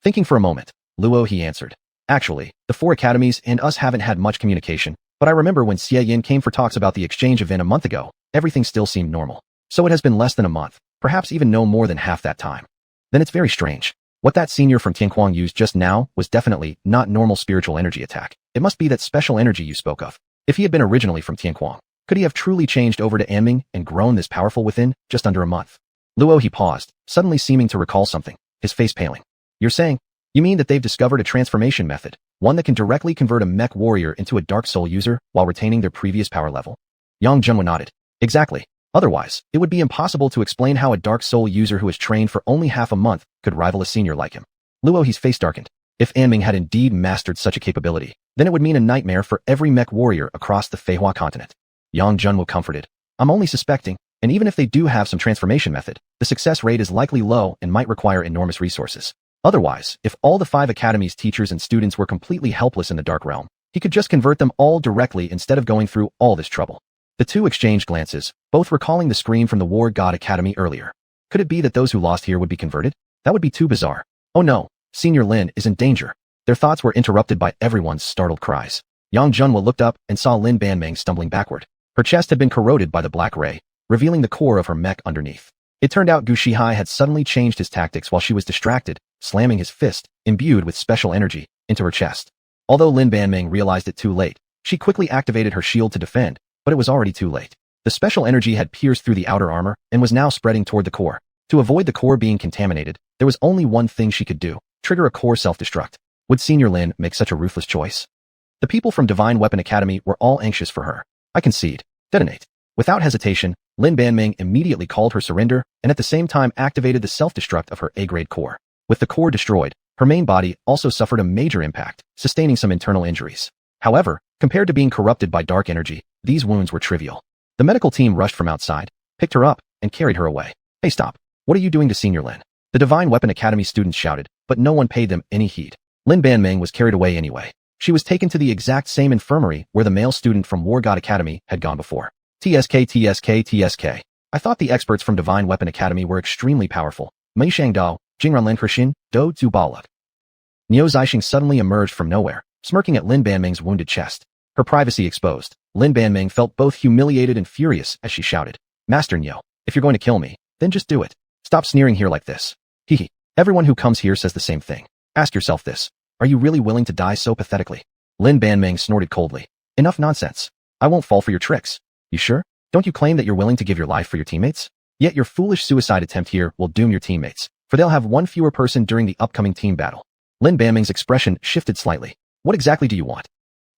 Thinking for a moment, Luo He answered, Actually, the 4 academies and us haven't had much communication, but I remember when Xiuxian came for talks about the exchange event a month ago, everything still seemed normal. So it has been less than a month, perhaps even no more than half that time. Then it's very strange. What that senior from Tianquang used just now was definitely not normal spiritual energy attack. It must be that special energy you spoke of. If he had been originally from Tianquang, could he have truly changed over to Anming and grown this powerful within just under a month? Luo, he paused, suddenly seeming to recall something, his face paling. You're saying? You mean that they've discovered a transformation method, one that can directly convert a mech warrior into a dark soul user while retaining their previous power level? Yang Junhua nodded. Exactly. Otherwise, it would be impossible to explain how a dark soul user who has trained for only half a month could rival a senior like him. Luo, his face darkened. If Anming had indeed mastered such a capability, then it would mean a nightmare for every mech warrior across the Feihua continent. Yang Junhua comforted. I'm only suspecting, and even if they do have some transformation method, the success rate is likely low and might require enormous resources. Otherwise, if all the 5 academies' teachers and students were completely helpless in the Dark Realm, he could just convert them all directly instead of going through all this trouble. The two exchanged glances, both recalling the scream from the War God Academy earlier. Could it be that those who lost here would be converted? That would be too bizarre. Oh no, Senior Lin is in danger. Their thoughts were interrupted by everyone's startled cries. Yang Junhua looked up and saw Lin Banming stumbling backward. Her chest had been corroded by the black ray, revealing the core of her mech underneath. It turned out Gu Shihai had suddenly changed his tactics while she was distracted, slamming his fist, imbued with special energy, into her chest. Although Lin Banming realized it too late, she quickly activated her shield to defend, but it was already too late. The special energy had pierced through the outer armor and was now spreading toward the core. To avoid the core being contaminated, there was only one thing she could do: trigger a core self-destruct. Would Senior Lin make such a ruthless choice? The people from Divine Weapon Academy were all anxious for her. I concede. Detonate. Without hesitation, Lin Banming immediately called her surrender and at the same time activated the self-destruct of her A-grade core. With the core destroyed, her main body also suffered a major impact, sustaining some internal injuries. However, compared to being corrupted by dark energy, these wounds were trivial. The medical team rushed from outside, picked her up, and carried her away. Hey, stop. What are you doing to Senior Lin? The Divine Weapon Academy students shouted, but no one paid them any heed. Lin Banming was carried away anyway. She was taken to the exact same infirmary where the male student from War God Academy had gone before. TSK. I thought the experts from Divine Weapon Academy were extremely powerful. Mei Shangdao, Jingran Linkershin, Do Zubaluk. Niu Zixing suddenly emerged from nowhere, smirking at Lin Banming's wounded chest. Her privacy exposed, Lin Banming felt both humiliated and furious as she shouted, Master Niu, if you're going to kill me, then just do it. Stop sneering here like this. Hehe. Everyone who comes here says the same thing. Ask yourself this. Are you really willing to die so pathetically? Lin Banming snorted coldly. Enough nonsense. I won't fall for your tricks. You sure? Don't you claim that you're willing to give your life for your teammates? Yet your foolish suicide attempt here will doom your teammates, for they'll have one fewer person during the upcoming team battle. Lin Banming's expression shifted slightly. What exactly do you want?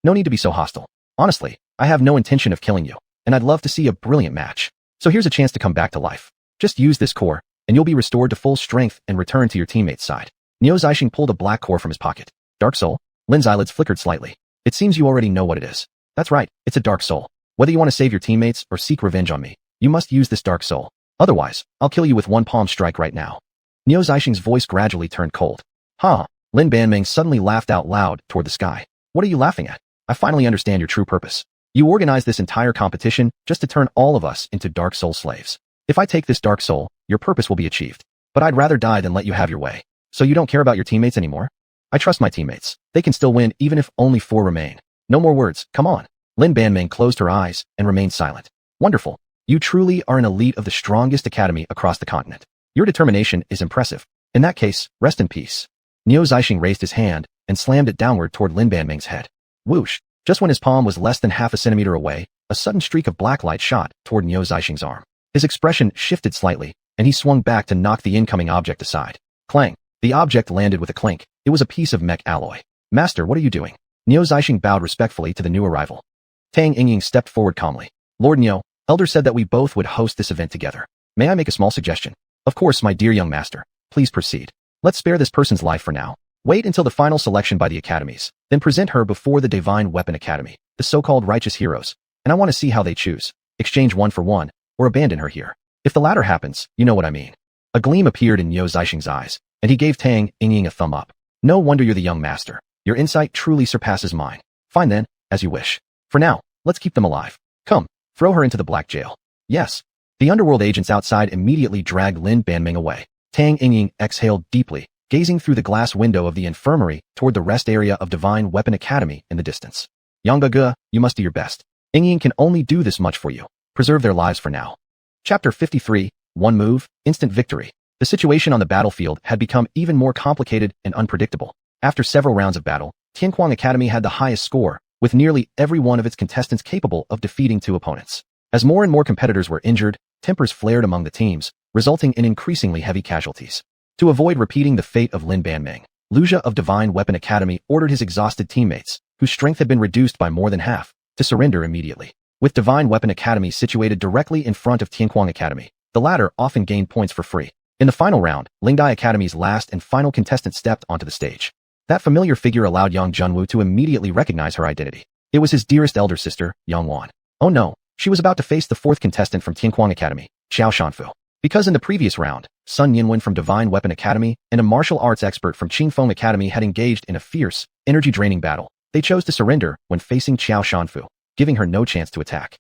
No need to be so hostile. Honestly, I have no intention of killing you, and I'd love to see a brilliant match. So here's a chance to come back to life. Just use this core, and you'll be restored to full strength and return to your teammate's side. Niu Zixing pulled a black core from his pocket. Dark Soul? Lin's eyelids flickered slightly. It seems you already know what it is. That's right, it's a Dark Soul. Whether you want to save your teammates or seek revenge on me, you must use this Dark Soul. Otherwise, I'll kill you with one palm strike right now. Niu Zixing's voice gradually turned cold. Ha! Lin Banming suddenly laughed out loud toward the sky. What are you laughing at? I finally understand your true purpose. You organized this entire competition just to turn all of us into Dark Soul slaves. If I take this Dark Soul, your purpose will be achieved. But I'd rather die than let you have your way. So you don't care about your teammates anymore? I trust my teammates. They can still win even if only 4 remain. No more words, come on. Lin Banming closed her eyes and remained silent. Wonderful. You truly are an elite of the strongest academy across the continent. Your determination is impressive. In that case, rest in peace. Niu Zixing raised his hand and slammed it downward toward Lin Banming's head. Whoosh! Just when his palm was less than half a centimeter away, a sudden streak of black light shot toward Niu Zixing's arm. His expression shifted slightly, and he swung back to knock the incoming object aside. Clang! The object landed with a clink. It was a piece of mech alloy. Master, what are you doing? Niu Zixing bowed respectfully to the new arrival. Tang Yingying stepped forward calmly. Lord Niu, Elder said that we both would host this event together. May I make a small suggestion? Of course, my dear young master. Please proceed. Let's spare this person's life for now. Wait until the final selection by the academies, then present her before the Divine Weapon Academy, the so-called righteous heroes, and I want to see how they choose. Exchange 1 for 1, or abandon her here. If the latter happens, you know what I mean. A gleam appeared in Niu Zixing's eyes, and he gave Tang Yingying a thumb up. No wonder you're the young master. Your insight truly surpasses mine. Fine then, as you wish. For now, let's keep them alive. Come, throw her into the black jail. Yes. The underworld agents outside immediately dragged Lin Banming away. Tang Yingying exhaled deeply, gazing through the glass window of the infirmary toward the rest area of Divine Weapon Academy in the distance. Yangge, you must do your best. Yingying can only do this much for you. Preserve their lives for now. Chapter 53, One Move, Instant Victory. The situation on the battlefield had become even more complicated and unpredictable. After several rounds of battle, Tianquang Academy had the highest score, with nearly every one of its contestants capable of defeating two opponents. As more and more competitors were injured, tempers flared among the teams, resulting in increasingly heavy casualties. To avoid repeating the fate of Lin Banming, Luxia of Divine Weapon Academy ordered his exhausted teammates, whose strength had been reduced by more than half, to surrender immediately. With Divine Weapon Academy situated directly in front of Tianquang Academy, the latter often gained points for free. In the final round, Lingdai Academy's last and final contestant stepped onto the stage. That familiar figure allowed Yang Junwu to immediately recognize her identity. It was his dearest elder sister, Xuanhuan. Oh no, she was about to face the fourth contestant from Tianquang Academy, Xiao Shanfu. Because in the previous round, Sun Yinwen from Divine Weapon Academy and a martial arts expert from Qingfeng Academy had engaged in a fierce, energy-draining battle, they chose to surrender when facing Xiao Shanfu, giving her no chance to attack.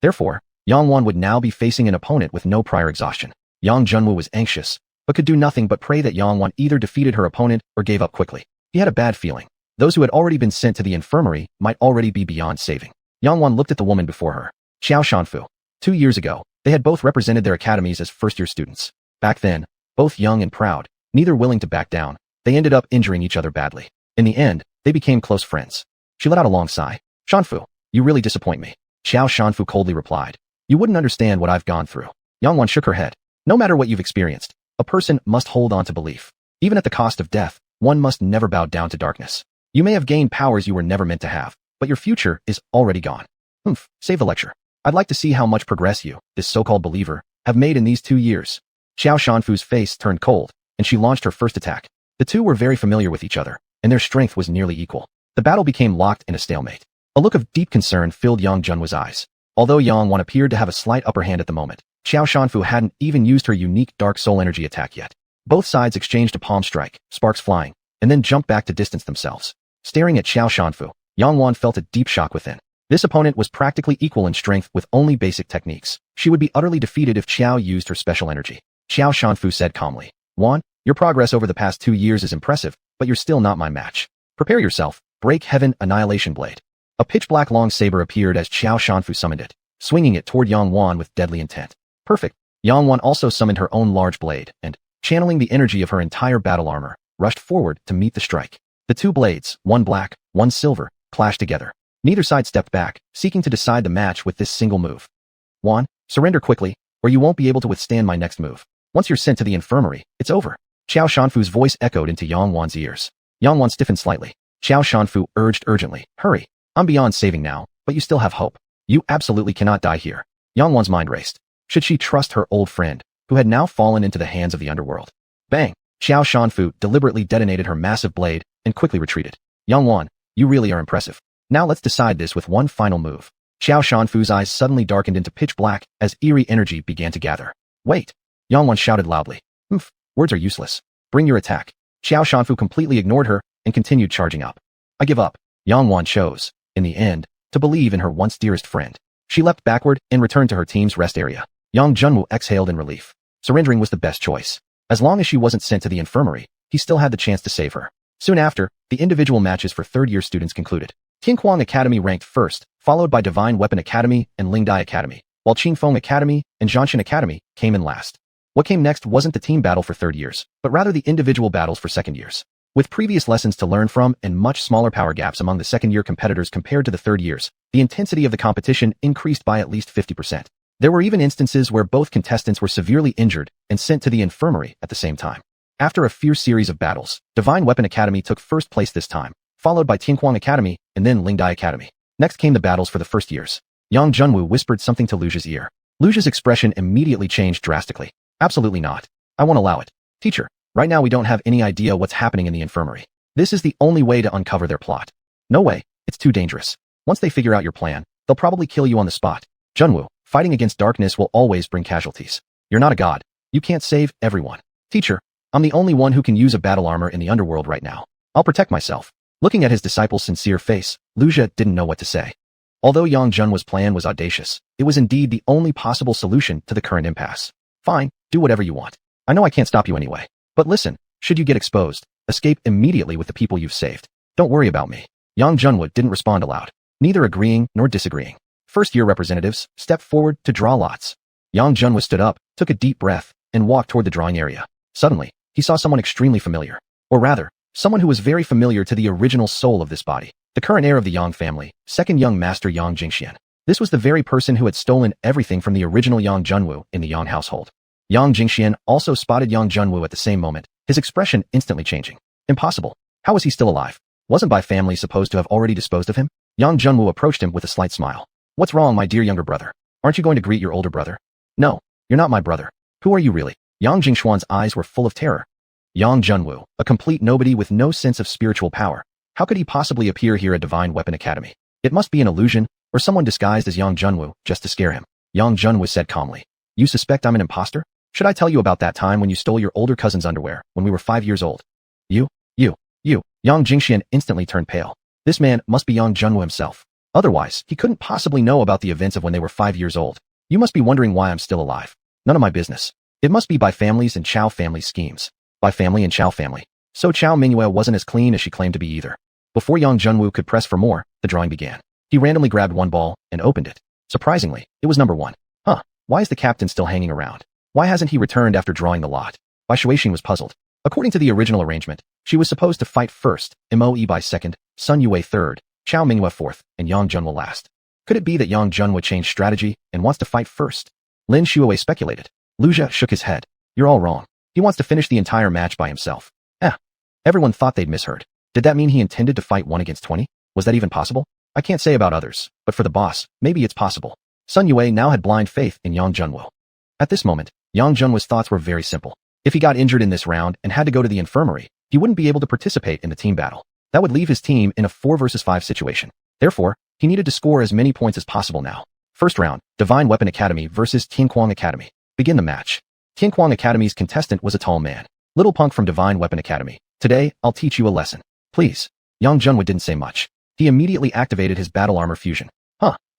Therefore, Xuanhuan would now be facing an opponent with no prior exhaustion. Yang Junwu was anxious, but could do nothing but pray that Xuanhuan either defeated her opponent or gave up quickly. He had a bad feeling. Those who had already been sent to the infirmary might already be beyond saving. Xuanhuan looked at the woman before her, Xiao Shanfu. 2 years ago, they had both represented their academies as first-year students. Back then, both young and proud, neither willing to back down, they ended up injuring each other badly. In the end, they became close friends. She let out a long sigh. Shanfu, you really disappoint me. Xiao Shanfu coldly replied. You wouldn't understand what I've gone through. Xuanhuan shook her head. No matter what you've experienced, a person must hold on to belief. Even at the cost of death, one must never bow down to darkness. You may have gained powers you were never meant to have, but your future is already gone. Save the lecture. I'd like to see how much progress you, this so-called believer, have made in these 2 years. Xiao Shanfu's face turned cold, and she launched her first attack. The two were very familiar with each other, and their strength was nearly equal. The battle became locked in a stalemate. A look of deep concern filled Yang Junwu's eyes. Although Xuanhuan appeared to have a slight upper hand at the moment, Xiao Shanfu hadn't even used her unique Dark Soul Energy attack yet. Both sides exchanged a palm strike, sparks flying, and then jumped back to distance themselves. Staring at Xiao Shanfu, Xuanhuan felt a deep shock within. This opponent was practically equal in strength with only basic techniques. She would be utterly defeated if Xiao used her special energy. Xiao Shanfu said calmly, Wan, your progress over the past 2 years is impressive, but you're still not my match. Prepare yourself, Break Heaven Annihilation Blade. A pitch-black long saber appeared as Xiao Shanfu summoned it, swinging it toward Xuanhuan with deadly intent. Perfect. Xuanhuan also summoned her own large blade, and, channeling the energy of her entire battle armor, rushed forward to meet the strike. The two blades, one black, one silver, clashed together. Neither side stepped back, seeking to decide the match with this single move. Wan, surrender quickly, or you won't be able to withstand my next move. Once you're sent to the infirmary, it's over. Xiao Shanfu's voice echoed into Xuanhuan's ears. Xuanhuan stiffened slightly. Xiao Shanfu urged urgently, hurry. I'm beyond saving now, but you still have hope. You absolutely cannot die here. Xuanhuan's mind raced. Should she trust her old friend, who had now fallen into the hands of the underworld? Bang! Xiao Shanfu deliberately detonated her massive blade and quickly retreated. Xuanhuan, you really are impressive. Now let's decide this with one final move. Xiao Shanfu's eyes suddenly darkened into pitch black as eerie energy began to gather. Wait! Xuanhuan shouted loudly. Words are useless. Bring your attack. Xiao Shanfu completely ignored her and continued charging up. I give up. Xuanhuan chose, in the end, to believe in her once dearest friend. She leapt backward and returned to her team's rest area. Yang Junwu exhaled in relief. Surrendering was the best choice. As long as she wasn't sent to the infirmary, he still had the chance to save her. Soon after, the individual matches for third-year students concluded. Tianquang Academy ranked first, followed by Divine Weapon Academy and Lingdai Academy, while Qingfeng Academy and Zhanshan Academy came in last. What came next wasn't the team battle for third years, but rather the individual battles for second years. With previous lessons to learn from and much smaller power gaps among the second-year competitors compared to the third years, the intensity of the competition increased by at least 50%. There were even instances where both contestants were severely injured and sent to the infirmary at the same time. After a fierce series of battles, Divine Weapon Academy took first place this time, followed by Tianquang Academy and then Lingdai Academy. Next came the battles for the first years. Yang Junwu whispered something to Luxia's ear. Luxia's expression immediately changed drastically. Absolutely not. I won't allow it. Teacher, right now we don't have any idea what's happening in the infirmary. This is the only way to uncover their plot. No way, it's too dangerous. Once they figure out your plan, they'll probably kill you on the spot. Junwu, fighting against darkness will always bring casualties. You're not a god. You can't save everyone. Teacher, I'm the only one who can use a battle armor in the underworld right now. I'll protect myself. Looking at his disciple's sincere face, Luxia didn't know what to say. Although Yang Junwu's plan was audacious, it was indeed the only possible solution to the current impasse. Fine, do whatever you want. I know I can't stop you anyway. But listen, should you get exposed, escape immediately with the people you've saved. Don't worry about me. Yang Junwu didn't respond aloud, neither agreeing nor disagreeing. First-year representatives stepped forward to draw lots. Yang Junwu stood up, took a deep breath, and walked toward the drawing area. Suddenly, he saw someone extremely familiar. Or rather, someone who was very familiar to the original soul of this body. The current heir of the Yang family, second young master Yang Jingxian. This was the very person who had stolen everything from the original Yang Junwu in the Yang household. Yang Jingxian also spotted Yang Junwu at the same moment, his expression instantly changing. Impossible. How was he still alive? Wasn't my family supposed to have already disposed of him? Yang Junwu approached him with a slight smile. What's wrong, my dear younger brother? Aren't you going to greet your older brother? No, you're not my brother. Who are you really? Yang Jingxuan's eyes were full of terror. Yang Junwu, a complete nobody with no sense of spiritual power. How could he possibly appear here at Divine Weapon Academy? It must be an illusion, or someone disguised as Yang Junwu, just to scare him. Yang Junwu said calmly. You suspect I'm an imposter? Should I tell you about that time when you stole your older cousin's underwear, when we were 5 years old? You. Yang Jingxian instantly turned pale. This man must be Yang Junwu himself. Otherwise, he couldn't possibly know about the events of when they were 5 years old. You must be wondering why I'm still alive. None of my business. It must be by families and Chao family schemes. By family and Chao family. So Chao Mingyue wasn't as clean as she claimed to be either. Before Yang Junwu could press for more, the drawing began. He randomly grabbed one ball and opened it. Surprisingly, it was number 1. Huh, why is the captain still hanging around? Why hasn't he returned after drawing the lot? Xiuxian was puzzled. According to the original arrangement, she was supposed to fight first, Moe by second, Sun Yue third, Chao Mingyue fourth, and Yang Junwu last. Could it be that Yang Junwu changed strategy and wants to fight first? Lin Shuoei speculated. Lu Jia shook his head. You're all wrong. He wants to finish the entire match by himself. Everyone thought they'd misheard. Did that mean he intended to fight 1 against 20? Was that even possible? I can't say about others, but for the boss, maybe it's possible. Sun Yue now had blind faith in Yang Junwu. At this moment, Yang Junwu's thoughts were very simple. If he got injured in this round and had to go to the infirmary, he wouldn't be able to participate in the team battle. That would leave his team in a 4 versus 5 situation. Therefore, he needed to score as many points as possible now. First round, Divine Weapon Academy versus Tianquang Academy. Begin the match. Tianquang Academy's contestant was a tall man. Little punk from Divine Weapon Academy. Today, I'll teach you a lesson. Please. Yang Junwu didn't say much. He immediately activated his battle armor fusion.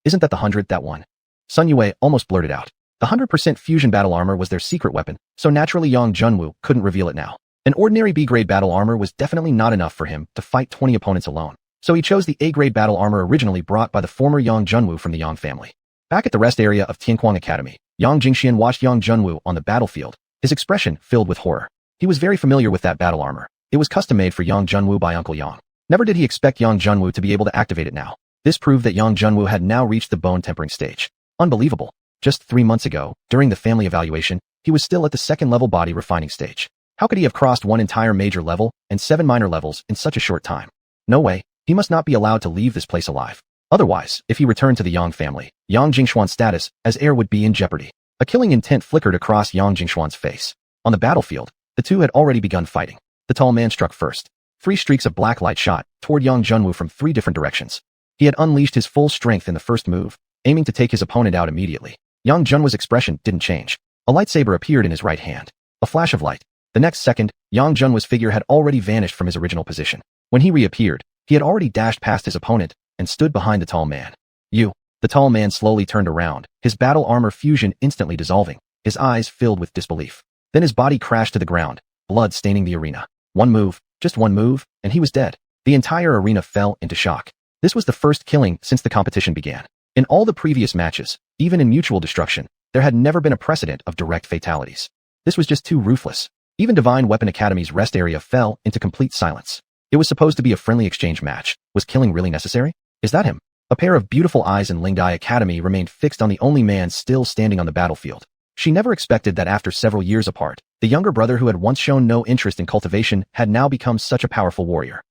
Isn't that the 100 that won? Sun Yue almost blurted out. The 100% fusion battle armor was their secret weapon, so naturally Yang Junwu couldn't reveal it now. An ordinary B-grade battle armor was definitely not enough for him to fight 20 opponents alone, so he chose the A-grade battle armor originally brought by the former Yang Junwu from the Yang family. Back at the rest area of Tianquang Academy, Yang Jingxian watched Yang Junwu on the battlefield, his expression filled with horror. He was very familiar with that battle armor. It was custom-made for Yang Junwu by Uncle Yang. Never did he expect Yang Junwu to be able to activate it now. This proved that Yang Junwu had now reached the bone-tempering stage. Unbelievable. Just 3 months ago, during the family evaluation, he was still at the second-level body refining stage. How could he have crossed 1 entire major level and 7 minor levels in such a short time? No way. He must not be allowed to leave this place alive. Otherwise, if he returned to the Yang family, Yang Jingxuan's status as heir would be in jeopardy. A killing intent flickered across Yang Jingxuan's face. On the battlefield, the two had already begun fighting. The tall man struck first. 3 streaks of black light shot toward Yang Junwu from 3 different directions. He had unleashed his full strength in the first move, aiming to take his opponent out immediately. Yang Junwu's expression didn't change. A lightsaber appeared in his right hand. A flash of light. The next second, Yang Junwu's figure had already vanished from his original position. When he reappeared, he had already dashed past his opponent and stood behind the tall man. The tall man slowly turned around, his battle armor fusion instantly dissolving, his eyes filled with disbelief. Then his body crashed to the ground, blood staining the arena. One move, just one move, and he was dead. The entire arena fell into shock. This was the first killing since the competition began. In all the previous matches, even in mutual destruction, there had never been a precedent of direct fatalities. This was just too ruthless. Even Divine Weapon Academy's rest area fell into complete silence. It was supposed to be a friendly exchange match. Was killing really necessary? Is that him? A pair of beautiful eyes in Lingdai Academy remained fixed on the only man still standing on the battlefield. She never expected that after several years apart, the younger brother who had once shown no interest in cultivation had now become such a powerful warrior.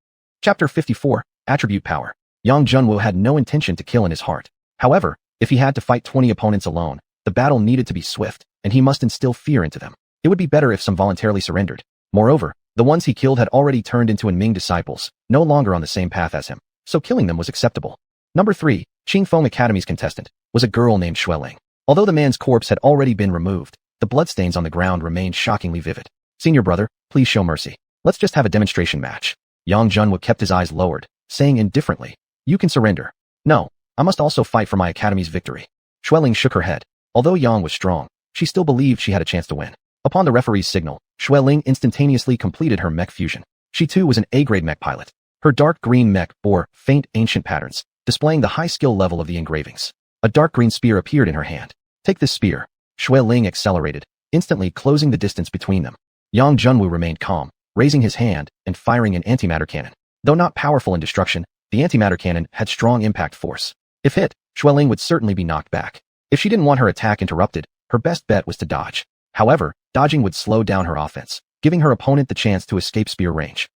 Chapter 54, Attribute Power. Yang Junwu had no intention to kill in his heart. However, if he had to fight 20 opponents alone, the battle needed to be swift, and he must instill fear into them. It would be better if some voluntarily surrendered. Moreover, the ones he killed had already turned into Ming disciples, no longer on the same path as him, so killing them was acceptable. Number 3, Qingfeng Academy's contestant, was a girl named Xueling. Although the man's corpse had already been removed, the bloodstains on the ground remained shockingly vivid. Senior brother, please show mercy. Let's just have a demonstration match. Yang Junwu kept his eyes lowered, saying indifferently, you can surrender. No, I must also fight for my academy's victory. Xueling shook her head. Although Yang was strong, she still believed she had a chance to win. Upon the referee's signal, Xueling instantaneously completed her mech fusion. She too was an A-grade mech pilot. Her dark green mech bore faint ancient patterns, displaying the high skill level of the engravings. A dark green spear appeared in her hand. Take this spear. Xueling accelerated, instantly closing the distance between them. Yang Junwu remained calm, raising his hand and firing an antimatter cannon. Though not powerful in destruction, the antimatter cannon had strong impact force. If hit, Xueling would certainly be knocked back. If she didn't want her attack interrupted, her best bet was to dodge. However, dodging would slow down her offense, giving her opponent the chance to escape spear range.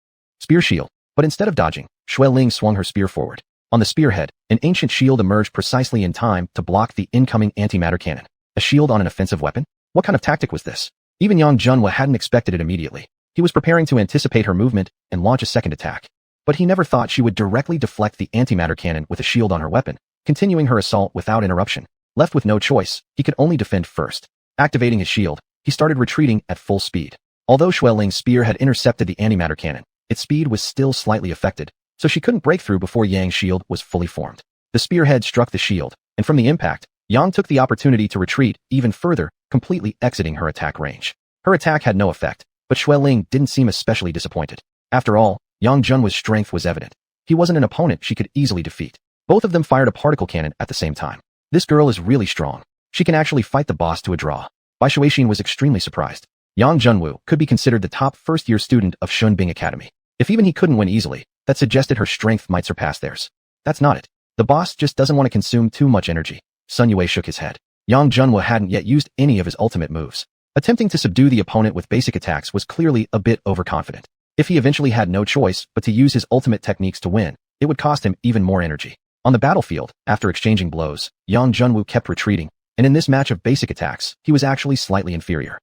Spear shield. But instead of dodging, Xueling swung her spear forward. On the spearhead, an ancient shield emerged precisely in time to block the incoming antimatter cannon. A shield on an offensive weapon? What kind of tactic was this? Even Yang Junwu hadn't expected it immediately. He was preparing to anticipate her movement and launch a second attack. But he never thought she would directly deflect the antimatter cannon with a shield on her weapon, continuing her assault without interruption. Left with no choice, he could only defend first. Activating his shield, he started retreating at full speed. Although Xueling's spear had intercepted the antimatter cannon, its speed was still slightly affected, so she couldn't break through before Yang's shield was fully formed. The spearhead struck the shield, and from the impact, Yang took the opportunity to retreat even further, completely exiting her attack range. Her attack had no effect, but Xueling didn't seem especially disappointed. After all, Yang Junwu's strength was evident. He wasn't an opponent she could easily defeat. Both of them fired a particle cannon at the same time. This girl is really strong. She can actually fight the boss to a draw. Bai Xiuxian was extremely surprised. Yang Junwu could be considered the top first-year student of Shunbing Academy. If even he couldn't win easily, that suggested her strength might surpass theirs. That's not it. The boss just doesn't want to consume too much energy. Sun Yue shook his head. Yang Junwu hadn't yet used any of his ultimate moves. Attempting to subdue the opponent with basic attacks was clearly a bit overconfident. If he eventually had no choice but to use his ultimate techniques to win, it would cost him even more energy. On the battlefield, after exchanging blows, Yang Junwu kept retreating, and in this match of basic attacks, he was actually slightly inferior.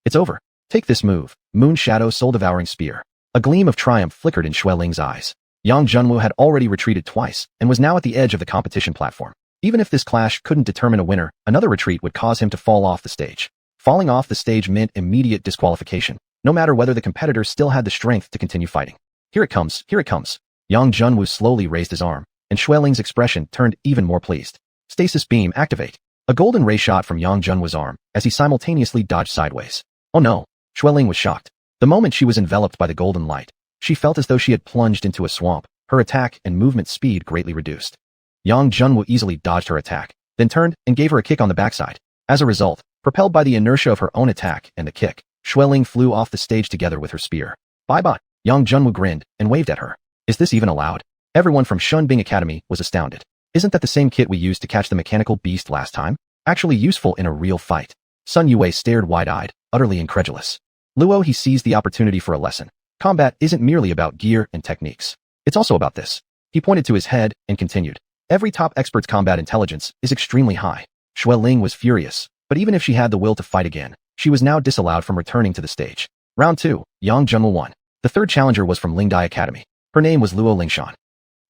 It's over. Take this move, Moon Shadow Soul-Devouring Spear. A gleam of triumph flickered in Xueling's eyes. Yang Junwu had already retreated twice, and was now at the edge of the competition platform. Even if this clash couldn't determine a winner, another retreat would cause him to fall off the stage. Falling off the stage meant immediate disqualification, no matter whether the competitor still had the strength to continue fighting. Here it comes, here it comes. Yang Junwu slowly raised his arm, and Xueling's expression turned even more pleased. Stasis beam activate. A golden ray shot from Yang Junwu's arm, as he simultaneously dodged sideways. Oh no, Xueling was shocked. The moment she was enveloped by the golden light, she felt as though she had plunged into a swamp, her attack and movement speed greatly reduced. Yang Junwu easily dodged her attack, then turned and gave her a kick on the backside. As a result, propelled by the inertia of her own attack and the kick, Xueling flew off the stage together with her spear. Bye-bye. Yang Junwu grinned and waved at her. Is this even allowed? Everyone from Shunbing Academy was astounded. Isn't that the same kit we used to catch the mechanical beast last time? Actually useful in a real fight. Sun Yue stared wide-eyed, utterly incredulous. Luo he seized the opportunity for a lesson. Combat isn't merely about gear and techniques. It's also about this. He pointed to his head and continued. Every top expert's combat intelligence is extremely high. Xueling was furious, but even if she had the will to fight again, she was now disallowed from returning to the stage. Round 2, Yang Junwu won. The third challenger was from Lingdai Academy. Her name was Luo Lingshan.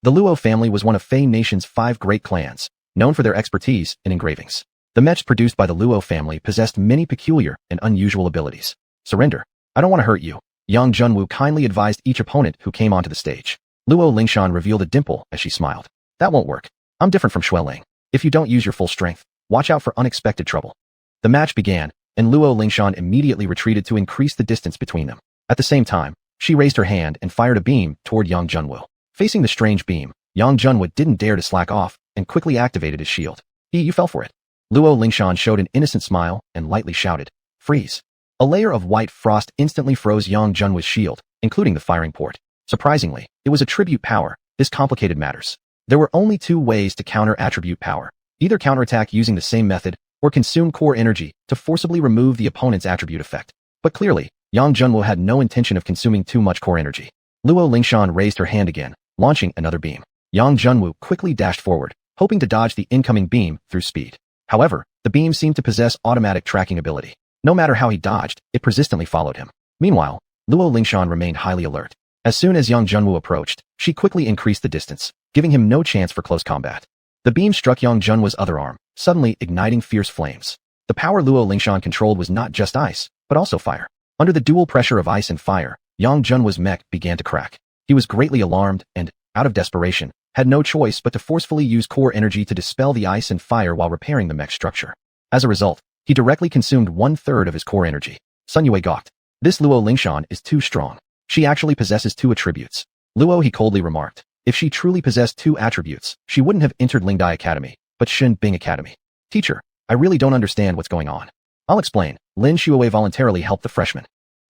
The Luo family was one of Fei Nation's 5 great clans, known for their expertise in engravings. The mechs produced by the Luo family possessed many peculiar and unusual abilities. Surrender. I don't want to hurt you. Yang Junwu kindly advised each opponent who came onto the stage. Luo Lingshan revealed a dimple as she smiled. That won't work. I'm different from Xueling. If you don't use your full strength, watch out for unexpected trouble. The match began, and Luo Lingshan immediately retreated to increase the distance between them. At the same time, she raised her hand and fired a beam toward Yang Junwu. Facing the strange beam, Yang Junwu didn't dare to slack off and quickly activated his shield. You fell for it. Luo Lingshan showed an innocent smile and lightly shouted, freeze. A layer of white frost instantly froze Yang Junwu's shield, including the firing port. Surprisingly, it was attribute power. This complicated matters. There were only 2 ways to counter attribute power. Either counterattack using the same method, or consume core energy to forcibly remove the opponent's attribute effect. But clearly, Yang Junwu had no intention of consuming too much core energy. Luo Lingshan raised her hand again, launching another beam. Yang Junwu quickly dashed forward, hoping to dodge the incoming beam through speed. However, the beam seemed to possess automatic tracking ability. No matter how he dodged, it persistently followed him. Meanwhile, Luo Lingshan remained highly alert. As soon as Yang Junwu approached, she quickly increased the distance, giving him no chance for close combat. The beam struck Yang Junwu's other arm, suddenly igniting fierce flames. The power Luo Lingshan controlled was not just ice, but also fire. Under the dual pressure of ice and fire, Yang Junwu's mech began to crack. He was greatly alarmed and, out of desperation, had no choice but to forcefully use core energy to dispel the ice and fire while repairing the mech structure. As a result, he directly consumed 1/3 of his core energy. Sun Yue gawked. This Luo Lingshan is too strong. She actually possesses 2 attributes. Luo he coldly remarked. If she truly possessed 2 attributes, she wouldn't have entered Lingdai Academy, but Shunbing Academy. Teacher, I really don't understand what's going on. I'll explain. Lin Shuowei voluntarily helped the freshman.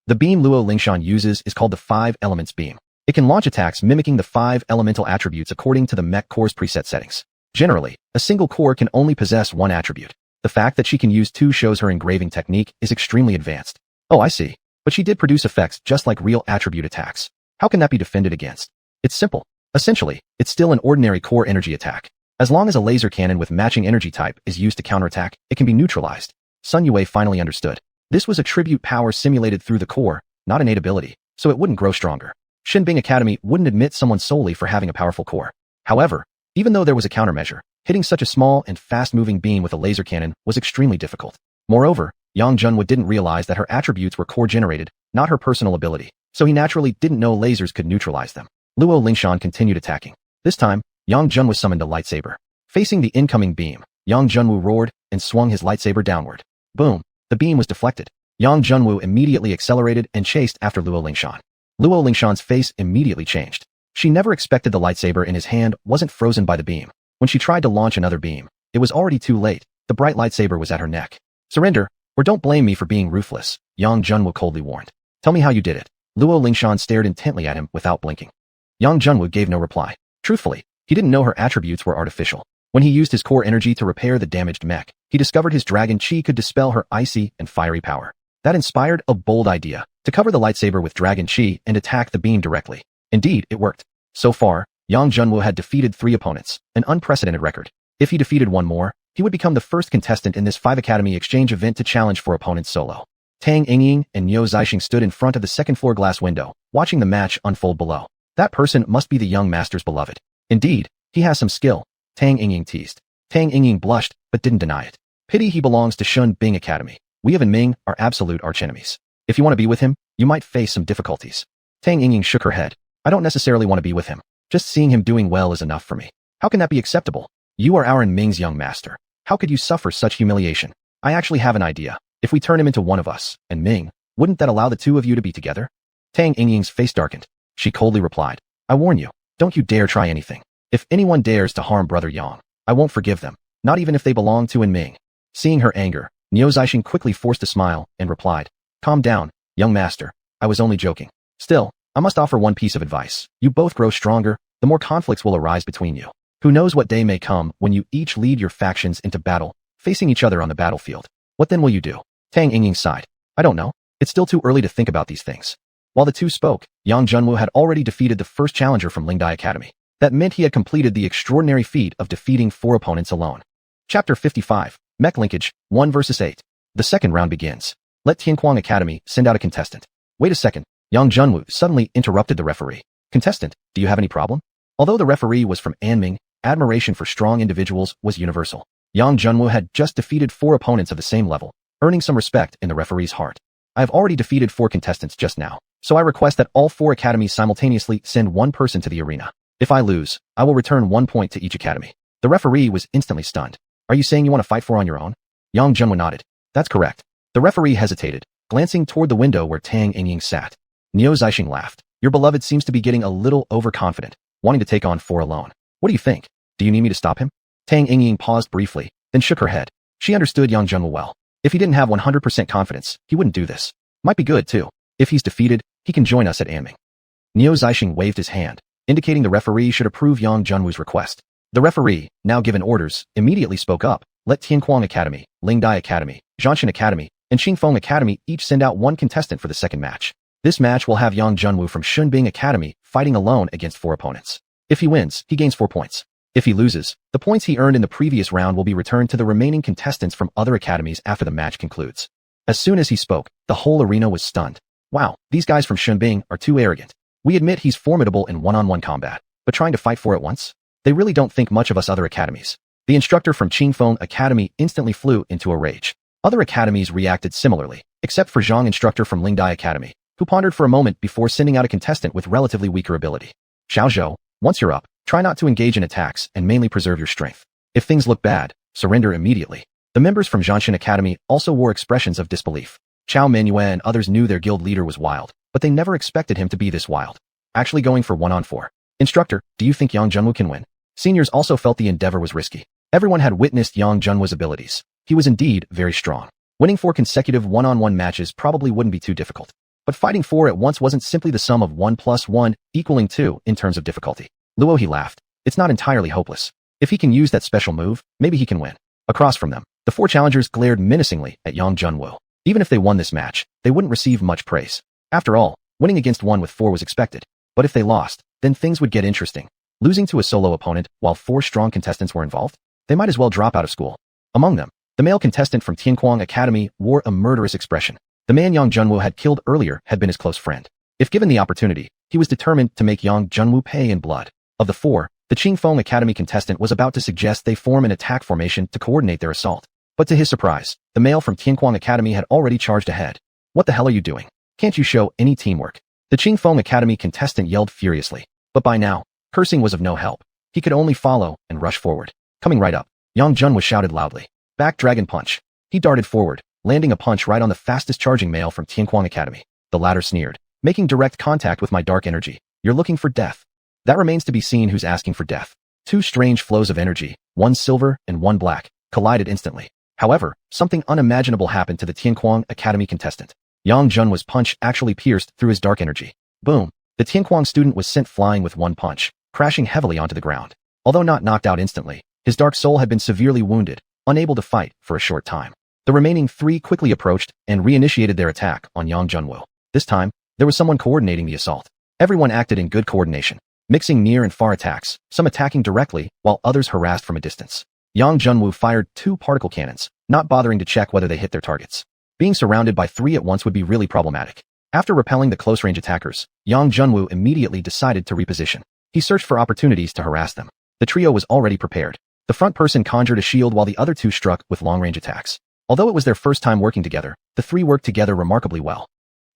The beam Luo Lingshan uses is called the 5 Elements beam. It can launch attacks mimicking the 5 elemental attributes according to the mech core's preset settings. Generally, a single core can only possess one attribute. The fact that she can use 2 shows her engraving technique is extremely advanced. Oh, I see. But she did produce effects just like real attribute attacks. How can that be defended against? It's simple. Essentially, it's still an ordinary core energy attack. As long as a laser cannon with matching energy type is used to counterattack, it can be neutralized. Sun Yue finally understood. This was a tribute power simulated through the core, not innate ability, so it wouldn't grow stronger. Shinbing Academy wouldn't admit someone solely for having a powerful core. However, even though there was a countermeasure, hitting such a small and fast-moving beam with a laser cannon was extremely difficult. Moreover, Yang Junwu didn't realize that her attributes were core-generated, not her personal ability, so he naturally didn't know lasers could neutralize them. Luo Lingshan continued attacking. This time, Yang Junwu summoned a lightsaber. Facing the incoming beam, Yang Junwu roared and swung his lightsaber downward. Boom! The beam was deflected. Yang Junwu immediately accelerated and chased after Luo Lingshan. Luo Lingshan's face immediately changed. She never expected the lightsaber in his hand wasn't frozen by the beam. When she tried to launch another beam, it was already too late. The bright lightsaber was at her neck. Surrender, or don't blame me for being ruthless, Yang Junwu coldly warned. Tell me how you did it. Luo Lingshan stared intently at him without blinking. Yang Junwu gave no reply. Truthfully, he didn't know her attributes were artificial. When he used his core energy to repair the damaged mech, he discovered his dragon chi could dispel her icy and fiery power. That inspired a bold idea, to cover the lightsaber with dragon chi and attack the beam directly. Indeed, it worked. So far, Yang Junwu had defeated 3 opponents, an unprecedented record. If he defeated one more, he would become the first contestant in this 5 Academy exchange event to challenge for opponents solo. Tang Yingying and Niu Zixing stood in front of the second-floor glass window, watching the match unfold below. That person must be the young master's beloved. Indeed, he has some skill, Tang Yingying teased. Tang Yingying blushed, but didn't deny it. Pity he belongs to Shunbing Academy. We of Ming are absolute archenemies. If you want to be with him, you might face some difficulties. Tang Yingying shook her head. I don't necessarily want to be with him. Just seeing him doing well is enough for me. How can that be acceptable? You are our Ming's young master. How could you suffer such humiliation? I actually have an idea. If we turn him into one of us, and Ming, wouldn't that allow the 2 of you to be together? Tang Yingying's face darkened. She coldly replied, I warn you, don't you dare try anything. If anyone dares to harm Brother Yang, I won't forgive them, not even if they belong to Ming. Seeing her anger, Niu Zixing quickly forced a smile and replied, Calm down, young master. I was only joking. Still, I must offer one piece of advice. You both grow stronger, the more conflicts will arise between you. Who knows what day may come when you each lead your factions into battle, facing each other on the battlefield. What then will you do? Tang Yingying sighed. I don't know. It's still too early to think about these things. While the 2 spoke, Yang Junwu had already defeated the first challenger from Lingdai Academy. That meant he had completed the extraordinary feat of defeating 4 opponents alone. Chapter 55, Mech Linkage, 1 vs 8. The second round begins. Let Tianquang Academy send out a contestant. Wait a second. Yang Junwu suddenly interrupted the referee. Contestant, do you have any problem? Although the referee was from Anming, admiration for strong individuals was universal. Yang Junwu had just defeated 4 opponents of the same level, earning some respect in the referee's heart. I have already defeated 4 contestants just now, so I request that all 4 academies simultaneously send 1 person to the arena. If I lose, I will return 1 point to each academy. The referee was instantly stunned. Are you saying you want to fight on your own? Yang Junwu nodded. That's correct. The referee hesitated, glancing toward the window where Tang Yingying sat. Niu Zixing laughed. Your beloved seems to be getting a little overconfident, wanting to take on 4 alone. What do you think? Do you need me to stop him? Tang Yingying paused briefly, then shook her head. She understood Yang Junwu well. If he didn't have 100% confidence, he wouldn't do this. Might be good, too. If he's defeated, he can join us at Anming. Niu Zixing waved his hand, indicating the referee should approve Yang Junwu's request. The referee, now given orders, immediately spoke up. Let Tianquang Academy, Lingdai Academy, Zhanshan Academy, and Qingfeng Academy each send out 1 contestant for the second match. This match will have Yang Junwu from Shunbing Academy fighting alone against 4 opponents. If he wins, he gains 4 points. If he loses, the points he earned in the previous round will be returned to the remaining contestants from other academies after the match concludes. As soon as he spoke, the whole arena was stunned. Wow, these guys from Shunbing are too arrogant. We admit he's formidable in one-on-one combat, but trying to fight 4 at once? They really don't think much of us other academies. The instructor from Qingfeng Academy instantly flew into a rage. Other academies reacted similarly, except for Zhang, instructor from Lingdai Academy, who pondered for a moment before sending out a contestant with relatively weaker ability. Xiaozhou, once you're up, try not to engage in attacks and mainly preserve your strength. If things look bad, surrender immediately. The members from Zhanshan Academy also wore expressions of disbelief. Chao Menyue and others knew their guild leader was wild, but they never expected him to be this wild. Actually going for 1-on-4. Instructor, do you think Yang Junwu can win? Seniors also felt the endeavor was risky. Everyone had witnessed Yang Junwu's abilities. He was indeed very strong. Winning 4 consecutive 1-on-1 matches probably wouldn't be too difficult. But fighting 4 at once wasn't simply the sum of 1 plus 1 equaling 2 in terms of difficulty. Luo, he laughed. It's not entirely hopeless. If he can use that special move, maybe he can win. Across from them, the 4 challengers glared menacingly at Yang Junwoo. Even if they won this match, they wouldn't receive much praise. After all, winning against 1 with 4 was expected. But if they lost, then things would get interesting. Losing to a solo opponent while 4 strong contestants were involved? They might as well drop out of school. Among them, the male contestant from Tianquang Academy wore a murderous expression. The man Yang Junwoo had killed earlier had been his close friend. If given the opportunity, he was determined to make Yang Junwoo pay in blood. Of the 4, the Qingfeng Academy contestant was about to suggest they form an attack formation to coordinate their assault. But to his surprise, the male from Tianquang Academy had already charged ahead. What the hell are you doing? Can't you show any teamwork? The Qingfeng Academy contestant yelled furiously. But by now, cursing was of no help. He could only follow and rush forward. Coming right up, Yang Junwoo shouted loudly. Back dragon punch. He darted forward, landing a punch right on the fastest charging male from Tianquang Academy. The latter sneered. Making direct contact with my dark energy. You're looking for death. That remains to be seen who's asking for death. 2 strange flows of energy, one silver and one black, collided instantly. However, something unimaginable happened to the Tianquang Academy contestant. Yang Junwoo's punch actually pierced through his dark energy. Boom! The Tianquang student was sent flying with one punch, crashing heavily onto the ground. Although not knocked out instantly, his dark soul had been severely wounded, unable to fight for a short time. The remaining 3 quickly approached and reinitiated their attack on Yang Junwoo. This time, there was someone coordinating the assault. Everyone acted in good coordination, mixing near and far attacks, some attacking directly, while others harassed from a distance. Yang Junwoo fired 2 particle cannons, not bothering to check whether they hit their targets. Being surrounded by 3 at once would be really problematic. After repelling the close-range attackers, Yang Junwoo immediately decided to reposition. He searched for opportunities to harass them. The trio was already prepared. The front person conjured a shield while the other 2 struck with long-range attacks. Although it was their first time working together, the 3 worked together remarkably well.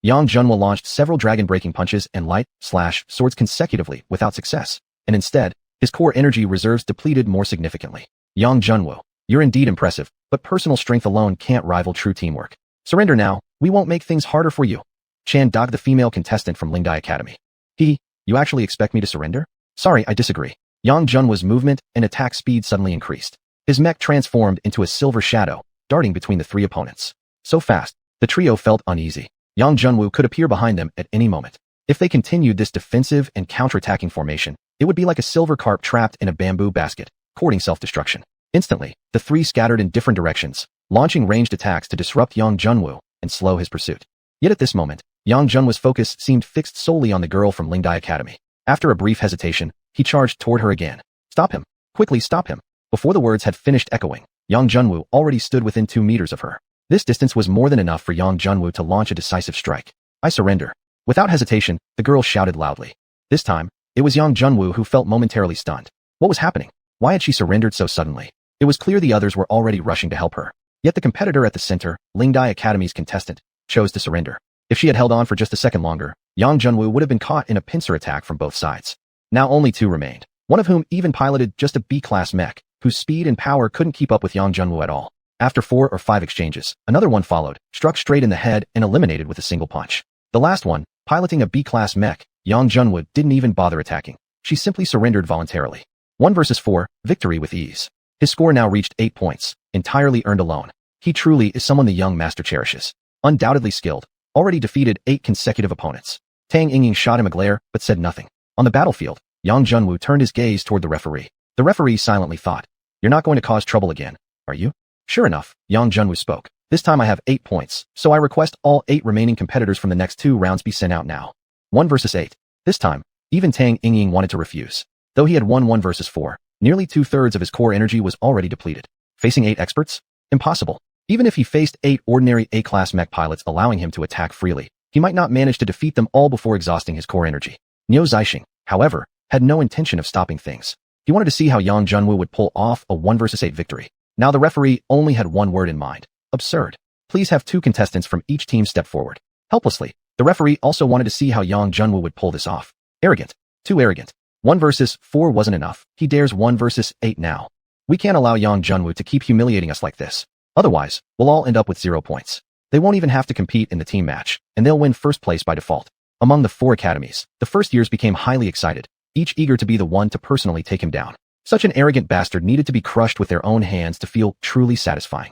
Yang Junwoo launched several dragon-breaking punches and swords consecutively without success, and instead, his core energy reserves depleted more significantly. Yang Junwoo, you're indeed impressive, but personal strength alone can't rival true teamwork. Surrender now, we won't make things harder for you. Chan dogged the female contestant from Lingdai Academy. You actually expect me to surrender? Sorry, I disagree. Yang Junwoo's movement and attack speed suddenly increased. His mech transformed into a silver shadow, darting between the 3 opponents. So fast, the trio felt uneasy. Yang Junwoo could appear behind them at any moment. If they continued this defensive and counterattacking formation, it would be like a silver carp trapped in a bamboo basket, courting self-destruction. Instantly, the 3 scattered in different directions, launching ranged attacks to disrupt Yang Junwoo and slow his pursuit. Yet at this moment, Yang Junwoo's focus seemed fixed solely on the girl from Lingdai Academy. After a brief hesitation, he charged toward her again. Stop him! Quickly stop him! Before the words had finished echoing, Yang Junwoo already stood within 2 meters of her. This distance was more than enough for Yang Junwoo to launch a decisive strike. I surrender. Without hesitation, the girl shouted loudly. This time, it was Yang Junwoo who felt momentarily stunned. What was happening? Why had she surrendered so suddenly? It was clear the others were already rushing to help her. Yet the competitor at the center, Lingdai Academy's contestant, chose to surrender. If she had held on for just a second longer, Yang Junwoo would have been caught in a pincer attack from both sides. Now only 2 remained, one of whom even piloted just a B-class mech, whose speed and power couldn't keep up with Yang Junwoo at all. After 4 or 5 exchanges, another one followed, struck straight in the head and eliminated with a single punch. The last one, piloting a B-class mech, Yang Junwoo didn't even bother attacking. She simply surrendered voluntarily. 1 versus 4, victory with ease. His score now reached 8 points, entirely earned alone. He truly is someone the young master cherishes. Undoubtedly skilled, already defeated 8 consecutive opponents. Tang Yingying shot him a glare, but said nothing. On the battlefield, Yang Junwoo turned his gaze toward the referee. The referee silently thought, you're not going to cause trouble again, are you? Sure enough, Yang Junwoo spoke. This time I have 8 points, so I request all 8 remaining competitors from the next 2 rounds be sent out now. 1 versus 8. This time, even Tang Yingying wanted to refuse. Though he had won 1 versus 4, nearly 2/3 of his core energy was already depleted. Facing 8 experts? Impossible. Even if he faced 8 ordinary A-class mech pilots allowing him to attack freely, he might not manage to defeat them all before exhausting his core energy. Niu Zixing, however, had no intention of stopping things. He wanted to see how Yang Junwoo would pull off a 1 versus 8 victory. Now the referee only had one word in mind. Absurd. Please have 2 contestants from each team step forward. Helplessly, the referee also wanted to see how Yang Junwoo would pull this off. Arrogant. Too arrogant. 1 versus 4 wasn't enough. He dares 1 versus 8 now. We can't allow Yang Junwoo to keep humiliating us like this. Otherwise, we'll all end up with 0 points. They won't even have to compete in the team match, and they'll win first place by default. Among the 4 academies, the first years became highly excited, each eager to be the one to personally take him down. Such an arrogant bastard needed to be crushed with their own hands to feel truly satisfying.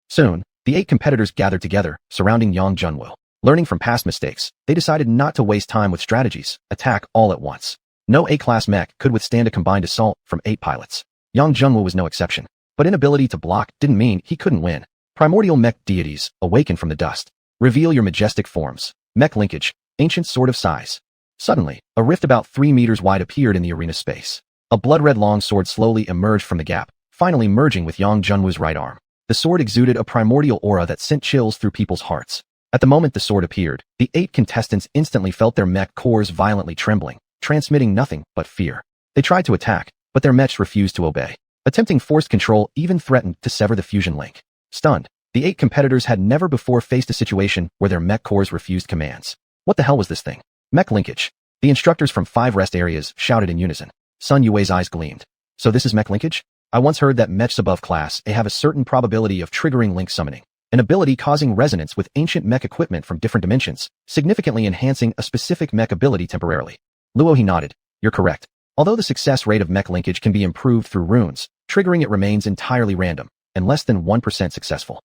Soon, the 8 competitors gathered together, surrounding Yang Junwoo. Learning from past mistakes, they decided not to waste time with strategies, attack all at once. No A-class mech could withstand a combined assault from 8 pilots. Yang Junwu was no exception. But inability to block didn't mean he couldn't win. Primordial mech deities, awaken from the dust. Reveal your majestic forms. Mech linkage, ancient sword of size. Suddenly, a rift about 3 meters wide appeared in the arena space. A blood-red longsword slowly emerged from the gap, finally merging with Yang Junwu's right arm. The sword exuded a primordial aura that sent chills through people's hearts. At the moment the sword appeared, the 8 contestants instantly felt their mech cores violently trembling, transmitting nothing but fear. They tried to attack, but their mechs refused to obey. Attempting forced control even threatened to sever the fusion link. Stunned, the 8 competitors had never before faced a situation where their mech cores refused commands. What the hell was this thing? Mech linkage. The instructors from 5 rest areas shouted in unison. Sun Yue's eyes gleamed. So this is mech linkage? I once heard that mechs above class A have a certain probability of triggering link summoning. An ability causing resonance with ancient mech equipment from different dimensions, significantly enhancing a specific mech ability temporarily. Luohe nodded. You're correct. Although the success rate of mech linkage can be improved through runes, triggering it remains entirely random, and less than 1% successful.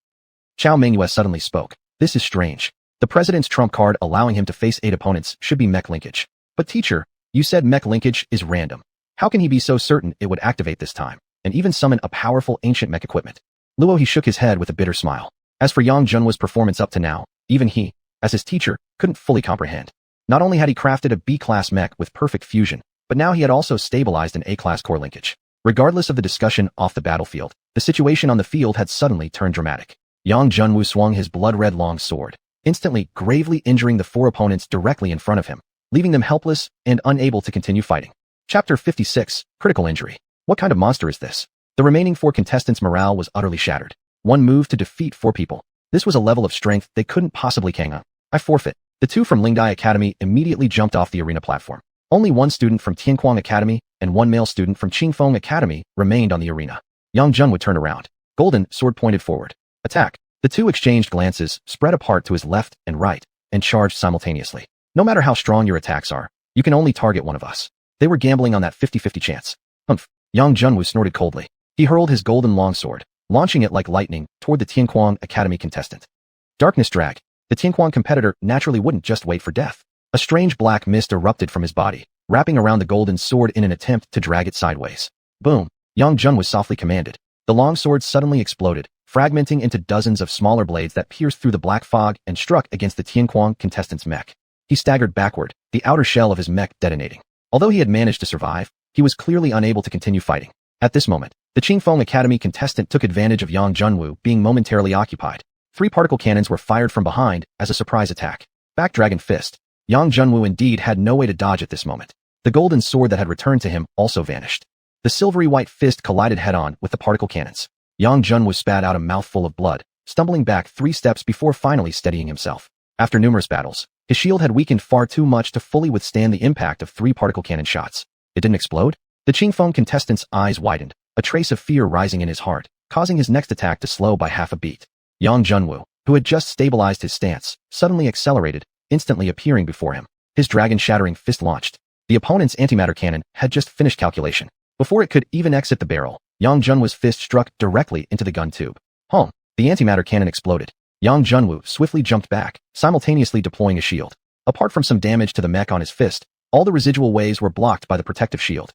Chao Mengyue suddenly spoke. This is strange. The president's trump card allowing him to face 8 opponents should be mech linkage. But teacher, you said mech linkage is random. How can he be so certain it would activate this time, and even summon a powerful ancient mech equipment? Luohe shook his head with a bitter smile. As for Yang Junwu's performance up to now, even he, as his teacher, couldn't fully comprehend. Not only had he crafted a B-class mech with perfect fusion, but now he had also stabilized an A-class core linkage. Regardless of the discussion off the battlefield, the situation on the field had suddenly turned dramatic. Yang Junwu swung his blood-red long sword, instantly gravely injuring the 4 opponents directly in front of him, leaving them helpless and unable to continue fighting. Chapter 56, Critical Injury. What kind of monster is this? The remaining 4 contestants' morale was utterly shattered. 1 move to defeat 4 people. This was a level of strength they couldn't possibly hang on. I forfeit. The 2 from Lingdai Academy immediately jumped off the arena platform. Only 1 student from Tianquang Academy and 1 male student from Qingfeng Academy remained on the arena. Yang Jun would turn around. Golden sword pointed forward. Attack. The 2 exchanged glances, spread apart to his left and right, and charged simultaneously. No matter how strong your attacks are, you can only target one of us. They were gambling on that 50-50 chance. Humph. Yang Junwu snorted coldly. He hurled his golden longsword, launching it like lightning toward the Tianquang Academy contestant. Darkness drag. The Tianquang competitor naturally wouldn't just wait for death. A strange black mist erupted from his body, wrapping around the golden sword in an attempt to drag it sideways. Boom. Yang Jun was softly commanded. The longsword suddenly exploded, fragmenting into dozens of smaller blades that pierced through the black fog and struck against the Tianquang contestant's mech. He staggered backward, the outer shell of his mech detonating. Although he had managed to survive, he was clearly unable to continue fighting. At this moment, the Qingfeng Academy contestant took advantage of Yang Junwu being momentarily occupied. 3 particle cannons were fired from behind as a surprise attack. Back Dragon Fist. Yang Junwu indeed had no way to dodge at this moment. The golden sword that had returned to him also vanished. The silvery white fist collided head-on with the particle cannons. Yang Junwu spat out a mouthful of blood, stumbling back 3 steps before finally steadying himself. After numerous battles, his shield had weakened far too much to fully withstand the impact of 3 particle cannon shots. It didn't explode? The Qingfeng contestant's eyes widened, a trace of fear rising in his heart, causing his next attack to slow by half a beat. Yang Junwu, who had just stabilized his stance, suddenly accelerated, instantly appearing before him. His dragon-shattering fist launched. The opponent's antimatter cannon had just finished calculation. Before it could even exit the barrel, Yang Junwu's fist struck directly into the gun tube. Home. The antimatter cannon exploded. Yang Junwu swiftly jumped back, simultaneously deploying a shield. Apart from some damage to the mech on his fist, all the residual waves were blocked by the protective shield.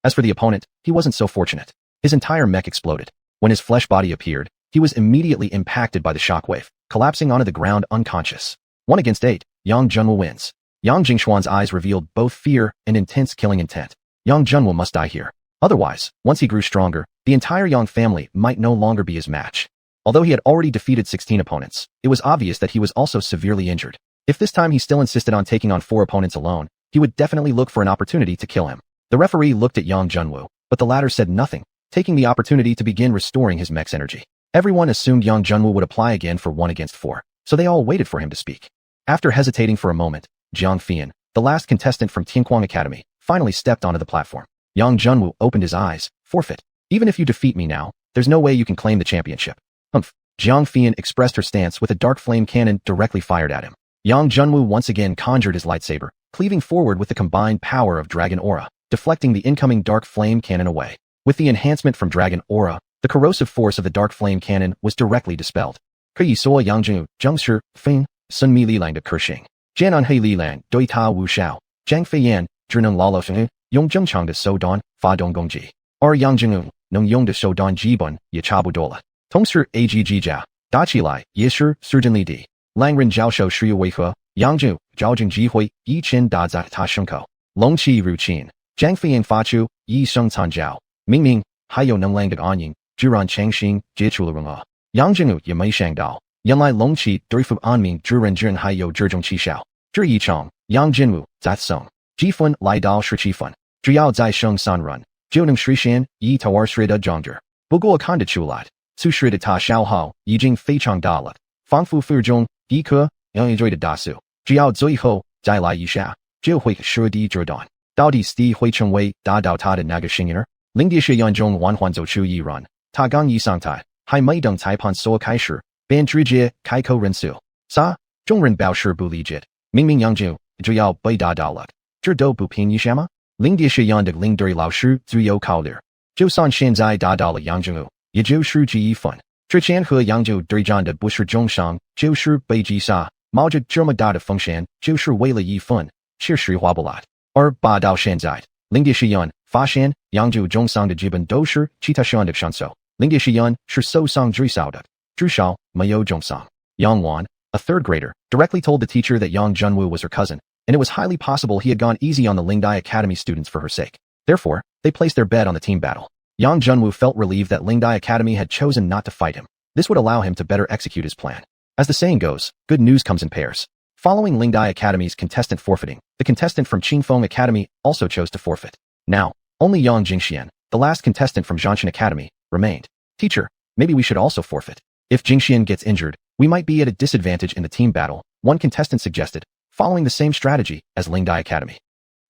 As for the opponent, he wasn't so fortunate. His entire mech exploded. When his flesh body appeared, he was immediately impacted by the shockwave, collapsing onto the ground unconscious. 1 against 8, Yang Junwu wins. Yang Jingxuan's eyes revealed both fear and intense killing intent. Yang Junwu must die here. Otherwise, once he grew stronger, the entire Yang family might no longer be his match. Although he had already defeated 16 opponents, it was obvious that he was also severely injured. If this time he still insisted on taking on 4 opponents alone, he would definitely look for an opportunity to kill him. The referee looked at Yang Junwu, but the latter said nothing, taking the opportunity to begin restoring his mech's energy. Everyone assumed Yang Junwu would apply again for 1 against 4, so they all waited for him to speak. After hesitating for a moment, Xiuxian, the last contestant from Tianquang Academy, finally stepped onto the platform. Yang Junwu opened his eyes. Forfeit. Even if you defeat me now, there's no way you can claim the championship. Humph. Xiuxian expressed her stance with a dark flame cannon directly fired at him. Yang Junwu once again conjured his lightsaber, cleaving forward with the combined power of Dragon Aura, deflecting the incoming dark flame cannon away. With the enhancement from Dragon Aura, the corrosive force of the dark flame cannon was directly dispelled. 可以说杨真有 Zhengshi Feng sun mi li lang de kershing. Jian an hei li lang, doi ta wu xiao. Zhang fei yan, zherneng lao lo sheng, yong zheng chang de so don, fa dong gong ji. Yang jing nong yong de so don ji bun, ye cha bu dola. Tong shi a ji ji jia. Da qi lai, ye shi, surgeon li di. Lang ren jiao shou shi wei he, yang zhu, jiao jing ji hui, yi chen da za ta sheng ko. Long qi ru qin. Zhang fei yang fa chu, yi sheng can jiao. Ming ming, hai yo neng lang de anying, zhuran changxing, jie chu le Yang jing ye mei shang dao. Yan lai long qi, dui fu anming, zhuren zhen hai yo zhezhong qi xiao. Zhi yi chong, yang jinwu, zat song. Ji fun, lai dao shi qi fun. Zhiyao zai sheng san run. Jiu neng xiuxian, yi tawar shri de zhongzhi. Bugua kan de chulat. Su shri de ta xiao hao, yi jing fei chong da le. Fang fu fu zhong, yi ke, yang enjoy de da su. Jiao zui ho, zai lai yi xia. Jiu hui shi di zhe don. Dao di sti hui cheng wei, da dao ta de naga xingyer. Ling di shi yan zhong xuanhuan zou chu yi run. Ta gang yi sang tai. Hai mei deng tai pan so kai shi. Ban zhi jie, kai ko ren su. Sa, zhong ren bao shi bu li jit. Ming ming yang ju, zhiyao bai da dao le. Zhi do bu ping yi shama? Ling di shi yan de ling duri lao shi, zu yo kao lir. Jiu san shen zai da dao le yang zhu. Ye jiu shi ji yi fun. Zhi qian he yang jiu duri zhan de bu shi zhong shang, jiu shi bai ji sa. Mao zhi zhema da de feng shan, jiu shi wei le yi fun. Shi shi hua bulat. Ba dao shan zai. Ling di shi yan, fa shan, yang jiu zhong sang de jiban do shi, qi ta shan de shan so. Ling di shi yan, shi so sang zhui sao de. Zhu shao, mayo zhong sang. Xuanhuan, a third grader, directly told the teacher that Yang Junwu was her cousin, and it was highly possible he had gone easy on the Lingdai Academy students for her sake. Therefore, they placed their bet on the team battle. Yang Junwu felt relieved that Lingdai Academy had chosen not to fight him. This would allow him to better execute his plan. As the saying goes, good news comes in pairs. Following Lingdai Academy's contestant forfeiting, the contestant from Qingfeng Academy also chose to forfeit. Now, only Yang Xiuxian, the last contestant from Xianxia Academy, remained. Teacher, maybe we should also forfeit. If Xiuxian gets injured, we might be at a disadvantage in the team battle, one contestant suggested, following the same strategy as Lingdai Academy.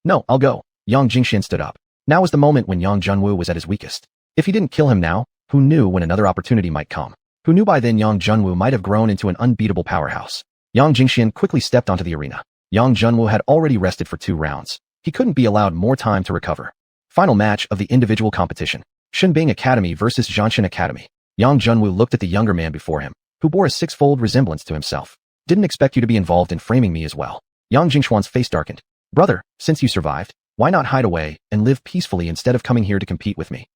No, I'll go. Yang Xiuxian stood up. Now was the moment when Yang Junwu was at his weakest. If he didn't kill him now, who knew when another opportunity might come? Who knew by then Yang Junwu might have grown into an unbeatable powerhouse? Yang Xiuxian quickly stepped onto the arena. Yang Junwu had already rested for 2 rounds. He couldn't be allowed more time to recover. Final match of the individual competition. Shenbing Academy versus Xianxia Academy. Yang Junwu looked at the younger man before him, who bore a 6-fold resemblance to himself. Didn't expect you to be involved in framing me as well. Yang Jingxuan's face darkened. Brother, since you survived, why not hide away and live peacefully instead of coming here to compete with me?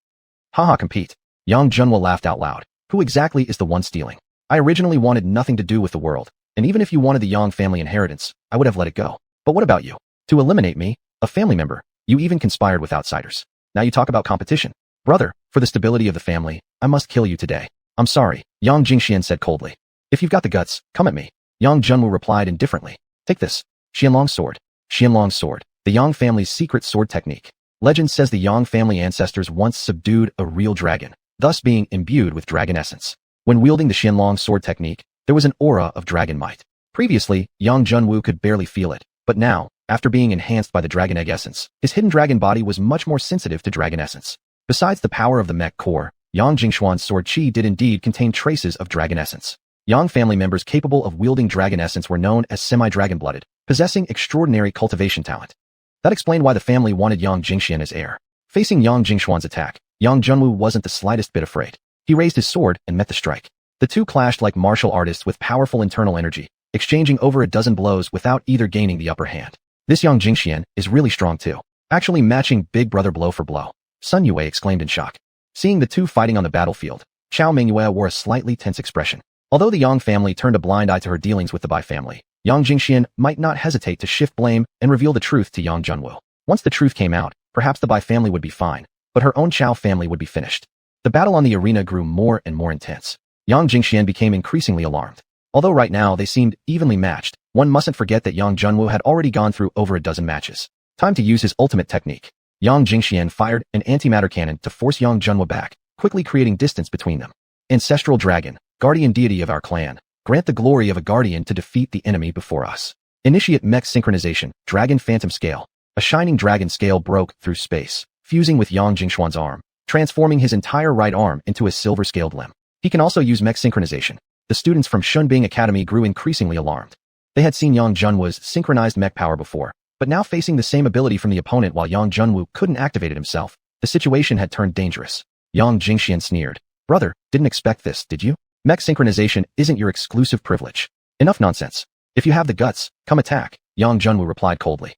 Haha, compete. Yang Junwu laughed out loud. Who exactly is the one stealing? I originally wanted nothing to do with the world, and even if you wanted the Yang family inheritance, I would have let it go. But what about you? To eliminate me, a family member, you even conspired with outsiders. Now you talk about competition. Brother, for the stability of the family, I must kill you today. I'm sorry, Yang Jingxian said coldly. If you've got the guts, come at me. Yang Junwu replied indifferently. Take this. Xianlong's sword. Xianlong's sword, the Yang family's secret sword technique. Legend says the Yang family ancestors once subdued a real dragon, thus being imbued with dragon essence. When wielding the Xianlong sword technique, there was an aura of dragon might. Previously, Yang Junwu could barely feel it, but now, after being enhanced by the dragon egg essence, his hidden dragon body was much more sensitive to dragon essence. Besides the power of the mech core, Yang Jingxuan's sword chi did indeed contain traces of dragon essence. Yang family members capable of wielding dragon essence were known as semi-dragon-blooded, possessing extraordinary cultivation talent. That explained why the family wanted Yang Jingxian as heir. Facing Yang Jingxuan's attack, Yang Junwu wasn't the slightest bit afraid. He raised his sword and met the strike. The two clashed like martial artists with powerful internal energy, exchanging over a dozen blows without either gaining the upper hand. This Yang Jingxian is really strong too, actually matching big brother blow for blow. Sun Yue exclaimed in shock. Seeing the two fighting on the battlefield, Chao Mingyue wore a slightly tense expression. Although the Yang family turned a blind eye to her dealings with the Bai family, Yang Jingxian might not hesitate to shift blame and reveal the truth to Yang Junwu. Once the truth came out, perhaps the Bai family would be fine, but her own Chao family would be finished. The battle on the arena grew more and more intense. Yang Jingxian became increasingly alarmed. Although right now they seemed evenly matched, one mustn't forget that Yang Junwu had already gone through over a dozen matches. Time to use his ultimate technique. Yang Jingxian fired an antimatter cannon to force Yang Junwu back, quickly creating distance between them. Ancestral Dragon, guardian deity of our clan, grant the glory of a guardian to defeat the enemy before us. Initiate mech synchronization, Dragon Phantom Scale. A shining dragon scale broke through space, fusing with Yang Jingxuan's arm, transforming his entire right arm into a silver-scaled limb. He can also use mech synchronization. The students from Shenbing Academy grew increasingly alarmed. They had seen Yang Junwu's synchronized mech power before, but now facing the same ability from the opponent while Yang Junwu couldn't activate it himself, the situation had turned dangerous. Yang Jingxian sneered. Brother, didn't expect this, did you? Mech synchronization isn't your exclusive privilege. Enough nonsense. If you have the guts, come attack, Yang Junwoo replied coldly.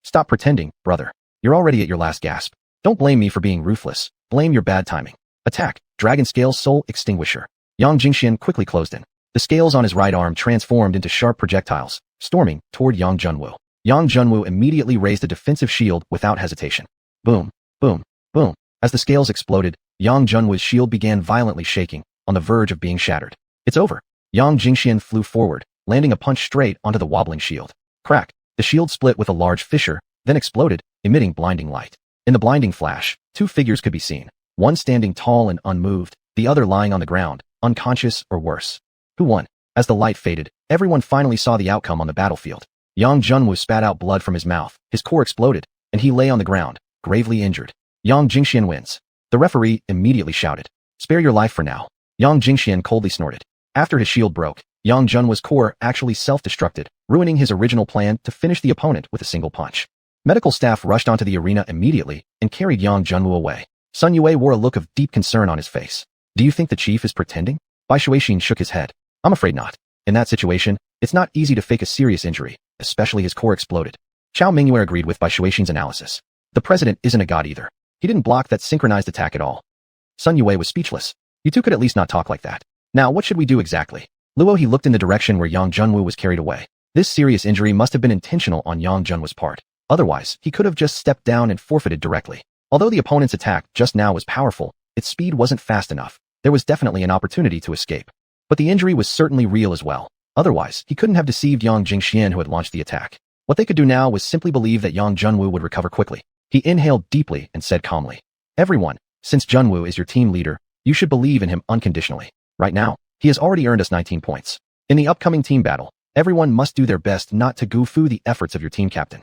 Stop pretending, brother. You're already at your last gasp. Don't blame me for being ruthless. Blame your bad timing. Attack, Dragon Scale Soul Extinguisher. Yang Jingxian quickly closed in. The scales on his right arm transformed into sharp projectiles, storming toward Yang Junwoo. Yang Junwoo immediately raised a defensive shield without hesitation. Boom, boom, boom. As the scales exploded, Yang Junwoo's shield began violently shaking, on the verge of being shattered. It's over. Yang Jingxian flew forward, landing a punch straight onto the wobbling shield. Crack. The shield split with a large fissure, then exploded, emitting blinding light. In the blinding flash, two figures could be seen, one standing tall and unmoved, the other lying on the ground, unconscious or worse. Who won? As the light faded, everyone finally saw the outcome on the battlefield. Yang Junwoo spat out blood from his mouth, his core exploded, and he lay on the ground, gravely injured. Yang Jingxian wins. The referee immediately shouted, "Spare your life for now." Yang Jingxian coldly snorted. After his shield broke, Yang Junwoo's core actually self-destructed, ruining his original plan to finish the opponent with a single punch. Medical staff rushed onto the arena immediately and carried Yang Junwoo away. Sun Yue wore a look of deep concern on his face. Do you think the chief is pretending? Bai Xiuxian shook his head. I'm afraid not. In that situation, it's not easy to fake a serious injury, especially his core exploded. Chao Mingyue agreed with Bai Xiuxian's analysis. The president isn't a god either. He didn't block that synchronized attack at all. Sun Yue was speechless. You two could at least not talk like that. Now what should we do exactly? Luo he looked in the direction where Yang Junwoo was carried away. This serious injury must have been intentional on Yang Junwoo's part. Otherwise, he could have just stepped down and forfeited directly. Although the opponent's attack just now was powerful, its speed wasn't fast enough. There was definitely an opportunity to escape. But the injury was certainly real as well. Otherwise, he couldn't have deceived Yang Jingxian who had launched the attack. What they could do now was simply believe that Yang Junwoo would recover quickly. He inhaled deeply and said calmly, "Everyone, since Junwoo is your team leader, you should believe in him unconditionally. Right now, he has already earned us 19 points. In the upcoming team battle, everyone must do their best not to goof-oo the efforts of your team captain."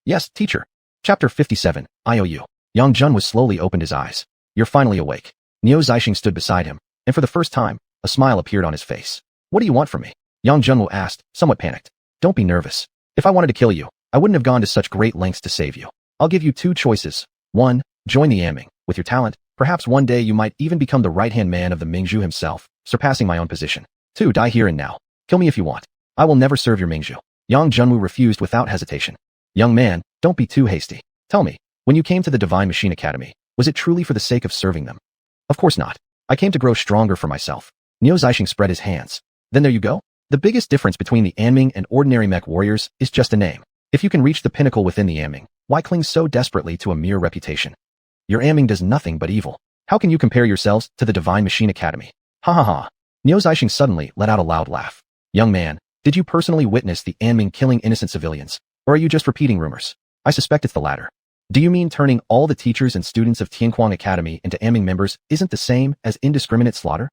Yes, teacher. Chapter 57, IOU. Yang Junwoo slowly opened his eyes. You're finally awake. Niu Zixing stood beside him, and for the first time, a smile appeared on his face. What do you want from me? Yang Junwoo asked, somewhat panicked. Don't be nervous. If I wanted to kill you, I wouldn't have gone to such great lengths to save you. I'll give you two choices. 1. Join the Aming. With your talent, perhaps one day you might even become the right-hand man of the Mingzhu himself, surpassing my own position. 2. Die here and now. Kill me if you want. I will never serve your Mingzhu. Yang Junwoo refused without hesitation. Young man, don't be too hasty. Tell me, when you came to the Divine Machine Academy, was it truly for the sake of serving them? Of course not. I came to grow stronger for myself. Niu Zixing spread his hands. Then there you go. The biggest difference between the Anming and ordinary mech warriors is just a name. If you can reach the pinnacle within the Anming, why cling so desperately to a mere reputation? Your Anming does nothing but evil. How can you compare yourselves to the Divine Machine Academy? Ha ha ha. Niu Zixing suddenly let out a loud laugh. Young man, did you personally witness the Anming killing innocent civilians? Or are you just repeating rumors? I suspect it's the latter. Do you mean turning all the teachers and students of Tianquang Academy into Anming members isn't the same as indiscriminate slaughter?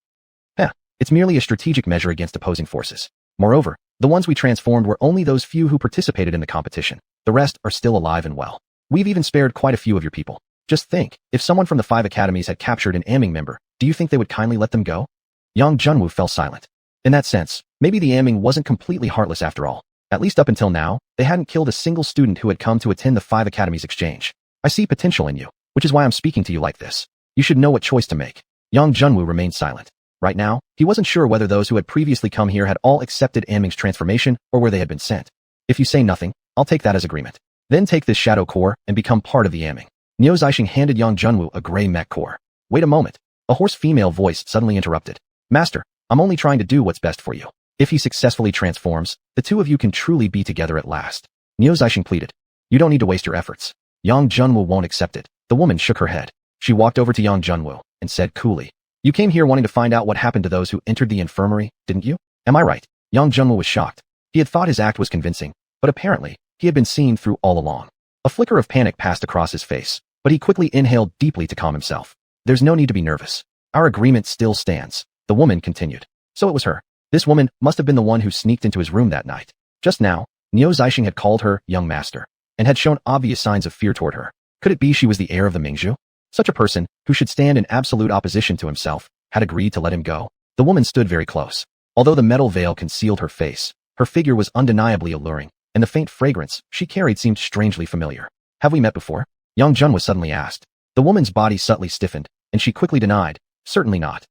It's merely a strategic measure against opposing forces. Moreover, the ones we transformed were only those few who participated in the competition. The rest are still alive and well. We've even spared quite a few of your people. Just think, if someone from the 5 academies had captured an Anming member, do you think they would kindly let them go? Yang Junwoo fell silent. In that sense, maybe the Anming wasn't completely heartless after all. At least up until now, they hadn't killed a single student who had come to attend the 5 academies exchange. I see potential in you, which is why I'm speaking to you like this. You should know what choice to make. Yang Junwoo remained silent. Right now, he wasn't sure whether those who had previously come here had all accepted Anming's transformation or where they had been sent. If you say nothing, I'll take that as agreement. Then take this shadow core and become part of the Anming. Niu Zixing handed Yang Junwoo a gray mech core. Wait a moment. A hoarse female voice suddenly interrupted. Master, I'm only trying to do what's best for you. If he successfully transforms, the two of you can truly be together at last. Niu Zixing pleaded. You don't need to waste your efforts. Yang Junwoo won't accept it. The woman shook her head. She walked over to Yang Junwoo and said coolly. You came here wanting to find out what happened to those who entered the infirmary, didn't you? Am I right? Yang Junwoo was shocked. He had thought his act was convincing, but apparently, he had been seen through all along. A flicker of panic passed across his face, but he quickly inhaled deeply to calm himself. There's no need to be nervous. Our agreement still stands. The woman continued. So it was her. This woman must have been the one who sneaked into his room that night. Just now, Niu Zixing had called her young master, and had shown obvious signs of fear toward her. Could it be she was the heir of the Mingzhu? Such a person, who should stand in absolute opposition to himself, had agreed to let him go. The woman stood very close. Although the metal veil concealed her face, her figure was undeniably alluring, and the faint fragrance she carried seemed strangely familiar. Have we met before? Yang Jun was suddenly asked. The woman's body subtly stiffened, and she quickly denied, certainly not.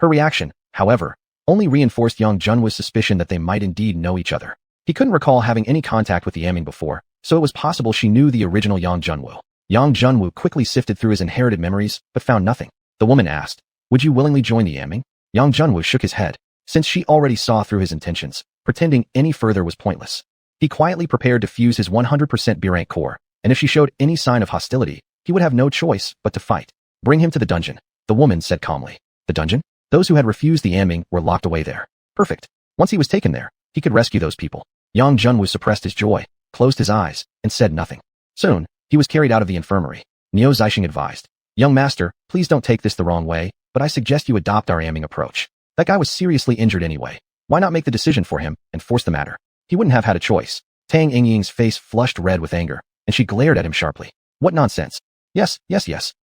Her reaction, however, only reinforced Yang Jun's suspicion that they might indeed know each other. He couldn't recall having any contact with the Aming before, so it was possible she knew the original Yang Junwoo. Yang Junwoo quickly sifted through his inherited memories, but found nothing. The woman asked, "Would you willingly join the Aming?" Yang Junwoo shook his head, since she already saw through his intentions. Pretending any further was pointless. He quietly prepared to fuse his 100% B-rank core, and if she showed any sign of hostility, he would have no choice but to fight. "Bring him to the dungeon," the woman said calmly. The dungeon? Those who had refused the Aming were locked away there. Perfect. Once he was taken there, he could rescue those people. Yang Junwoo suppressed his joy, closed his eyes, and said nothing. Soon, he was carried out of the infirmary. Xiuxian advised, "Young master, please don't take this the wrong way, but I suggest you adopt our Aming approach. That guy was seriously injured anyway. Why not make the decision for him and force the matter?" He wouldn't have had a choice. Tang Yingying's face flushed red with anger, and she glared at him sharply. "What nonsense? Yes.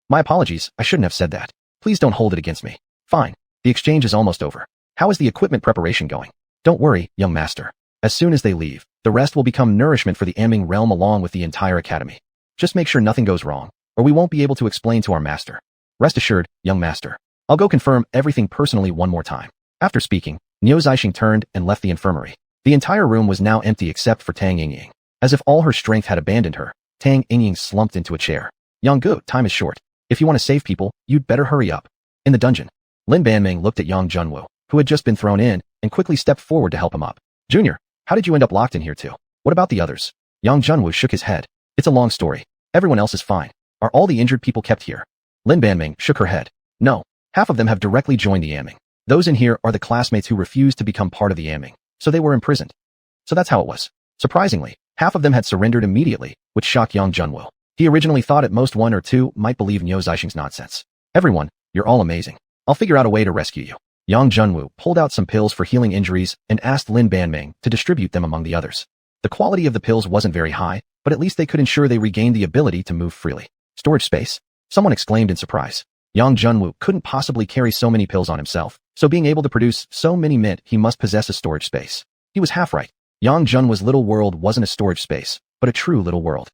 My apologies, I shouldn't have said that. Please don't hold it against me." "Fine. The exchange is almost over. How is the equipment preparation going?" "Don't worry, young master. As soon as they leave, the rest will become nourishment for the Aming realm along with the entire academy. Just make sure nothing goes wrong, or we won't be able to explain to our master. Rest assured, young master. I'll go confirm everything personally one more time." After speaking, Xiuxian turned and left the infirmary. The entire room was now empty except for Tang Yingying. As if all her strength had abandoned her, Tang Yingying slumped into a chair. "Yang Gu, time is short. If you want to save people, you'd better hurry up." In the dungeon, Lin Banming looked at Yang Junwoo, who had just been thrown in, and quickly stepped forward to help him up. "Junior, how did you end up locked in here too? What about the others?" Yang Junwoo shook his head. "It's a long story. Everyone else is fine. Are all the injured people kept here?" Lin Banming shook her head. "No. Half of them have directly joined the Aming. Those in here are the classmates who refused to become part of the Aming, so they were imprisoned." So that's how it was. Surprisingly, half of them had surrendered immediately, which shocked Yang Junwoo. He originally thought at most one or two might believe Xiuxian's nonsense. "Everyone, you're all amazing. I'll figure out a way to rescue you." Yang Junwoo pulled out some pills for healing injuries and asked Lin Banming to distribute them among the others. The quality of the pills wasn't very high, but at least they could ensure they regained the ability to move freely. "Storage space?" someone exclaimed in surprise. Yang Junwoo couldn't possibly carry so many pills on himself, so being able to produce so many meant he must possess a storage space. He was half right. Yang Junwoo's little world wasn't a storage space, but a true little world.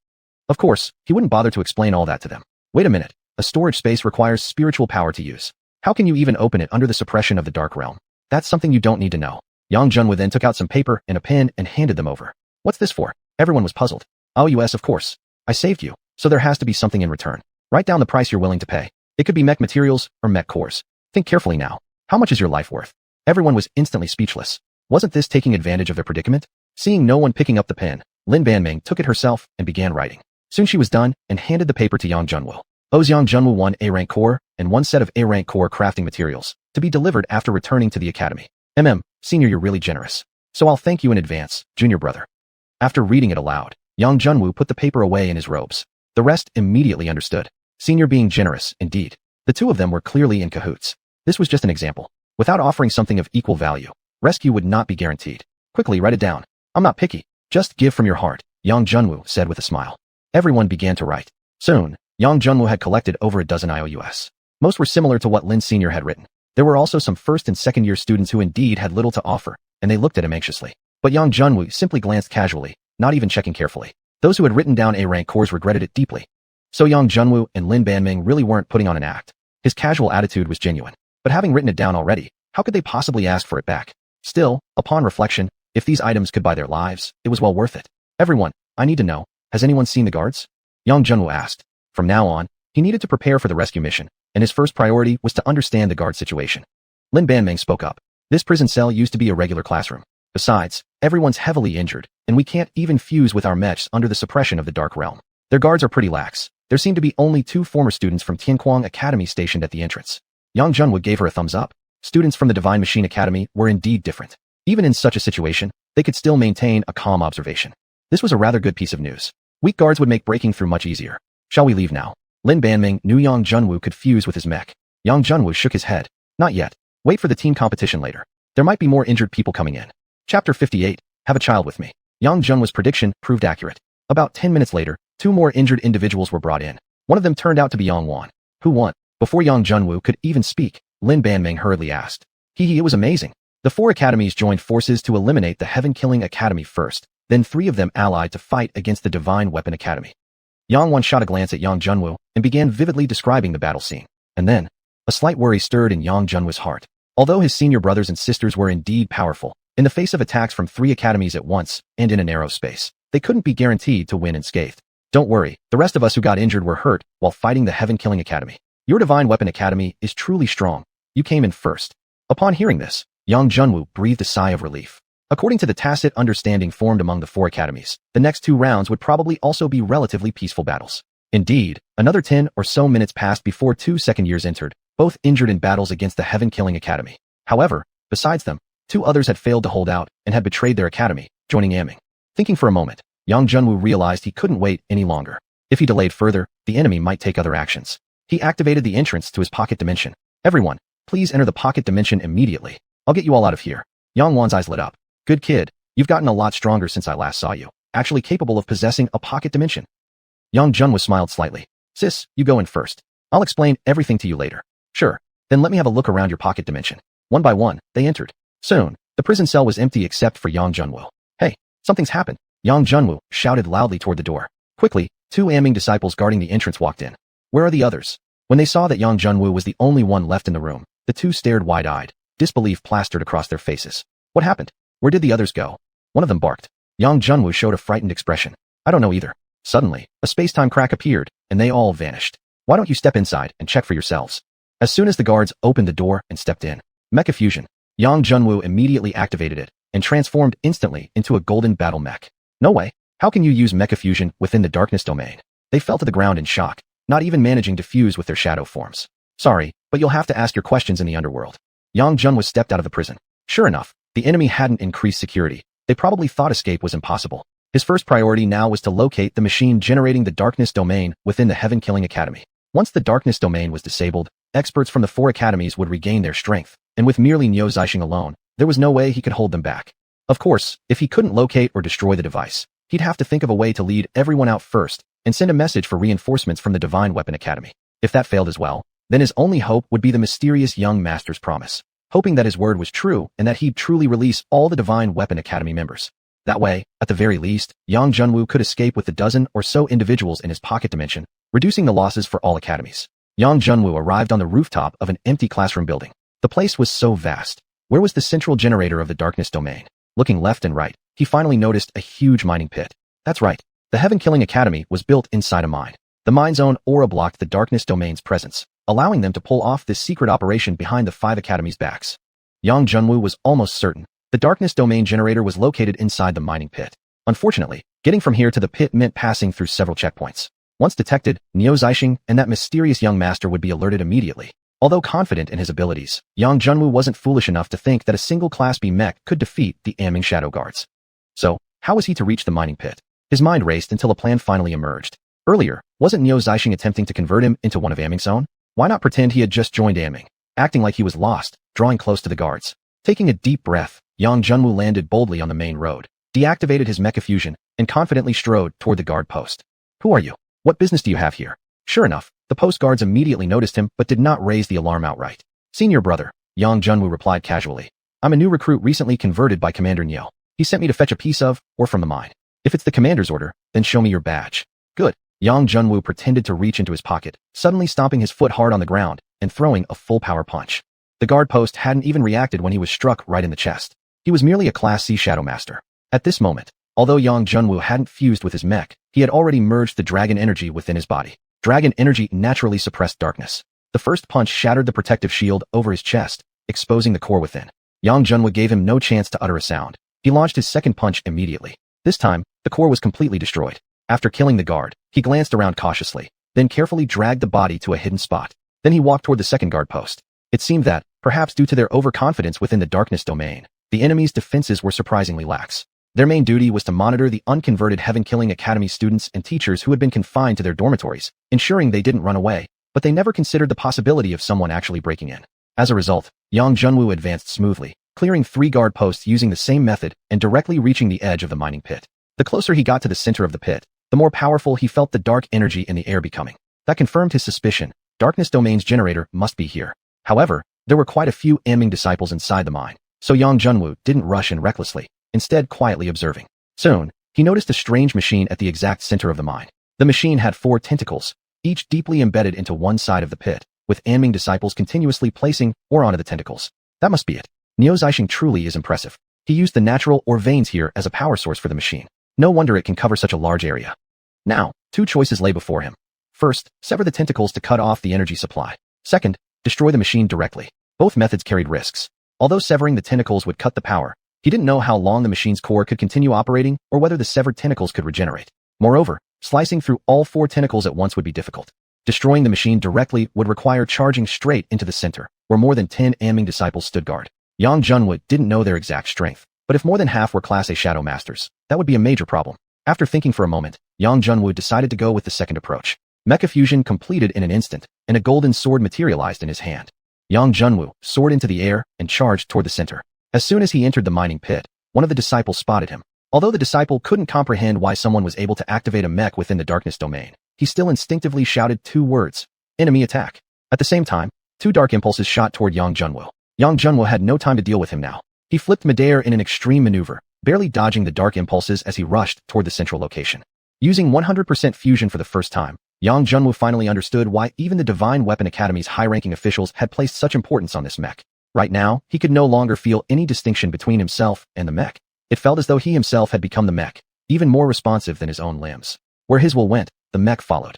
Of course, he wouldn't bother to explain all that to them. "Wait a minute, a storage space requires spiritual power to use. How can you even open it under the suppression of the dark realm? That's something you don't need to know." Yang Junwoo then took out some paper and a pen and handed them over. "What's this for?" Everyone was puzzled. "Oh yes, of course. I saved you, so there has to be something in return. Write down the price you're willing to pay. It could be mech materials or mech cores. Think carefully now. How much is your life worth?" Everyone was instantly speechless. Wasn't this taking advantage of their predicament? Seeing no one picking up the pen, Lin Banming took it herself and began writing. Soon she was done and handed the paper to Yang Junwoo. Yang Junwoo 1 A-rank core and 1 set of A-rank core crafting materials to be delivered after returning to the academy. Senior, you're really generous. So I'll thank you in advance, junior brother." After reading it aloud, Yang Junwoo put the paper away in his robes. The rest immediately understood. Senior being generous, indeed. The two of them were clearly in cahoots. This was just an example. Without offering something of equal value, rescue would not be guaranteed. "Quickly write it down. I'm not picky. Just give from your heart," Yang Junwoo said with a smile. Everyone began to write. Soon, Yang Junwoo had collected over a dozen IOUs. Most were similar to what Lin Senior had written. There were also some first and second year students who indeed had little to offer, and they looked at him anxiously. But Yang Junwoo simply glanced casually, not even checking carefully. Those who had written down A-rank cores regretted it deeply. So Yang Junwoo and Lin Banming really weren't putting on an act. His casual attitude was genuine. But having written it down already, how could they possibly ask for it back? Still, upon reflection, if these items could buy their lives, it was well worth it. "Everyone, I need to know, has anyone seen the guards?" Yang Junwoo asked. From now on, he needed to prepare for the rescue mission, and his first priority was to understand the guard situation. Lin Banming spoke up. "This prison cell used to be a regular classroom. Besides, everyone's heavily injured, and we can't even fuse with our mechs under the suppression of the dark realm. Their guards are pretty lax. There seem to be only 2 former students from Tianquang Academy stationed at the entrance." Yang Junwoo gave her a thumbs up. Students from the Divine Machine Academy were indeed different. Even in such a situation, they could still maintain a calm observation. This was a rather good piece of news. Weak guards would make breaking through much easier. "Shall we leave now?" Lin Banming knew Yang Junwoo could fuse with his mech. Yang Junwoo shook his head. "Not yet. Wait for the team competition later. There might be more injured people coming in." Chapter 58, Have a Child with Me. Yang Junwoo's prediction proved accurate. About 10 minutes later, 2 more injured individuals were brought in. One of them turned out to be Xuanhuan. "Who won?" Before Yang Junwoo could even speak, Lin Banming hurriedly asked. It was amazing. The 4 academies joined forces to eliminate the Heaven-Killing Academy first, then 3 of them allied to fight against the Divine Weapon Academy. Xuanhuan shot a glance at Yang Junwoo and began vividly describing the battle scene. And then, a slight worry stirred in Yang Junwoo's heart. Although his senior brothers and sisters were indeed powerful, In the face of attacks from 3 academies at once, and in a narrow space, they couldn't be guaranteed to win unscathed. Don't worry, the rest of us who got injured were hurt while fighting the Heaven-Killing Academy. Your Divine Weapon Academy is truly strong. You came in first. Upon hearing this, Yang Junwu breathed a sigh of relief. According to the tacit understanding formed among the 4 academies, the next 2 rounds would probably also be relatively peaceful battles. Indeed, another 10 or so minutes passed before 2 second years entered, both injured in battles against the Heaven-Killing Academy. However, besides them, 2 others had failed to hold out and had betrayed their academy, joining Aming. Thinking for a moment, Yang Junwu realized he couldn't wait any longer. If he delayed further, the enemy might take other actions. He activated the entrance to his pocket dimension. Everyone, please enter the pocket dimension immediately. I'll get you all out of here. Yang Wan's eyes lit up. Good kid, you've gotten a lot stronger since I last saw you, actually capable of possessing a pocket dimension. Yang Junwu smiled slightly. Sis, you go in first. I'll explain everything to you later. Sure, then let me have a look around your pocket dimension. One by one, they entered. Soon, the prison cell was empty except for Yang Junwu. Hey, something's happened. Yang Junwu shouted loudly toward the door. Quickly, 2 Aming disciples guarding the entrance walked in. Where are the others? When they saw that Yang Junwu was the only one left in the room, the 2 stared wide-eyed, disbelief plastered across their faces. What happened? Where did the others go? One of them barked. Yang Junwu showed a frightened expression. I don't know either. Suddenly, a space-time crack appeared, and they all vanished. Why don't you step inside and check for yourselves? As soon as the guards opened the door and stepped in, Mecha Fusion, Yang Junwu immediately activated it and transformed instantly into a golden battle mech. No way. How can you use Mecha Fusion within the darkness domain? They fell to the ground in shock, not even managing to fuse with their shadow forms. Sorry, but you'll have to ask your questions in the underworld. Yang Junwu stepped out of the prison. Sure enough, the enemy hadn't increased security. They probably thought escape was impossible. His first priority now was to locate the machine generating the darkness domain within the Heaven-Killing Academy. Once the darkness domain was disabled, experts from the 4 academies would regain their strength, and with merely xiuxian alone, there was no way he could hold them back. Of course, if he couldn't locate or destroy the device, he'd have to think of a way to lead everyone out first and send a message for reinforcements from the Divine Weapon Academy. If that failed as well, then his only hope would be the mysterious young master's promise, hoping that his word was true and that he'd truly release all the Divine Weapon Academy members. That way, at the very least, Yang Junwu could escape with the dozen or so individuals in his pocket dimension, reducing the losses for all academies. Yang Junwu arrived on the rooftop of an empty classroom building. The place was so vast. Where was the central generator of the darkness domain? Looking left and right, he finally noticed a huge mining pit. That's right. The Heaven-Killing Academy was built inside a mine. The mine zone aura blocked the darkness domain's presence, allowing them to pull off this secret operation behind the 5 academies' backs. Yang Junwu was almost certain the darkness domain generator was located inside the mining pit. Unfortunately, getting from here to the pit meant passing through several checkpoints. Once detected, xiuxian and that mysterious young master would be alerted immediately. Although confident in his abilities, Yang Junwu wasn't foolish enough to think that a single Class B mech could defeat the Aming Shadow Guards. So, how was he to reach the mining pit? His mind raced until a plan finally emerged. Earlier, wasn't xiuxian attempting to convert him into one of Aming's own? Why not pretend he had just joined Aming, acting like he was lost, drawing close to the guards? Taking a deep breath, Yang Junwu landed boldly on the main road, deactivated his Mecha Fusion, and confidently strode toward the guard post. Who are you? What business do you have here? Sure enough, the post guards immediately noticed him but did not raise the alarm outright. Senior brother, Yang Junwu replied casually. I'm a new recruit recently converted by Commander Niu. He sent me to fetch a piece of, or from the mine. If it's the commander's order, then show me your badge. Good. Yang Junwu pretended to reach into his pocket, suddenly stomping his foot hard on the ground and throwing a full power punch. The guard post hadn't even reacted when he was struck right in the chest. He was merely a Class C Shadow Master. At this moment, although Yang Junwu hadn't fused with his mech, he had already merged the dragon energy within his body. Dragon energy naturally suppressed darkness. The first punch shattered the protective shield over his chest, exposing the core within. Yang Junwu gave him no chance to utter a sound. He launched his second punch immediately. This time, the core was completely destroyed. After killing the guard, he glanced around cautiously, then carefully dragged the body to a hidden spot. Then he walked toward the second guard post. It seemed that, perhaps due to their overconfidence within the darkness domain, the enemy's defenses were surprisingly lax. Their main duty was to monitor the unconverted Heaven-Killing Academy students and teachers who had been confined to their dormitories, ensuring they didn't run away, but they never considered the possibility of someone actually breaking in. As a result, Yang Junwu advanced smoothly, clearing 3 guard posts using the same method and directly reaching the edge of the mining pit. The closer he got to the center of the pit, the more powerful he felt the dark energy in the air becoming. That confirmed his suspicion. Darkness Domain's generator must be here. However, there were quite a few Aming disciples inside the mine, so Yang Junwu didn't rush in recklessly, instead quietly observing. Soon, he noticed a strange machine at the exact center of the mine. The machine had 4 tentacles, each deeply embedded into one side of the pit, with Aming disciples continuously placing or onto the tentacles. That must be it. xiuxian truly is impressive. He He used the natural or veins here as a power source for the machine. No wonder it can cover such a large area. Now, two choices lay before him. First, sever the tentacles to cut off the energy supply. Second, destroy the machine directly. Both methods carried risks. Although severing the tentacles would cut the power, he didn't know how long the machine's core could continue operating or whether the severed tentacles could regenerate. Moreover, slicing through all 4 tentacles at once would be difficult. Destroying the machine directly would require charging straight into the center, where more than 10 Aming disciples stood guard. Yang Junwu didn't know their exact strength, but if more than half were Class A Shadow Masters, that would be a major problem. After thinking for a moment, Yang Junwu decided to go with the second approach. Mecha fusion completed in an instant, and a golden sword materialized in his hand. Yang Junwu soared into the air and charged toward the center. As soon as he entered the mining pit, one of the disciples spotted him. Although the disciple couldn't comprehend why someone was able to activate a mech within the darkness domain, he still instinctively shouted 2 words: enemy attack. At the same time, 2 dark impulses shot toward Yang Junwu. Yang Junwu had no time to deal with him now. He flipped midair in an extreme maneuver, barely dodging the dark impulses as he rushed toward the central location. Using 100% fusion for the first time, Yang Junwu finally understood why even the Divine Weapon Academy's high-ranking officials had placed such importance on this mech. Right now, he could no longer feel any distinction between himself and the mech. It felt as though he himself had become the mech, even more responsive than his own limbs. Where his will went, the mech followed.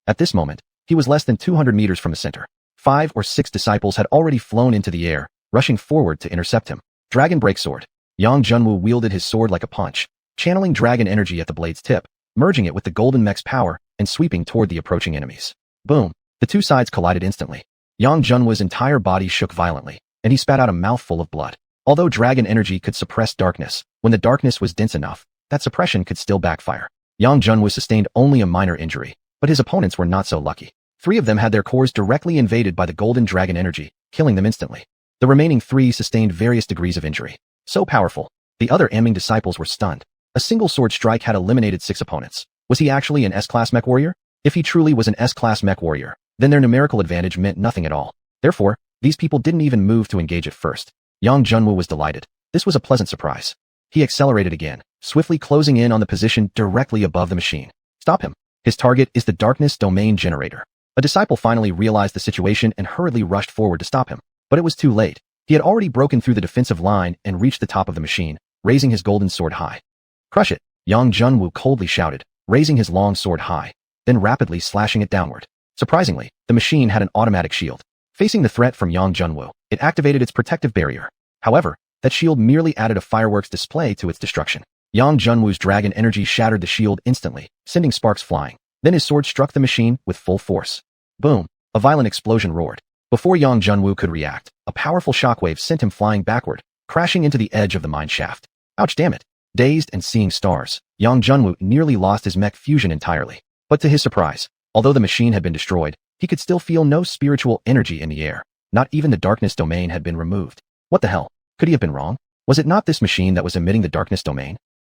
At this moment, he was less than 200 meters from the center. 5 or 6 disciples had already flown into the air, rushing forward to intercept him. Dragon Breaksword. Yang Junwu wielded his sword like a punch, channeling dragon energy at the blade's tip, merging it with the golden mech's power, and sweeping toward the approaching enemies. Boom! The 2 sides collided instantly. Yang Junwu's entire body shook violently, and he spat out a mouthful of blood. Although dragon energy could suppress darkness, when the darkness was dense enough, that suppression could still backfire. Yang Junwu sustained only a minor injury, but his opponents were not so lucky. 3 of them had their cores directly invaded by the golden dragon energy, killing them instantly. The remaining 3 sustained various degrees of injury. So powerful, the other Aming disciples were stunned. A single sword strike had eliminated 6 opponents. Was he actually an S-class mech warrior? If he truly was an S-class mech warrior, then their numerical advantage meant nothing at all. Therefore, these people didn't even move to engage at first. Yang Junwu was delighted. This was a pleasant surprise. He accelerated again, swiftly closing in on the position directly above the machine. Stop him. His target is the darkness domain generator. A disciple finally realized the situation and hurriedly rushed forward to stop him. But it was too late. He had already broken through the defensive line and reached the top of the machine, raising his golden sword high. Crush it, Yang Junwu coldly shouted, raising his long sword high, then rapidly slashing it downward. Surprisingly, the machine had an automatic shield. Facing the threat from Yang Junwu, it activated its protective barrier. However, that shield merely added a fireworks display to its destruction. Yang Junwu's dragon energy shattered the shield instantly, sending sparks flying. Then his sword struck the machine with full force. Boom! A violent explosion roared. Before Yang Junwu could react, a powerful shockwave sent him flying backward, crashing into the edge of the mine shaft. Ouch, damn it! Dazed and seeing stars, Yang Junwu nearly lost his mech fusion entirely. But to his surprise, although the machine had been destroyed, he could still feel no spiritual energy in the air. Not even the darkness domain had been removed. What the hell? Could he have been wrong? Was it not this machine that was emitting the darkness domain?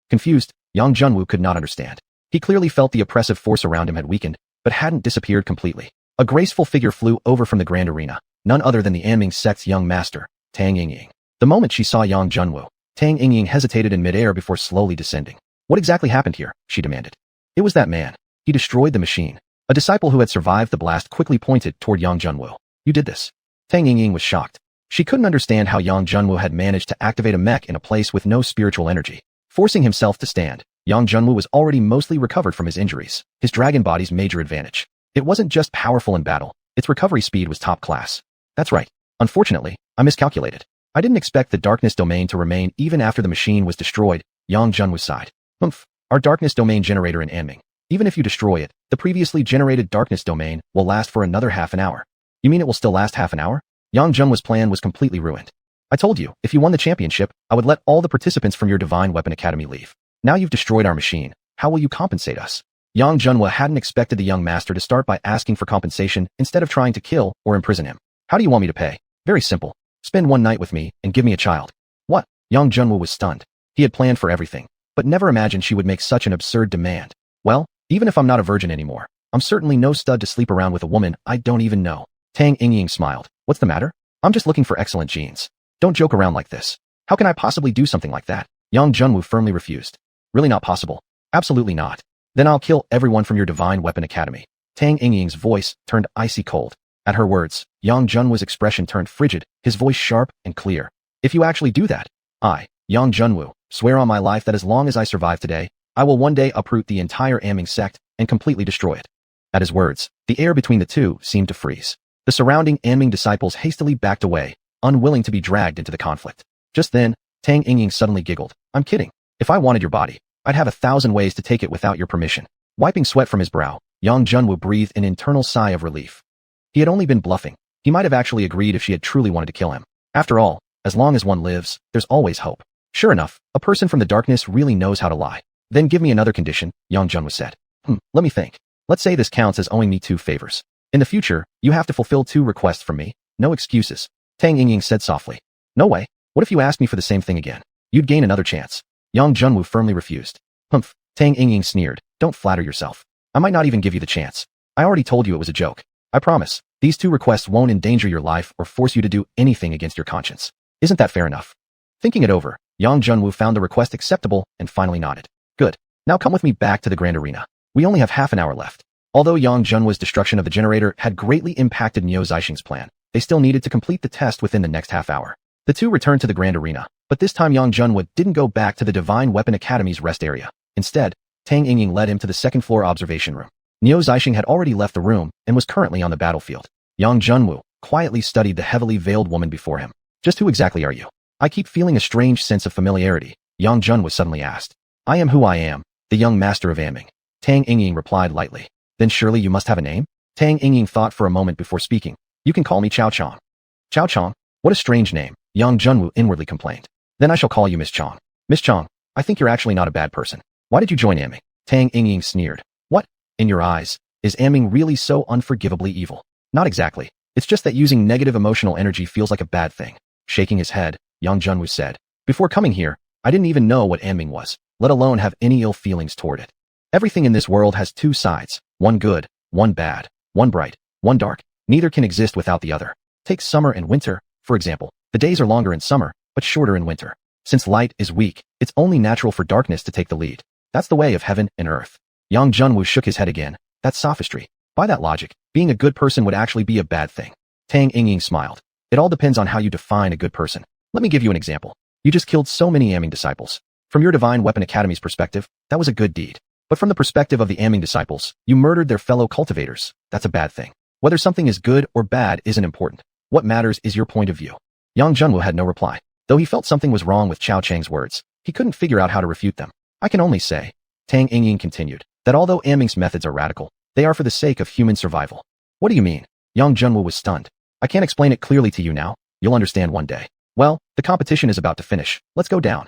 Confused, Yang Junwu could not understand. He clearly felt the oppressive force around him had weakened, but hadn't disappeared completely. A graceful figure flew over from the grand arena, none other than the Anming sect's young master, Tang Yingying. The moment she saw Yang Junwu, Tang Yingying hesitated in midair before slowly descending. What exactly happened here? She demanded. It was that man. He destroyed the machine. A disciple who had survived the blast quickly pointed toward Yang Junwu. You did this. Tang Yingying was shocked. She couldn't understand how Yang Junwu had managed to activate a mech in a place with no spiritual energy. Forcing himself to stand, Yang Junwu was already mostly recovered from his injuries, his dragon body's major advantage. It wasn't just powerful in battle, its recovery speed was top class. That's right. Unfortunately, I miscalculated. I didn't expect the darkness domain to remain even after the machine was destroyed. Yang Junwu sighed. Our darkness domain generator in Anming. Even if you destroy it, the previously generated darkness domain will last for another half an hour. You mean it will still last half an hour? Yang Junwu's plan was completely ruined. I told you, if you won the championship, I would let all the participants from your Divine Weapon Academy leave. Now you've destroyed our machine. How will you compensate us? Yang Junwu hadn't expected the young master to start by asking for compensation instead of trying to kill or imprison him. How do you want me to pay? Very simple. Spend one night with me and give me a child. What? Yang Junwu was stunned. He had planned for everything, but never imagined she would make such an absurd demand. Well, even if I'm not a virgin anymore, I'm certainly no stud to sleep around with a woman I don't even know. Tang Yingying smiled. What's the matter? I'm just looking for excellent genes. Don't joke around like this. How can I possibly do something like that? Yang Junwu firmly refused. Really not possible. Absolutely not. Then I'll kill everyone from your Divine Weapon Academy. Tang Yingying's voice turned icy cold. At her words, Yang Junwu's expression turned frigid, his voice sharp and clear. If you actually do that, I Yang Junwoo, swear on my life that as long as I survive today, I will one day uproot the entire Aming sect and completely destroy it. At his words, the air between the two seemed to freeze. The surrounding Aming disciples hastily backed away, unwilling to be dragged into the conflict. Just then, Tang Yingying suddenly giggled. I'm kidding. If I wanted your body, I'd have 1,000 ways to take it without your permission. Wiping sweat from his brow, Yang Junwoo breathed an internal sigh of relief. He had only been bluffing. He might have actually agreed if she had truly wanted to kill him. After all, as long as one lives, there's always hope. Sure enough, a person from the darkness really knows how to lie. Then give me another condition, Yang Junwoo said. Let me think. Let's say this counts as owing me 2 favors. In the future, you have to fulfill 2 requests from me. No excuses. Tang Yingying said softly. No way. What if you asked me for the same thing again? You'd gain another chance. Yang Junwoo firmly refused. Humph. Tang Yingying sneered. Don't flatter yourself. I might not even give you the chance. I already told you it was a joke. I promise. These 2 requests won't endanger your life or force you to do anything against your conscience. Isn't that fair enough? Thinking it over, Yang Junwoo found the request acceptable and finally nodded. Good. Now come with me back to the Grand Arena. We only have half an hour left. Although Yang Junwoo's destruction of the generator had greatly impacted Niu Zixing's plan, they still needed to complete the test within the next half hour. The two returned to the Grand Arena, but this time Yang Junwoo didn't go back to the Divine Weapon Academy's rest area. Instead, Tang Yingying led him to the second-floor observation room. Niu Zixing had already left the room and was currently on the battlefield. Yang Junwoo quietly studied the heavily veiled woman before him. Just who exactly are you? I keep feeling a strange sense of familiarity, Yang Junwoo suddenly asked. I am who I am, the young master of Aming. Tang Yingying replied lightly. Then surely you must have a name? Tang Yingying thought for a moment before speaking. You can call me Chao Chong. Chao Chong? What a strange name, Yang Junwoo inwardly complained. Then I shall call you Miss Chong. Miss Chong, I think you're actually not a bad person. Why did you join Aming? Tang Yingying sneered. What? In your eyes, is Aming really so unforgivably evil? Not exactly. It's just that using negative emotional energy feels like a bad thing. Shaking his head, Yang Junwoo said. Before coming here, I didn't even know what Aming was, let alone have any ill feelings toward it. Everything in this world has 2 sides, one good, one bad, one bright, one dark. Neither can exist without the other. Take summer and winter, for example. The days are longer in summer, but shorter in winter. Since light is weak, it's only natural for darkness to take the lead. That's the way of heaven and earth. Yang Junwoo shook his head again. That's sophistry. By that logic, being a good person would actually be a bad thing. Tang Yingying smiled. It all depends on how you define a good person. Let me give you an example. You just killed so many Aming disciples. From your Divine Weapon Academy's perspective, that was a good deed. But from the perspective of the Aming disciples, you murdered their fellow cultivators. That's a bad thing. Whether something is good or bad isn't important. What matters is your point of view. Yang Junwoo had no reply. Though he felt something was wrong with Chao Chang's words, he couldn't figure out how to refute them. I can only say, Tang Yingying continued, that although Aming's methods are radical, they are for the sake of human survival. What do you mean? Yang Junwoo was stunned. I can't explain it clearly to you now. You'll understand one day. Well, the competition is about to finish. Let's go down.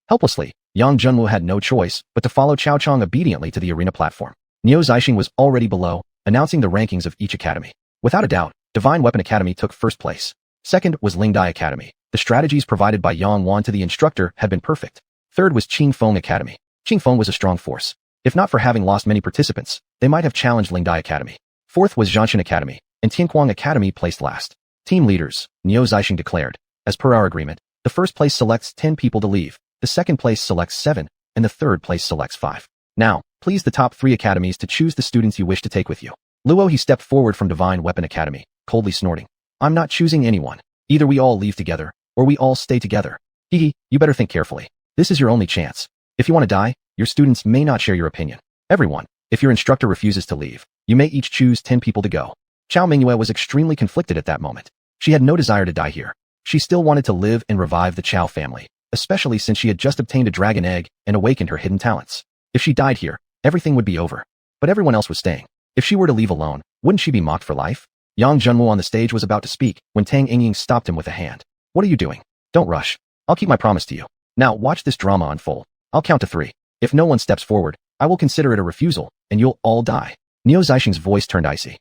Helplessly, Yang Junwoo had no choice but to follow Chao Chang obediently to the arena platform. Niu Zixing was already below, announcing the rankings of each academy. Without a doubt, Divine Weapon Academy took first place. Second was Lingdai Academy. The strategies provided by Xuanhuan to the instructor had been perfect. Third was Qingfeng Academy. Qingfeng was a strong force. If not for having lost many participants, they might have challenged Lingdai Academy. Fourth was Xiuxian Academy, and Tianquang Academy placed last. Team leaders, Niu Zixing declared. As per our agreement, the first place selects 10 people to leave, the second place selects 7, and the third place selects 5. Now, please the top 3 academies to choose the students you wish to take with you. Luo he stepped forward from Divine Weapon Academy, coldly snorting. I'm not choosing anyone. Either we all leave together, or we all stay together. Hehe, you better think carefully. This is your only chance. If you want to die, your students may not share your opinion. Everyone, if your instructor refuses to leave, you may each choose 10 people to go. Chao Mingyue was extremely conflicted at that moment. She had no desire to die here. She still wanted to live and revive the Chao family, especially since she had just obtained a dragon egg and awakened her hidden talents. If she died here, everything would be over. But everyone else was staying. If she were to leave alone, wouldn't she be mocked for life? Yang Junwoo on the stage was about to speak when Tang Yingying stopped him with a hand. What are you doing? Don't rush. I'll keep my promise to you. Now watch this drama unfold. I'll count to 3. If no one steps forward, I will consider it a refusal, and you'll all die. Niu Zixing's voice turned icy.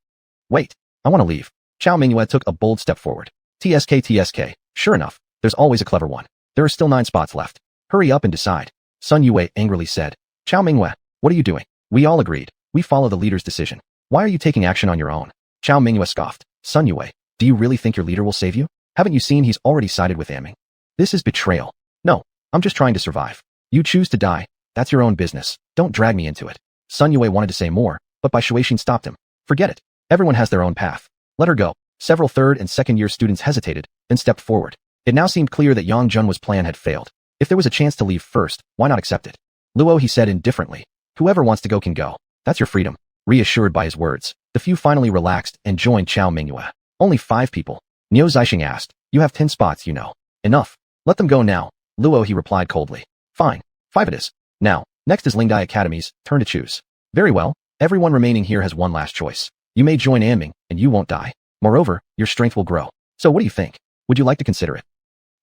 Wait, I want to leave. Chao Mingyue took a bold step forward. TSK. Sure enough, there's always a clever one. There are still 9 spots left. Hurry up and decide. Sun Yue angrily said. Chao Mingyue, what are you doing? We all agreed. We follow the leader's decision. Why are you taking action on your own? Chao Mingyue scoffed. Sun Yue, do you really think your leader will save you? Haven't you seen he's already sided with Aming? This is betrayal. No, I'm just trying to survive. You choose to die. That's your own business. Don't drag me into it. Sun Yue wanted to say more, but Bai Shuixin stopped him. Forget it. Everyone has their own path. Let her go. Several third and second year students hesitated, then stepped forward. It now seemed clear that Yang Junwoo's plan had failed. If there was a chance to leave first, why not accept it? Luo, he said indifferently. Whoever wants to go can go. That's your freedom. Reassured by his words, the few finally relaxed and joined Chao Mingyue. Only 5 people. Niu Zixing asked. You have 10 spots, you know. Enough. Let them go now. Luo, he replied coldly. Fine. 5 it is. Now, next is Lingdai Academy's turn to choose. Very well. Everyone remaining here has one last choice. You may join Anming, and you won't die. Moreover, your strength will grow. So what do you think? Would you like to consider it?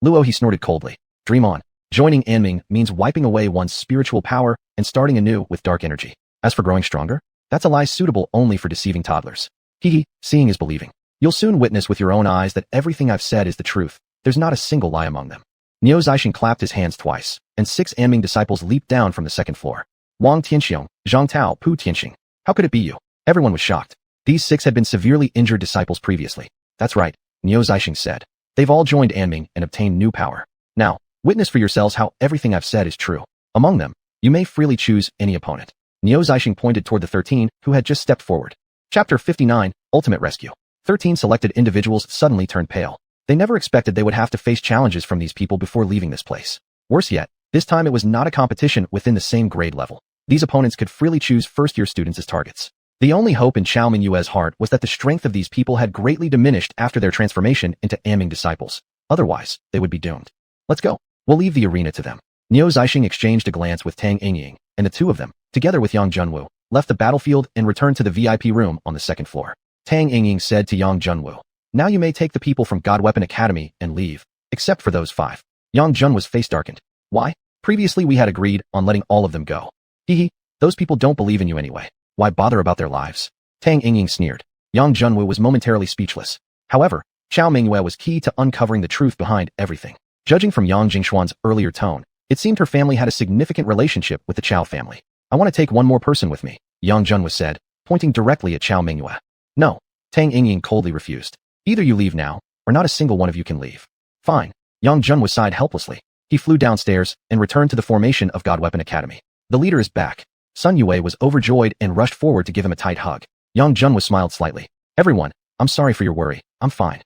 Luo, he snorted coldly. Dream on. Joining Anming means wiping away one's spiritual power and starting anew with dark energy. As for growing stronger, that's a lie suitable only for deceiving toddlers. Hehe, seeing is believing. You'll soon witness with your own eyes that everything I've said is the truth. There's not a single lie among them. Niu Zixing clapped his hands twice, and 6 Anming disciples leaped down from the 2nd floor. Wang Tianxiong, Zhang Tao, Pu Tianxing. How could it be you? Everyone was shocked. These 6 had been severely injured disciples previously. That's right, Niu Zixing said. They've all joined Anming and obtained new power. Now, witness for yourselves how everything I've said is true. Among them, you may freely choose any opponent. Niu Zixing pointed toward the 13 who had just stepped forward. Chapter 59, Ultimate Rescue. 13 selected individuals suddenly turned pale. They never expected they would have to face challenges from these people before leaving this place. Worse yet, this time it was not a competition within the same grade level. These opponents could freely choose first-year students as targets. The only hope in Chao Mingyue's heart was that the strength of these people had greatly diminished after their transformation into Anming disciples. Otherwise, they would be doomed. Let's go. We'll leave the arena to them. Niu Zixing exchanged a glance with Tang Yingying, and the two of them, together with Yang Junwu, left the battlefield and returned to the VIP room on the 2nd floor. Tang Yingying said to Yang Junwu, now you may take the people from God Weapon Academy and leave, except for those 5. Yang Junwu's face darkened. Why? Previously we had agreed on letting all of them go. Hehe, those people don't believe in you anyway. Why bother about their lives? Tang Yingying sneered. Yang Junwu was momentarily speechless. However, Chao Mingyue was key to uncovering the truth behind everything. Judging from Yang Jingxuan's earlier tone, it seemed her family had a significant relationship with the Chao family. I want to take one more person with me, Yang Junwu said, pointing directly at Chao Mingyue. No, Tang Yingying coldly refused. Either you leave now, or not a single one of you can leave. Fine. Yang Junwu sighed helplessly. He flew downstairs and returned to the formation of God Weapon Academy. The leader is back. Sun Yue was overjoyed and rushed forward to give him a tight hug. Yang Junwu smiled slightly. Everyone, I'm sorry for your worry. I'm fine.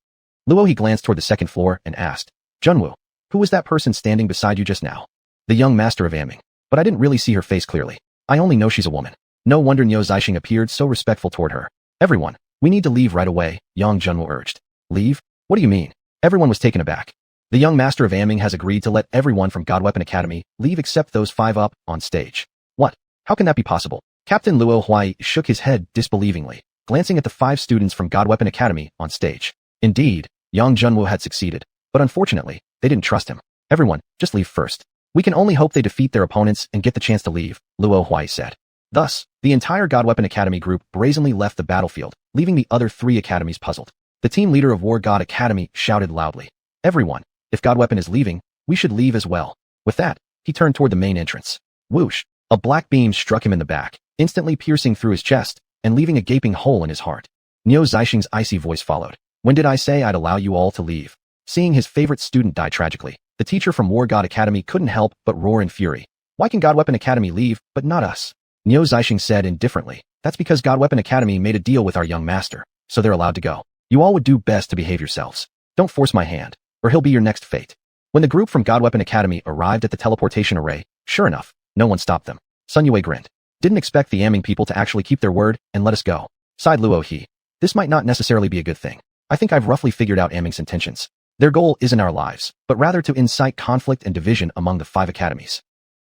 Luo, he glanced toward the 2nd floor and asked, Junwu, who was that person standing beside you just now? The young master of Anming. But I didn't really see her face clearly. I only know she's a woman. No wonder Niu Zixing appeared so respectful toward her. Everyone, we need to leave right away, Yang Junwu urged. Leave? What do you mean? Everyone was taken aback. The young master of Anming has agreed to let everyone from God Weapon Academy leave except those 5 up on stage. What? How can that be possible? Captain Luo Huai shook his head disbelievingly, glancing at the 5 students from God Weapon Academy on stage. Indeed, Yang Junwu had succeeded, but unfortunately, they didn't trust him. Everyone, just leave first. We can only hope they defeat their opponents and get the chance to leave, Luo Huai said. Thus, the entire God Weapon Academy group brazenly left the battlefield, leaving the other 3 academies puzzled. The team leader of War God Academy shouted loudly. Everyone, if God Weapon is leaving, we should leave as well. With that, he turned toward the main entrance. Whoosh! A black beam struck him in the back, instantly piercing through his chest and leaving a gaping hole in his heart. Niu Zixing's icy voice followed. When did I say I'd allow you all to leave? Seeing his favorite student die tragically, the teacher from War God Academy couldn't help but roar in fury. Why can God Weapon Academy leave, but not us? Niu Zixing said indifferently. That's because God Weapon Academy made a deal with our young master, so they're allowed to go. You all would do best to behave yourselves. Don't force my hand, or he'll be your next fate. When the group from God Weapon Academy arrived at the teleportation array, sure enough, no one stopped them. Sun Yue grinned. Didn't expect the Anming people to actually keep their word and let us go. Sighed Luo He. This might not necessarily be a good thing. I think I've roughly figured out Anming's intentions. Their goal isn't our lives, but rather to incite conflict and division among the 5 academies.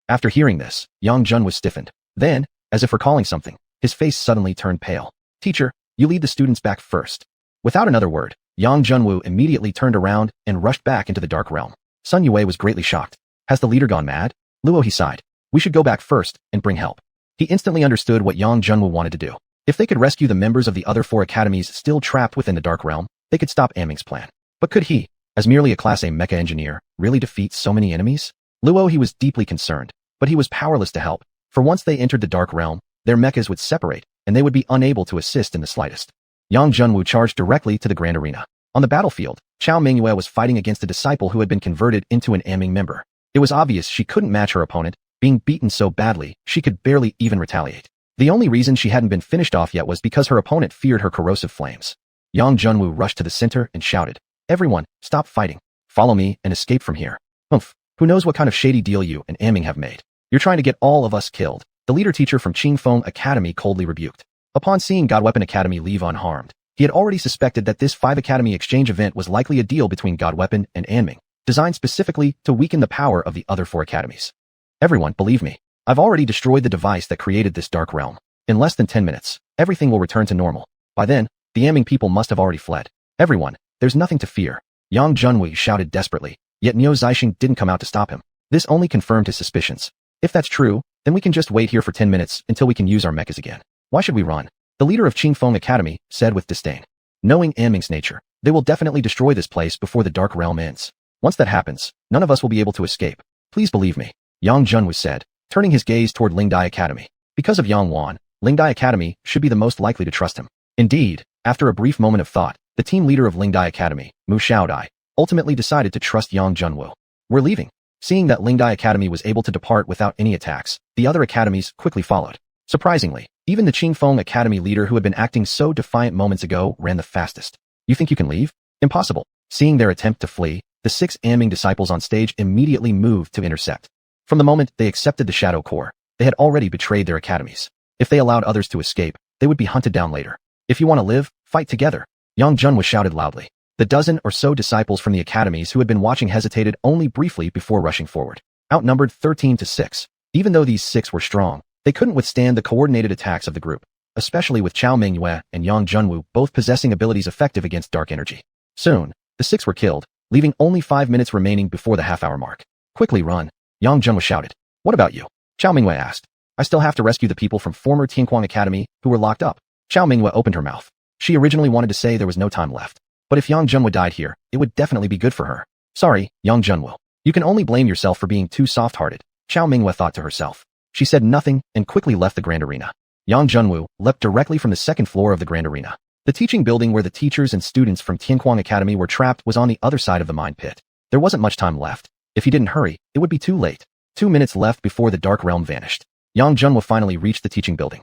After hearing this, Yang Jun was stiffened. Then, as if recalling something, his face suddenly turned pale. Teacher, you lead the students back first. Without another word, Yang Junwu immediately turned around and rushed back into the dark realm. Sun Yue was greatly shocked. Has the leader gone mad? Luo he sighed. We should go back first and bring help. He instantly understood what Yang Junwu wanted to do. If they could rescue the members of the other 4 academies still trapped within the dark realm, they could stop Anming's plan. But could he, as merely a Class A mecha engineer, really defeat so many enemies? Luo he was deeply concerned, but he was powerless to help. For once they entered the dark realm, their mechas would separate, and they would be unable to assist in the slightest. Yang Junwu charged directly to the grand arena. On the battlefield, Chao Mingyue was fighting against a disciple who had been converted into an Anming member. It was obvious she couldn't match her opponent, being beaten so badly she could barely even retaliate. The only reason she hadn't been finished off yet was because her opponent feared her corrosive flames. Yang Junwu rushed to the center and shouted, Everyone, stop fighting. Follow me and escape from here. Humph, Who knows what kind of shady deal you and Amming have made? You're trying to get all of us killed, the leader teacher from Qingfeng Academy coldly rebuked. Upon seeing God Weapon Academy leave unharmed, he had already suspected that this 5 Academy exchange event was likely a deal between God Weapon and Amming, designed specifically to weaken the power of the other 4 academies. Everyone, believe me, I've already destroyed the device that created this dark realm. In less than 10 minutes, everything will return to normal. By then, the Amming people must have already fled. Everyone, there's nothing to fear. Yang Junwei shouted desperately, yet Niu Zixing didn't come out to stop him. This only confirmed his suspicions. If that's true, then we can just wait here for 10 minutes until we can use our mechas again. Why should we run? The leader of Qingfeng Academy said with disdain. Knowing Amming's nature, they will definitely destroy this place before the dark realm ends. Once that happens, none of us will be able to escape. Please believe me, Yang Junwei said, turning his gaze toward Lingdai Academy. Because of Xuanhuan, Lingdai Academy should be the most likely to trust him. Indeed, after a brief moment of thought, the team leader of Lingdai Academy, Mu Xiaodai, ultimately decided to trust Yang Junwei. We're leaving. Seeing that Lingdai Academy was able to depart without any attacks, the other academies quickly followed. Surprisingly, even the Qingfeng Academy leader who had been acting so defiant moments ago ran the fastest. You think you can leave? Impossible. Seeing their attempt to flee, the 6 Amming disciples on stage immediately moved to intercept. From the moment they accepted the Shadow Core, they had already betrayed their academies. If they allowed others to escape, they would be hunted down later. If you want to live, fight together. Yang Junwei shouted loudly. The dozen or so disciples from the academies who had been watching hesitated only briefly before rushing forward. Outnumbered 13-6. Even though these 6 were strong, they couldn't withstand the coordinated attacks of the group, especially with Chao Mingyue and Yang Junwei both possessing abilities effective against dark energy. Soon, the 6 were killed, leaving only 5 minutes remaining before the half-hour mark. Quickly run, Yang Junwei shouted. What about you? Chao Mingyue asked. I still have to rescue the people from former Tianquang Academy who were locked up. Chao Mingyue opened her mouth. She originally wanted to say there was no time left. But if Yang Junwei died here, it would definitely be good for her. Sorry, Yang Junwei. You can only blame yourself for being too soft-hearted, Chao Mingyue thought to herself. She said nothing and quickly left the Grand Arena. Yang Junwei leapt directly from the 2nd floor of the Grand Arena. The teaching building where the teachers and students from Tianquang Academy were trapped was on the other side of the mine pit. There wasn't much time left. If he didn't hurry, it would be too late. 2 minutes left before the dark realm vanished. Yang Junwei finally reached the teaching building.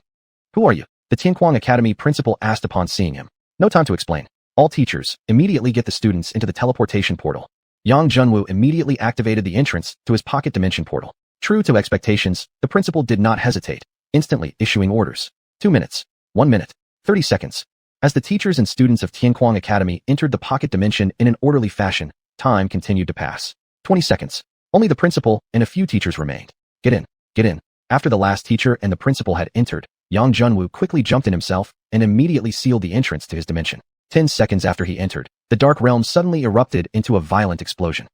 Who are you? The Tianquang Academy principal asked upon seeing him. No time to explain. All teachers, immediately get the students into the teleportation portal. Yang Junwei immediately activated the entrance to his pocket dimension portal. True to expectations, the principal did not hesitate, instantly issuing orders. 2 minutes, 1 minute, 30 seconds. As the teachers and students of Tianquang Academy entered the pocket dimension in an orderly fashion, time continued to pass. 20 seconds. Only the principal and a few teachers remained. Get in, get in. After the last teacher and the principal had entered, Yang Junwei quickly jumped in himself and immediately sealed the entrance to his dimension. 10 seconds after he entered, the dark realm suddenly erupted into a violent explosion.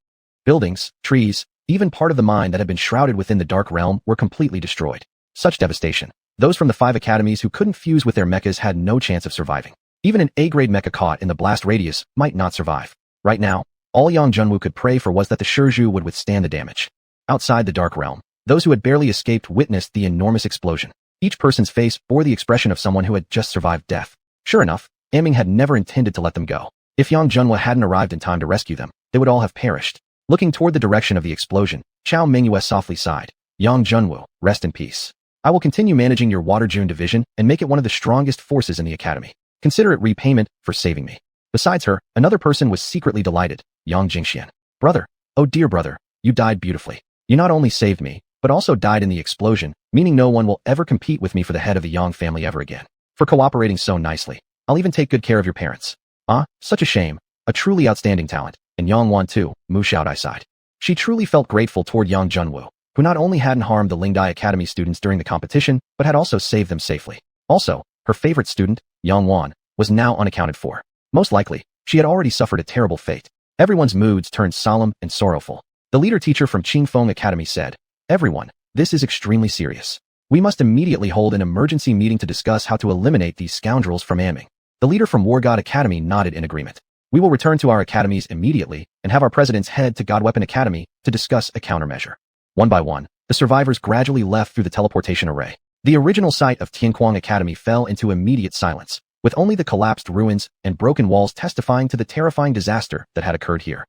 Buildings, trees, even part of the mine that had been shrouded within the dark realm were completely destroyed. Such devastation. Those from the 5 academies who couldn't fuse with their mechas had no chance of surviving. Even an A-grade mecha caught in the blast radius might not survive. Right now, all Yang Junwei could pray for was that the Shizhu would withstand the damage. Outside the dark realm, those who had barely escaped witnessed the enormous explosion. Each person's face bore the expression of someone who had just survived death. Sure enough, Amming had never intended to let them go. If Yang Junwei hadn't arrived in time to rescue them, they would all have perished. Looking toward the direction of the explosion, Chao Mingyue softly sighed. Yang Junwei, rest in peace. I will continue managing your Water June division and make it one of the strongest forces in the academy. Consider it repayment for saving me. Besides her, another person was secretly delighted, Yang Xiuxian. Brother, oh dear brother, you died beautifully. You not only saved me, but also died in the explosion, meaning no one will ever compete with me for the head of the Yang family ever again. For cooperating so nicely. I'll even take good care of your parents. Ah, such a shame. A truly outstanding talent. And Xuanhuan too, Mu Xiaodai sighed. She truly felt grateful toward Yang Junwei, who not only hadn't harmed the Lingdai Academy students during the competition, but had also saved them safely. Also, her favorite student, Xuanhuan, was now unaccounted for. Most likely, she had already suffered a terrible fate. Everyone's moods turned solemn and sorrowful. The leader teacher from Qingfeng Academy said, Everyone, this is extremely serious. We must immediately hold an emergency meeting to discuss how to eliminate these scoundrels from Amming. The leader from War God Academy nodded in agreement. We will return to our academies immediately and have our presidents head to God Weapon Academy to discuss a countermeasure. One by one, the survivors gradually left through the teleportation array. The original site of Tianquang Academy fell into immediate silence, with only the collapsed ruins and broken walls testifying to the terrifying disaster that had occurred here.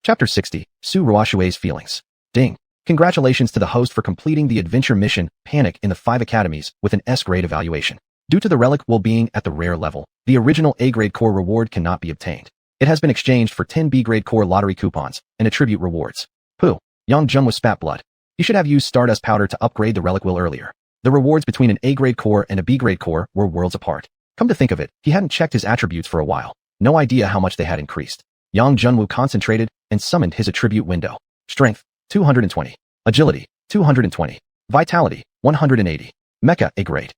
Chapter 60, Su Ruoshui's Feelings. Ding. Congratulations to the host for completing the adventure mission, Panic in the 5 academies, with an S-grade evaluation. Due to the relic well-being at the rare level, the original A-grade core reward cannot be obtained. It has been exchanged for 10 B-grade core lottery coupons and attribute rewards. Pooh. Yang Junwu spat blood. He should have used stardust powder to upgrade the relic wheel earlier. The rewards between an A-grade core and a B-grade core were worlds apart. Come to think of it, he hadn't checked his attributes for a while. No idea how much they had increased. Yang Junwu concentrated and summoned his attribute window. Strength, 220. Agility, 220. Vitality, 180. Mecha A-grade.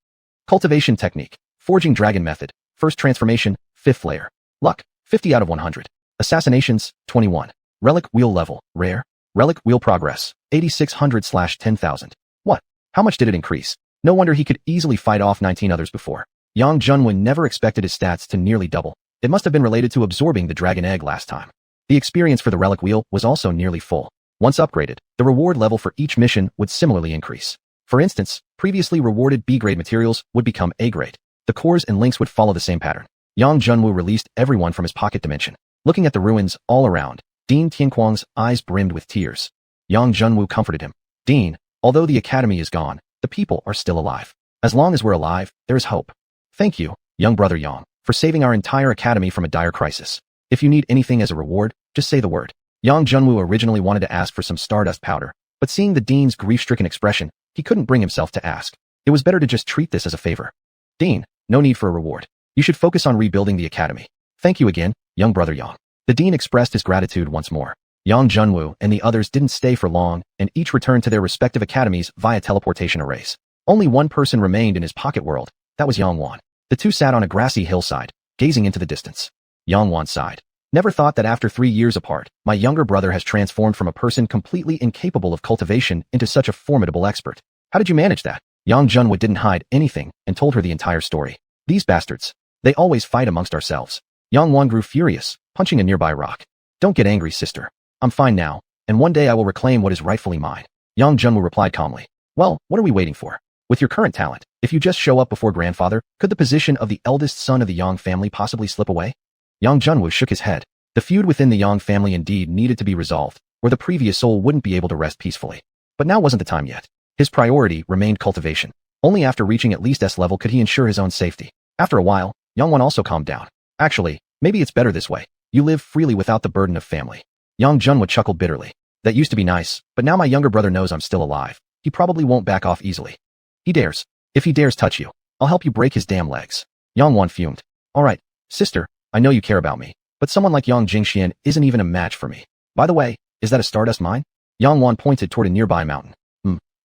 Cultivation technique. Forging dragon method. First transformation, 5th layer. Luck, 50 out of 100. Assassinations, 21. Relic wheel level, rare. Relic wheel progress, 8600/10,000. What? How much did it increase? No wonder he could easily fight off 19 others before. Yang Junwu never expected his stats to nearly double. It must have been related to absorbing the dragon egg last time. The experience for the relic wheel was also nearly full. Once upgraded, the reward level for each mission would similarly increase. For instance, previously rewarded B-grade materials would become A-grade. The cores and links would follow the same pattern. Yang Junwu released everyone from his pocket dimension. Looking at the ruins all around, Dean Tianquang's eyes brimmed with tears. Yang Junwu comforted him. Dean, although the academy is gone, the people are still alive. As long as we're alive, there is hope. Thank you, young brother Yang, for saving our entire academy from a dire crisis. If you need anything as a reward, just say the word. Yang Junwu originally wanted to ask for some stardust powder, but seeing the Dean's grief-stricken expression, he couldn't bring himself to ask. It was better to just treat this as a favor. Dean, no need for a reward. You should focus on rebuilding the academy. Thank you again, young brother Yang. The Dean expressed his gratitude once more. Yang Junwu and the others didn't stay for long, and each returned to their respective academies via teleportation arrays. Only one person remained in his pocket world. That was Xiuanhuan. The two sat on a grassy hillside, gazing into the distance. Xiuanhuan sighed. Never thought that after 3 years apart, my younger brother has transformed from a person completely incapable of cultivation into such a formidable expert. How did you manage that? Yang Junwu didn't hide anything and told her the entire story. These bastards. They always fight amongst ourselves. Xiuanhuan grew furious, punching a nearby rock. Don't get angry, sister. I'm fine now, and one day I will reclaim what is rightfully mine. Yang Junwu replied calmly. Well, what are we waiting for? With your current talent, if you just show up before grandfather, could the position of the eldest son of the Yang family possibly slip away? Yang Junwu shook his head. The feud within the Yang family indeed needed to be resolved, or the previous soul wouldn't be able to rest peacefully. But now wasn't the time yet. His priority remained cultivation. Only after reaching at least S level could he ensure his own safety. After a while, Xiuanhuan also calmed down. Actually, maybe it's better this way. You live freely without the burden of family. Yang Junwu chuckled bitterly. That used to be nice, but now my younger brother knows I'm still alive. He probably won't back off easily. He dares. If he dares touch you, I'll help you break his damn legs. Xiuanhuan fumed. Alright, sister, I know you care about me, but someone like Yang Xiuxian isn't even a match for me. By the way, is that a stardust mine? Xiuanhuan pointed toward a nearby mountain.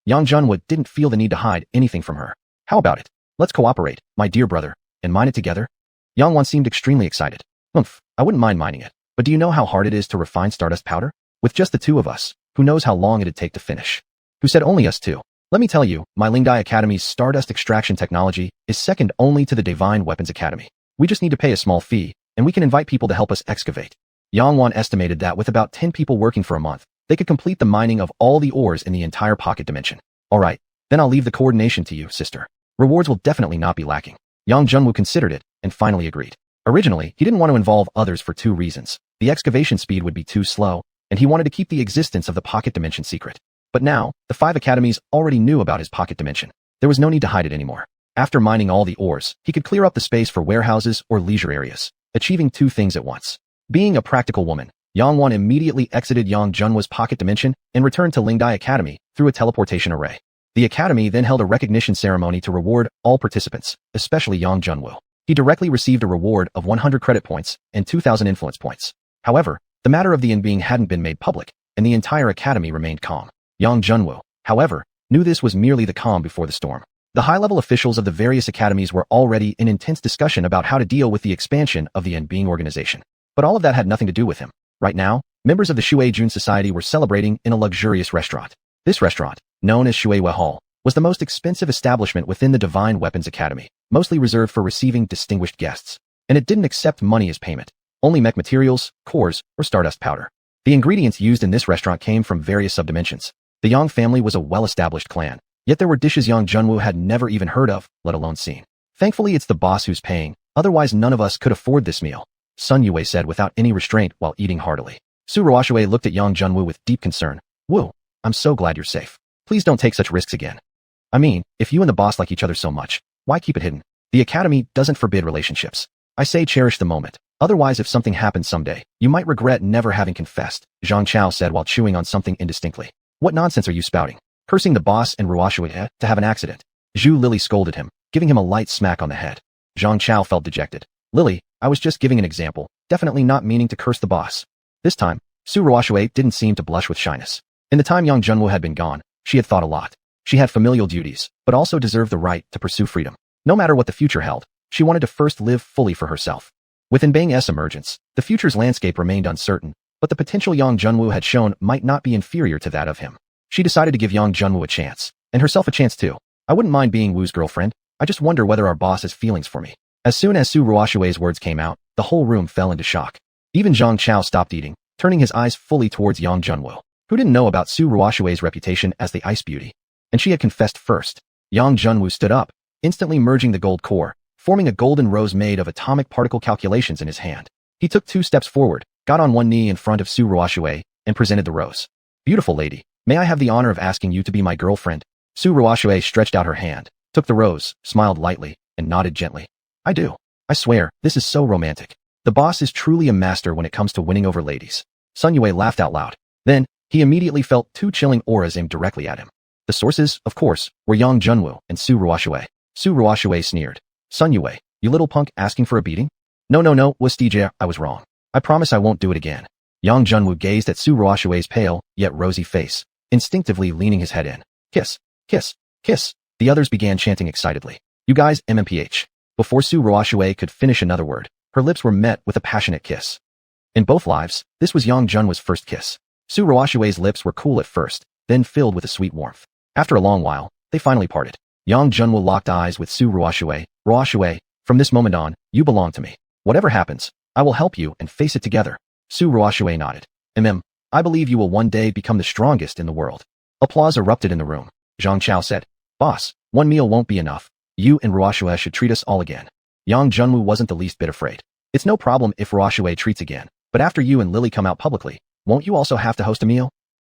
Yang Junwu didn't feel the need to hide anything from her. How about it? Let's cooperate, my dear brother, and mine it together? Xiuanhuan seemed extremely excited. I wouldn't mind mining it. But do you know how hard it is to refine stardust powder? With just the two of us, who knows how long it'd take to finish? Who said only us two? Let me tell you, my Lingdai Academy's stardust extraction technology is second only to the Divine Weapons Academy. We just need to pay a small fee, and we can invite people to help us excavate. Xiuanhuan estimated that with about 10 people working for a month, they could complete the mining of all the ores in the entire pocket dimension. Alright, then I'll leave the coordination to you, sister. Rewards will definitely not be lacking. Yang Junwu considered it, and finally agreed. Originally, he didn't want to involve others for 2 reasons. The excavation speed would be too slow, and he wanted to keep the existence of the pocket dimension secret. But now, the 5 academies already knew about his pocket dimension. There was no need to hide it anymore. After mining all the ores, he could clear up the space for warehouses or leisure areas, achieving 2 things at once. Being a practical woman, Xiuanhuan immediately exited Yang Junwu's pocket dimension and returned to Lingdai Academy through a teleportation array. The academy then held a recognition ceremony to reward all participants, especially Yang Junwu. He directly received a reward of 100 credit points and 2,000 influence points. However, the matter of the in-being hadn't been made public, and the entire academy remained calm. Yang Junwu, however, knew this was merely the calm before the storm. The high-level officials of the various academies were already in intense discussion about how to deal with the expansion of the in-being organization. But all of that had nothing to do with him. Right now, members of the Xuanhuan Society were celebrating in a luxurious restaurant. This restaurant, known as Xuanhuan Hall, was the most expensive establishment within the Divine Weapons Academy, mostly reserved for receiving distinguished guests. And it didn't accept money as payment, only mech materials, cores, or stardust powder. The ingredients used in this restaurant came from various subdimensions. The Yang family was a well-established clan, yet there were dishes Yang Junwu had never even heard of, let alone seen. Thankfully it's the boss who's paying, otherwise none of us could afford this meal, Sun Yue said without any restraint while eating heartily. Su Ruoxue looked at Yang Junwu with deep concern. Wu, I'm so glad you're safe. Please don't take such risks again. I mean, if you and the boss like each other so much, why keep it hidden? The academy doesn't forbid relationships. I say cherish the moment. Otherwise, if something happens someday, you might regret never having confessed, Zhang Chao said while chewing on something indistinctly. What nonsense are you spouting? Cursing the boss and Ruoxue to have an accident. Zhu Lili scolded him, giving him a light smack on the head. Zhang Chao felt dejected. Lily, I was just giving an example, definitely not meaning to curse the boss. This time, Su Ruoxue didn't seem to blush with shyness. In the time Yang Junwu had been gone, she had thought a lot. She had familial duties, but also deserved the right to pursue freedom. No matter what the future held, she wanted to first live fully for herself. With Bang's emergence, the future's landscape remained uncertain, but the potential Yang Junwu had shown might not be inferior to that of him. She decided to give Yang Junwu a chance, and herself a chance too. I wouldn't mind being Wu's girlfriend, I just wonder whether our boss has feelings for me. As soon as Su Ruoxue's words came out, the whole room fell into shock. Even Zhang Chao stopped eating, turning his eyes fully towards Yang Junwu, who didn't know about Su Ruoxue's reputation as the ice beauty. And she had confessed first. Yang Junwu stood up, instantly merging the gold core, forming a golden rose made of atomic particle calculations in his hand. He took 2 steps forward, got on one knee in front of Su Ruoxue, and presented the rose. Beautiful lady, may I have the honor of asking you to be my girlfriend? Su Ruoxue stretched out her hand, took the rose, smiled lightly, and nodded gently. I do. I swear, this is so romantic. The boss is truly a master when it comes to winning over ladies. Sun Yue laughed out loud. Then, he immediately felt 2 chilling auras aimed directly at him. The sources, of course, were Yang Junwu and Su Ruoxue. Su Ruoxue sneered. Sun Yue, you little punk asking for a beating? No, Wustija, I was wrong. I promise I won't do it again. Yang Junwu gazed at Su Ruoxue's pale, yet rosy face, instinctively leaning his head in. Kiss, kiss, kiss. The others began chanting excitedly. You guys, MMPH. Before Su Ruoxue could finish another word, her lips were met with a passionate kiss. In both lives, this was Yang Junwu's first kiss. Su Ruoxue's lips were cool at first, then filled with a sweet warmth. After a long while, they finally parted. Yang Junwu locked eyes with Su Ruoxue. Ruoxue, from this moment on, you belong to me. Whatever happens, I will help you and face it together. Su Ruoxue nodded. I believe you will one day become the strongest in the world. Applause erupted in the room. Zhang Chao said, Boss, one meal won't be enough. You and Ruoxue should treat us all again. Yang Junwu wasn't the least bit afraid. It's no problem if Ruoxue treats again, but after you and Lily come out publicly, won't you also have to host a meal?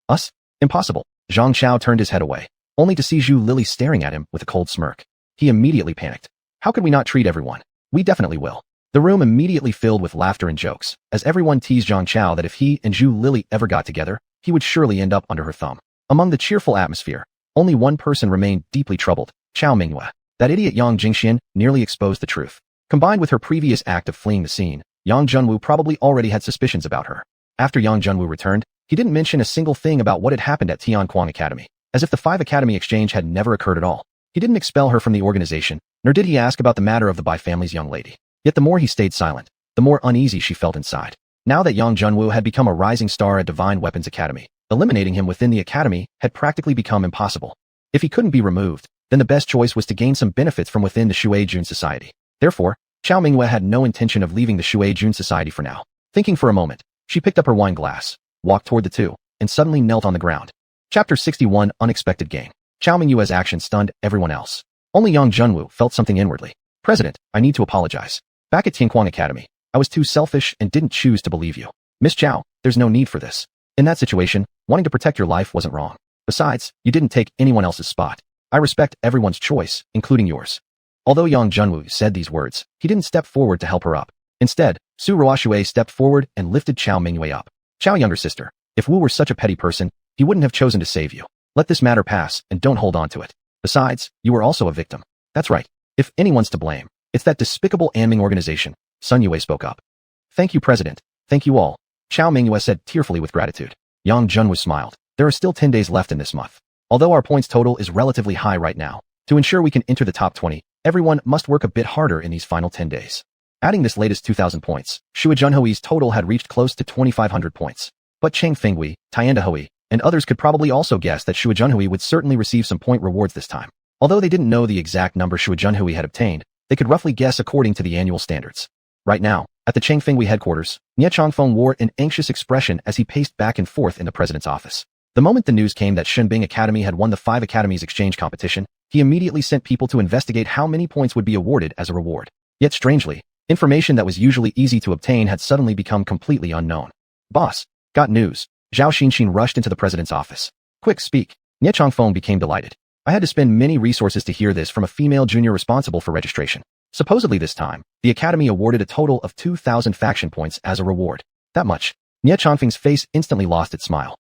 Us? Impossible. Zhang Chao turned his head away, only to see Zhu Lili staring at him with a cold smirk. He immediately panicked. How could we not treat everyone? We definitely will. The room immediately filled with laughter and jokes, as everyone teased Zhang Chao that if he and Zhu Lili ever got together, he would surely end up under her thumb. Among the cheerful atmosphere, only one person remained deeply troubled, Chao Mingyue. That idiot Yang Jingxian nearly exposed the truth. Combined with her previous act of fleeing the scene, Yang Junwu probably already had suspicions about her. After Yang Junwu returned, he didn't mention a single thing about what had happened at Tianquan Academy, as if the 5 academy exchange had never occurred at all. He didn't expel her from the organization, nor did he ask about the matter of the Bai family's young lady. Yet the more he stayed silent, the more uneasy she felt inside. Now that Yang Junwu had become a rising star at Divine Weapons Academy, eliminating him within the academy had practically become impossible. If he couldn't be removed, then the best choice was to gain some benefits from within the Xuanhuan society. Therefore, Chao Mingyue had no intention of leaving the Xuanhuan society for now. Thinking for a moment, she picked up her wine glass, walked toward the 2, and suddenly knelt on the ground. Chapter 61 Unexpected Gain. Chao Mingyue's action stunned everyone else. Only Yang Junwu felt something inwardly. President, I need to apologize. Back at Tianquan Academy, I was too selfish and didn't choose to believe you. Miss Chao, there's no need for this. In that situation, wanting to protect your life wasn't wrong. Besides, you didn't take anyone else's spot. I respect everyone's choice, including yours. Although Yang Junwu said these words, he didn't step forward to help her up. Instead, Su Ruoxue stepped forward and lifted Chao Mingyue up. Chao, younger sister, if Wu were such a petty person, he wouldn't have chosen to save you. Let this matter pass and don't hold on to it. Besides, you were also a victim. That's right. If anyone's to blame, it's that despicable Anming organization. Sun Yue spoke up. Thank you, President. Thank you all. Chao Mingyue said tearfully with gratitude. Yang Junwu smiled. There are still 10 days left in this month. Although our points total is relatively high right now, to ensure we can enter the top 20, everyone must work a bit harder in these final 10 days. Adding this latest 2,000 points, Xuanhui's total had reached close to 2,500 points. But Cheng Fenghui, Tiandahui, and others could probably also guess that Xuanhui would certainly receive some point rewards this time. Although they didn't know the exact number Xuanhui had obtained, they could roughly guess according to the annual standards. Right now, at the Cheng Fenghui headquarters, Nie Changfeng wore an anxious expression as he paced back and forth in the president's office. The moment the news came that Shenbing Academy had won the 5 academies exchange competition, he immediately sent people to investigate how many points would be awarded as a reward. Yet strangely, information that was usually easy to obtain had suddenly become completely unknown. Boss, got news. Zhao Xinxin rushed into the president's office. Quick, speak. Nie Changfeng became delighted. I had to spend many resources to hear this from a female junior responsible for registration. Supposedly this time, the Academy awarded a total of 2,000 faction points as a reward. That much. Nie Changfeng's face instantly lost its smile.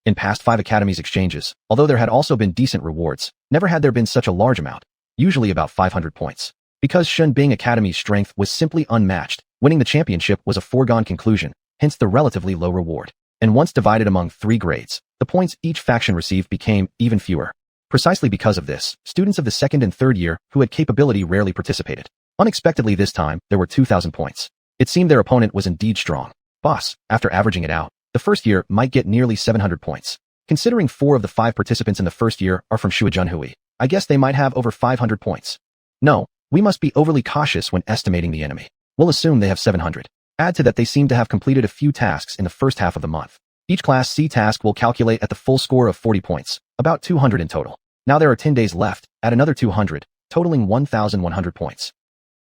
In past 5 Academies exchanges, although there had also been decent rewards, never had there been such a large amount, usually about 500 points. Because Shenbing Academy's strength was simply unmatched, winning the championship was a foregone conclusion, hence the relatively low reward. And once divided among 3 grades, the points each faction received became even fewer. Precisely because of this, students of the 2nd and 3rd year who had capability rarely participated. Unexpectedly this time, there were 2,000 points. It seemed their opponent was indeed strong. Boss, after averaging it out, the first year might get nearly 700 points. Considering 4 of the 5 participants in the first year are from Xuanhuan, I guess they might have over 500 points. No, we must be overly cautious when estimating the enemy. We'll assume they have 700. Add to that they seem to have completed a few tasks in the first half of the month. Each Class C task will calculate at the full score of 40 points, about 200 in total. Now there are 10 days left, add another 200, totaling 1,100 points.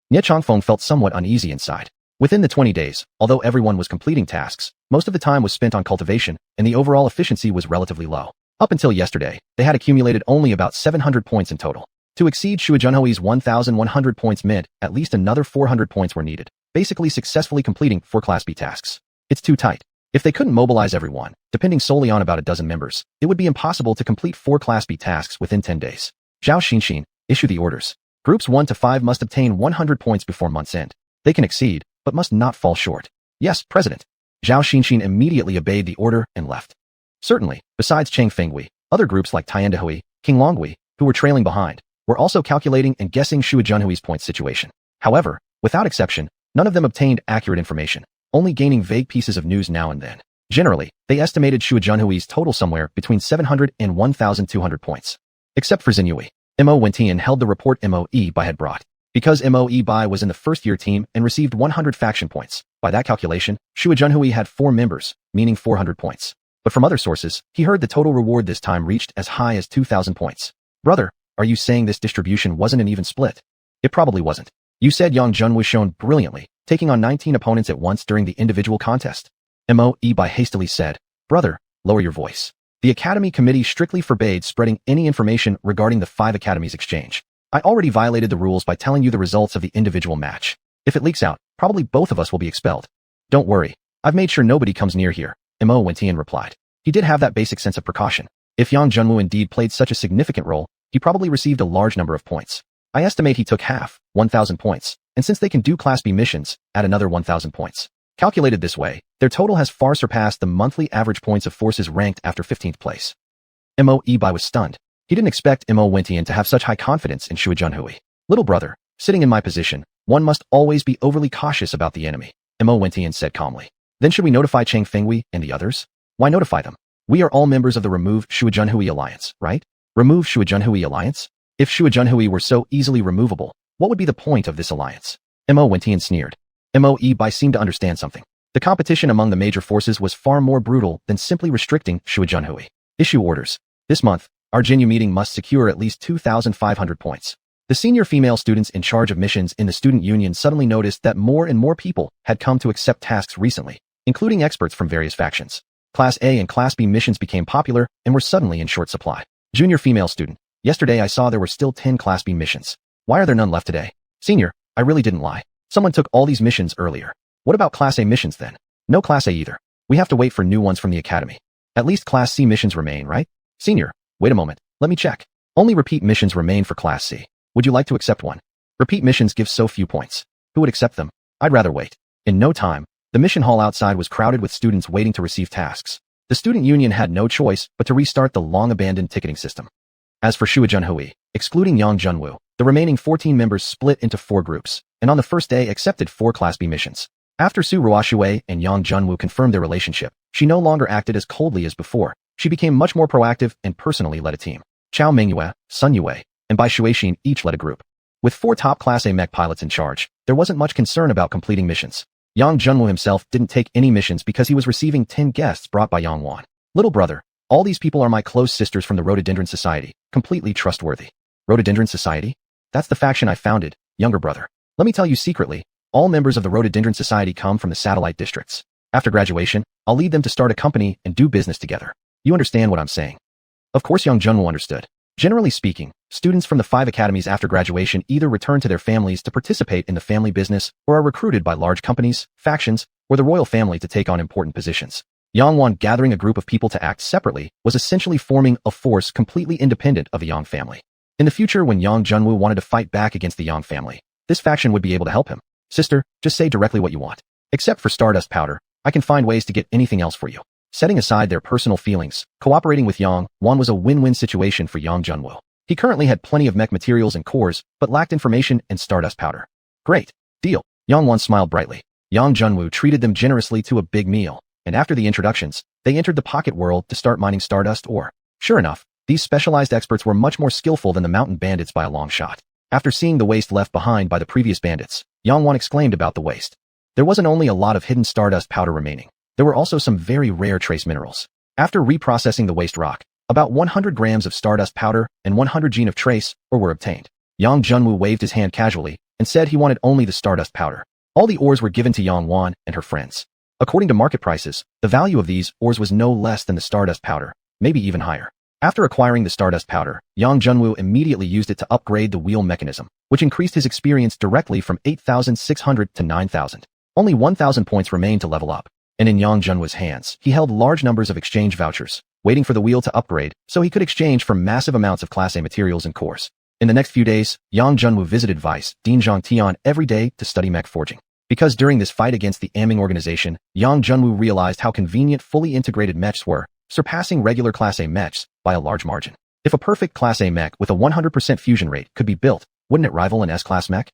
Nie Changfeng felt somewhat uneasy inside. Within the 20 days, although everyone was completing tasks, most of the time was spent on cultivation, and the overall efficiency was relatively low. Up until yesterday, they had accumulated only about 700 points in total. To exceed Xuanhui's 1,100 points meant at least another 400 points were needed, basically successfully completing 4 Class B tasks. It's too tight. If they couldn't mobilize everyone, depending solely on about a dozen members, it would be impossible to complete 4 Class B tasks within 10 days. xiuxian, issue the orders. Groups 1 to 5 must obtain 100 points before month's end. They can exceed, but must not fall short. Yes, President. Xiuxian immediately obeyed the order and left. Certainly, besides Cheng Fenghui, other groups like Tiandahui, King Longhui, who were trailing behind, were also calculating and guessing Xuanhui's point situation. However, without exception, none of them obtained accurate information, only gaining vague pieces of news now and then. Generally, they estimated Xuanhui's total somewhere between 700 and 1,200 points. Except for Xinyue. Mo Wentian held the report Mo Bai had brought. Because Mo Bai was in the first-year team and received 100 faction points, by that calculation, Xuanhui had 4 members, meaning 400 points. But from other sources, he heard the total reward this time reached as high as 2,000 points. Brother, are you saying this distribution wasn't an even split? It probably wasn't. You said Yang Jun was shown brilliantly, taking on 19 opponents at once during the individual contest. Mo Bai hastily said, Brother, lower your voice. The Academy Committee strictly forbade spreading any information regarding the 5 Academies exchange. I already violated the rules by telling you the results of the individual match. If it leaks out, probably both of us will be expelled. Don't worry. I've made sure nobody comes near here, Mo Wentian replied. He did have that basic sense of precaution. If Yang Junwu indeed played such a significant role, he probably received a large number of points. I estimate he took half, 1,000 points, and since they can do Class B missions, add another 1,000 points. Calculated this way, their total has far surpassed the monthly average points of forces ranked after 15th place. Mo Bai was stunned. He didn't expect Mo Wentian to have such high confidence in Xuanhui. Little brother, sitting in my position, one must always be overly cautious about the enemy, Mo Wentian said calmly. Then should we notify Cheng Fenghui and the others? Why notify them? We are all members of the Remove Xuanhui Alliance, right? Remove Xuanhui Alliance? If Xuanhui were so easily removable, what would be the point of this alliance? Mo Wentian sneered. Mo Bai seemed to understand something. The competition among the major forces was far more brutal than simply restricting Xuanhui. Issue orders. This month, our Jinyu meeting must secure at least 2,500 points. The senior female students in charge of missions in the student union suddenly noticed that more and more people had come to accept tasks recently, including experts from various factions. Class A and Class B missions became popular and were suddenly in short supply. Junior female student. Yesterday I saw there were still 10 Class B missions. Why are there none left today? Senior, I really didn't lie. Someone took all these missions earlier. What about Class A missions then? No Class A either. We have to wait for new ones from the Academy. At least Class C missions remain, right? Senior, wait a moment. Let me check. Only repeat missions remain for Class C. Would you like to accept one? Repeat missions give so few points. Who would accept them? I'd rather wait. In no time, the mission hall outside was crowded with students waiting to receive tasks. The student union had no choice but to restart the long-abandoned ticketing system. As for Xuanhui, excluding Yang Junwu, the remaining 14 members split into 4 groups, and on the first day accepted 4 Class B missions. After Su Ruoshui and Yang Junwu confirmed their relationship, she no longer acted as coldly as before. She became much more proactive and personally led a team. Chao Mingyue, Sun Yue, and Bai Shuixin each led a group. With 4 top Class A mech pilots in charge, there wasn't much concern about completing missions. Yang Junwu himself didn't take any missions because he was receiving 10 guests brought by Xuanhuan. Little brother, all these people are my close sisters from the Rhododendron Society, completely trustworthy. Rhododendron Society? That's the faction I founded, younger brother. Let me tell you secretly, all members of the Rhododendron Society come from the satellite districts. After graduation, I'll lead them to start a company and do business together. You understand what I'm saying? Of course Yang Junwu understood. Generally speaking, students from the 5 academies after graduation either return to their families to participate in the family business or are recruited by large companies, factions, or the royal family to take on important positions. Xianhuan gathering a group of people to act separately was essentially forming a force completely independent of the Yang family. In the future, when Yang Junwu wanted to fight back against the Yang family, this faction would be able to help him. Sister, just say directly what you want. Except for stardust powder, I can find ways to get anything else for you. Setting aside their personal feelings, cooperating with Yang Wan was a win-win situation for Yang Junwu. He currently had plenty of mech materials and cores, but lacked information and stardust powder. Great. Deal. Yang Wan smiled brightly. Yang Junwu treated them generously to a big meal, and after the introductions, they entered the pocket world to start mining stardust ore. Sure enough, these specialized experts were much more skillful than the mountain bandits by a long shot. After seeing the waste left behind by the previous bandits, Yang Wan exclaimed about the waste. There wasn't only a lot of hidden stardust powder remaining. There were also some very rare trace minerals. After reprocessing the waste rock, about 100 grams of stardust powder and 100 gene of trace ore were obtained. Yang Junwu waved his hand casually and said he wanted only the stardust powder. All the ores were given to Yang Wan and her friends. According to market prices, the value of these ores was no less than the stardust powder, maybe even higher. After acquiring the stardust powder, Yang Junwu immediately used it to upgrade the wheel mechanism, which increased his experience directly from 8,600 to 9,000. Only 1,000 points remained to level up. And in Yang Junwu's hands, he held large numbers of exchange vouchers, waiting for the wheel to upgrade so he could exchange for massive amounts of Class A materials and cores. In the next few days, Yang Junwu visited Vice Dean Zhang Tian every day to study mech forging. Because during this fight against the Aming organization, Yang Junwu realized how convenient fully integrated mechs were, surpassing regular Class A mechs by a large margin. If a perfect Class A mech with a 100% fusion rate could be built, wouldn't it rival an S-Class mech?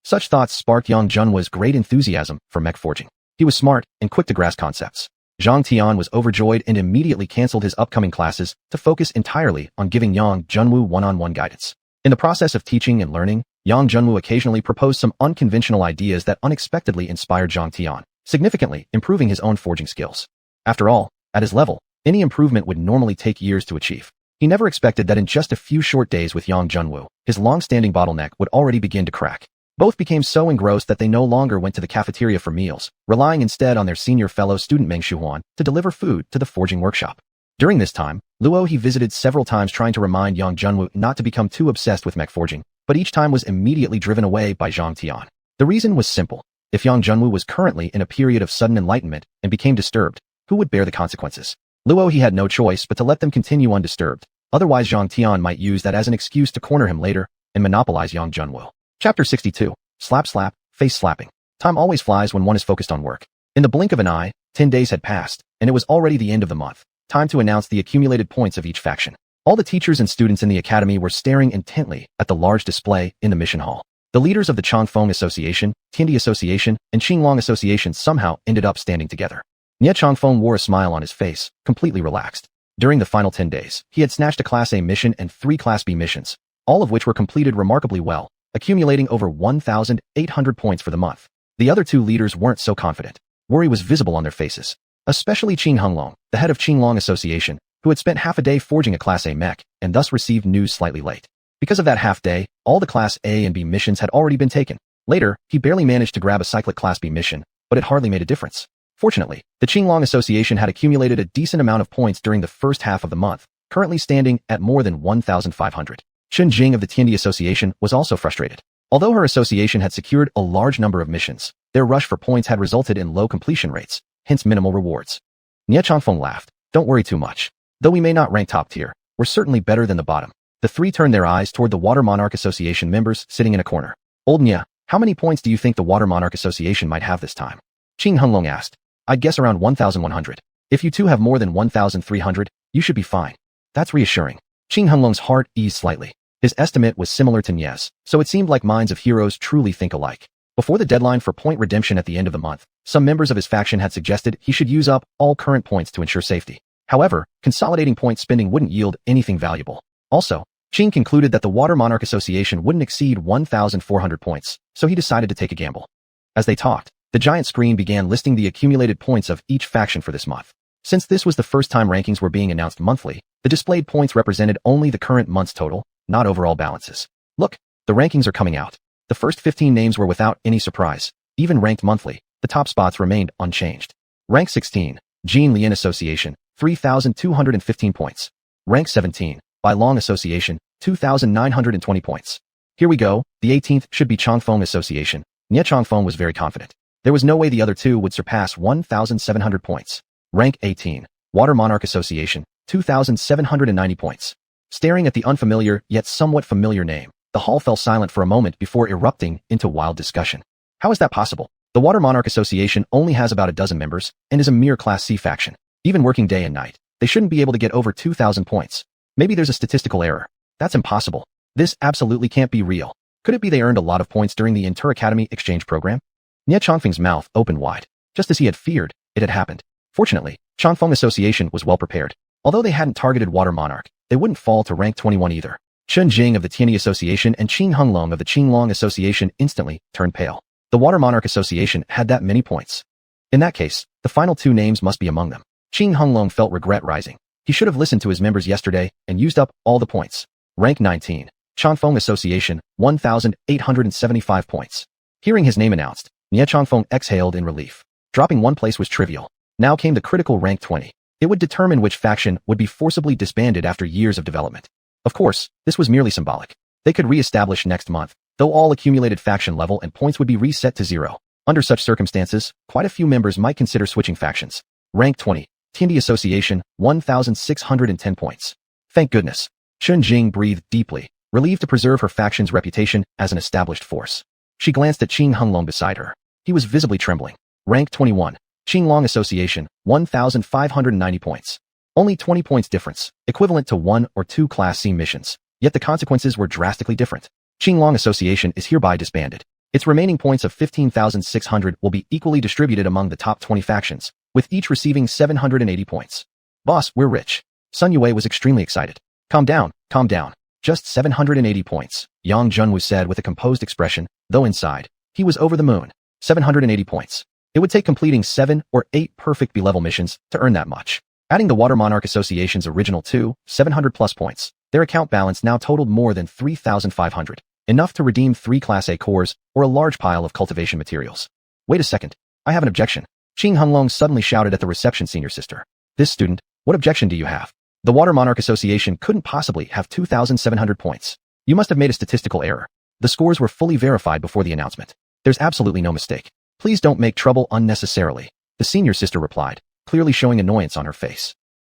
Such thoughts sparked Yang Junwu's great enthusiasm for mech forging. He was smart and quick to grasp concepts. Zhang Tian was overjoyed and immediately canceled his upcoming classes to focus entirely on giving Yang Junwu one-on-one guidance. In the process of teaching and learning, Yang Junwu occasionally proposed some unconventional ideas that unexpectedly inspired Zhang Tian, significantly improving his own forging skills. After all, at his level, any improvement would normally take years to achieve. He never expected that in just a few short days with Yang Junwu, his long-standing bottleneck would already begin to crack. Both became so engrossed that they no longer went to the cafeteria for meals, relying instead on their senior fellow student Meng Xuanhuan to deliver food to the forging workshop. During this time, Luo he visited several times trying to remind Yang Junwu not to become too obsessed with mech forging, but each time was immediately driven away by Zhang Tian. The reason was simple. If Yang Junwu was currently in a period of sudden enlightenment and became disturbed, who would bear the consequences? Luo he had no choice but to let them continue undisturbed. Otherwise Zhang Tian might use that as an excuse to corner him later and monopolize Yang Junwu. Chapter 62. Slap slap, face slapping. Time always flies when one is focused on work. In the blink of an eye, 10 days had passed, and it was already the end of the month. Time to announce the accumulated points of each faction. All the teachers and students in the academy were staring intently at the large display in the mission hall. The leaders of the Changfeng Association, Tiandi Association, and Qinglong Association somehow ended up standing together. Nie Changfeng wore a smile on his face, completely relaxed. During the final 10 days, he had snatched a Class A mission and 3 Class B missions, all of which were completed remarkably well, accumulating over 1,800 points for the month. The other 2 leaders weren't so confident. Worry was visible on their faces. Especially Qing Honglong, the head of Qinglong Association, who had spent half a day forging a Class A mech, and thus received news slightly late. Because of that half day, all the Class A and B missions had already been taken. Later, he barely managed to grab a cyclic Class B mission, but it hardly made a difference. Fortunately, the Qinglong Association had accumulated a decent amount of points during the first half of the month, currently standing at more than 1,500. Chen Jing of the Tiandi Association was also frustrated. Although her association had secured a large number of missions, their rush for points had resulted in low completion rates, hence minimal rewards. Nie Changfeng laughed. Don't worry too much. Though we may not rank top tier, we're certainly better than the bottom. The 3 turned their eyes toward the Water Monarch Association members sitting in a corner. Old Nie, how many points do you think the Water Monarch Association might have this time? Qing Honglong asked. I'd guess around 1,100. If you 2 have more than 1,300, you should be fine. That's reassuring. Qing Honglong's heart eased slightly. His estimate was similar to Nie's, so it seemed like minds of heroes truly think alike. Before the deadline for point redemption at the end of the month, some members of his faction had suggested he should use up all current points to ensure safety. However, consolidating point spending wouldn't yield anything valuable. Also, Qing concluded that the Water Monarch Association wouldn't exceed 1,400 points, so he decided to take a gamble. As they talked, the giant screen began listing the accumulated points of each faction for this month. Since this was the first time rankings were being announced monthly, the displayed points represented only the current month's total, not overall balances. Look, the rankings are coming out. The first 15 names were without any surprise. Even ranked monthly, the top spots remained unchanged. Rank 16, Jean Lian Association, 3,215 points. Rank 17, Bai Long Association, 2,920 points. Here we go, the 18th should be Changfeng Association. Nie Changfeng was very confident. There was no way the other two would surpass 1,700 points. Rank 18. Water Monarch Association, 2,790 points. Staring at the unfamiliar yet somewhat familiar name, the hall fell silent for a moment before erupting into wild discussion. How is that possible? The Water Monarch Association only has about a dozen members and is a mere Class C faction. Even working day and night, they shouldn't be able to get over 2,000 points. Maybe there's a statistical error. That's impossible. This absolutely can't be real. Could it be they earned a lot of points during the Inter-Academy exchange program? Nie Changfeng's mouth opened wide. Just as he had feared, it had happened. Fortunately, Changfeng Association was well prepared. Although they hadn't targeted Water Monarch, they wouldn't fall to rank 21 either. Chen Jing of the Tianyi Association and Qing Honglong of the Qinglong Association instantly turned pale. The Water Monarch Association had that many points. In that case, the final two names must be among them. Qing Honglong felt regret rising. He should have listened to his members yesterday and used up all the points. Rank 19. Changfeng Association, 1,875 points. Hearing his name announced, Nie Changfeng exhaled in relief. Dropping one place was trivial. Now came the critical rank 20. It would determine which faction would be forcibly disbanded after years of development. Of course, this was merely symbolic. They could re-establish next month, though all accumulated faction level and points would be reset to 0. Under such circumstances, quite a few members might consider switching factions. Rank 20. Tianyi Association, 1,610 points. Thank goodness. Chen Jing breathed deeply, relieved to preserve her faction's reputation as an established force. She glanced at Qing Honglong beside her. He was visibly trembling. Rank 21. Qinglong Association, 1,590 points. Only 20 points difference, equivalent to 1 or 2 Class C missions. Yet the consequences were drastically different. Qinglong Association is hereby disbanded. Its remaining points of 15,600 will be equally distributed among the top 20 factions, with each receiving 780 points. Boss, we're rich. Sun Yue was extremely excited. Calm down, calm down. Just 780 points, Yang Junwu said with a composed expression, though inside, he was over the moon. 780 points. It would take completing 7 or 8 perfect B-level missions to earn that much. Adding the Water Monarch Association's original 700 plus points, their account balance now totaled more than 3,500, enough to redeem 3 Class A cores or a large pile of cultivation materials. Wait a second, I have an objection. Qing Honglong suddenly shouted at the reception senior sister. This student, what objection do you have? The Water Monarch Association couldn't possibly have 2,700 points. You must have made a statistical error. The scores were fully verified before the announcement. There's absolutely no mistake. Please don't make trouble unnecessarily, the senior sister replied, clearly showing annoyance on her face.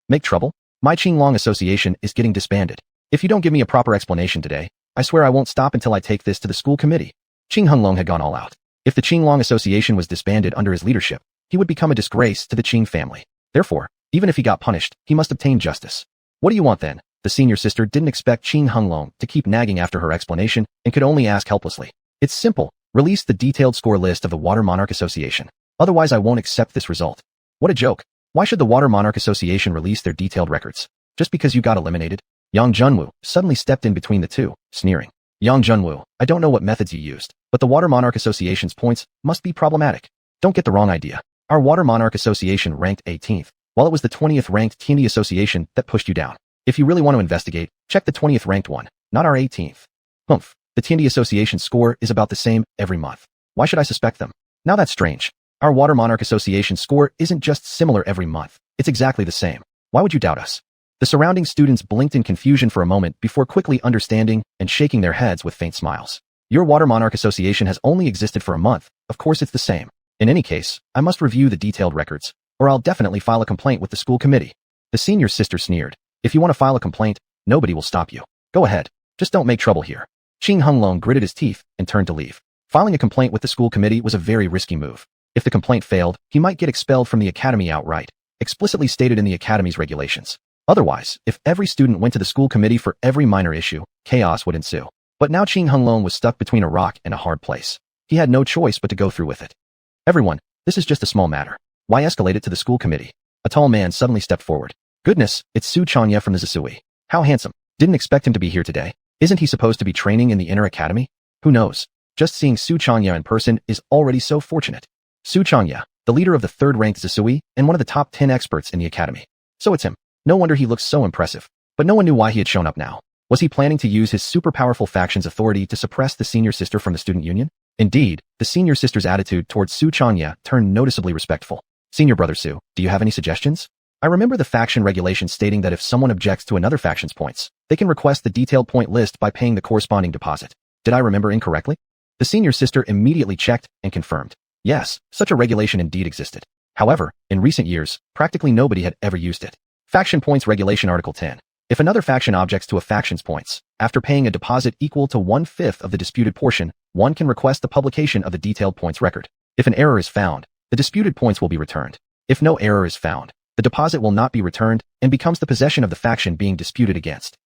Make trouble? My Qinglong Association is getting disbanded. If you don't give me a proper explanation today, I swear I won't stop until I take this to the school committee. Qing Honglong had gone all out. If the Qinglong Association was disbanded under his leadership, he would become a disgrace to the Qing family. Therefore, even if he got punished, he must obtain justice. What do you want then? The senior sister didn't expect Qing Honglong to keep nagging after her explanation and could only ask helplessly. It's simple. Release the detailed score list of the Water Monarch Association. Otherwise I won't accept this result. What a joke. Why should the Water Monarch Association release their detailed records? Just because you got eliminated? Yang Junwu suddenly stepped in between the two, sneering. Yang Junwu, I don't know what methods you used, but the Water Monarch Association's points must be problematic. Don't get the wrong idea. Our Water Monarch Association ranked 18th, while it was the 20th ranked Tianyi Association that pushed you down. If you really want to investigate, check the 20th ranked one, not our 18th. Humph. The Tianyi Association score is about the same every month. Why should I suspect them? Now that's strange. Our Water Monarch Association score isn't just similar every month. It's exactly the same. Why would you doubt us? The surrounding students blinked in confusion for a moment before quickly understanding and shaking their heads with faint smiles. Your Water Monarch Association has only existed for a month. Of course it's the same. In any case, I must review the detailed records, or I'll definitely file a complaint with the school committee. The senior sister sneered. If you want to file a complaint, nobody will stop you. Go ahead. Just don't make trouble here. Qing Honglong gritted his teeth and turned to leave. Filing a complaint with the school committee was a very risky move. If the complaint failed, he might get expelled from the academy outright, explicitly stated in the academy's regulations. Otherwise, if every student went to the school committee for every minor issue, chaos would ensue. But now Qing Honglong was stuck between a rock and a hard place. He had no choice but to go through with it. Everyone, this is just a small matter. Why escalate it to the school committee? A tall man suddenly stepped forward. Goodness, it's xiuxian from the Zisui. How handsome. Didn't expect him to be here today. Isn't he supposed to be training in the inner academy? Who knows? Just seeing xiuxian in person is already so fortunate. Xiuxian, the leader of the third-ranked Zisui and one of the top 10 experts in the academy. So it's him. No wonder he looks so impressive. But no one knew why he had shown up now. Was he planning to use his super powerful faction's authority to suppress the senior sister from the student union? Indeed, the senior sister's attitude towards Xiuxian turned noticeably respectful. Senior brother Su, do you have any suggestions? I remember the faction regulation stating that if someone objects to another faction's points, they can request the detailed point list by paying the corresponding deposit. Did I remember incorrectly? The senior sister immediately checked and confirmed. Yes, such a regulation indeed existed. However, in recent years, practically nobody had ever used it. Faction Points Regulation Article 10. If another faction objects to a faction's points, after paying a deposit equal to 1/5 of the disputed portion, one can request the publication of the detailed points record. If an error is found, the disputed points will be returned. If no error is found, the deposit will not be returned and becomes the possession of the faction being disputed against.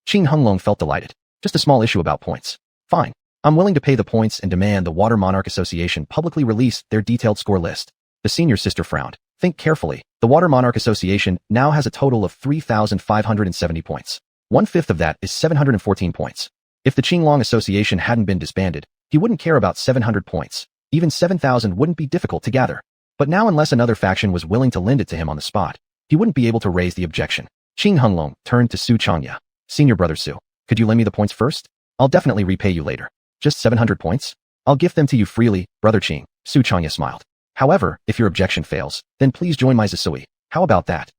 Xuanhuan felt delighted. Just a small issue about points. Fine. I'm willing to pay the points and demand the Water Monarch Association publicly release their detailed score list. The senior sister frowned. Think carefully. The Water Monarch Association now has a total of 3,570 points. 1/5 of that is 714 points. If the Qinglong Association hadn't been disbanded, he wouldn't care about 700 points. Even 7,000 wouldn't be difficult to gather. But now unless another faction was willing to lend it to him on the spot, he wouldn't be able to raise the objection. Xuanhuan turned to xiuxian. Senior brother Su, could you lend me the points first? I'll definitely repay you later. Just 700 points? I'll gift them to you freely, brother Qing. Xiuxian smiled. However, if your objection fails, then please join my Zisui. How about that?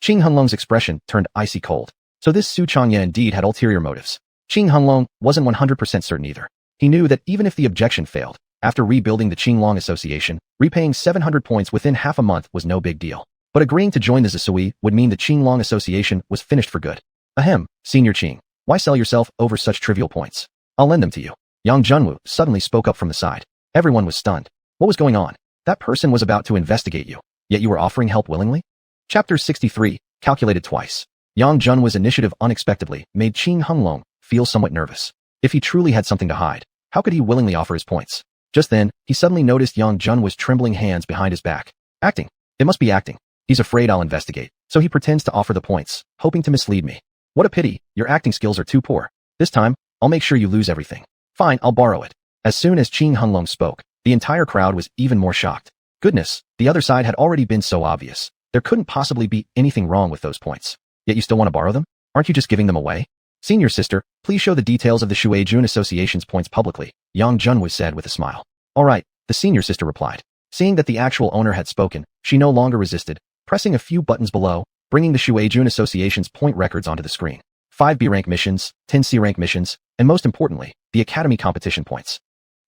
Xuanhuan's expression turned icy cold. So this Xiuxian indeed had ulterior motives. Xuanhuan wasn't 100% certain either. He knew that even if the objection failed, after rebuilding the Qinglong Association, repaying 700 points within half a month was no big deal. But agreeing to join the Zisui would mean the Qinglong Association was finished for good. Ahem, Senior Qing, why sell yourself over such trivial points? I'll lend them to you. Yang Junwu suddenly spoke up from the side. Everyone was stunned. What was going on? That person was about to investigate you, yet you were offering help willingly? Chapter 63, Calculated Twice. Yang Junwu's initiative unexpectedly made Xuanhuan feel somewhat nervous. If he truly had something to hide, how could he willingly offer his points? Just then, he suddenly noticed Yang Junwu's trembling hands behind his back. Acting. It must be acting. He's afraid I'll investigate, so he pretends to offer the points, hoping to mislead me. What a pity, your acting skills are too poor. This time, I'll make sure you lose everything. Fine, I'll borrow it. As soon as Xuanhuan spoke, the entire crowd was even more shocked. Goodness, the other side had already been so obvious. There couldn't possibly be anything wrong with those points. Yet you still want to borrow them? Aren't you just giving them away? Senior sister, please show the details of the Xuanhuan Association's points publicly, Yang Junwu said with a smile. All right, the senior sister replied. Seeing that the actual owner had spoken, she no longer resisted, pressing a few buttons below, bringing the Xuanhuan Association's point records onto the screen. 5 B-rank missions, 10 C-rank missions, and most importantly, the Academy competition points.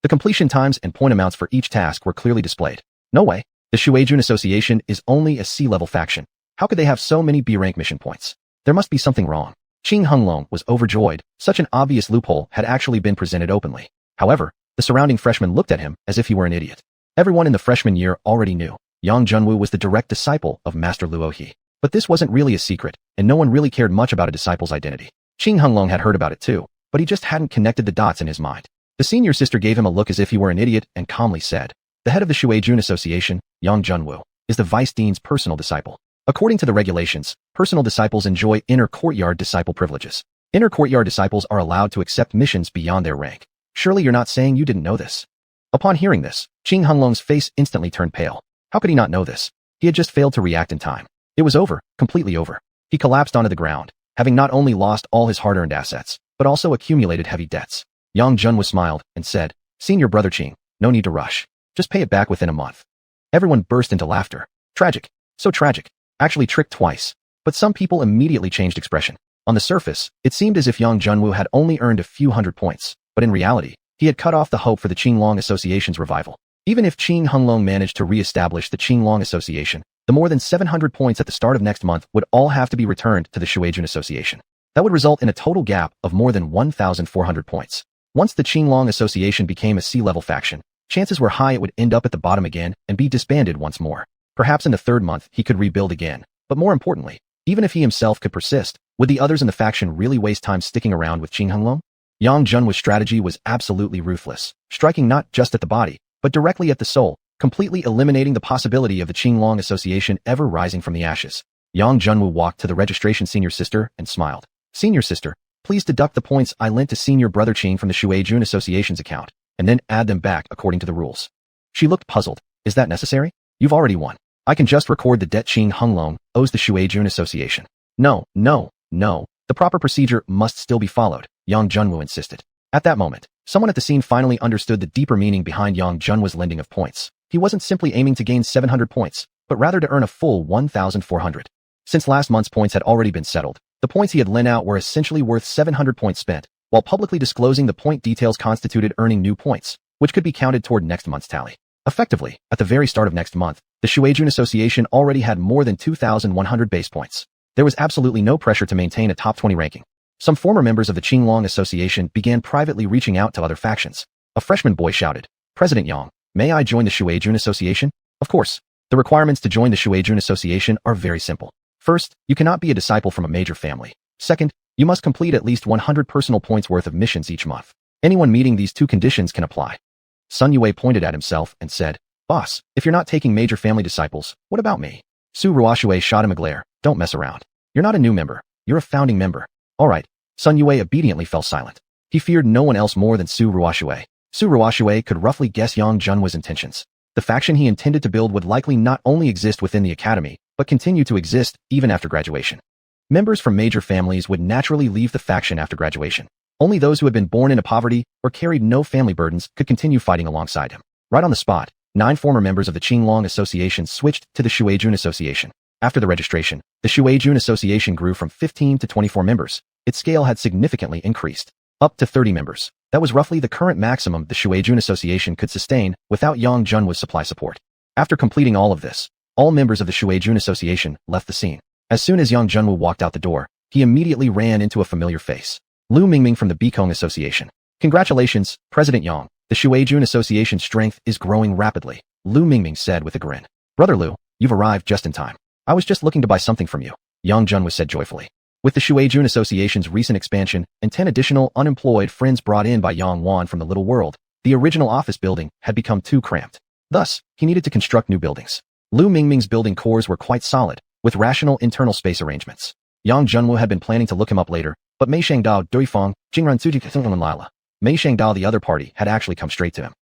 The completion times and point amounts for each task were clearly displayed. No way. The Xuanhuan Association is only a C-level faction. How could they have so many B-rank mission points? There must be something wrong. Xuanhuan was overjoyed. Such an obvious loophole had actually been presented openly. However, the surrounding freshmen looked at him as if he were an idiot. Everyone in the freshman year already knew. Yang Junwu was the direct disciple of Master Luo He. But this wasn't really a secret, and no one really cared much about a disciple's identity. Xuanhuan had heard about it too, but he just hadn't connected the dots in his mind. The senior sister gave him a look as if he were an idiot and calmly said, the head of the Xuanhuan Association, Yang Junwu, is the vice dean's personal disciple. According to the regulations, personal disciples enjoy inner courtyard disciple privileges. Inner courtyard disciples are allowed to accept missions beyond their rank. Surely you're not saying you didn't know this? Upon hearing this, Xuanhuan's face instantly turned pale. How could he not know this? He had just failed to react in time. It was over, completely over. He collapsed onto the ground, having not only lost all his hard-earned assets, but also accumulated heavy debts. Yang Junwu smiled and said, Senior brother Qing, no need to rush. Just pay it back within a month. Everyone burst into laughter. Tragic. So tragic. Actually tricked twice. But some people immediately changed expression. On the surface, it seemed as if Yang Junwu had only earned a few hundred points, but in reality, he had cut off the hope for the Qinglong Association's revival. Even if Xuanhuan managed to re-establish the Qinglong Association, the more than 700 points at the start of next month would all have to be returned to the Xuanhuan Association. That would result in a total gap of more than 1,400 points. Once the Qinglong Association became a C-level faction, chances were high it would end up at the bottom again and be disbanded once more. Perhaps in the third month he could rebuild again, but more importantly, even if he himself could persist, would the others in the faction really waste time sticking around with Xuanhuan? Yang Junwu's strategy was absolutely ruthless, striking not just at the body, but directly at the soul, completely eliminating the possibility of the Qinglong Association ever rising from the ashes. Yang Junwu walked to the registration senior sister and smiled. Senior sister, please deduct the points I lent to senior brother Qing from the Xuanhuan Association's account, and then add them back according to the rules. She looked puzzled. Is that necessary? You've already won. I can just record the debt Xuanhuan owes the Xuanhuan Association. No. The proper procedure must still be followed, Yang Junwu insisted. At that moment, someone at the scene finally understood the deeper meaning behind Yang Junwu's lending of points. He wasn't simply aiming to gain 700 points, but rather to earn a full 1,400. Since last month's points had already been settled, The points he had lent out were essentially worth 700 points spent, while publicly disclosing the point details constituted earning new points, which could be counted toward next month's tally. Effectively, at the very start of next month, the xiuxian Association already had more than 2,100 base points. There was absolutely no pressure to maintain a top 20 ranking. Some former members of the Qinglong Association began privately reaching out to other factions. A freshman boy shouted, "President Yang, may I join the xiuxian Association?" Of course. The requirements to join the xiuxian Association are very simple. First, you cannot be a disciple from a major family. Second, you must complete at least 100 personal points worth of missions each month. Anyone meeting these two conditions can apply. Sun Yue pointed at himself and said, "Boss, if you're not taking major family disciples, what about me?" Su Ruoxue shot him a glare. "Don't mess around. You're not a new member. You're a founding member." All right. Sun Yue obediently fell silent. He feared no one else more than Su Ruoxue. Su Ruoxue could roughly guess Yang Junhua's intentions. The faction he intended to build would likely not only exist within the academy, but continue to exist even after graduation. Members from major families would naturally leave the faction after graduation. Only those who had been born into poverty or carried no family burdens could continue fighting alongside him. Right on the spot, 9 former members of the Qinglong Association switched to the xiuxian Association. After the registration, the xiuxian Association grew from 15 to 24 members. Its scale had significantly increased, up to 30 members. That was roughly the current maximum the xiuxian Association could sustain without Yang Junhua's supply support. After completing all of this, all members of the xiuxian Association left the scene. As soon as Yang Junhua walked out the door, he immediately ran into a familiar face. Lu Mingming from the Bikong Association. "Congratulations, President Yang. The xiuxian Association's strength is growing rapidly," Lu Mingming said with a grin. "Brother Lu, you've arrived just in time. I was just looking to buy something from you," Yang Junhua said joyfully. With the xiuxian Association's recent expansion and 10 additional unemployed friends brought in by xuanhuan from the little world, the original office building had become too cramped. Thus, he needed to construct new buildings. Lu Mingming's building cores were quite solid, with rational internal space arrangements. Yang Junhua had been planning to look him up later, but Mei Shangdao, Duifeng, Jingran Suji, Lila, Mei Shangdao, the other party, had actually come straight to him.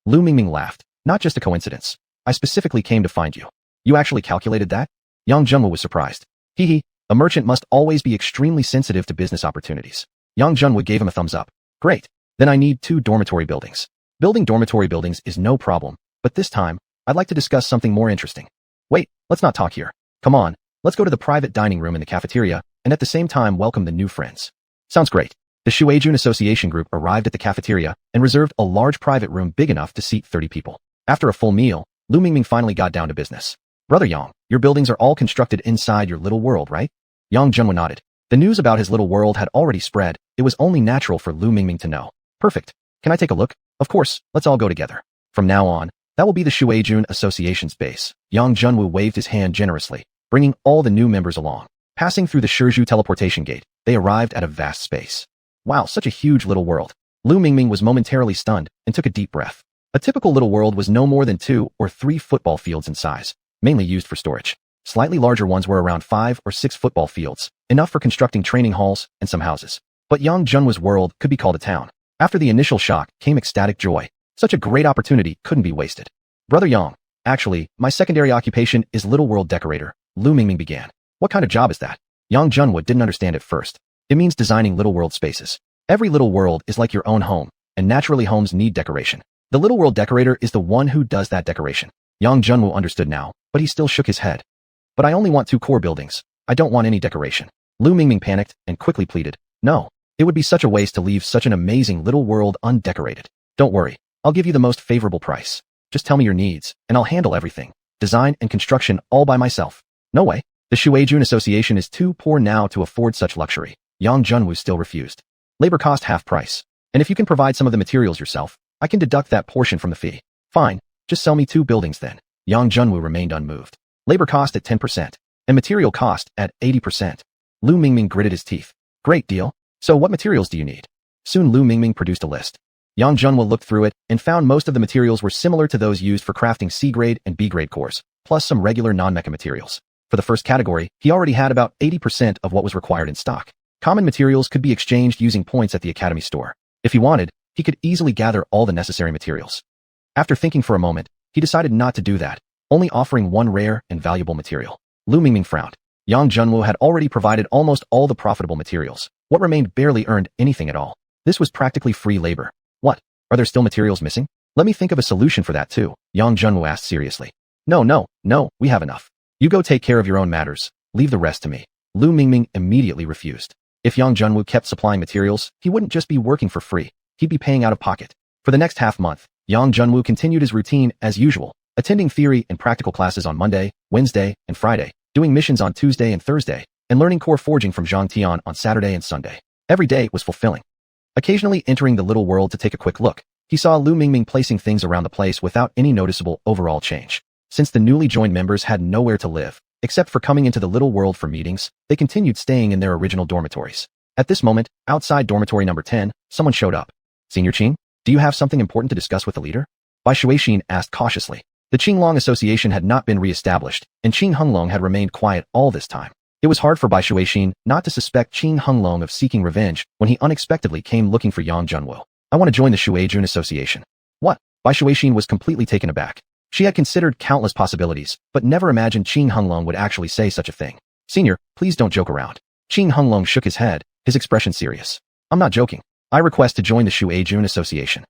Lu Mingming laughed. "Not just a coincidence. I specifically came to find you." "You actually calculated that?" Yang Junhua was surprised. "Hee. A merchant must always be extremely sensitive to business opportunities." Yang Junhua gave him a thumbs up. "Great. Then I need 2 dormitory buildings." "Building dormitory buildings is no problem, but this time, I'd like to discuss something more interesting." "Wait, let's not talk here. Come on, let's go to the private dining room in the cafeteria, and at the same time welcome the new friends." "Sounds great." The xiuxian Association group arrived at the cafeteria and reserved a large private room big enough to seat 30 people. After a full meal, Lu Mingming finally got down to business. "Brother Yang, your buildings are all constructed inside your little world, right?" Yang Junhua nodded. The news about his little world had already spread. It was only natural for Lu Mingming to know. "Perfect. Can I take a look?" "Of course, let's all go together. From now on, that will be the xiuxian Association's base." Yang Junhua waved his hand generously, bringing all the new members along. Passing through the Shizhu teleportation gate, they arrived at a vast space. Wow, such a huge little world. Lu Mingming was momentarily stunned and took a deep breath. A typical little world was no more than 2 or 3 football fields in size, mainly used for storage. Slightly larger ones were around 5 or 6 football fields, enough for constructing training halls and some houses. But Yang Junhua's world could be called a town. After the initial shock came ecstatic joy. Such a great opportunity couldn't be wasted. "Brother Yang, actually, my secondary occupation is little world decorator," Lu Mingming began. "What kind of job is that?" Yang Junhua didn't understand at first. "It means designing little world spaces. Every little world is like your own home, and naturally homes need decoration. The little world decorator is the one who does that decoration." Yang Junhua understood now, but he still shook his head. "But I only want 2 core buildings. I don't want any decoration." Lu Mingming panicked and quickly pleaded. "No, it would be such a waste to leave such an amazing little world undecorated. Don't worry, I'll give you the most favorable price. Just tell me your needs, and I'll handle everything. Design and construction all by myself." "No way. The xiuxian Association is too poor now to afford such luxury." Yang Junhua still refused. "Labor cost half price. And if you can provide some of the materials yourself, I can deduct that portion from the fee." "Fine, just sell me 2 buildings then." Yang Junhua remained unmoved. Labor cost at 10%, and material cost at 80%. Lu Mingming gritted his teeth. "Great deal. So what materials do you need?" Soon Lu Mingming produced a list. Yang Junhua looked through it and found most of the materials were similar to those used for crafting C-grade and B-grade cores, plus some regular non-mecha materials. For the first category, he already had about 80% of what was required in stock. Common materials could be exchanged using points at the Academy store. If he wanted, he could easily gather all the necessary materials. After thinking for a moment, he decided not to do that, only offering 1 rare and valuable material. Lu Mingming frowned. Yang Junhua had already provided almost all the profitable materials. What remained barely earned anything at all. This was practically free labor. "What? Are there still materials missing?" "Let me think of a solution for that too," Yang Junhua asked seriously. No, we have enough. You go take care of your own matters. Leave the rest to me." Lu Mingming immediately refused. If Yang Junwu kept supplying materials, he wouldn't just be working for free, he'd be paying out of pocket. For the next half-month, Yang Junwu continued his routine as usual, attending theory and practical classes on Monday, Wednesday, and Friday, doing missions on Tuesday and Thursday, and learning core forging from Zhang Tian on Saturday and Sunday. Every day was fulfilling. Occasionally entering the little world to take a quick look, he saw Lu Mingming placing things around the place without any noticeable overall change. Since the newly joined members had nowhere to live, except for coming into the little world for meetings, they continued staying in their original dormitories. At this moment, outside dormitory number 10, someone showed up. Senior Qing, do you have something important to discuss with the leader? Bai Xiuxian asked cautiously. The Qinglong Association had not been re-established, and Qing Honglong had remained quiet all this time. It was hard for Bai Xiuxian not to suspect Qing Honglong of seeking revenge when he unexpectedly came looking for Yang Junwu. I want to join the Xuanhuan Association. What? Bai Xiuxian was completely taken aback. She had considered countless possibilities, but never imagined Qing Honglong would actually say such a thing. Senior, please don't joke around. Qing Honglong shook his head, his expression serious. I'm not joking. I request to join the Xuanhuan Association.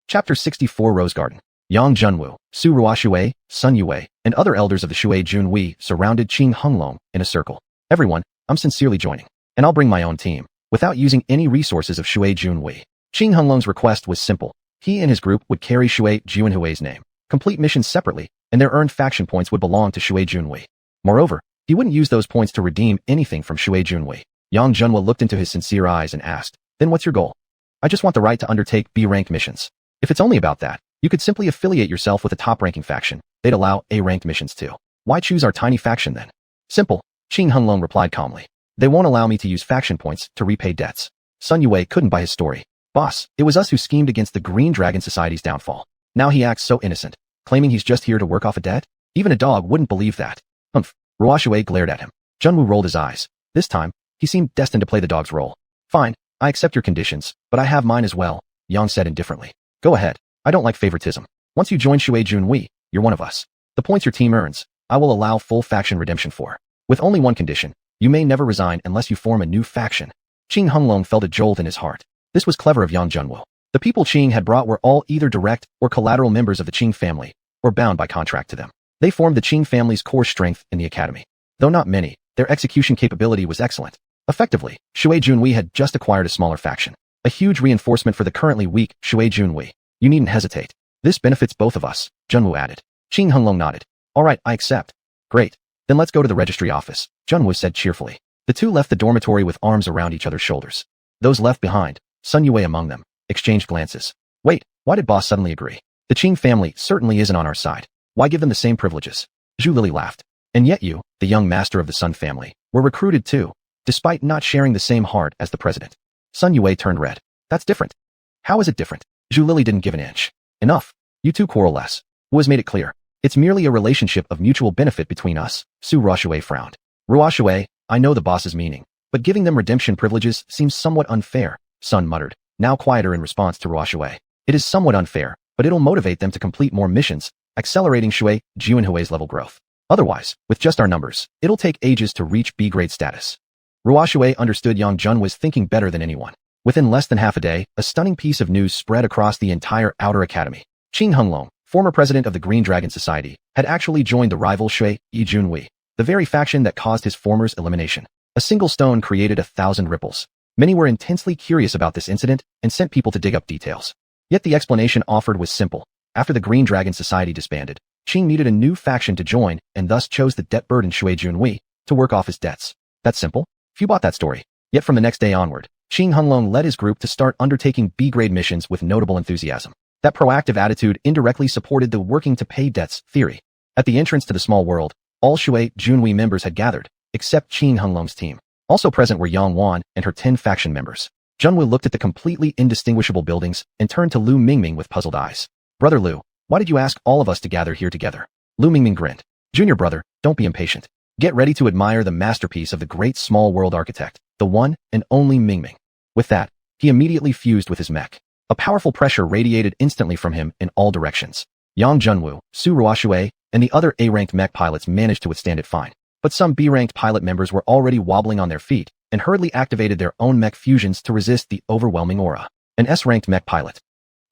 Chapter 64 Rose Garden. Yang Junwu, Su Ruoxue, Sun Yue, and other elders of the Xuanhuan Wei surrounded Qing Honglong in a circle. Everyone, I'm sincerely joining, and I'll bring my own team, without using any resources of Xuanhuan Wei. Qing Honglong's request was simple. He and his group would carry Xuanhuan Wei's name, complete missions separately, and their earned faction points would belong to Xuanhuan Wei. Moreover, he wouldn't use those points to redeem anything from Xuanhuan Wei. Yang Junwu looked into his sincere eyes and asked, then what's your goal? I just want the right to undertake B-rank missions. If it's only about that, you could simply affiliate yourself with a top-ranking faction. They'd allow A-ranked missions too. Why choose our tiny faction then? Simple, Qing Honglong replied calmly. They won't allow me to use faction points to repay debts. Sun Yue couldn't buy his story. Boss, it was us who schemed against the Green Dragon Society's downfall. Now he acts so innocent, claiming he's just here to work off a debt? Even a dog wouldn't believe that. Humph. Ruoxue glared at him. Junwu rolled his eyes. This time, he seemed destined to play the dog's role. Fine, I accept your conditions, but I have mine as well, Yang said indifferently. Go ahead. I don't like favoritism. Once you join Xuanhuan Wei, you're one of us. The points your team earns, I will allow full faction redemption for. With only one condition, you may never resign unless you form a new faction. Qing Honglong felt a jolt in his heart. This was clever of Yang Junwu. The people Qing had brought were all either direct or collateral members of the Qing family, or bound by contract to them. They formed the Qing family's core strength in the academy. Though not many, their execution capability was excellent. Effectively, Xuanhuan Wei had just acquired a smaller faction. A huge reinforcement for the currently weak Xuanhuan Wei. You needn't hesitate. This benefits both of us, Junwu added. Qing Honglong nodded. All right, I accept. Great. Then let's go to the registry office, Junwu said cheerfully. The two left the dormitory with arms around each other's shoulders. Those left behind, Sun Yue among them, exchanged glances. Wait, why did boss suddenly agree? The Qing family certainly isn't on our side. Why give them the same privileges? Zhu Lili laughed. And yet you, the young master of the Sun family, were recruited too, despite not sharing the same heart as the president. Sun Yue turned red. That's different. How is it different? Zhu Lili didn't give an inch. Enough. You two quarrel less. Wu has made it clear. It's merely a relationship of mutual benefit between us. Su Ruoxue frowned. Ruoxue, I know the boss's meaning, but giving them redemption privileges seems somewhat unfair, Sun muttered, now quieter in response to Ruoxue. It is somewhat unfair, but it'll motivate them to complete more missions, accelerating Xuanhuan Wei's level growth. Otherwise, with just our numbers, it'll take ages to reach B-grade status. Ruoxue understood Yang Jun was thinking better than anyone. Within less than half a day, a stunning piece of news spread across the entire Outer Academy. Qing Honglong, former president of the Green Dragon Society, had actually joined the rival Xuanhuan Wei, the very faction that caused his former's elimination. A single stone created 1,000 ripples. Many were intensely curious about this incident and sent people to dig up details. Yet the explanation offered was simple. After the Green Dragon Society disbanded, Qing needed a new faction to join and thus chose the debt-burdened Xuanhuan Wei to work off his debts. That's simple. Few bought that story. Yet from the next day onward, Qing Honglong led his group to start undertaking B-grade missions with notable enthusiasm. That proactive attitude indirectly supported the working to pay debts theory. At the entrance to the small world, all Xuanhuan Wei members had gathered, except Qing Honglong's team. Also present were Xuanhuan and her 10 faction members. Junwu looked at the completely indistinguishable buildings and turned to Lu Mingming with puzzled eyes. Brother Lu, why did you ask all of us to gather here together? Lu Mingming grinned. Junior brother, don't be impatient. Get ready to admire the masterpiece of the great small world architect, the one and only Mingming. With that, he immediately fused with his mech. A powerful pressure radiated instantly from him in all directions. Yang Junwu, Su Ruoxue, and the other A-ranked mech pilots managed to withstand it fine. But some B-ranked pilot members were already wobbling on their feet and hurriedly activated their own mech fusions to resist the overwhelming aura. An S-ranked mech pilot.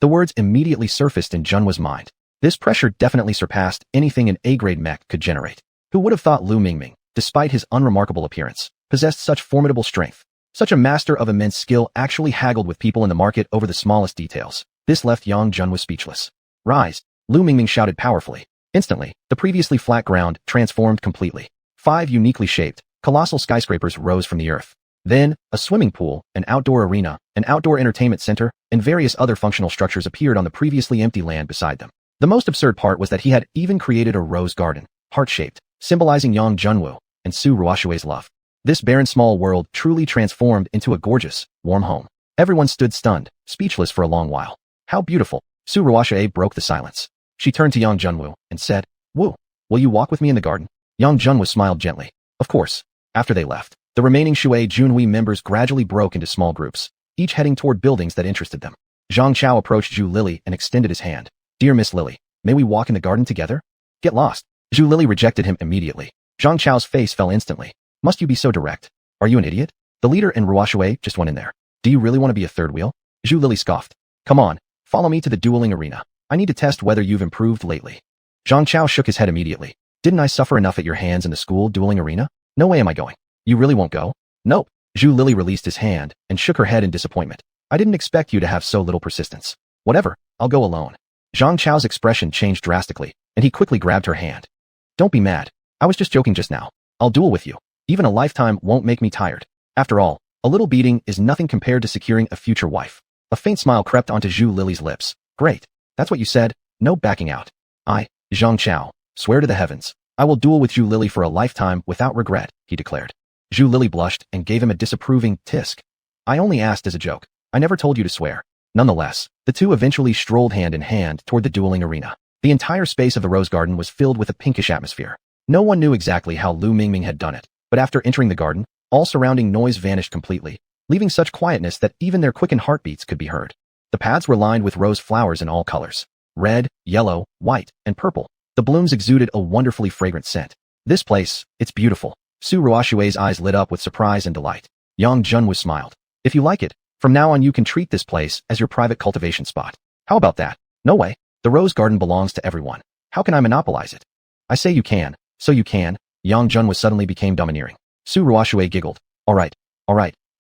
The words immediately surfaced in Junwu's mind. This pressure definitely surpassed anything an A-grade mech could generate. Who would have thought Lu Mingming, despite his unremarkable appearance, possessed such formidable strength. Such a master of immense skill actually haggled with people in the market over the smallest details. This left Yang Junwu speechless. Rise! Lu Mingming shouted powerfully. Instantly, the previously flat ground transformed completely. 5 uniquely shaped, colossal skyscrapers rose from the earth. Then, a swimming pool, an outdoor arena, an outdoor entertainment center, and various other functional structures appeared on the previously empty land beside them. The most absurd part was that he had even created a rose garden, heart-shaped, symbolizing Yang Junwu and Su Ruoshui's love. This barren small world truly transformed into a gorgeous, warm home. Everyone stood stunned, speechless for a long while. How beautiful! Su Ruoshui broke the silence. She turned to Yang Junwu and said, "Wu, will you walk with me in the garden?" Yang Junwu smiled gently. Of course. After they left, the remaining Shui Junhui members gradually broke into small groups, each heading toward buildings that interested them. Zhang Chao approached Zhu Lily and extended his hand. "Dear Miss Lily, may we walk in the garden together?" "Get lost." Zhu Lily rejected him immediately. Zhang Chao's face fell instantly. "Must you be so direct? Are you an idiot? The leader and Ruoshui just went in there. Do you really want to be a third wheel?" Zhu Lily scoffed. "Come on, follow me to the dueling arena. I need to test whether you've improved lately." Zhang Chao shook his head immediately. "Didn't I suffer enough at your hands in the school dueling arena? No way am I going." "You really won't go?" "Nope." Zhu Lily released his hand and shook her head in disappointment. "I didn't expect you to have so little persistence." "Whatever, I'll go alone." Zhang Chao's expression changed drastically, and he quickly grabbed her hand. "Don't be mad. I was just joking just now. I'll duel with you. Even a lifetime won't make me tired. After all, a little beating is nothing compared to securing a future wife." A faint smile crept onto Zhu Lily's lips. "Great. That's what you said. No backing out. I, Zhang Chao, swear to the heavens, I will duel with Zhu Lily for a lifetime without regret," he declared. Zhu Lily blushed and gave him a disapproving tisk. "I only asked as a joke. I never told you to swear." Nonetheless, the two eventually strolled hand in hand toward the dueling arena. The entire space of the rose garden was filled with a pinkish atmosphere. No one knew exactly how Lu Mingming had done it, but after entering the garden, all surrounding noise vanished completely, leaving such quietness that even their quickened heartbeats could be heard. The paths were lined with rose flowers in all colors. Red, yellow, white, and purple. The blooms exuded a wonderfully fragrant scent. "This place, it's beautiful." Su Ruoshui's eyes lit up with surprise and delight. Yang Junwu smiled. "If you like it, from now on you can treat this place as your private cultivation spot." "How about that?" "No way. The rose garden belongs to everyone. How can I monopolize it?" "I say you can, so you can." Yang Junwu suddenly became domineering. Su Ruoshui giggled. All right,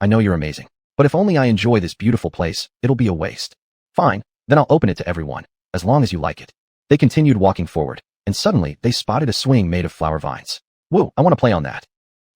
I know you're amazing. But if only I enjoy this beautiful place, it'll be a waste." "Fine, then I'll open it to everyone, as long as you like it." They continued walking forward, and suddenly they spotted a swing made of flower vines. "Whoa, I want to play on that."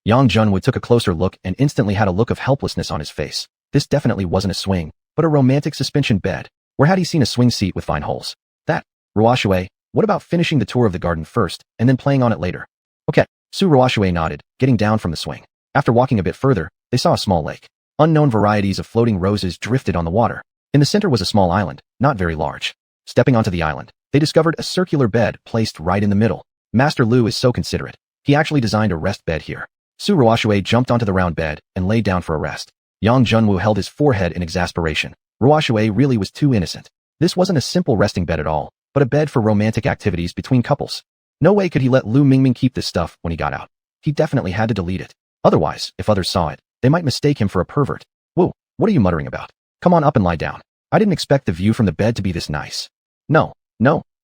Yang Junwu took a closer look and instantly had a look of helplessness on his face. This definitely wasn't a swing, but a romantic suspension bed. Where had he seen a swing seat with fine holes? "That, Ruoshui, what about finishing the tour of the garden first, and then playing on it later?" "Okay." Su Ruoshui nodded, getting down from the swing. After walking a bit further, they saw a small lake. Unknown varieties of floating roses drifted on the water. In the center was a small island, not very large. Stepping onto the island, they discovered a circular bed placed right in the middle. Master Lu is so considerate. He actually designed a rest bed here. Su Ruoshui jumped onto the round bed and lay down for a rest. Yang Junwu held his forehead in exasperation. Ruoshui really was too innocent. This wasn't a simple resting bed at all, but a bed for romantic activities between couples. No way could he let Lu Mingming keep this stuff when he got out. He definitely had to delete it. Otherwise, if others saw it, they might mistake him for a pervert. "Whoa, what are you muttering about? Come on up and lie down. I didn't expect the view from the bed to be this nice." No,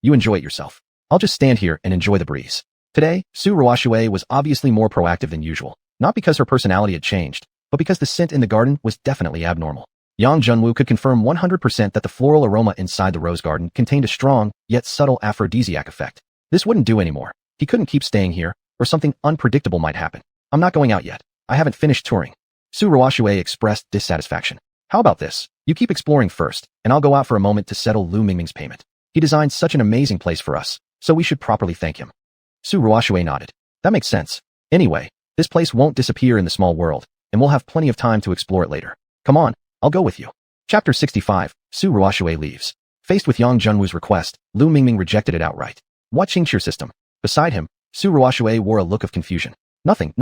you enjoy it yourself. I'll just stand here and enjoy the breeze." Today, Su Ruoshui was obviously more proactive than usual, not because her personality had changed, but because the scent in the garden was definitely abnormal. Yang Junwu could confirm 100% that the floral aroma inside the rose garden contained a strong, yet subtle aphrodisiac effect. This wouldn't do anymore. He couldn't keep staying here, or something unpredictable might happen. "I'm not going out yet. I haven't finished touring." Su Ruoshui expressed dissatisfaction. "How about this? You keep exploring first, and I'll go out for a moment to settle Lu Mingming's payment. He designed such an amazing place for us, so we should properly thank him." Su Ruoshui nodded. "That makes sense. Anyway, this place won't disappear in the small world, and we'll have plenty of time to explore it later. Come on, I'll go with you." Chapter 65, Su Ruoshui leaves. Faced with Yang Junwu's request, Lu Mingming rejected it outright. What xianxia system? Beside him, Su Ruoshui wore a look of confusion. Nothing.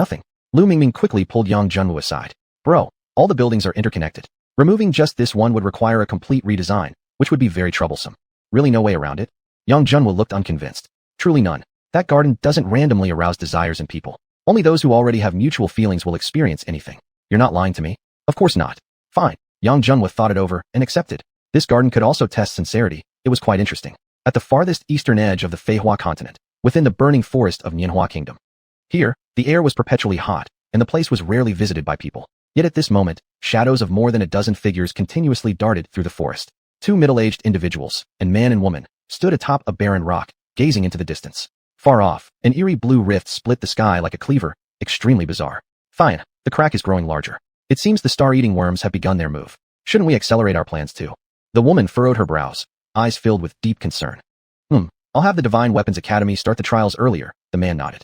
Lu Mingming quickly pulled Yang Junwu aside. "Bro, all the buildings are interconnected. Removing just this one would require a complete redesign, which would be very troublesome. Really no way around it?" Yang Junwu looked unconvinced. "Truly none. That garden doesn't randomly arouse desires in people. Only those who already have mutual feelings will experience anything." "You're not lying to me?" "Of course not." "Fine." Yang Junwu thought it over and accepted. This garden could also test sincerity. It was quite interesting. At the farthest eastern edge of the Feihua continent, within the burning forest of Nianhua Kingdom. Here, the air was perpetually hot, and the place was rarely visited by people. Yet at this moment, shadows of more than a dozen figures continuously darted through the forest. Two middle-aged individuals, and man and woman, stood atop a barren rock, gazing into the distance. Far off, an eerie blue rift split the sky like a cleaver, extremely bizarre. Fine, the crack is growing larger. It seems the star-eating worms have begun their move. Shouldn't we accelerate our plans too? The woman furrowed her brows, eyes filled with deep concern. I'll have the Divine Weapons Academy start the trials earlier, the man nodded.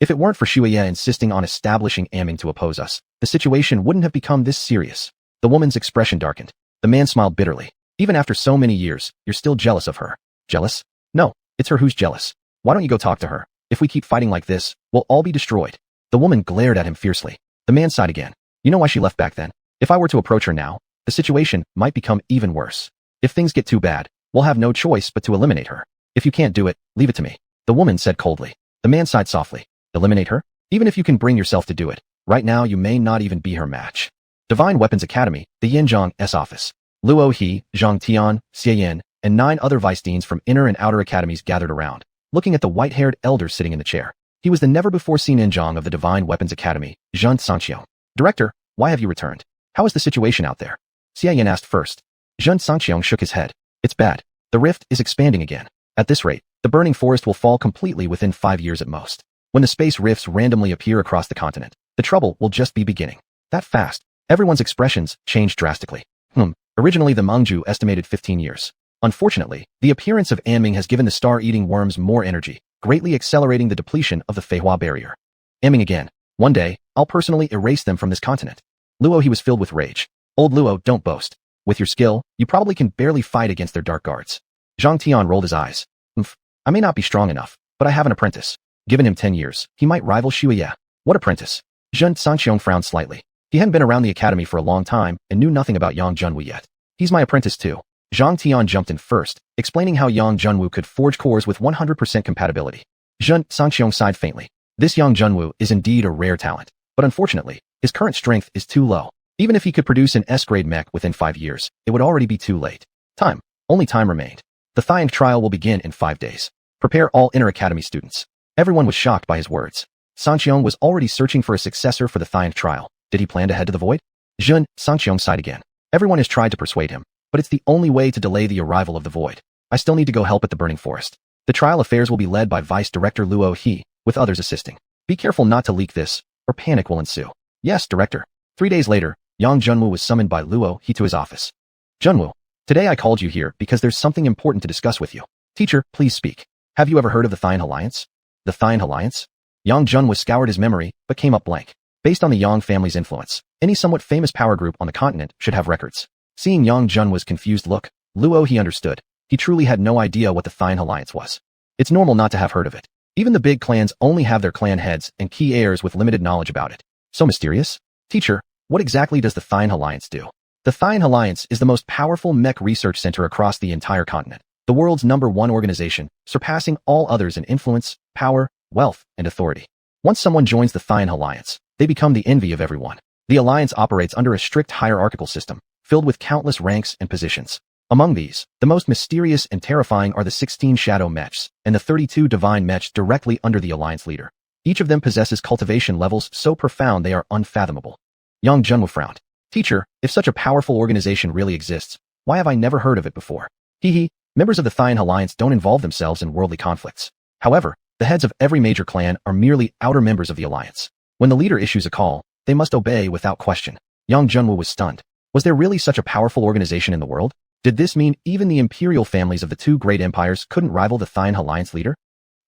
If it weren't for Xiuxian insisting on establishing aiming to oppose us, the situation wouldn't have become this serious. The woman's expression darkened. The man smiled bitterly. Even after so many years, you're still jealous of her. Jealous? No, it's her who's jealous. Why don't you go talk to her? If we keep fighting like this, we'll all be destroyed. The woman glared at him fiercely. The man sighed again. You know why she left back then? If I were to approach her now, the situation might become even worse. If things get too bad, we'll have no choice but to eliminate her. If you can't do it, leave it to me. The woman said coldly. The man sighed softly. Eliminate her? Even if you can bring yourself to do it, right now you may not even be her match. Divine Weapons Academy, the Yanzhong's office. Luo He, Zhang Tian, Xian, and 9 other vice deans from inner and outer academies gathered around, looking at the white-haired elder sitting in the chair. He was the never-before-seen Yanzhong of the Divine Weapons Academy, xianxia. Director, why have you returned? How is the situation out there? Xian asked first. Xianxia shook his head. It's bad. The rift is expanding again. At this rate, the burning forest will fall completely within 5 years at most. When the space rifts randomly appear across the continent, the trouble will just be beginning. That fast. Everyone's expressions changed drastically. Originally the Mengju estimated 15 years. Unfortunately, the appearance of Anming has given the star-eating worms more energy, greatly accelerating the depletion of the Feihua barrier. Anming again. One day, I'll personally erase them from this continent. Luo he was filled with rage. Old Luo, don't boast. With your skill, you probably can barely fight against their dark guards. Zhang Tian rolled his eyes. I may not be strong enough, but I have an apprentice. Given him 10 years, he might rival Xiuxian. What apprentice? Zhen Sanxiong frowned slightly. He hadn't been around the academy for a long time and knew nothing about Yang Junwu yet. He's my apprentice too. Zhang Tian jumped in first, explaining how Yang Junwu could forge cores with 100% compatibility. Zhen Sanxiong sighed faintly. This Yang Junwu is indeed a rare talent, but unfortunately, his current strength is too low. Even if he could produce an S-grade mech within 5 years, it would already be too late. Only time remained. The Thiang trial will begin in 5 days. Prepare all inner academy students. Everyone was shocked by his words. Sanxiong was already searching for a successor for the Thiang trial. Did he plan to head to the void? Zhen Sanxiong sighed again. Everyone has tried to persuade him, but it's the only way to delay the arrival of the void. I still need to go help at the burning forest. The trial affairs will be led by Vice Director Luo He, with others assisting. Be careful not to leak this, or panic will ensue. Yes, Director. 3 days later, Yang Junwu was summoned by Luo He to his office. Junwu, today I called you here because there's something important to discuss with you. Teacher, please speak. Have you ever heard of the Thiang Alliance? The Thiang Alliance? Yang Junwu scoured his memory, but came up blank. Based on the Yang family's influence, any somewhat famous power group on the continent should have records. Seeing Yang Junwu's confused look, Luo He understood. He truly had no idea what the Thiang Alliance was. It's normal not to have heard of it. Even the big clans only have their clan heads and key heirs with limited knowledge about it. So mysterious? Teacher, what exactly does the Thiang Alliance do? The Thiang Alliance is the most powerful mech research center across the entire continent. The world's #1 organization, surpassing all others in influence, power, wealth, and authority. Once someone joins the Thiang Alliance, they become the envy of everyone. The alliance operates under a strict hierarchical system, filled with countless ranks and positions. Among these, the most mysterious and terrifying are the 16 shadow mechs and the 32 divine mechs directly under the alliance leader. Each of them possesses cultivation levels so profound they are unfathomable. Yang Junwu frowned. Teacher, if such a powerful organization really exists, why have I never heard of it before? Members of the Thiang Alliance don't involve themselves in worldly conflicts. However, the heads of every major clan are merely outer members of the alliance. When the leader issues a call, they must obey without question. Yang Junwu was stunned. Was there really such a powerful organization in the world? Did this mean even the imperial families of the 2 great empires couldn't rival the Thiang Alliance leader?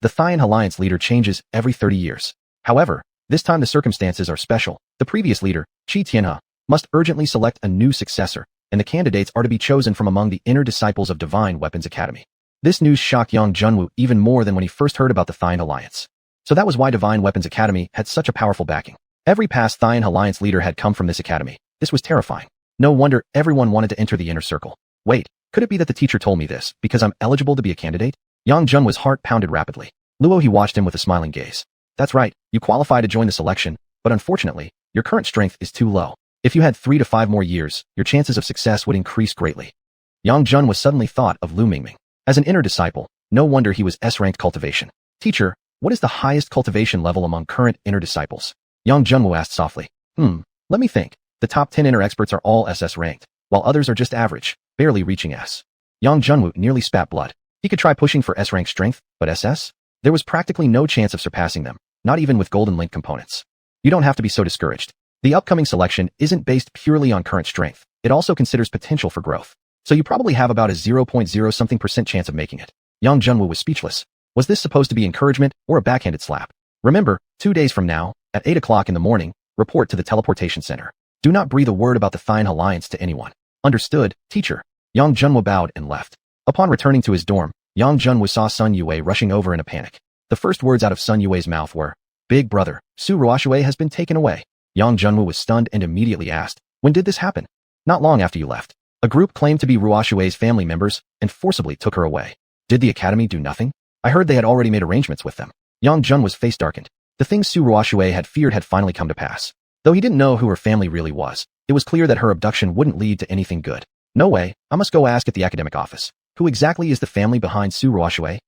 The Thiang Alliance leader changes every 30 years. However, this time the circumstances are special. The previous leader, Qi Tianhe, must urgently select a new successor, and the candidates are to be chosen from among the inner disciples of Divine Weapons Academy. This news shocked Yang Junwu even more than when he first heard about the Thiang Alliance. So that was why Divine Weapons Academy had such a powerful backing. Every past Thiang Alliance leader had come from this academy. This was terrifying. No wonder everyone wanted to enter the inner circle. Wait, could it be that the teacher told me this because I'm eligible to be a candidate? Yang Junwu's heart pounded rapidly. Luo he watched him with a smiling gaze. That's right, you qualify to join the selection, but unfortunately, your current strength is too low. If you had 3 to 5 more years, your chances of success would increase greatly. Yang Junwu suddenly thought of Lu Mingming. As an inner disciple, no wonder he was S-ranked cultivation. Teacher, what is the highest cultivation level among current inner disciples? Yang Junwoo asked softly. Let me think. The top 10 inner experts are all SS ranked, while others are just average, barely reaching S. Yang Junwoo nearly spat blood. He could try pushing for S rank strength, but SS? There was practically no chance of surpassing them, not even with golden link components. You don't have to be so discouraged. The upcoming selection isn't based purely on current strength. It also considers potential for growth. So you probably have about a 0.0 something% chance of making it. Yang Junwoo was speechless. Was this supposed to be encouragement or a backhanded slap? Remember, 2 days from now, at 8 o'clock in the morning, report to the teleportation center. Do not breathe a word about the Thine Alliance to anyone. Understood, teacher. Yang Junwoo bowed and left. Upon returning to his dorm, Yang Junwoo saw Sun Yue rushing over in a panic. The first words out of Sun Yue's mouth were, "Big brother, Su Ruoxue has been taken away." Yang Junwoo was stunned and immediately asked, "When did this happen?" "Not long after you left. A group claimed to be Ruoxue's family members and forcibly took her away." "Did the academy do nothing?" "I heard they had already made arrangements with them." Yang Junwoo's face darkened. The things Su Ruoxue had feared had finally come to pass. Though he didn't know who her family really was, it was clear that her abduction wouldn't lead to anything good. "No way, I must go ask at the academic office. Who exactly is the family behind Su Ruoxue?"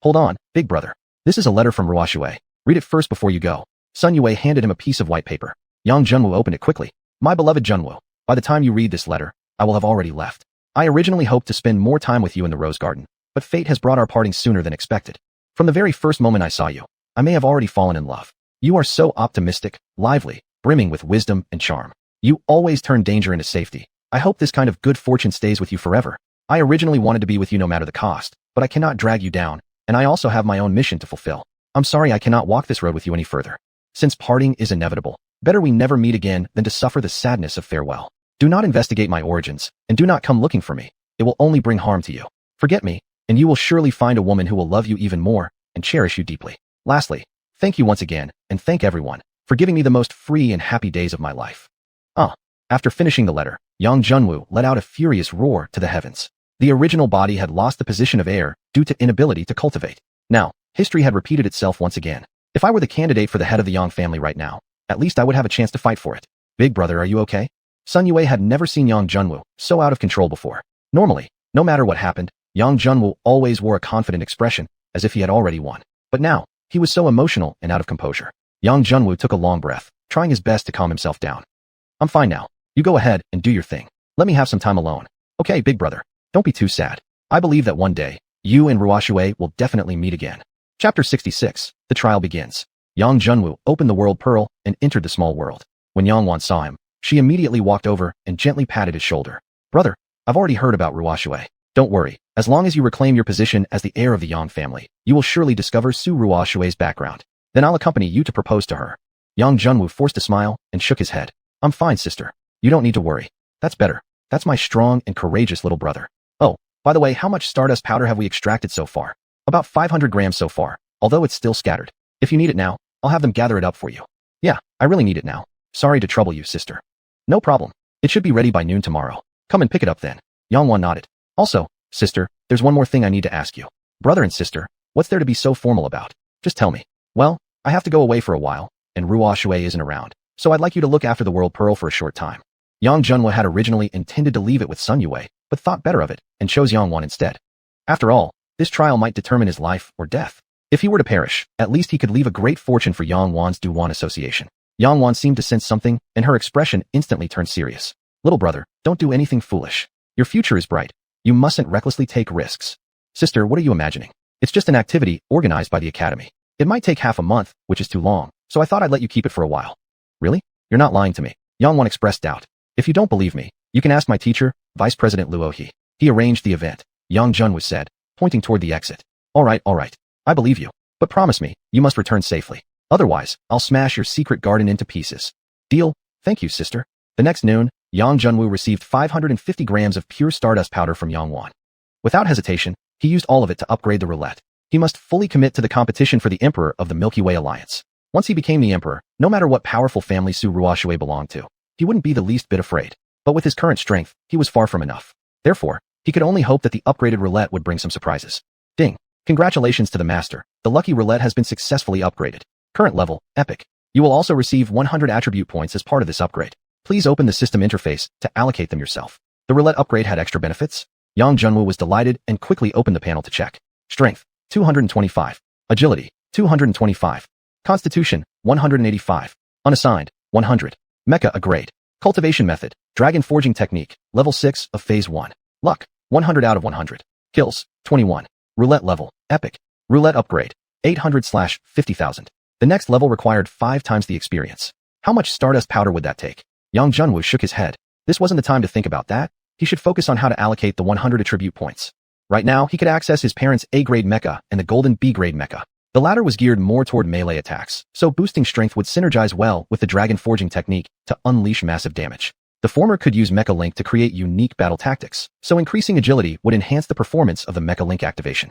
"Hold on, big brother. This is a letter from Ruoxue. Read it first before you go." Sun Yue handed him a piece of white paper. Yang Junwoo opened it quickly. "My beloved Junwoo, by the time you read this letter, I will have already left. I originally hoped to spend more time with you in the Rose Garden, but fate has brought our parting sooner than expected. From the very first moment I saw you, I may have already fallen in love. You are so optimistic, lively, brimming with wisdom and charm. You always turn danger into safety. I hope this kind of good fortune stays with you forever. I originally wanted to be with you no matter the cost, but I cannot drag you down, and I also have my own mission to fulfill. I'm sorry I cannot walk this road with you any further. Since parting is inevitable, better we never meet again than to suffer the sadness of farewell. Do not investigate my origins, and do not come looking for me. It will only bring harm to you. Forget me, and you will surely find a woman who will love you even more and cherish you deeply. Lastly, thank you once again, and thank everyone, for giving me the most free and happy days of my life." After finishing the letter, Yang Junwoo let out a furious roar to the heavens. The original body had lost the position of heir due to inability to cultivate. Now, history had repeated itself once again. If I were the candidate for the head of the Yang family right now, at least I would have a chance to fight for it. "Big brother, are you okay?" Sun Yue had never seen Yang Junwoo so out of control before. Normally, no matter what happened, Yang Junwoo always wore a confident expression, as if he had already won. But now, he was so emotional and out of composure. Yang Junwoo took a long breath, trying his best to calm himself down. "I'm fine now. You go ahead and do your thing. Let me have some time alone. Okay, big brother. Don't be too sad. I believe that one day, you and Ruoxue will definitely meet again." Chapter 66, The Trial Begins. Yang Junwoo opened the world pearl and entered the small world. When Xianhuan saw him, she immediately walked over and gently patted his shoulder. "Brother, I've already heard about Ruoxue. Don't worry, as long as you reclaim your position as the heir of the Yang family, you will surely discover Su Ruoxue's background. Then I'll accompany you to propose to her." Yang Junwoo forced a smile and shook his head. "I'm fine, sister. You don't need to worry. That's better. That's my strong and courageous little brother. Oh, by the way, how much stardust powder have we extracted so far?" "About 500 grams so far, although it's still scattered. If you need it now, I'll have them gather it up for you." "Yeah, I really need it now. Sorry to trouble you, sister." "No problem. It should be ready by noon tomorrow. Come and pick it up then." Xianhuan nodded. "Also, sister, there's one more thing I need to ask you." "Brother and sister, what's there to be so formal about? Just tell me." "Well, I have to go away for a while, and Ruoxue isn't around, so I'd like you to look after the world pearl for a short time." Yang Junwoo had originally intended to leave it with Sun Yue, but thought better of it and chose Xianhuan instead. After all, this trial might determine his life or death. If he were to perish, at least he could leave a great fortune for Xianhuan's donghua association. Xianhuan seemed to sense something, and her expression instantly turned serious. "Little brother, don't do anything foolish. Your future is bright. You mustn't recklessly take risks." "Sister, what are you imagining? It's just an activity organized by the academy. It might take half a month, which is too long, so I thought I'd let you keep it for a while." "Really? You're not lying to me." Xianhuan expressed doubt. "If you don't believe me, you can ask my teacher, Vice President Luohe. He arranged the event," Yang Junwoo said, pointing toward the exit. All right. I believe you. But promise me, you must return safely. Otherwise, I'll smash your secret garden into pieces." "Deal. Thank you, sister." The next noon, Yang Junwoo received 550 grams of pure stardust powder from Xianhuan. Without hesitation, he used all of it to upgrade the roulette. He must fully commit to the competition for the Emperor of the Milky Way Alliance. Once he became the Emperor, no matter what powerful family Su Ruoxue belonged to, he wouldn't be the least bit afraid. But with his current strength, he was far from enough. Therefore, he could only hope that the upgraded roulette would bring some surprises. Ding! Congratulations to the master. The lucky roulette has been successfully upgraded. Current level, Epic. You will also receive 100 attribute points as part of this upgrade. Please open the system interface to allocate them yourself. The roulette upgrade had extra benefits? Yang Junwoo was delighted and quickly opened the panel to check. Strength, 225. Agility, 225. Constitution, 185. Unassigned, 100. Mecha a grade. Cultivation method, dragon forging technique, level 6 of phase 1. Luck, 100 out of 100. Kills, 21. Roulette level, epic. Roulette upgrade, 800/50,000. The next level required 5 times the experience. How much stardust powder would that take? Yang Junwu shook his head. This wasn't the time to think about that. He should focus on how to allocate the 100 attribute points. Right now, he could access his parents' A-grade mecha and the golden B-grade mecha. The latter was geared more toward melee attacks, so boosting strength would synergize well with the dragon forging technique to unleash massive damage. The former could use Mecha LINK to create unique battle tactics, so increasing agility would enhance the performance of the Mecha LINK activation.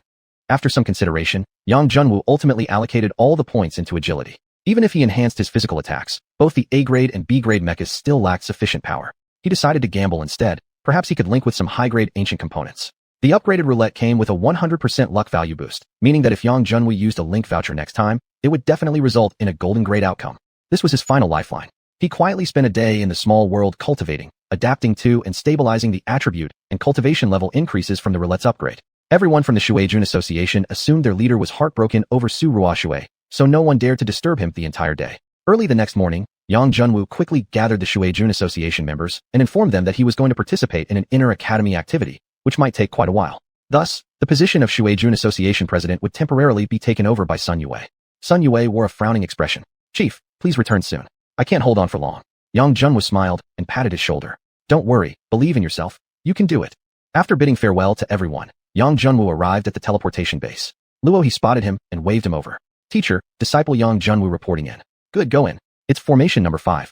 After some consideration, Yang Junwu ultimately allocated all the points into agility. Even if he enhanced his physical attacks, both the A-grade and B-grade mechas still lacked sufficient power. He decided to gamble instead. Perhaps he could link with some high-grade ancient components. The upgraded roulette came with a 100% luck value boost, meaning that if Yang Junwu used a link voucher next time, it would definitely result in a golden grade outcome. This was his final lifeline. He quietly spent a day in the small world cultivating, adapting to and stabilizing the attribute and cultivation level increases from the roulette's upgrade. Everyone from the Xuanhuan Association assumed their leader was heartbroken over Su Ruoshui, so no one dared to disturb him the entire day. Early the next morning, Yang Junwu quickly gathered the Xuanhuan Association members and informed them that he was going to participate in an inter-academy activity, which might take quite a while. Thus, the position of Xuanhuan Association president would temporarily be taken over by Sun Yue. Sun Yue wore a frowning expression. Chief, please return soon. I can't hold on for long. Yang Junwu smiled and patted his shoulder. Don't worry, believe in yourself. You can do it. After bidding farewell to everyone, Yang Junwu arrived at the teleportation base. Luo he spotted him and waved him over. Teacher, disciple Yang Junwu reporting in. Good, go in. It's formation number 5.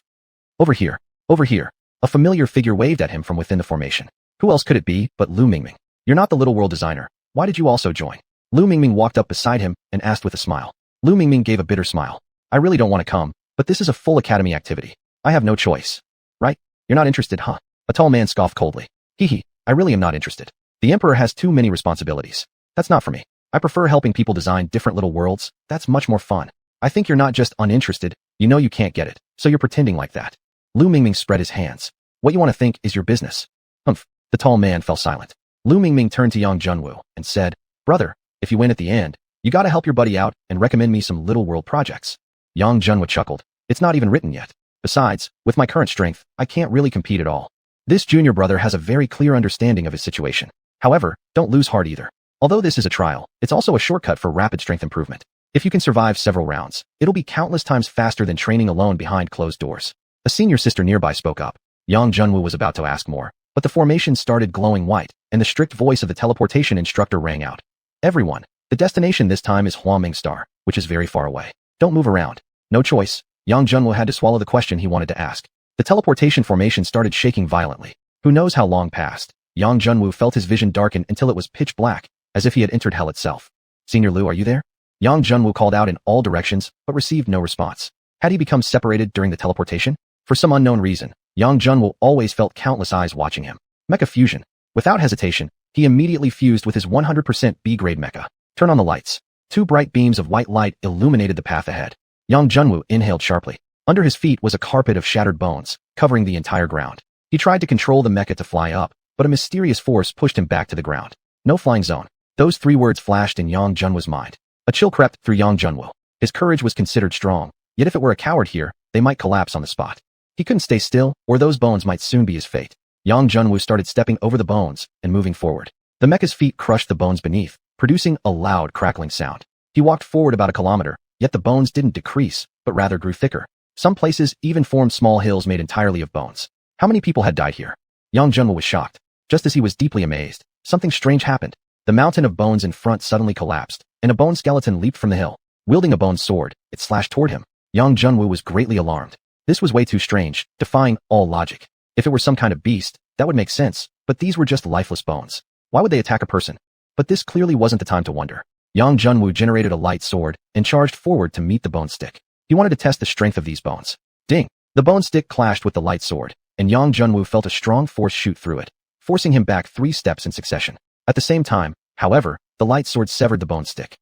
Over here. Over here. A familiar figure waved at him from within the formation. Who else could it be but Lu Mingming? You're not the little world designer. Why did you also join? Lu Mingming walked up beside him and asked with a smile. Lu Mingming gave a bitter smile. I really don't want to come, but this is a full academy activity. I have no choice. Right? You're not interested, huh? A tall man scoffed coldly. Hee, I really am not interested. The Emperor has too many responsibilities. That's not for me. I prefer helping people design different little worlds. That's much more fun. I think you're not just uninterested, you know you can't get it, so you're pretending like that. Lu Mingming spread his hands. What you want to think is your business. Humph. The tall man fell silent. Lu Mingming turned to Yang Junwu and said, Brother, if you win at the end, you gotta help your buddy out and recommend me some little world projects. Yang Junwu chuckled. It's not even written yet. Besides, with my current strength, I can't really compete at all. This junior brother has a very clear understanding of his situation. However, don't lose heart either. Although this is a trial, it's also a shortcut for rapid strength improvement. If you can survive several rounds, it'll be countless times faster than training alone behind closed doors. A senior sister nearby spoke up. Yang Junwu was about to ask more, but the formation started glowing white, and the strict voice of the teleportation instructor rang out. Everyone, the destination this time is Huaming Star, which is very far away. Don't move around. No choice. Yang Junwu had to swallow the question he wanted to ask. The teleportation formation started shaking violently. Who knows how long passed? Yang Junwu felt his vision darken until it was pitch black, as if he had entered hell itself. Senior Lu, are you there? Yang Junwu called out in all directions, but received no response. Had he become separated during the teleportation? For some unknown reason, Yang Junwu always felt countless eyes watching him. Mecha fusion. Without hesitation, he immediately fused with his 100% B-grade mecha. Turn on the lights. 2 bright beams of white light illuminated the path ahead. Yang Junwu inhaled sharply. Under his feet was a carpet of shattered bones, covering the entire ground. He tried to control the mecha to fly up, but a mysterious force pushed him back to the ground. No flying zone. Those 3 words flashed in Yang Junwu's mind. A chill crept through Yang Junwu. His courage was considered strong, yet if it were a coward here, they might collapse on the spot. He couldn't stay still, or those bones might soon be his fate. Yang Junwu started stepping over the bones and moving forward. The mecha's feet crushed the bones beneath, producing a loud crackling sound. He walked forward about a kilometer, yet the bones didn't decrease, but rather grew thicker. Some places even formed small hills made entirely of bones. How many people had died here? Yang Junwu was shocked. Just as he was deeply amazed, something strange happened. The mountain of bones in front suddenly collapsed, and a bone skeleton leaped from the hill. Wielding a bone sword, it slashed toward him. Yang Junwu was greatly alarmed. This was way too strange, defying all logic. If it were some kind of beast, that would make sense, but these were just lifeless bones. Why would they attack a person? But this clearly wasn't the time to wonder. Yang Junwu generated a light sword and charged forward to meet the bone stick. He wanted to test the strength of these bones. Ding! The bone stick clashed with the light sword, and Yang Junwu felt a strong force shoot through it, forcing him back 3 steps in succession. At the same time, however, the light sword severed the bone stick.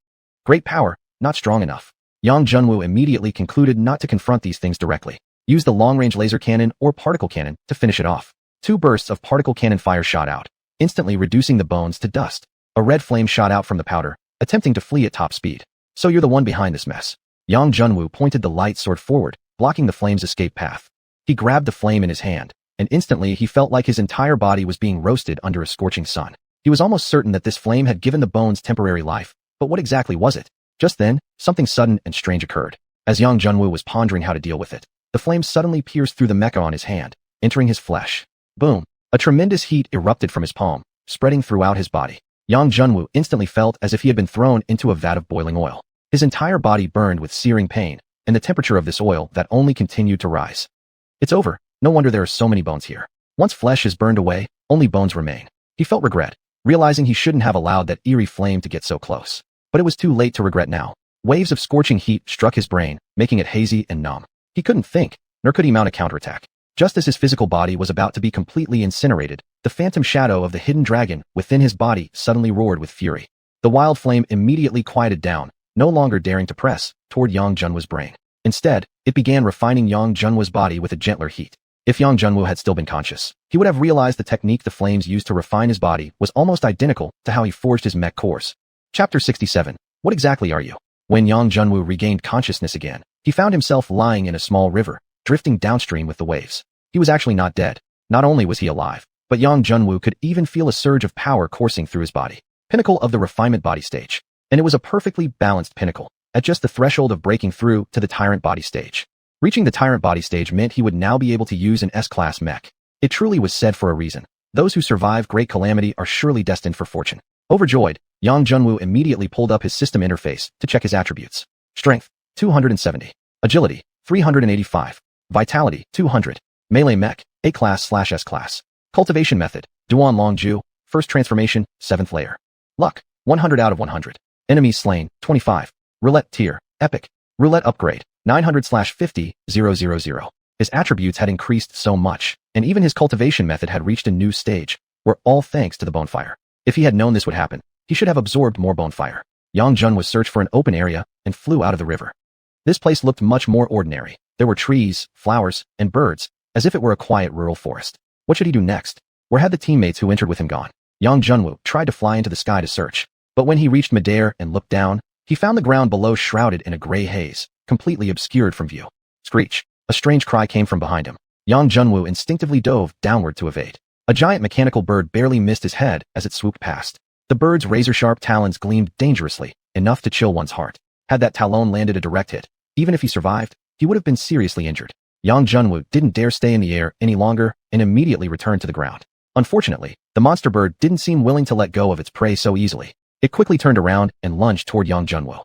Great power, not strong enough. Yang Junwu immediately concluded not to confront these things directly. Use the long-range laser cannon or particle cannon to finish it off. 2 bursts of particle cannon fire shot out, instantly reducing the bones to dust. A red flame shot out from the powder, attempting to flee at top speed. So you're the one behind this mess. Yang Junwu pointed the light sword forward, blocking the flame's escape path. He grabbed the flame in his hand, and instantly he felt like his entire body was being roasted under a scorching sun. He was almost certain that this flame had given the bones temporary life, but what exactly was it? Just then, something sudden and strange occurred. As Yang Junwu was pondering how to deal with it, the flame suddenly pierced through the mecha on his hand, entering his flesh. Boom! A tremendous heat erupted from his palm, spreading throughout his body. Yang Junwu instantly felt as if he had been thrown into a vat of boiling oil. His entire body burned with searing pain, and the temperature of this oil that only continued to rise. It's over. No wonder there are so many bones here. Once flesh is burned away, only bones remain. He felt regret, realizing he shouldn't have allowed that eerie flame to get so close. But it was too late to regret now. Waves of scorching heat struck his brain, making it hazy and numb. He couldn't think, nor could he mount a counterattack. Just as his physical body was about to be completely incinerated, the phantom shadow of the hidden dragon within his body suddenly roared with fury. The wild flame immediately quieted down, no longer daring to press toward Yang Junwu's brain. Instead, it began refining Yang Junwu's body with a gentler heat. If Yang Junwu had still been conscious, he would have realized the technique the flames used to refine his body was almost identical to how he forged his mech cores. Chapter 67. What exactly are you? When Yang Junwu regained consciousness again, he found himself lying in a small river, drifting downstream with the waves. He was actually not dead. Not only was he alive, but Yang Junwu could even feel a surge of power coursing through his body. Pinnacle of the refinement body stage. And it was a perfectly balanced pinnacle, at just the threshold of breaking through to the tyrant body stage. Reaching the tyrant body stage meant he would now be able to use an S-class mech. It truly was said for a reason. Those who survive great calamity are surely destined for fortune. Overjoyed, Yang Junwu immediately pulled up his system interface to check his attributes. Strength, 270. Agility, 385. Vitality, 200. Melee mech, A-class/S-class. Cultivation method, Duan Long Ju, first transformation, 7th layer. Luck, 100 out of 100. Enemies slain, 25. Roulette tier, epic. Roulette upgrade, 900/50,000. His attributes had increased so much, and even his cultivation method had reached a new stage, were all thanks to the bonfire. If he had known this would happen, he should have absorbed more bonfire. Yang Jun was searched for an open area and flew out of the river. This place looked much more ordinary. There were trees, flowers, and birds, as if it were a quiet rural forest. What should he do next? Where had the teammates who entered with him gone? Yang Junwu tried to fly into the sky to search, but when he reached midair and looked down, he found the ground below shrouded in a gray haze, completely obscured from view. Screech! A strange cry came from behind him. Yang Junwu instinctively dove downward to evade. A giant mechanical bird barely missed his head as it swooped past. The bird's razor-sharp talons gleamed dangerously, enough to chill one's heart. Had that talon landed a direct hit, even if he survived, he would have been seriously injured. Yang Junwu didn't dare stay in the air any longer and immediately returned to the ground. Unfortunately, the monster bird didn't seem willing to let go of its prey so easily. It quickly turned around and lunged toward Yang Junwu.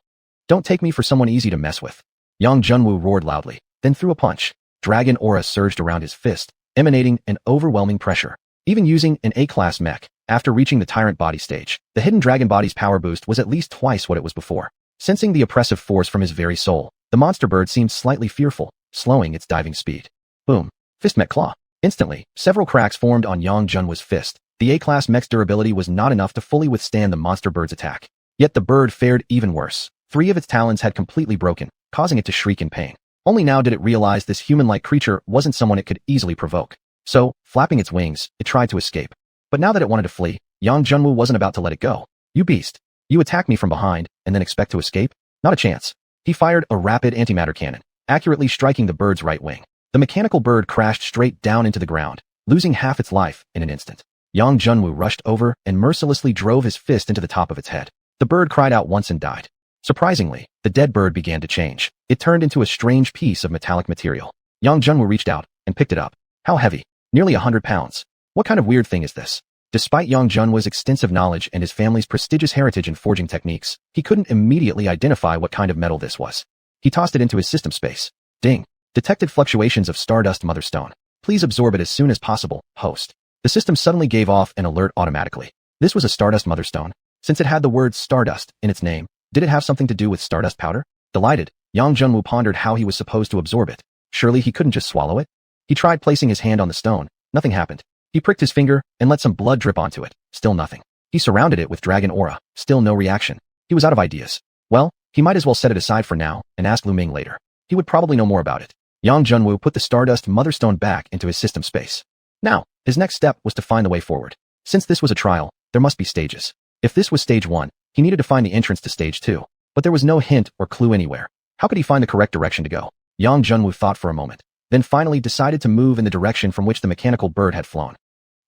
Don't take me for someone easy to mess with. Yang Junwu roared loudly, then threw a punch. Dragon aura surged around his fist, emanating an overwhelming pressure. Even using an A-class mech, after reaching the tyrant body stage, the hidden dragon body's power boost was at least twice what it was before. Sensing the oppressive force from his very soul, the monster bird seemed slightly fearful, slowing its diving speed. Boom. Fist met claw. Instantly, several cracks formed on Yang Junwu's fist. The A-class mech's durability was not enough to fully withstand the monster bird's attack. Yet the bird fared even worse. 3 of its talons had completely broken, causing it to shriek in pain. Only now did it realize this human-like creature wasn't someone it could easily provoke. So, flapping its wings, it tried to escape. But now that it wanted to flee, Yang Junwu wasn't about to let it go. You beast. You attack me from behind, and then expect to escape? Not a chance. He fired a rapid antimatter cannon, accurately striking the bird's right wing. The mechanical bird crashed straight down into the ground, losing half its life in an instant. Yang Junwu rushed over and mercilessly drove his fist into the top of its head. The bird cried out once and died. Surprisingly, the dead bird began to change. It turned into a strange piece of metallic material. Yang Junwu reached out and picked it up. How heavy? Nearly 100 pounds. What kind of weird thing is this? Despite Yang Junwu's extensive knowledge and his family's prestigious heritage in forging techniques, he couldn't immediately identify what kind of metal this was. He tossed it into his system space. Ding. Detected fluctuations of Stardust Motherstone. Please absorb it as soon as possible, host. The system suddenly gave off an alert automatically. This was a Stardust Motherstone. Since it had the word Stardust in its name, did it have something to do with Stardust powder? Delighted, Yang Junwu pondered how he was supposed to absorb it. Surely he couldn't just swallow it? He tried placing his hand on the stone. Nothing happened. He pricked his finger and let some blood drip onto it. Still nothing. He surrounded it with dragon aura. Still no reaction. He was out of ideas. Well, he might as well set it aside for now and ask Lu Ming later. He would probably know more about it. Yang Junwu put the Stardust Motherstone back into his system space. Now, his next step was to find the way forward. Since this was a trial, there must be stages. If this was stage 1, he needed to find the entrance to stage 2. But there was no hint or clue anywhere. How could he find the correct direction to go? Yang Junwu thought for a moment, then finally decided to move in the direction from which the mechanical bird had flown.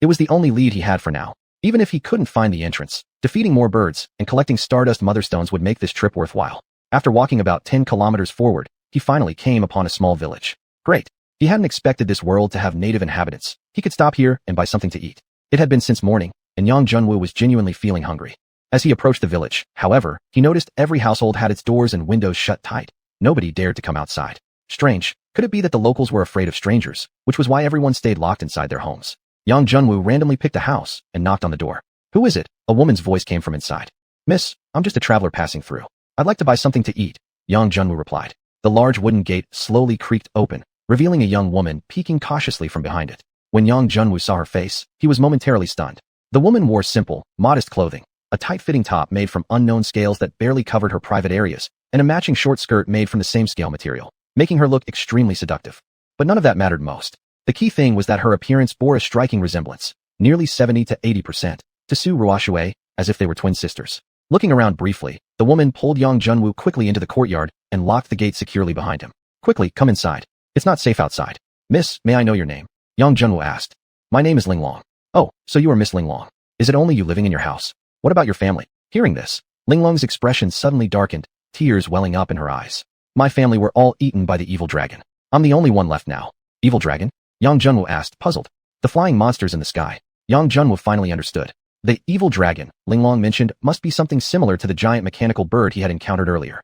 It was the only lead he had for now. Even if he couldn't find the entrance, defeating more birds and collecting stardust motherstones would make this trip worthwhile. After walking about 10 kilometers forward, he finally came upon a small village. Great. He hadn't expected this world to have native inhabitants. He could stop here and buy something to eat. It had been since morning, and Yang Junwu was genuinely feeling hungry. As he approached the village, however, he noticed every household had its doors and windows shut tight. Nobody dared to come outside. Strange. Could it be that the locals were afraid of strangers, which was why everyone stayed locked inside their homes? Yang Junwu randomly picked a house and knocked on the door. Who is it? A woman's voice came from inside. Miss, I'm just a traveler passing through. I'd like to buy something to eat, Yang Junwu replied. The large wooden gate slowly creaked open, revealing a young woman peeking cautiously from behind it. When Yang Junwu saw her face, he was momentarily stunned. The woman wore simple, modest clothing, a tight-fitting top made from unknown scales that barely covered her private areas, and a matching short skirt made from the same scale material, making her look extremely seductive. But none of that mattered most. The key thing was that her appearance bore a striking resemblance, nearly 70 to 80%, to xiuxian, as if they were twin sisters. Looking around briefly, the woman pulled Yang Junwu quickly into the courtyard and locked the gate securely behind him. Quickly, come inside. It's not safe outside. Miss, may I know your name? Yang Junwu asked. My name is Linglong. Oh, so you are Miss Linglong. Is it only you living in your house? What about your family? Hearing this, Linglong's expression suddenly darkened, tears welling up in her eyes. My family were all eaten by the evil dragon. I'm the only one left now. Evil dragon? Yang Junwu asked, puzzled. The flying monsters in the sky. Yang Junwu finally understood. The evil dragon, Linglong mentioned, must be something similar to the giant mechanical bird he had encountered earlier.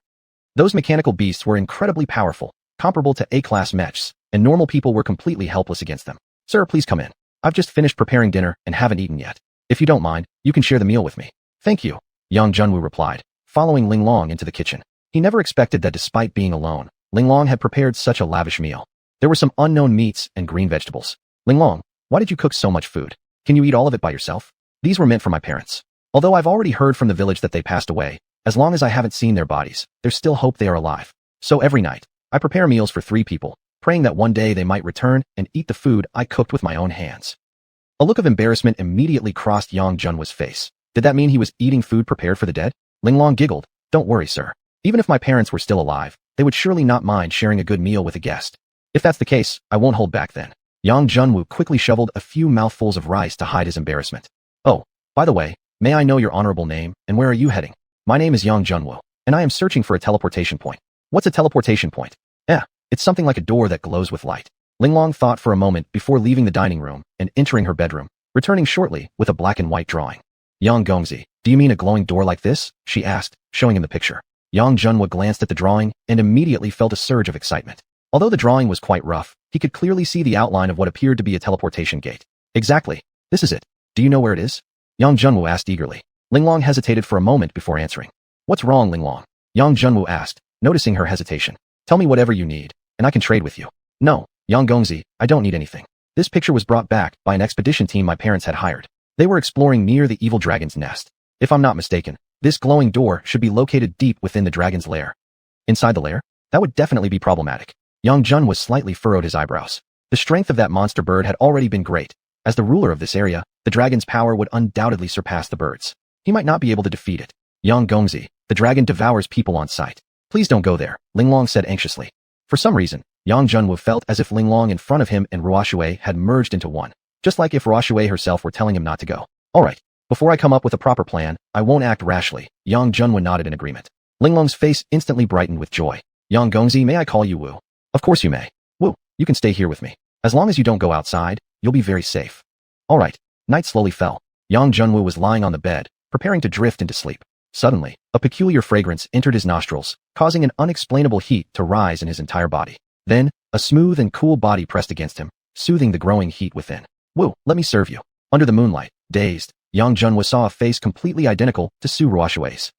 Those mechanical beasts were incredibly powerful, comparable to A-class mechs, and normal people were completely helpless against them. Sir, please come in. I've just finished preparing dinner and haven't eaten yet. If you don't mind, you can share the meal with me. Thank you, Yang Junwu replied, following Linglong into the kitchen. He never expected that despite being alone, Linglong had prepared such a lavish meal. There were some unknown meats and green vegetables. Linglong, why did you cook so much food? Can you eat all of it by yourself? These were meant for my parents. Although I've already heard from the village that they passed away, as long as I haven't seen their bodies, there's still hope they are alive. So every night, I prepare meals for 3 people, praying that one day they might return and eat the food I cooked with my own hands. A look of embarrassment immediately crossed Yang Junwu's face. Did that mean he was eating food prepared for the dead? Linglong giggled. Don't worry, sir. Even if my parents were still alive, they would surely not mind sharing a good meal with a guest. If that's the case, I won't hold back then. Yang Junwu quickly shoveled a few mouthfuls of rice to hide his embarrassment. Oh, by the way, may I know your honorable name, and where are you heading? My name is Yang Junwu, and I am searching for a teleportation point. What's a teleportation point? It's something like a door that glows with light. Linglong thought for a moment before leaving the dining room and entering her bedroom, returning shortly with a black and white drawing. Yang Gongzi, do you mean a glowing door like this? She asked, showing him the picture. Yang Junwu glanced at the drawing and immediately felt a surge of excitement. Although the drawing was quite rough, he could clearly see the outline of what appeared to be a teleportation gate. Exactly. This is it. Do you know where it is? Yang Junwu asked eagerly. Linglong hesitated for a moment before answering. What's wrong, Linglong? Yang Junwu asked, noticing her hesitation. Tell me whatever you need, and I can trade with you. No, Yang Gongzi, I don't need anything. This picture was brought back by an expedition team my parents had hired. They were exploring near the evil dragon's nest. If I'm not mistaken, this glowing door should be located deep within the dragon's lair. Inside the lair? That would definitely be problematic. Yang Junwu slightly furrowed his eyebrows. The strength of that monster bird had already been great. As the ruler of this area, the dragon's power would undoubtedly surpass the bird's. He might not be able to defeat it. Yang Gongzi, the dragon devours people on sight. Please don't go there, Linglong said anxiously. For some reason, Yang Junwu felt as if Linglong in front of him and Ruoshui had merged into one, just like if Ruoshui herself were telling him not to go. Alright, before I come up with a proper plan, I won't act rashly. Yang Junwu nodded in agreement. Linglong's face instantly brightened with joy. Yang Gongzi, may I call you Wu? Of course you may. Wu, you can stay here with me. As long as you don't go outside, you'll be very safe. Alright, night slowly fell. Yang Junwu was lying on the bed, preparing to drift into sleep. Suddenly, a peculiar fragrance entered his nostrils, causing an unexplainable heat to rise in his entire body. Then, a smooth and cool body pressed against him, soothing the growing heat within. Wu, let me serve you. Under the moonlight, dazed, Yang Junwu saw a face completely identical to Su Ruoshui's.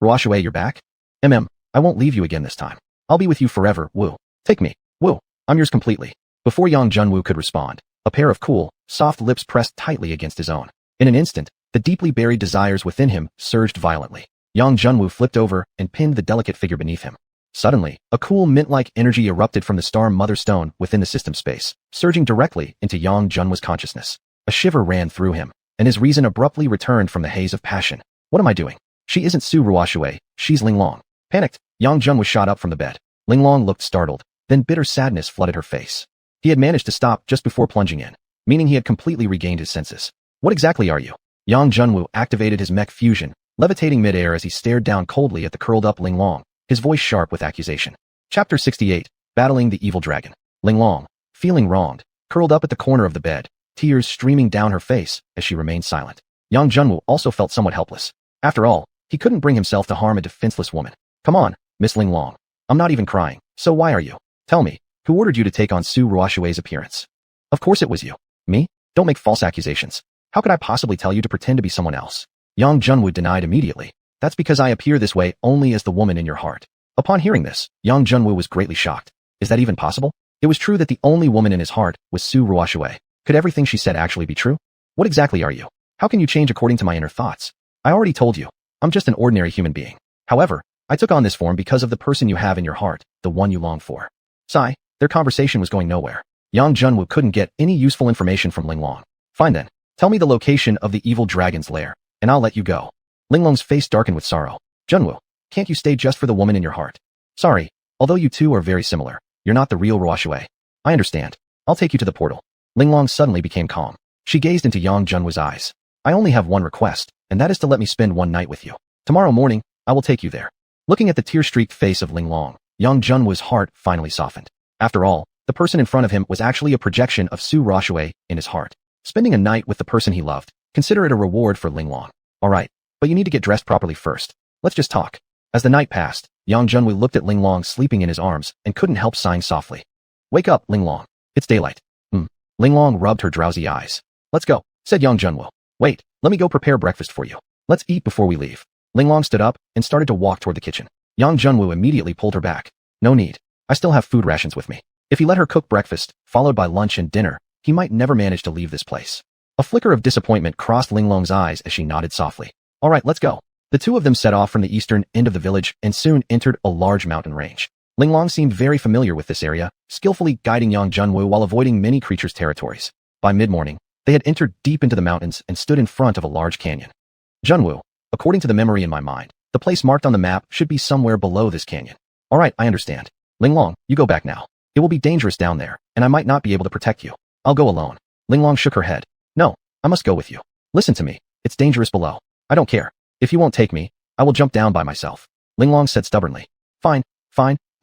Ruoshui, you're back? I won't leave you again this time. I'll be with you forever, Wu. Take me. Wu, I'm yours completely. Before Yang Junwu could respond, a pair of cool, soft lips pressed tightly against his own. In an instant, the deeply buried desires within him surged violently. Yang Junwu flipped over and pinned the delicate figure beneath him. Suddenly, a cool mint-like energy erupted from the star Mother Stone within the system space, surging directly into Yang Junwu's consciousness. A shiver ran through him, and his reason abruptly returned from the haze of passion. What am I doing? She isn't Su Ruoshui, she's Linglong. Panicked, Yang Junwu shot up from the bed. Linglong looked startled, Then bitter sadness flooded her face. He had managed to stop just before plunging in, meaning he had completely regained his senses. What exactly are you? Yang Junwu activated his mech fusion, levitating midair as he stared down coldly at the curled-up Linglong, his voice sharp with accusation. Chapter 68, Battling the Evil Dragon. Linglong, feeling wronged, curled up at the corner of the bed, tears streaming down her face as she remained silent. Yang Junwu also felt somewhat helpless. After all, he couldn't bring himself to harm a defenseless woman. Come on, Miss Linglong. I'm not even crying, so why are you? Tell me, who ordered you to take on Su Ruoshui's appearance? Of course it was you. Me? Don't make false accusations. How could I possibly tell you to pretend to be someone else? Yang Junwu denied immediately. That's because I appear this way only as the woman in your heart. Upon hearing this, Yang Junwu was greatly shocked. Is that even possible? It was true that the only woman in his heart was Su Ruoshui. Could everything she said actually be true? What exactly are you? How can you change according to my inner thoughts? I already told you. I'm just an ordinary human being. However, I took on this form because of the person you have in your heart, the one you long for. Sigh, their conversation was going nowhere. Yang Junwu couldn't get any useful information from Linglong. Fine then, tell me the location of the evil dragon's lair, and I'll let you go. Linglong's face darkened with sorrow. Junwu, can't you stay just for the woman in your heart? Sorry, although you two are very similar, you're not the real Ruoshui. I understand. I'll take you to the portal. Linglong suddenly became calm. She gazed into Yang Junwu's eyes. I only have one request, and that is to let me spend one night with you. Tomorrow morning, I will take you there. Looking at the tear-streaked face of Linglong, Yang Junwu's heart finally softened. After all, the person in front of him was actually a projection of Su Ruoshui in his heart. Spending a night with the person he loved, consider it a reward for Linglong. Alright, but you need to get dressed properly first. Let's just talk. As the night passed, Yang Junwu looked at Linglong sleeping in his arms and couldn't help sighing softly. Wake up, Linglong. It's daylight. Linglong rubbed her drowsy eyes. Let's go, said Yang Junwu. Wait, let me go prepare breakfast for you. Let's eat before we leave. Linglong stood up and started to walk toward the kitchen. Yang Junwu immediately pulled her back. No need. I still have food rations with me. If he let her cook breakfast, followed by lunch and dinner, he might never manage to leave this place. A flicker of disappointment crossed Linglong's eyes as she nodded softly. All right, let's go. The two of them set off from the eastern end of the village and soon entered a large mountain range. Linglong seemed very familiar with this area, skillfully guiding Yang Junwu while avoiding many creatures' territories. By mid-morning, they had entered deep into the mountains and stood in front of a large canyon. Junwu, according to the memory in my mind, the place marked on the map should be somewhere below this canyon. All right, I understand. Linglong, you go back now. It will be dangerous down there, and I might not be able to protect you. I'll go alone. Linglong shook her head. No, I must go with you. Listen to me. It's dangerous below. I don't care. If you won't take me, I will jump down by myself. Linglong said stubbornly. Fine,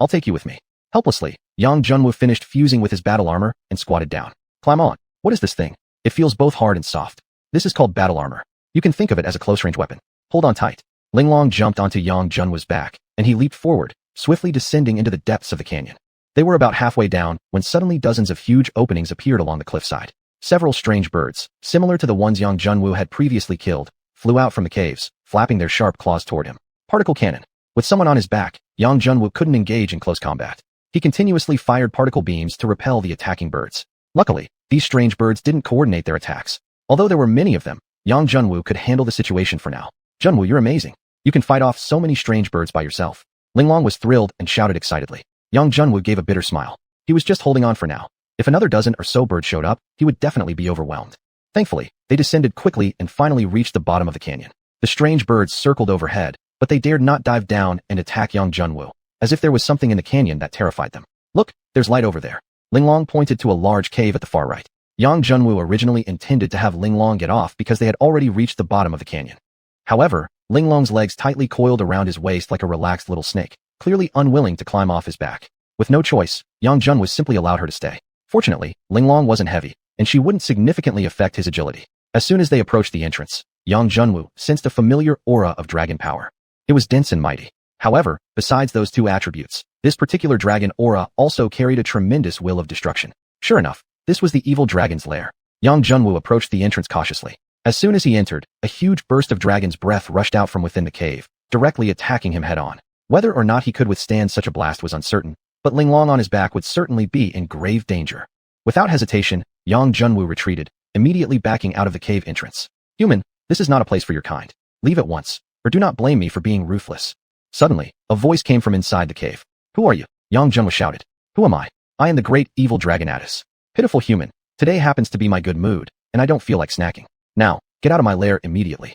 I'll take you with me. Helplessly, Yang Junwu finished fusing with his battle armor and squatted down. Climb on. What is this thing? It feels both hard and soft. This is called battle armor. You can think of it as a close-range weapon. Hold on tight. Linglong jumped onto Yang Junwu's back, and he leaped forward, swiftly descending into the depths of the canyon. They were about halfway down when suddenly dozens of huge openings appeared along the cliffside. Several strange birds, similar to the ones Yang Junwu had previously killed, flew out from the caves, flapping their sharp claws toward him. Particle cannon. With someone on his back, Yang Junwu couldn't engage in close combat. He continuously fired particle beams to repel the attacking birds. Luckily, these strange birds didn't coordinate their attacks. Although there were many of them, Yang Junwu could handle the situation for now. Junwu, you're amazing. You can fight off so many strange birds by yourself. Linglong was thrilled and shouted excitedly. Yang Junwu gave a bitter smile. He was just holding on for now. If another dozen or so birds showed up, he would definitely be overwhelmed. Thankfully, they descended quickly and finally reached the bottom of the canyon. The strange birds circled overhead, but they dared not dive down and attack Yang Junwu, as if there was something in the canyon that terrified them. Look, there's light over there. Linglong pointed to a large cave at the far right. Yang Junwu originally intended to have Linglong get off because they had already reached the bottom of the canyon. However, Linglong's legs tightly coiled around his waist like a relaxed little snake, clearly unwilling to climb off his back. With no choice, Yang Junwu simply allowed her to stay. Fortunately, Linglong wasn't heavy, and she wouldn't significantly affect his agility. As soon as they approached the entrance, Yang Junwu sensed a familiar aura of dragon power. It was dense and mighty. However, besides those two attributes, this particular dragon aura also carried a tremendous will of destruction. Sure enough, this was the evil dragon's lair. Yang Junwu approached the entrance cautiously. As soon as he entered, a huge burst of dragon's breath rushed out from within the cave, directly attacking him head-on. Whether or not he could withstand such a blast was uncertain, but Linglong on his back would certainly be in grave danger. Without hesitation, Yang Junwu retreated, immediately backing out of the cave entrance. Human, this is not a place for your kind. Leave at once, or do not blame me for being ruthless. Suddenly, a voice came from inside the cave. Who are you? Yang Junwu shouted. Who am I? I am the great evil dragon Addis. Pitiful human, today happens to be my good mood, and I don't feel like snacking. Now, get out of my lair immediately.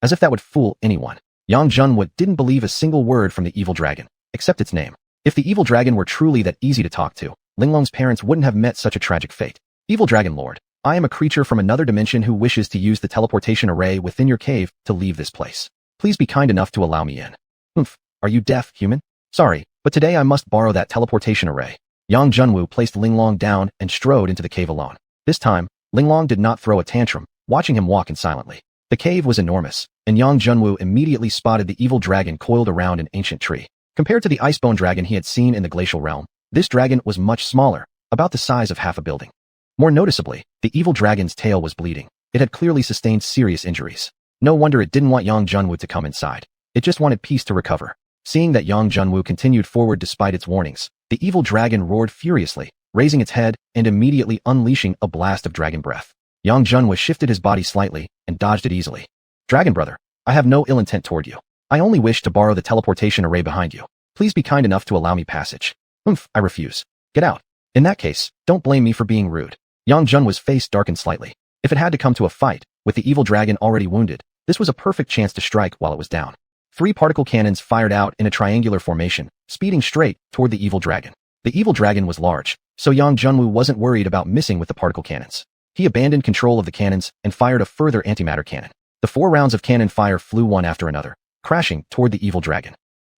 As if that would fool anyone, Yang Junwu didn't believe a single word from the evil dragon, except its name. If the evil dragon were truly that easy to talk to, Linglong's parents wouldn't have met such a tragic fate. Evil Dragon Lord, I am a creature from another dimension who wishes to use the teleportation array within your cave to leave this place. Please be kind enough to allow me in. Are you deaf, human? Sorry, but today I must borrow that teleportation array. Yang Junwu placed Linglong down and strode into the cave alone. This time, Linglong did not throw a tantrum, watching him walk in silently. The cave was enormous, and Yang Junwu immediately spotted the evil dragon coiled around an ancient tree. Compared to the icebone dragon he had seen in the glacial realm, this dragon was much smaller, about the size of half a building. More noticeably, the evil dragon's tail was bleeding. It had clearly sustained serious injuries. No wonder it didn't want Yang Junwu to come inside. It just wanted peace to recover. Seeing that Yang Junwu continued forward despite its warnings, the evil dragon roared furiously, raising its head and immediately unleashing a blast of dragon breath. Yang Junwu shifted his body slightly and dodged it easily. Dragon brother, I have no ill intent toward you. I only wish to borrow the teleportation array behind you. Please be kind enough to allow me passage. I refuse. Get out. In that case, don't blame me for being rude. Yang Junwu's face darkened slightly. If it had to come to a fight, with the evil dragon already wounded, this was a perfect chance to strike while it was down. 3 particle cannons fired out in a triangular formation, speeding straight toward the evil dragon. The evil dragon was large, so Yang Junwu wasn't worried about missing with the particle cannons. He abandoned control of the cannons and fired a further antimatter cannon. The 4 rounds of cannon fire flew one after another, crashing toward the evil dragon.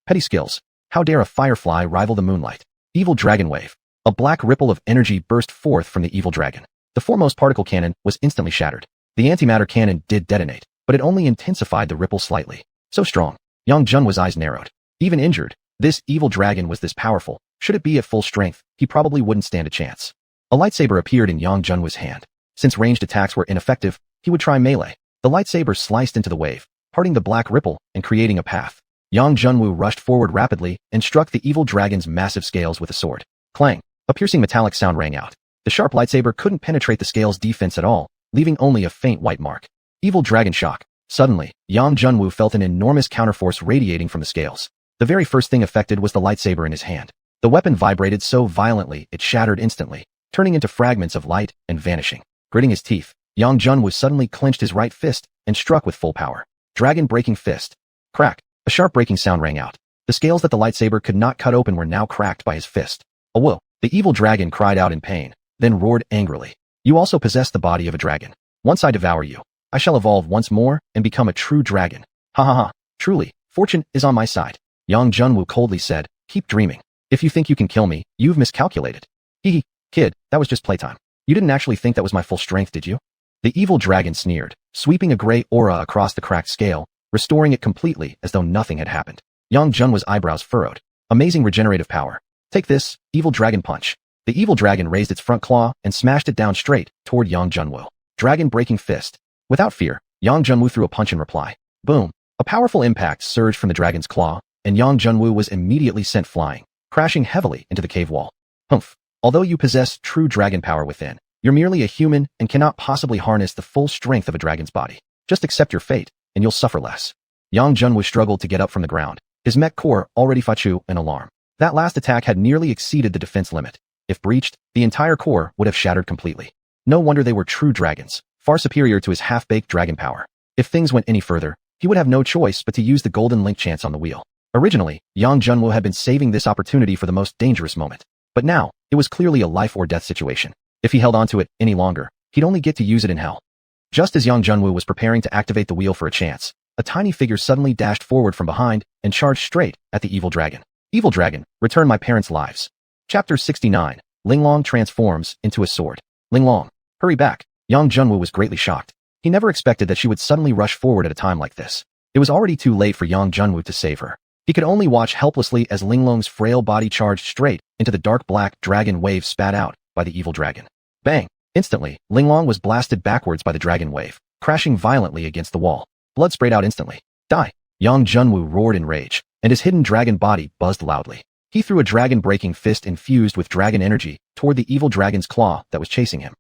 Petty skills. How dare a firefly rival the moonlight? Evil dragon wave. A black ripple of energy burst forth from the evil dragon. The foremost particle cannon was instantly shattered. The antimatter cannon did detonate, but it only intensified the ripple slightly. So strong. Yang Junwu's eyes narrowed. Even injured, this evil dragon was this powerful. Should it be at full strength, he probably wouldn't stand a chance. A lightsaber appeared in Yang Junwu's hand. Since ranged attacks were ineffective, he would try melee. The lightsaber sliced into the wave, parting the black ripple and creating a path. Yang Junwu rushed forward rapidly and struck the evil dragon's massive scales with a sword. Clang! A piercing metallic sound rang out. The sharp lightsaber couldn't penetrate the scales' defense at all, leaving only a faint white mark. Evil dragon shock. Suddenly, Yang Junwu felt an enormous counterforce radiating from the scales. The very first thing affected was the lightsaber in his hand. The weapon vibrated so violently it shattered instantly, turning into fragments of light and vanishing. Gritting his teeth, Yang Junwu suddenly clenched his right fist and struck with full power. Dragon-breaking fist. Crack! A sharp breaking sound rang out. The scales that the lightsaber could not cut open were now cracked by his fist. A whoa! The evil dragon cried out in pain, then roared angrily. You also possess the body of a dragon. Once I devour you, I shall evolve once more and become a true dragon. Ha ha ha. Truly, fortune is on my side. Yang Junwu coldly said, keep dreaming. If you think you can kill me, you've miscalculated. Hee, kid, that was just playtime. You didn't actually think that was my full strength, did you? The evil dragon sneered, sweeping a gray aura across the cracked scale, restoring it completely as though nothing had happened. Yang Junwu's eyebrows furrowed. Amazing regenerative power. Take this, evil dragon punch. The evil dragon raised its front claw and smashed it down straight toward Yang Junwu. Dragon-breaking fist. Without fear, Yang Junwu threw a punch in reply. Boom! A powerful impact surged from the dragon's claw, and Yang Junwu was immediately sent flying, crashing heavily into the cave wall. Humph! Although you possess true dragon power within, you're merely a human and cannot possibly harness the full strength of a dragon's body. Just accept your fate, and you'll suffer less. Yang Junwu struggled to get up from the ground, his mech core already fachu in alarm. That last attack had nearly exceeded the defense limit. If breached, the entire core would have shattered completely. No wonder they were true dragons, far superior to his half-baked dragon power. If things went any further, he would have no choice but to use the golden link chance on the wheel. Originally, Yang Junwu had been saving this opportunity for the most dangerous moment. But now, it was clearly a life-or-death situation. If he held onto it any longer, he'd only get to use it in hell. Just as Yang Junwu was preparing to activate the wheel for a chance, a tiny figure suddenly dashed forward from behind and charged straight at the evil dragon. Evil dragon, return my parents' lives. Chapter 69. Linglong transforms into a sword. Linglong, hurry back. Yang Junwu was greatly shocked. He never expected that she would suddenly rush forward at a time like this. It was already too late for Yang Junwu to save her. He could only watch helplessly as Linglong's frail body charged straight into the dark black dragon wave spat out by the evil dragon. Bang! Instantly, Linglong was blasted backwards by the dragon wave, crashing violently against the wall. Blood sprayed out instantly. Die! Yang Junwu roared in rage, and his hidden dragon body buzzed loudly. He threw a dragon-breaking fist infused with dragon energy toward the evil dragon's claw that was chasing him.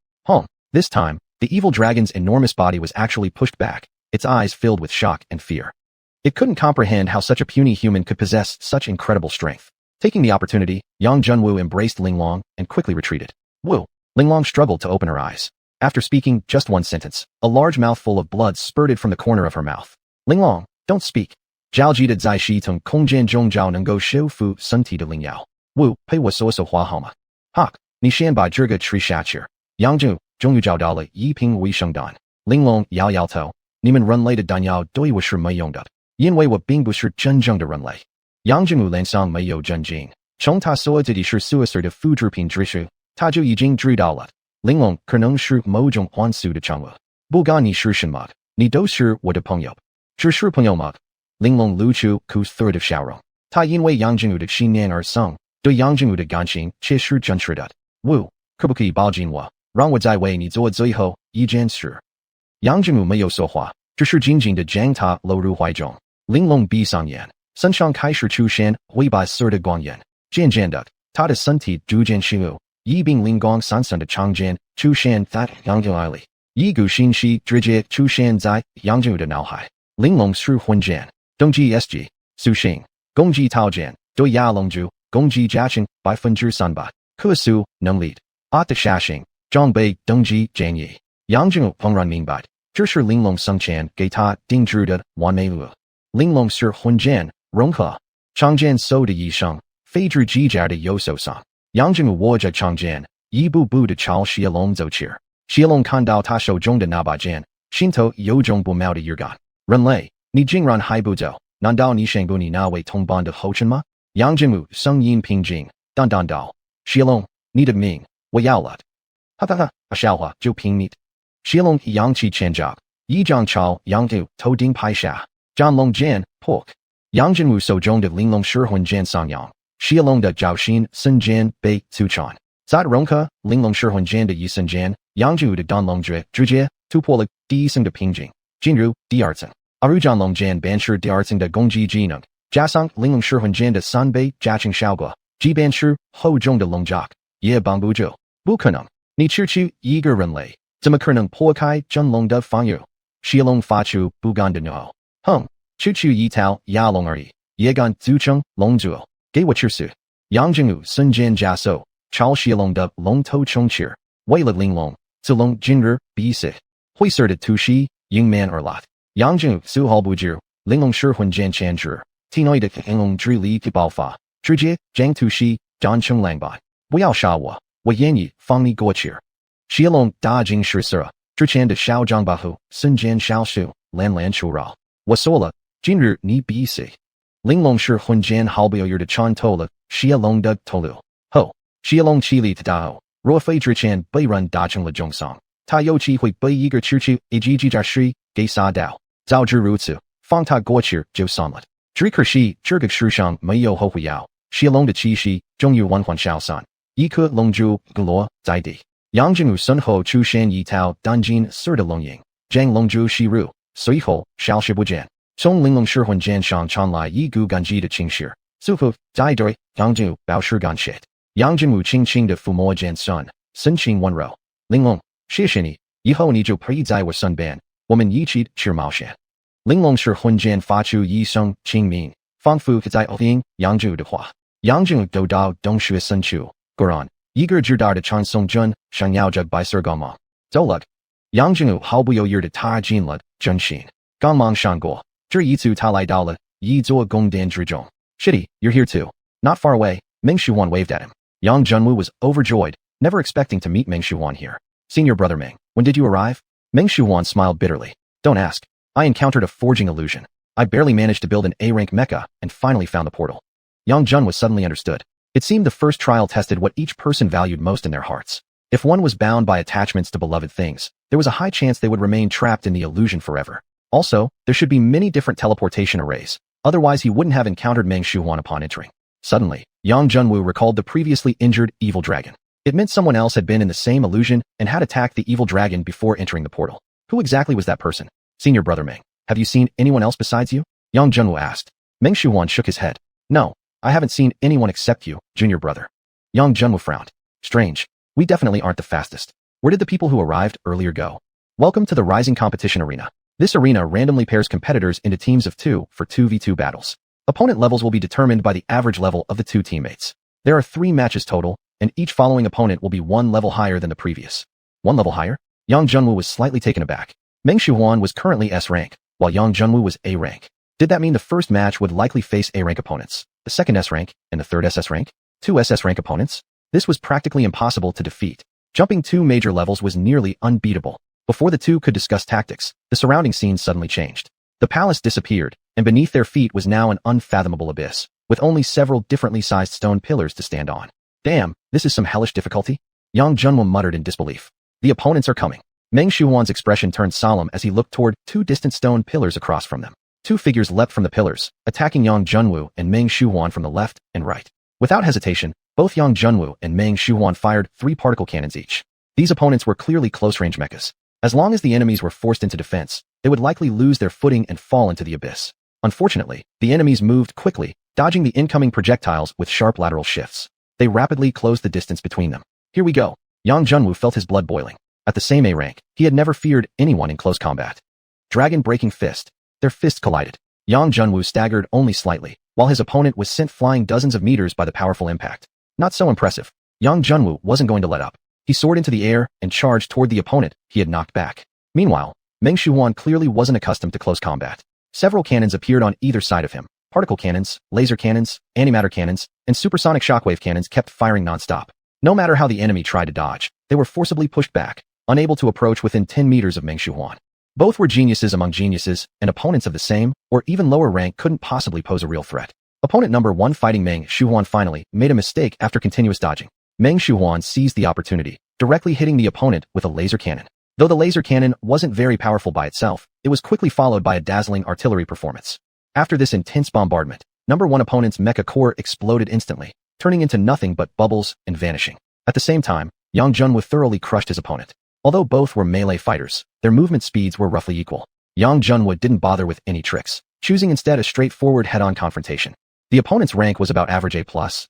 This time, the evil dragon's enormous body was actually pushed back, its eyes filled with shock and fear. It couldn't comprehend how such a puny human could possess such incredible strength. Taking the opportunity, Yang Junwu embraced Linglong and quickly retreated. Woo! Linglong struggled to open her eyes. After speaking just one sentence, a large mouthful of blood spurted from the corner of her mouth. Linglong, don't speak. Zhao ji de zai shi tong kongjian zhong zhao neng go xiu fu sun ti de lingyao. Wu, 陪我说说话好吗？哈，你先把这个吃下去。杨正终于找到了一瓶卫生蛋。玲珑摇摇头，你们人类的弹药对我是没用的，因为我并不是真正的人类。杨正武脸上没有震惊，从他说自己是苏尔的复制品之时，他就已经知道了。玲珑可能是某种幻术的产物，不管你是什么，你都是我的朋友。只是朋友吗？玲珑露出苦涩的笑容。他因为杨正武的信念而生，对杨正武的感情却是真实的。Wu，可不可以抱紧我，让我再为你做最后一件事？杨正武没有说话，只是紧紧地将他搂入怀中。玲珑闭上眼，身上开始出现灰白色的光焰。渐渐的，他的身体逐渐虚无，一柄灵光闪闪的长剑出现在杨正武里，一股信息直接出现在杨正武的脑海。玲珑是混剑，等级 SG， 属性攻击套件对亚龙珠攻击加成300%，可塑能力的下行装备等级建议。杨正武怦然明白，这是玲珑生前给他定制的完美物。玲珑是混剑融合长剑嗖的一声飞至机甲的右手上，杨正武握着长剑，一步步地朝血龙走去。血龙看到他手中的那把剑，心头有种不妙的预感。人类，你竟然还不走？难道你想步你那位同伴的后尘吗？杨正武声音平静，淡淡道：“血龙，你的命我要了。”哈哈哈，笑话就凭你的。血龙扬起前脚，一掌朝杨正武头顶拍下，斩龙剑破。杨正武手中的玲珑是混剑上扬，血龙的爪心瞬间被阻断。在融合玲珑是混剑的一瞬间，杨正武的断龙诀直接突破了第一层的瓶颈，进入第二层。而斩龙剑便是第二层的攻击技能，加上玲珑是混剑的3倍加成效果，即便是厚重的龙爪也绑不住。不可能，你区区一个人类，怎么可能破开真龙的防御？血龙发出不甘的怒吼。哼，区区一条亚龙而已，也敢组成龙族？给我去死！杨正武瞬间加速，朝血龙的龙头冲去。为了玲珑，此龙今日必死。灰色的吐息迎面而来。杨正武丝毫不惧，玲珑是混剑前置，体内的玲珑之力爆发，直接将吐息斩成两半。不要杀我，我愿意放你过去。血龙大惊失色，之前的嚣张跋扈瞬间消失，连连出绕。我说了，今日你必死。玲珑是混剑毫不犹豫地穿透了血龙的头颅后，血龙气力大后，若非之前被人打成了重伤，他有机会被一个区区一击机甲师给杀掉。早知如此，放他过去就算了。只可惜这个世上没有后悔药。血龙的气息终于缓缓消散，一颗龙珠坠落在地。杨正武身后出现一条淡金色的龙影，将龙珠吸入，随后消失不见。从玲珑是混剑上传来一股感激的情绪，似乎在对杨正武表示感谢。杨正武轻轻地抚摸剑身，神情温柔。玲珑，谢谢你，以后你就陪在我身边，我们一起去冒险。玲珑是混剑发出一声轻鸣，仿佛在听杨正武的话。杨正武走到洞穴深处，果然，一个巨大的传送阵闪耀着白色光芒。走了。杨正武毫不犹豫地踏进了阵心，光芒闪过，这一次他来到了一座宫殿之中。Shitty, you're here too. Not far away, Meng Xuanhuan waved at him. Yang Junwu was overjoyed, never expecting to meet Meng Xuanhuan here. Senior brother Meng, when did you arrive? Meng Xuanhuan smiled bitterly. Don't ask. I encountered a forging illusion. I barely managed to build an A-rank mecha and finally found the portal. Yang Jun was suddenly understood. It seemed the first trial tested what each person valued most in their hearts. If one was bound by attachments to beloved things, there was a high chance they would remain trapped in the illusion forever. Also, there should be many different teleportation arrays. Otherwise, he wouldn't have encountered Meng Xuanhuan upon entering. Suddenly, Yang Junwu recalled the previously injured evil dragon. It meant someone else had been in the same illusion and had attacked the evil dragon before entering the portal. Who exactly was that person? Senior brother Meng, have you seen anyone else besides you? Yang Junwu asked. Meng Xuanhuan shook his head. No, I haven't seen anyone except you, junior brother. Yang Junwu frowned. Strange. We definitely aren't the fastest. Where did the people who arrived earlier go? Welcome to the Rising Competition Arena. This arena randomly pairs competitors into teams of 2 for 2v2 battles. Opponent levels will be determined by the average level of the 2 teammates. There are 3 matches total, and each following opponent will be 1 level higher than the previous. 1 level higher? Yang Junwu was slightly taken aback. Meng Xuanhuan was currently S rank, while Yang Junwu was A rank. Did that mean the first match would likely face A rank opponents, the second S rank, and the third SS rank? Two SS rank opponents? This was practically impossible to defeat. Jumping 2 major levels was nearly unbeatable. Before the two could discuss tactics, the surrounding scene suddenly changed. The palace disappeared, and beneath their feet was now an unfathomable abyss, with only several differently sized stone pillars to stand on. Damn, this is some hellish difficulty? Yang Junwu muttered in disbelief. The opponents are coming. Meng Xiuhuan's expression turned solemn as he looked toward 2 distant stone pillars across from them. 2 figures leapt from the pillars, attacking Yang Junwu and Meng Xiuhuan from the left and right. Without hesitation, both Yang Junwu and Meng Xiuhuan fired 3 particle cannons each. These opponents were clearly close-range mechas. As long as the enemies were forced into defense, they would likely lose their footing and fall into the abyss. Unfortunately, the enemies moved quickly, dodging the incoming projectiles with sharp lateral shifts. They rapidly closed the distance between them. Here we go. Yang Junwu felt his blood boiling. At the same A rank, he had never feared anyone in close combat. Dragon-breaking fist. Their fists collided. Yang Junwu staggered only slightly, while his opponent was sent flying dozens of meters by the powerful impact. Not so impressive. Yang Junwu wasn't going to let up. He soared into the air and charged toward the opponent he had knocked back. Meanwhile, Meng Xiuhuan clearly wasn't accustomed to close combat. Several cannons appeared on either side of him. Particle cannons, laser cannons, antimatter cannons, and supersonic shockwave cannons kept firing non-stop. No matter how the enemy tried to dodge, they were forcibly pushed back, unable to approach within 10 meters of Meng Xiuhuan. Both were geniuses among geniuses, and opponents of the same, or even lower rank couldn't possibly pose a real threat. Opponent number 1 fighting Meng Xiuhuan finally made a mistake after continuous dodging. Meng Xiuhuan seized the opportunity, directly hitting the opponent with a laser cannon. Though the laser cannon wasn't very powerful by itself, it was quickly followed by a dazzling artillery performance. After this intense bombardment, number 1 opponent's mecha core exploded instantly, turning into nothing but bubbles and vanishing. At the same time, Yang Junwu thoroughly crushed his opponent. Although both were melee fighters, their movement speeds were roughly equal. Yang Junwu didn't bother with any tricks, choosing instead a straightforward head-on confrontation. The opponent's rank was about average A+,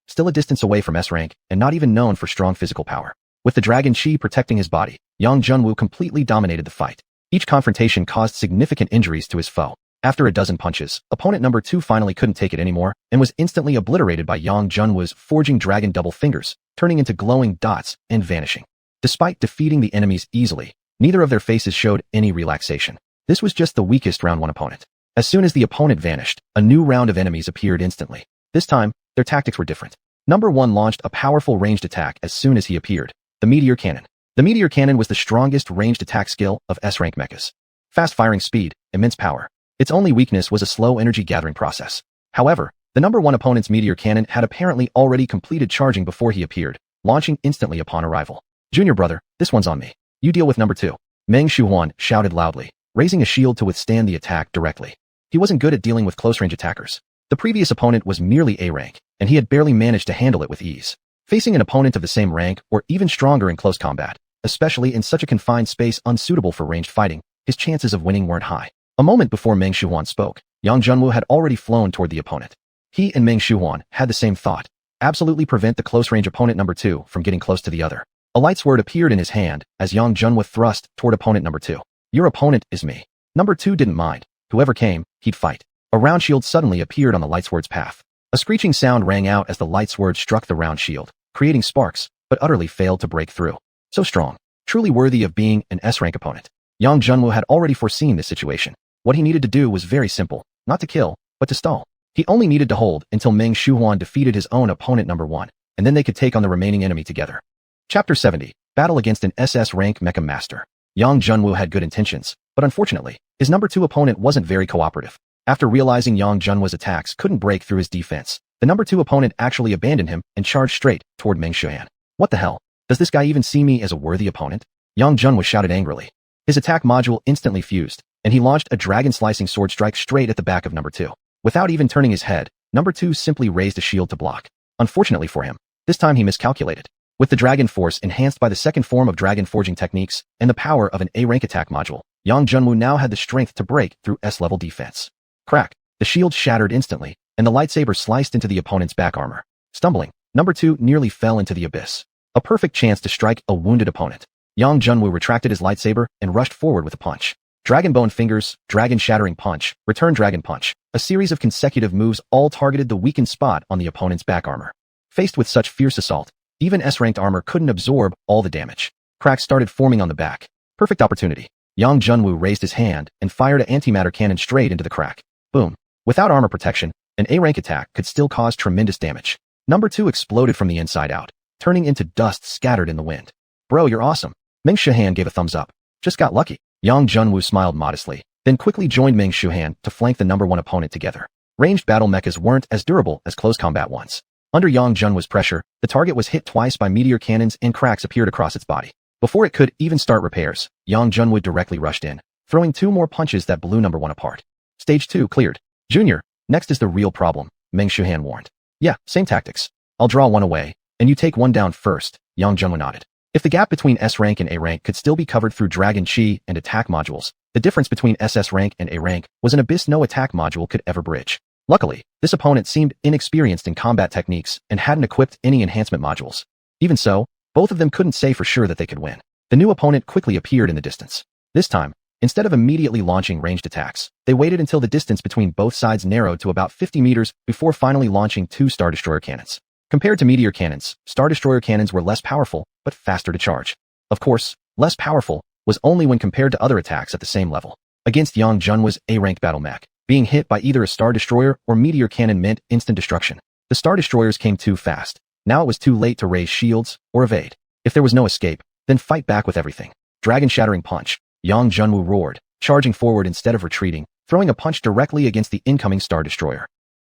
still a distance away from S rank, and not even known for strong physical power. With the dragon chi protecting his body, Yang Junwu completely dominated the fight. Each confrontation caused significant injuries to his foe. After a dozen punches, opponent number 2 finally couldn't take it anymore, and was instantly obliterated by Yang Junwu's forging dragon double fingers, turning into glowing dots and vanishing. Despite defeating the enemies easily, neither of their faces showed any relaxation. This was just the weakest round 1 opponent. As soon as the opponent vanished, a new round of enemies appeared instantly. This time, their tactics were different. Number 1 launched a powerful ranged attack as soon as he appeared. The Meteor Cannon. The Meteor Cannon was the strongest ranged attack skill of S-rank mechas. Fast firing speed, immense power. Its only weakness was a slow energy gathering process. However, the number 1 opponent's Meteor Cannon had apparently already completed charging before he appeared, launching instantly upon arrival. Junior brother, this one's on me. You deal with number 2. Meng Xiuhuan shouted loudly, raising a shield to withstand the attack directly. He wasn't good at dealing with close-range attackers. The previous opponent was merely A rank, and he had barely managed to handle it with ease. Facing an opponent of the same rank or even stronger in close combat, especially in such a confined space unsuitable for ranged fighting, his chances of winning weren't high. A moment before Meng Xiuhuan spoke, Yang Junwu had already flown toward the opponent. He and Meng Xiuhuan had the same thought. Absolutely prevent the close-range opponent number 2 from getting close to the other. A light sword appeared in his hand as Yang Junwu thrust toward opponent number 2. Your opponent is me. Number 2 didn't mind. Whoever came, he'd fight. A round shield suddenly appeared on the light sword's path. A screeching sound rang out as the light sword struck the round shield, creating sparks, but utterly failed to break through. So strong. Truly worthy of being an S-rank opponent. Yang Junwu had already foreseen this situation. What he needed to do was very simple, not to kill, but to stall. He only needed to hold until Meng Xiuhuan defeated his own opponent number 1, and then they could take on the remaining enemy together. Chapter 70, Battle Against an SS rank Mecha Master. Yang Junwu had good intentions, but unfortunately, his number 2 opponent wasn't very cooperative. After realizing Yang Junwu's attacks couldn't break through his defense, the number 2 opponent actually abandoned him and charged straight toward Meng Xiuhuan. What the hell? Does this guy even see me as a worthy opponent? Yang Junwu shouted angrily. His attack module instantly fused, and he launched a dragon-slicing sword strike straight at the back of number 2. Without even turning his head, number 2 simply raised a shield to block. Unfortunately for him, this time he miscalculated. With the dragon force enhanced by the second form of dragon forging techniques and the power of an A-rank attack module, Yang Junwu now had the strength to break through S-level defense. Crack! The shield shattered instantly, and the lightsaber sliced into the opponent's back armor. Stumbling, number 2 nearly fell into the abyss. A perfect chance to strike a wounded opponent. Yang Junwu retracted his lightsaber and rushed forward with a punch. Dragon Bone Fingers, Dragon Shattering Punch, Return Dragon Punch. A series of consecutive moves all targeted the weakened spot on the opponent's back armor. Faced with such fierce assault, even S-ranked armor couldn't absorb all the damage. Cracks started forming on the back. Perfect opportunity. Yang Junwu raised his hand and fired an antimatter cannon straight into the crack. Boom. Without armor protection, an A-rank attack could still cause tremendous damage. Number 2 exploded from the inside out, turning into dust scattered in the wind. Bro, you're awesome. Meng Xiuxian gave a thumbs up. Just got lucky. Yang Junwu smiled modestly, then quickly joined Meng Xiuxian to flank the number 1 opponent together. Ranged battle mechas weren't as durable as close combat ones. Under Yang Junwu's pressure, the target was hit twice by meteor cannons and cracks appeared across its body. Before it could even start repairs, Yang Junwu directly rushed in, throwing 2 more punches that blew number 1 apart. Stage 2 cleared. Junior, next is the real problem, Meng Xiuxian warned. Yeah, same tactics. I'll draw 1 away, and you take 1 down first, Yang Junwu nodded. If the gap between S rank and A rank could still be covered through Dragon Chi and attack modules, the difference between SS rank and A rank was an abyss no attack module could ever bridge. Luckily, this opponent seemed inexperienced in combat techniques and hadn't equipped any enhancement modules. Even so, both of them couldn't say for sure that they could win. The new opponent quickly appeared in the distance. This time, instead of immediately launching ranged attacks, they waited until the distance between both sides narrowed to about 50 meters before finally launching 2 Star Destroyer cannons. Compared to meteor cannons, Star Destroyer cannons were less powerful, but faster to charge. Of course, less powerful was only when compared to other attacks at the same level. Against Yang Junwu's A-ranked battle mech, being hit by either a Star Destroyer or meteor cannon meant instant destruction. The Star Destroyers came too fast. Now it was too late to raise shields or evade. If there was no escape, then fight back with everything. Dragon-shattering punch. Yang Junwu roared, charging forward instead of retreating, throwing a punch directly against the incoming Star Destroyer.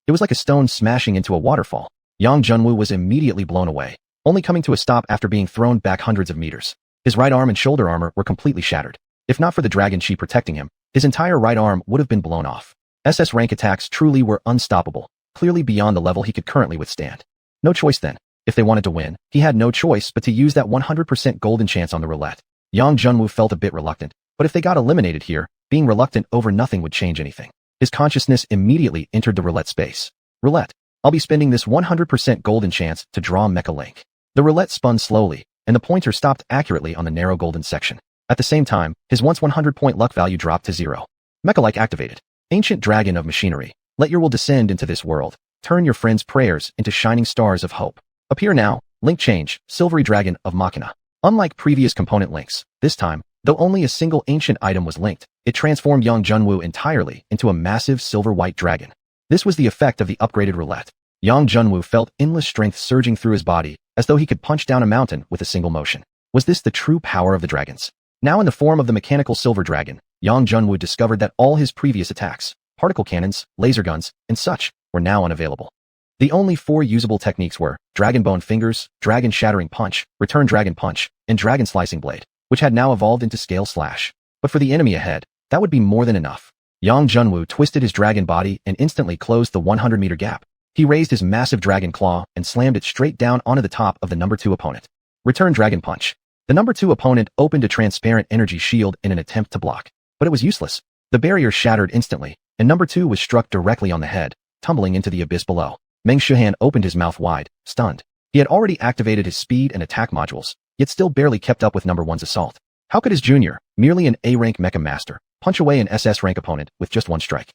It was like a stone smashing into a waterfall. Yang Junwu was immediately blown away, only coming to a stop after being thrown back hundreds of meters. His right arm and shoulder armor were completely shattered. If not for the Dragon Chi protecting him, his entire right arm would have been blown off. SS rank attacks truly were unstoppable, clearly beyond the level he could currently withstand. No choice then. If they wanted to win, he had no choice but to use that 100% golden chance on the roulette. Yang Junwu felt a bit reluctant, but if they got eliminated here, being reluctant over nothing would change anything. His consciousness immediately entered the roulette space. Roulette. I'll be spending this 100% golden chance to draw Mecha LINK. The roulette spun slowly, and the pointer stopped accurately on the narrow golden section. At the same time, his once 100-point luck value dropped to 0. Mecha LINK activated. Ancient dragon of machinery, let your will descend into this world. Turn your friends' prayers into shining stars of hope. Appear now, link change, silvery dragon of machina. Unlike previous component links, this time, though only a single ancient item was linked, it transformed Yang Junwu entirely into a massive silver-white dragon. This was the effect of the upgraded roulette. Yang Junwu felt endless strength surging through his body, as though he could punch down a mountain with a single motion. Was this the true power of the dragons? Now in the form of the mechanical silver dragon, Yang Junwu discovered that all his previous attacks, particle cannons, laser guns, and such, were now unavailable. The only 4 usable techniques were Dragon Bone Fingers, Dragon Shattering Punch, Return Dragon Punch, and Dragon Slicing Blade, which had now evolved into Scale Slash. But for the enemy ahead, that would be more than enough. Yang Junwu twisted his dragon body and instantly closed the 100-meter gap. He raised his massive dragon claw and slammed it straight down onto the top of the number 2 opponent. Return Dragon Punch. The number 2 opponent opened a transparent energy shield in an attempt to block, but it was useless. The barrier shattered instantly, and number 2 was struck directly on the head, tumbling into the abyss below. Meng Xiuxian opened his mouth wide, stunned. He had already activated his speed and attack modules, yet still barely kept up with number 1's assault. How could his junior, merely an A-rank mecha master, punch away an SS rank opponent with just 1 strike?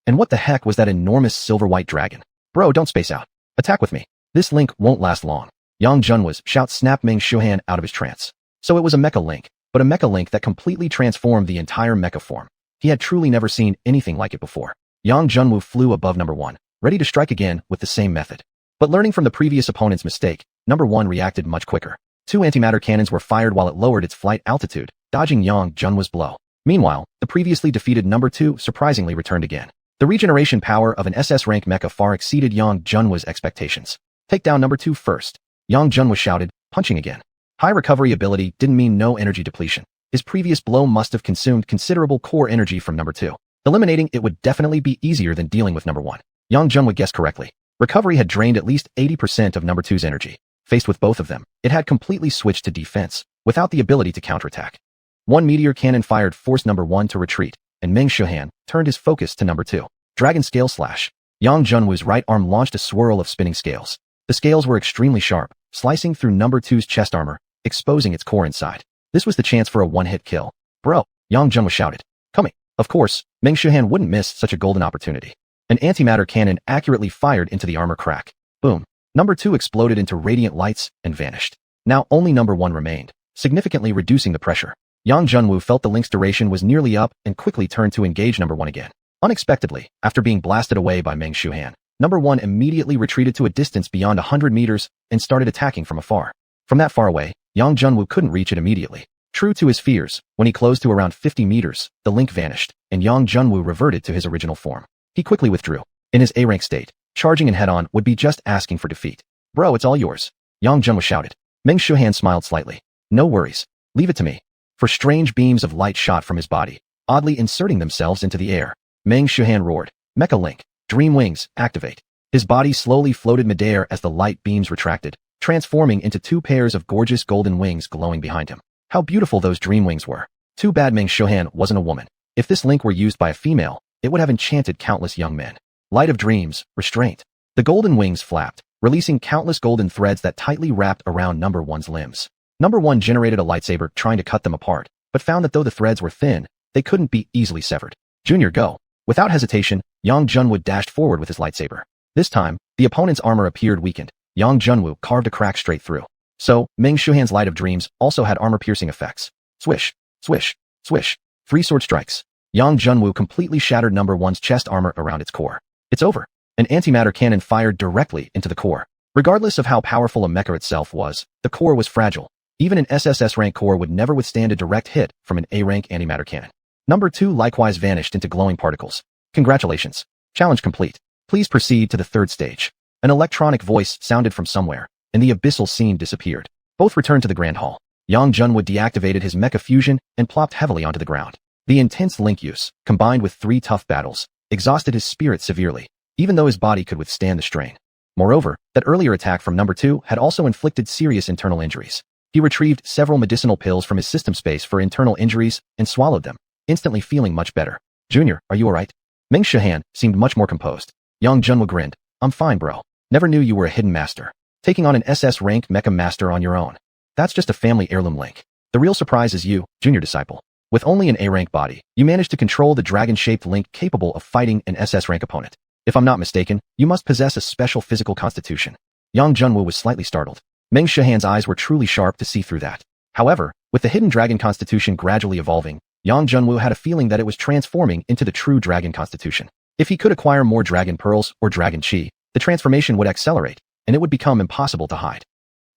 And what the heck was that enormous silver-white dragon? Bro, don't space out. Attack with me. This link won't last long. Yang Junwu's shout snapped Meng Xiuxian out of his trance. So it was a Mecha LINK, but a Mecha LINK that completely transformed the entire mecha form. He had truly never seen anything like it before. Yang Junwu flew above number 1, ready to strike again with the same method. But learning from the previous opponent's mistake, number 1 reacted much quicker. 2 antimatter cannons were fired while it lowered its flight altitude, dodging Yang Junwu's blow. Meanwhile, the previously defeated number 2 surprisingly returned again. The regeneration power of an SS rank mecha far exceeded Yang Junwu's expectations. Take down number 2 first. Yang Junwu shouted, punching again. High recovery ability didn't mean no energy depletion. His previous blow must have consumed considerable core energy from number 2. Eliminating it would definitely be easier than dealing with number 1. Yang Junwu guessed correctly. Recovery had drained at least 80% of number 2's energy. Faced with both of them, it had completely switched to defense, without the ability to counterattack. 1 meteor cannon fired forced number 1 to retreat, and Meng Xiuxian turned his focus to number 2. Dragon Scale Slash. Yang Junwu's right arm launched a swirl of spinning scales. The scales were extremely sharp, slicing through number 2's chest armor, exposing its core inside. This was the chance for a one-hit kill. Bro, Yang Junwu shouted. Coming. Of course, Meng Xiuxian wouldn't miss such a golden opportunity. An antimatter cannon accurately fired into the armor crack. Boom. Number 2 exploded into radiant lights and vanished. Now only number 1 remained, significantly reducing the pressure. Yang Junwu felt the link's duration was nearly up and quickly turned to engage number 1 again. Unexpectedly, after being blasted away by Meng Xiuxian, Number 1 immediately retreated to a distance beyond 100 meters and started attacking from afar. From that far away, Yang Junwu couldn't reach it immediately. True to his fears, when he closed to around 50 meters, the link vanished, and Yang Junwu reverted to his original form. He quickly withdrew. In his A-rank state, charging in head-on would be just asking for defeat. Bro, it's all yours. Yang Junwu shouted. Meng Xiuxian smiled slightly. No worries. Leave it to me. For strange beams of light shot from his body, oddly inserting themselves into the air. Meng Xiuxian roared. Mecha LINK. Dream wings, activate. His body slowly floated midair as the light beams retracted, transforming into 2 pairs of gorgeous golden wings glowing behind him. How beautiful those dream wings were. Too bad Meng Xiuxian wasn't a woman. If this link were used by a female, it would have enchanted countless young men. Light of dreams, restraint. The golden wings flapped, releasing countless golden threads that tightly wrapped around Number 1's limbs. Number 1 generated a lightsaber trying to cut them apart, but found that though the threads were thin, they couldn't be easily severed. Junior, go. Without hesitation, Yang Junwu dashed forward with his lightsaber. This time, the opponent's armor appeared weakened. Yang Junwu carved a crack straight through. So, Meng Xiuxian's Light of Dreams also had armor-piercing effects. Swish, swish, swish. 3 sword strikes. Yang Junwu completely shattered Number 1's chest armor around its core. It's over. An antimatter cannon fired directly into the core. Regardless of how powerful a mecha itself was, the core was fragile. Even an SSS rank core would never withstand a direct hit from an A-rank antimatter cannon. Number 2 likewise vanished into glowing particles. Congratulations. Challenge complete. Please proceed to the 3rd stage. An electronic voice sounded from somewhere, and the abyssal scene disappeared. Both returned to the Grand Hall. Yang Junwu deactivated his mecha fusion and plopped heavily onto the ground. The intense link use, combined with 3 tough battles, exhausted his spirit severely, even though his body could withstand the strain. Moreover, that earlier attack from Number 2 had also inflicted serious internal injuries. He retrieved several medicinal pills from his system space for internal injuries and swallowed them, instantly feeling much better. Junior, are you alright? Meng Xiuxian seemed much more composed. Yang Junwu grinned. I'm fine, bro. Never knew you were a hidden master. Taking on an SS rank mecha master on your own. That's just a family heirloom link. The real surprise is you, junior disciple. With only an A-rank body, you managed to control the dragon-shaped link capable of fighting an SS rank opponent. If I'm not mistaken, you must possess a special physical constitution. Yang Junwu was slightly startled. Meng Xiuxian's eyes were truly sharp to see through that. However, with the hidden dragon constitution gradually evolving, Yang Junwu had a feeling that it was transforming into the true dragon constitution. If he could acquire more dragon pearls or dragon chi, the transformation would accelerate, and it would become impossible to hide.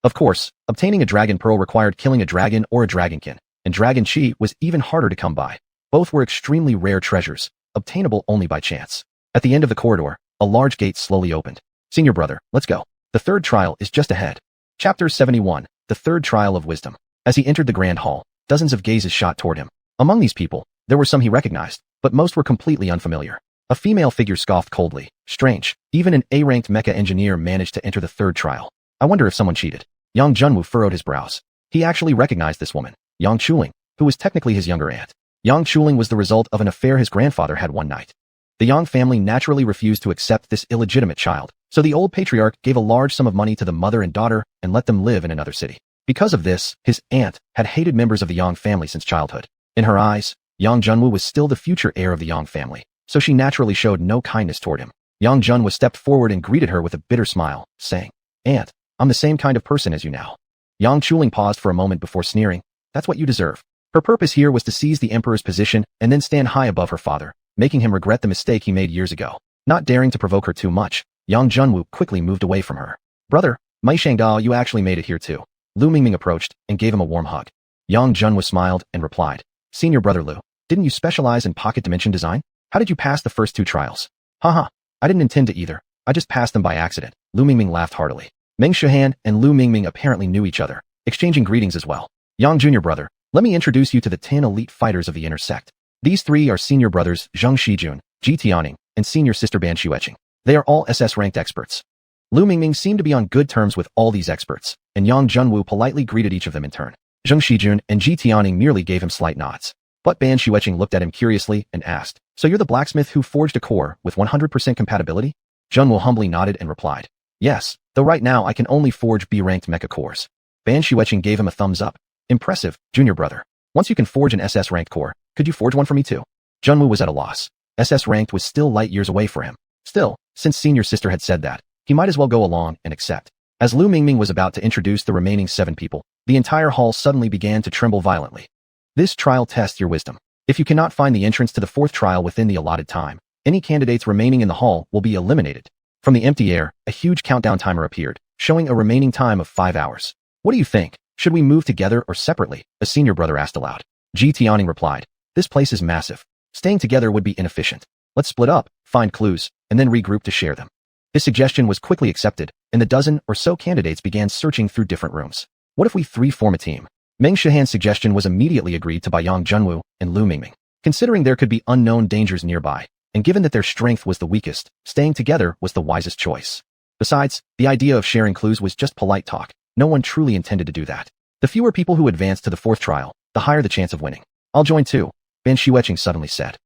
Of course, obtaining a dragon pearl required killing a dragon or a dragonkin, and dragon chi was even harder to come by. Both were extremely rare treasures, obtainable only by chance. At the end of the corridor, a large gate slowly opened. Senior brother, let's go. The 3rd trial is just ahead. Chapter 71, The 3rd Trial of Wisdom. As he entered the Grand Hall, dozens of gazes shot toward him. Among these people, there were some he recognized, but most were completely unfamiliar. A female figure scoffed coldly. Strange, even an A-ranked mecha engineer managed to enter the 3rd trial. I wonder if someone cheated. Yang Junwu furrowed his brows. He actually recognized this woman, Yang Chuling, who was technically his younger aunt. Yang Chuling was the result of an affair his grandfather had one night. The Yang family naturally refused to accept this illegitimate child, so the old patriarch gave a large sum of money to the mother and daughter and let them live in another city. Because of this, his aunt had hated members of the Yang family since childhood. In her eyes, Yang Junwu was still the future heir of the Yang family, so she naturally showed no kindness toward him. Yang Junwu stepped forward and greeted her with a bitter smile, saying, Aunt, I'm the same kind of person as you now. Yang Chuling paused for a moment before sneering. That's what you deserve. Her purpose here was to seize the emperor's position and then stand high above her father, making him regret the mistake he made years ago. Not daring to provoke her too much, Yang Junwu quickly moved away from her. Brother, Mai Shangda, you actually made it here too. Lu Mingming approached and gave him a warm hug. Yang Junwu smiled and replied, Senior brother Lu, didn't you specialize in pocket dimension design? How did you pass the first 2 trials? Haha, I didn't intend to either. I just passed them by accident. Lu Mingming laughed heartily. Meng Xiuxian and Lu Mingming apparently knew each other, exchanging greetings as well. Yang Junior brother, let me introduce you to the 10 elite fighters of the inner sect. These 3 are senior brothers Zheng Shijun, Ji Tianing, and senior sister Ban Xueqing. They are all SS-ranked experts. Lu Mingming seemed to be on good terms with all these experts, and Yang Junwu politely greeted each of them in turn. Zheng Shijun and Ji Tianing merely gave him slight nods. But Ban Xueqing looked at him curiously and asked, So you're the blacksmith who forged a core with 100% compatibility? Junwu humbly nodded and replied, Yes, though right now I can only forge B-ranked mecha cores. Ban Xueqing gave him a thumbs up. Impressive, junior brother. Once you can forge an SS-ranked core, could you forge one for me too? Junwu was at a loss. SS-ranked was still light years away for him. Still, since senior sister had said that, he might as well go along and accept. As Lu Mingming was about to introduce the remaining 7 people, the entire hall suddenly began to tremble violently. This trial tests your wisdom. If you cannot find the entrance to the 4th trial within the allotted time, any candidates remaining in the hall will be eliminated. From the empty air, a huge countdown timer appeared, showing a remaining time of 5 hours. What do you think? Should we move together or separately? A senior brother asked aloud. Xiuxian replied. This place is massive. Staying together would be inefficient. Let's split up, find clues, and then regroup to share them. His suggestion was quickly accepted, and the dozen or so candidates began searching through different rooms. What if we three form a team? Meng Shihan's suggestion was immediately agreed to by Yang Junwu and Lu Mingming. Considering there could be unknown dangers nearby, and given that their strength was the weakest, staying together was the wisest choice. Besides, the idea of sharing clues was just polite talk. No one truly intended to do that. The fewer people who advanced to the fourth trial, the higher the chance of winning. I'll join too, Ban Xiuxian suddenly said.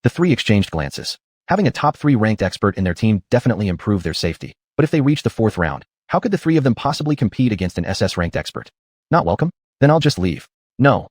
The three exchanged glances. Having a top 3 ranked expert in their team definitely improved their safety, but if they reached the 4th round, how could the 3 of them possibly compete against an SS ranked expert? Not welcome? Then I'll just leave. No.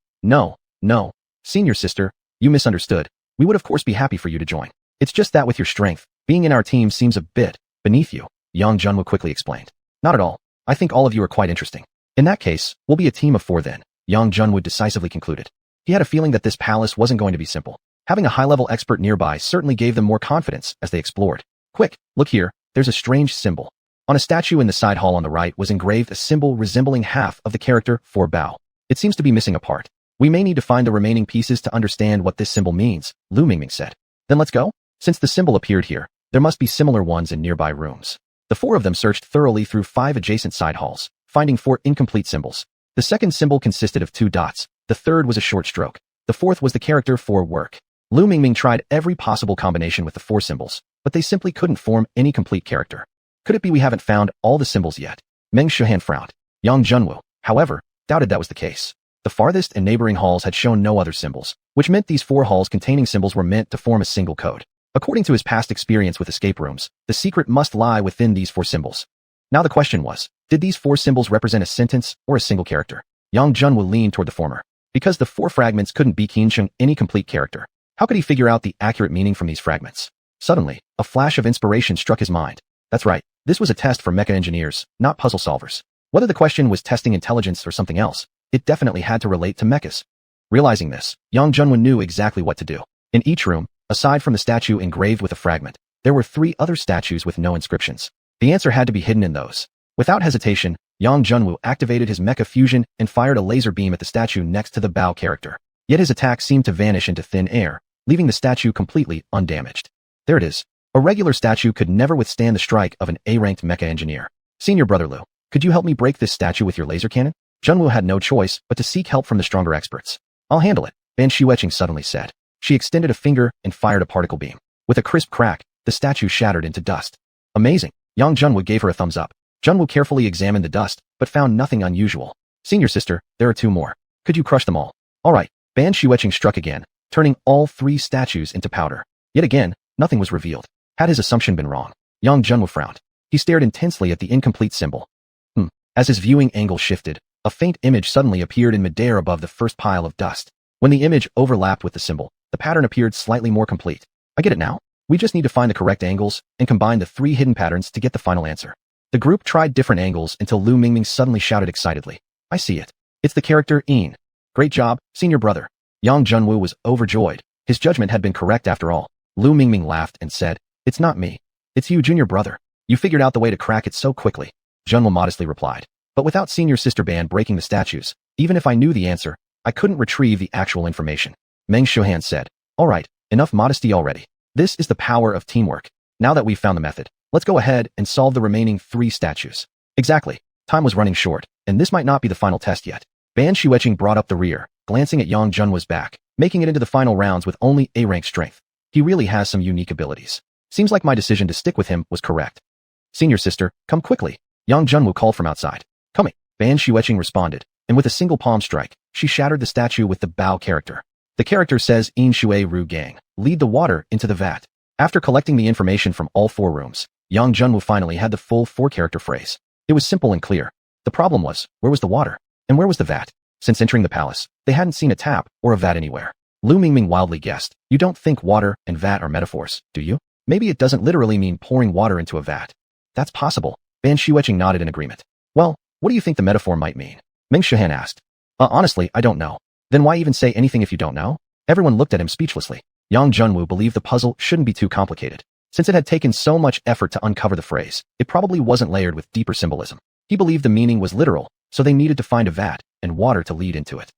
Senior sister, you misunderstood. We would of course be happy for you to join. It's just that with your strength, being in our team seems a bit beneath you, Yang Junwu quickly explained. Not at all. I think all of you are quite interesting. In that case, we'll be a team of 4 then, Yang Junwu decisively concluded. He had a feeling that this palace wasn't going to be simple. Having a high-level expert nearby certainly gave them more confidence as they explored. Quick, look here, there's a strange symbol. On a statue in the side hall on the right was engraved a symbol resembling half of the character for Bao. It seems to be missing a part. We may need to find the remaining pieces to understand what this symbol means, Lu Mingming said. Then let's go? Since the symbol appeared here, there must be similar ones in nearby rooms. The 4 of them searched thoroughly through 5 adjacent side halls, finding 4 incomplete symbols. The second symbol consisted of 2 dots, the third was a short stroke, the 4th was the character for work. Lu Mingming tried every possible combination with the 4 symbols, but they simply couldn't form any complete character. Could it be we haven't found all the symbols yet? Meng Shihan frowned. Yang Junwu, however, doubted that was the case. The farthest and neighboring halls had shown no other symbols, which meant these 4 halls containing symbols were meant to form a single code. According to his past experience with escape rooms, the secret must lie within these 4 symbols. Now the question was, did these 4 symbols represent a sentence or a single character? Yang Junwu leaned toward the former. Because the 4 fragments couldn't be Qinsheng any complete character, how could he figure out the accurate meaning from these fragments? Suddenly, a flash of inspiration struck his mind. That's right, this was a test for mecha engineers, not puzzle solvers. Whether the question was testing intelligence or something else, it definitely had to relate to mechas. Realizing this, Yang Junwu knew exactly what to do. In each room, aside from the statue engraved with a fragment, there were 3 other statues with no inscriptions. The answer had to be hidden in those. Without hesitation, Yang Junwu activated his mecha fusion and fired a laser beam at the statue next to the Bao character. Yet his attack seemed to vanish into thin air, leaving the statue completely undamaged. There it is. A regular statue could never withstand the strike of an A-ranked mecha engineer. Senior brother Lu, could you help me break this statue with your laser cannon? Junwu had no choice but to seek help from the stronger experts. I'll handle it, Ban Xiuxian suddenly said. She extended a finger and fired a particle beam. With a crisp crack, the statue shattered into dust. Amazing. Yang Junwu gave her a thumbs up. Junwu carefully examined the dust, but found nothing unusual. Senior sister, there are 2 more. Could you crush them all? All right. Ban Xiuxian struck again, turning all 3 statues into powder. Yet again, nothing was revealed. Had his assumption been wrong? Yang Junwu frowned. He stared intensely at the incomplete symbol. As his viewing angle shifted, a faint image suddenly appeared in midair above the first pile of dust. When the image overlapped with the symbol, the pattern appeared slightly more complete. I get it now. We just need to find the correct angles and combine the 3 hidden patterns to get the final answer. The group tried different angles until Lu Mingming suddenly shouted excitedly. I see it. It's the character Yin. Great job, senior brother. Yang Junwu was overjoyed. His judgment had been correct after all. Lu Mingming laughed and said, It's not me. It's you, junior brother. You figured out the way to crack it so quickly. Junwu modestly replied. But without senior sister Ban breaking the statues, even if I knew the answer, I couldn't retrieve the actual information. Meng Shiuxian said. All right, enough modesty already. This is the power of teamwork. Now that we've found the method, let's go ahead and solve the remaining 3 statues. Exactly. Time was running short, and this might not be the final test yet. Ban Xiuxian brought up the rear, glancing at Yang Junwu's back, making it into the final rounds with only A-rank strength. He really has some unique abilities. Seems like my decision to stick with him was correct. Senior sister, come quickly. Yang Junwu called from outside. Coming. Ban Xiuxian responded, and with a single palm strike, she shattered the statue with the Bao character. The character says In Shui Ru Gang, lead the water into the vat. After collecting the information from all 4 rooms, Yang Junwu finally had the full 4-character phrase. It was simple and clear. The problem was, where was the water? And where was the vat? Since entering the palace, they hadn't seen a tap or a vat anywhere. Lu Mingming wildly guessed. You don't think water and vat are metaphors, do you? Maybe it doesn't literally mean pouring water into a vat. That's possible. Ban Xiuxian nodded in agreement. Well, what do you think the metaphor might mean? Meng Shiuxian asked. Honestly, I don't know. Then why even say anything if you don't know? Everyone looked at him speechlessly. Yang Junwu believed the puzzle shouldn't be too complicated. Since it had taken so much effort to uncover the phrase, it probably wasn't layered with deeper symbolism. He believed the meaning was literal, so they needed to find a vat and water to lead into it.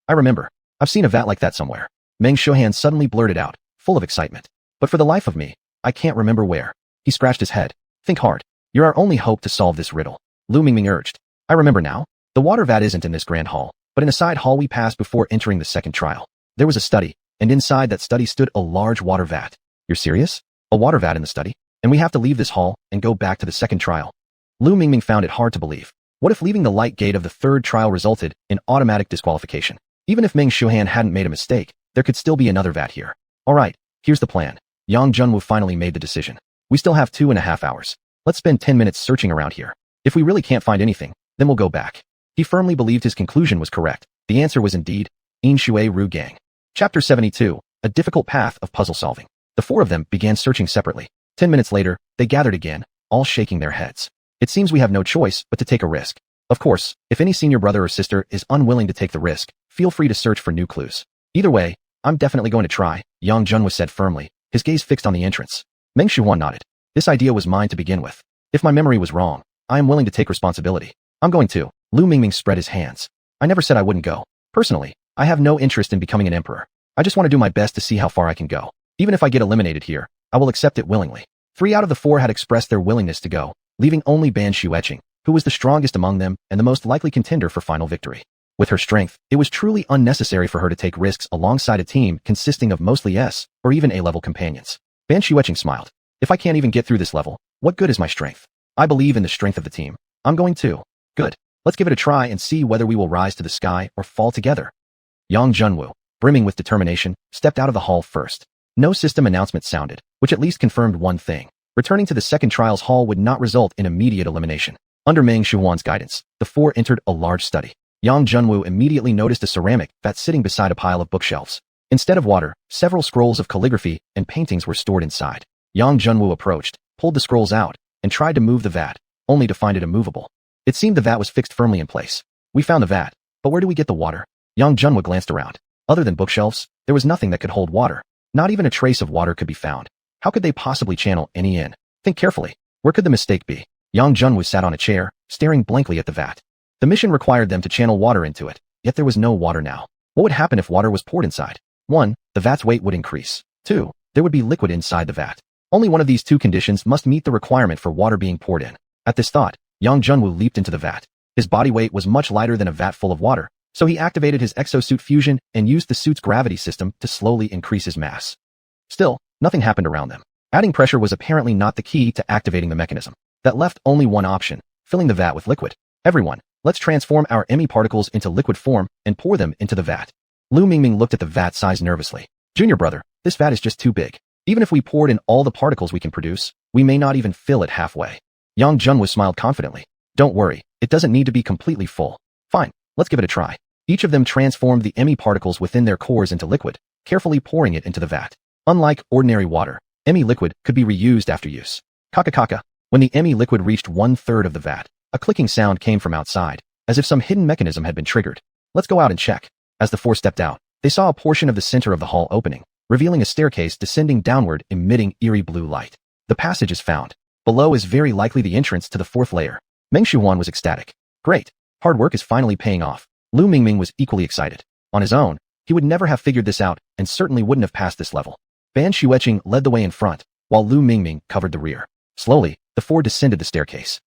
I remember. I've seen a vat like that somewhere. Meng Xiuxian suddenly blurted out, full of excitement. But for the life of me, I can't remember where. He scratched his head. Think hard. You're our only hope to solve this riddle. Lu Mingming urged. I remember now. The water vat isn't in this grand hall, but in a side hall we passed before entering the second trial. There was a study, and inside that study stood a large water vat. You're serious? A water vat in the study? And we have to leave this hall and go back to the second trial. Lu Mingming found it hard to believe. What if leaving the light gate of the third trial resulted in automatic disqualification? Even if Meng Xiuxian hadn't made a mistake, there could still be another vat here. Alright, here's the plan. Yang Junwu finally made the decision. We still have 2.5 hours. Let's spend 10 minutes searching around here. If we really can't find anything, then we'll go back. He firmly believed his conclusion was correct. The answer was indeed, In Shui Ru Gang. Chapter 72, A Difficult Path of Puzzle Solving. The four of them began searching separately. 10 minutes later, they gathered again, all shaking their heads. It seems we have no choice but to take a risk. Of course, if any senior brother or sister is unwilling to take the risk, feel free to search for new clues. Either way, I'm definitely going to try, Yang Junwu said firmly, his gaze fixed on the entrance. Meng Xiuxian nodded. This idea was mine to begin with. If my memory was wrong, I am willing to take responsibility. I'm going to. Lu Mingming spread his hands. I never said I wouldn't go. Personally, I have no interest in becoming an emperor. I just want to do my best to see how far I can go. Even if I get eliminated here, I will accept it willingly. 3 out of the 4 had expressed their willingness to go, leaving only Ban Xueqing, who was the strongest among them and the most likely contender for final victory. With her strength, it was truly unnecessary for her to take risks alongside a team consisting of mostly S or even A-level companions. Ban Xueqing smiled. If I can't even get through this level, what good is my strength? I believe in the strength of the team. I'm going to. Good. Let's give it a try and see whether we will rise to the sky or fall together. Yang Junwu, brimming with determination, stepped out of the hall first. No system announcement sounded, which at least confirmed one thing. Returning to the second trials hall would not result in immediate elimination. Under Meng Xiuxian's guidance, the four entered a large study. Yang Junwu immediately noticed a ceramic vat sitting beside a pile of bookshelves. Instead of water, several scrolls of calligraphy and paintings were stored inside. Yang Junwu approached, pulled the scrolls out, and tried to move the vat, only to find it immovable. It seemed the vat was fixed firmly in place. We found the vat, but where do we get the water? Yang Junwu glanced around. Other than bookshelves, there was nothing that could hold water. Not even a trace of water could be found. How could they possibly channel any in? Think carefully. Where could the mistake be? Yang Junwu sat on a chair, staring blankly at the vat. The mission required them to channel water into it, yet there was no water now. What would happen if water was poured inside? 1. The vat's weight would increase. 2. There would be liquid inside the vat. Only one of these two conditions must meet the requirement for water being poured in. At this thought, Yang Junwu leaped into the vat. His body weight was much lighter than a vat full of water, so he activated his exosuit fusion and used the suit's gravity system to slowly increase his mass. Still, nothing happened around them. Adding pressure was apparently not the key to activating the mechanism. That left only one option, filling the vat with liquid. Everyone, let's transform our ME particles into liquid form and pour them into the vat. Lu Mingming looked at the vat size nervously. Junior brother, this vat is just too big. Even if we poured in all the particles we can produce, we may not even fill it halfway. Yang Junwu smiled confidently. Don't worry, it doesn't need to be completely full. Fine, let's give it a try. Each of them transformed the ME particles within their cores into liquid, carefully pouring it into the vat. Unlike ordinary water, ME liquid could be reused after use. Kaka. When the ME liquid reached 1/3 of the vat, a clicking sound came from outside, as if some hidden mechanism had been triggered. Let's go out and check. As the four stepped out, they saw a portion of the center of the hall opening, revealing a staircase descending downward emitting eerie blue light. The passage is found. Below is very likely the entrance to the 4th layer. Meng Xiuxian was ecstatic. Great. Hard work is finally paying off. Lu Mingming was equally excited. On his own, he would never have figured this out and certainly wouldn't have passed this level. Ban Xueqing led the way in front, while Lu Mingming covered the rear. Slowly, the four descended the staircase.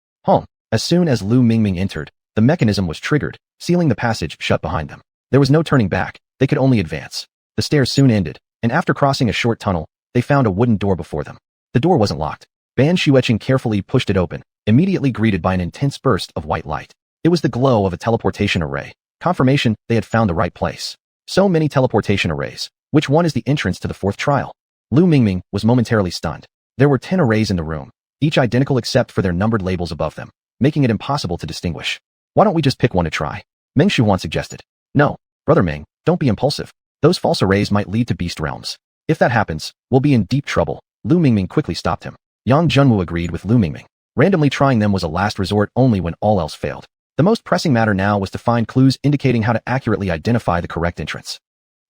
As soon as Lu Mingming entered, the mechanism was triggered, sealing the passage shut behind them. There was no turning back. They could only advance. The stairs soon ended, and after crossing a short tunnel, they found a wooden door before them. The door wasn't locked. Ban Xueqing carefully pushed it open, immediately greeted by an intense burst of white light. It was the glow of a teleportation array, confirmation they had found the right place. So many teleportation arrays. Which one is the entrance to the 4th trial? Lu Mingming was momentarily stunned. There were 10 arrays in the room, each identical except for their numbered labels above them, making it impossible to distinguish. Why don't we just pick one to try? Meng Xiuxian suggested. No, brother Meng, don't be impulsive. Those false arrays might lead to beast realms. If that happens, we'll be in deep trouble. Lu Mingming quickly stopped him. Yang Junwu agreed with Lu Mingming. Randomly trying them was a last resort only when all else failed. The most pressing matter now was to find clues indicating how to accurately identify the correct entrance.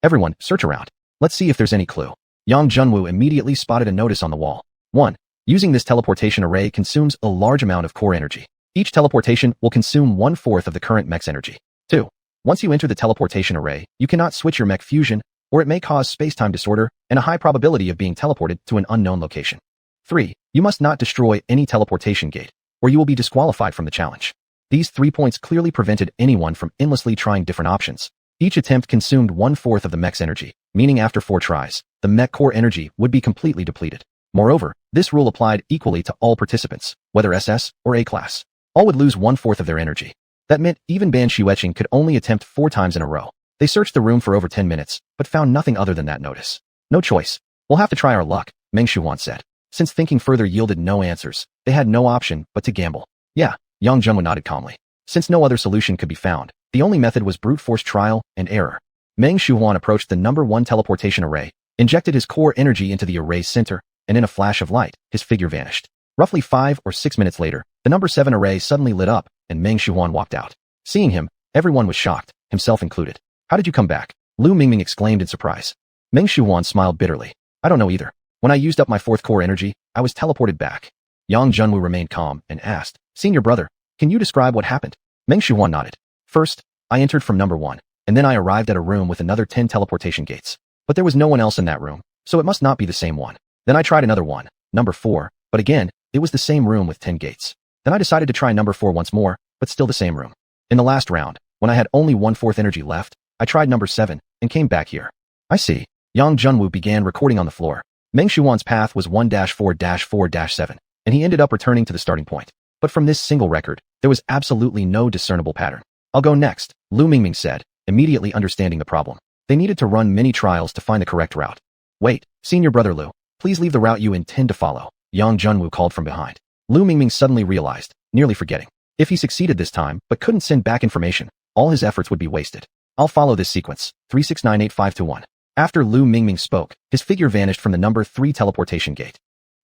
Everyone, search around. Let's see if there's any clue. Yang Junwu immediately spotted a notice on the wall. 1. Using this teleportation array consumes a large amount of core energy. Each teleportation will consume 1/4 of the current mech's energy. 2. Once you enter the teleportation array, you cannot switch your mech fusion, or it may cause space-time disorder and a high probability of being teleported to an unknown location. 3. You must not destroy any teleportation gate, or you will be disqualified from the challenge. These 3 points clearly prevented anyone from endlessly trying different options. Each attempt consumed 1/4 of the mech's energy, meaning after 4 tries, the mech core energy would be completely depleted. Moreover, this rule applied equally to all participants, whether SS or A class. All would lose 1/4 of their energy. That meant even Ban Xiuxian could only attempt 4 times in a row. They searched the room for over 10 minutes, but found nothing other than that notice. No choice. We'll have to try our luck, Meng Xuanhuan said. Since thinking further yielded no answers, they had no option but to gamble. Yeah, Yang Junwu nodded calmly. Since no other solution could be found, the only method was brute force trial and error. Meng Xuanhuan approached the number 1 teleportation array, injected his core energy into the array's center, and in a flash of light, his figure vanished. Roughly 5 or 6 minutes later, the number 7 array suddenly lit up, and Meng Xuanhuan walked out. Seeing him, everyone was shocked, himself included. How did you come back? Lu Mingming exclaimed in surprise. Meng Xuanhuan smiled bitterly. I don't know either. When I used up my 4th core energy, I was teleported back. Yang Junwu remained calm and asked, Senior brother, can you describe what happened? Meng Xuanhuan nodded. First, I entered from number 1, and then I arrived at a room with another 10 teleportation gates. But there was no one else in that room, so it must not be the same one. Then I tried another one, number 4, but again, it was the same room with 10 gates. Then I decided to try number 4 once more, but still the same room. In the last round, when I had only 1/4 energy left, I tried number 7 and came back here. I see. Yang Junwu began recording on the floor. Meng Xuan's path was 1-4-4-7, and he ended up returning to the starting point. But from this single record, there was absolutely no discernible pattern. I'll go next, Lu Mingming said, immediately understanding the problem. They needed to run many trials to find the correct route. Wait, Senior brother Lu, please leave the route you intend to follow, Yang Junwu called from behind. Lu Mingming suddenly realized, nearly forgetting. If he succeeded this time but couldn't send back information, all his efforts would be wasted. I'll follow this sequence, 369852-1. After Lu Mingming spoke, his figure vanished from the number 3 teleportation gate.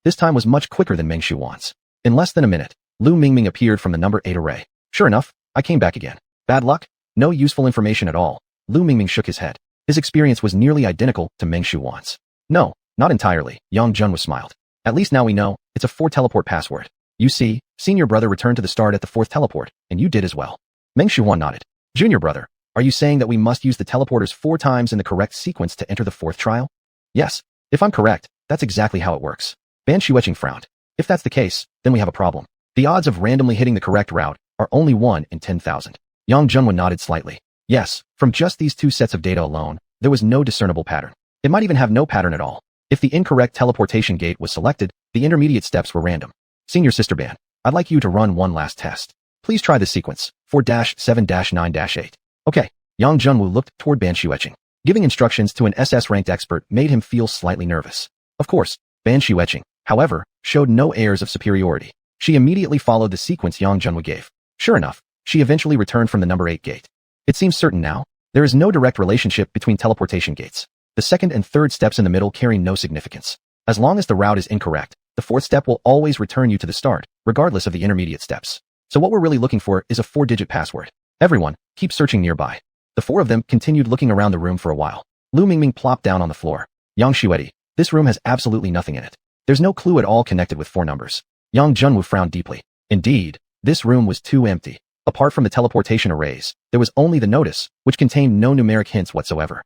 This time was much quicker than Meng Xuan's. In less than a minute, Lu Mingming appeared from the number 8 array. Sure enough, I came back again. Bad luck? No useful information at all. Lu Mingming shook his head. His experience was nearly identical to Meng Xuan's. No, not entirely, Yang Junwu smiled. At least now we know, it's a 4 teleport password. You see, Senior brother returned to the start at the 4th teleport, and you did as well. Meng Xuanhuan nodded. Junior brother, are you saying that we must use the teleporters 4 times in the correct sequence to enter the 4th trial? Yes, if I'm correct, that's exactly how it works. Ban Xiuxian frowned. If that's the case, then we have a problem. The odds of randomly hitting the correct route are only 1 in 10,000. Yang Junwu nodded slightly. Yes, from just these 2 sets of data alone, there was no discernible pattern. It might even have no pattern at all. If the incorrect teleportation gate was selected, the intermediate steps were random. Senior Sister Ban, I'd like you to run one last test. Please try this sequence, 4-7-9-8. Okay, Yang Junwu looked toward Ban Xiuxian. Giving instructions to an SS-ranked expert made him feel slightly nervous. Of course, Ban Xiuxian, however, showed no airs of superiority. She immediately followed the sequence Yang Junwu gave. Sure enough, she eventually returned from the number 8 gate. It seems certain now, there is no direct relationship between teleportation gates. The 2nd and 3rd steps in the middle carry no significance. As long as the route is incorrect, the 4th step will always return you to the start, regardless of the intermediate steps. So what we're really looking for is a 4-digit password. Everyone, keep searching nearby. The 4 of them continued looking around the room for a while. Lu Mingming plopped down on the floor. Yang Xiuxian, this room has absolutely nothing in it. There's no clue at all connected with 4 numbers. Yang Junwu frowned deeply. Indeed, this room was too empty. Apart from the teleportation arrays, there was only the notice, which contained no numeric hints whatsoever.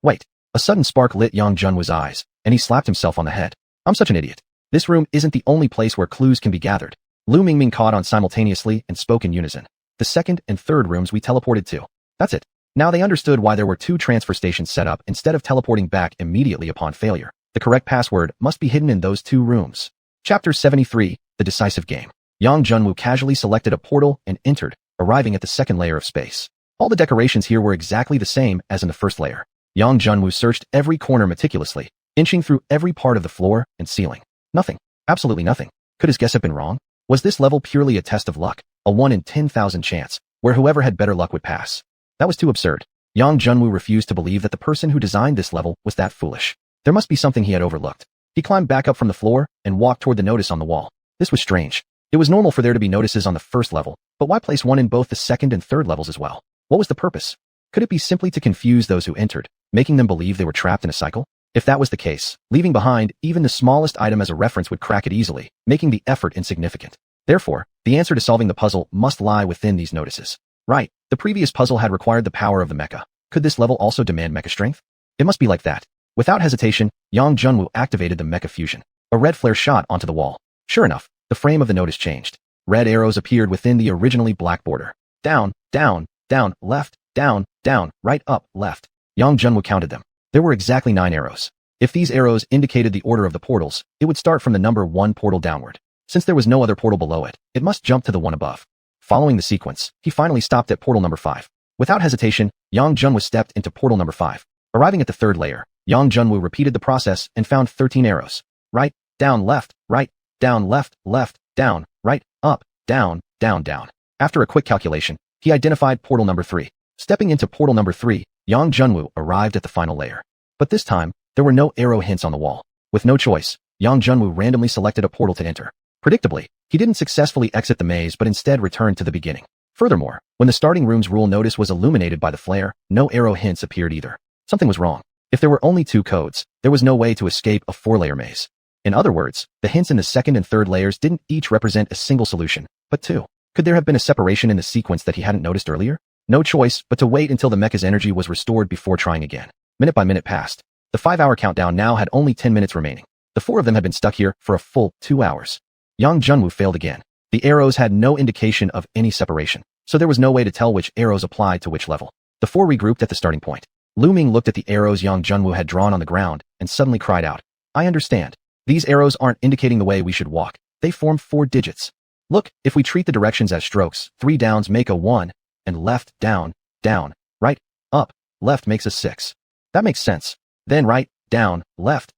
Wait, a sudden spark lit Yang Junwu's eyes, and he slapped himself on the head. I'm such an idiot. This room isn't the only place where clues can be gathered. Lu Mingming caught on simultaneously and spoke in unison. The 2nd and 3rd rooms we teleported to. That's it. Now they understood why there were 2 transfer stations set up instead of teleporting back immediately upon failure. The correct password must be hidden in those 2 rooms. Chapter 73, The Decisive Game. Yang Junwu casually selected a portal and entered, arriving at the 2nd layer of space. All the decorations here were exactly the same as in the 1st layer. Yang Junwu searched every corner meticulously, inching through every part of the floor and ceiling. Nothing. Absolutely nothing. Could his guess have been wrong? Was this level purely a test of luck, a 1 in 10,000 chance, where whoever had better luck would pass? That was too absurd. Yang Junwu refused to believe that the person who designed this level was that foolish. There must be something he had overlooked. He climbed back up from the floor and walked toward the notice on the wall. This was strange. It was normal for there to be notices on the 1st level, but why place one in both the 2nd and 3rd levels as well? What was the purpose? Could it be simply to confuse those who entered, making them believe they were trapped in a cycle? If that was the case, leaving behind even the smallest item as a reference would crack it easily, making the effort insignificant. Therefore, the answer to solving the puzzle must lie within these notices. Right, the previous puzzle had required the power of the mecha. Could this level also demand mecha strength? It must be like that. Without hesitation, Yang Junwu activated the mecha fusion. A red flare shot onto the wall. Sure enough, the frame of the notice changed. Red arrows appeared within the originally black border. Down, down, down, left, down, down, right, up, left. Yang Junwu counted them. There were exactly 9 arrows. If these arrows indicated the order of the portals, it would start from the number 1 portal downward. Since there was no other portal below it, it must jump to the one above. Following the sequence, he finally stopped at portal number 5. Without hesitation, Yang Junwu stepped into portal number 5. Arriving at the 3rd layer, Yang Junwu repeated the process and found 13 arrows. Right, down, left, down, left, down, right, up, down, down, down. After a quick calculation, he identified portal number 3. Stepping into portal number 3, Yang Junwu arrived at the final layer. But this time, there were no arrow hints on the wall. With no choice, Yang Junwu randomly selected a portal to enter. Predictably, he didn't successfully exit the maze but instead returned to the beginning. Furthermore, when the starting room's rule notice was illuminated by the flare, no arrow hints appeared either. Something was wrong. If there were only 2 codes, there was no way to escape a 4-layer maze. In other words, the hints in the 2nd and 3rd layers didn't each represent a single solution, but 2. Could there have been a separation in the sequence that he hadn't noticed earlier? No choice but to wait until the mecha's energy was restored before trying again. Minute by minute passed. The 5-hour countdown now had only 10 minutes remaining. The 4 of them had been stuck here for a full 2 hours. Yang Junwu failed again. The arrows had no indication of any separation, so there was no way to tell which arrows applied to which level. The 4 regrouped at the starting point. Lu Ming looked at the arrows Yang Junwu had drawn on the ground and suddenly cried out, "I understand. These arrows aren't indicating the way we should walk. They form 4 digits. Look, if we treat the directions as strokes, 3 downs make a 1, and left, down, down, right, up, left makes a 6. That makes sense. Then right, down, left,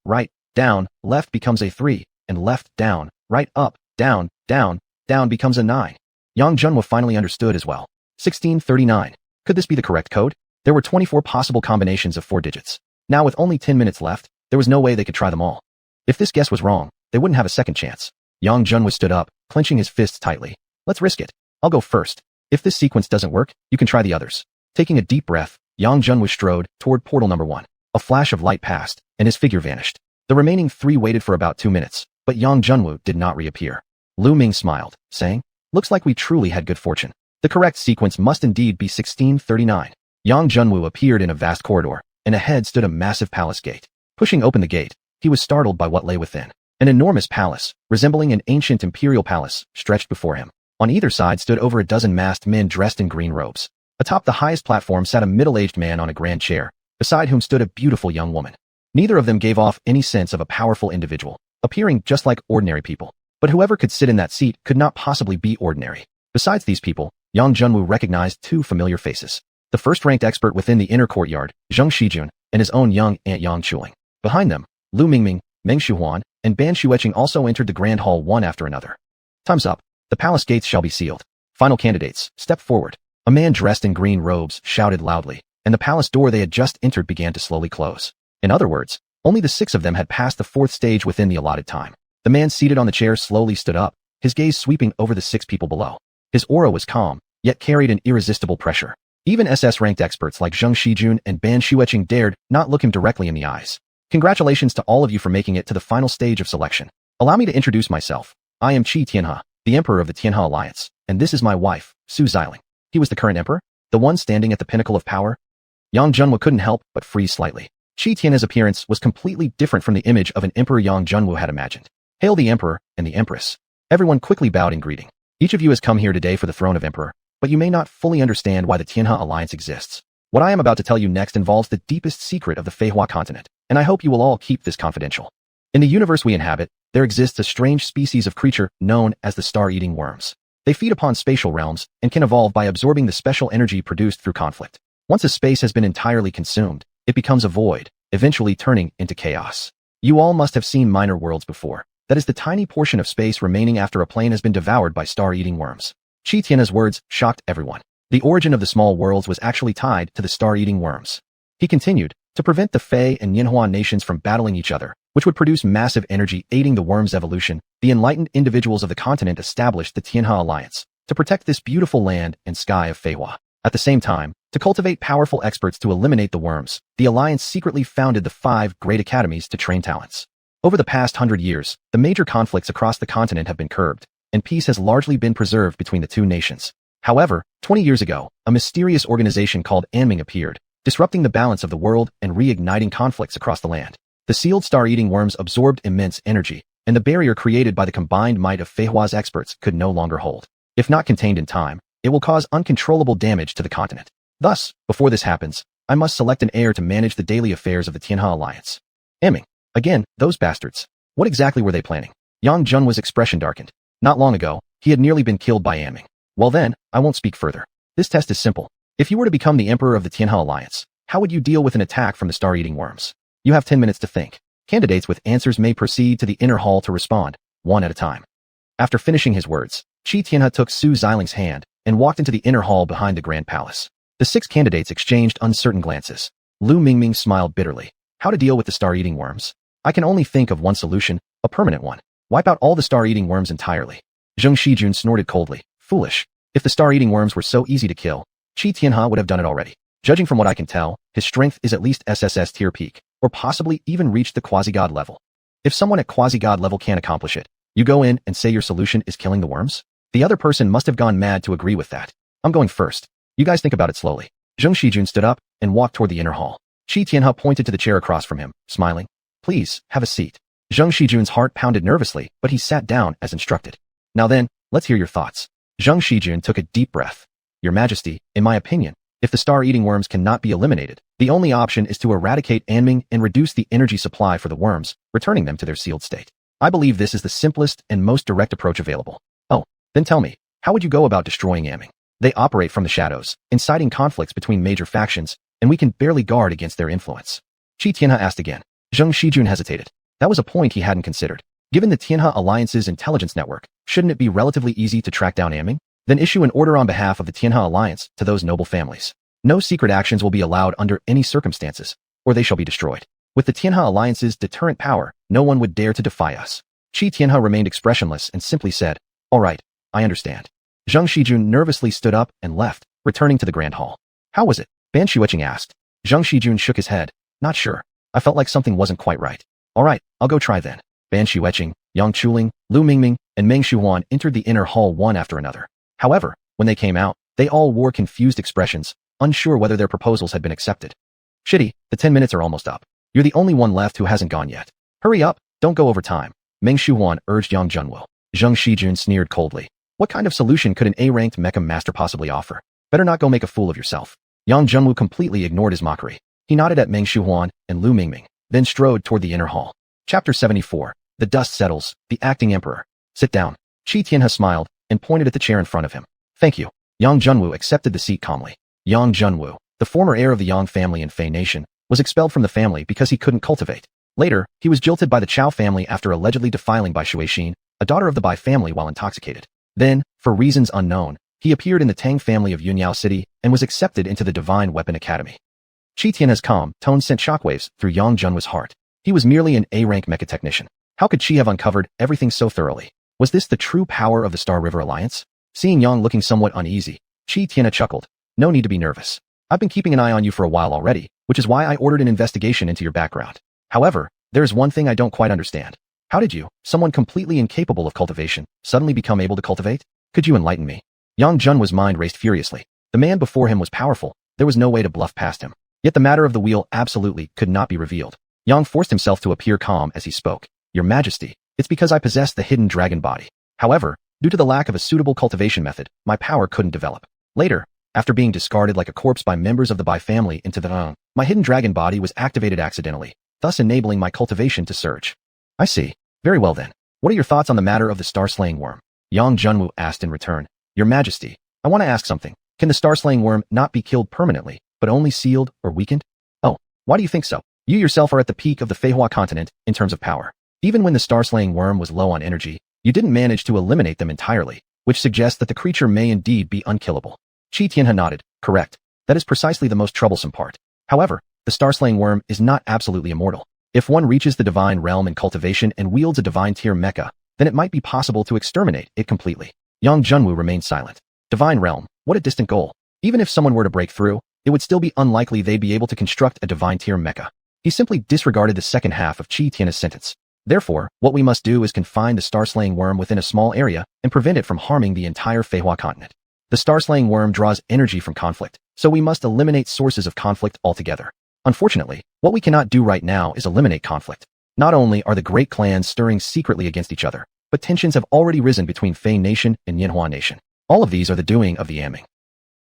becomes a 3, and left, down, right, up, down, down, down becomes a 9. Yang Junwu finally understood as well. 1639. Could this be the correct code? There were 24 possible combinations of 4 digits. Now with only 10 minutes left, there was no way they could try them all. If this guess was wrong, they wouldn't have a second chance. Yang Junwu stood up, clenching his fists tightly. Let's risk it. I'll go first. If this sequence doesn't work, you can try the others. Taking a deep breath, Yang Junwu strode toward portal number 1. A flash of light passed, and his figure vanished. The remaining 3 waited for about 2 minutes, but Yang Junwu did not reappear. Lu Ming smiled, saying, "Looks like we truly had good fortune. The correct sequence must indeed be 1639. Yang Junwu appeared in a vast corridor, and ahead stood a massive palace gate. Pushing open the gate, he was startled by what lay within. An enormous palace, resembling an ancient imperial palace, stretched before him. On either side stood over a dozen masked men dressed in green robes. Atop the highest platform sat a middle-aged man on a grand chair, beside whom stood a beautiful young woman. Neither of them gave off any sense of a powerful individual, appearing just like ordinary people. But whoever could sit in that seat could not possibly be ordinary. Besides these people, Yang Junwu recognized 2 familiar faces. The first-ranked expert within the inner courtyard, Zheng Shijun, and his own young aunt Yang Chuling. Behind them, Lu Mingming, Meng Xuanhuan, and Ban Xueqing also entered the grand hall one after another. Time's up. The palace gates shall be sealed. Final candidates, step forward. A man dressed in green robes shouted loudly, and the palace door they had just entered began to slowly close. In other words, only the 6 of them had passed the 4th stage within the allotted time. The man seated on the chair slowly stood up, his gaze sweeping over the 6 people below. His aura was calm, yet carried an irresistible pressure. Even SS-ranked experts like Zheng Shijun and Ban Xueqing dared not look him directly in the eyes. Congratulations to all of you for making it to the final stage of selection. Allow me to introduce myself. I am Qi Tianhe, the Emperor of the Tianhe Alliance, and this is my wife, Su Xiling. He was the current emperor, the one standing at the pinnacle of power. Yang Junwu couldn't help but freeze slightly. Qi Tianhe's appearance was completely different from the image of an emperor Yang Junwu had imagined. Hail the emperor and the empress. Everyone quickly bowed in greeting. Each of you has come here today for the throne of emperor, but you may not fully understand why the Tianhe Alliance exists. What I am about to tell you next involves the deepest secret of the Feihua continent, and I hope you will all keep this confidential. In the universe we inhabit, there exists a strange species of creature known as the star-eating worms. They feed upon spatial realms and can evolve by absorbing the special energy produced through conflict. Once a space has been entirely consumed, it becomes a void, eventually turning into chaos. You all must have seen minor worlds before. That is the tiny portion of space remaining after a plane has been devoured by star-eating worms. Qi Tianhe's words shocked everyone. The origin of the small worlds was actually tied to the star-eating worms. He continued, to prevent the Fei and Xuanhuan nations from battling each other, which would produce massive energy aiding the worms' evolution, the enlightened individuals of the continent established the Tianhe Alliance to protect this beautiful land and sky of Feihua. At the same time, To cultivate powerful experts to eliminate the worms, the Alliance secretly founded the 5 great academies to train talents. Over the past 100 years, the major conflicts across the continent have been curbed, and peace has largely been preserved between the two nations. However, 20 years ago, a mysterious organization called Anming appeared, disrupting the balance of the world and reigniting conflicts across the land. The sealed star-eating worms absorbed immense energy, and the barrier created by the combined might of Feihua's experts could no longer hold. If not contained in time, it will cause uncontrollable damage to the continent. Thus, before this happens, I must select an heir to manage the daily affairs of the Tianhe Alliance. Anming. Again, those bastards. What exactly were they planning? Yang Junhua's expression darkened. Not long ago, he had nearly been killed by Anming. Well then, I won't speak further. This test is simple. If you were to become the emperor of the Tianhe Alliance, how would you deal with an attack from the star-eating worms? You have 10 minutes to think. Candidates with answers may proceed to the inner hall to respond, one at a time. After finishing his words, Qi Tianhe took Su Xiling's hand and walked into the inner hall behind the Grand Palace. The 6 candidates exchanged uncertain glances. Lu Mingming smiled bitterly. How to deal with the star-eating worms? I can only think of one solution, a permanent one. Wipe out all the star-eating worms entirely. Zheng Shijun snorted coldly. Foolish. If the star-eating worms were so easy to kill, Qi Tianhe would have done it already. Judging from what I can tell, his strength is at least SSS tier peak, or possibly even reached the quasi-god level. If someone at quasi-god level can't accomplish it, you go in and say your solution is killing the worms? The other person must have gone mad to agree with that. I'm going first. You guys think about it slowly. Zheng Shijun stood up and walked toward the inner hall. Qi Tianhe pointed to the chair across from him, smiling. Please, have a seat. Zheng Shijun's heart pounded nervously, but he sat down as instructed. Now then, let's hear your thoughts. Zheng Shijun took a deep breath. Your Majesty, in my opinion, if the star-eating worms cannot be eliminated, the only option is to eradicate Anming and reduce the energy supply for the worms, returning them to their sealed state. I believe this is the simplest and most direct approach available. Oh, then tell me, how would you go about destroying Anming? They operate from the shadows, inciting conflicts between major factions, and we can barely guard against their influence. Qi Tianhe asked again. Zheng Shijun hesitated. That was a point he hadn't considered. Given the Tianhe Alliance's intelligence network, shouldn't it be relatively easy to track down Anming? Then issue an order on behalf of the Tianhe Alliance to those noble families. No secret actions will be allowed under any circumstances, or they shall be destroyed. With the Tianhe Alliance's deterrent power, no one would dare to defy us. Qi Tianhe remained expressionless and simply said, All right, I understand. Zheng Shijun nervously stood up and left, returning to the Grand Hall. How was it? Ban Xiuxian asked. Zheng Shijun shook his head. Not sure. I felt like something wasn't quite right. All right, I'll go try then. Ban Xiuxian, Yang Chuling, Lu Mingming, and Meng Xuanhuan entered the inner hall one after another. However, when they came out, they all wore confused expressions, unsure whether their proposals had been accepted. Shitty, the 10 minutes are almost up. You're the only one left who hasn't gone yet. Hurry up, don't go over time. Meng Xuanhuan urged Yang Junwu. Zheng Shijun sneered coldly. What kind of solution could an A-ranked mecha master possibly offer? Better not go make a fool of yourself. Yang Junwu completely ignored his mockery. He nodded at Meng Xuanhuan and Lu Mingming, then strode toward the inner hall. Chapter 74. The dust settles, the acting emperor. Sit down. Qi Tianhe smiled and pointed at the chair in front of him. Thank you. Yang Junwu accepted the seat calmly. Yang Junwu, the former heir of the Yang family in Fei Nation, was expelled from the family because he couldn't cultivate. Later, he was jilted by the Chao family after allegedly defiling by Xiuxian, a daughter of the Bai family while intoxicated. Then, for reasons unknown, he appeared in the Tang family of Yunyao City and was accepted into the Divine Weapon Academy. Qi Tianhe's calm tone sent shockwaves through Yang Junwu's heart. He was merely an A-rank mecha technician. How could Qi have uncovered everything so thoroughly? Was this the true power of the Star River Alliance? Seeing Yang looking somewhat uneasy, Qi Tianhe chuckled. No need to be nervous. I've been keeping an eye on you for a while already, which is why I ordered an investigation into your background. However, there is one thing I don't quite understand. How did you, someone completely incapable of cultivation, suddenly become able to cultivate? Could you enlighten me? Yang Junwu's mind raced furiously. The man before him was powerful. There was no way to bluff past him. Yet the matter of the wheel absolutely could not be revealed. Yang forced himself to appear calm as he spoke. Your Majesty, it's because I possess the hidden dragon body. However, due to the lack of a suitable cultivation method, my power couldn't develop. Later, after being discarded like a corpse by members of the Bai family into the Rang, my hidden dragon body was activated accidentally, thus enabling my cultivation to surge. I see. Very well then. What are your thoughts on the matter of the star-slaying worm? Yang Junwu asked in return. Your Majesty, I want to ask something. Can the star-slaying worm not be killed permanently, but only sealed or weakened? Oh, why do you think so? You yourself are at the peak of the Feihua continent in terms of power. Even when the star-slaying worm was low on energy, you didn't manage to eliminate them entirely, which suggests that the creature may indeed be unkillable. Qi Tianhe nodded. Correct. That is precisely the most troublesome part. However, the star-slaying worm is not absolutely immortal. If one reaches the divine realm in cultivation and wields a divine tier mecha, then it might be possible to exterminate it completely. Yang Junwu remained silent. Divine realm, what a distant goal. Even if someone were to break through, it would still be unlikely they'd be able to construct a divine tier mecha. He simply disregarded the second half of Qi Tian's sentence. Therefore, what we must do is confine the star-slaying worm within a small area and prevent it from harming the entire Feihua continent. The star-slaying worm draws energy from conflict, so we must eliminate sources of conflict altogether. Unfortunately, what we cannot do right now is eliminate conflict. Not only are the great clans stirring secretly against each other, but tensions have already risen between Fei Nation and Xuanhuan Nation. All of these are the doing of the Yaming.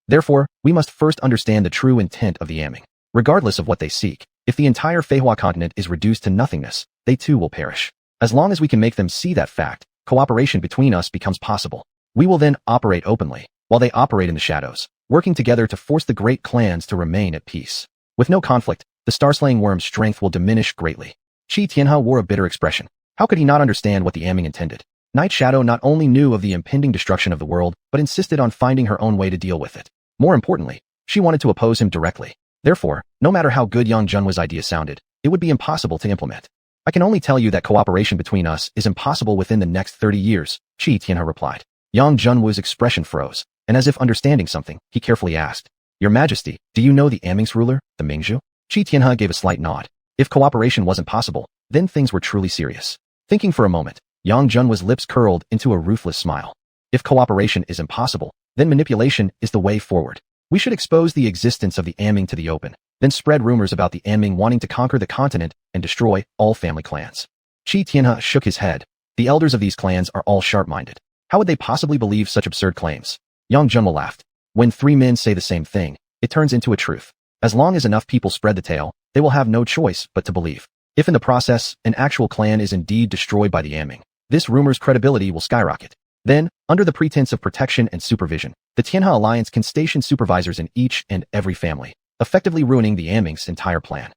Therefore, we must first understand the true intent of the Yaming. Regardless of what they seek, if the entire Feihua continent is reduced to nothingness, they too will perish. As long as we can make them see that fact, cooperation between us becomes possible. We will then operate openly, while they operate in the shadows, working together to force the great clans to remain at peace. With no conflict, the star-slaying worm's strength will diminish greatly. Qi Tianhe wore a bitter expression. How could he not understand what the Yaming intended? Night Shadow not only knew of the impending destruction of the world, but insisted on finding her own way to deal with it. More importantly, she wanted to oppose him directly. Therefore, no matter how good Yang Junhua's idea sounded, it would be impossible to implement. I can only tell you that cooperation between us is impossible within the next 30 years, Qi Tianhe replied. Yang Junhua's expression froze, and as if understanding something, he carefully asked, Your Majesty, do you know the Yaming's ruler, the Mingzhu? Qi Tianhe gave a slight nod. If cooperation wasn't possible, then things were truly serious. Thinking for a moment, Yang Junhua's lips curled into a ruthless smile. If cooperation is impossible, then manipulation is the way forward. We should expose the existence of the Yaming to the open, then spread rumors about the Yaming wanting to conquer the continent and destroy all family clans. Qi Tianhe shook his head. The elders of these clans are all sharp-minded. How would they possibly believe such absurd claims? Yang Junhua laughed. When three men say the same thing, it turns into a truth. As long as enough people spread the tale, they will have no choice but to believe. If in the process, an actual clan is indeed destroyed by the Yaming, this rumor's credibility will skyrocket. Then, under the pretense of protection and supervision, the Tianhe Alliance can station supervisors in each and every family, effectively ruining the Yaming's entire plan.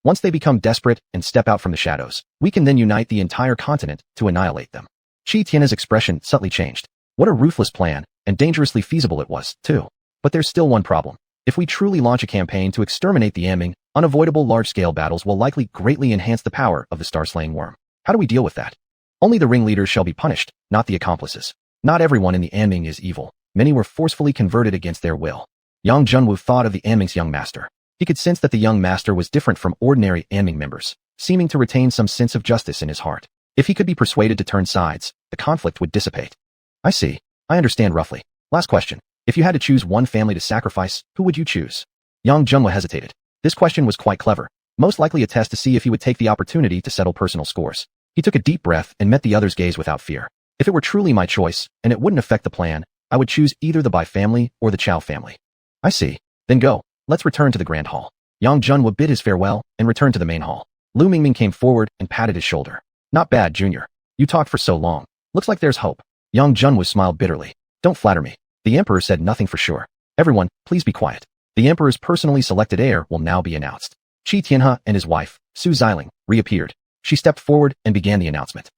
Once they become desperate and step out from the shadows, we can then unite the entire continent to annihilate them. Qi Tianhe's expression subtly changed. What a ruthless plan, and dangerously feasible it was, too. But there's still one problem. If we truly launch a campaign to exterminate the Yaming, unavoidable large-scale battles will likely greatly enhance the power of the star-slaying worm. How do we deal with that? Only the ringleaders shall be punished, not the accomplices. Not everyone in the Yaming is evil. Many were forcefully converted against their will. Yang Junhu thought of the Yaming's young master. He could sense that the young master was different from ordinary Yaming members, seeming to retain some sense of justice in his heart. If he could be persuaded to turn sides, the conflict would dissipate. I see. I understand roughly. Last question. If you had to choose one family to sacrifice, who would you choose? Yang Junhu hesitated. This question was quite clever, most likely a test to see if he would take the opportunity to settle personal scores. He took a deep breath and met the other's gaze without fear. If it were truly my choice, and it wouldn't affect the plan, I would choose either the Bai family or the Chao family. I see. Then go. Let's return to the Grand Hall. Yang Junhu bid his farewell and returned to the main hall. Lu Mingming came forward and patted his shoulder. Not bad, Junior. You talked for so long. Looks like there's hope. Yang Junhu smiled bitterly. Don't flatter me. The Emperor said nothing for sure. Everyone, please be quiet. The Emperor's personally selected heir will now be announced. Qi Tianhe and his wife, Su Xiling, reappeared. She stepped forward and began the announcement.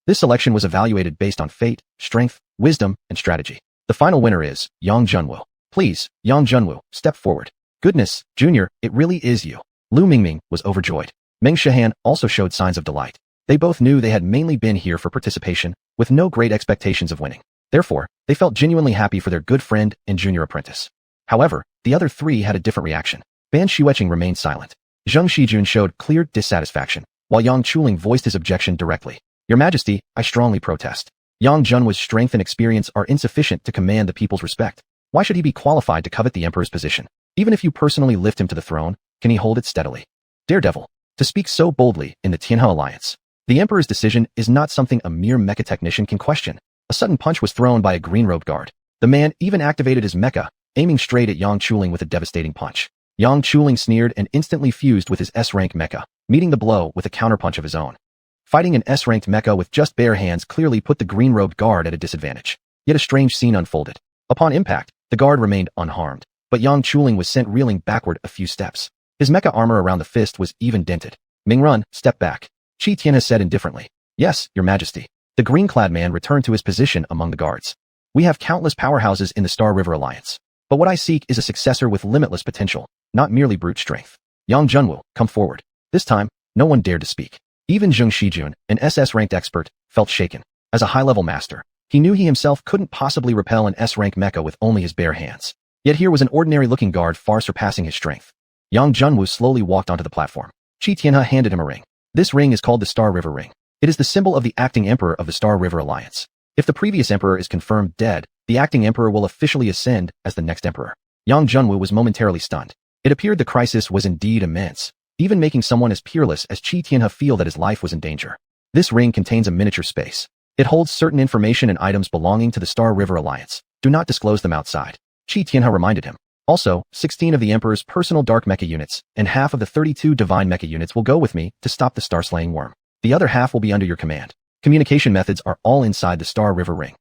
This selection was evaluated based on fate, strength, wisdom, and strategy. The final winner is Yang Junhu. Please, Yang Junhu, step forward. Goodness, Junior, it really is you. Lu Mingming was overjoyed. Meng Shihan also showed signs of delight. They both knew they had mainly been here for participation, with no great expectations of winning. Therefore, they felt genuinely happy for their good friend and junior apprentice. However, the other three had a different reaction. Ban Xueqing remained silent. Zheng Shijun showed clear dissatisfaction, while Yang Chuling voiced his objection directly. Your Majesty, I strongly protest. Yang Junhua's strength and experience are insufficient to command the people's respect. Why should he be qualified to covet the Emperor's position? Even if you personally lift him to the throne, can he hold it steadily? Daredevil. To speak so boldly in the Tianhe Alliance. The Emperor's decision is not something a mere mecha technician can question. A sudden punch was thrown by a green-robed guard. The man even activated his mecha, aiming straight at Yang Chuling with a devastating punch. Yang Chuling sneered and instantly fused with his S-rank mecha, meeting the blow with a counterpunch of his own. Fighting an S-ranked mecha with just bare hands clearly put the green-robed guard at a disadvantage. Yet a strange scene unfolded. Upon impact, the guard remained unharmed, but Yang Chuling was sent reeling backward a few steps. His mecha armor around the fist was even dented. Mingrun, step back. Qi Tianhe said indifferently. Yes, Your Majesty. The green-clad man returned to his position among the guards. We have countless powerhouses in the Star River Alliance. But what I seek is a successor with limitless potential, not merely brute strength. Yang Junhu, come forward. This time, no one dared to speak. Even Zheng Shijun, an SS-ranked expert, felt shaken. As a high-level master, he knew he himself couldn't possibly repel an S-rank mecha with only his bare hands. Yet here was an ordinary-looking guard far surpassing his strength. Yang Junwu slowly walked onto the platform. Xianxia handed him a ring. This ring is called the Star River Ring. It is the symbol of the acting emperor of the Star River Alliance. If the previous emperor is confirmed dead, the acting emperor will officially ascend as the next emperor. Yang Junwu was momentarily stunned. It appeared the crisis was indeed immense, even making someone as peerless as Xianxia feel that his life was in danger. This ring contains a miniature space. It holds certain information and items belonging to the Star River Alliance. Do not disclose them outside. Xianxia reminded him. Also, 16 of the Emperor's personal dark mecha units and half of the 32 divine mecha units will go with me to stop the star-slaying worm. The other half will be under your command. Communication methods are all inside the Star River Ring.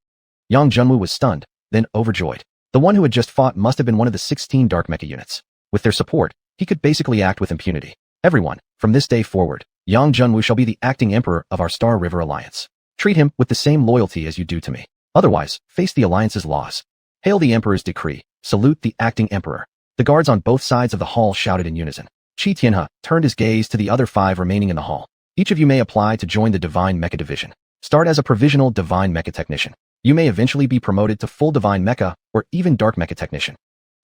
Yang Junwu was stunned, then overjoyed. The one who had just fought must have been one of the 16 dark mecha units. With their support, he could basically act with impunity. Everyone, from this day forward, Yang Junwu shall be the acting emperor of our Star River Alliance. Treat him with the same loyalty as you do to me. Otherwise, face the Alliance's laws. Hail the Emperor's decree. Salute the acting emperor. The guards on both sides of the hall shouted in unison. Xianxia turned his gaze to the other 5 remaining in the hall. Each of you may apply to join the Divine Mecha Division. Start as a provisional Divine Mecha Technician. You may eventually be promoted to full Divine Mecha or even Dark Mecha Technician.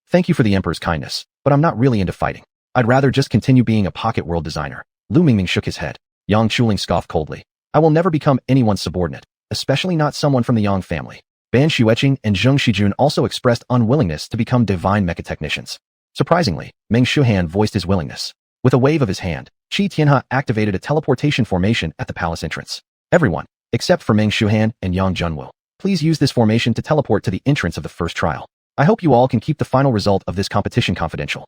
Thank you for the Emperor's kindness, but I'm not really into fighting. I'd rather just continue being a pocket world designer. Lu Mingming shook his head. Yang Chuling scoffed coldly. I will never become anyone's subordinate, especially not someone from the Yang family. Ban Xueqing and Zheng Shijun also expressed unwillingness to become divine mecha technicians. Surprisingly, Meng Shuhan voiced his willingness. With a wave of his hand, Xianxia activated a teleportation formation at the palace entrance. Everyone, except for Meng Shuhan and Yang Junwu, please use this formation to teleport to the entrance of the first trial. I hope you all can keep the final result of this competition confidential.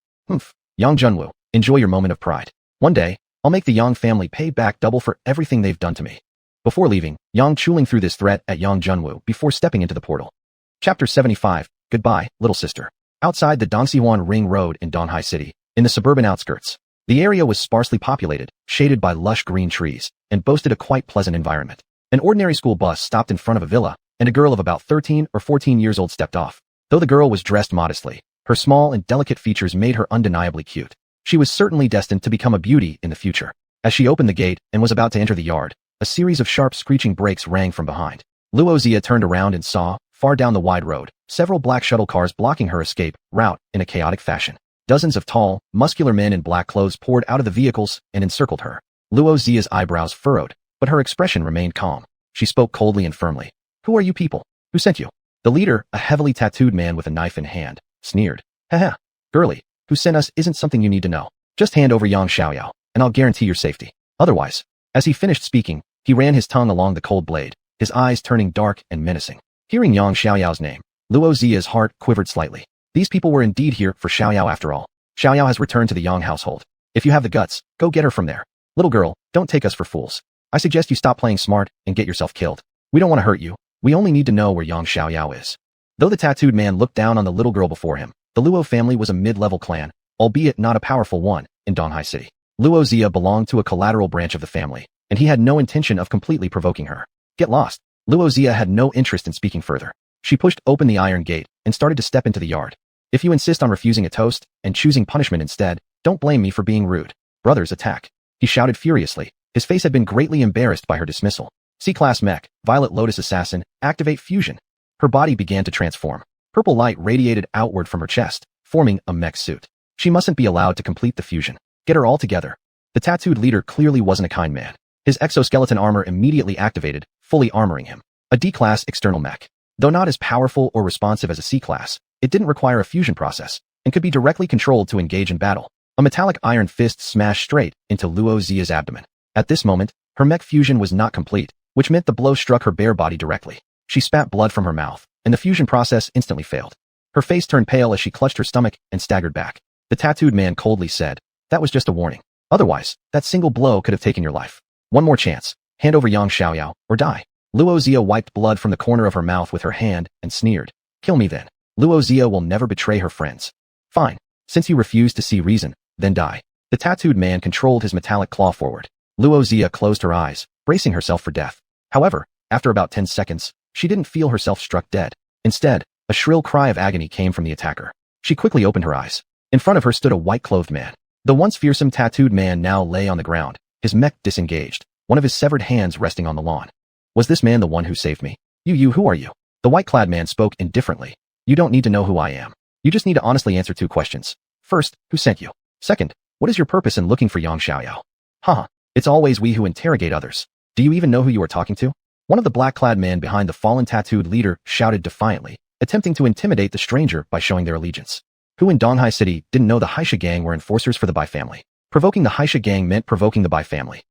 Yang Junwu, enjoy your moment of pride. One day, I'll make the Yang family pay back double for everything they've done to me. Before leaving, Yang Chuling threw this threat at Yang Junwu before stepping into the portal. Chapter 75, Goodbye, Little Sister. Outside the Dongxihuan Ring Road in Donghai City, in the suburban outskirts, the area was sparsely populated, shaded by lush green trees, and boasted a quite pleasant environment. An ordinary school bus stopped in front of a villa, and a girl of about 13 or 14 years old stepped off. Though the girl was dressed modestly, her small and delicate features made her undeniably cute. She was certainly destined to become a beauty in the future. As she opened the gate and was about to enter the yard, a series of sharp screeching brakes rang from behind. Luozia turned around and saw, far down the wide road, several black shuttle cars blocking her escape route in a chaotic fashion. Dozens of tall, muscular men in black clothes poured out of the vehicles and encircled her. Luozia's eyebrows furrowed, but her expression remained calm. She spoke coldly and firmly. Who are you people? Who sent you? The leader, a heavily tattooed man with a knife in hand, sneered. Haha, girlie, who sent us isn't something you need to know. Just hand over Yang Xiaoyao, and I'll guarantee your safety. Otherwise, as he finished speaking, he ran his tongue along the cold blade, his eyes turning dark and menacing. Hearing Yang Xiaoyao's name, Luozia's heart quivered slightly. These people were indeed here for Xiaoyao after all. Xiaoyao has returned to the Yang household. If you have the guts, go get her from there. Little girl, don't take us for fools. I suggest you stop playing smart and get yourself killed. We don't want to hurt you. We only need to know where Yang Xiaoyao is. Though the tattooed man looked down on the little girl before him, the Luo family was a mid-level clan, albeit not a powerful one, in Donghai City. Luozia belonged to a collateral branch of the family, and he had no intention of completely provoking her. Get lost. Luozia had no interest in speaking further. She pushed open the iron gate and started to step into the yard. If you insist on refusing a toast and choosing punishment instead, don't blame me for being rude. Brothers, attack. He shouted furiously. His face had been greatly embarrassed by her dismissal. C-Class Mech, Violet Lotus Assassin, activate fusion. Her body began to transform. Purple light radiated outward from her chest, forming a mech suit. She mustn't be allowed to complete the fusion. Get her all together. The tattooed leader clearly wasn't a kind man. His exoskeleton armor immediately activated, fully armoring him. A D-Class external mech. Though not as powerful or responsive as a C-Class, it didn't require a fusion process, and could be directly controlled to engage in battle. A metallic iron fist smashed straight into Luozia's abdomen. At this moment, her mech fusion was not complete, which meant the blow struck her bare body directly. She spat blood from her mouth, and the fusion process instantly failed. Her face turned pale as she clutched her stomach and staggered back. The tattooed man coldly said, that was just a warning. Otherwise, that single blow could have taken your life. One more chance. Hand over Yang Xiaoyao, or die. Luozia wiped blood from the corner of her mouth with her hand and sneered. Kill me then. Luozia will never betray her friends. Fine. Since you refuse to see reason, then die. The tattooed man controlled his metallic claw forward. Luozia closed her eyes, bracing herself for death. However, after about 10 seconds, she didn't feel herself struck dead. Instead, a shrill cry of agony came from the attacker. She quickly opened her eyes. In front of her stood a white-clothed man. The once fearsome tattooed man now lay on the ground, his mech disengaged, one of his severed hands resting on the lawn. Was this man the one who saved me? You, who are you? The white-clad man spoke indifferently. You don't need to know who I am. You just need to honestly answer 2 questions. First, who sent you? Second, what is your purpose in looking for xiaoxian? Haha, it's always we who interrogate others. Do you even know who you are talking to? One of the black-clad men behind the fallen tattooed leader shouted defiantly, attempting to intimidate the stranger by showing their allegiance. Who in Donghua City didn't know the xiuxian gang were enforcers for the Bai family? Provoking the xiuxian gang meant provoking the Bai family.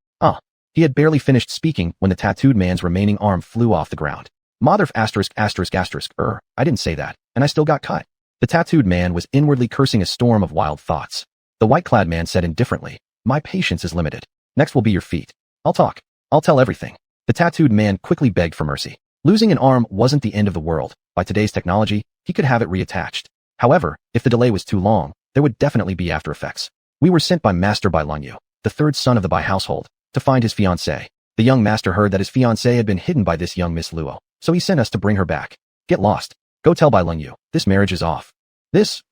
He had barely finished speaking when the tattooed man's remaining arm flew off the ground. Mother I didn't say that, and I still got cut. The tattooed man was inwardly cursing a storm of wild thoughts. The white-clad man said indifferently, my patience is limited. Next will be your feet. I'll talk. I'll tell everything. The tattooed man quickly begged for mercy. Losing an arm wasn't the end of the world. By today's technology, he could have it reattached. However, if the delay was too long, there would definitely be after effects. We were sent by Master Bai Lanyu, the 3rd son of the Bai household, to find his fiancée. The young master heard that his fiancée had been hidden by this young Miss Luo, so he sent us to bring her back. Get lost. Go tell Bai Lanyu, this marriage is off.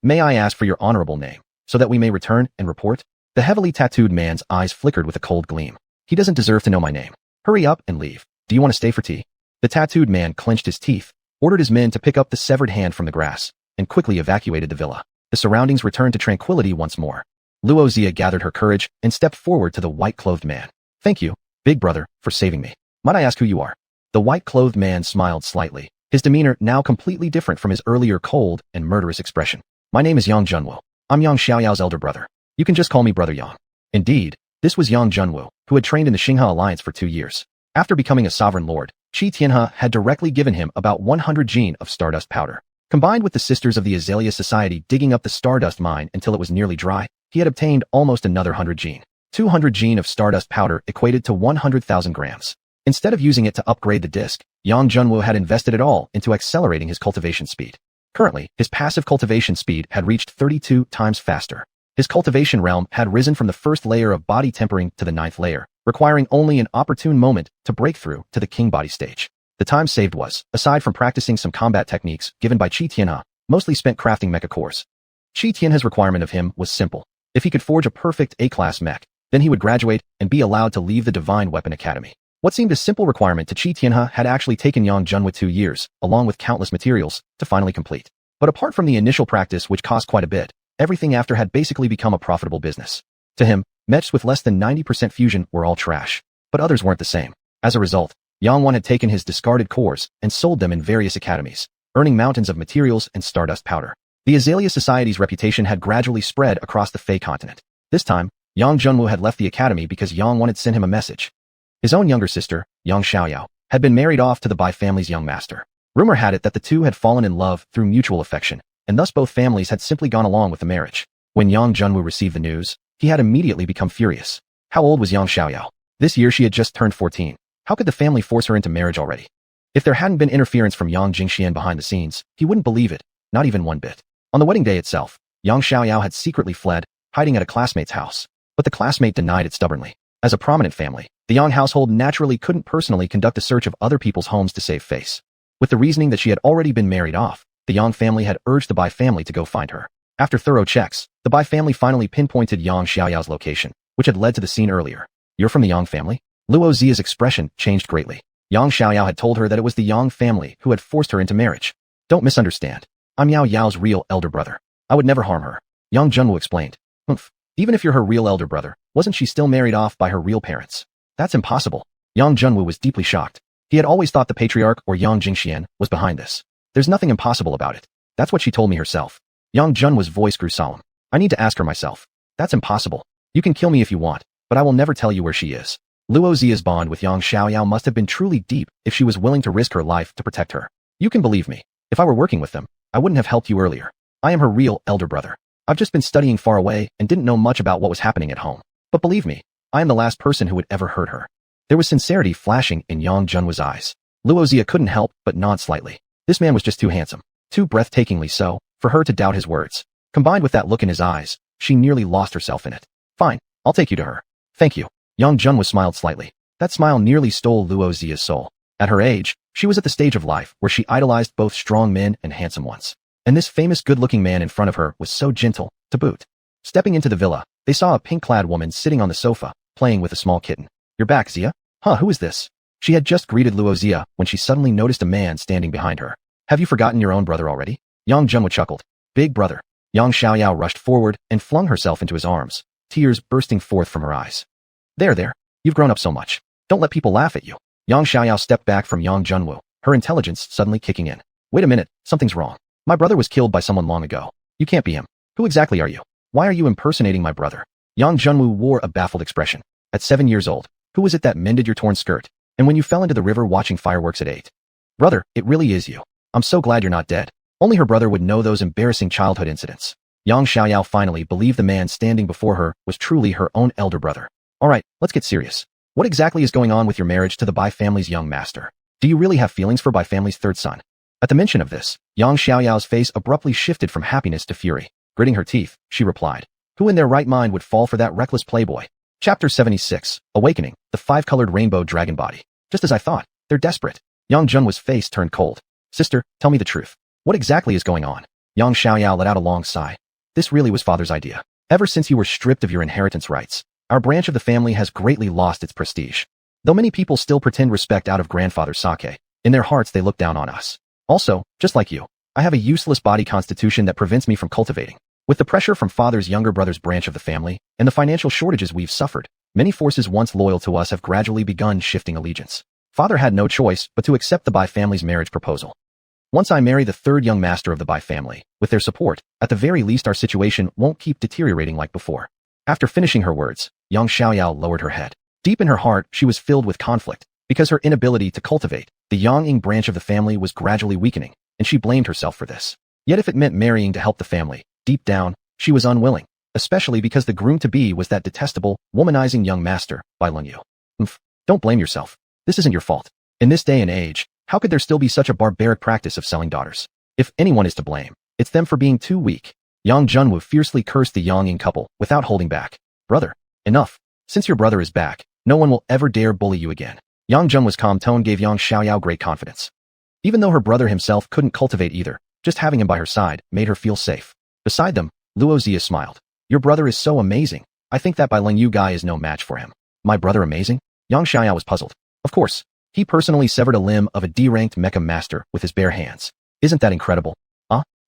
May I ask for your honorable name, so that we may return and report? The heavily tattooed man's eyes flickered with a cold gleam. He doesn't deserve to know my name. Hurry up and leave. Do you want to stay for tea? The tattooed man clenched his teeth, ordered his men to pick up the severed hand from the grass, and quickly evacuated the villa. The surroundings returned to tranquility once more. Luozia gathered her courage and stepped forward to the white-clothed man. Thank you, big brother, for saving me. Might I ask who you are? The white-clothed man smiled slightly, his demeanor now completely different from his earlier cold and murderous expression. My name is Yang Junwu. I'm Yang Xiaoyao's elder brother. You can just call me Brother Yang. Indeed, this was Yang Junwu, who had trained in the Xinghua Alliance for 2 years. After becoming a sovereign lord, Xianxia had directly given him about 100 gene of stardust powder. Combined with the sisters of the Azalea Society digging up the stardust mine until it was nearly dry, he had obtained almost another 100 gene. 200 gene of stardust powder equated to 100,000 grams. Instead of using it to upgrade the disc, Yang Junwu had invested it all into accelerating his cultivation speed. Currently, his passive cultivation speed had reached 32 times faster. His cultivation realm had risen from the 1st layer of body tempering to the 9th layer, requiring only an opportune moment to break through to the king body stage. The time saved was, aside from practicing some combat techniques given by Xianxia, mostly spent crafting mecha cores. Xianxia's requirement of him was simple. If he could forge a perfect A-class mech, then he would graduate and be allowed to leave the Divine Weapon Academy. What seemed a simple requirement to Xianxia had actually taken Yang Junwu 2 years, along with countless materials, to finally complete. But apart from the initial practice which cost quite a bit, everything after had basically become a profitable business. To him, mechs with less than 90% fusion were all trash. But others weren't the same. As a result, Xuanhuan had taken his discarded cores and sold them in various academies, earning mountains of materials and stardust powder. The Azalea Society's reputation had gradually spread across the Fey continent. This time, Yang Junwu had left the academy because Xuanhuan had sent him a message. His own younger sister, Yang Xiaoyao, had been married off to the Bai family's young master. Rumor had it that the two had fallen in love through mutual affection, and thus both families had simply gone along with the marriage. When Yang Junwu received the news, he had immediately become furious. How old was Yang Xiaoyao? This year she had just turned 14. How could the family force her into marriage already? If there hadn't been interference from Yang Jingxian behind the scenes, he wouldn't believe it, not even one bit. On the wedding day itself, Yang Xiaoyao had secretly fled, hiding at a classmate's house. But the classmate denied it stubbornly. As a prominent family, the Yang household naturally couldn't personally conduct a search of other people's homes to save face. With the reasoning that she had already been married off, the Yang family had urged the Bai family to go find her. After thorough checks, the Bai family finally pinpointed Yang Xiaoyao's location, which had led to the scene earlier. You're from the Yang family? Luo Zia's expression changed greatly. Yang Xiaoyao had told her that it was the Yang family who had forced her into marriage. Don't misunderstand. I'm Yao Yao's real elder brother. I would never harm her. Yang Junwu explained. Even if you're her real elder brother, wasn't she still married off by her real parents? That's impossible. Yang Junwu was deeply shocked. He had always thought the patriarch or Yang Jingxian was behind this. There's nothing impossible about it. That's what she told me herself. Yang Junwu's voice grew solemn. I need to ask her myself. That's impossible. You can kill me if you want, but I will never tell you where she is. Luo Zia's bond with Yang Xiaoyao must have been truly deep if she was willing to risk her life to protect her. You can believe me. If I were working with them, I wouldn't have helped you earlier. I am her real elder brother. I've just been studying far away and didn't know much about what was happening at home. But believe me, I am the last person who would ever hurt her. There was sincerity flashing in Yang Junwu's eyes. Luo Zia couldn't help but nod slightly. This man was just too handsome, too breathtakingly so, for her to doubt his words. Combined with that look in his eyes, she nearly lost herself in it. Fine, I'll take you to her. Thank you. Yang Junwu smiled slightly. That smile nearly stole Luo Zia's soul. At her age, she was at the stage of life where she idolized both strong men and handsome ones. And this famous good-looking man in front of her was so gentle, to boot. Stepping into the villa, they saw a pink-clad woman sitting on the sofa, playing with a small kitten. You're back, Zia? Huh, who is this? She had just greeted Luo Zia when she suddenly noticed a man standing behind her. Have you forgotten your own brother already? Yang Junwu chuckled. Big brother. Yang Xiaoyao rushed forward and flung herself into his arms, tears bursting forth from her eyes. There. You've grown up so much. Don't let people laugh at you. Yang Xiaoyao stepped back from Yang Junwu, her intelligence suddenly kicking in. Wait a minute, something's wrong. My brother was killed by someone long ago. You can't be him. Who exactly are you? Why are you impersonating my brother? Yang Junwu wore a baffled expression. At 7 years old, who was it that mended your torn skirt? And when you fell into the river watching fireworks at 8? Brother, it really is you. I'm so glad you're not dead. Only her brother would know those embarrassing childhood incidents. Yang Xiaoyao finally believed the man standing before her was truly her own elder brother. Alright, let's get serious. What exactly is going on with your marriage to the Bai family's young master? Do you really have feelings for Bai family's third son? At the mention of this, Yang Xiaoyao's face abruptly shifted from happiness to fury. Gritting her teeth, she replied, who in their right mind would fall for that reckless playboy? Chapter 76, Awakening, the five-colored rainbow dragon body. Just as I thought, they're desperate. Yang Jun's face turned cold. Sister, tell me the truth. What exactly is going on? Yang Xiaoyao let out a long sigh. This really was father's idea. Ever since you were stripped of your inheritance rights, our branch of the family has greatly lost its prestige. Though many people still pretend respect out of grandfather's sake, in their hearts they look down on us. Also, just like you, I have a useless body constitution that prevents me from cultivating. With the pressure from father's younger brother's branch of the family, and the financial shortages we've suffered, many forces once loyal to us have gradually begun shifting allegiance. Father had no choice but to accept the Bai family's marriage proposal. Once I marry the third young master of the Bai family, with their support, at the very least our situation won't keep deteriorating like before. After finishing her words, Yang Xiaoyao lowered her head. Deep in her heart, she was filled with conflict, because her inability to cultivate the Yang branch of the family was gradually weakening, and she blamed herself for this. Yet if it meant marrying to help the family, deep down, she was unwilling, especially because the groom-to-be was that detestable, womanizing young master, Bai Lengyu. Don't blame yourself. This isn't your fault. In this day and age, how could there still be such a barbaric practice of selling daughters? If anyone is to blame, it's them for being too weak. Yang Junwu fiercely cursed the Yang couple without holding back. Brother, enough. Since your brother is back, no one will ever dare bully you again. Yang Junwu's calm tone gave Yang Xiaoyao great confidence. Even though her brother himself couldn't cultivate either, just having him by her side made her feel safe. Beside them, Luozia smiled. Your brother is so amazing. I think that Bai Lengyu guy is no match for him. My brother amazing? Yang Xiaoyao was puzzled. Of course. He personally severed a limb of a D-ranked mecha master with his bare hands. Isn't that incredible?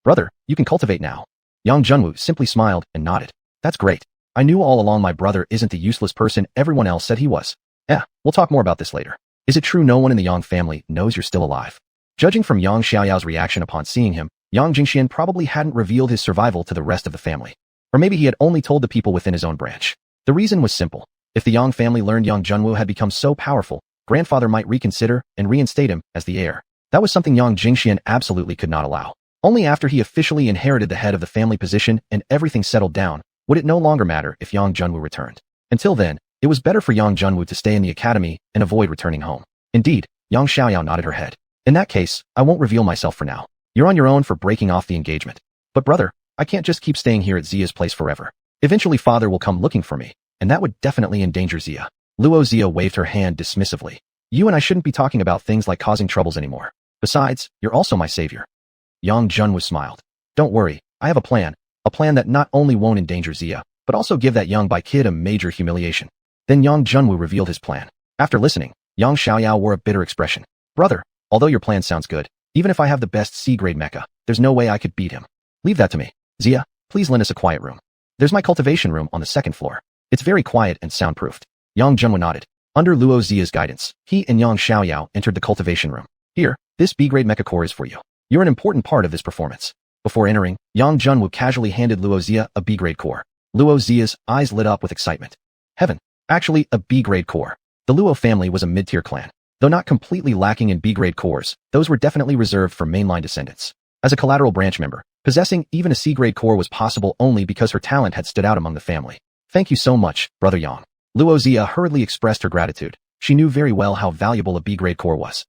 Brother, you can cultivate now. Yang Junwu simply smiled and nodded. That's great. I knew all along my brother isn't the useless person everyone else said he was. We'll talk more about this later. Is it true no one in the Yang family knows you're still alive? Judging from Yang Xiaoyao's reaction upon seeing him, Yang Jingxian probably hadn't revealed his survival to the rest of the family. Or maybe he had only told the people within his own branch. The reason was simple. If the Yang family learned Yang Junwu had become so powerful, grandfather might reconsider and reinstate him as the heir. That was something Yang Jingxian absolutely could not allow. Only after he officially inherited the head of the family position and everything settled down, would it no longer matter if Yang Junwu returned. Until then, it was better for Yang Junwu to stay in the academy and avoid returning home. Indeed, Yang Xiaoyao nodded her head. In that case, I won't reveal myself for now. You're on your own for breaking off the engagement. But brother, I can't just keep staying here at Zia's place forever. Eventually father will come looking for me, and that would definitely endanger Zia. Luozia waved her hand dismissively. You and I shouldn't be talking about things like causing troubles anymore. Besides, you're also my savior. Yang Junwu smiled. Don't worry, I have a plan that not only won't endanger Zia, but also give that young Bai kid a major humiliation. Then Yang Junwu revealed his plan. After listening, Yang Xiaoyao wore a bitter expression. Brother, although your plan sounds good, even if I have the best C-grade mecha, there's no way I could beat him. Leave that to me. Zia, please lend us a quiet room. There's my cultivation room on the second floor. It's very quiet and soundproofed. Yang Junwu nodded. Under Luozia's guidance, he and Yang Xiaoyao entered the cultivation room. Here, this B-grade mecha core is for you. You're an important part of this performance. Before entering, Yang Junwu casually handed Luozia a B-grade core. Luozia's eyes lit up with excitement. Heaven, actually a B-grade core. The Luo family was a mid-tier clan. Though not completely lacking in B-grade cores, those were definitely reserved for mainline descendants. As a collateral branch member, possessing even a C-grade core was possible only because her talent had stood out among the family. Thank you so much, Brother Yang. Luozia hurriedly expressed her gratitude. She knew very well how valuable a B-grade core was.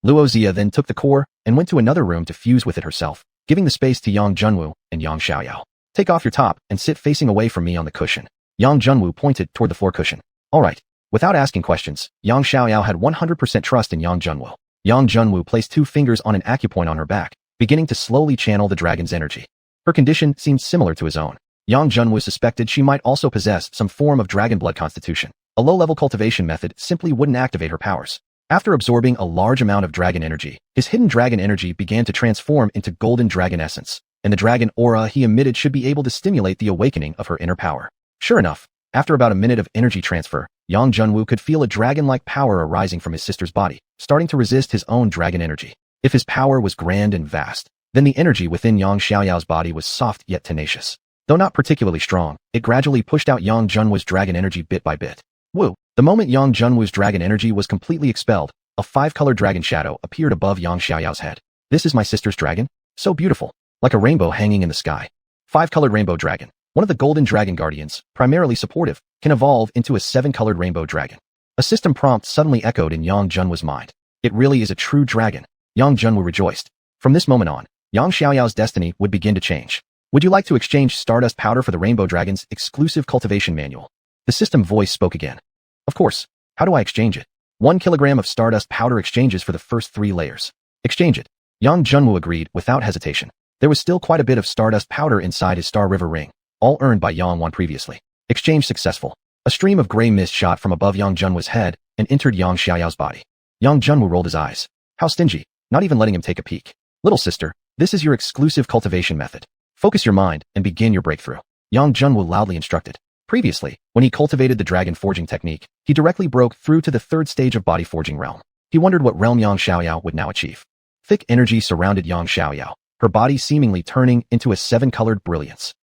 Luozia then took the core and went to another room to fuse with it herself, giving the space to Yang Junwu and Yang Xiaoyao. Take off your top and sit facing away from me on the cushion. Yang Junwu pointed toward the floor cushion. Alright. Without asking questions, Yang Xiaoyao had 100% trust in Yang Junwu. Yang Junwu placed 2 fingers on an acupoint on her back, beginning to slowly channel the dragon's energy. Her condition seemed similar to his own. Yang Junwu suspected she might also possess some form of dragon blood constitution. A low-level cultivation method simply wouldn't activate her powers. After absorbing a large amount of dragon energy, his hidden dragon energy began to transform into golden dragon essence. and the dragon aura he emitted should be able to stimulate the awakening of her inner power. Sure enough, after about a minute of energy transfer, Yang Junwoo could feel a dragon-like power arising from his sister's body, starting to resist his own dragon energy. If his power was grand and vast, then the energy within Yang Xiaoyao's body was soft yet tenacious. Though not particularly strong, it gradually pushed out Yang Junwoo's dragon energy bit by bit. Woo! The moment Yang Junwoo's dragon energy was completely expelled, a 5-colored dragon shadow appeared above Yang Xiaoyao's head. This is my sister's dragon? So beautiful. Like a rainbow hanging in the sky. 5-colored rainbow dragon. One of the golden dragon guardians, primarily supportive, can evolve into a 7-colored rainbow dragon. A system prompt suddenly echoed in Yang Junwoo's mind. It really is a true dragon. Yang Junwoo rejoiced. From this moment on, Yang Xiaoyao's destiny would begin to change. Would you like to exchange stardust powder for the Rainbow Dragon's exclusive cultivation manual? The system voice spoke again. Of course. How do I exchange it? 1 kilogram of stardust powder exchanges for the first 3 layers. Exchange it. Yang Junwoo agreed without hesitation. There was still quite a bit of stardust powder inside his Star River ring, all earned by Xuanhuan previously. Exchange successful. A stream of gray mist shot from above Yang Junwoo's head and entered Yang Xiaoyao's body. Yang Junwoo rolled his eyes. How stingy, not even letting him take a peek. Little sister, this is your exclusive cultivation method. Focus your mind and begin your breakthrough. Yang Junwoo loudly instructed. Previously, when he cultivated the dragon forging technique, he directly broke through to the 3rd stage of body forging realm. He wondered what realm Yang Xiaoyao would now achieve. Thick energy surrounded Yang Xiaoyao, her body seemingly turning into a 7-colored brilliance.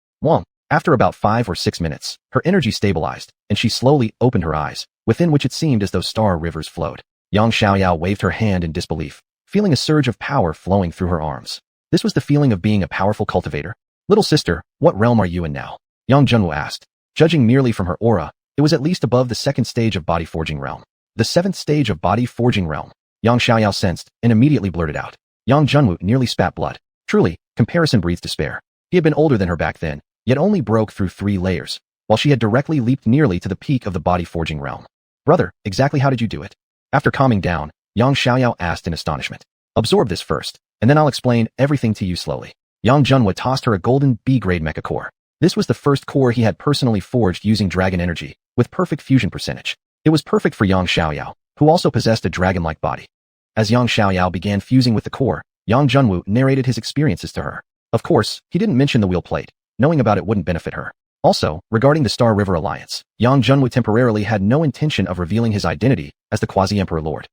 After about 5 or 6 minutes, her energy stabilized, and she slowly opened her eyes, within which it seemed as though star rivers flowed. Yang Xiaoyao waved her hand in disbelief, feeling a surge of power flowing through her arms. This was the feeling of being a powerful cultivator. Little sister, what realm are you in now? Yang Junwoo asked. Judging merely from her aura, it was at least above the 2nd stage of body forging realm. The 7th stage of body forging realm. Yang Xiaoyao sensed and immediately blurted out. Yang Junwoo nearly spat blood. Truly, comparison breeds despair. He had been older than her back then, yet only broke through 3 layers, while she had directly leaped nearly to the peak of the body forging realm. Brother, exactly how did you do it? After calming down, Yang Xiaoyao asked in astonishment. Absorb this first, and then I'll explain everything to you slowly. Yang Junwoo tossed her a golden B-grade mecha core. This was the first core he had personally forged using dragon energy, with perfect fusion percentage. It was perfect for Yang Xiaoyao, who also possessed a dragon-like body. As Yang Xiaoyao began fusing with the core, Yang Junwoo narrated his experiences to her. Of course, he didn't mention the wheel plate. Knowing about it wouldn't benefit her. Also, regarding the Star River Alliance, Yang Junwoo temporarily had no intention of revealing his identity as the Quasi-Emperor Lord.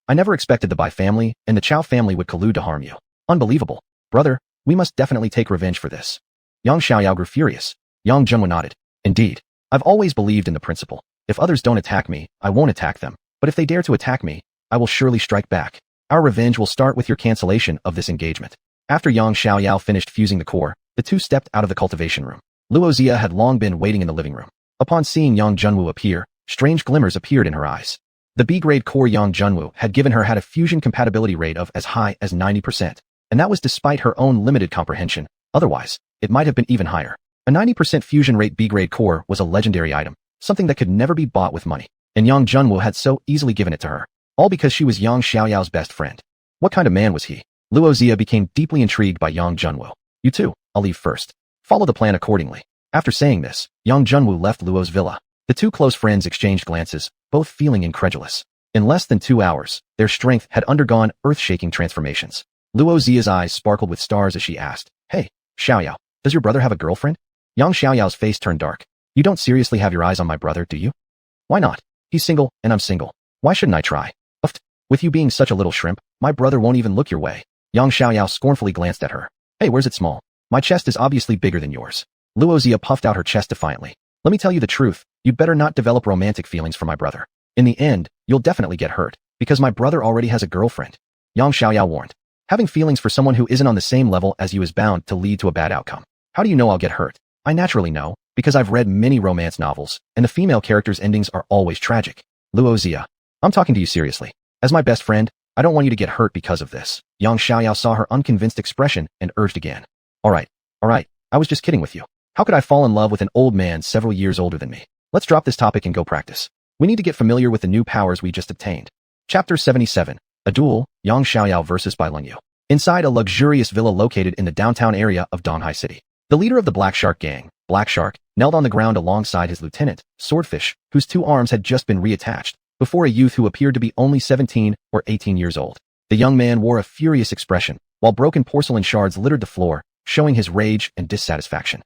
I never expected the Bai family and the Chao family would collude to harm you. Unbelievable. Brother, we must definitely take revenge for this. Yang Xiaoyao grew furious. Yang Junwoo nodded. Indeed. I've always believed in the principle. If others don't attack me, I won't attack them. But if they dare to attack me, I will surely strike back. Our revenge will start with your cancellation of this engagement. After Yang Xiaoyao finished fusing the core, the two stepped out of the cultivation room. Wuxia had long been waiting in the living room. Upon seeing Yang Junwoo appear, strange glimmers appeared in her eyes. The B-grade core Yang Junwoo had given her had a fusion compatibility rate of as high as 90%, and that was despite her own limited comprehension. Otherwise, it might have been even higher. A 90% fusion rate B-grade core was a legendary item, something that could never be bought with money, and Yang Junwoo had so easily given it to her, all because she was Yang Xiaoyao's best friend. What kind of man was he? Wuxia became deeply intrigued by Yang Junwoo. You too, I'll leave first. Follow the plan accordingly. After saying this, Yang Junwoo left Luo's villa. The two close friends exchanged glances, both feeling incredulous. In less than 2 hours, their strength had undergone earth-shaking transformations. Wuxia's eyes sparkled with stars as she asked, Hey, Xiaoyao, does your brother have a girlfriend? Yang Xiaoyao's face turned dark. You don't seriously have your eyes on my brother, do you? Why not? He's single, and I'm single. Why shouldn't I try? With you being such a little shrimp, my brother won't even look your way. Yang Xiaoyao scornfully glanced at her. Hey, where's it small? My chest is obviously bigger than yours. Wuxia puffed out her chest defiantly. Let me tell you the truth, you'd better not develop romantic feelings for my brother. In the end, you'll definitely get hurt, because my brother already has a girlfriend. Yang Xiaoyao warned. Having feelings for someone who isn't on the same level as you is bound to lead to a bad outcome. How do you know I'll get hurt? I naturally know, because I've read many romance novels, and the female characters' endings are always tragic. Wuxia, I'm talking to you seriously. As my best friend, I don't want you to get hurt because of this. Yang Xiaoyao saw her unconvinced expression and urged again. Alright, I was just kidding with you. How could I fall in love with an old man several years older than me? Let's drop this topic and go practice. We need to get familiar with the new powers we just obtained. Chapter 77. A Duel, Yang Xiaoyao vs. Bai Lengyu. Inside a luxurious villa located in the downtown area of Donghua City. The leader of the Black Shark gang, Black Shark, knelt on the ground alongside his lieutenant, Swordfish, whose 2 arms had just been reattached, before a youth who appeared to be only 17 or 18 years old. The young man wore a furious expression, while broken porcelain shards littered the floor, showing his rage and dissatisfaction.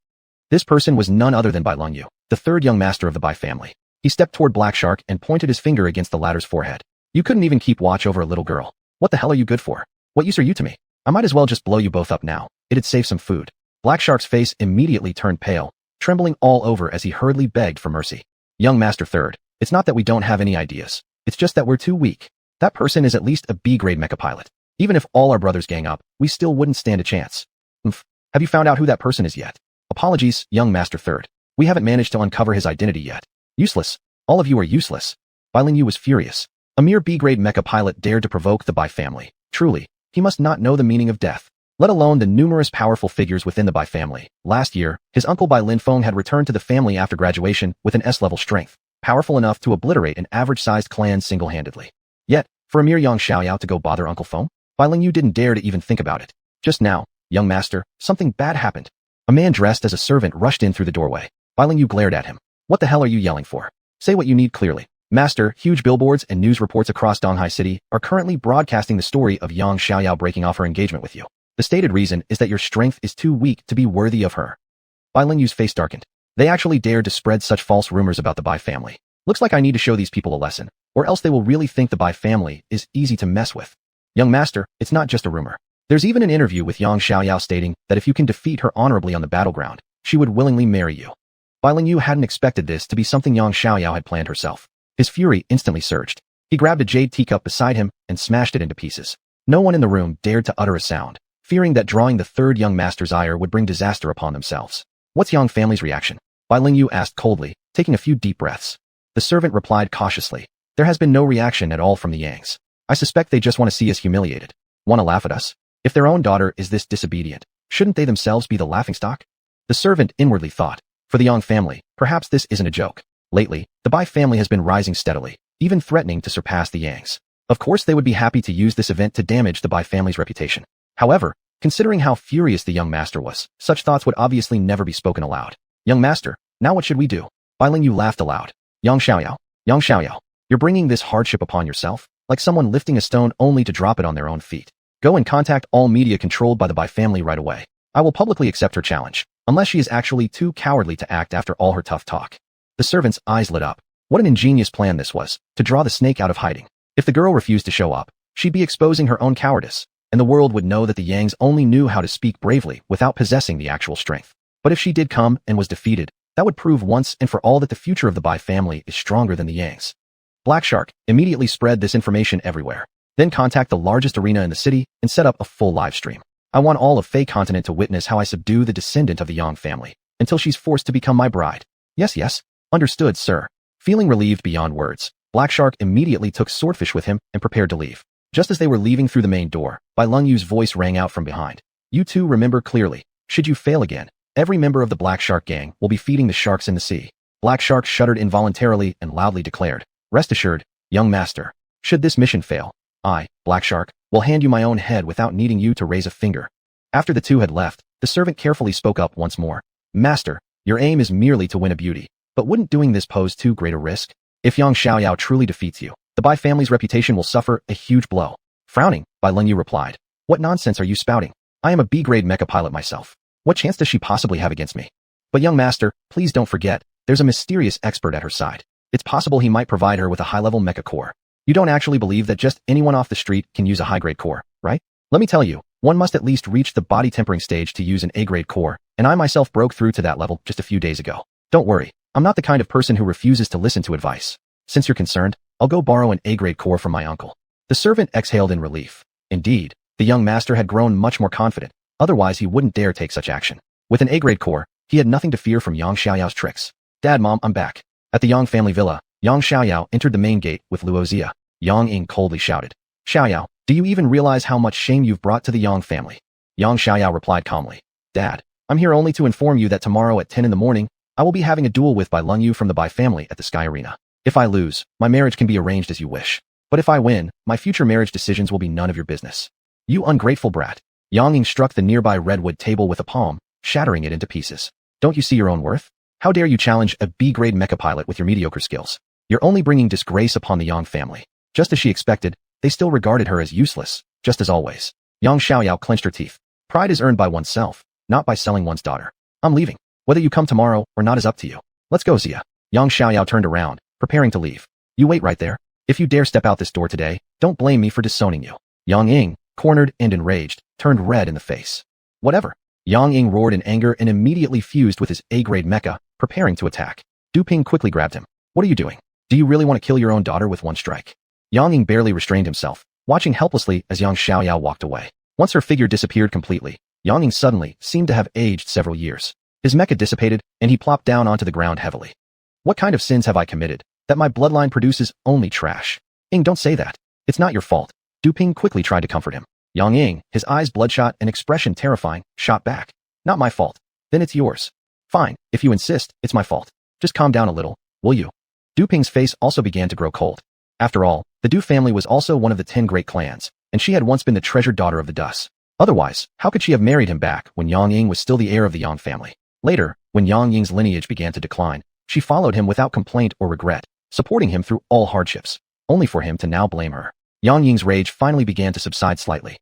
This person was none other than Bai Longyu, the third young master of the Bai family. He stepped toward Black Shark and pointed his finger against the latter's forehead. You couldn't even keep watch over a little girl. What the hell are you good for? What use are you to me? I might as well just blow you both up now. It'd save some food. Black Shark's face immediately turned pale, trembling all over as he hurriedly begged for mercy. Young Master Third, it's not that we don't have any ideas. It's just that we're too weak. That person is at least a B-grade mecha pilot. Even if all our brothers gang up, we still wouldn't stand a chance. Have you found out who that person is yet? Apologies, Young Master Third. We haven't managed to uncover his identity yet. Useless. All of you are useless. Bai Lingyu was furious. A mere B-grade mecha pilot dared to provoke the Bai family. Truly, he must not know the meaning of death, let alone the numerous powerful figures within the Bai family. Last year, his uncle Bai Linfeng had returned to the family after graduation with an S-level strength, powerful enough to obliterate an average-sized clan single-handedly. Yet, for a mere young Xiaoyao to go bother Uncle Feng, Bai Lingyu didn't dare to even think about it. Just now, young master, something bad happened. A man dressed as a servant rushed in through the doorway. Bai Lingyu glared at him. What the hell are you yelling for? Say what you need clearly. Master, huge billboards and news reports across Donghai City are currently broadcasting the story of Yang Xiaoyao breaking off her engagement with you. The stated reason is that your strength is too weak to be worthy of her. Bai Lingyu's face darkened. They actually dared to spread such false rumors about the Bai family. Looks like I need to show these people a lesson, or else they will really think the Bai family is easy to mess with. Young master, it's not just a rumor. There's even an interview with Yang Xiaoyao stating that if you can defeat her honorably on the battleground, she would willingly marry you. Bai Lingyu hadn't expected this to be something Yang Xiaoyao had planned herself. His fury instantly surged. He grabbed a jade teacup beside him and smashed it into pieces. No one in the room dared to utter a sound, fearing that drawing the third young master's ire would bring disaster upon themselves. What's Yang family's reaction? Bai Lingyu asked coldly, taking a few deep breaths. The servant replied cautiously. There has been no reaction at all from the Yangs. I suspect they just want to see us humiliated. Want to laugh at us? If their own daughter is this disobedient, shouldn't they themselves be the laughingstock? The servant inwardly thought. For the Yang family, perhaps this isn't a joke. Lately, the Bai family has been rising steadily, even threatening to surpass the Yangs. Of course they would be happy to use this event to damage the Bai family's reputation. However, considering how furious the young master was, such thoughts would obviously never be spoken aloud. Young master, now what should we do? Bai Lingyu laughed aloud. Yang Xiaoyao, you're bringing this hardship upon yourself, like someone lifting a stone only to drop it on their own feet. Go and contact all media controlled by the Bai family right away. I will publicly accept her challenge, unless she is actually too cowardly to act after all her tough talk. The servant's eyes lit up. What an ingenious plan this was, to draw the snake out of hiding. If the girl refused to show up, she'd be exposing her own cowardice, and the world would know that the Yangs only knew how to speak bravely without possessing the actual strength. But if she did come and was defeated, that would prove once and for all that the future of the Bai family is stronger than the Yangs. Black Shark immediately spread this information everywhere. Then contact the largest arena in the city and set up a full live stream. I want all of Fei continent to witness how I subdue the descendant of the Yang family, until she's forced to become my bride. Yes. Understood, sir. Feeling relieved beyond words, Black Shark immediately took Swordfish with him and prepared to leave. Just as they were leaving through the main door, Bai Lingyu's voice rang out from behind. You two remember clearly. Should you fail again, every member of the Black Shark gang will be feeding the sharks in the sea. Black Shark shuddered involuntarily and loudly declared. Rest assured, young master. Should this mission fail, I, Black Shark, will hand you my own head without needing you to raise a finger. After the two had left, the servant carefully spoke up once more. Master, your aim is merely to win a beauty. But wouldn't doing this pose too great a risk? If Yang Xiaoyao truly defeats you, the Bai family's reputation will suffer a huge blow. Frowning, Bai Lingyu replied. What nonsense are you spouting? I am a B-grade mecha pilot myself. What chance does she possibly have against me? But young master, please don't forget, there's a mysterious expert at her side. It's possible he might provide her with a high-level mecha core. You don't actually believe that just anyone off the street can use a high-grade core, right? Let me tell you, one must at least reach the body tempering stage to use an A-grade core, and I myself broke through to that level just a few days ago. Don't worry. I'm not the kind of person who refuses to listen to advice. Since you're concerned, I'll go borrow an A-grade core from my uncle. The servant exhaled in relief. Indeed, the young master had grown much more confident, otherwise he wouldn't dare take such action. With an A-grade core, he had nothing to fear from Yang Xiaoyao's tricks. Dad, Mom, I'm back. At the Yang family villa, Yang Xiaoyao entered the main gate with wuxia. Yang Ying coldly shouted. Xiaoyao, do you even realize how much shame you've brought to the Yang family? Yang Xiaoyao replied calmly. Dad, I'm here only to inform you that tomorrow at 10 in the morning, I will be having a duel with Bai Lingyu from the Bai family at the Sky Arena. If I lose, my marriage can be arranged as you wish. But if I win, my future marriage decisions will be none of your business. You ungrateful brat. Yang Ying struck the nearby redwood table with a palm, shattering it into pieces. Don't you see your own worth? How dare you challenge a B-grade mecha pilot with your mediocre skills? You're only bringing disgrace upon the Yang family. Just as she expected, they still regarded her as useless, just as always. Yang Xiaoyao clenched her teeth. Pride is earned by oneself. not by selling one's daughter. I'm leaving. Whether you come tomorrow or not is up to you. Let's go, Xia. Xiao turned around, preparing to leave. You wait right there. If you dare step out this door today, don't blame me for disowning you. Yang Ying, cornered and enraged, turned red in the face. Whatever. Yang Ying roared in anger and immediately fused with his A-grade mecha, preparing to attack. Du Ping quickly grabbed him. What are you doing? Do you really want to kill your own daughter with one strike? Yang Ying barely restrained himself, watching helplessly as Xiao walked away. Once her figure disappeared completely, Yang Ying suddenly seemed to have aged several years. His mecha dissipated, and he plopped down onto the ground heavily. What kind of sins have I committed, that my bloodline produces only trash? Ying, don't say that. It's not your fault. Du Ping quickly tried to comfort him. Yang Ying, his eyes bloodshot and expression terrifying, shot back. Not my fault. Then it's yours. Fine, if you insist, it's my fault. Just calm down a little, will you? Du Ping's face also began to grow cold. After all, the Du family was also one of the 10 great clans, and she had once been the treasured daughter of the Dus. Otherwise, how could she have married him back when Yang Ying was still the heir of the Yang family? Later, when Yang Ying's lineage began to decline, she followed him without complaint or regret, supporting him through all hardships, only for him to now blame her. Yang Ying's rage finally began to subside slightly.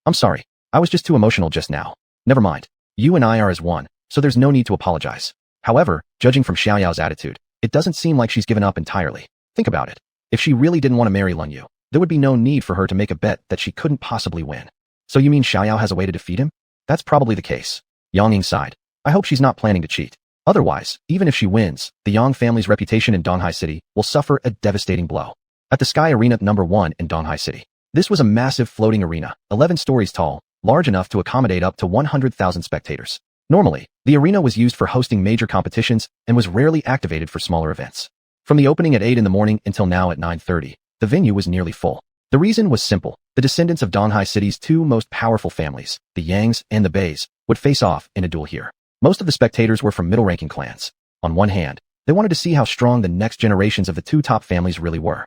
I'm sorry, I was just too emotional just now. Never mind. You and I are as one, so there's no need to apologize. However, judging from Xiaoyao's attitude, it doesn't seem like she's given up entirely. Think about it. If she really didn't want to marry Lun Yu, there would be no need for her to make a bet that she couldn't possibly win. So you mean Xiaoyao has a way to defeat him? That's probably the case. Yang Ying sighed. I hope she's not planning to cheat. Otherwise, even if she wins, the Yang family's reputation in Donghai City will suffer a devastating blow. At the Sky Arena number 1 in Donghai City. This was a massive floating arena, 11 stories tall, large enough to accommodate up to 100,000 spectators. Normally, the arena was used for hosting major competitions and was rarely activated for smaller events. From the opening at 8 in the morning until now at 9:30, the venue was nearly full. The reason was simple. The descendants of Donghai City's 2 most powerful families, the Yangs and the Beis, would face off in a duel here. Most of the spectators were from middle-ranking clans. On one hand, they wanted to see how strong the next generations of the 2 top families really were.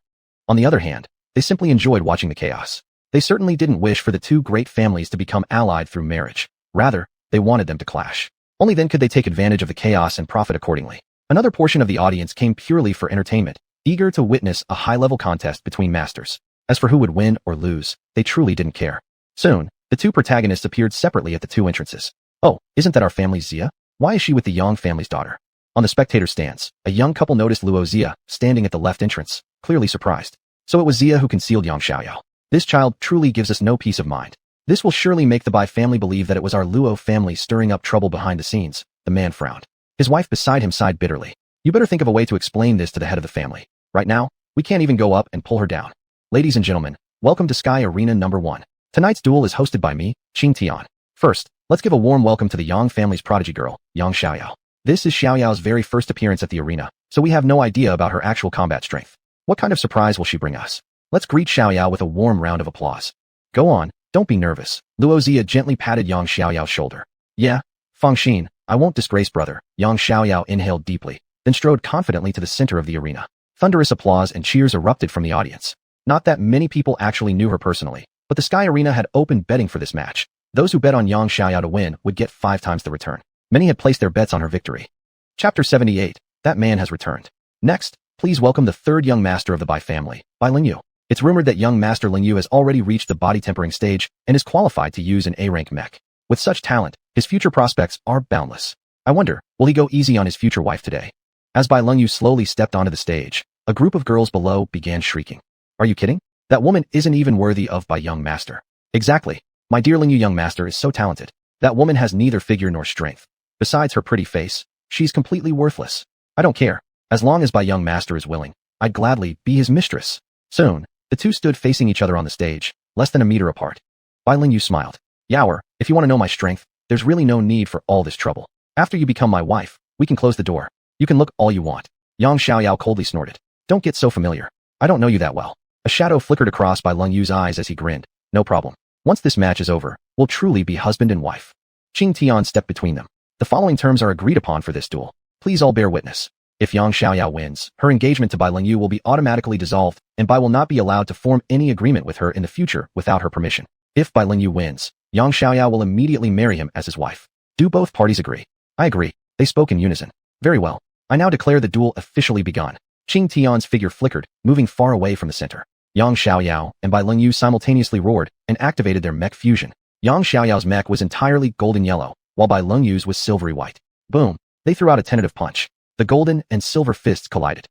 On the other hand, they simply enjoyed watching the chaos. They certainly didn't wish for the 2 great families to become allied through marriage. Rather, they wanted them to clash. Only then could they take advantage of the chaos and profit accordingly. Another portion of the audience came purely for entertainment, eager to witness a high-level contest between masters. As for who would win or lose, they truly didn't care. Soon, the 2 protagonists appeared separately at the 2 entrances. Oh, isn't that our family Xia? Why is she with the Yang family's daughter? On the spectator stands, a young couple noticed Luo Xia, standing at the left entrance, clearly surprised. So it was Xia who concealed Yang Xiaoyao. This child truly gives us no peace of mind. This will surely make the Bai family believe that it was our Luo family stirring up trouble behind the scenes. The man frowned. His wife beside him sighed bitterly. You better think of a way to explain this to the head of the family. Right now, we can't even go up and pull her down. Ladies and gentlemen, welcome to Sky Arena number 1. Tonight's duel is hosted by me, Qing Tian. First, let's give a warm welcome to the Yang family's prodigy girl, Yang Xiaoyao. This is Xiaoyao's very first appearance at the arena, so we have no idea about her actual combat strength. What kind of surprise will she bring us? Let's greet Xiaoyao with a warm round of applause. Go on, don't be nervous. Luo Xia gently patted Yang Xiaoyao's shoulder. Yeah, Fangxin, I won't disgrace brother. Yang Xiaoyao inhaled deeply, then strode confidently to the center of the arena. Thunderous applause and cheers erupted from the audience. Not that many people actually knew her personally, but the Sky Arena had opened betting for this match. Those who bet on Yang Xiaoyao to win would get 5 times the return. Many had placed their bets on her victory. Chapter 78. That man has returned. Next, please welcome the 3rd young master of the Bai family, Bai Lingyu. It's rumored that young master Lingyu has already reached the body tempering stage and is qualified to use an A-rank mech. With such talent, his future prospects are boundless. I wonder, will he go easy on his future wife today? As Bai Lingyu slowly stepped onto the stage, a group of girls below began shrieking. Are you kidding? That woman isn't even worthy of Bai young master. Exactly. My dear Lingyu young master is so talented. That woman has neither figure nor strength. Besides her pretty face, she's completely worthless. I don't care. As long as Bai young master is willing, I'd gladly be his mistress. Soon, the 2 stood facing each other on the stage, less than a meter apart. Bai Lingyu smiled. Yaoer, if you want to know my strength, there's really no need for all this trouble. After you become my wife, we can close the door. You can look all you want. Yang Xiaoyao coldly snorted. Don't get so familiar. I don't know you that well. A shadow flickered across Bai Lingyu's eyes as he grinned. No problem. Once this match is over, we'll truly be husband and wife. Qing Tian stepped between them. The following terms are agreed upon for this duel. Please all bear witness. If Yang Xiaoyao wins, her engagement to Bai Lingyu will be automatically dissolved, and Bai will not be allowed to form any agreement with her in the future without her permission. If Bai Lingyu wins, Yang Xiaoyao will immediately marry him as his wife. Do both parties agree? I agree. They spoke in unison. Very well. I now declare the duel officially begun. Qing Tian's figure flickered, moving far away from the center. Yang Xiaoyao and Bai Lingyu simultaneously roared and activated their mech fusion. Yang Xiaoyao's mech was entirely golden yellow, while Bai Lungyu's was silvery white. Boom! They threw out a tentative punch. The golden and silver fists collided.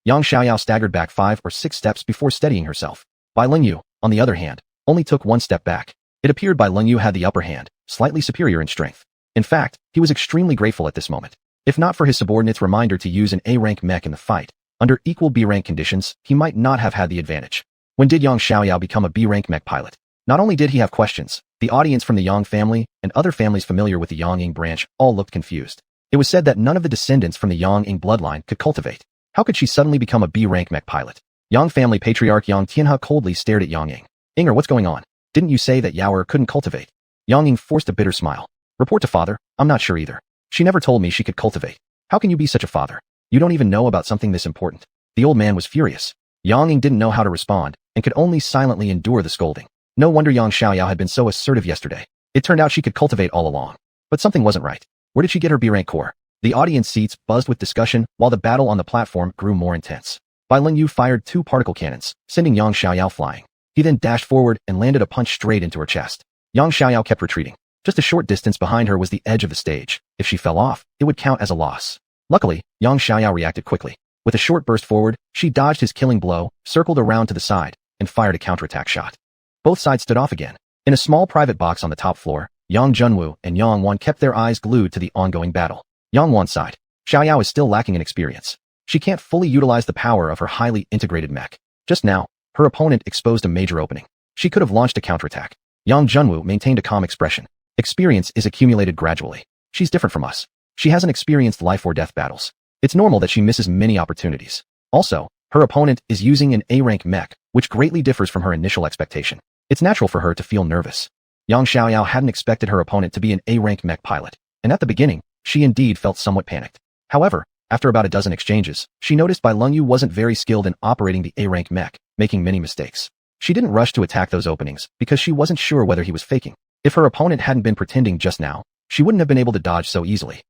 Yang Xiaoyao staggered back 5 or 6 steps before steadying herself. Bai Lungyu, on the other hand, only took 1 step back. It appeared Bai Lungyu had the upper hand, slightly superior in strength. In fact, he was extremely grateful at this moment. If not for his subordinate's reminder to use an A-rank mech in the fight, under equal B-rank conditions, he might not have had the advantage. When did Yang Xiaoyao become a B-rank mech pilot? Not only did he have questions, the audience from the Yang family and other families familiar with the Yang branch all looked confused. It was said that none of the descendants from the Yang bloodline could cultivate. How could she suddenly become a B-rank mech pilot? Yang family patriarch Yang Tianhe coldly stared at Yang. Inger, what's going on? Didn't you say that Yaoer couldn't cultivate? Yang forced a bitter smile. Report to father, I'm not sure either. She never told me she could cultivate. How can you be such a father? You don't even know about something this important. The old man was furious. Yang didn't know how to respond, and could only silently endure the scolding. No wonder Yang Xiaoyao had been so assertive yesterday. It turned out she could cultivate all along. But something wasn't right. Where did she get her B-rank core? The audience seats buzzed with discussion, while the battle on the platform grew more intense. Bai Lungyu fired 2 particle cannons, sending Yang Xiaoyao flying. He then dashed forward and landed a punch straight into her chest. Yang Xiaoyao kept retreating. Just a short distance behind her was the edge of the stage. If she fell off, it would count as a loss. Luckily, Yang Xiaoyao reacted quickly. With a short burst forward, she dodged his killing blow, circled around to the side, and fired a counterattack shot. Both sides stood off again. In a small private box on the top floor, Yang Junwu and Xiuanhuan kept their eyes glued to the ongoing battle. Xiuanhuan's side. Xiaoyao is still lacking in experience. She can't fully utilize the power of her highly integrated mech. Just now, her opponent exposed a major opening. She could have launched a counterattack. Yang Junwu maintained a calm expression. Experience is accumulated gradually. She's different from us. She hasn't experienced life or death battles. It's normal that she misses many opportunities. Also, her opponent is using an A-rank mech, which greatly differs from her initial expectation. It's natural for her to feel nervous. Yang Xiaoyao hadn't expected her opponent to be an A-rank mech pilot, and at the beginning, she indeed felt somewhat panicked. However, after about a dozen exchanges, she noticed Bai Lungyu wasn't very skilled in operating the A-rank mech, making many mistakes. She didn't rush to attack those openings because she wasn't sure whether he was faking. If her opponent hadn't been pretending just now, she wouldn't have been able to dodge so easily.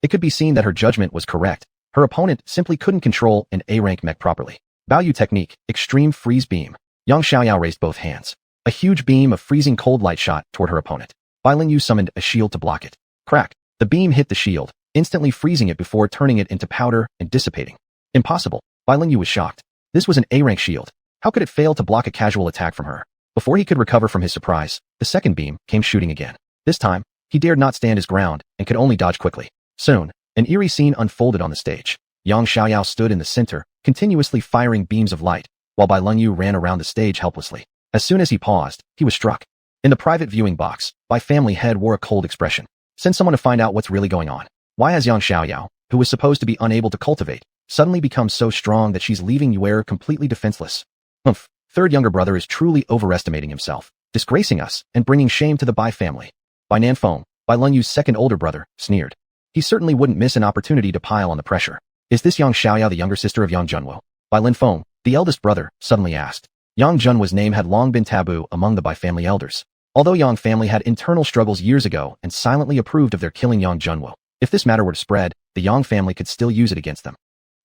It could be seen that her judgment was correct. Her opponent simply couldn't control an A-rank mech properly. Value technique, extreme freeze beam. Yang Xiaoyao raised both hands. A huge beam of freezing cold light shot toward her opponent. Bai Lungyu summoned a shield to block it. Crack. The beam hit the shield, instantly freezing it before turning it into powder and dissipating. Impossible. Bai Lungyu was shocked. This was an A-rank shield. How could it fail to block a casual attack from her? Before he could recover from his surprise, the second beam came shooting again. This time, he dared not stand his ground and could only dodge quickly. Soon, an eerie scene unfolded on the stage. Yang Xiaoyao stood in the center, continuously firing beams of light, while Bai Lungyu ran around the stage helplessly. As soon as he paused, he was struck. In the private viewing box, Bai family head wore a cold expression. Send someone to find out what's really going on. Why has Yang Xiaoyao, who was supposed to be unable to cultivate, suddenly become so strong that she's leaving Yuer completely defenseless? Humph. Third younger brother is truly overestimating himself, disgracing us and bringing shame to the Bai family. Bai Nanfeng, Bai Lungyu's second older brother, sneered. He certainly wouldn't miss an opportunity to pile on the pressure. Is this Yang Xiaoyao the younger sister of Yang Junwo? Bai Linfeng, the eldest brother, suddenly asked. Yang Junwo's name had long been taboo among the Bai family elders. Although Yang family had internal struggles years ago and silently approved of their killing Yang Junwo, if this matter were to spread, the Yang family could still use it against them.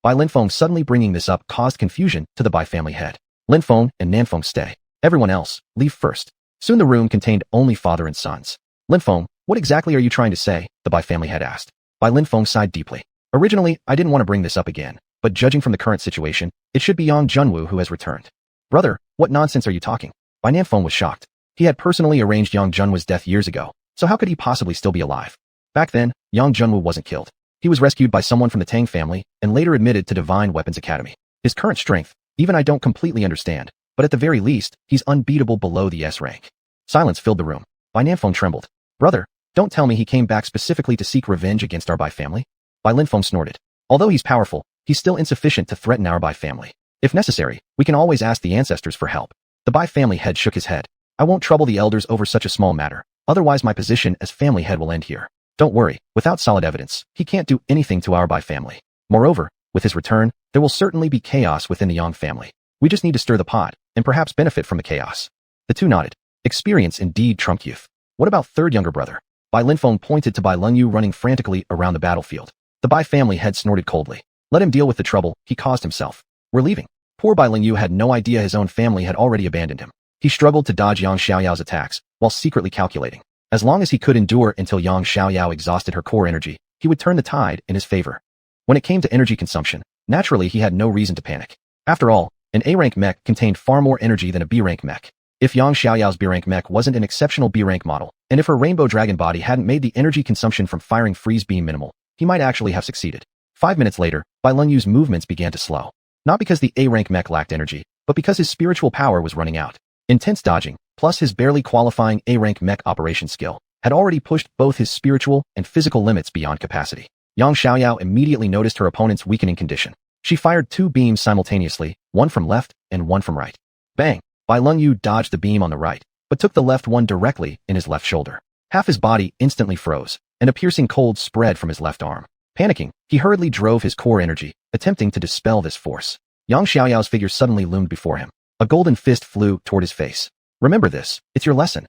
Bai Linfeng suddenly bringing this up caused confusion to the Bai family head. Linfeng and Nanfeng stay. Everyone else, leave first. Soon the room contained only father and sons. Linfeng, what exactly are you trying to say? The Bai family head asked. Bai Linfeng sighed deeply. Originally, I didn't want to bring this up again, but judging from the current situation, it should be Yang Junwu who has returned. Brother, what nonsense are you talking? Bai Nanfeng was shocked. He had personally arranged Yang Junwu's death years ago, so how could he possibly still be alive? Back then, Yang Junwu wasn't killed. He was rescued by someone from the Tang family and later admitted to Divine Weapons Academy. His current strength, even I don't completely understand, but at the very least, he's unbeatable below the S rank. Silence filled the room. Bai Nanfeng trembled. Brother, don't tell me he came back specifically to seek revenge against our Bai family? Bai Linfeng snorted. Although he's powerful, he's still insufficient to threaten our Bai family. If necessary, we can always ask the ancestors for help. The Bai family head shook his head. I won't trouble the elders over such a small matter, otherwise my position as family head will end here. Don't worry, without solid evidence, he can't do anything to our Bai family. Moreover, with his return, there will certainly be chaos within the Yang family. We just need to stir the pot, and perhaps benefit from the chaos. The two nodded. Experience indeed trumped youth. What about third younger brother? Bai Linfeng pointed to Bai Lungyu running frantically around the battlefield. The Bai family head snorted coldly. Let him deal with the trouble he caused himself. We're leaving. Poor Bai Lungyu had no idea his own family had already abandoned him. He struggled to dodge Yang Xiaoyao's attacks, while secretly calculating. As long as he could endure until Yang Xiaoyao exhausted her core energy, he would turn the tide in his favor. When it came to energy consumption, naturally he had no reason to panic. After all, an A-rank mech contained far more energy than a B-rank mech. If Yang Xiaoyao's B-rank mech wasn't an exceptional B-rank model, and if her rainbow dragon body hadn't made the energy consumption from firing freeze beam minimal, he might actually have succeeded. 5 minutes later, Bai Lungyu's movements began to slow. Not because the A-rank mech lacked energy, but because his spiritual power was running out. Intense dodging, plus his barely qualifying A-rank mech operation skill, had already pushed both his spiritual and physical limits beyond capacity. Yang Xiaoyao immediately noticed her opponent's weakening condition. She fired 2 beams simultaneously, one from left and one from right. Bang! Bai Lungyu dodged the beam on the right, but took the left one directly in his left shoulder. Half his body instantly froze, and a piercing cold spread from his left arm. Panicking, he hurriedly drove his core energy, attempting to dispel this force. Yang Xiaoyao's figure suddenly loomed before him. A golden fist flew toward his face. Remember this, it's your lesson.